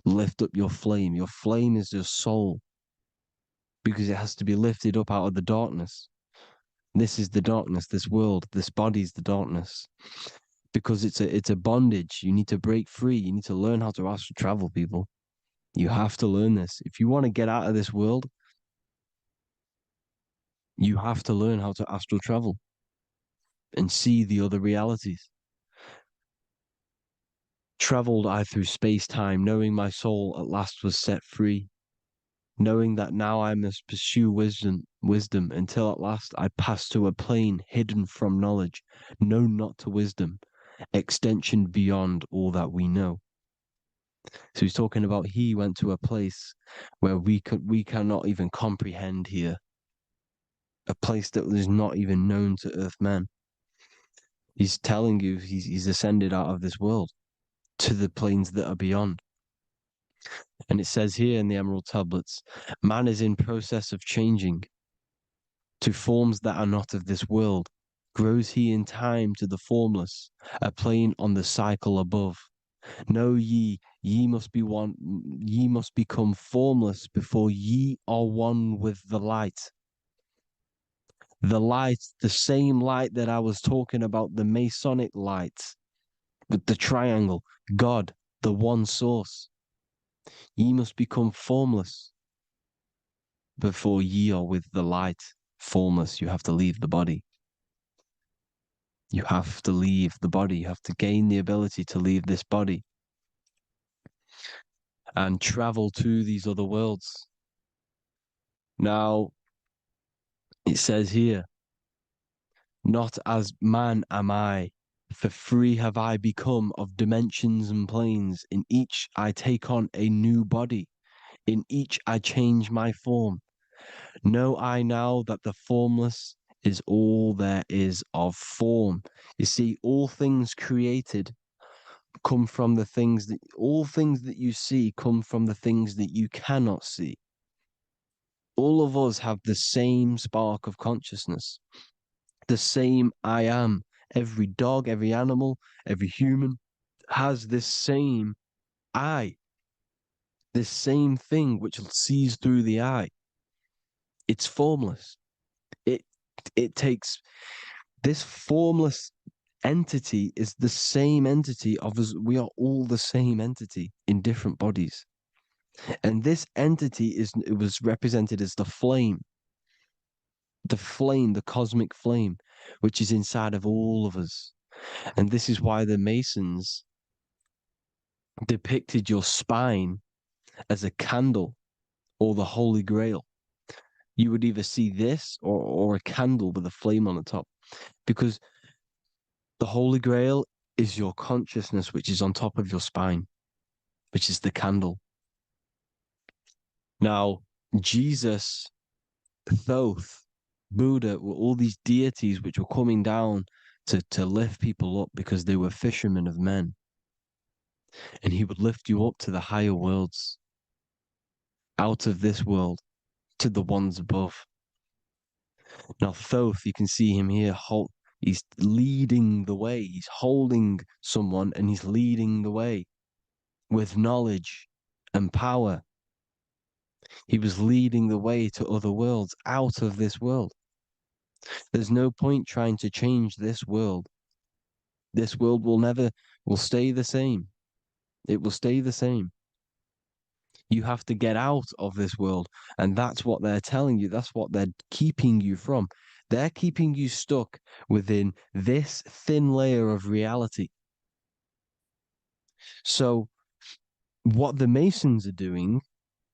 Lift up your flame. Your flame is your soul, because it has to be lifted up out of the darkness. This is the darkness, this world, this body is the darkness. Because it's a bondage. You need to break free. You need to learn how to astral travel, people. You have to learn this. If you want to get out of this world, you have to learn how to astral travel and see the other realities. Traveled I through space-time, knowing my soul at last was set free, knowing that now I must pursue wisdom until at last I pass to a plane hidden from knowledge, known not to wisdom, extension beyond all that we know. So he's talking about he went to a place where we cannot even comprehend here, a place that is not even known to earthmen. He's telling you he's ascended out of this world to the planes that are beyond. And it says here in the Emerald Tablets, man is in process of changing to forms that are not of this world. Grows he in time to the formless, a plane on the cycle above. Know ye, ye must be one, ye must become formless before ye are one with the light. The light, the same light that I was talking about, the Masonic light, with the triangle, God, the one source. Ye must become formless before ye are with the light. Formless, you have to leave the body. You have to leave the body. You have to gain the ability to leave this body and travel to these other worlds. Now, it says here, not as man am I, for free have I become of dimensions and planes. In each I take on a new body. In each I change my form. Know I now that the formless is all there is of form. You see, all things created come from the things that, all things that you see come from the things that you cannot see. All of us have the same spark of consciousness, the same I am. Every dog, every animal, every human has this same I, this same thing which sees through the eye. It's formless. It takes this formless entity is the same entity of us. We are all the same entity in different bodies. And this entity it was represented as the flame, the cosmic flame, which is inside of all of us. And this is why the Masons depicted your spine as a candle or the Holy Grail. You would either see this or a candle with a flame on the top, because the Holy Grail is your consciousness, which is on top of your spine, which is the candle. Now, Jesus, Thoth, Buddha were all these deities which were coming down to lift people up because they were fishermen of men. And he would lift you up to the higher worlds, out of this world, to the ones above. Now, Thoth, you can see him here, he's leading the way. He's holding someone and he's leading the way with knowledge and power. He was leading the way to other worlds, out of this world. There's no point trying to change this world. This world will stay the same. It will stay the same. You have to get out of this world. And that's what they're telling you. That's what they're keeping you from. They're keeping you stuck within this thin layer of reality. So what the Masons are doing,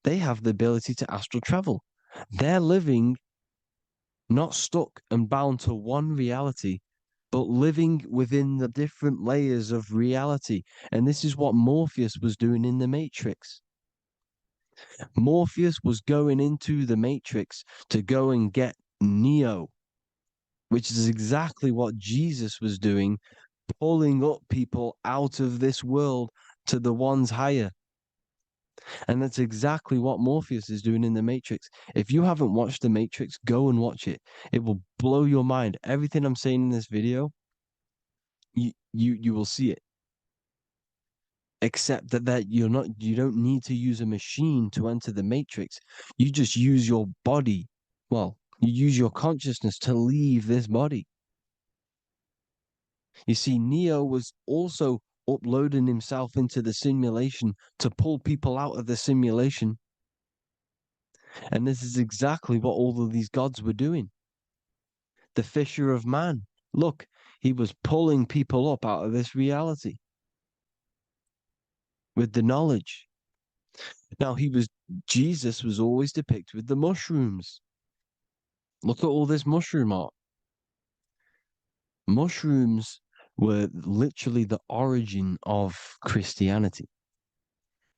they have the ability to astral travel. They're living not stuck and bound to one reality, but living within the different layers of reality. And this is what Morpheus was doing in the Matrix. Morpheus was going into the Matrix to go and get Neo, which is exactly what Jesus was doing, pulling up people out of this world to the ones higher. And that's exactly what Morpheus is doing in the Matrix. If you haven't watched the Matrix, go and watch it. It will blow your mind. Everything I'm saying in this video, you will see it. Except that you don't need to use a machine to enter the Matrix. You just use your body. Well, you use your consciousness to leave this body. You see, Neo was also uploading himself into the simulation to pull people out of the simulation. And this is exactly what all of these gods were doing. The fisher of man. Look, he was pulling people up out of this reality with the knowledge. Now, Jesus was always depicted with the mushrooms. Look at all this mushroom art. Mushrooms were literally the origin of Christianity.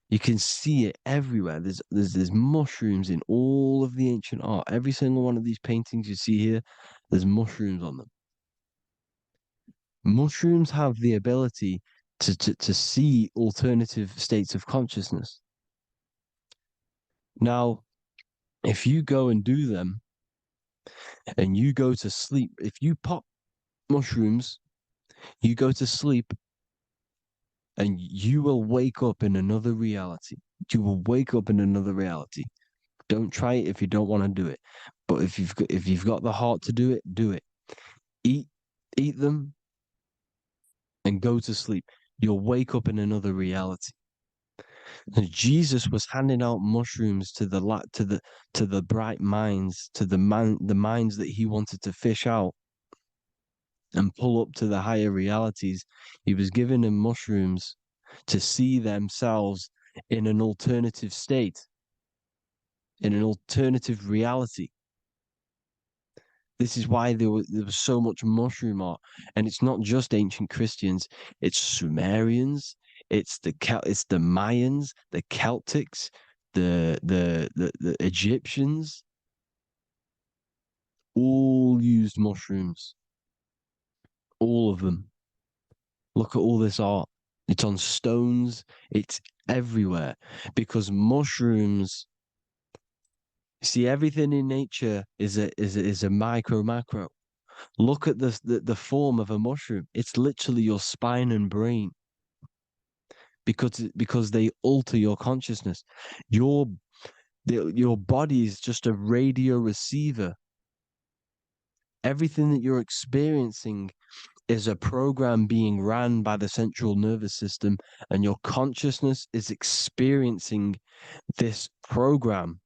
You can see it everywhere. There's mushrooms in all of the ancient art. Every single one of these paintings you see here, there's mushrooms on them. Mushrooms have the ability to see alternative states of consciousness. Now, if you go and do them and you go to sleep, if you pop mushrooms, you go to sleep and you will wake up in another reality. You will wake up in another reality. Don't try it if you don't want to do it. But if you've got the heart to do it, do it. Eat them and go to sleep. You'll wake up in another reality. And Jesus was handing out mushrooms to the bright minds, to the minds that he wanted to fish out and pull up to the higher realities. He was giving them mushrooms to see themselves in an alternative state, in an alternative reality. This is why there was so much mushroom art, and it's not just ancient Christians; it's Sumerians, it's the Mayans, the Celtics, the Egyptians, all used mushrooms, all of them. Look at all this art; it's on stones, it's everywhere, because mushrooms. See, everything in nature is a micro macro. Look at the form of a mushroom. It's literally your spine and brain because they alter your consciousness. Your body is just a radio receiver. Everything that you're experiencing is a program being ran by the central nervous system, and your consciousness is experiencing this program,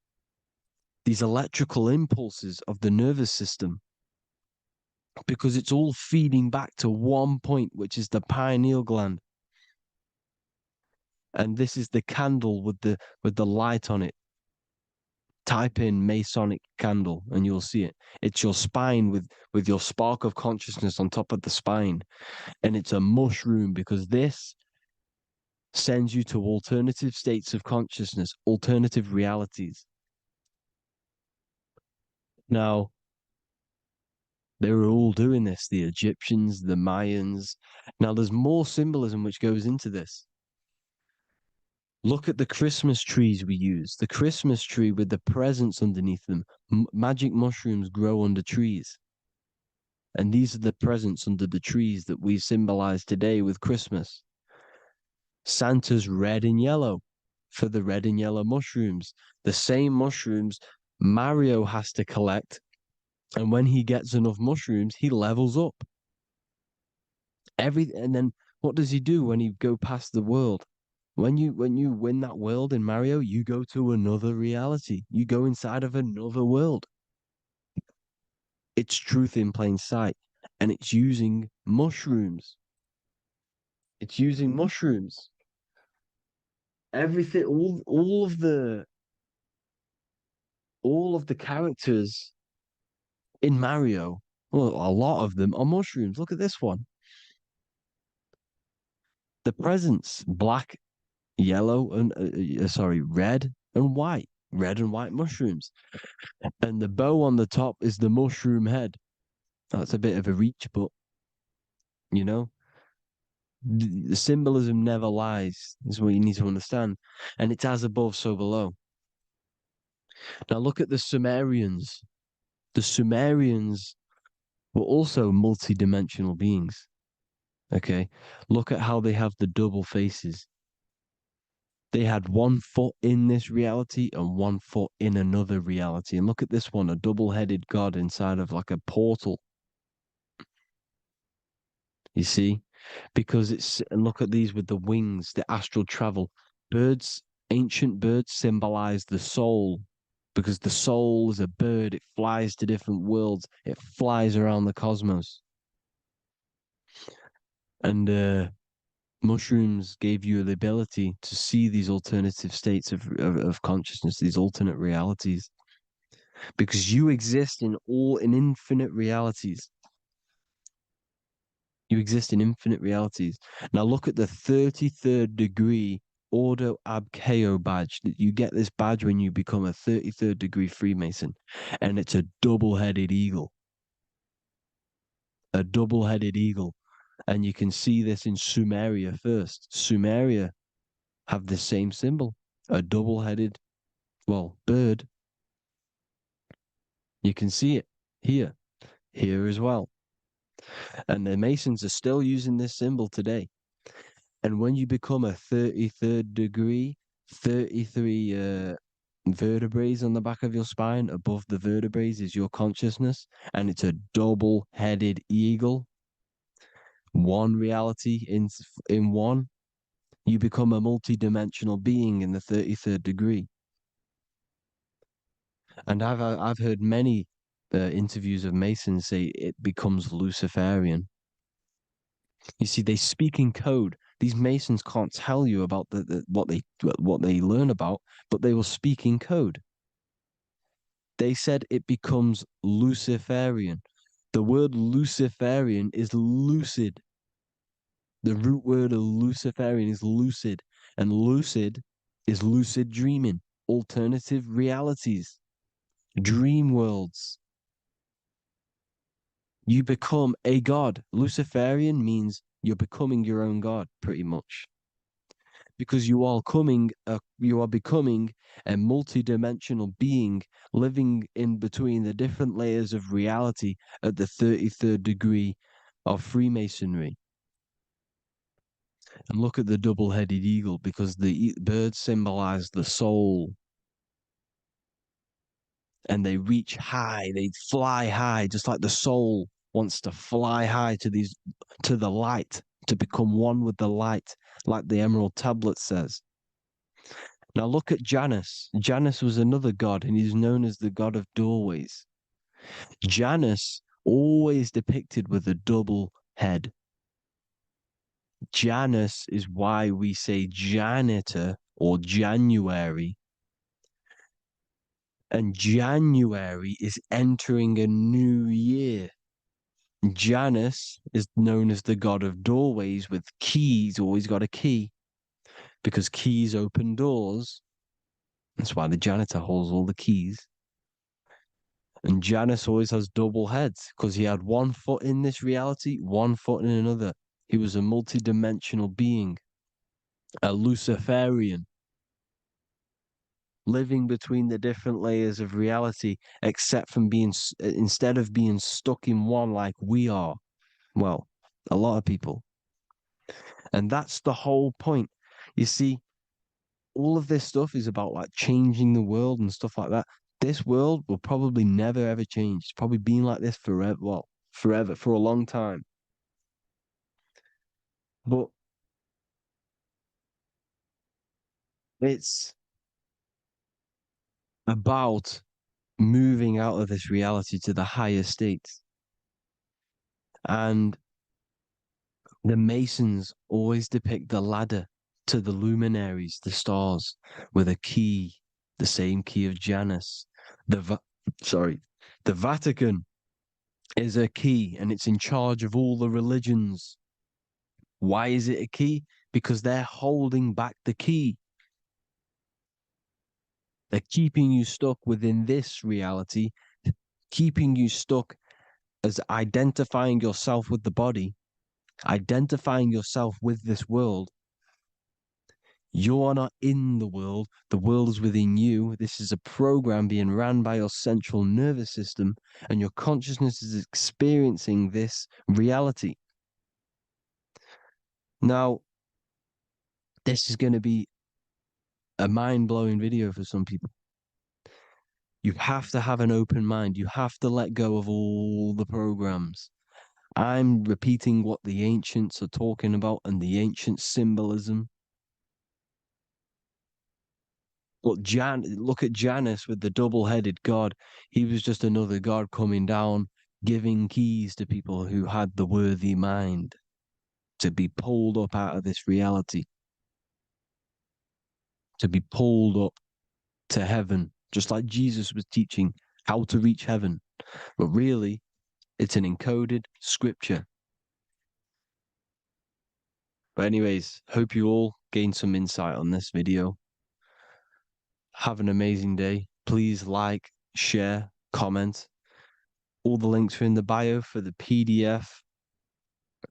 these electrical impulses of the nervous system, because it's all feeding back to one point, which is the pineal gland. And this is the candle with the light on it. Type in Masonic candle and you'll see it. It's your spine with your spark of consciousness on top of the spine. And it's a mushroom because this sends you to alternative states of consciousness, alternative realities. Now, they were all doing this, the Egyptians, the Mayans. Now, there's more symbolism which goes into this. Look at the Christmas trees we use. The Christmas tree with the presents underneath them. Magic mushrooms grow under trees. And these are the presents under the trees that we symbolize today with Christmas. Santa's red and yellow for the red and yellow mushrooms. The same mushrooms Mario has to collect. And when he gets enough mushrooms, he levels up. And then what does he do when he go past the world? When you win that world in Mario, you go to another reality. You go inside of another world. It's truth in plain sight. And it's using mushrooms. It's using mushrooms. Everything, all of the characters in Mario, well, a lot of them are mushrooms. Look at this one. The presents, black, yellow, and red and white. Red and white mushrooms. And the bow on the top is the mushroom head. That's a bit of a reach, but you know, the symbolism never lies, is what you need to understand. And it's as above, so below. Now look at the Sumerians. The Sumerians were also multi-dimensional beings. Okay, look at how they have the double faces. They had 1 foot in this reality and 1 foot in another reality. And look at this one, a double-headed god inside of like a portal. You see? Because and look at these with the wings, the astral travel. Birds, ancient birds symbolize the soul. Because the soul is a bird, it flies to different worlds, it flies around the cosmos. And mushrooms gave you the ability to see these alternative states of consciousness, these alternate realities. Because you exist in infinite realities. You exist in infinite realities. Now look at the 33rd degree Ordo Ab Chao badge. You get this badge when you become a 33rd degree Freemason. And it's a double-headed eagle. A double-headed eagle. And you can see this in Sumeria first. Sumeria have the same symbol. A double-headed Well, bird. You can see it here, here as well. And the Masons are still using this symbol today. And when you become a 33rd degree, 33 vertebrae on the back of your spine, above the vertebrae is your consciousness, and it's a double-headed eagle. One reality in one, you become a multi-dimensional being in the 33rd degree. And I've heard many interviews of Masons say it becomes Luciferian. You see, they speak in code. These Masons can't tell you about what they learn about, but they will speak in code. They said it becomes Luciferian. The word Luciferian is lucid. The root word of Luciferian is lucid, and lucid is lucid dreaming, alternative realities, dream worlds. You become a god. Luciferian means you're becoming your own god, pretty much. Because you are becoming a multi-dimensional being living in between the different layers of reality at the 33rd degree of Freemasonry. And look at the double-headed eagle, because the birds symbolize the soul. And they reach high, they fly high, just like the soul wants to fly high to the light, to become one with the light, like the Emerald Tablet says. Now look at Janus. Janus was another god, and he's known as the god of doorways. Janus always depicted with a double head. Janus is why we say janitor or January. And January is entering a new year. Janus is known as the god of doorways with keys, always got a key, because keys open doors. That's why the janitor holds all the keys. And Janus always has double heads, because he had one foot in this reality, one foot in another. He was a multi-dimensional being, a Luciferian, living between the different layers of reality, except from instead of being stuck in one like we are. Well, a lot of people. And that's the whole point. You see, all of this stuff is about like changing the world and stuff like that. This world will probably never ever change. It's probably been like this forever. Well, forever, for a long time. But it's about moving out of this reality to the higher states. And the Masons always depict the ladder to the luminaries, the stars, with a key, the same key of Janus. The Vatican is a key, and it's in charge of all the religions. Why is it a key? Because they're holding back the key. They're keeping you stuck within this reality, keeping you stuck as identifying yourself with the body, identifying yourself with this world. You are not in the world is within you. This is a program being ran by your central nervous system, and your consciousness is experiencing this reality. Now, this is going to be a mind-blowing video for some people. You have to have an open mind. You have to let go of all the programs. I'm repeating what the ancients are talking about and the ancient symbolism. Look at Janus with the double-headed god. He was just another god coming down, giving keys to people who had the worthy mind to be pulled up out of this reality, to be pulled up to heaven, just like Jesus was teaching how to reach heaven. But really, it's an encoded scripture. But anyways, hope you all gained some insight on this video. Have an amazing day. Please like, share, comment. All the links are in the bio for the PDF,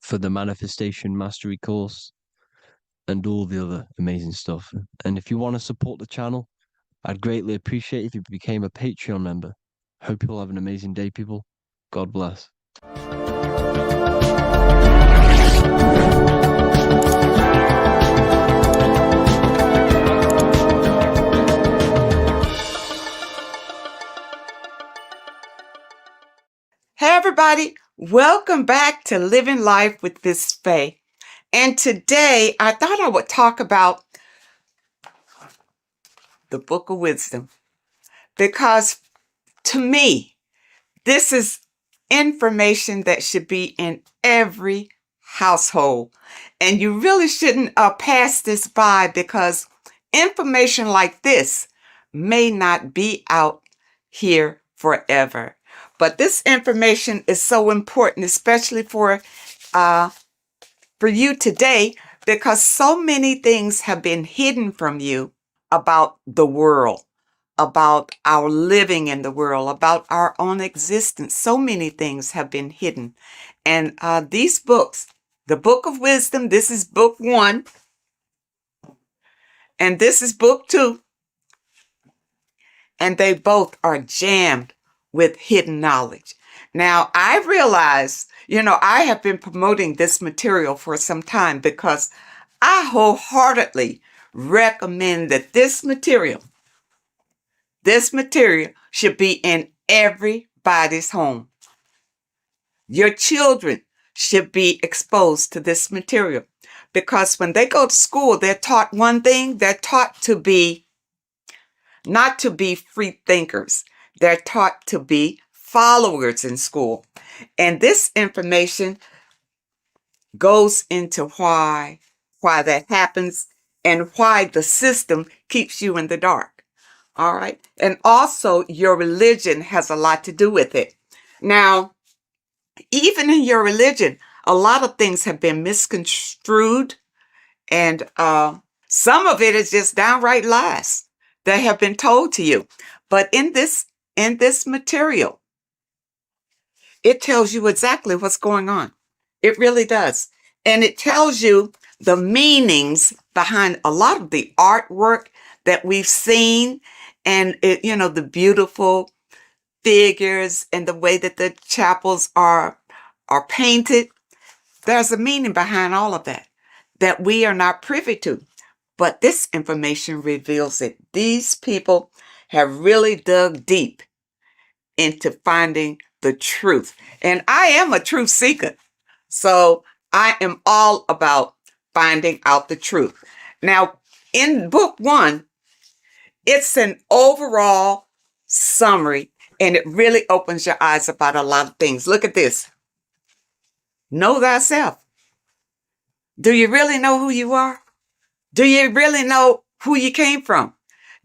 for the Manifestation Mastery course, and all the other amazing stuff. And if you want to support the channel, I'd greatly appreciate if you became a Patreon member. Hope you'll have an amazing day, people. God bless. Hey everybody, welcome back to Living Life with Miss Faye. And today I thought I would talk about the Book of Wisdom, because to me, this is information that should be in every household. And you really shouldn't pass this by, because information like this may not be out here forever. But this information is so important, especially for you today, because so many things have been hidden from you about the world, about our living in the world, about our own existence. So many things have been hidden. And these books, the Book of Wisdom, this is book 1, and this is book 2, and they both are jammed with hidden knowledge. Now, I realize, I have been promoting this material for some time, because I wholeheartedly recommend that this material should be in everybody's home. Your children should be exposed to this material, because when they go to school, they're taught one thing. They're taught to be, not to be free thinkers. They're taught to be followers in school. And this information goes into why that happens, and why the system keeps you in the dark. All right. And also your religion has a lot to do with it. Now, even in your religion, a lot of things have been misconstrued, and some of it is just downright lies that have been told to you. But in this material, it tells you exactly what's going on. It really does. And it tells you the meanings behind a lot of the artwork that we've seen, and the beautiful figures and the way that the chapels are painted. There's a meaning behind all of that we are not privy to. But this information reveals it. These people have really dug deep into finding the truth. And I am a truth seeker. So I am all about finding out the truth. Now, in book 1, it's an overall summary, and it really opens your eyes about a lot of things. Look at this. Know thyself. Do you really know who you are? Do you really know who you came from?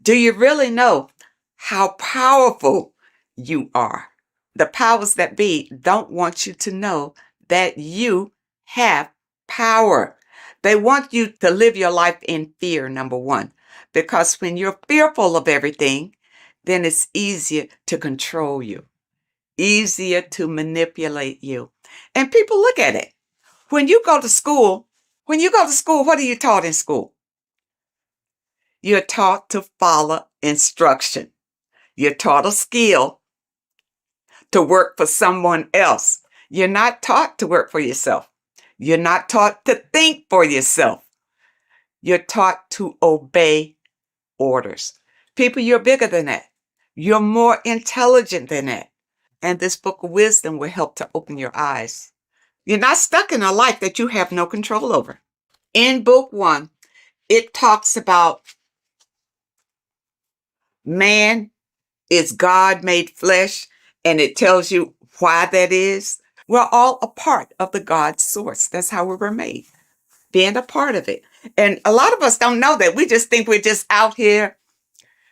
Do you really know how powerful you are? The powers that be don't want you to know that you have power. They want you to live your life in fear, number 1, because when you're fearful of everything, then it's easier to control you, easier to manipulate you. And people look at it. When you go to school, what are you taught in school? You're taught to follow instruction. You're taught a skill to work for someone else. You're not taught to work for yourself. You're not taught to think for yourself. You're taught to obey orders. People, you're bigger than that. You're more intelligent than that. And this Book of Wisdom will help to open your eyes. You're not stuck in a life that you have no control over. In book 1, it talks about man is God made flesh, and it tells you why that is. We're all a part of the God source. That's how we were made, being a part of it. And a lot of us don't know that. We just think we're just out here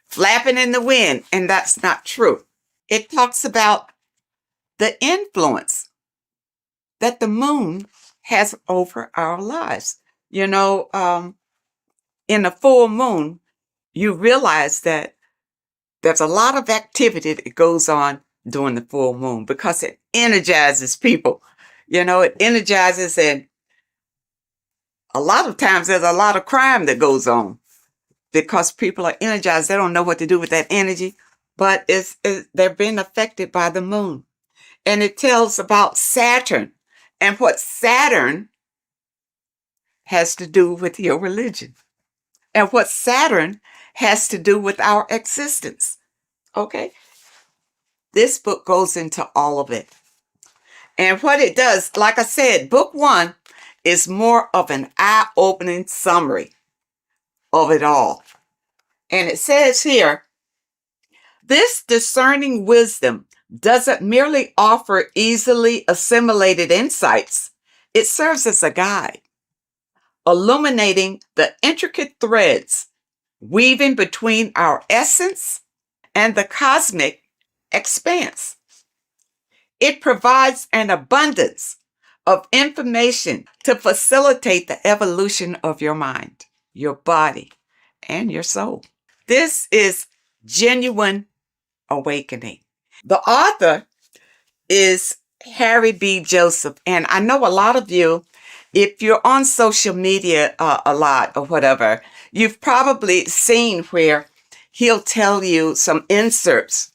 flapping in the wind, and that's not true. It talks about the influence that the moon has over our lives. In a full moon, you realize that there's a lot of activity that goes on during the full moon, because it energizes people. It energizes, and a lot of times there's a lot of crime that goes on because people are energized. They don't know what to do with that energy, but they're being affected by the moon. And it tells about Saturn and what Saturn has to do with your religion and what Saturn has to do with our existence. Okay? This book goes into all of it. And what it does, like I said, book 1 is more of an eye-opening summary of it all. And it says here, this discerning wisdom doesn't merely offer easily assimilated insights. It serves as a guide, illuminating the intricate threads weaving between our essence and the cosmic expanse. It provides an abundance of information to facilitate the evolution of your mind, your body, and your soul. This is genuine awakening. The author is Harry B. Joseph, and I know a lot of you, if you're on social media a lot or whatever, you've probably seen where he'll tell you some inserts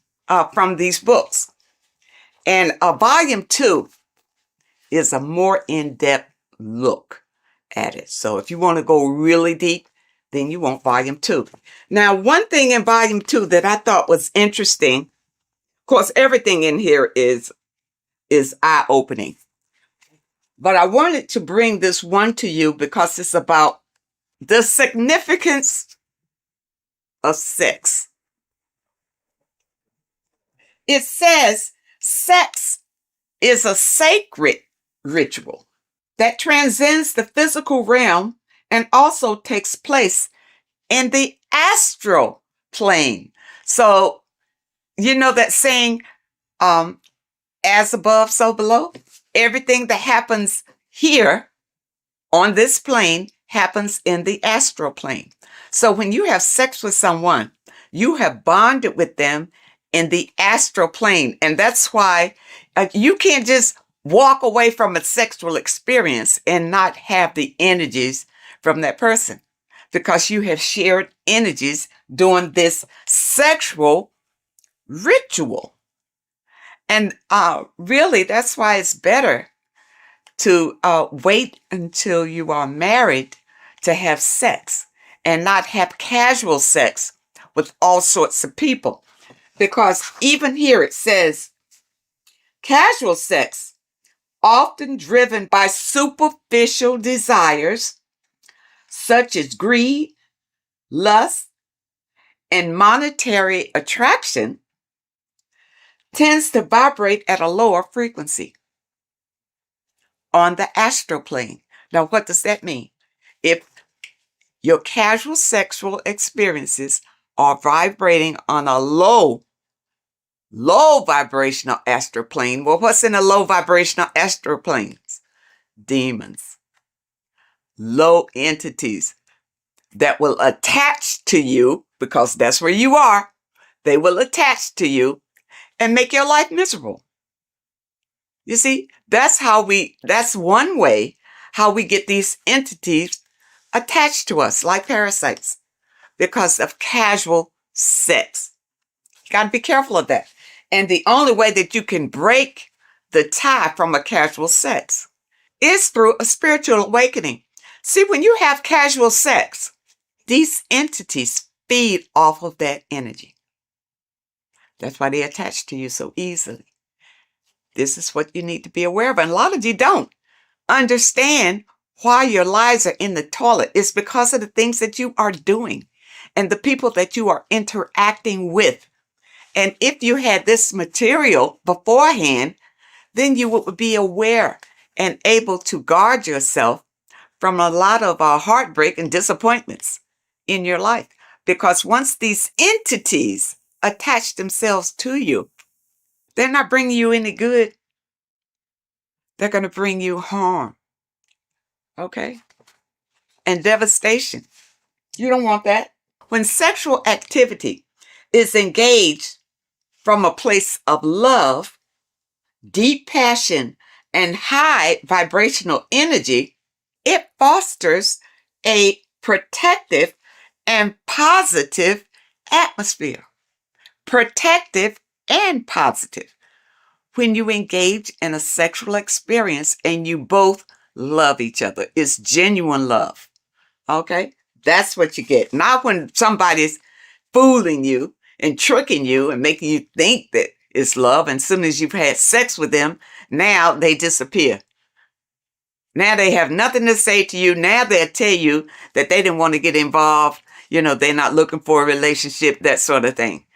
from these books. And volume 2 is a more in-depth look at it. So if you want to go really deep, then you want volume 2. Now, one thing in volume 2 that I thought was interesting, of course, everything in here is eye-opening. But I wanted to bring this one to you because it's about the significance of sex. It says sex is a sacred ritual that transcends the physical realm and also takes place in the astral plane. So, you know that saying, as above, so below? Everything that happens here on this plane happens in the astral plane. So when you have sex with someone, you have bonded with them in the astral plane. And that's why you can't just walk away from a sexual experience and not have the energies from that person, because you have shared energies during this sexual ritual. And really, that's why it's better to wait until you are married to have sex and not have casual sex with all sorts of people. Because even here it says, casual sex, often driven by superficial desires such as greed, lust, and monetary attraction, tends to vibrate at a lower frequency on the astral plane. Now, what does that mean? If your casual sexual experiences are vibrating on a low vibrational astral plane, well, what's in a low vibrational astral planes? Demons, low entities that will attach to you, because that's where you are. They will attach to you and make your life miserable. You see, that's one way how we get these entities attached to us like parasites, because of casual sex. You got to be careful of that. And the only way that you can break the tie from a casual sex is through a spiritual awakening. See, when you have casual sex, these entities feed off of that energy. That's why they attach to you so easily. This is what you need to be aware of. And a lot of you don't understand why your lives are in the toilet. It's because of the things that you are doing and the people that you are interacting with. And if you had this material beforehand, then you would be aware and able to guard yourself from a lot of heartbreak and disappointments in your life. Because once these entities attach themselves to you, they're not bringing you any good. They're going to bring you harm. Okay? And devastation. You don't want that. When sexual activity is engaged from a place of love, deep passion, and high vibrational energy, it fosters a protective and positive atmosphere. Protective and positive. When you engage in a sexual experience and you both love each other, it's genuine love. Okay? That's what you get. Not when somebody's fooling you and tricking you and making you think that it's love. And as soon as you've had sex with them, now they disappear. Now they have nothing to say to you. Now they'll tell you that they didn't want to get involved. They're not looking for a relationship, that sort of thing.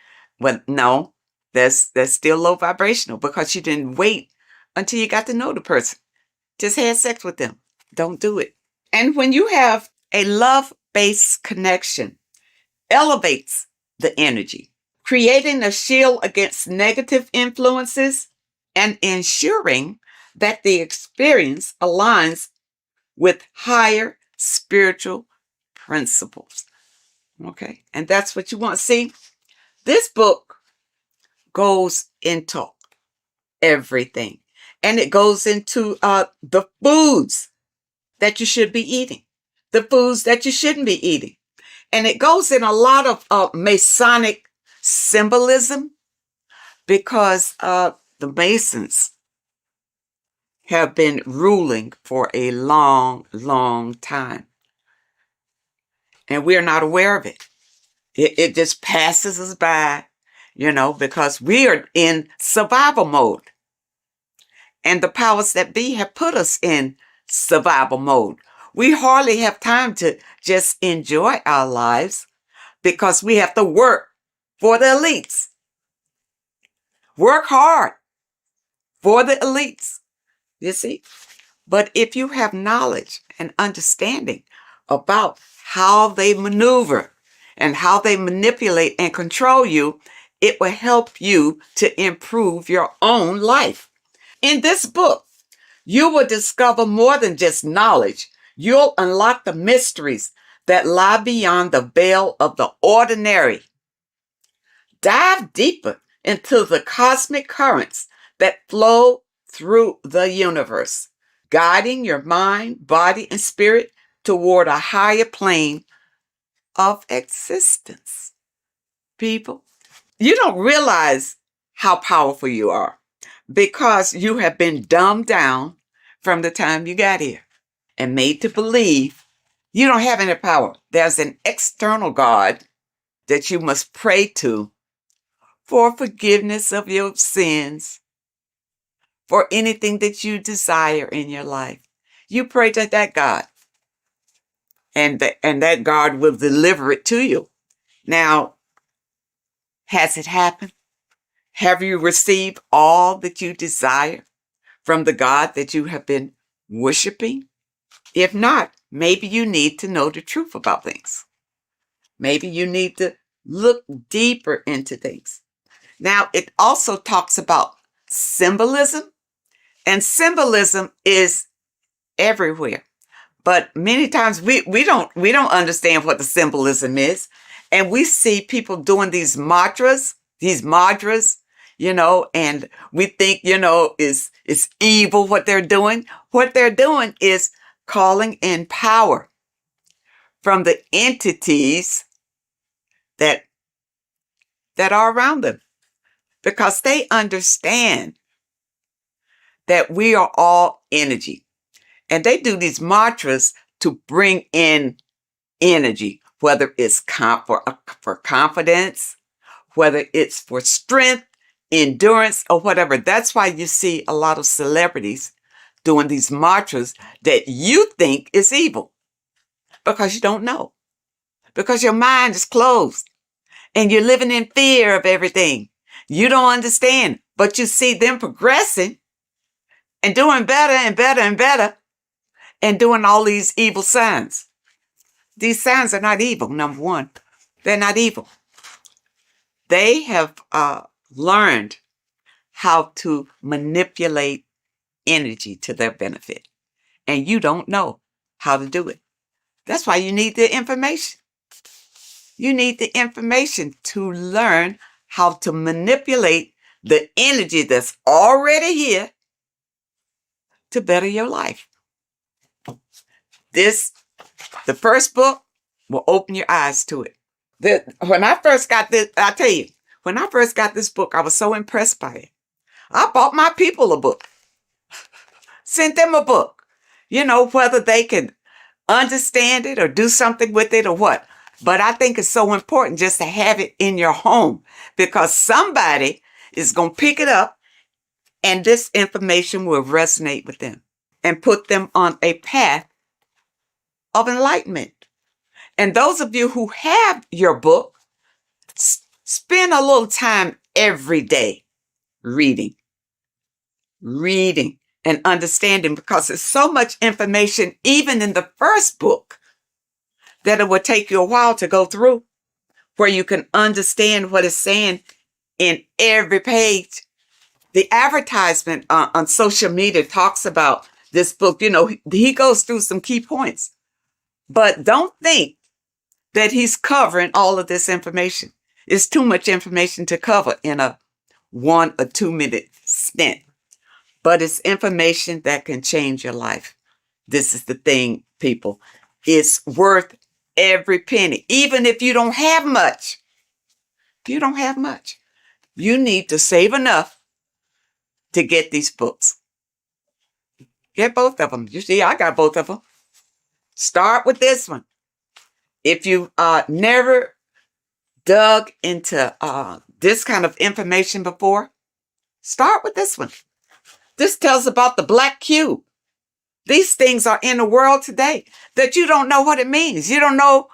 But no, that's still low vibrational because you didn't wait until you got to know the person. Just had sex with them. Don't do it. And when you have a love-based connection, elevates the energy, creating a shield against negative influences and ensuring that the experience aligns with higher spiritual principles. Okay, and that's what you want. See, this book goes into everything, and it goes into the foods that you should be eating, the foods that you shouldn't be eating, and it goes in a lot of Masonic symbolism because the Masons have been ruling for a long, long time, and we're not aware of it. It just passes us by, because we are in survival mode. And the powers that be have put us in survival mode. We hardly have time to just enjoy our lives because we have to work for the elites. Work hard for the elites, you see. But if you have knowledge and understanding about how they maneuver and how they manipulate and control you, it will help you to improve your own life. In this book, you will discover more than just knowledge. You'll unlock the mysteries that lie beyond the veil of the ordinary. Dive deeper into the cosmic currents that flow through the universe, guiding your mind, body, and spirit toward a higher plane of existence. People, you don't realize how powerful you are because you have been dumbed down from the time you got here and made to believe you don't have any power. There's an external God that you must pray to for forgiveness of your sins, for anything that you desire in your life. You pray to that God, and that God will deliver it to you. Now, has it happened? Have you received all that you desire from the God that you have been worshiping? If not, maybe you need to know the truth about things. Maybe you need to look deeper into things. Now, it also talks about symbolism, and symbolism is everywhere. But many times we don't understand what the symbolism is. And we see people doing these mantras, and we think, it's evil what they're doing. What they're doing is calling in power from the entities that are around them, because they understand that we are all energy. And they do these mantras to bring in energy, whether it's for confidence, whether it's for strength, endurance, or whatever. That's why you see a lot of celebrities doing these mantras that you think is evil, because you don't know, because your mind is closed and you're living in fear of everything. You don't understand, but you see them progressing and doing better and better and better and doing all these evil signs. These signs are not evil, number one. They're not evil. They have learned how to manipulate energy to their benefit. And you don't know how to do it. That's why you need the information. You need the information to learn how to manipulate the energy that's already here to better your life. The first book will open your eyes to it. When I first got this, I tell you, when I first got this book, I was so impressed by it. I bought my people a book, sent them a book, whether they could understand it or do something with it or what. But I think it's so important just to have it in your home, because somebody is going to pick it up and this information will resonate with them and put them on a path of enlightenment. And those of you who have your book, spend a little time every day reading and understanding, because there's so much information, even in the first book, that it will take you a while to go through, where you can understand what it's saying in every page. The advertisement on social media talks about this book. He goes through some key points, but don't think that he's covering all of this information. It's too much information to cover in a 1 or 2 minute stint, but it's information that can change your life. This is the thing, people. It's worth every penny, even if you don't have much. If you don't have much, you need to save enough to get these books. Get both of them. You see, I got both of them. Start with this one. If you never dug into this kind of information before, start with this one. This tells about the black cube. These things are in the world today that you don't know what it means. You don't know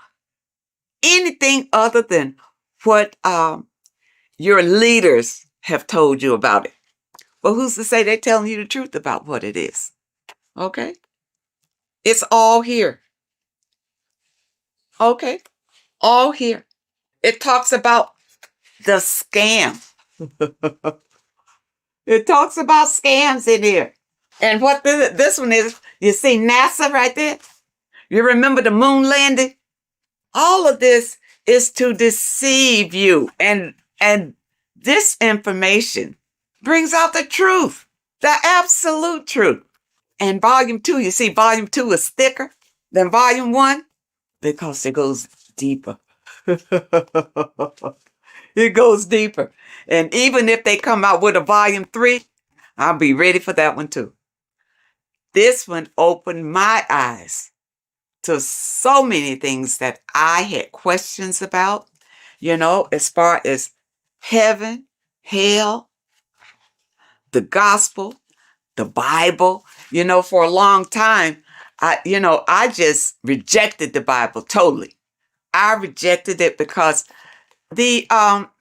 anything other than what your leaders have told you about it. Well, who's to say they're telling you the truth about what it is? Okay? It's all here. Okay? All here. It talks about the scam. It talks about scams in here. And what this one is, you see NASA right there? You remember the moon landing? All of this is to deceive you. And this information brings out the truth, the absolute truth. And volume 2, you see volume 2 is thicker than volume 1 because it goes deeper. It goes deeper. And even if they come out with a volume 3, I'll be ready for that one too. This one opened my eyes to so many things that I had questions about, as far as heaven, hell, the gospel, the Bible. For a long time, I just rejected the Bible totally. I rejected it because the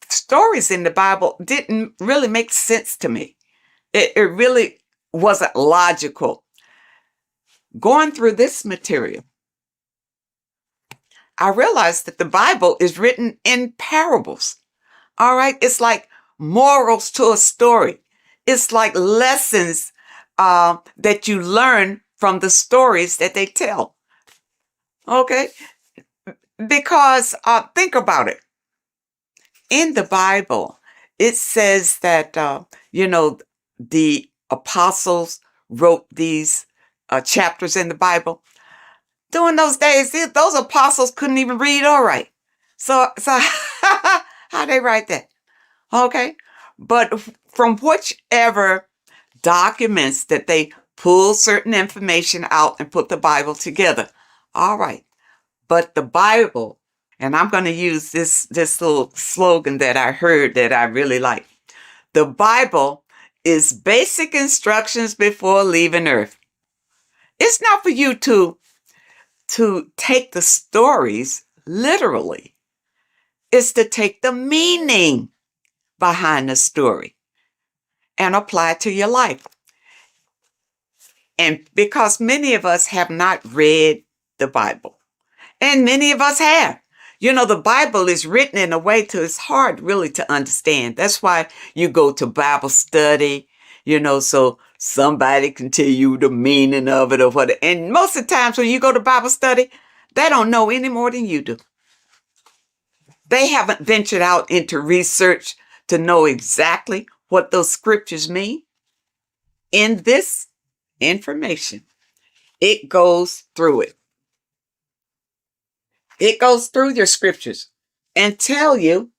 stories in the Bible didn't really make sense to me. It really wasn't logical. Going through this material, I realized that the Bible is written in parables. All right. It's like morals to a story. It's like lessons that you learn from the stories that they tell. Okay. Because think about it. In the Bible, it says that, the apostles wrote these chapters in the Bible. During those days, those apostles couldn't even read or write. So how they write that? Okay. But from whichever documents that they pull certain information out and put the Bible together. All right. But the Bible, and I'm going to use this little slogan that I heard that I really like. The Bible is basic instructions before leaving earth. It's not for you to take the stories literally. It's to take the meaning behind the story and apply it to your life. And because many of us have not read the Bible, and many of us have. The Bible is written in a way it's hard really to understand. That's why you go to Bible study, so somebody can tell you the meaning of it or what. And most of the times when you go to Bible study, they don't know any more than you do. They haven't ventured out into research to know exactly what those scriptures mean. In this information, it goes through it. It goes through your scriptures and tell you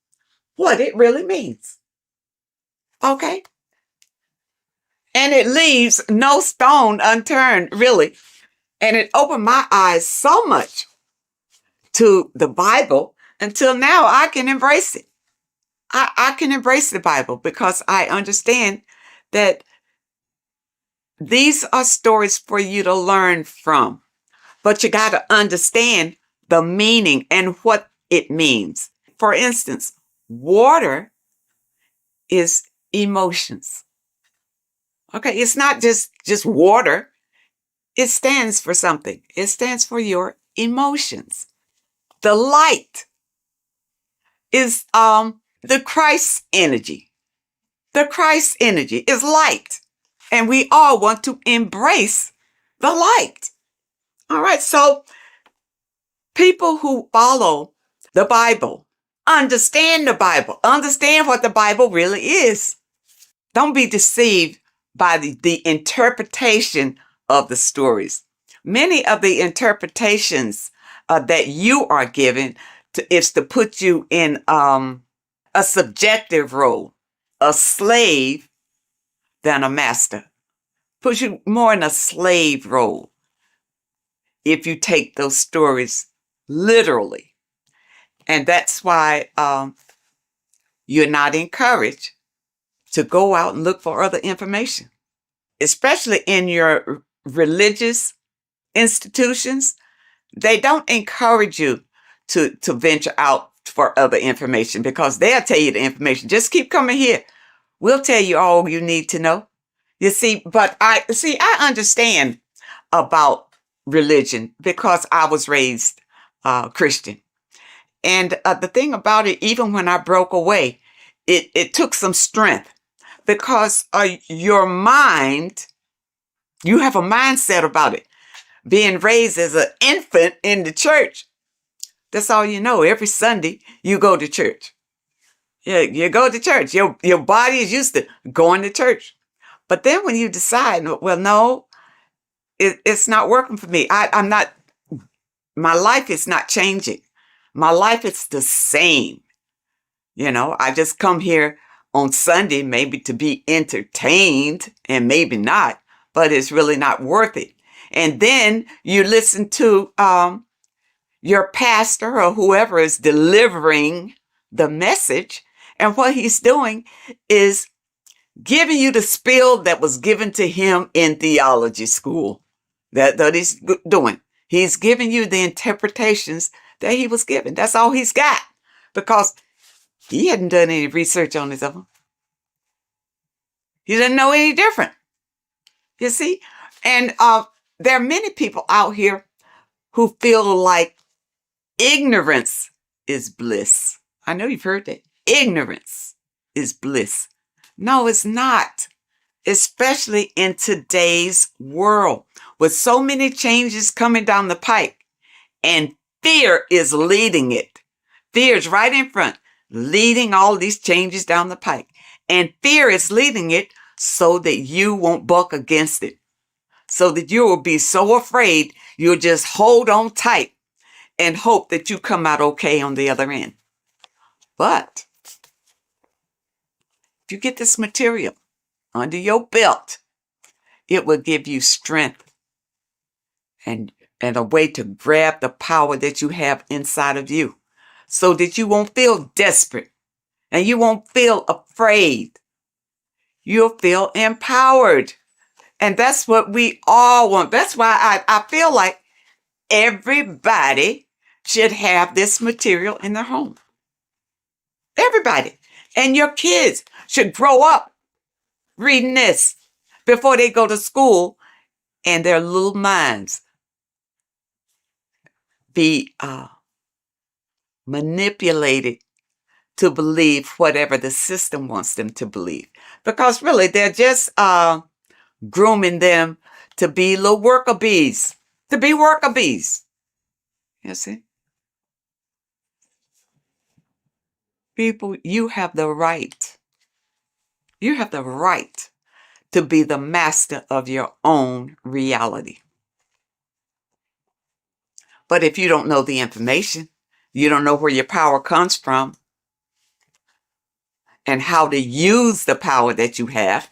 what it really means. Okay? And it leaves no stone unturned, really. And it opened my eyes so much to the Bible until now I can embrace it. I can embrace the Bible because I understand that these are stories for you to learn from. But you got to understand the meaning and what it means. For instance, water is emotions. Okay, it's not just water. It stands for something. It stands for your emotions. The light is the Christ energy. The Christ energy is light. And we all want to embrace the light. All right, so people who follow the Bible, understand the Bible, understand what the Bible really is. Don't be deceived by the interpretation of the stories. Many of the interpretations that you are given is to put you in a subjective role, a slave than a master. Puts you more in a slave role if you take those stories literally. And that's why you're not encouraged to go out and look for other information, especially in your religious institutions. They don't encourage you to venture out for other information because they'll tell you the information. Just keep coming here. We'll tell you all you need to know. You see, but I understand about religion because I was raised Christian. And the thing about it, even when I broke away, it took some strength because your mind, you have a mindset about it. Being raised as an infant in the church, that's all you know. Every Sunday, you go to church. Yeah, you go to church. Your body is used to going to church. But then when you decide, well, no, it's not working for me. I'm not, my life is not changing. My life is the same. You know, I just come here on Sunday maybe to be entertained and maybe not, but it's really not worth it. And then you listen to your pastor or whoever is delivering the message. And what he's doing is giving you the spiel that was given to him in theology school. That he's doing. He's giving you the interpretations that he was given. That's all he's got because he hadn't done any research on his own. He didn't know any different. You see? And there are many people out here who feel like ignorance is bliss. I know you've heard that. Ignorance is bliss. No, it's not. Especially in today's world with so many changes coming down the pike and fear is leading it. Fear is right in front, leading all these changes down the pike. And fear is leading it so that you won't buck against it. So that you will be so afraid you'll just hold on tight and hope that you come out okay on the other end. But if you get this material under your belt, it will give you strength and a way to grab the power that you have inside of you so that you won't feel desperate and you won't feel afraid. You'll feel empowered. And that's what we all want. That's why I feel like everybody should have this material in their home. Everybody. And your kids should grow up reading this before they go to school and their little minds be manipulated to believe whatever the system wants them to believe. Because really, they're just grooming them to be little worker bees, to be worker bees. You see? People, you have the right. You have the right to be the master of your own reality. But if you don't know the information, you don't know where your power comes from and how to use the power that you have,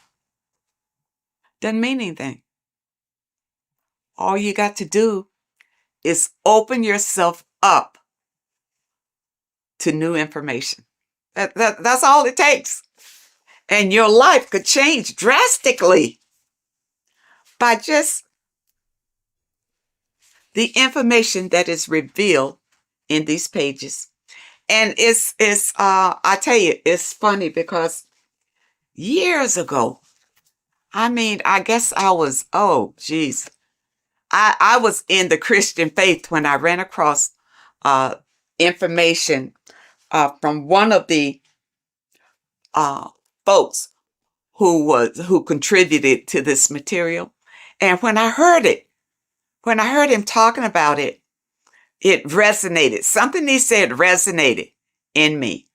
doesn't mean anything. All you got to do is open yourself up to new information. That's all it takes. And your life could change drastically by just the information that is revealed in these pages. And I tell you, it's funny because years ago, I guess I was, I was in the Christian faith when I ran across information from one of the folks who contributed to this material. And when I heard him talking about it, it resonated. Something he said resonated in me,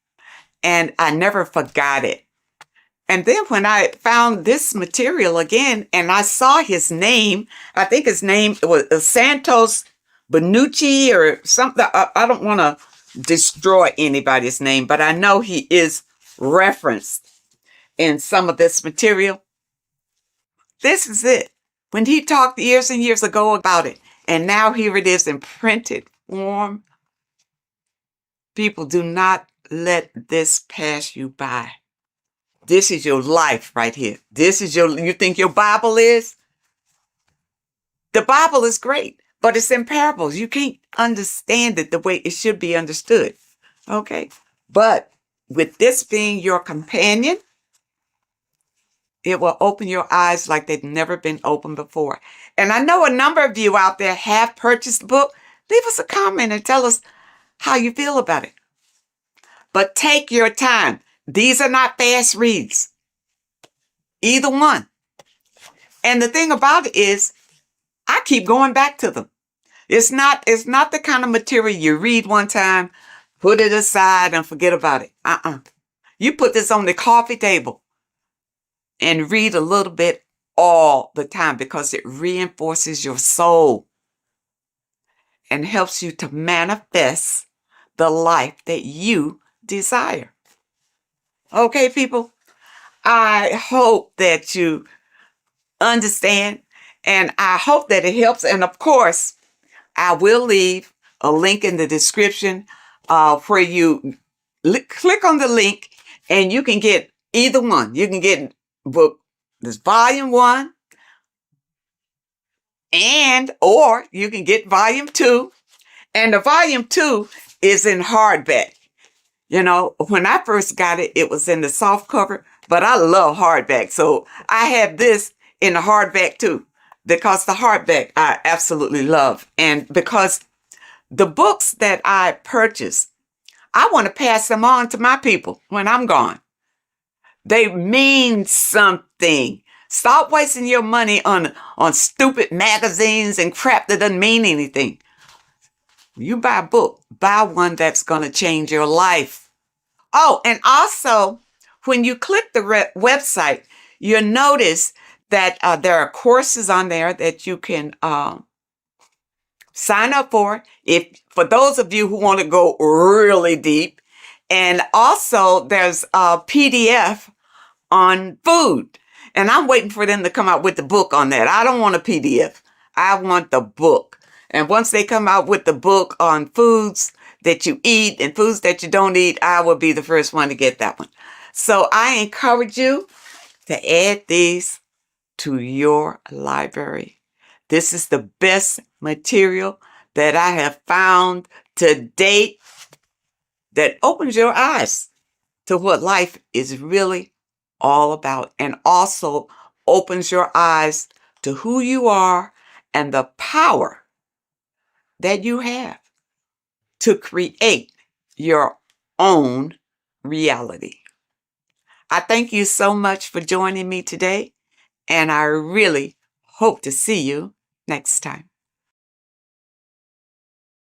and I never forgot it. And then when I found this material again and I saw his name, I think his name was Santos Benucci or something. I don't want to destroy anybody's name, but I know he is referenced in some of this material. This is it. When he talked years and years ago about it, and now here it is in printed form. People, do not let this pass you by. This is your life right here. You think your Bible is? The Bible is great, but it's in parables. You can't understand it the way it should be understood. Okay? But with this being your companion, it will open your eyes like they've never been opened before. And I know a number of you out there have purchased the book. Leave us a comment and tell us how you feel about it. But take your time. These are not fast reads. Either one. And the thing about it is, I keep going back to them. It's not the kind of material you read one time, put it aside and forget about it. You put this on the coffee table and read a little bit all the time because it reinforces your soul and helps you to manifest the life that you desire. Okay, people, I hope that you understand, and I hope that it helps. And of course, I will leave a link in the description where you click on the link and you can get either one. You can get book, this volume 1, or you can get volume 2. And the volume 2 is in hardback. You know, when I first got it, it was in the soft cover, but I love hardback. So I have this in the hardback too, because the hardback I absolutely love. And because the books that I purchase, I want to pass them on to my people when I'm gone. They mean something. Stop wasting your money on stupid magazines and crap that doesn't mean anything. You buy a book, buy one that's going to change your life. Oh, and also, when you click the website, you'll notice that there are courses on there that you can sign up for those of you who want to go really deep. And also, there's a PDF on food. And I'm waiting for them to come out with the book on that. I don't want a PDF. I want the book. And once they come out with the book on foods that you eat and foods that you don't eat, I will be the first one to get that one. So I encourage you to add these to your library. This is the best material that I have found to date that opens your eyes to what life is really all about, and also opens your eyes to who you are and the power that you have to create your own reality. I thank you so much for joining me today, and I really hope to see you next time.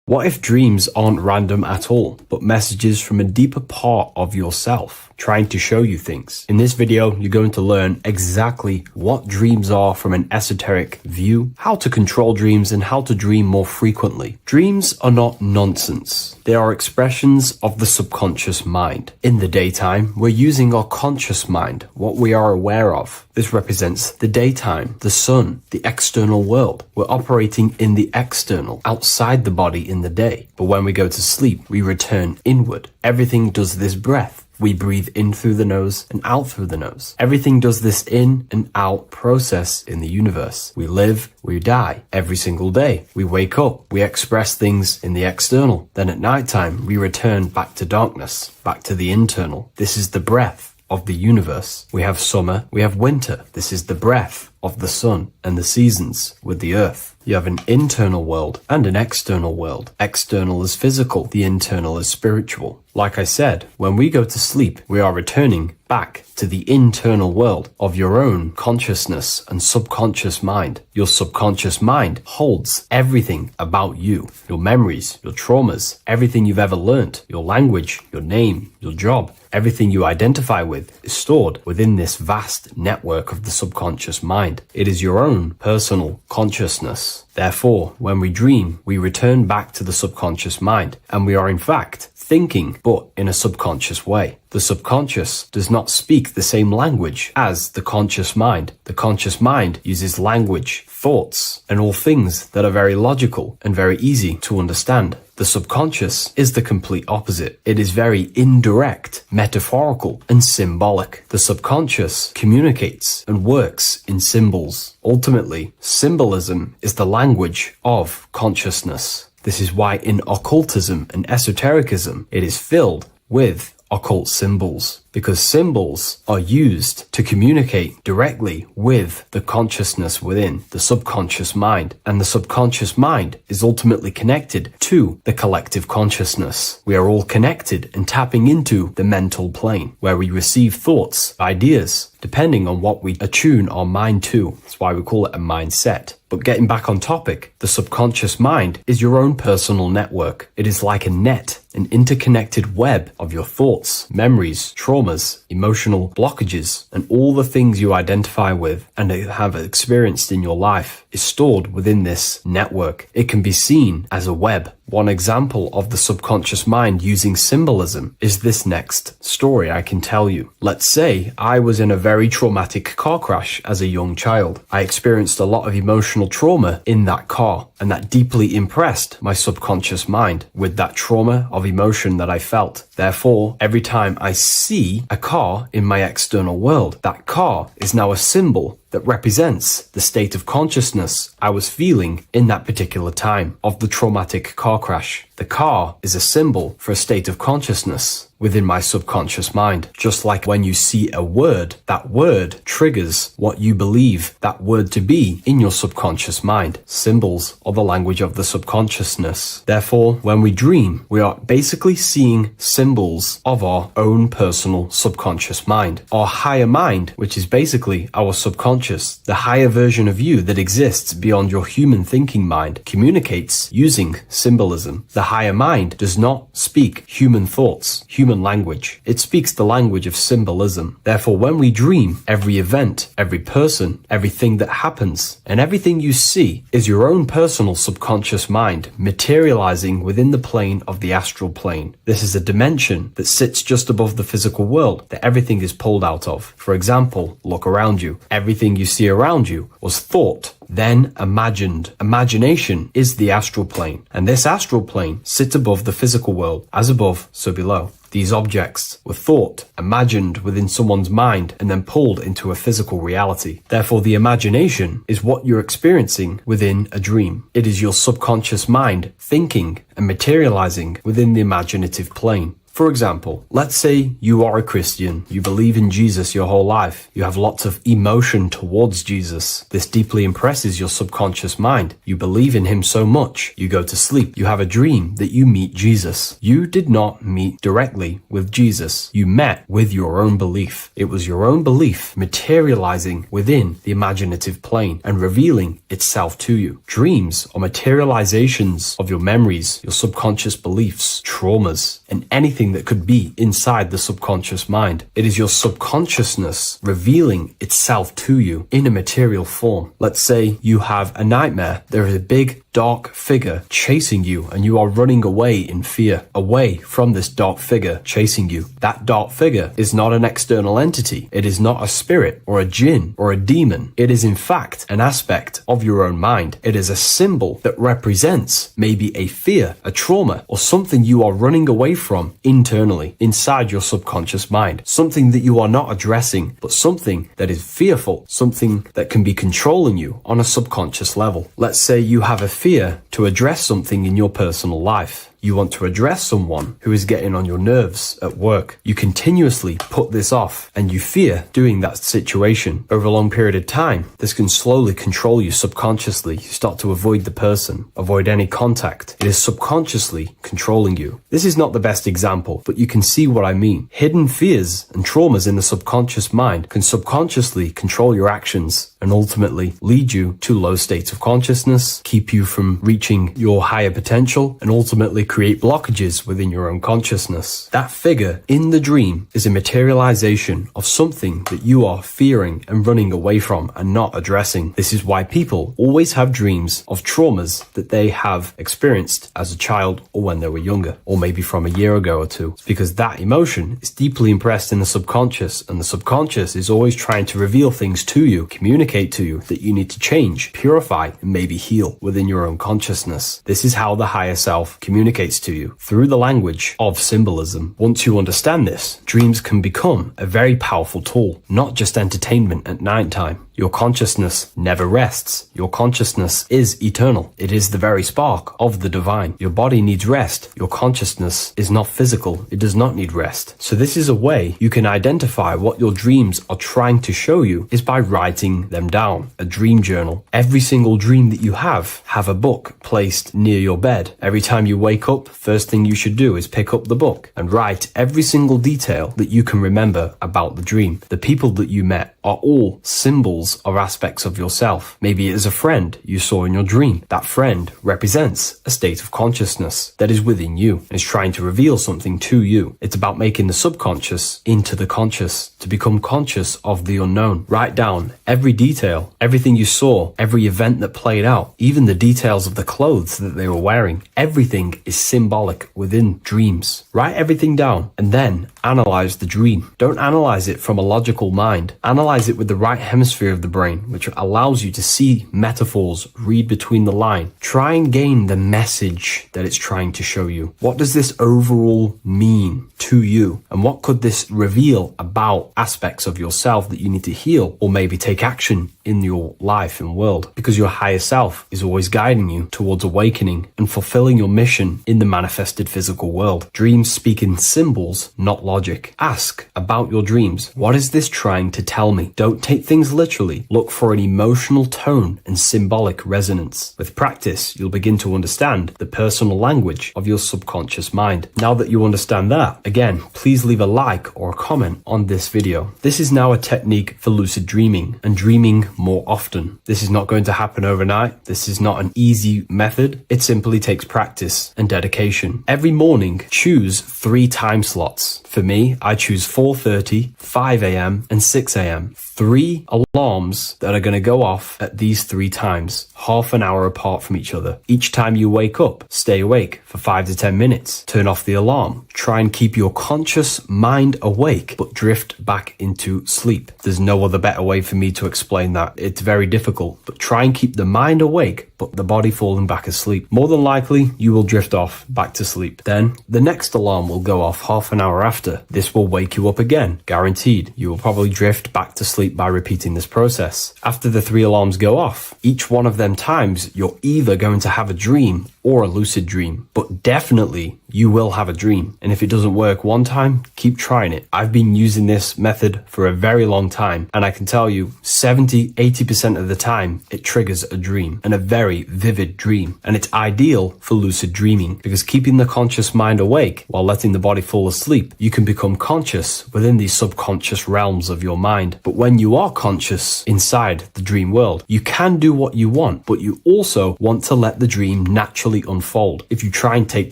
What if dreams aren't random at all, but messages from a deeper part of yourself? trying to show you things. In this video, you're going to learn exactly what dreams are from an esoteric view, how to control dreams, and how to dream more frequently. Dreams are not nonsense. They are expressions of the subconscious mind. In the daytime, we're using our conscious mind, what we are aware of. This represents the daytime, the sun, the external world. We're operating in the external, outside the body in the day. But when we go to sleep, we return inward. Everything does this breath. We breathe in through the nose and out through the nose. Everything does this in and out process in the universe. We live, we die every single day. We wake up, we express things in the external. Then at nighttime, we return back to darkness, back to the internal. This is the breath of the universe. We have summer, we have winter. This is the breath of the sun and the seasons with the earth. You have an internal world and an external world. External is physical, the internal is spiritual. Like I said, when we go to sleep, we are returning back to the internal world of your own consciousness and subconscious mind. Your subconscious mind holds everything about you, your memories, your traumas, everything you've ever learnt, your language, your name, your job, everything you identify with is stored within this vast network of the subconscious mind. It is your own personal consciousness. Therefore, when we dream, we return back to the subconscious mind, and we are in fact thinking, but in a subconscious way. The subconscious does not speak the same language as the conscious mind. The conscious mind uses language, thoughts, and all things that are very logical and very easy to understand. The subconscious is the complete opposite. It is very indirect, metaphorical, and symbolic. The subconscious communicates and works in symbols. Ultimately, symbolism is the language of consciousness. This is why in occultism and esotericism, it is filled with occult symbols, because symbols are used to communicate directly with the consciousness within the subconscious mind, and the subconscious mind is ultimately connected to the collective consciousness. We are all connected and tapping into the mental plane, where we receive thoughts, ideas, depending on what we attune our mind to. That's why we call it a mindset. But getting back on topic, the subconscious mind is your own personal network. It is like a net, an interconnected web of your thoughts, memories, traumas, emotional blockages, and all the things you identify with and have experienced in your life is stored within this network. It can be seen as a web. One example of the subconscious mind using symbolism is this next story I can tell you. Let's say I was in a very traumatic car crash as a young child. I experienced a lot of emotional trauma in that car, and that deeply impressed my subconscious mind with that trauma of emotion that I felt. Therefore, every time I see a car in my external world, that car is now a symbol that represents the state of consciousness I was feeling in that particular time of the traumatic car crash. The car is a symbol for a state of consciousness within my subconscious mind. Just like when you see a word, that word triggers what you believe that word to be in your subconscious mind. Symbols are the language of the subconsciousness. Therefore, when we dream, we are basically seeing symbols of our own personal subconscious mind. Our higher mind, which is basically our subconscious, the higher version of you that exists beyond your human thinking mind, communicates using symbolism. The higher mind does not speak human thoughts, human language. It speaks the language of symbolism. Therefore, when we dream, every event, every person, everything that happens, and everything you see is your own personal subconscious mind materializing within the plane of the astral plane. This is a dimension that sits just above the physical world that everything is pulled out of. For example, look around you. Everything you see around you was thought, then imagined. Imagination is the astral plane, and this astral plane sits above the physical world. As above, so below. These objects were thought, imagined within someone's mind, and then pulled into a physical reality. Therefore, the imagination is what you're experiencing within a dream. It is your subconscious mind thinking and materializing within the imaginative plane. For example, let's say you are a Christian, you believe in Jesus your whole life, you have lots of emotion towards Jesus. This deeply impresses your subconscious mind. You believe in him so much, you go to sleep, you have a dream that you meet Jesus. You did not meet directly with Jesus. You met with your own belief. It was your own belief materializing within the imaginative plane and revealing itself to you. Dreams are materializations of your memories, your subconscious beliefs, traumas, and anything anything that could be inside the subconscious mind. It is your subconsciousness revealing itself to you in a material form. Let's say you have a nightmare. There is a big dark figure chasing you and you are running away in fear, away from this dark figure chasing you. That dark figure is not an external entity. It is not a spirit or a jinn or a demon. It is in fact an aspect of your own mind. It is a symbol that represents maybe a fear, a trauma, or something you are running away from internally, inside your subconscious mind. Something that you are not addressing, but something that is fearful, something that can be controlling you on a subconscious level. Let's say you have a fear to address something in your personal life. You want to address someone who is getting on your nerves at work. You continuously put this off and you fear doing that situation. Over a long period of time, this can slowly control you subconsciously. You start to avoid the person, avoid any contact. It is subconsciously controlling you. This is not the best example, but you can see what I mean. Hidden fears and traumas in the subconscious mind can subconsciously control your actions and ultimately lead you to low states of consciousness, keep you from reaching your higher potential, and ultimately create blockages within your own consciousness. That figure in the dream is a materialization of something that you are fearing and running away from and not addressing. This is why people always have dreams of traumas that they have experienced as a child or when they were younger, or maybe from a year ago or two. It's because that emotion is deeply impressed in the subconscious, and the subconscious is always trying to reveal things to you, communicate to you that you need to change, purify, and maybe heal within your own consciousness. This is how the higher self communicates to you, through the language of symbolism. Once you understand this, dreams can become a very powerful tool, not just entertainment at night time. Your consciousness never rests. Your consciousness is eternal. It is the very spark of the divine. Your body needs rest. Your consciousness is not physical. It does not need rest. So this is a way you can identify what your dreams are trying to show you, is by writing them down. A dream journal. Every single dream that you have a book placed near your bed. Every time you wake up, first thing you should do is pick up the book and write every single detail that you can remember about the dream. The people that you met are all symbols or aspects of yourself. Maybe it is a friend you saw in your dream. That friend represents a state of consciousness that is within you and is trying to reveal something to you. It's about making the subconscious into the conscious, to become conscious of the unknown. Write down every detail, everything you saw, every event that played out, even the details of the clothes that they were wearing. Everything is symbolic within dreams. Write everything down and then analyze the dream. Don't analyze it from a logical mind. Analyze it with the right hemisphere of the brain, which allows you to see metaphors, read between the line. Try and gain the message that it's trying to show you. What does this overall mean to you? And what could this reveal about aspects of yourself that you need to heal or maybe take action in your life and world? Because your higher self is always guiding you towards awakening and fulfilling your mission in the manifested physical world. Dreams speak in symbols, not logic. Ask about your dreams. What is this trying to tell me? Don't take things literally. Look for an emotional tone and symbolic resonance. With practice, you'll begin to understand the personal language of your subconscious mind. Now that you understand that, again, please leave a like or a comment on this video. This is now a technique for lucid dreaming and dreaming more often. This is not going to happen overnight. This is not an easy method. It simply takes practice and dedication. Every morning, choose 3 time slots. For me, I choose 4:30, 5 a.m. and 6 a.m. 3 alarms that are going to go off at these 3 times, half an hour apart from each other. Each time you wake up, stay awake for 5 to 10 minutes. Turn off the alarm. Try and keep your conscious mind awake, but drift back into sleep. There's no other better way for me to explain that. It's very difficult, but try and keep the mind awake, but the body falling back asleep. More than likely, you will drift off back to sleep. Then the next alarm will go off half an hour after. This will wake you up again, guaranteed. You will probably drift back to sleep by repeating this process. After the 3 alarms go off, each one of them times, you're either going to have a dream or a lucid dream, but definitely you will have a dream. And if it doesn't work one time, keep trying it. I've been using this method for a very long time, and I can tell you 70-80% of the time it triggers a dream, and a very very vivid dream. And it's ideal for lucid dreaming because keeping the conscious mind awake while letting the body fall asleep, you can become conscious within these subconscious realms of your mind. But when you are conscious inside the dream world, you can do what you want, but you also want to let the dream naturally unfold. If you try and take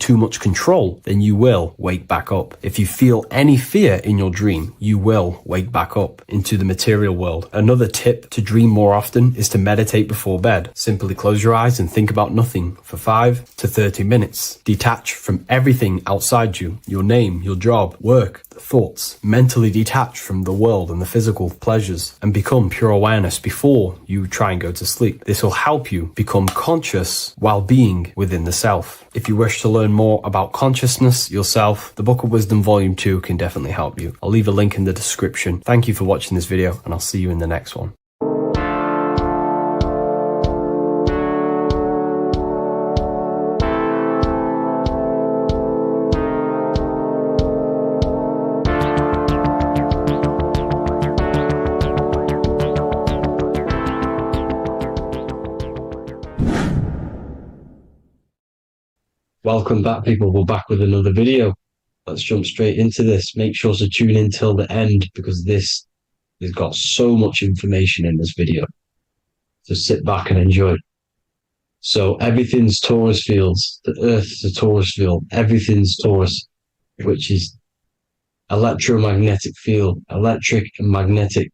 too much control, then you will wake back up. If you feel any fear in your dream, you will wake back up into the material world. Another tip to dream more often is to meditate before bed. Simply close your eyes and think about nothing for 5 to 30 minutes. Detach from everything outside you, your name, your job, work, thoughts. Mentally detach from the world and the physical pleasures and become pure awareness before you try and go to sleep. This will help you become conscious while being within the self. If you wish to learn more about consciousness yourself, the Book of Wisdom Volume 2 can definitely help you. I'll leave a link in the description. Thank you for watching this video, and I'll see you in the next one. Welcome back, people. We're back with another video. Let's jump straight into this. Make sure to tune in till the end because this has got so much information in this video. So sit back and enjoy. So everything's torus fields. The Earth's a torus field. Everything's torus, which is electromagnetic field, electric and magnetic.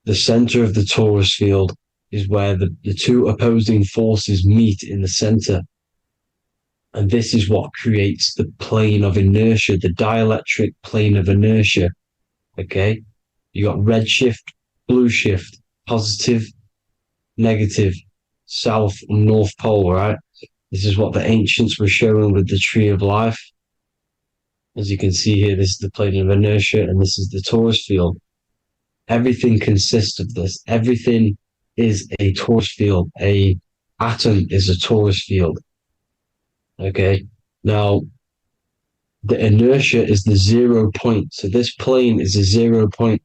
The center of the torus field is where the two opposing forces meet in the center. And this is what creates the plane of inertia, the dielectric plane of inertia. Okay? You got red shift, blue shift, positive, negative, south and north pole, right? This is what the ancients were showing with the tree of life. As you can see here, this is the plane of inertia and this is the torus field. Everything consists of this. Everything is a torus field. A atom is a torus field. Okay, now the inertia is the 0 point. So this plane is a 0 point.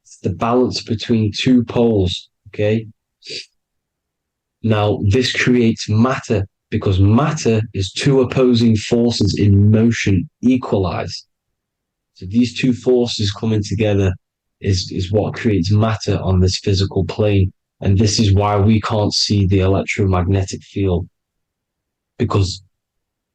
It's the balance between two poles. Okay, now this creates matter because matter is two opposing forces in motion equalized. So these two forces coming together is what creates matter on this physical plane. And this is why we can't see the electromagnetic field, because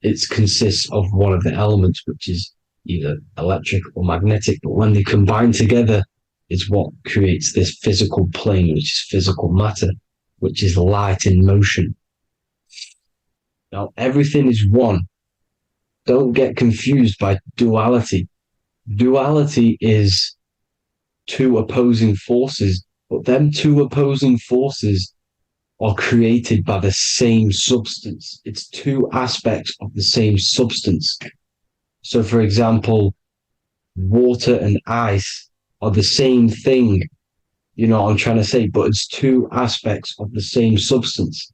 it consists of one of the elements, which is either electric or magnetic, but when they combine together, it's what creates this physical plane, which is physical matter, which is light in motion. Now, everything is one. Don't get confused by duality. Duality is two opposing forces, but them two opposing forces are created by the same substance. It's two aspects of the same substance. So, for example, water and ice are the same thing. You know what I'm trying to say? But it's two aspects of the same substance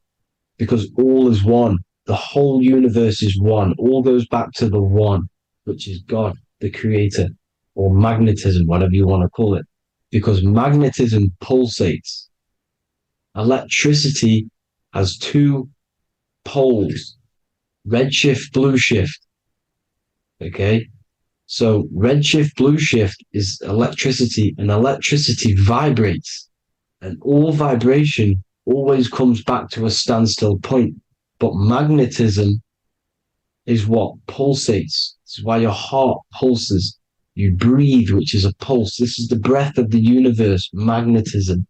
because all is one. The whole universe is one. All goes back to the one, which is God, the creator, or magnetism, whatever you want to call it, because magnetism pulsates. Electricity has two poles, red shift, blue shift. Okay, so red shift, blue shift is electricity, and electricity vibrates, and all vibration always comes back to a standstill point. But magnetism is what pulsates. This is why your heart pulses. You breathe, which is a pulse. This is the breath of the universe, magnetism.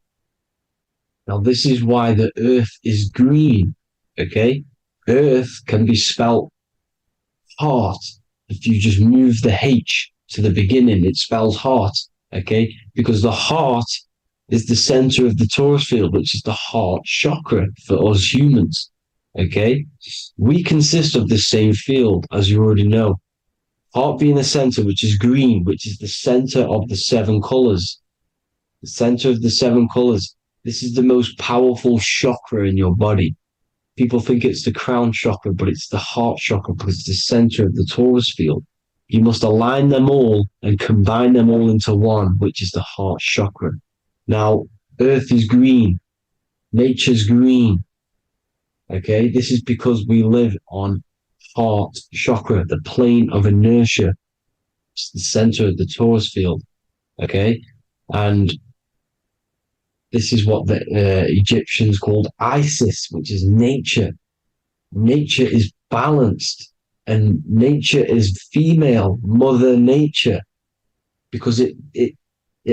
Now, this is why the earth is green, okay? Earth can be spelt heart. If you just move the H to the beginning, it spells heart, okay? Because the heart is the center of the torus field, which is the heart chakra for us humans, okay? We consist of the same field, as you already know. Heart being the center, which is green, which is the center of the 7 colors. The center of the 7 colors. This is the most powerful chakra in your body. People think it's the crown chakra, but it's the heart chakra because it's the center of the torus field. You must align them all and combine them all into one, which is the heart chakra. Now, earth is green. Nature's green. Okay, this is because we live on heart chakra, the plane of inertia. It's the center of the torus field. Okay, and this is what the Egyptians called Isis, which is nature. Nature is balanced, and nature is female, Mother Nature, because it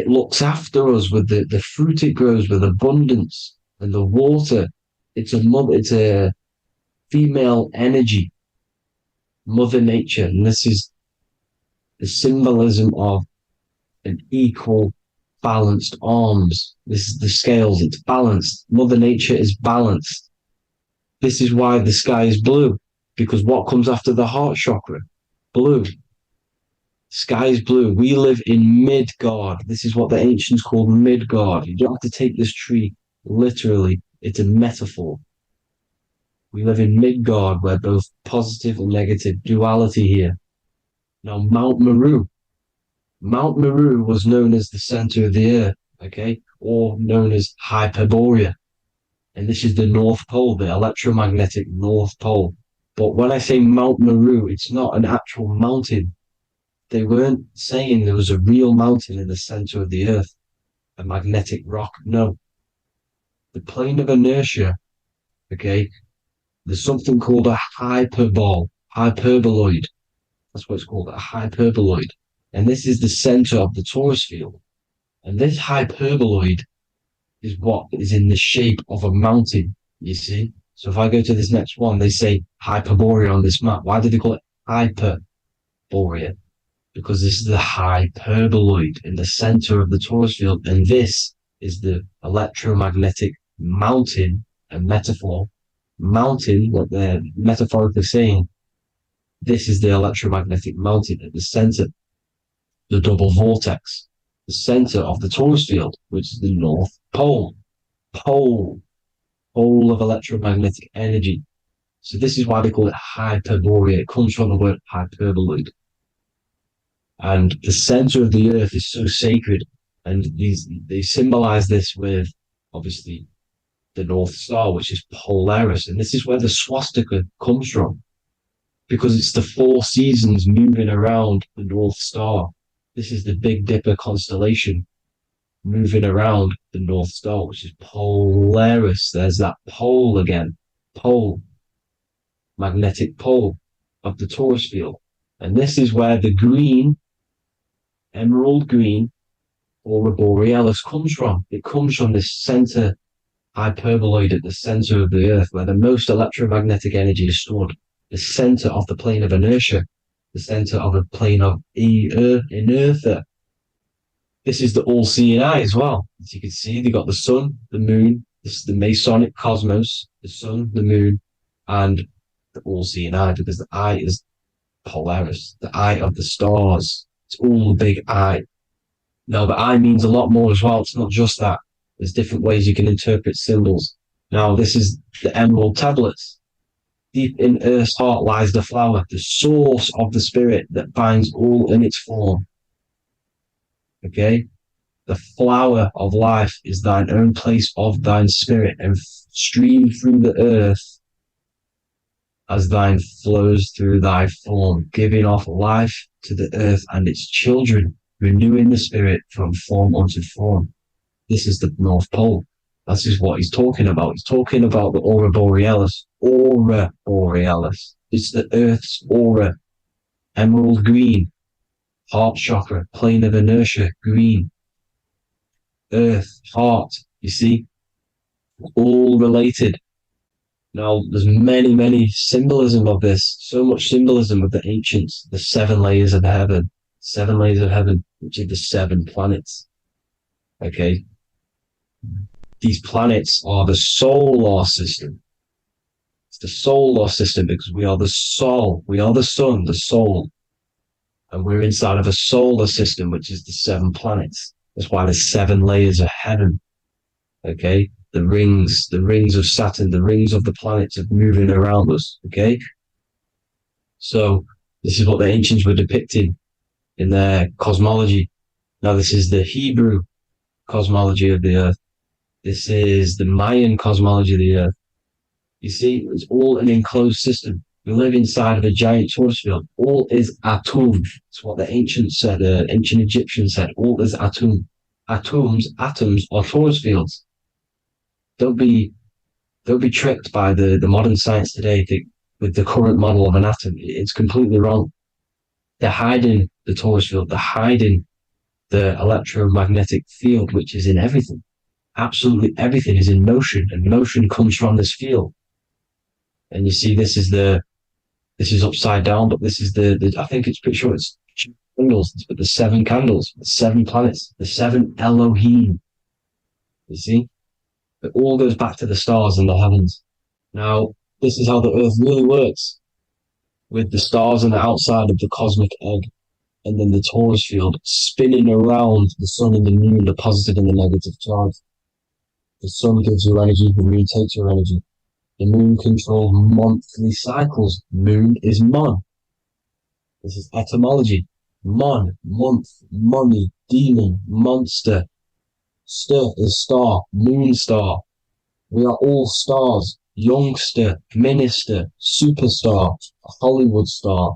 looks after us with the fruit it grows with abundance and the water. It's a female energy, Mother Nature, and this is the symbolism of an equal, balanced arms. This is the scales, it's balanced. Mother Nature is balanced. This is why the sky is blue, because what comes after the heart chakra? Blue. Sky is blue. We live in Midgard. This is what the ancients called Midgard. You don't have to take this tree literally. It's a metaphor. We live in Midgard, where both positive and negative duality here. Now, Mount Meru. Mount Meru was known as the center of the earth, okay, or known as Hyperborea. And this is the North Pole, the electromagnetic North Pole. But when I say Mount Meru, it's not an actual mountain. They weren't saying there was a real mountain in the center of the earth, a magnetic rock. No. The plane of inertia, okay, there's something called a hyperboloid. That's what it's called, a hyperboloid. And this is the center of the torus field. And this hyperboloid is what is in the shape of a mountain, you see? So if I go to this next one, they say Hyperborea on this map. Why do they call it Hyperborea? Because this is the hyperboloid in the center of the torus field. And this is the electromagnetic mountain, a metaphor. Mountain, what they're metaphorically saying, this is the electromagnetic mountain at the center, the double vortex, the center of the torus field, which is the North Pole. Pole of electromagnetic energy. So this is why they call it Hyperborea. It comes from the word hyperboloid. And the center of the earth is so sacred. And they symbolize this with, obviously, the North Star, which is Polaris. And this is where the swastika comes from, because it's the 4 seasons moving around the North Star. This is the Big Dipper constellation moving around the North Star, which is Polaris. There's that pole again. Pole. Magnetic pole of the torus field. And this is where the green, emerald green, aurora borealis comes from. It comes from this center hyperboloid at the center of the earth, where the most electromagnetic energy is stored. The center of the plane of inertia. The center of the plane of inertia. This is the all-seeing eye as well. As you can see, they got the sun, the moon. This is the Masonic cosmos, the sun, the moon, and the all-seeing eye, because the eye is Polaris, the eye of the stars. It's all a big eye. Now, the eye means a lot more as well. It's not just that. There's different ways you can interpret symbols. Now, this is the emerald tablets. Deep in Earth's heart lies the flower, the source of the spirit that binds all in its form. Okay? The flower of life is thine own place of thine spirit, and stream through the earth as thine flows through thy form, giving off life to the earth and its children, renewing the spirit from form unto form. This is the North Pole. This is what he's talking about. He's talking about the aurora borealis. Aurora borealis. It's the earth's aura. Emerald green. Heart chakra. Plane of inertia. Green. Earth. Heart. You see? All related. Now, there's many symbolism of this. So much symbolism of the ancients. The 7 layers of heaven. 7 layers of heaven, which are the 7 planets. Okay? These planets are the solar system. It's the solar system because we are the soul. We are the sun, the soul. And we're inside of a solar system, which is the 7 planets. That's why there's 7 layers of heaven. Okay? The rings of Saturn, the rings of the planets are moving around us. Okay? So this is what the ancients were depicting in their cosmology. Now this is the Hebrew cosmology of the earth. This is the Mayan cosmology of the earth. You see, it's all an enclosed system. We live inside of a giant torus field. All is atum. It's what the ancients said, the ancient Egyptians said. All is atum. Atoms are torus fields. Don't be tricked by the modern science today with the current model of an atom. It's completely wrong. They're hiding the torus field. They're hiding the electromagnetic field, which is in everything. Absolutely everything is in motion, and motion comes from this field. And you see, this is upside down, but this is the I think it's pretty sure it's candles, but the 7 candles, the 7 planets, the 7 Elohim. You see, it all goes back to the stars and the heavens. Now, this is how the Earth really works, with the stars on the outside of the cosmic egg, and then the torus field spinning around the sun and the moon, the positive and the negative charge. The sun gives you energy, the moon takes your energy. The moon controls monthly cycles. Moon is mon. This is etymology. Mon, month, money, demon, monster. Stir is star, moon star. We are all stars. Youngster, minister, superstar, Hollywood star.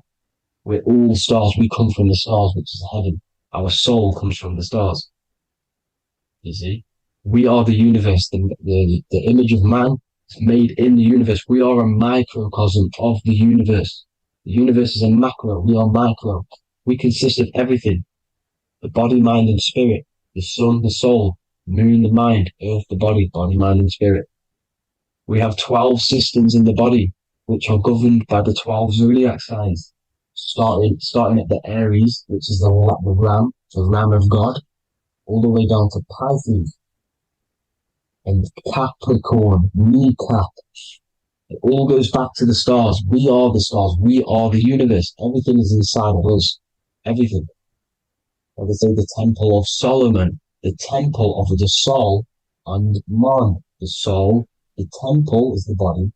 We're all stars. We come from the stars, which is heaven. Our soul comes from the stars. You see? We are the universe, the image of man is made in the universe. We are a microcosm of the universe. The universe is a macro. We are micro. We consist of everything. The body, mind, and spirit. The sun, the soul. Moon, the mind. Earth, the body. Body, mind, and spirit. We have 12 systems in the body, which are governed by the 12 zodiac signs. Starting at the Aries, which is the ram, the ram of God, all the way down to Pisces and Capricorn, kneecap. It all goes back to the stars. We are the stars. We are the universe. Everything is inside of us. Everything. Like I say, the temple of Solomon, the temple of the soul and man. The soul, the temple is the body.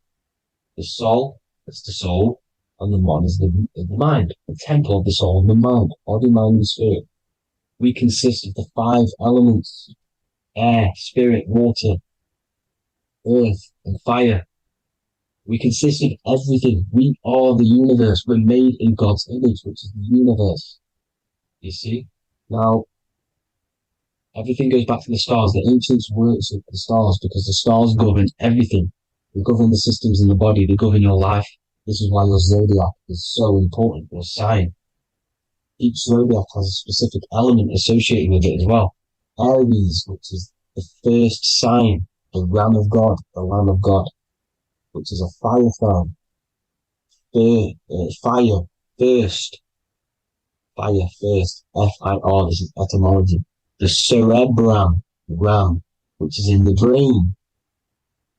The soul is the soul, and the man is the mind. The temple of the soul and the mind. Body, mind, and spirit. We consist of the 5 elements: air, spirit, water, earth, and fire. We consist of everything. We are the universe. We're made in God's image, which is the universe. You see? Now, everything goes back to the stars. The ancients worshiped the stars because the stars govern everything. They govern the systems in the body. They govern your life. This is why your zodiac is so important, your sign. Each zodiac has a specific element associated with it as well. Aries, which is the first sign, the Ram of God, which is a fire sign. Fire, first. Fire, first. F-I-R, this is etymology. The cerebrum, ram, which is in the brain.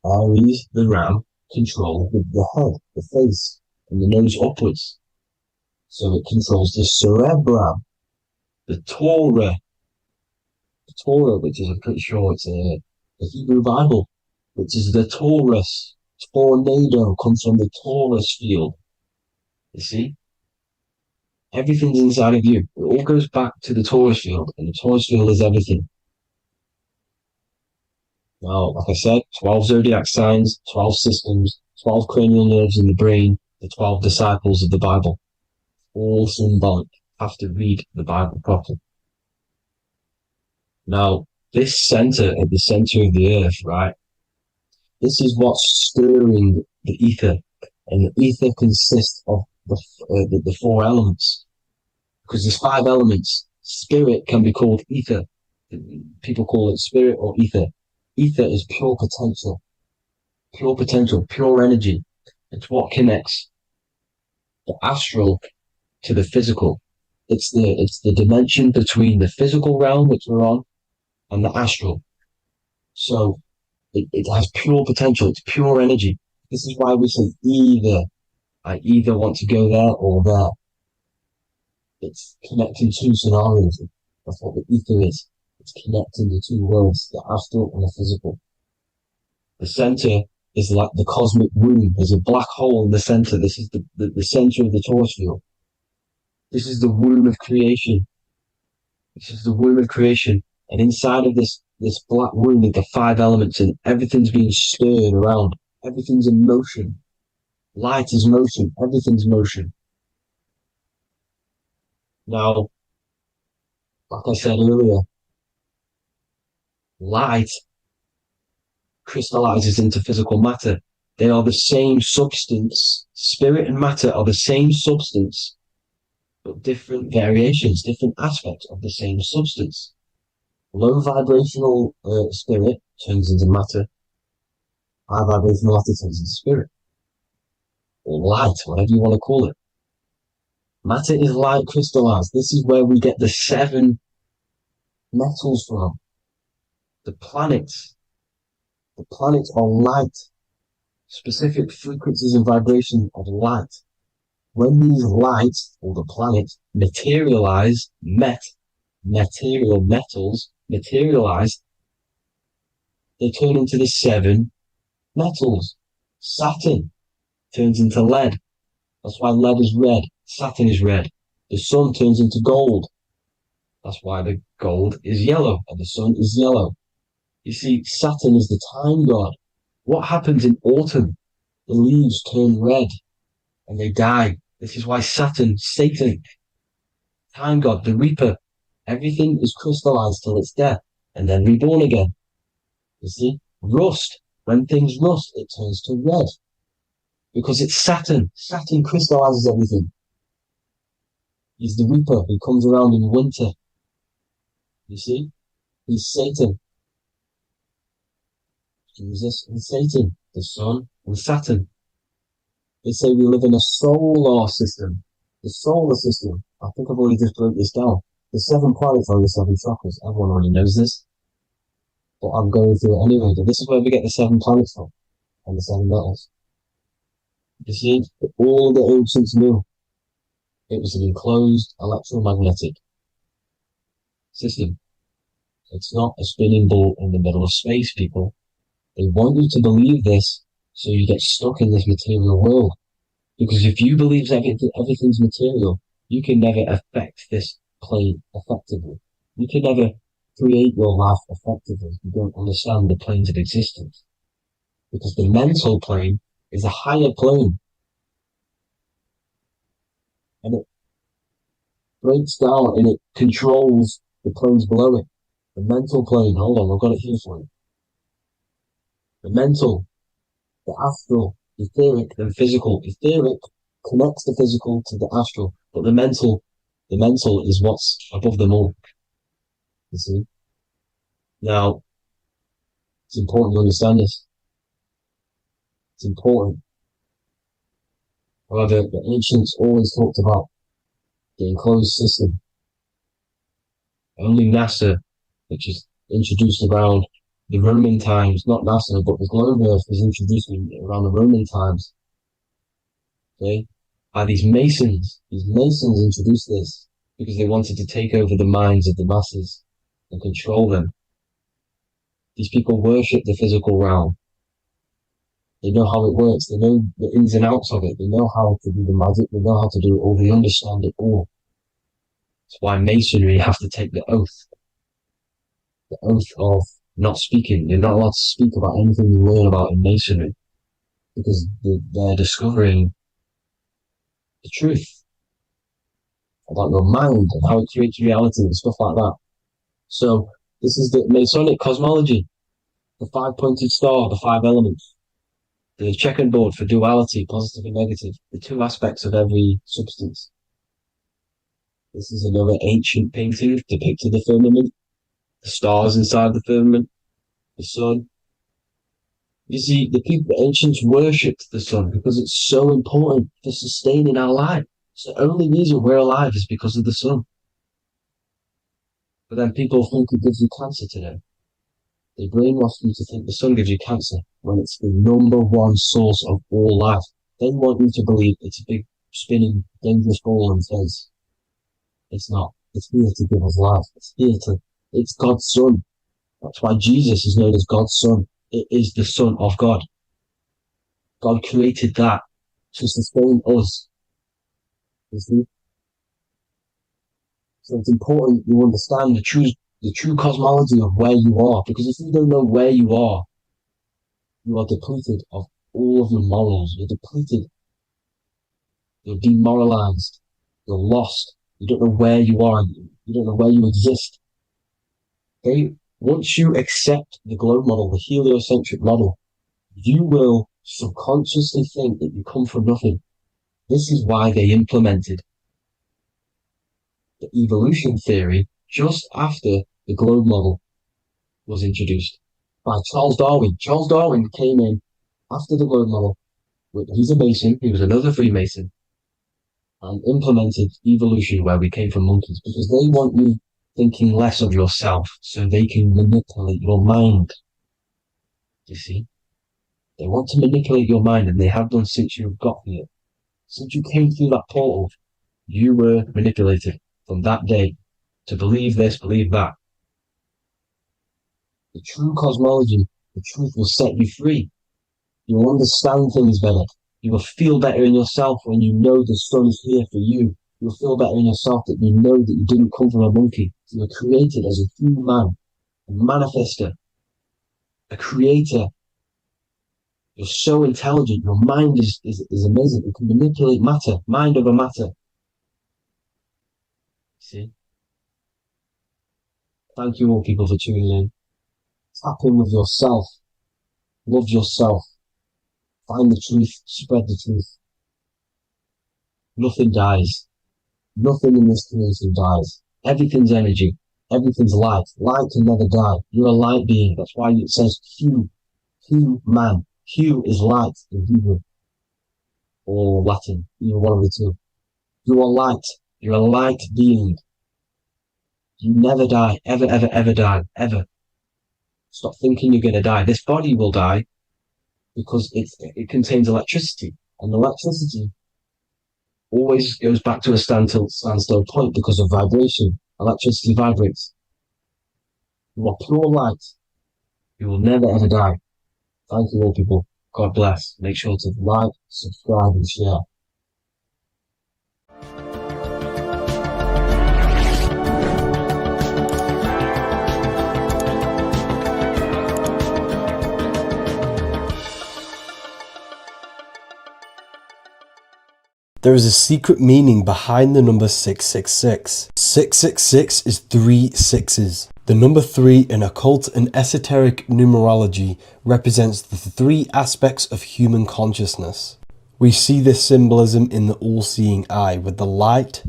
Aries, the ram, controls the head, the face, and the nose upwards. So it controls the cerebrum. The Torah, which is, I'm pretty sure it's a Hebrew Bible, which is the Taurus. Tornado comes from the Taurus field. You see? Everything's inside of you. It all goes back to the Taurus field, and the Taurus field is everything. Now, like I said, 12 zodiac signs, 12 systems, 12 cranial nerves in the brain, the 12 disciples of the Bible. All symbolic. Have to read the Bible properly. Now, this center at the center of the earth, right? This is what's stirring the ether, and the ether consists of the 4 elements. Because there's 5 elements. Spirit can be called ether. People call it spirit or ether. Ether is pure potential, pure energy. It's what connects the astral to the physical. It's the dimension between the physical realm, which we're on, and the astral. So it has pure potential. It's pure energy. This is why we say either. I either want to go there or there. It's connecting 2 scenarios. That's what the ether is. It's connecting the 2 worlds, the astral and the physical. The center is like the cosmic womb. There's a black hole in the center. This is the center of the Taurus field. This is the womb of creation. And inside of this black womb with the 5 elements, and everything's being stirred around. Everything's in motion. Light is motion. Everything's motion. Now, like I said earlier, light crystallizes into physical matter. They are the same substance. Spirit and matter are the same substance, but different variations, different aspects of the same substance. Low vibrational spirit turns into matter. High vibrational matter turns into spirit. Or light, whatever you want to call it. Matter is light crystallized. This is where we get the 7 metals from. The planets. The planets are light. Specific frequencies and vibrations of light. When these lights, or the planets, materialize, material metals, materialize, they turn into the 7 metals. Saturn turns into lead. That's why lead is red. Saturn is red. The sun turns into gold. That's why the gold is yellow and the sun is yellow. You see, Saturn is the time god. What happens in autumn? The leaves turn red and they die. This is why Saturn, Satan, time god, the reaper, everything is crystallized till its death and then reborn again. You see, rust, when things rust, it turns to red because it's Saturn. Saturn crystallizes everything. He's the reaper who comes around in winter. You see, he's Satan. Jesus and Satan, the sun and Saturn. They say we live in a solar system. The solar system. I think I've already just broke this down. The 7 planets are the 7 chakras. Everyone already knows this. But I'm going through it anyway. But this is where we get the 7 planets from. And the 7 metals. You see, all the ancients knew it was an enclosed electromagnetic system. It's not a spinning ball in the middle of space, people. They want you to believe this so you get stuck in this material world. Because if you believe everything's material, you can never affect this plane effectively. You can never create your life effectively. You don't understand the planes of existence. Because the mental plane is a higher plane. And it breaks down and it controls the planes below it. The mental plane, hold on, I've got it here for you. The mental, the astral, etheric, then physical. Etheric connects the physical to the astral, but the mental is what's above them all. You see? Now, it's important to understand this. It's important. However, the ancients always talked about the enclosed system. Only NASA, which is introduced around the Roman times, not NASA, but the globe Earth was introduced around the Roman times. Okay? By these Masons. These Masons introduced this because they wanted to take over the minds of the masses and control them. These people worship the physical realm. They know how it works. They know the ins and outs of it. They know how to do the magic. They know how to do it all. They understand it all. That's why Masonry have to take the oath. The oath of not speaking. You're not allowed to speak about anything you learn about in Masonry because they're discovering the truth about your mind and how it creates reality and stuff like that. So this is the Masonic cosmology, the 5-pointed star, the 5 elements, the checkerboard for duality, positive and negative, the 2 aspects of every substance. This is another ancient painting depicting the firmament, the stars inside the firmament, the sun. You see, the ancients worshipped the sun because it's so important for sustaining our life. It's the only reason we're alive is because of the sun. But then people think it gives you cancer today. They brainwash you to think the sun gives you cancer when it's the #1 source of all life. They want you to believe it's a big, spinning, dangerous ball in space. It's not. It's here to give us life. It's God's son. That's why Jesus is known as God's son. It is the Son of God. God created that to sustain us. You see? So it's important you understand the true cosmology of where you are, because if you don't know where you are depleted of All of your morals, you're depleted, you're demoralized, you're lost, you don't know where you are, you don't know where you exist. Okay? Once you accept the globe model, the heliocentric model, you will subconsciously think that you come from nothing. This is why they implemented the evolution theory just after the globe model was introduced by Charles Darwin. Charles Darwin came in after the globe model. He's a Mason, he was another Freemason, and implemented evolution where we came from monkeys because they want you thinking less of yourself so they can manipulate your mind. You see? They want to manipulate your mind, and they have done since you got here. Since you came through that portal, you were manipulated from that day to believe this, believe that. The true cosmology, the truth will set you free. You will understand things better. You will feel better in yourself when you know the sun is here for you. You'll feel better in yourself that you know that you didn't come from a monkey. You were created as a human, a manifester, a creator. You're so intelligent. Your mind is amazing. You can manipulate matter, mind over matter. See? Thank you all people for tuning in. Tap in with yourself. Love yourself. Find the truth. Spread the truth. Nothing dies. Nothing in this creation dies. Everything's energy. Everything's light. Light can never die. You're a light being. That's why it says Q. Q man. Q is light in Hebrew or Latin. Either one of the two. You are light. You're a light being. You never die. Ever, ever, ever die. Ever. Stop thinking you're going to die. This body will die because it contains electricity. And electricity always goes back to a standstill point because of vibration. Electricity vibrates. You are pure light. You will never ever die. Thank you all people. God bless. Make sure to like, subscribe and share. There is a secret meaning behind the number 666. 666 is 3 sixes. The number 3 in occult and esoteric numerology represents the 3 aspects of human consciousness. We see this symbolism in the all-seeing eye with the light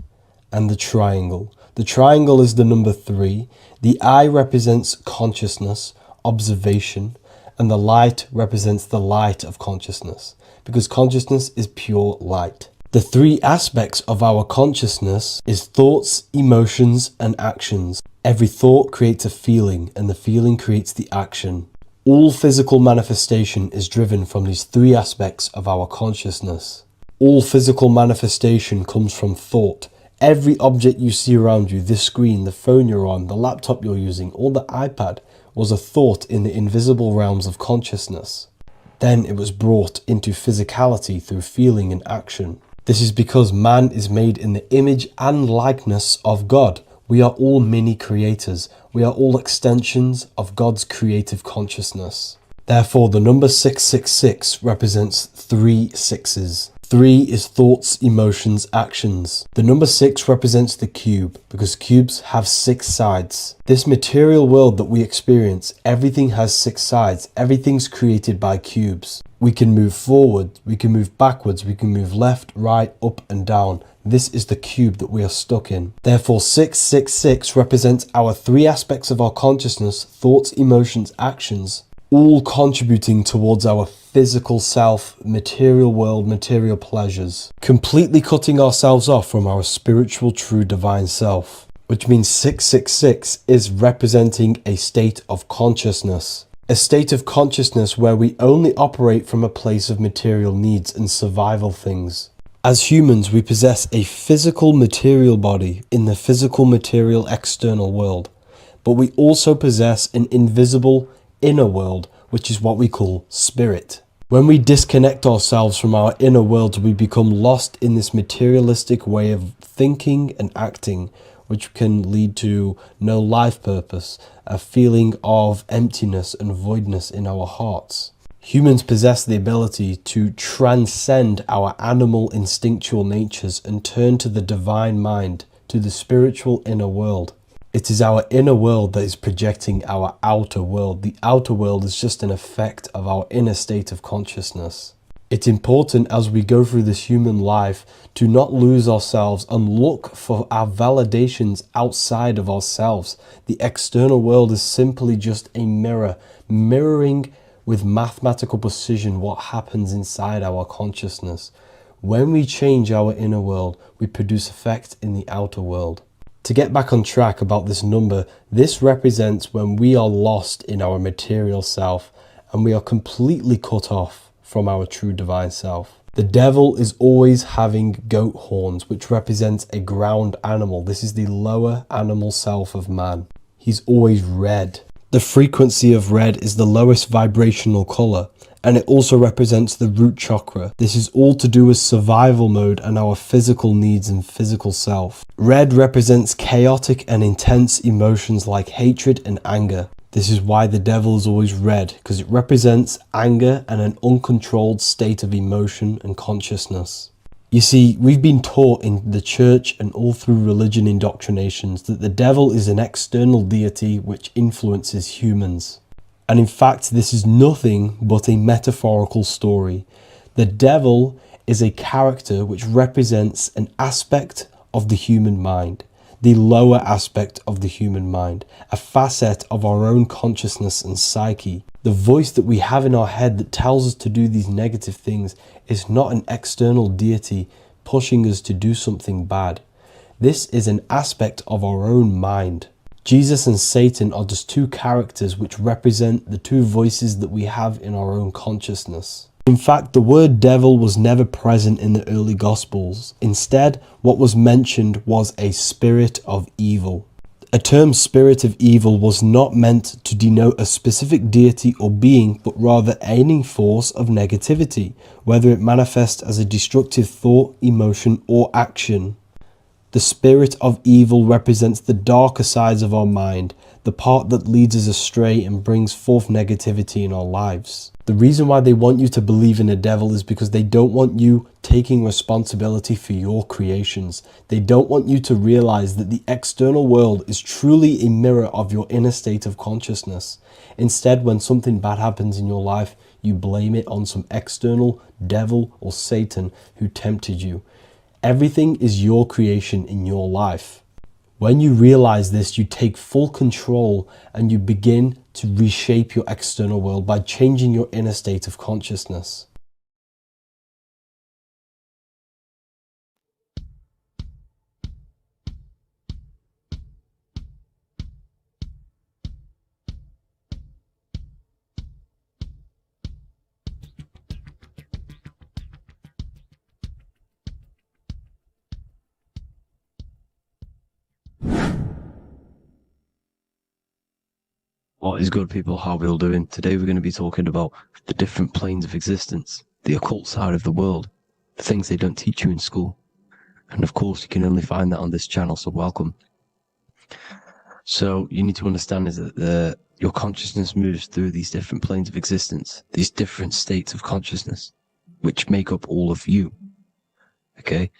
and the triangle. The triangle is the number 3. The eye represents consciousness, observation, and the light represents the light of consciousness, because consciousness is pure light. The 3 aspects of our consciousness is thoughts, emotions, and actions. Every thought creates a feeling, and the feeling creates the action. All physical manifestation is driven from these 3 aspects of our consciousness. All physical manifestation comes from thought. Every object you see around you, this screen, the phone you're on, the laptop you're using, or the iPad, was a thought in the invisible realms of consciousness. Then it was brought into physicality through feeling and action. This is because man is made in the image and likeness of God. We are all mini creators. We are all extensions of God's creative consciousness. Therefore, the number 666 represents 3 sixes. 3 is thoughts, emotions, actions. The number 6 represents the cube, because cubes have 6 sides. This material world that we experience, everything has 6 sides. Everything's created by cubes. We can move forward, we can move backwards, we can move left, right, up and down. This is the cube that we are stuck in. Therefore, 666 represents our 3 aspects of our consciousness, thoughts, emotions, actions, all contributing towards our physical self, material world, material pleasures, completely cutting ourselves off from our spiritual, true, divine self, which means 666 is representing a state of consciousness. A state of consciousness where we only operate from a place of material needs and survival things. As humans, we possess a physical material body in the physical material external world, but we also possess an invisible inner world, which is what we call spirit. When we disconnect ourselves from our inner worlds, we become lost in this materialistic way of thinking and acting, which can lead to no life purpose, a feeling of emptiness and voidness in our hearts. Humans possess the ability to transcend our animal instinctual natures and turn to the divine mind, to the spiritual inner world. It is our inner world that is projecting our outer world. The outer world is just an effect of our inner state of consciousness. It's important as we go through this human life to not lose ourselves and look for our validations outside of ourselves. The external world is simply just a mirror, mirroring with mathematical precision what happens inside our consciousness. When we change our inner world, we produce effect in the outer world. To get back on track about this number, this represents when we are lost in our material self and we are completely cut off from our true divine self. The devil is always having goat horns, which represents a ground animal. This is the lower animal self of man. He's always red. The frequency of red is the lowest vibrational color, and it also represents the root chakra. This is all to do with survival mode and our physical needs and physical self. Red represents chaotic and intense emotions like hatred and anger. This is why the devil is always red, because it represents anger and an uncontrolled state of emotion and consciousness. You see, we've been taught in the church and all through religion indoctrinations that the devil is an external deity which influences humans. And in fact, this is nothing but a metaphorical story. The devil is a character which represents an aspect of the human mind, the lower aspect of the human mind, a facet of our own consciousness and psyche. The voice that we have in our head that tells us to do these negative things is not an external deity pushing us to do something bad. This is an aspect of our own mind. Jesus and Satan are just two characters which represent the two voices that we have in our own consciousness. In fact, the word devil was never present in the early Gospels. Instead, what was mentioned was a spirit of evil. A term spirit of evil was not meant to denote a specific deity or being, but rather any force of negativity, whether it manifests as a destructive thought, emotion, or action. The spirit of evil represents the darker sides of our mind, the part that leads us astray and brings forth negativity in our lives. The reason why they want you to believe in a devil is because they don't want you taking responsibility for your creations. They don't want you to realize that the external world is truly a mirror of your inner state of consciousness. Instead, when something bad happens in your life, you blame it on some external devil or Satan who tempted you. Everything is your creation in your life. When you realize this, you take full control and you begin to reshape your external world by changing your inner state of consciousness. What is good, people? How are we all doing? Today we're going to be talking about the different planes of existence, the occult side of the world, the things they don't teach you in school. And of course, you can only find that on this channel, so welcome. So you need to understand is that your consciousness moves through these different planes of existence, these different states of consciousness, which make up all of you. Okay?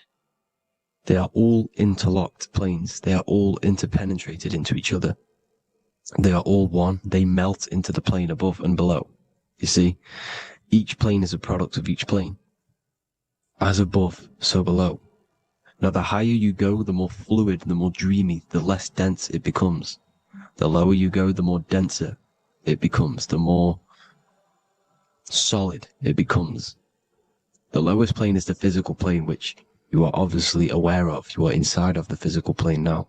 They are all interlocked planes. They are all interpenetrated into each other. They are all one. They melt into the plane above and below. You see, each plane is a product of each plane. As above, so below. Now, the higher you go, the more fluid, the more dreamy, the less dense it becomes. The lower you go, the more denser it becomes, the more solid it becomes. The lowest plane is the physical plane, which you are obviously aware of. You are inside of the physical plane now.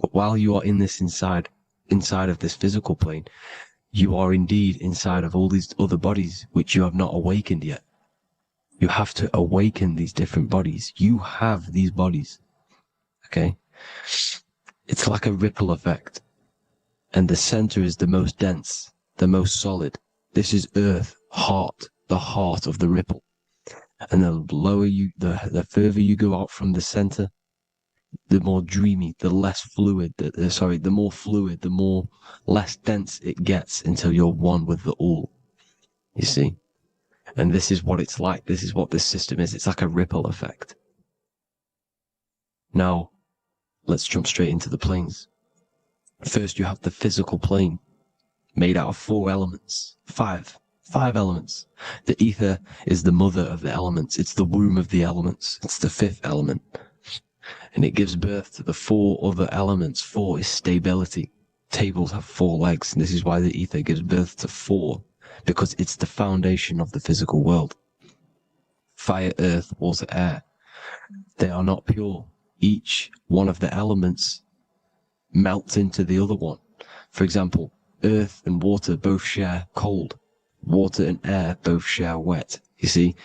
But while you are in this inside of this physical plane, you are indeed inside of all these other bodies which you have not awakened yet. You have to awaken these different bodies. You have these bodies. Okay? It's like a ripple effect. And the center is the most dense, the most solid. This is earth, heart, the heart of the ripple. And the lower you, the further you go out from the center, the more dreamy, the less fluid, the more fluid, the more less dense it gets until you're one with the all. you see. And this is what it's like. This is what this system is. It's like a ripple effect. Now, let's jump straight into the planes. First, you have the physical plane, made out of 4 elements. Five elements. The ether is the mother of the elements. It's the womb of the elements. It's the 5th element. And it gives birth to the 4 other elements. 4 is stability. Tables have 4 legs, and this is why the ether gives birth to 4, because it's the foundation of the physical world. Fire, earth, water, air. They are not pure. Each one of the elements melts into the other one. For example, earth and water both share cold. Water and air both share wet. You see,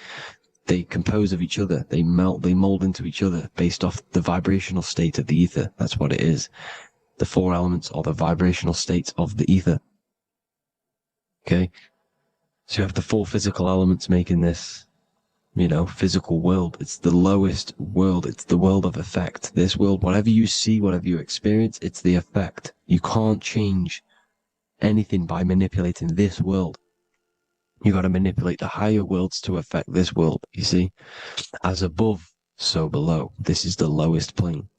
they compose of each other. They melt, they mold into each other based off the vibrational state of the ether. That's what it is. The 4 elements are the vibrational states of the ether. Okay? So you have the 4 physical elements making this, physical world. It's the lowest world. It's the world of effect. This world, whatever you see, whatever you experience, it's the effect. You can't change anything by manipulating this world. You got to manipulate the higher worlds to affect this world, you see? As above, so below. This is the lowest plane.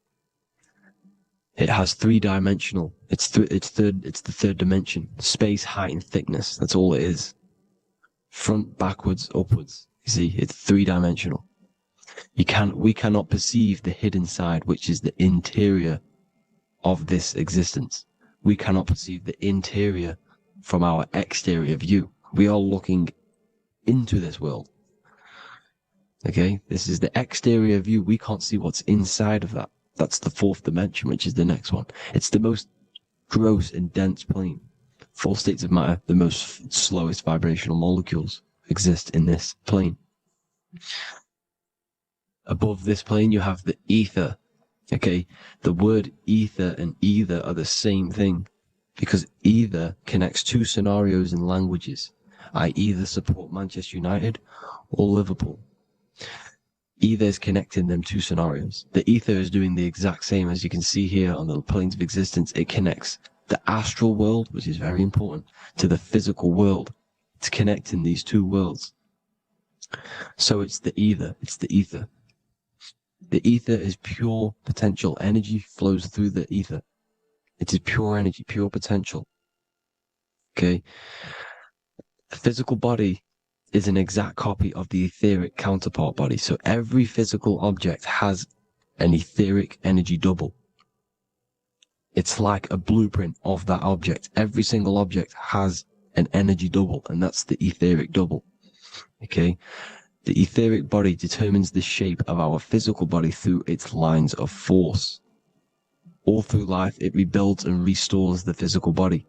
It has 3-dimensional. It's the 3rd dimension. Space, height, and thickness. That's all it is. Front, backwards, upwards. You see, it's 3-dimensional. We cannot perceive the hidden side, which is the interior of this existence. We cannot perceive the interior from our exterior view. We are looking into this world. Okay? This is the exterior view. We can't see what's inside of that. That's the 4th dimension, which is the next one. It's the most gross and dense plane. 4 states of matter, the most slowest vibrational molecules exist in this plane. Above this plane, you have the ether. Okay? The word ether and either are the same thing, because either connects 2 scenarios in languages. I either support Manchester United or Liverpool. Either is connecting them 2 scenarios. The ether is doing the exact same, as you can see here on the planes of existence. It connects the astral world, which is very important, to the physical world. It's connecting these 2 worlds. So it's the ether. It's the ether. The ether is pure potential. Energy flows through the ether. It is pure energy, pure potential. Okay? The physical body is an exact copy of the etheric counterpart body. So every physical object has an etheric energy double. It's like a blueprint of that object. Every single object has an energy double, and that's the etheric double. Okay? The etheric body determines the shape of our physical body through its lines of force. All through life, it rebuilds and restores the physical body.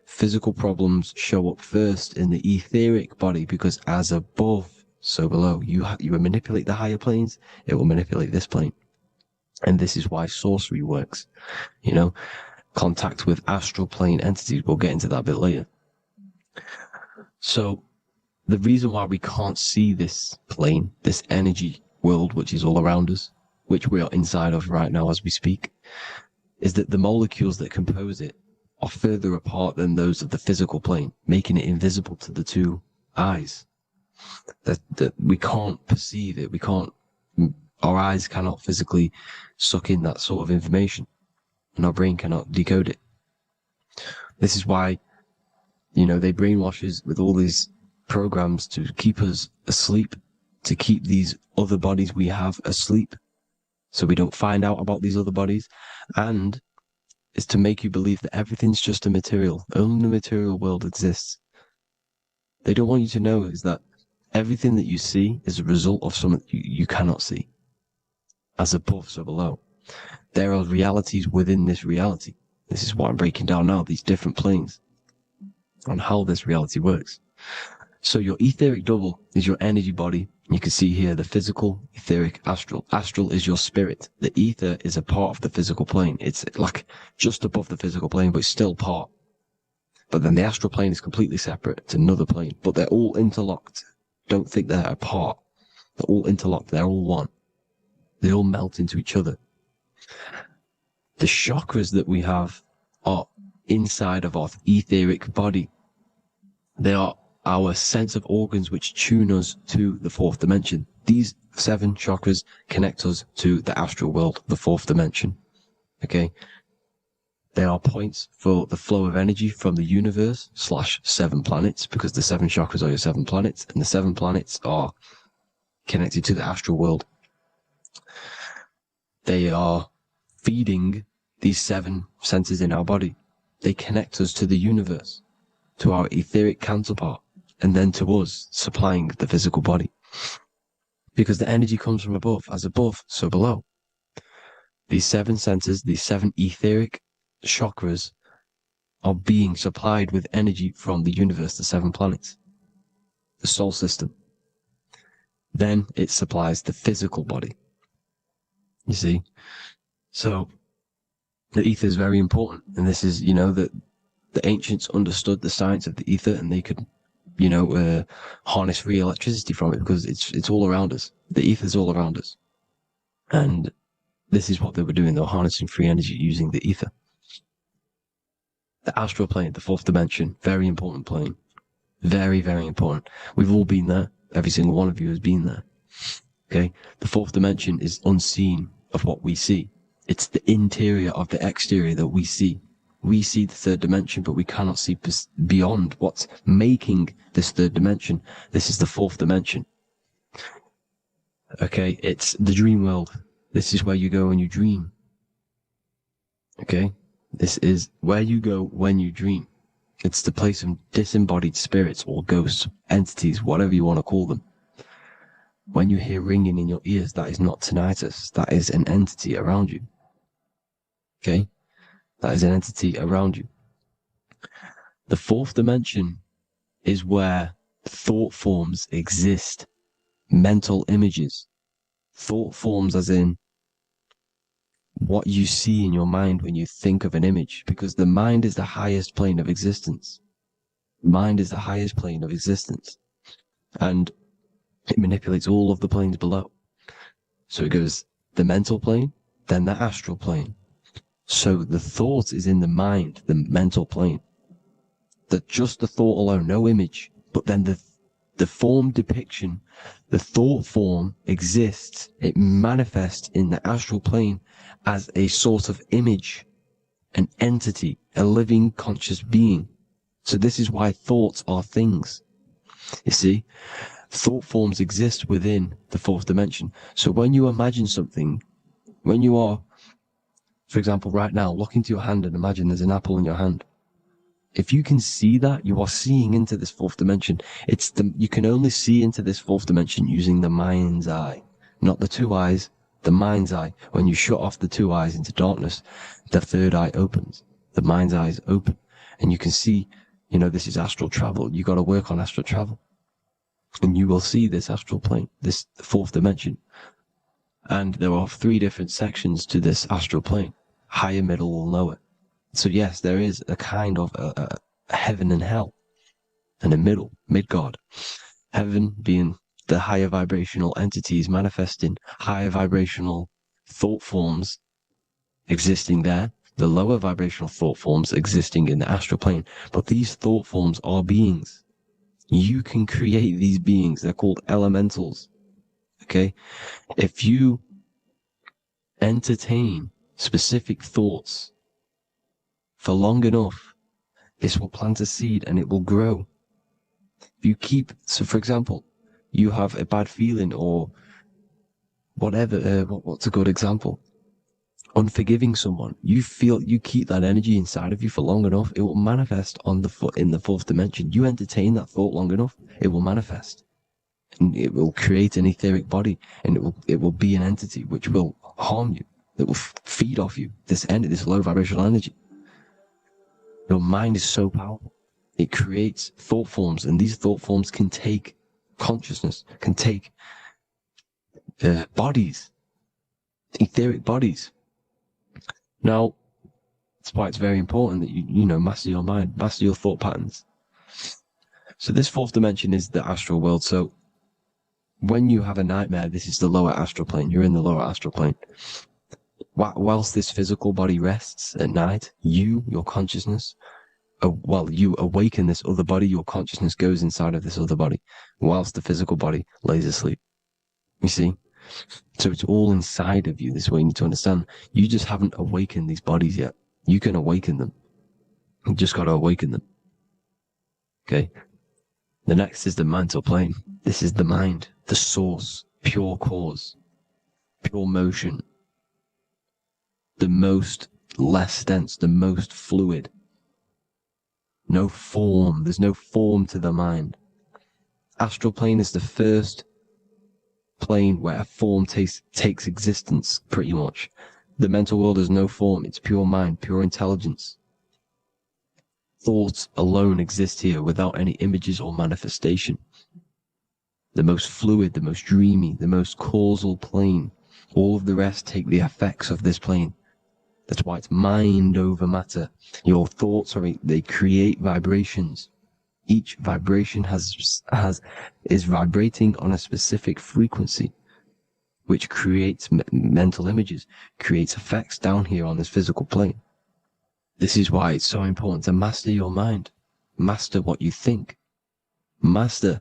Physical problems show up first in the etheric body, because as above, so below. You manipulate the higher planes, it will manipulate this plane. And this is why sorcery works. Contact with astral plane entities. We'll get into that a bit later. So the reason why we can't see this plane, this energy world, which is all around us, which we are inside of right now as we speak, is that the molecules that compose it are further apart than those of the physical plane, making it invisible to the 2 eyes. That we can't perceive it. Our eyes cannot physically suck in that sort of information, and our brain cannot decode it. This is why, they brainwash us with all these programs to keep us asleep, to keep these other bodies we have asleep, so we don't find out about these other bodies, and is to make you believe that everything's just a material. Only the material world exists. They don't want you to know is that everything that you see is a result of something you cannot see. As above, so below. There are realities within this reality. This is what I'm breaking down now, these different planes, on how this reality works. So your etheric double is your energy body. You can see here the physical, etheric, astral. Astral is your spirit. The ether is a part of the physical plane. It's like just above the physical plane, but it's still part. But then the astral plane is completely separate. It's another plane, but they're all interlocked. Don't think they're apart. They're all interlocked. They're all one. They all melt into each other. The chakras that we have are inside of our etheric body. They are our sense of organs which tune us to the fourth dimension. These 7 chakras connect us to the astral world, the fourth dimension. Okay? They are points for the flow of energy from the universe / 7 planets, because the 7 chakras are your 7 planets, and the 7 planets are connected to the astral world. They are feeding these 7 senses in our body. They connect us to the universe, to our etheric counterpart, and then to us, supplying the physical body. Because the energy comes from above. As above, so below. These 7 senses, these 7 etheric chakras, are being supplied with energy from the universe, the 7 planets, the solar system. Then it supplies the physical body. You see? So, the ether is very important. And this is, that the ancients understood the science of the ether, and they could, harness free electricity from it, because it's all around us. The ether is all around us. And this is what they were doing. They were harnessing free energy using the ether. The astral plane, the fourth dimension, very important plane. Very, very important. We've all been there. Every single one of you has been there. Okay? The fourth dimension is unseen of what we see. It's the interior of the exterior that we see. We see the third dimension, but we cannot see beyond what's making this third dimension. This is the fourth dimension. Okay? It's the dream world. This is where you go when you dream. Okay? This is where you go when you dream. It's the place of disembodied spirits or ghosts, entities, whatever you want to call them. When you hear ringing in your ears, that is not tinnitus. That is an entity around you. Okay? That is an entity around you. The fourth dimension is where thought forms exist. Mental images. Thought forms as in what you see in your mind when you think of an image, because the mind is the highest plane of existence. Mind is the highest plane of existence. And it manipulates all of the planes below. So it goes the mental plane, then the astral plane. So the thought is in the mind, the mental plane. That just the thought alone, no image, but then the form depiction, the thought form exists. It manifests in the astral plane as a sort of image, an entity, a living conscious being. So this is why thoughts are things. You see, thought forms exist within the fourth dimension. So when you imagine something, when you are, for example, right now, look into your hand and imagine there's an apple in your hand. If you can see that, you are seeing into this fourth dimension. You can only see into this fourth dimension using the mind's eye, not the 2 eyes, the mind's eye. When you shut off the 2 eyes into darkness, the third eye opens. The mind's eye is open. And you can see, this is astral travel. You got to work on astral travel. And you will see this astral plane, this fourth dimension. And there are 3 different sections to this astral plane. Higher, middle, or lower. So yes, there is a kind of a heaven and hell. And a mid-God. Heaven being the higher vibrational entities manifesting higher vibrational thought forms existing there. The lower vibrational thought forms existing in the astral plane. But these thought forms are beings. You can create these beings. They're called elementals. Okay? If you entertain specific thoughts for long enough, this will plant a seed and it will grow. If you keep, so for example, you have a bad feeling or whatever, what's a good example? Unforgiving someone. You keep that energy inside of you for long enough, it will manifest in the fourth dimension. You entertain that thought long enough, it will manifest. And it will create an etheric body, and it will be an entity which will harm you. It will feed off you. This low vibrational energy. Your mind is so powerful. It creates thought forms, and these thought forms can take consciousness, can take bodies, etheric bodies. Now, that's why it's very important that you master your mind, master your thought patterns. So this fourth dimension is the astral world. So when you have a nightmare, this is the lower astral plane. You're in the lower astral plane. Whilst this physical body rests at night, your consciousness, while you awaken this other body, your consciousness goes inside of this other body, whilst the physical body lays asleep. You see? So it's all inside of you. This is what you need to understand. You just haven't awakened these bodies yet. You can awaken them. You just got to awaken them. Okay? The next is the mental plane. This is the mind, the source, pure cause, pure motion, the most less dense, the most fluid. No form. There's no form to the mind. Astral plane is the first plane where a form takes existence, pretty much. The mental world has no form. It's pure mind, pure intelligence. Thoughts alone exist here without any images or manifestation. The most fluid, the most dreamy, the most causal plane. All of the rest take the effects of this plane. That's why it's mind over matter. Your thoughts they create vibrations. Each vibration is vibrating on a specific frequency, which creates mental images, creates effects down here on this physical plane. This is why it's so important to master your mind. Master what you think. Master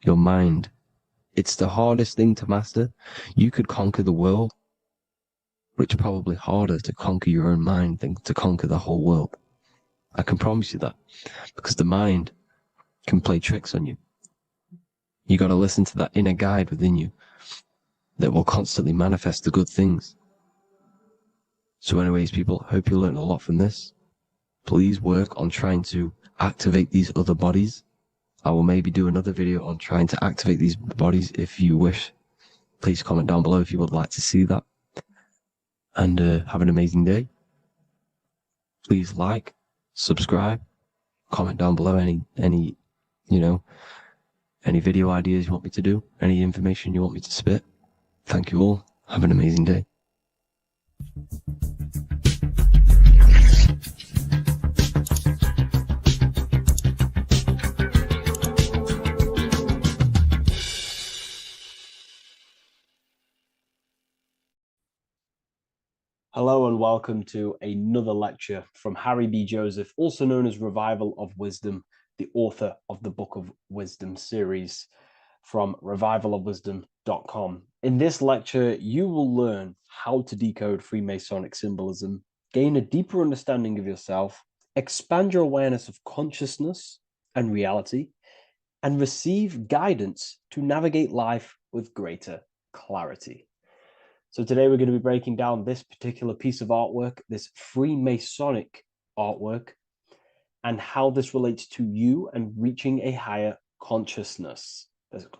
your mind. It's the hardest thing to master. You could conquer the world, but it's probably harder to conquer your own mind than to conquer the whole world. I can promise you that, because the mind can play tricks on you. You got to listen to that inner guide within you that will constantly manifest the good things. So anyways, people, hope you learned a lot from this. Please work on trying to activate these other bodies. I will maybe do another video on trying to activate these bodies if you wish. Please comment down below if you would like to see that. And have an amazing day. Please like, subscribe, comment down below any video ideas you want me to do, any information you want me to spit. Thank you all. Have an amazing day. Hello and welcome to another lecture from Harry B. Joseph, also known as Revival of Wisdom, the author of the Book of Wisdom series from revivalofwisdom.com. In this lecture, you will learn how to decode Freemasonic symbolism, gain a deeper understanding of yourself, expand your awareness of consciousness and reality, and receive guidance to navigate life with greater clarity. So today we're going to be breaking down this particular piece of artwork, this Freemasonic artwork, and how this relates to you and reaching a higher consciousness.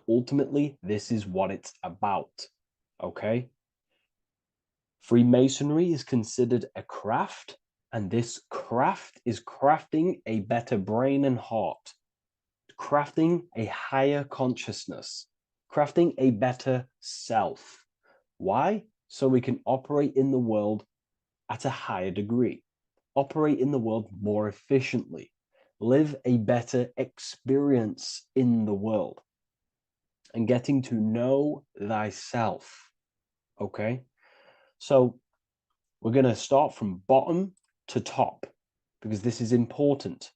Ultimately, this is what it's about, okay? Freemasonry is considered a craft, and this craft is crafting a better brain and heart, crafting a higher consciousness, crafting a better self. Why? So we can operate in the world at a higher degree, operate in the world more efficiently, live a better experience in the world, and getting to know thyself. Okay? So we're going to start from bottom to top, because this is important.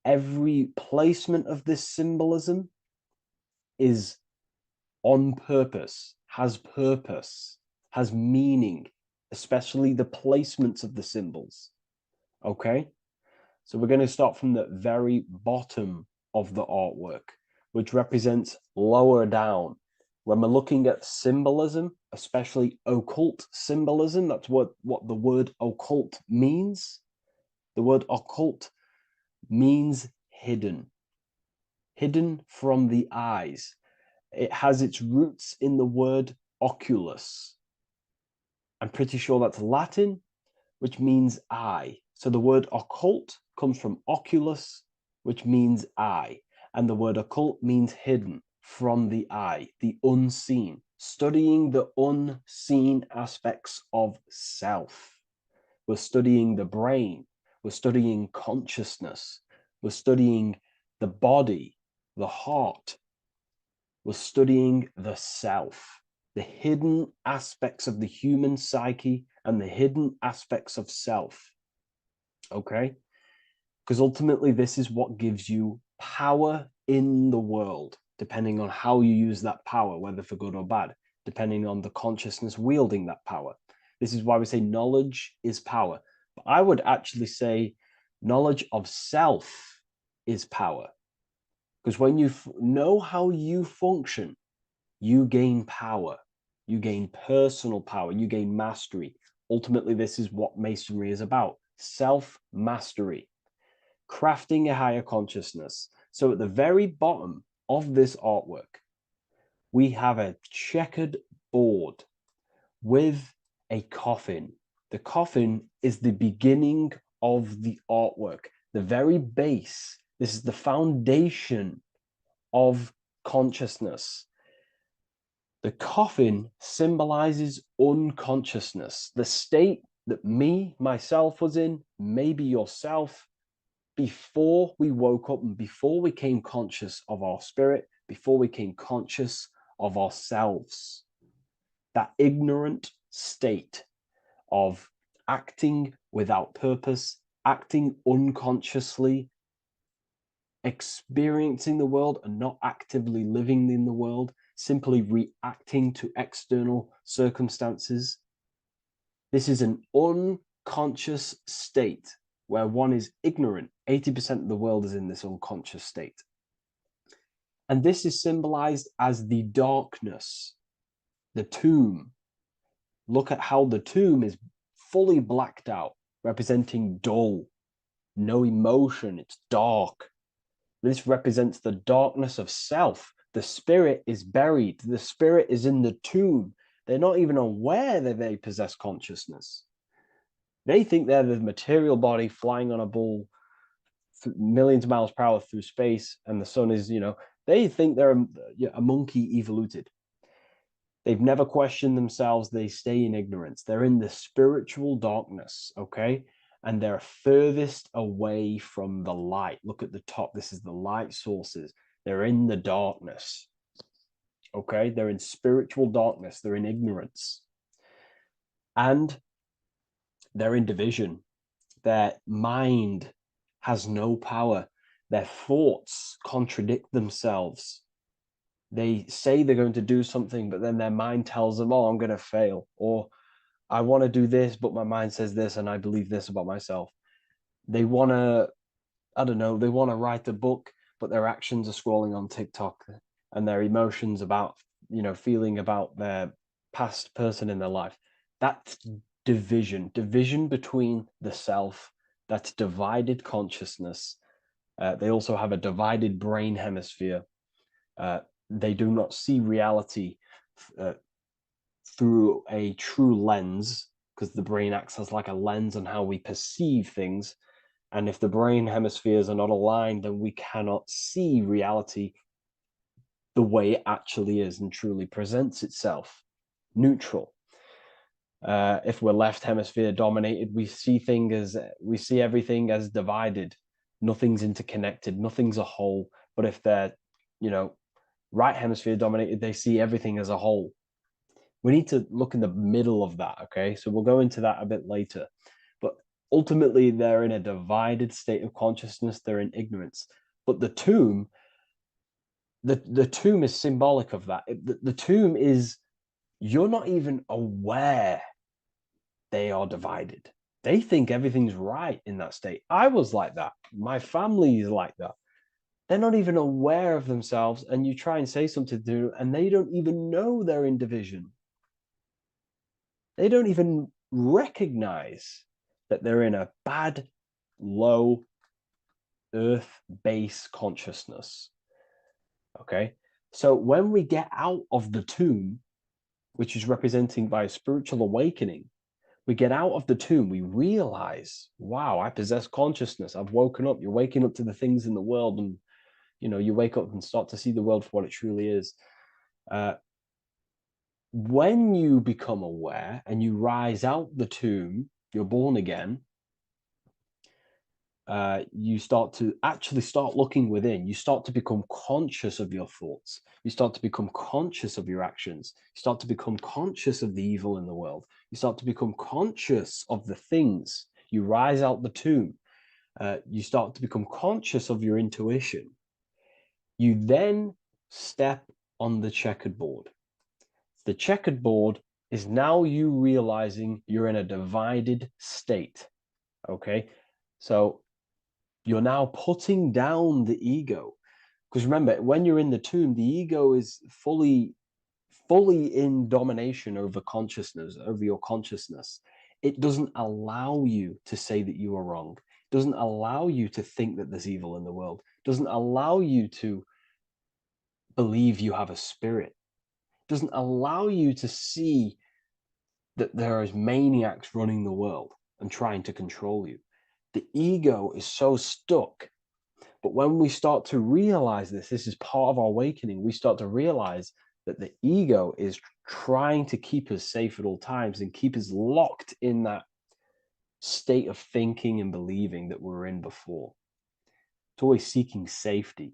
Every placement of this symbolism is on purpose, has meaning, especially the placements of the symbols. Okay? So we're going to start from the very bottom of the artwork, which represents lower down. When we're looking at symbolism, especially occult symbolism, that's what the word occult means. The word occult means hidden, hidden from the eyes. It has its roots in the word oculus. I'm pretty sure that's Latin, which means eye. So the word occult comes from oculus, which means eye. And the word occult means hidden from the eye, the unseen, studying the unseen aspects of self. We're studying the brain. We're studying consciousness. We're studying the body, the heart. We're studying the self, the hidden aspects of the human psyche and the hidden aspects of self. Okay? Because ultimately, this is what gives you power in the world, depending on how you use that power, whether for good or bad, depending on the consciousness wielding that power. This is why we say knowledge is power. But I would actually say knowledge of self is power. Because when you know how you function, you gain power. You gain personal power. You gain mastery. Ultimately, this is what Masonry is about. Self-mastery. Crafting a higher consciousness. So at the very bottom of this artwork, we have a checkered board with a coffin. The coffin is the beginning of the artwork, the very base. This is the foundation of consciousness. The coffin symbolizes unconsciousness, the state that myself was in, maybe yourself, before we woke up and before we came conscious of our spirit, before we came conscious of ourselves. That ignorant state of acting without purpose, acting unconsciously, experiencing the world and not actively living in the world, simply reacting to external circumstances. This is an unconscious state where one is ignorant. 80% of the world is in this unconscious state. And this is symbolized as the darkness, the tomb. Look at how the tomb is fully blacked out, representing dull, no emotion, it's dark. This represents the darkness of self. The spirit is buried. The spirit is in the tomb. They're not even aware that they possess consciousness. They think they're the material body flying on a ball millions of miles per hour through space, and the sun is, they think they're a monkey evoluted. They've never questioned themselves. They stay in ignorance. They're in the spiritual darkness, okay? And they're furthest away from the light. Look at the top. This is the light sources. They're in the darkness, okay? They're in spiritual darkness. They're in ignorance. And they're in division. Their mind has no power. Their thoughts contradict themselves. They say they're going to do something, but then their mind tells them, oh, I'm going to fail. Or I want to do this, but my mind says this, and I believe this about myself. They want to, they want to write a book, but their actions are scrolling on TikTok, and their emotions about, feeling about their past person in their life. That's division between the self, that's divided consciousness. They also have a divided brain hemisphere. They do not see reality through a true lens, because the brain acts as like a lens on how we perceive things. And if the brain hemispheres are not aligned, then we cannot see reality the way it actually is and truly presents itself, neutral. If we're left hemisphere dominated, we see everything as divided. Nothing's interconnected, nothing's a whole. But if they're, right hemisphere dominated, they see everything as a whole. We need to look in the middle of that, okay? So we'll go into that a bit later. But ultimately, they're in a divided state of consciousness. They're in ignorance. But the tomb, the tomb is symbolic of that. The tomb is, you're not even aware they are divided. They think everything's right in that state. I was like that. My family is like that. They're not even aware of themselves, and you try and say something to them, and they don't even know they're in division. They don't even recognize that they're in a bad, low, earth base consciousness. Okay? So when we get out of the tomb, which is representing by a spiritual awakening, we get out of the tomb, we realize, wow, I possess consciousness. I've woken up. You're waking up to the things in the world, and you wake up and start to see the world for what it truly is. When you become aware and you rise out the tomb, you're born again, you start looking within. You start to become conscious of your thoughts. You start to become conscious of your actions. You start to become conscious of the evil in the world. You start to become conscious of the things. You rise out the tomb. you start to become conscious of your intuition. You then step on the checkered board. The checkered board is now you realizing you're in a divided state. Okay, so you're now putting down the ego. Because remember, when you're in the tomb, the ego is fully in domination over consciousness, over your consciousness. It doesn't allow you to say that you are wrong. It doesn't allow you to think that there's evil in the world. It doesn't allow you to believe you have a spirit. It doesn't allow you to see that there is maniacs running the world and trying to control you. The ego is so stuck. But when we start to realize this is part of our awakening, we start to realize that the ego is trying to keep us safe at all times and keep us locked in that state of thinking and believing that we were in before. It's always seeking safety.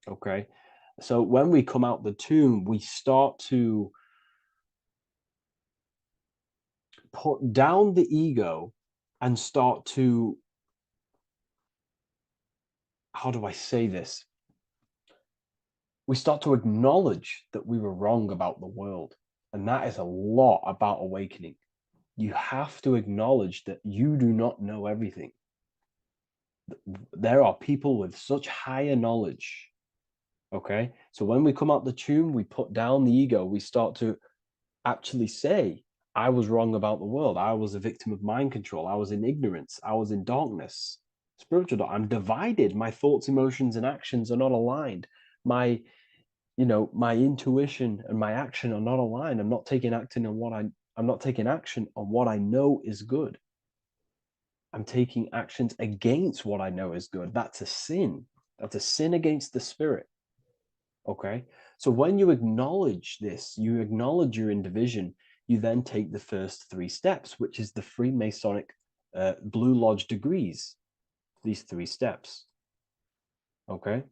Okay? So when we come out the tomb, we start to put down the ego and start to, how do I say this? We start to acknowledge that we were wrong about the world. And that is a lot about awakening. You have to acknowledge that you do not know everything. There are people with such higher knowledge. Okay? So when we come out the tomb, we put down the ego. We start to actually say, I was wrong about the world. I was a victim of mind control. I was in ignorance. I was in darkness. Spiritual dark. I'm divided. My thoughts, emotions, and actions are not aligned. My intuition and my action are not aligned. I'm not taking action on what I know is good. I'm taking actions against what I know is good. That's a sin. That's a sin against the spirit. Okay? So when you acknowledge this, you acknowledge your indivision, you then take the first 3 steps, which is the Freemasonic Blue Lodge degrees. These 3 steps. Okay?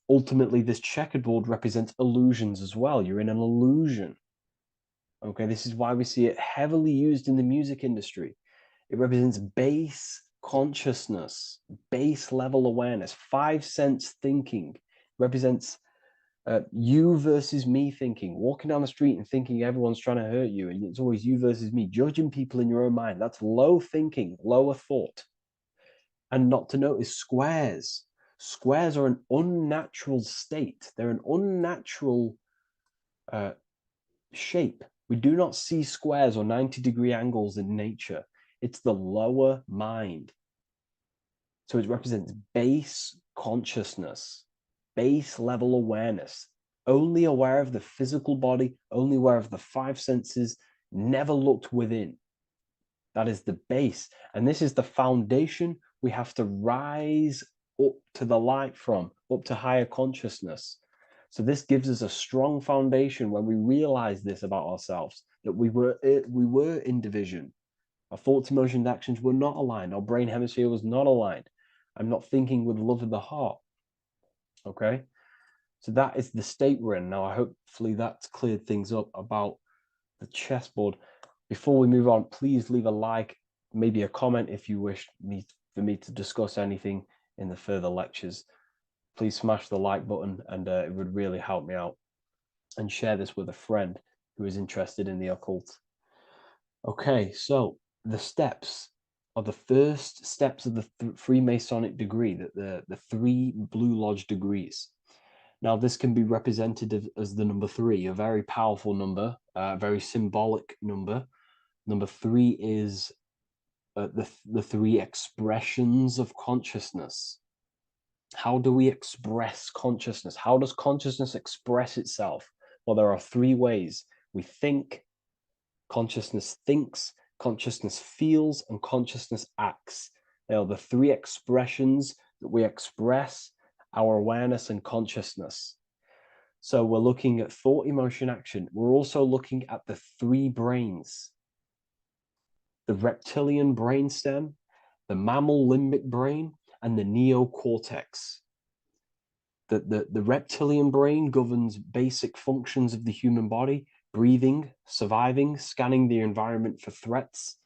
Ultimately, this checkerboard represents illusions as well. You're in an illusion. Okay, this is why we see it heavily used in the music industry. It represents base consciousness, base level awareness, 5 sense thinking. It represents you versus me thinking, walking down the street and thinking everyone's trying to hurt you, and it's always you versus me, judging people in your own mind. That's low thinking, lower thought. And not to notice squares. Squares are an unnatural state. They're an unnatural shape. We do not see squares or 90-degree angles in nature. It's the lower mind. So it represents base consciousness, base level awareness, only aware of the physical body, only aware of the 5 senses, never looked within. That is the base. And this is the foundation we have to rise up to the light from, up to higher consciousness. So this gives us a strong foundation when we realize this about ourselves, that we were in division. Our thoughts, emotions, actions were not aligned. Our brain hemisphere was not aligned. I'm not thinking with love of the heart. Okay? So that is the state we're in. Now, hopefully that's cleared things up about the chessboard. Before we move on, please leave a like, maybe a comment if you wish for me to discuss anything in the further lectures. Please smash the like button, and it would really help me out. And share this with a friend who is interested in the occult. Okay, so the steps are the first steps of the Freemasonic degree, the 3 Blue Lodge degrees. Now, this can be represented as the number 3, a very powerful number, a very symbolic number. Number 3 is the 3 expressions of consciousness. How do we express consciousness? How does consciousness express itself? Well, there are 3 ways. We think, consciousness thinks, consciousness feels, and consciousness acts. They are the 3 expressions that we express our awareness and consciousness. So we're looking at thought, emotion, action. We're also looking at the 3 brains. The reptilian brainstem, the mammal limbic brain, and the neocortex. The reptilian brain governs basic functions of the human body: breathing, surviving, scanning the environment for threats,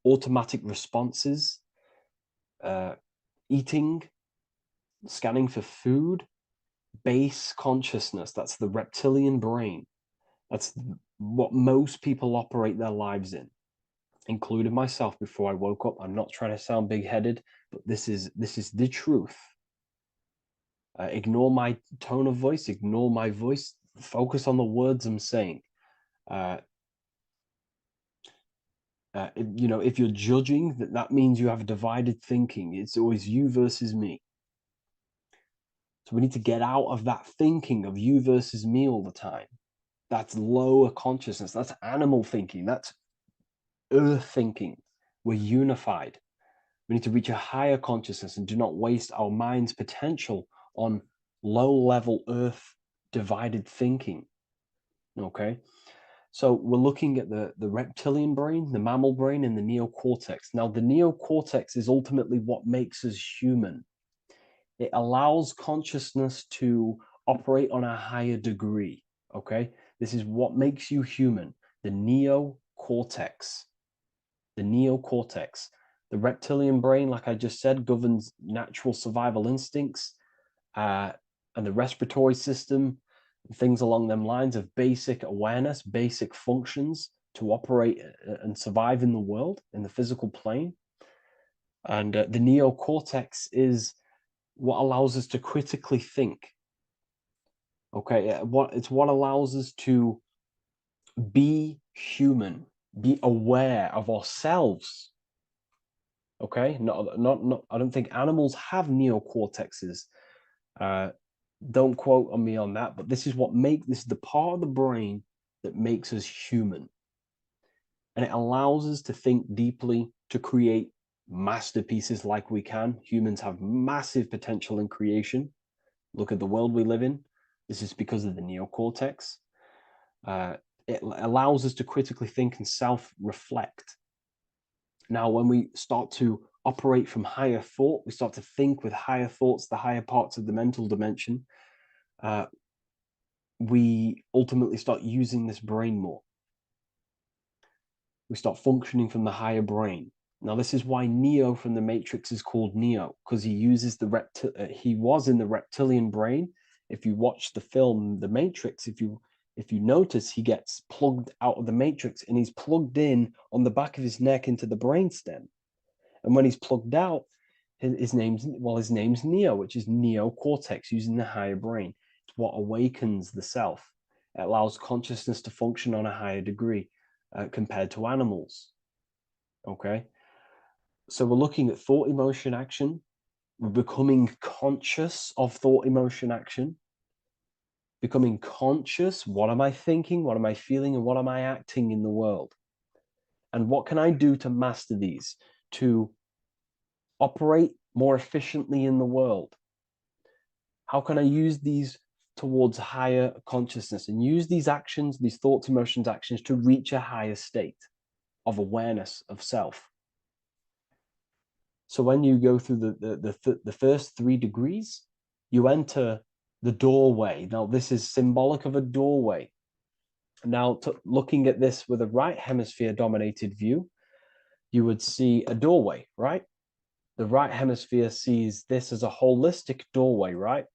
automatic responses, eating, scanning for food, base consciousness. That's the reptilian brain. That's what most people operate their lives in, including myself before I woke up. I'm not trying to sound big-headed, but this is the truth. Ignore my tone of voice, ignore my voice, focus on the words I'm saying. You know, if you're judging, that means you have divided thinking. It's always you versus me. So we need to get out of that thinking of you versus me all the time. That's lower consciousness. That's animal thinking. That's earth thinking. We're unified. We need to reach a higher consciousness and do not waste our mind's potential on low-level earth divided thinking. Okay? So we're looking at the reptilian brain, the mammal brain, and the neocortex. Now, the neocortex is ultimately what makes us human. It allows consciousness to operate on a higher degree, okay? This is what makes you human, the neocortex. The neocortex. The reptilian brain, like I just said, governs natural survival instincts and the respiratory system, things along them lines of basic awareness, basic functions to operate and survive in the world, in the physical plane. And the neocortex is what allows us to critically think. Okay, it's what allows us to be human, be aware of ourselves. Okay, not. I don't think animals have neocortexes. Don't quote on me on that, but this is the part of the brain that makes us human. And it allows us to think deeply, to create masterpieces like we can. Humans have massive potential in creation. Look at the world we live in. This is because of the neocortex. It allows us to critically think and self-reflect. Now, when we start to operate from higher thought, we start to think with higher thoughts, the higher parts of the mental dimension, we ultimately start using this brain more. We start functioning from the higher brain. Now, this is why Neo from the Matrix is called Neo, because he uses he was in the reptilian brain. If you watch the film The Matrix, if you notice, he gets plugged out of the Matrix and he's plugged in on the back of his neck into the brainstem. And when he's plugged out, his name's Neo, which is neocortex, using the higher brain. It's what awakens the self. It allows consciousness to function on a higher degree compared to animals. Okay, so we're looking at thought, emotion, action. We're becoming conscious of thought, emotion, action. Becoming conscious, what am I thinking, what am I feeling, and what am I acting in the world? And what can I do to master these, to operate more efficiently in the world? How can I use these towards higher consciousness and use these actions, these thoughts, emotions, actions to reach a higher state of awareness of self? So when you go through the first 3 degrees, you enter the doorway. Now, this is symbolic of a doorway. Now, looking at this with a right hemisphere dominated view, you would see a doorway, right? The right hemisphere sees this as a holistic doorway, right?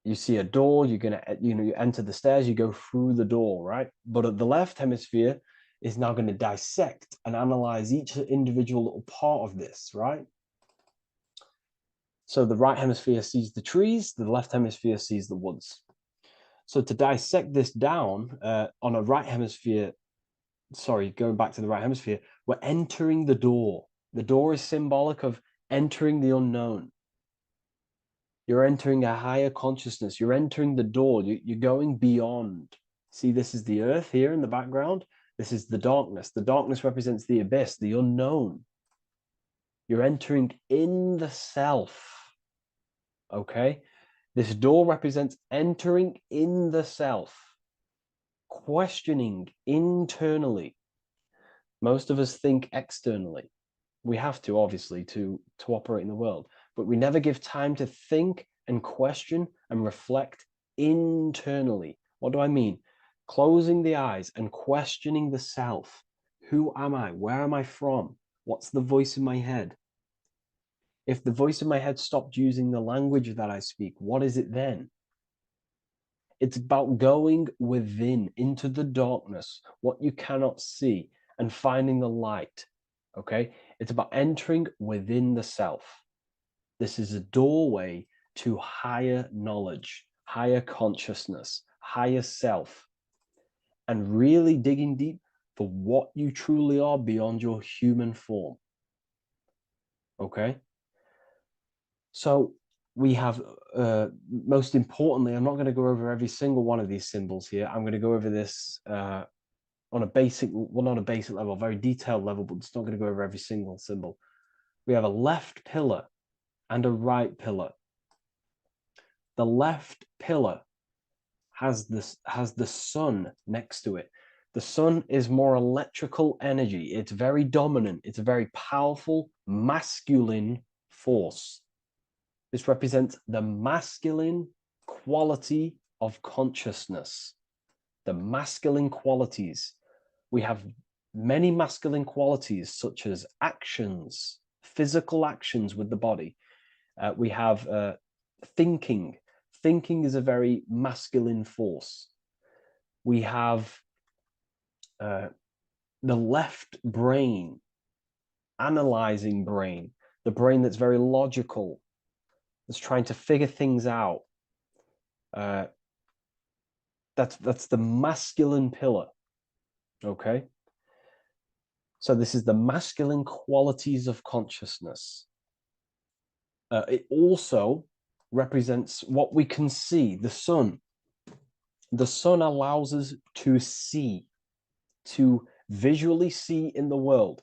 You see a door, you're going to, you enter the stairs, you go through the door, right? But at the left hemisphere is now going to dissect and analyze each individual little part of this, right? So the right hemisphere sees the trees, the left hemisphere sees the woods. So to dissect this down on a right hemisphere, going back to the right hemisphere, we're entering the door. The door is symbolic of entering the unknown. You're entering a higher consciousness. You're entering the door. You're going beyond. See, this is the earth here in the background. This is the darkness. The darkness represents the abyss, the unknown. You're entering in the self. Okay? This door represents entering in the self, questioning internally. Most of us think externally. We have to, obviously, to operate in the world, but we never give time to think and question and reflect internally. What do I mean? Closing the eyes and questioning the self. Who am I? Where am I from? What's the voice in my head? If the voice in my head stopped using the language that I speak, what is it then? It's about going within, into the darkness, what you cannot see, and finding the light. Okay? It's about entering within the self. This is a doorway to higher knowledge, higher consciousness, higher self, and really digging deep for what you truly are beyond your human form. Okay? So we have, most importantly, I'm not going to go over every single one of these symbols here. I'm going to go over this on a basic, well, not a basic level, a very detailed level, but it's not going to go over every single symbol. We have a left pillar and a right pillar. The left pillar has the sun next to it. The sun is more electrical energy. It's very dominant. It's a very powerful masculine force. This represents the masculine quality of consciousness. The masculine qualities. We have many masculine qualities such as actions, physical actions with the body. We have thinking. Thinking is a very masculine force. We have the left brain, analyzing brain, the brain that's very logical, that's trying to figure things out. That's the masculine pillar. Okay. So this is the masculine qualities of consciousness. It also represents what we can see, the sun. The sun allows us to see, to visually see in the world.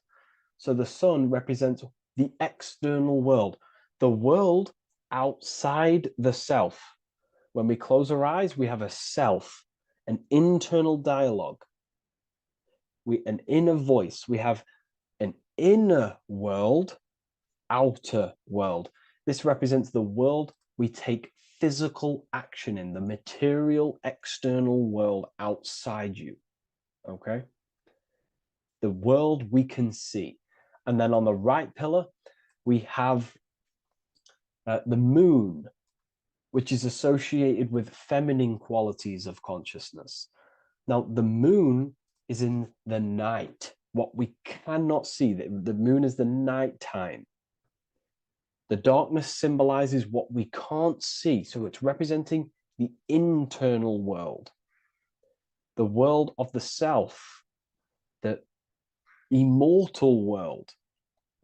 So the sun represents the external world, the world outside the self. When we close our eyes, we have a self, an internal dialogue, an inner voice. We have an inner world, outer world. This represents the world we take physical action in, the material external world outside you. Okay? The world we can see. And then on the right pillar, we have the moon, which is associated with feminine qualities of consciousness. Now, the moon is in the night, what we cannot see. The moon is the nighttime. The darkness symbolizes what we can't see. So it's representing the internal world, the world of the self, the immortal world.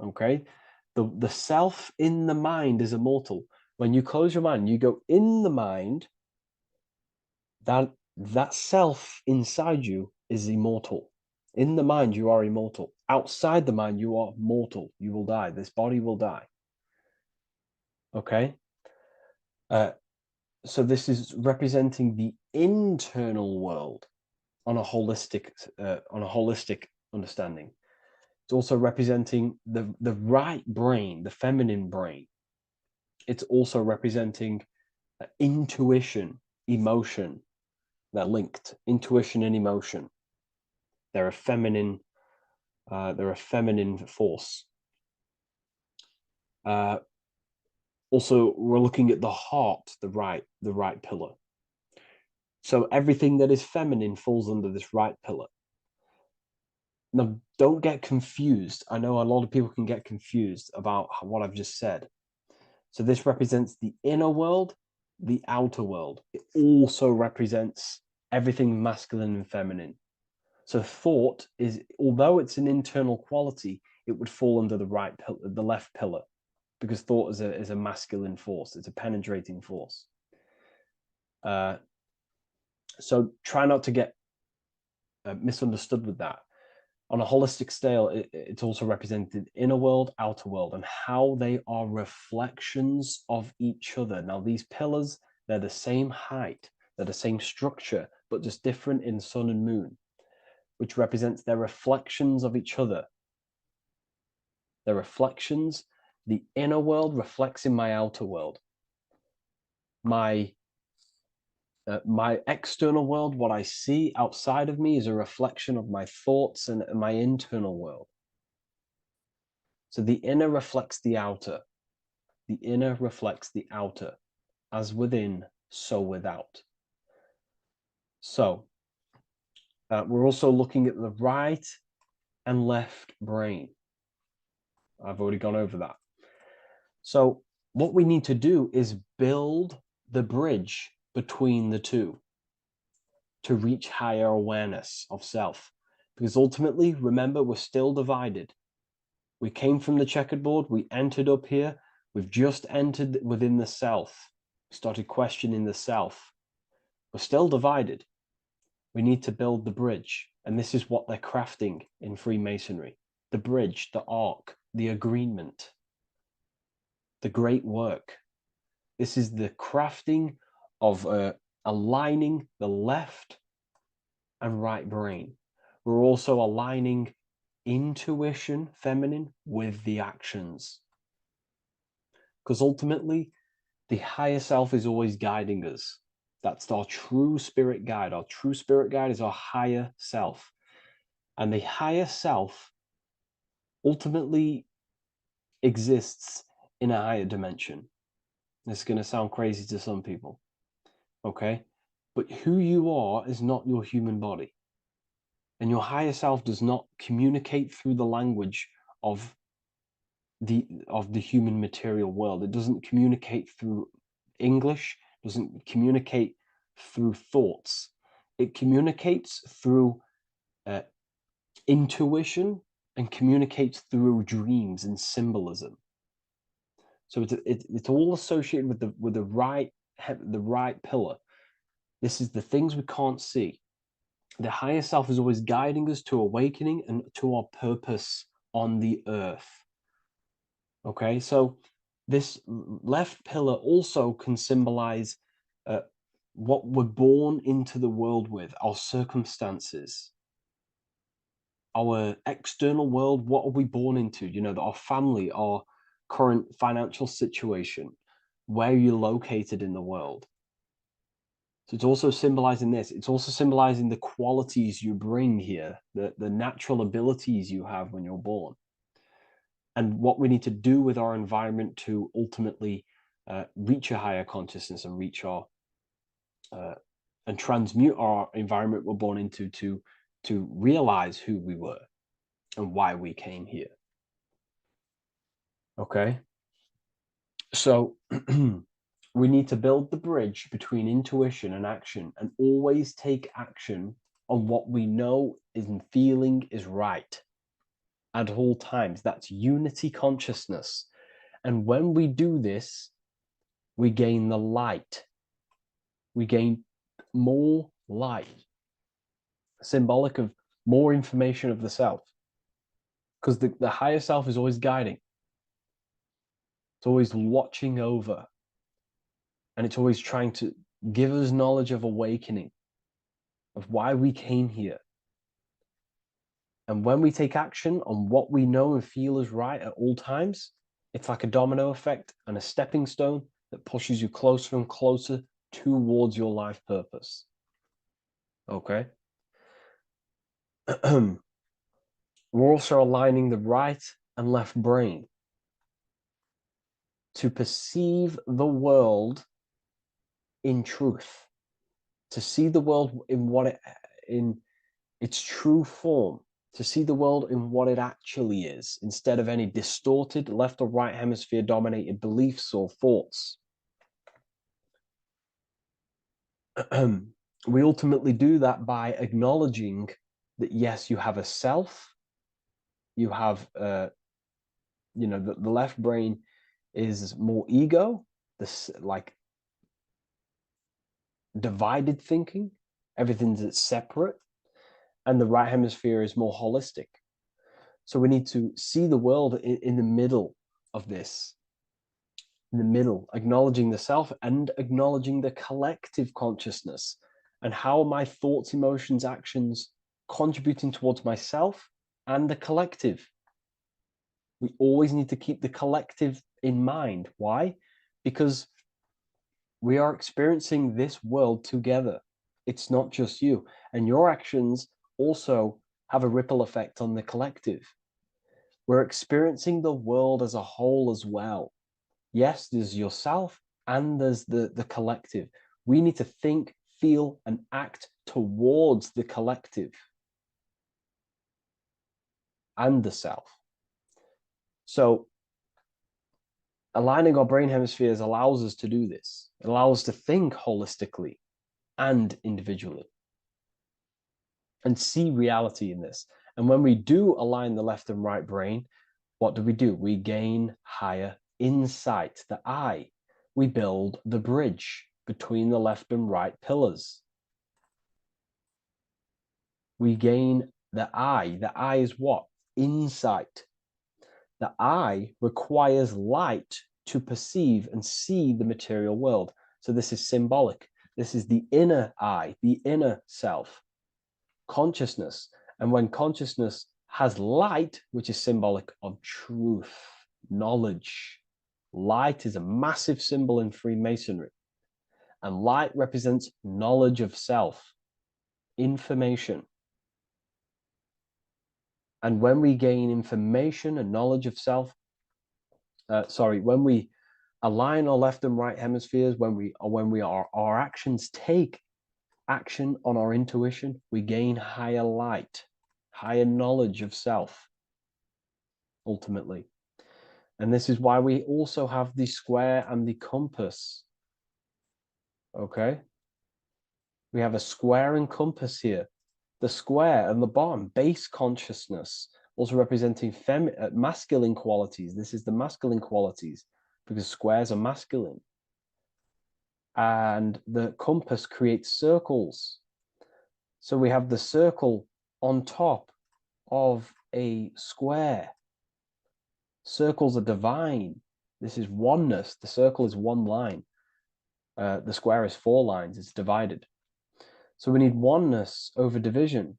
Okay? The self in the mind is immortal. When you close your mind, you go in the mind, that self inside you is immortal. In the mind, you are immortal. Outside the mind, you are mortal. You will die. This body will die. Okay? So this is representing the internal world on a holistic understanding. It's also representing the right brain, the feminine brain. It's also representing intuition, emotion. They're linked. Intuition and emotion. They're a feminine force. Also, we're looking at the heart, the right pillar. So everything that is feminine falls under this right pillar. Now, don't get confused. I know a lot of people can get confused about what I've just said. So this represents the inner world, the outer world. It also represents everything masculine and feminine. So thought is, although it's an internal quality, it would fall under the left pillar, because thought is a masculine force. It's a penetrating force. So try not to get misunderstood with that. On a holistic scale, it's also represented inner world, outer world, and how they are reflections of each other. Now, these pillars, they're the same height, they're the same structure, but just different in sun and moon, which represents their reflections of each other. Their reflections, the inner world reflects in my outer world. My My external world, what I see outside of me, is a reflection of my thoughts and my internal world. So the inner reflects the outer. The inner reflects the outer. As within, so without. So we're also looking at the right and left brain. I've already gone over that. So what we need to do is build the bridge between the two to reach higher awareness of self. Because ultimately, remember, we're still divided. We came from the checkerboard, we entered up here, we've just entered within the self. We started questioning the self. We're still divided. We need to build the bridge. And this is what they're crafting in Freemasonry. The bridge, the arc, the agreement, the great work. This is the crafting of aligning the left and right brain. We're also aligning intuition, feminine, with the actions. Because ultimately, the higher self is always guiding us. That's our true spirit guide. Our true spirit guide is our higher self. And the higher self ultimately exists in a higher dimension. This is going to sound crazy to some people, okay? But who you are is not your human body. And your higher self does not communicate through the language of the human material world. It doesn't communicate through English, doesn't communicate through thoughts. It communicates through intuition and communicates through dreams and symbolism. So it's all associated with the right pillar. This is the things we can't see. The higher self is always guiding us to awakening and to our purpose on the earth. Okay, so this left pillar also can symbolize what we're born into the world with, our circumstances, our external world. What are we born into? You know, our family, our current financial situation, where you're located in the world. So it's also symbolizing this. It's also symbolizing the qualities you bring here, the natural abilities you have when you're born, and what we need to do with our environment to ultimately reach a higher consciousness and reach our and transmute our environment we're born into to realize who we were and why we came here. Okay, so we need to build the bridge between intuition and action, and always take action on what we know and feeling is right at all times. That's unity consciousness. And when we do this, we gain the light. We gain more light, symbolic of more information of the self. Because the higher self is always guiding. It's always watching over. And it's always trying to give us knowledge of awakening, of why we came here. And when we take action on what we know and feel is right at all times, it's like a domino effect and a stepping stone that pushes you closer and closer towards your life purpose. Okay? We're also aligning the right and left brain to perceive the world in truth, to see the world in its true form, to see the world in what it actually is, instead of any distorted left or right hemisphere dominated beliefs or thoughts. We ultimately do that by acknowledging that, yes, you have a self, you have, the left brain is more ego, this like divided thinking, everything's separate, and the right hemisphere is more holistic. So we need to see the world in the middle of this, in the middle, acknowledging the self and acknowledging the collective consciousness, and how my thoughts, emotions, actions contributing towards myself and the collective. We always need to keep the collective in mind. Why? Because We are experiencing this world together. It's not just you. And your actions also have a ripple effect on the collective. We're experiencing the world as a whole as well. Yes, there's yourself and there's the collective. We need to think, feel, and act towards the collective and the self. So aligning our brain hemispheres allows us to do this. It allows us to think holistically and individually and see reality in this. And when we do align the left and right brain, what do? We gain higher insight, the eye. We build the bridge between the left and right pillars. We gain the eye. The eye is what? Insight. The eye requires light to perceive and see the material world. So this is symbolic. This is the inner eye, the inner self, consciousness. And when consciousness has light, which is symbolic of truth, knowledge, light is a massive symbol in Freemasonry. And light represents knowledge of self, information. And when we gain information and knowledge of self, when we align our left and right hemispheres, our actions take action on our intuition, we gain higher light, higher knowledge of self, ultimately. And this is why we also have the square and the compass. Okay? We have a square and compass here. The square and the bottom, base consciousness, also representing masculine qualities. This is the masculine qualities because squares are masculine. And the compass creates circles. So we have the circle on top of a square. Circles are divine. This is oneness. The circle is one line. The square is 4 lines. It's divided. So we need oneness over division.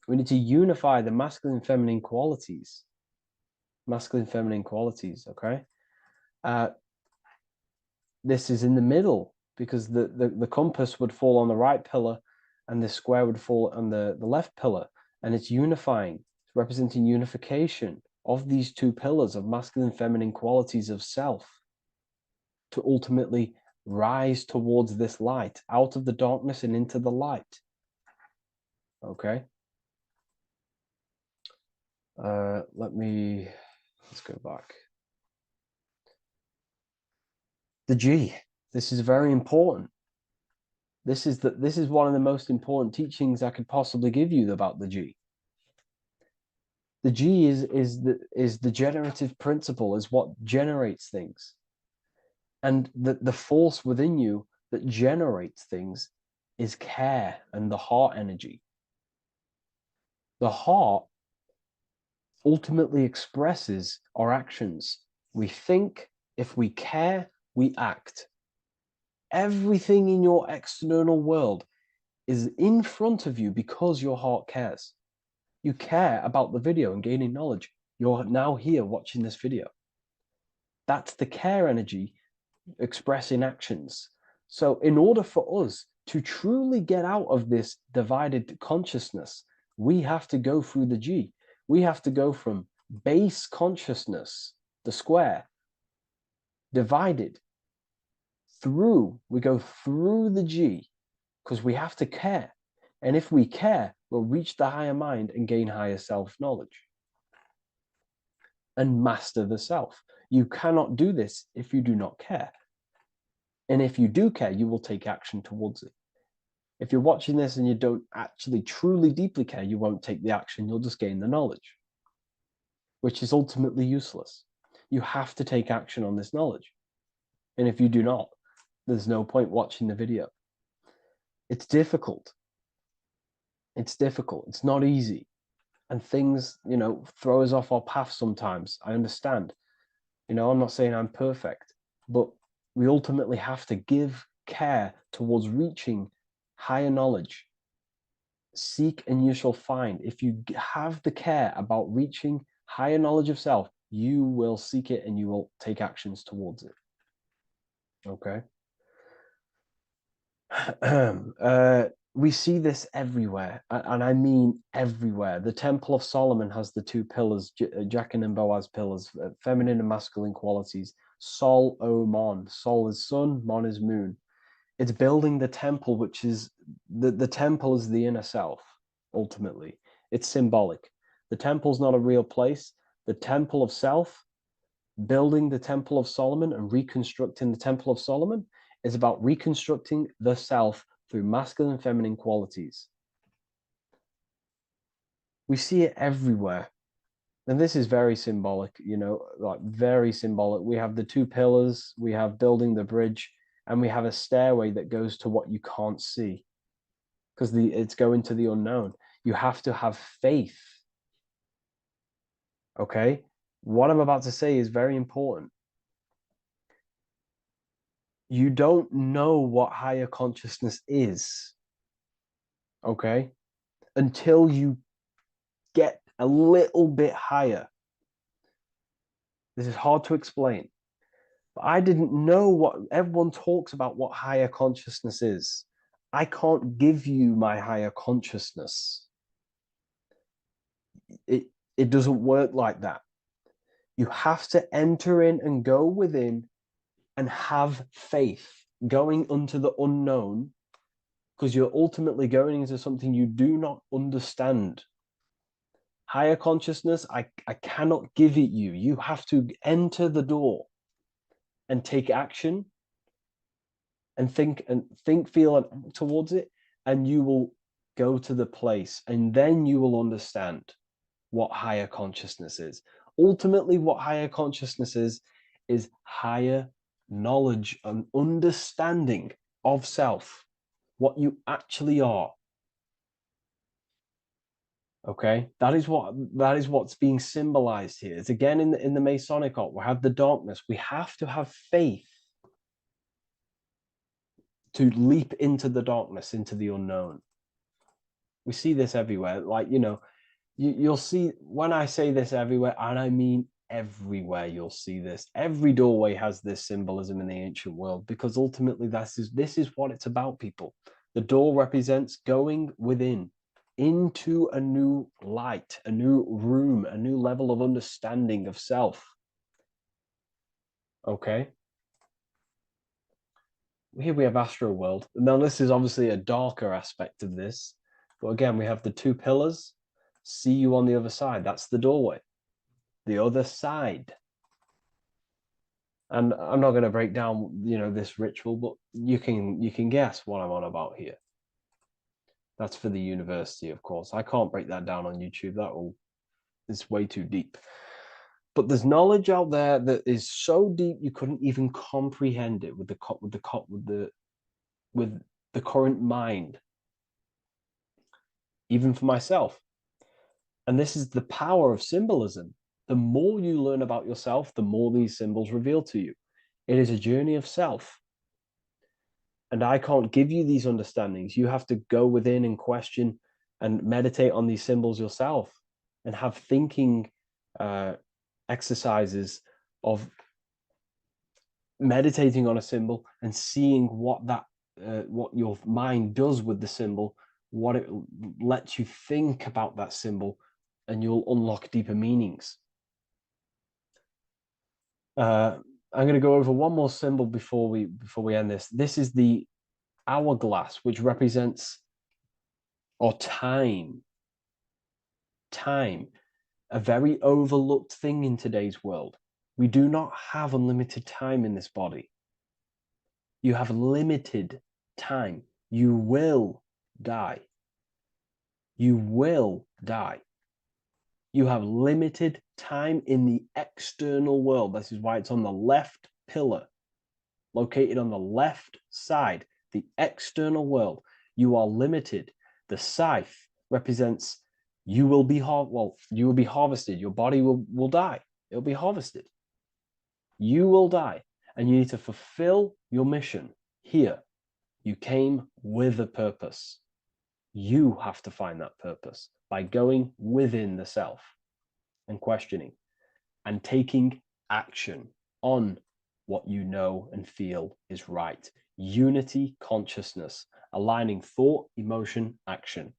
We need to unify the masculine and feminine qualities. Masculine and feminine qualities, okay? This is in the middle because the compass would fall on the right pillar and the square would fall on the left pillar. And it's unifying. It's representing unification of these 2 pillars of masculine and feminine qualities of self to ultimately rise towards this light, out of the darkness and into the light. Okay. Let's go back. The G. This is very important. This is one of the most important teachings I could possibly give you about the G. The G is the generative principle, is what generates things. And the force within you that generates things is care and the heart energy. The heart ultimately expresses our actions. We think, if we care, we act. Everything in your external world is in front of you because your heart cares. You care about the video and gaining knowledge. You're now here watching this video. That's the care energy expressing actions. So in order for us to truly get out of this divided consciousness, we have to go through the G. We have to go from base consciousness, the square, divided, we go through the G because we have to care. And if we care, we'll reach the higher mind and gain higher self-knowledge and master the self. You cannot do this if you do not care. And if you do care, you will take action towards it. If you're watching this and you don't actually truly deeply care, you won't take the action. You'll just gain the knowledge, which is ultimately useless. You have to take action on this knowledge. And if you do not, there's no point watching the video. It's difficult. It's difficult. It's not easy. And things, throw us off our path sometimes. I understand. I'm not saying I'm perfect, but we ultimately have to give care towards reaching higher knowledge. Seek and you shall find. If you have the care about reaching higher knowledge of self, you will seek it and you will take actions towards it. Okay. We see this everywhere, and I mean everywhere. The Temple of Solomon has the two pillars, Jachin and Boaz pillars, feminine and masculine qualities. Sol, O, Mon. Sol is sun, Mon is moon. It's building the temple, which is the temple is the inner self, ultimately. It's symbolic. The temple's not a real place. The temple of self, building the Temple of Solomon and reconstructing the Temple of Solomon, is about reconstructing the self through masculine and feminine qualities. We see it everywhere. And this is very symbolic, you know, like very symbolic. We have the two pillars, we have building the bridge, and we have a stairway that goes to what you can't see because it's going to the unknown. You have to have faith. Okay? What I'm about to say is very important. You don't know what higher consciousness is, okay, until you get a little bit higher. This is hard to explain, but I didn't know what everyone talks about, what higher consciousness is. I can't give you my higher consciousness. It doesn't work like that. You have to enter in and go within and have faith, going into the unknown, because you're ultimately going into something you do not understand. Higher consciousness, I cannot give it you. You have to enter the door and take action and think, feel, and act towards it, and you will go to the place, and then you will understand what higher consciousness is. Ultimately, what higher consciousness is higher knowledge and understanding of self, what you actually are. Okay, that is what's being symbolized here. It's again in the Masonic art. We have the darkness. We have to have faith to leap into the darkness, into the unknown. We see this everywhere. Like, you know, you'll see when I say this everywhere, and I mean everywhere, you'll see this. Every doorway has this symbolism in the ancient world, because ultimately this is what it's about, people. The door represents going within into a new light, a new room, a new level of understanding of self. Okay. Here we have Astro World. Now, this is obviously a darker aspect of this, but again, we have the two pillars. See you on the other side. That's the doorway. The other side. And I'm not going to break down, you know, this ritual, but you can guess what I'm on about here. That's for the university, of course. I can't break that down on YouTube. It's way too deep. But there's knowledge out there that is so deep you couldn't even comprehend it with the current mind, even for myself. And this is the power of symbolism. The more you learn about yourself, the more these symbols reveal to you. It is a journey of self. And I can't give you these understandings. You have to go within and question and meditate on these symbols yourself, and have thinking exercises of meditating on a symbol and seeing what your mind does with the symbol, what it lets you think about that symbol, and you'll unlock deeper meanings. I'm going to go over one more symbol before we end this. This is the hourglass, which represents time, a very overlooked thing in today's world. We do not have unlimited time in this body. You have limited time. You will die. You will die. You have limited time in the external world. This is why it's on the left pillar, located on the left side, the external world. You are limited. The scythe represents you will be harvested. Your body will die. It'll be harvested. You will die, and you need to fulfill your mission here. You came with a purpose. You have to find that purpose by going within the self and questioning and taking action on what you know and feel is right. unity consciousness, aligning thought, emotion, action.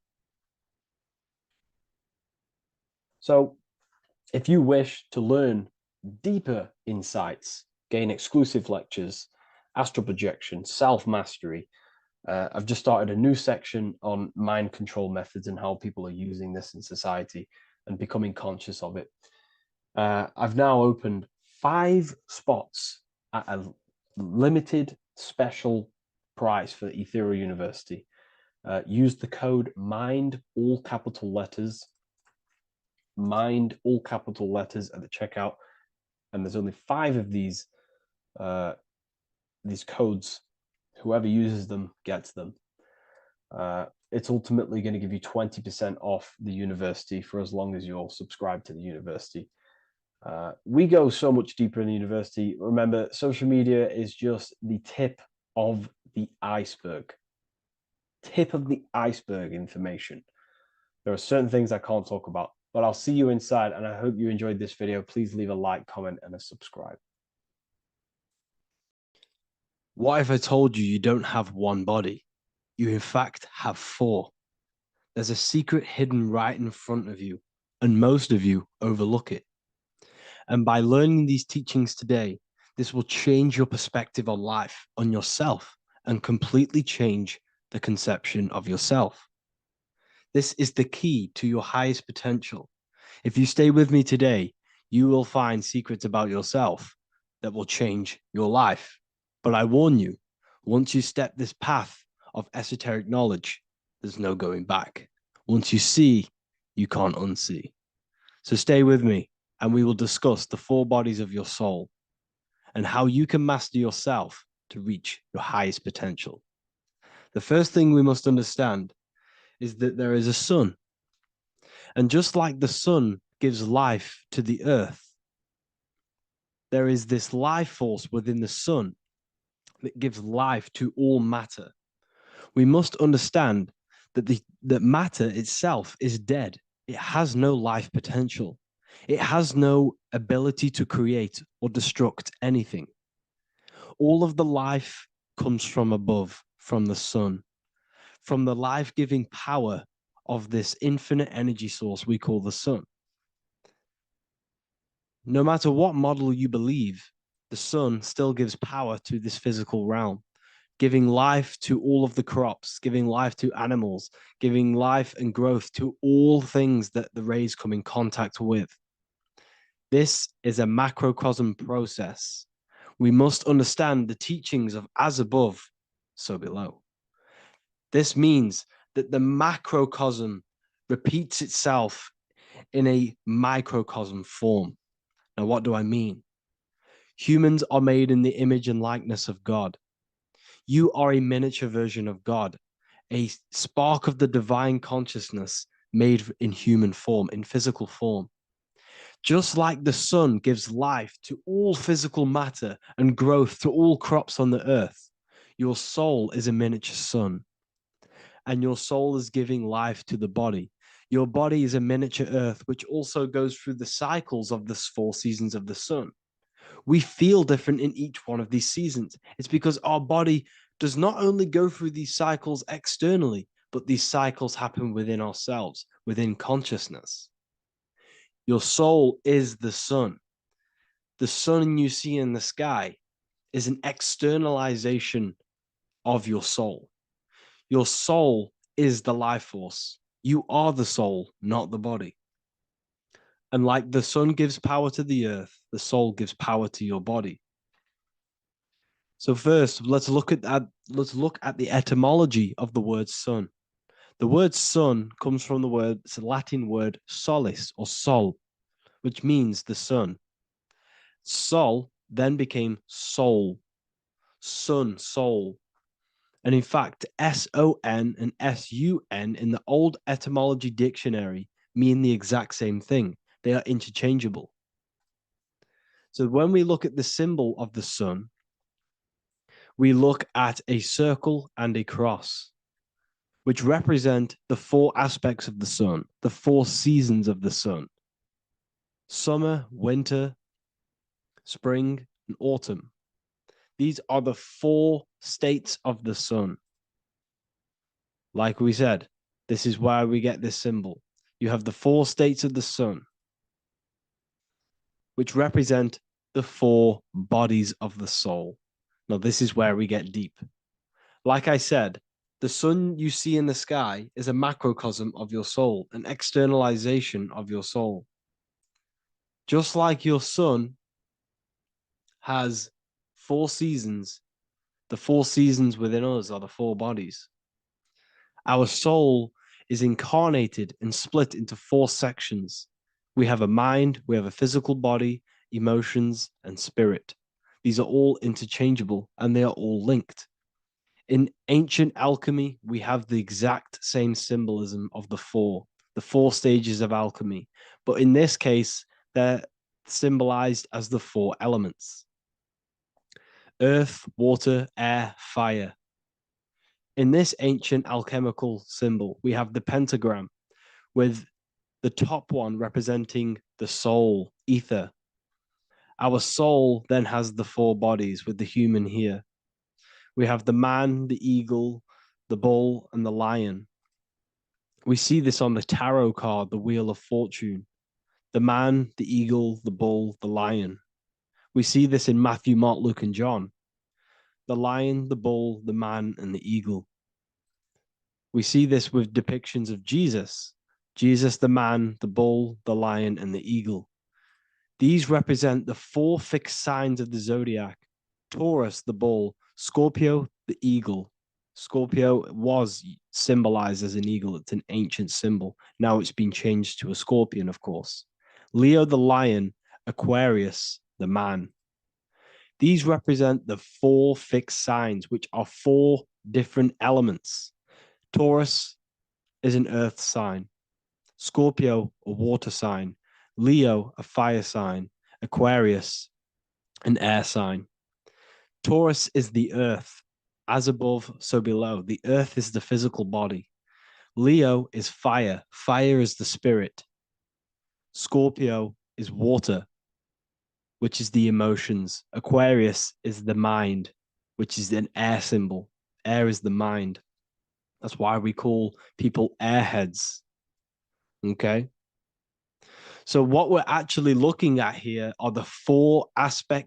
So, if you wish to learn deeper insights, gain exclusive lectures, astral projection, self-mastery, I've just started a new section on mind control methods and how people are using this in society and becoming conscious of it. I've now opened 5 spots at a limited special price for Ethereal University. Use the code MIND, all capital letters, MIND, all capital letters at the checkout. And there's only 5 of these codes. Whoever uses them gets them. It's ultimately going to give you 20% off the university for as long as you're subscribed to the university. We go so much deeper in the university. Remember, social media is just the tip of the iceberg. Tip of the iceberg information. There are certain things I can't talk about, but I'll see you inside, and I hope you enjoyed this video. Please leave a like, comment, and a subscribe. What if I told you you don't have one body? You in fact have 4. There's a secret hidden right in front of you, and most of you overlook it. And by learning these teachings today, this will change your perspective on life, on yourself, and completely change the conception of yourself. This is the key to your highest potential. If you stay with me today, you will find secrets about yourself that will change your life. But I warn you, once you step this path of esoteric knowledge, there's no going back. Once you see, you can't unsee. So stay with me, and we will discuss the 4 bodies of your soul and how you can master yourself to reach your highest potential. The first thing we must understand is that there is a sun. And just like the sun gives life to the earth, there is this life force within the sun that gives life to all matter. We must understand that matter itself is dead. It has no life potential. It has no ability to create or destruct anything. All of the life comes from above, from the sun, from the life-giving power of this infinite energy source we call the sun. No matter what model you believe, the sun still gives power to this physical realm, giving life to all of the crops, giving life to animals, giving life and growth to all things that the rays come in contact with. This is a macrocosm process. We must understand the teachings of as above, so below. This means that the macrocosm repeats itself in a microcosm form. Now, what do I mean? Humans are made in the image and likeness of God. You are a miniature version of God, a spark of the divine consciousness made in human form, in physical form. Just like the sun gives life to all physical matter and growth to all crops on the earth, your soul is a miniature sun. And your soul is giving life to the body. Your body is a miniature earth, which also goes through the cycles of the 4 seasons of the sun. We feel different in each one of these seasons. It's because our body does not only go through these cycles externally, but these cycles happen within ourselves, within consciousness. Your soul is the sun. The sun you see in the sky is an externalization of your soul. Your soul is the life force. You are the soul, not the body. And like the sun gives power to the earth, the soul gives power to your body. So first, let's look at the etymology of the word sun. The word sun comes from it's a Latin word solis or sol, which means the sun. Sol then became soul, sun, soul. And in fact, S-O-N and S-U-N in the old etymology dictionary mean the exact same thing. They are interchangeable. So when we look at the symbol of the sun, we look at a circle and a cross, which represent the 4 aspects of the sun, the 4 seasons of the sun: summer, winter, spring, and autumn. These are the 4 states of the sun. Like we said, this is why we get this symbol. You have the 4 states of the sun, which represent the 4 bodies of the soul. Now, this is where we get deep. Like I said, the sun you see in the sky is a macrocosm of your soul, an externalization of your soul. Just like your sun has 4 seasons, the 4 seasons within us are the 4 bodies. Our soul is incarnated and split into 4 sections. We have a mind, we have a physical body, emotions, and spirit. These are all interchangeable and they are all linked. In ancient alchemy, we have the exact same symbolism of the 4 stages of alchemy. But in this case, they're symbolized as the 4 elements: earth, water, air, fire. In this ancient alchemical symbol, we have the pentagram with the top one representing the soul, ether. Our soul then has the 4 bodies with the human here. We have the man, the eagle, the bull, and the lion. We see this on the tarot card, the Wheel of Fortune. The man, the eagle, the bull, the lion. We see this in Matthew, Mark, Luke, and John. The lion, the bull, the man, and the eagle. We see this with depictions of Jesus. Jesus, the man, the bull, the lion, and the eagle. These represent the 4 fixed signs of the zodiac: Taurus, the bull; Scorpio, the eagle. Scorpio was symbolized as an eagle. It's an ancient symbol. Now it's been changed to a scorpion, of course. Leo, the lion; Aquarius, the man. These represent the 4 fixed signs, which are 4 different elements. Taurus is an earth sign. Scorpio, a water sign. Leo, a fire sign. Aquarius, an air sign. Taurus is the earth. As above, so below. The earth is the physical body. Leo is fire. Fire is the spirit. Scorpio is water, which is the emotions. Aquarius is the mind, which is an air symbol. Air is the mind. That's why we call people airheads. Okay? So what we're actually looking at here are the 4 aspects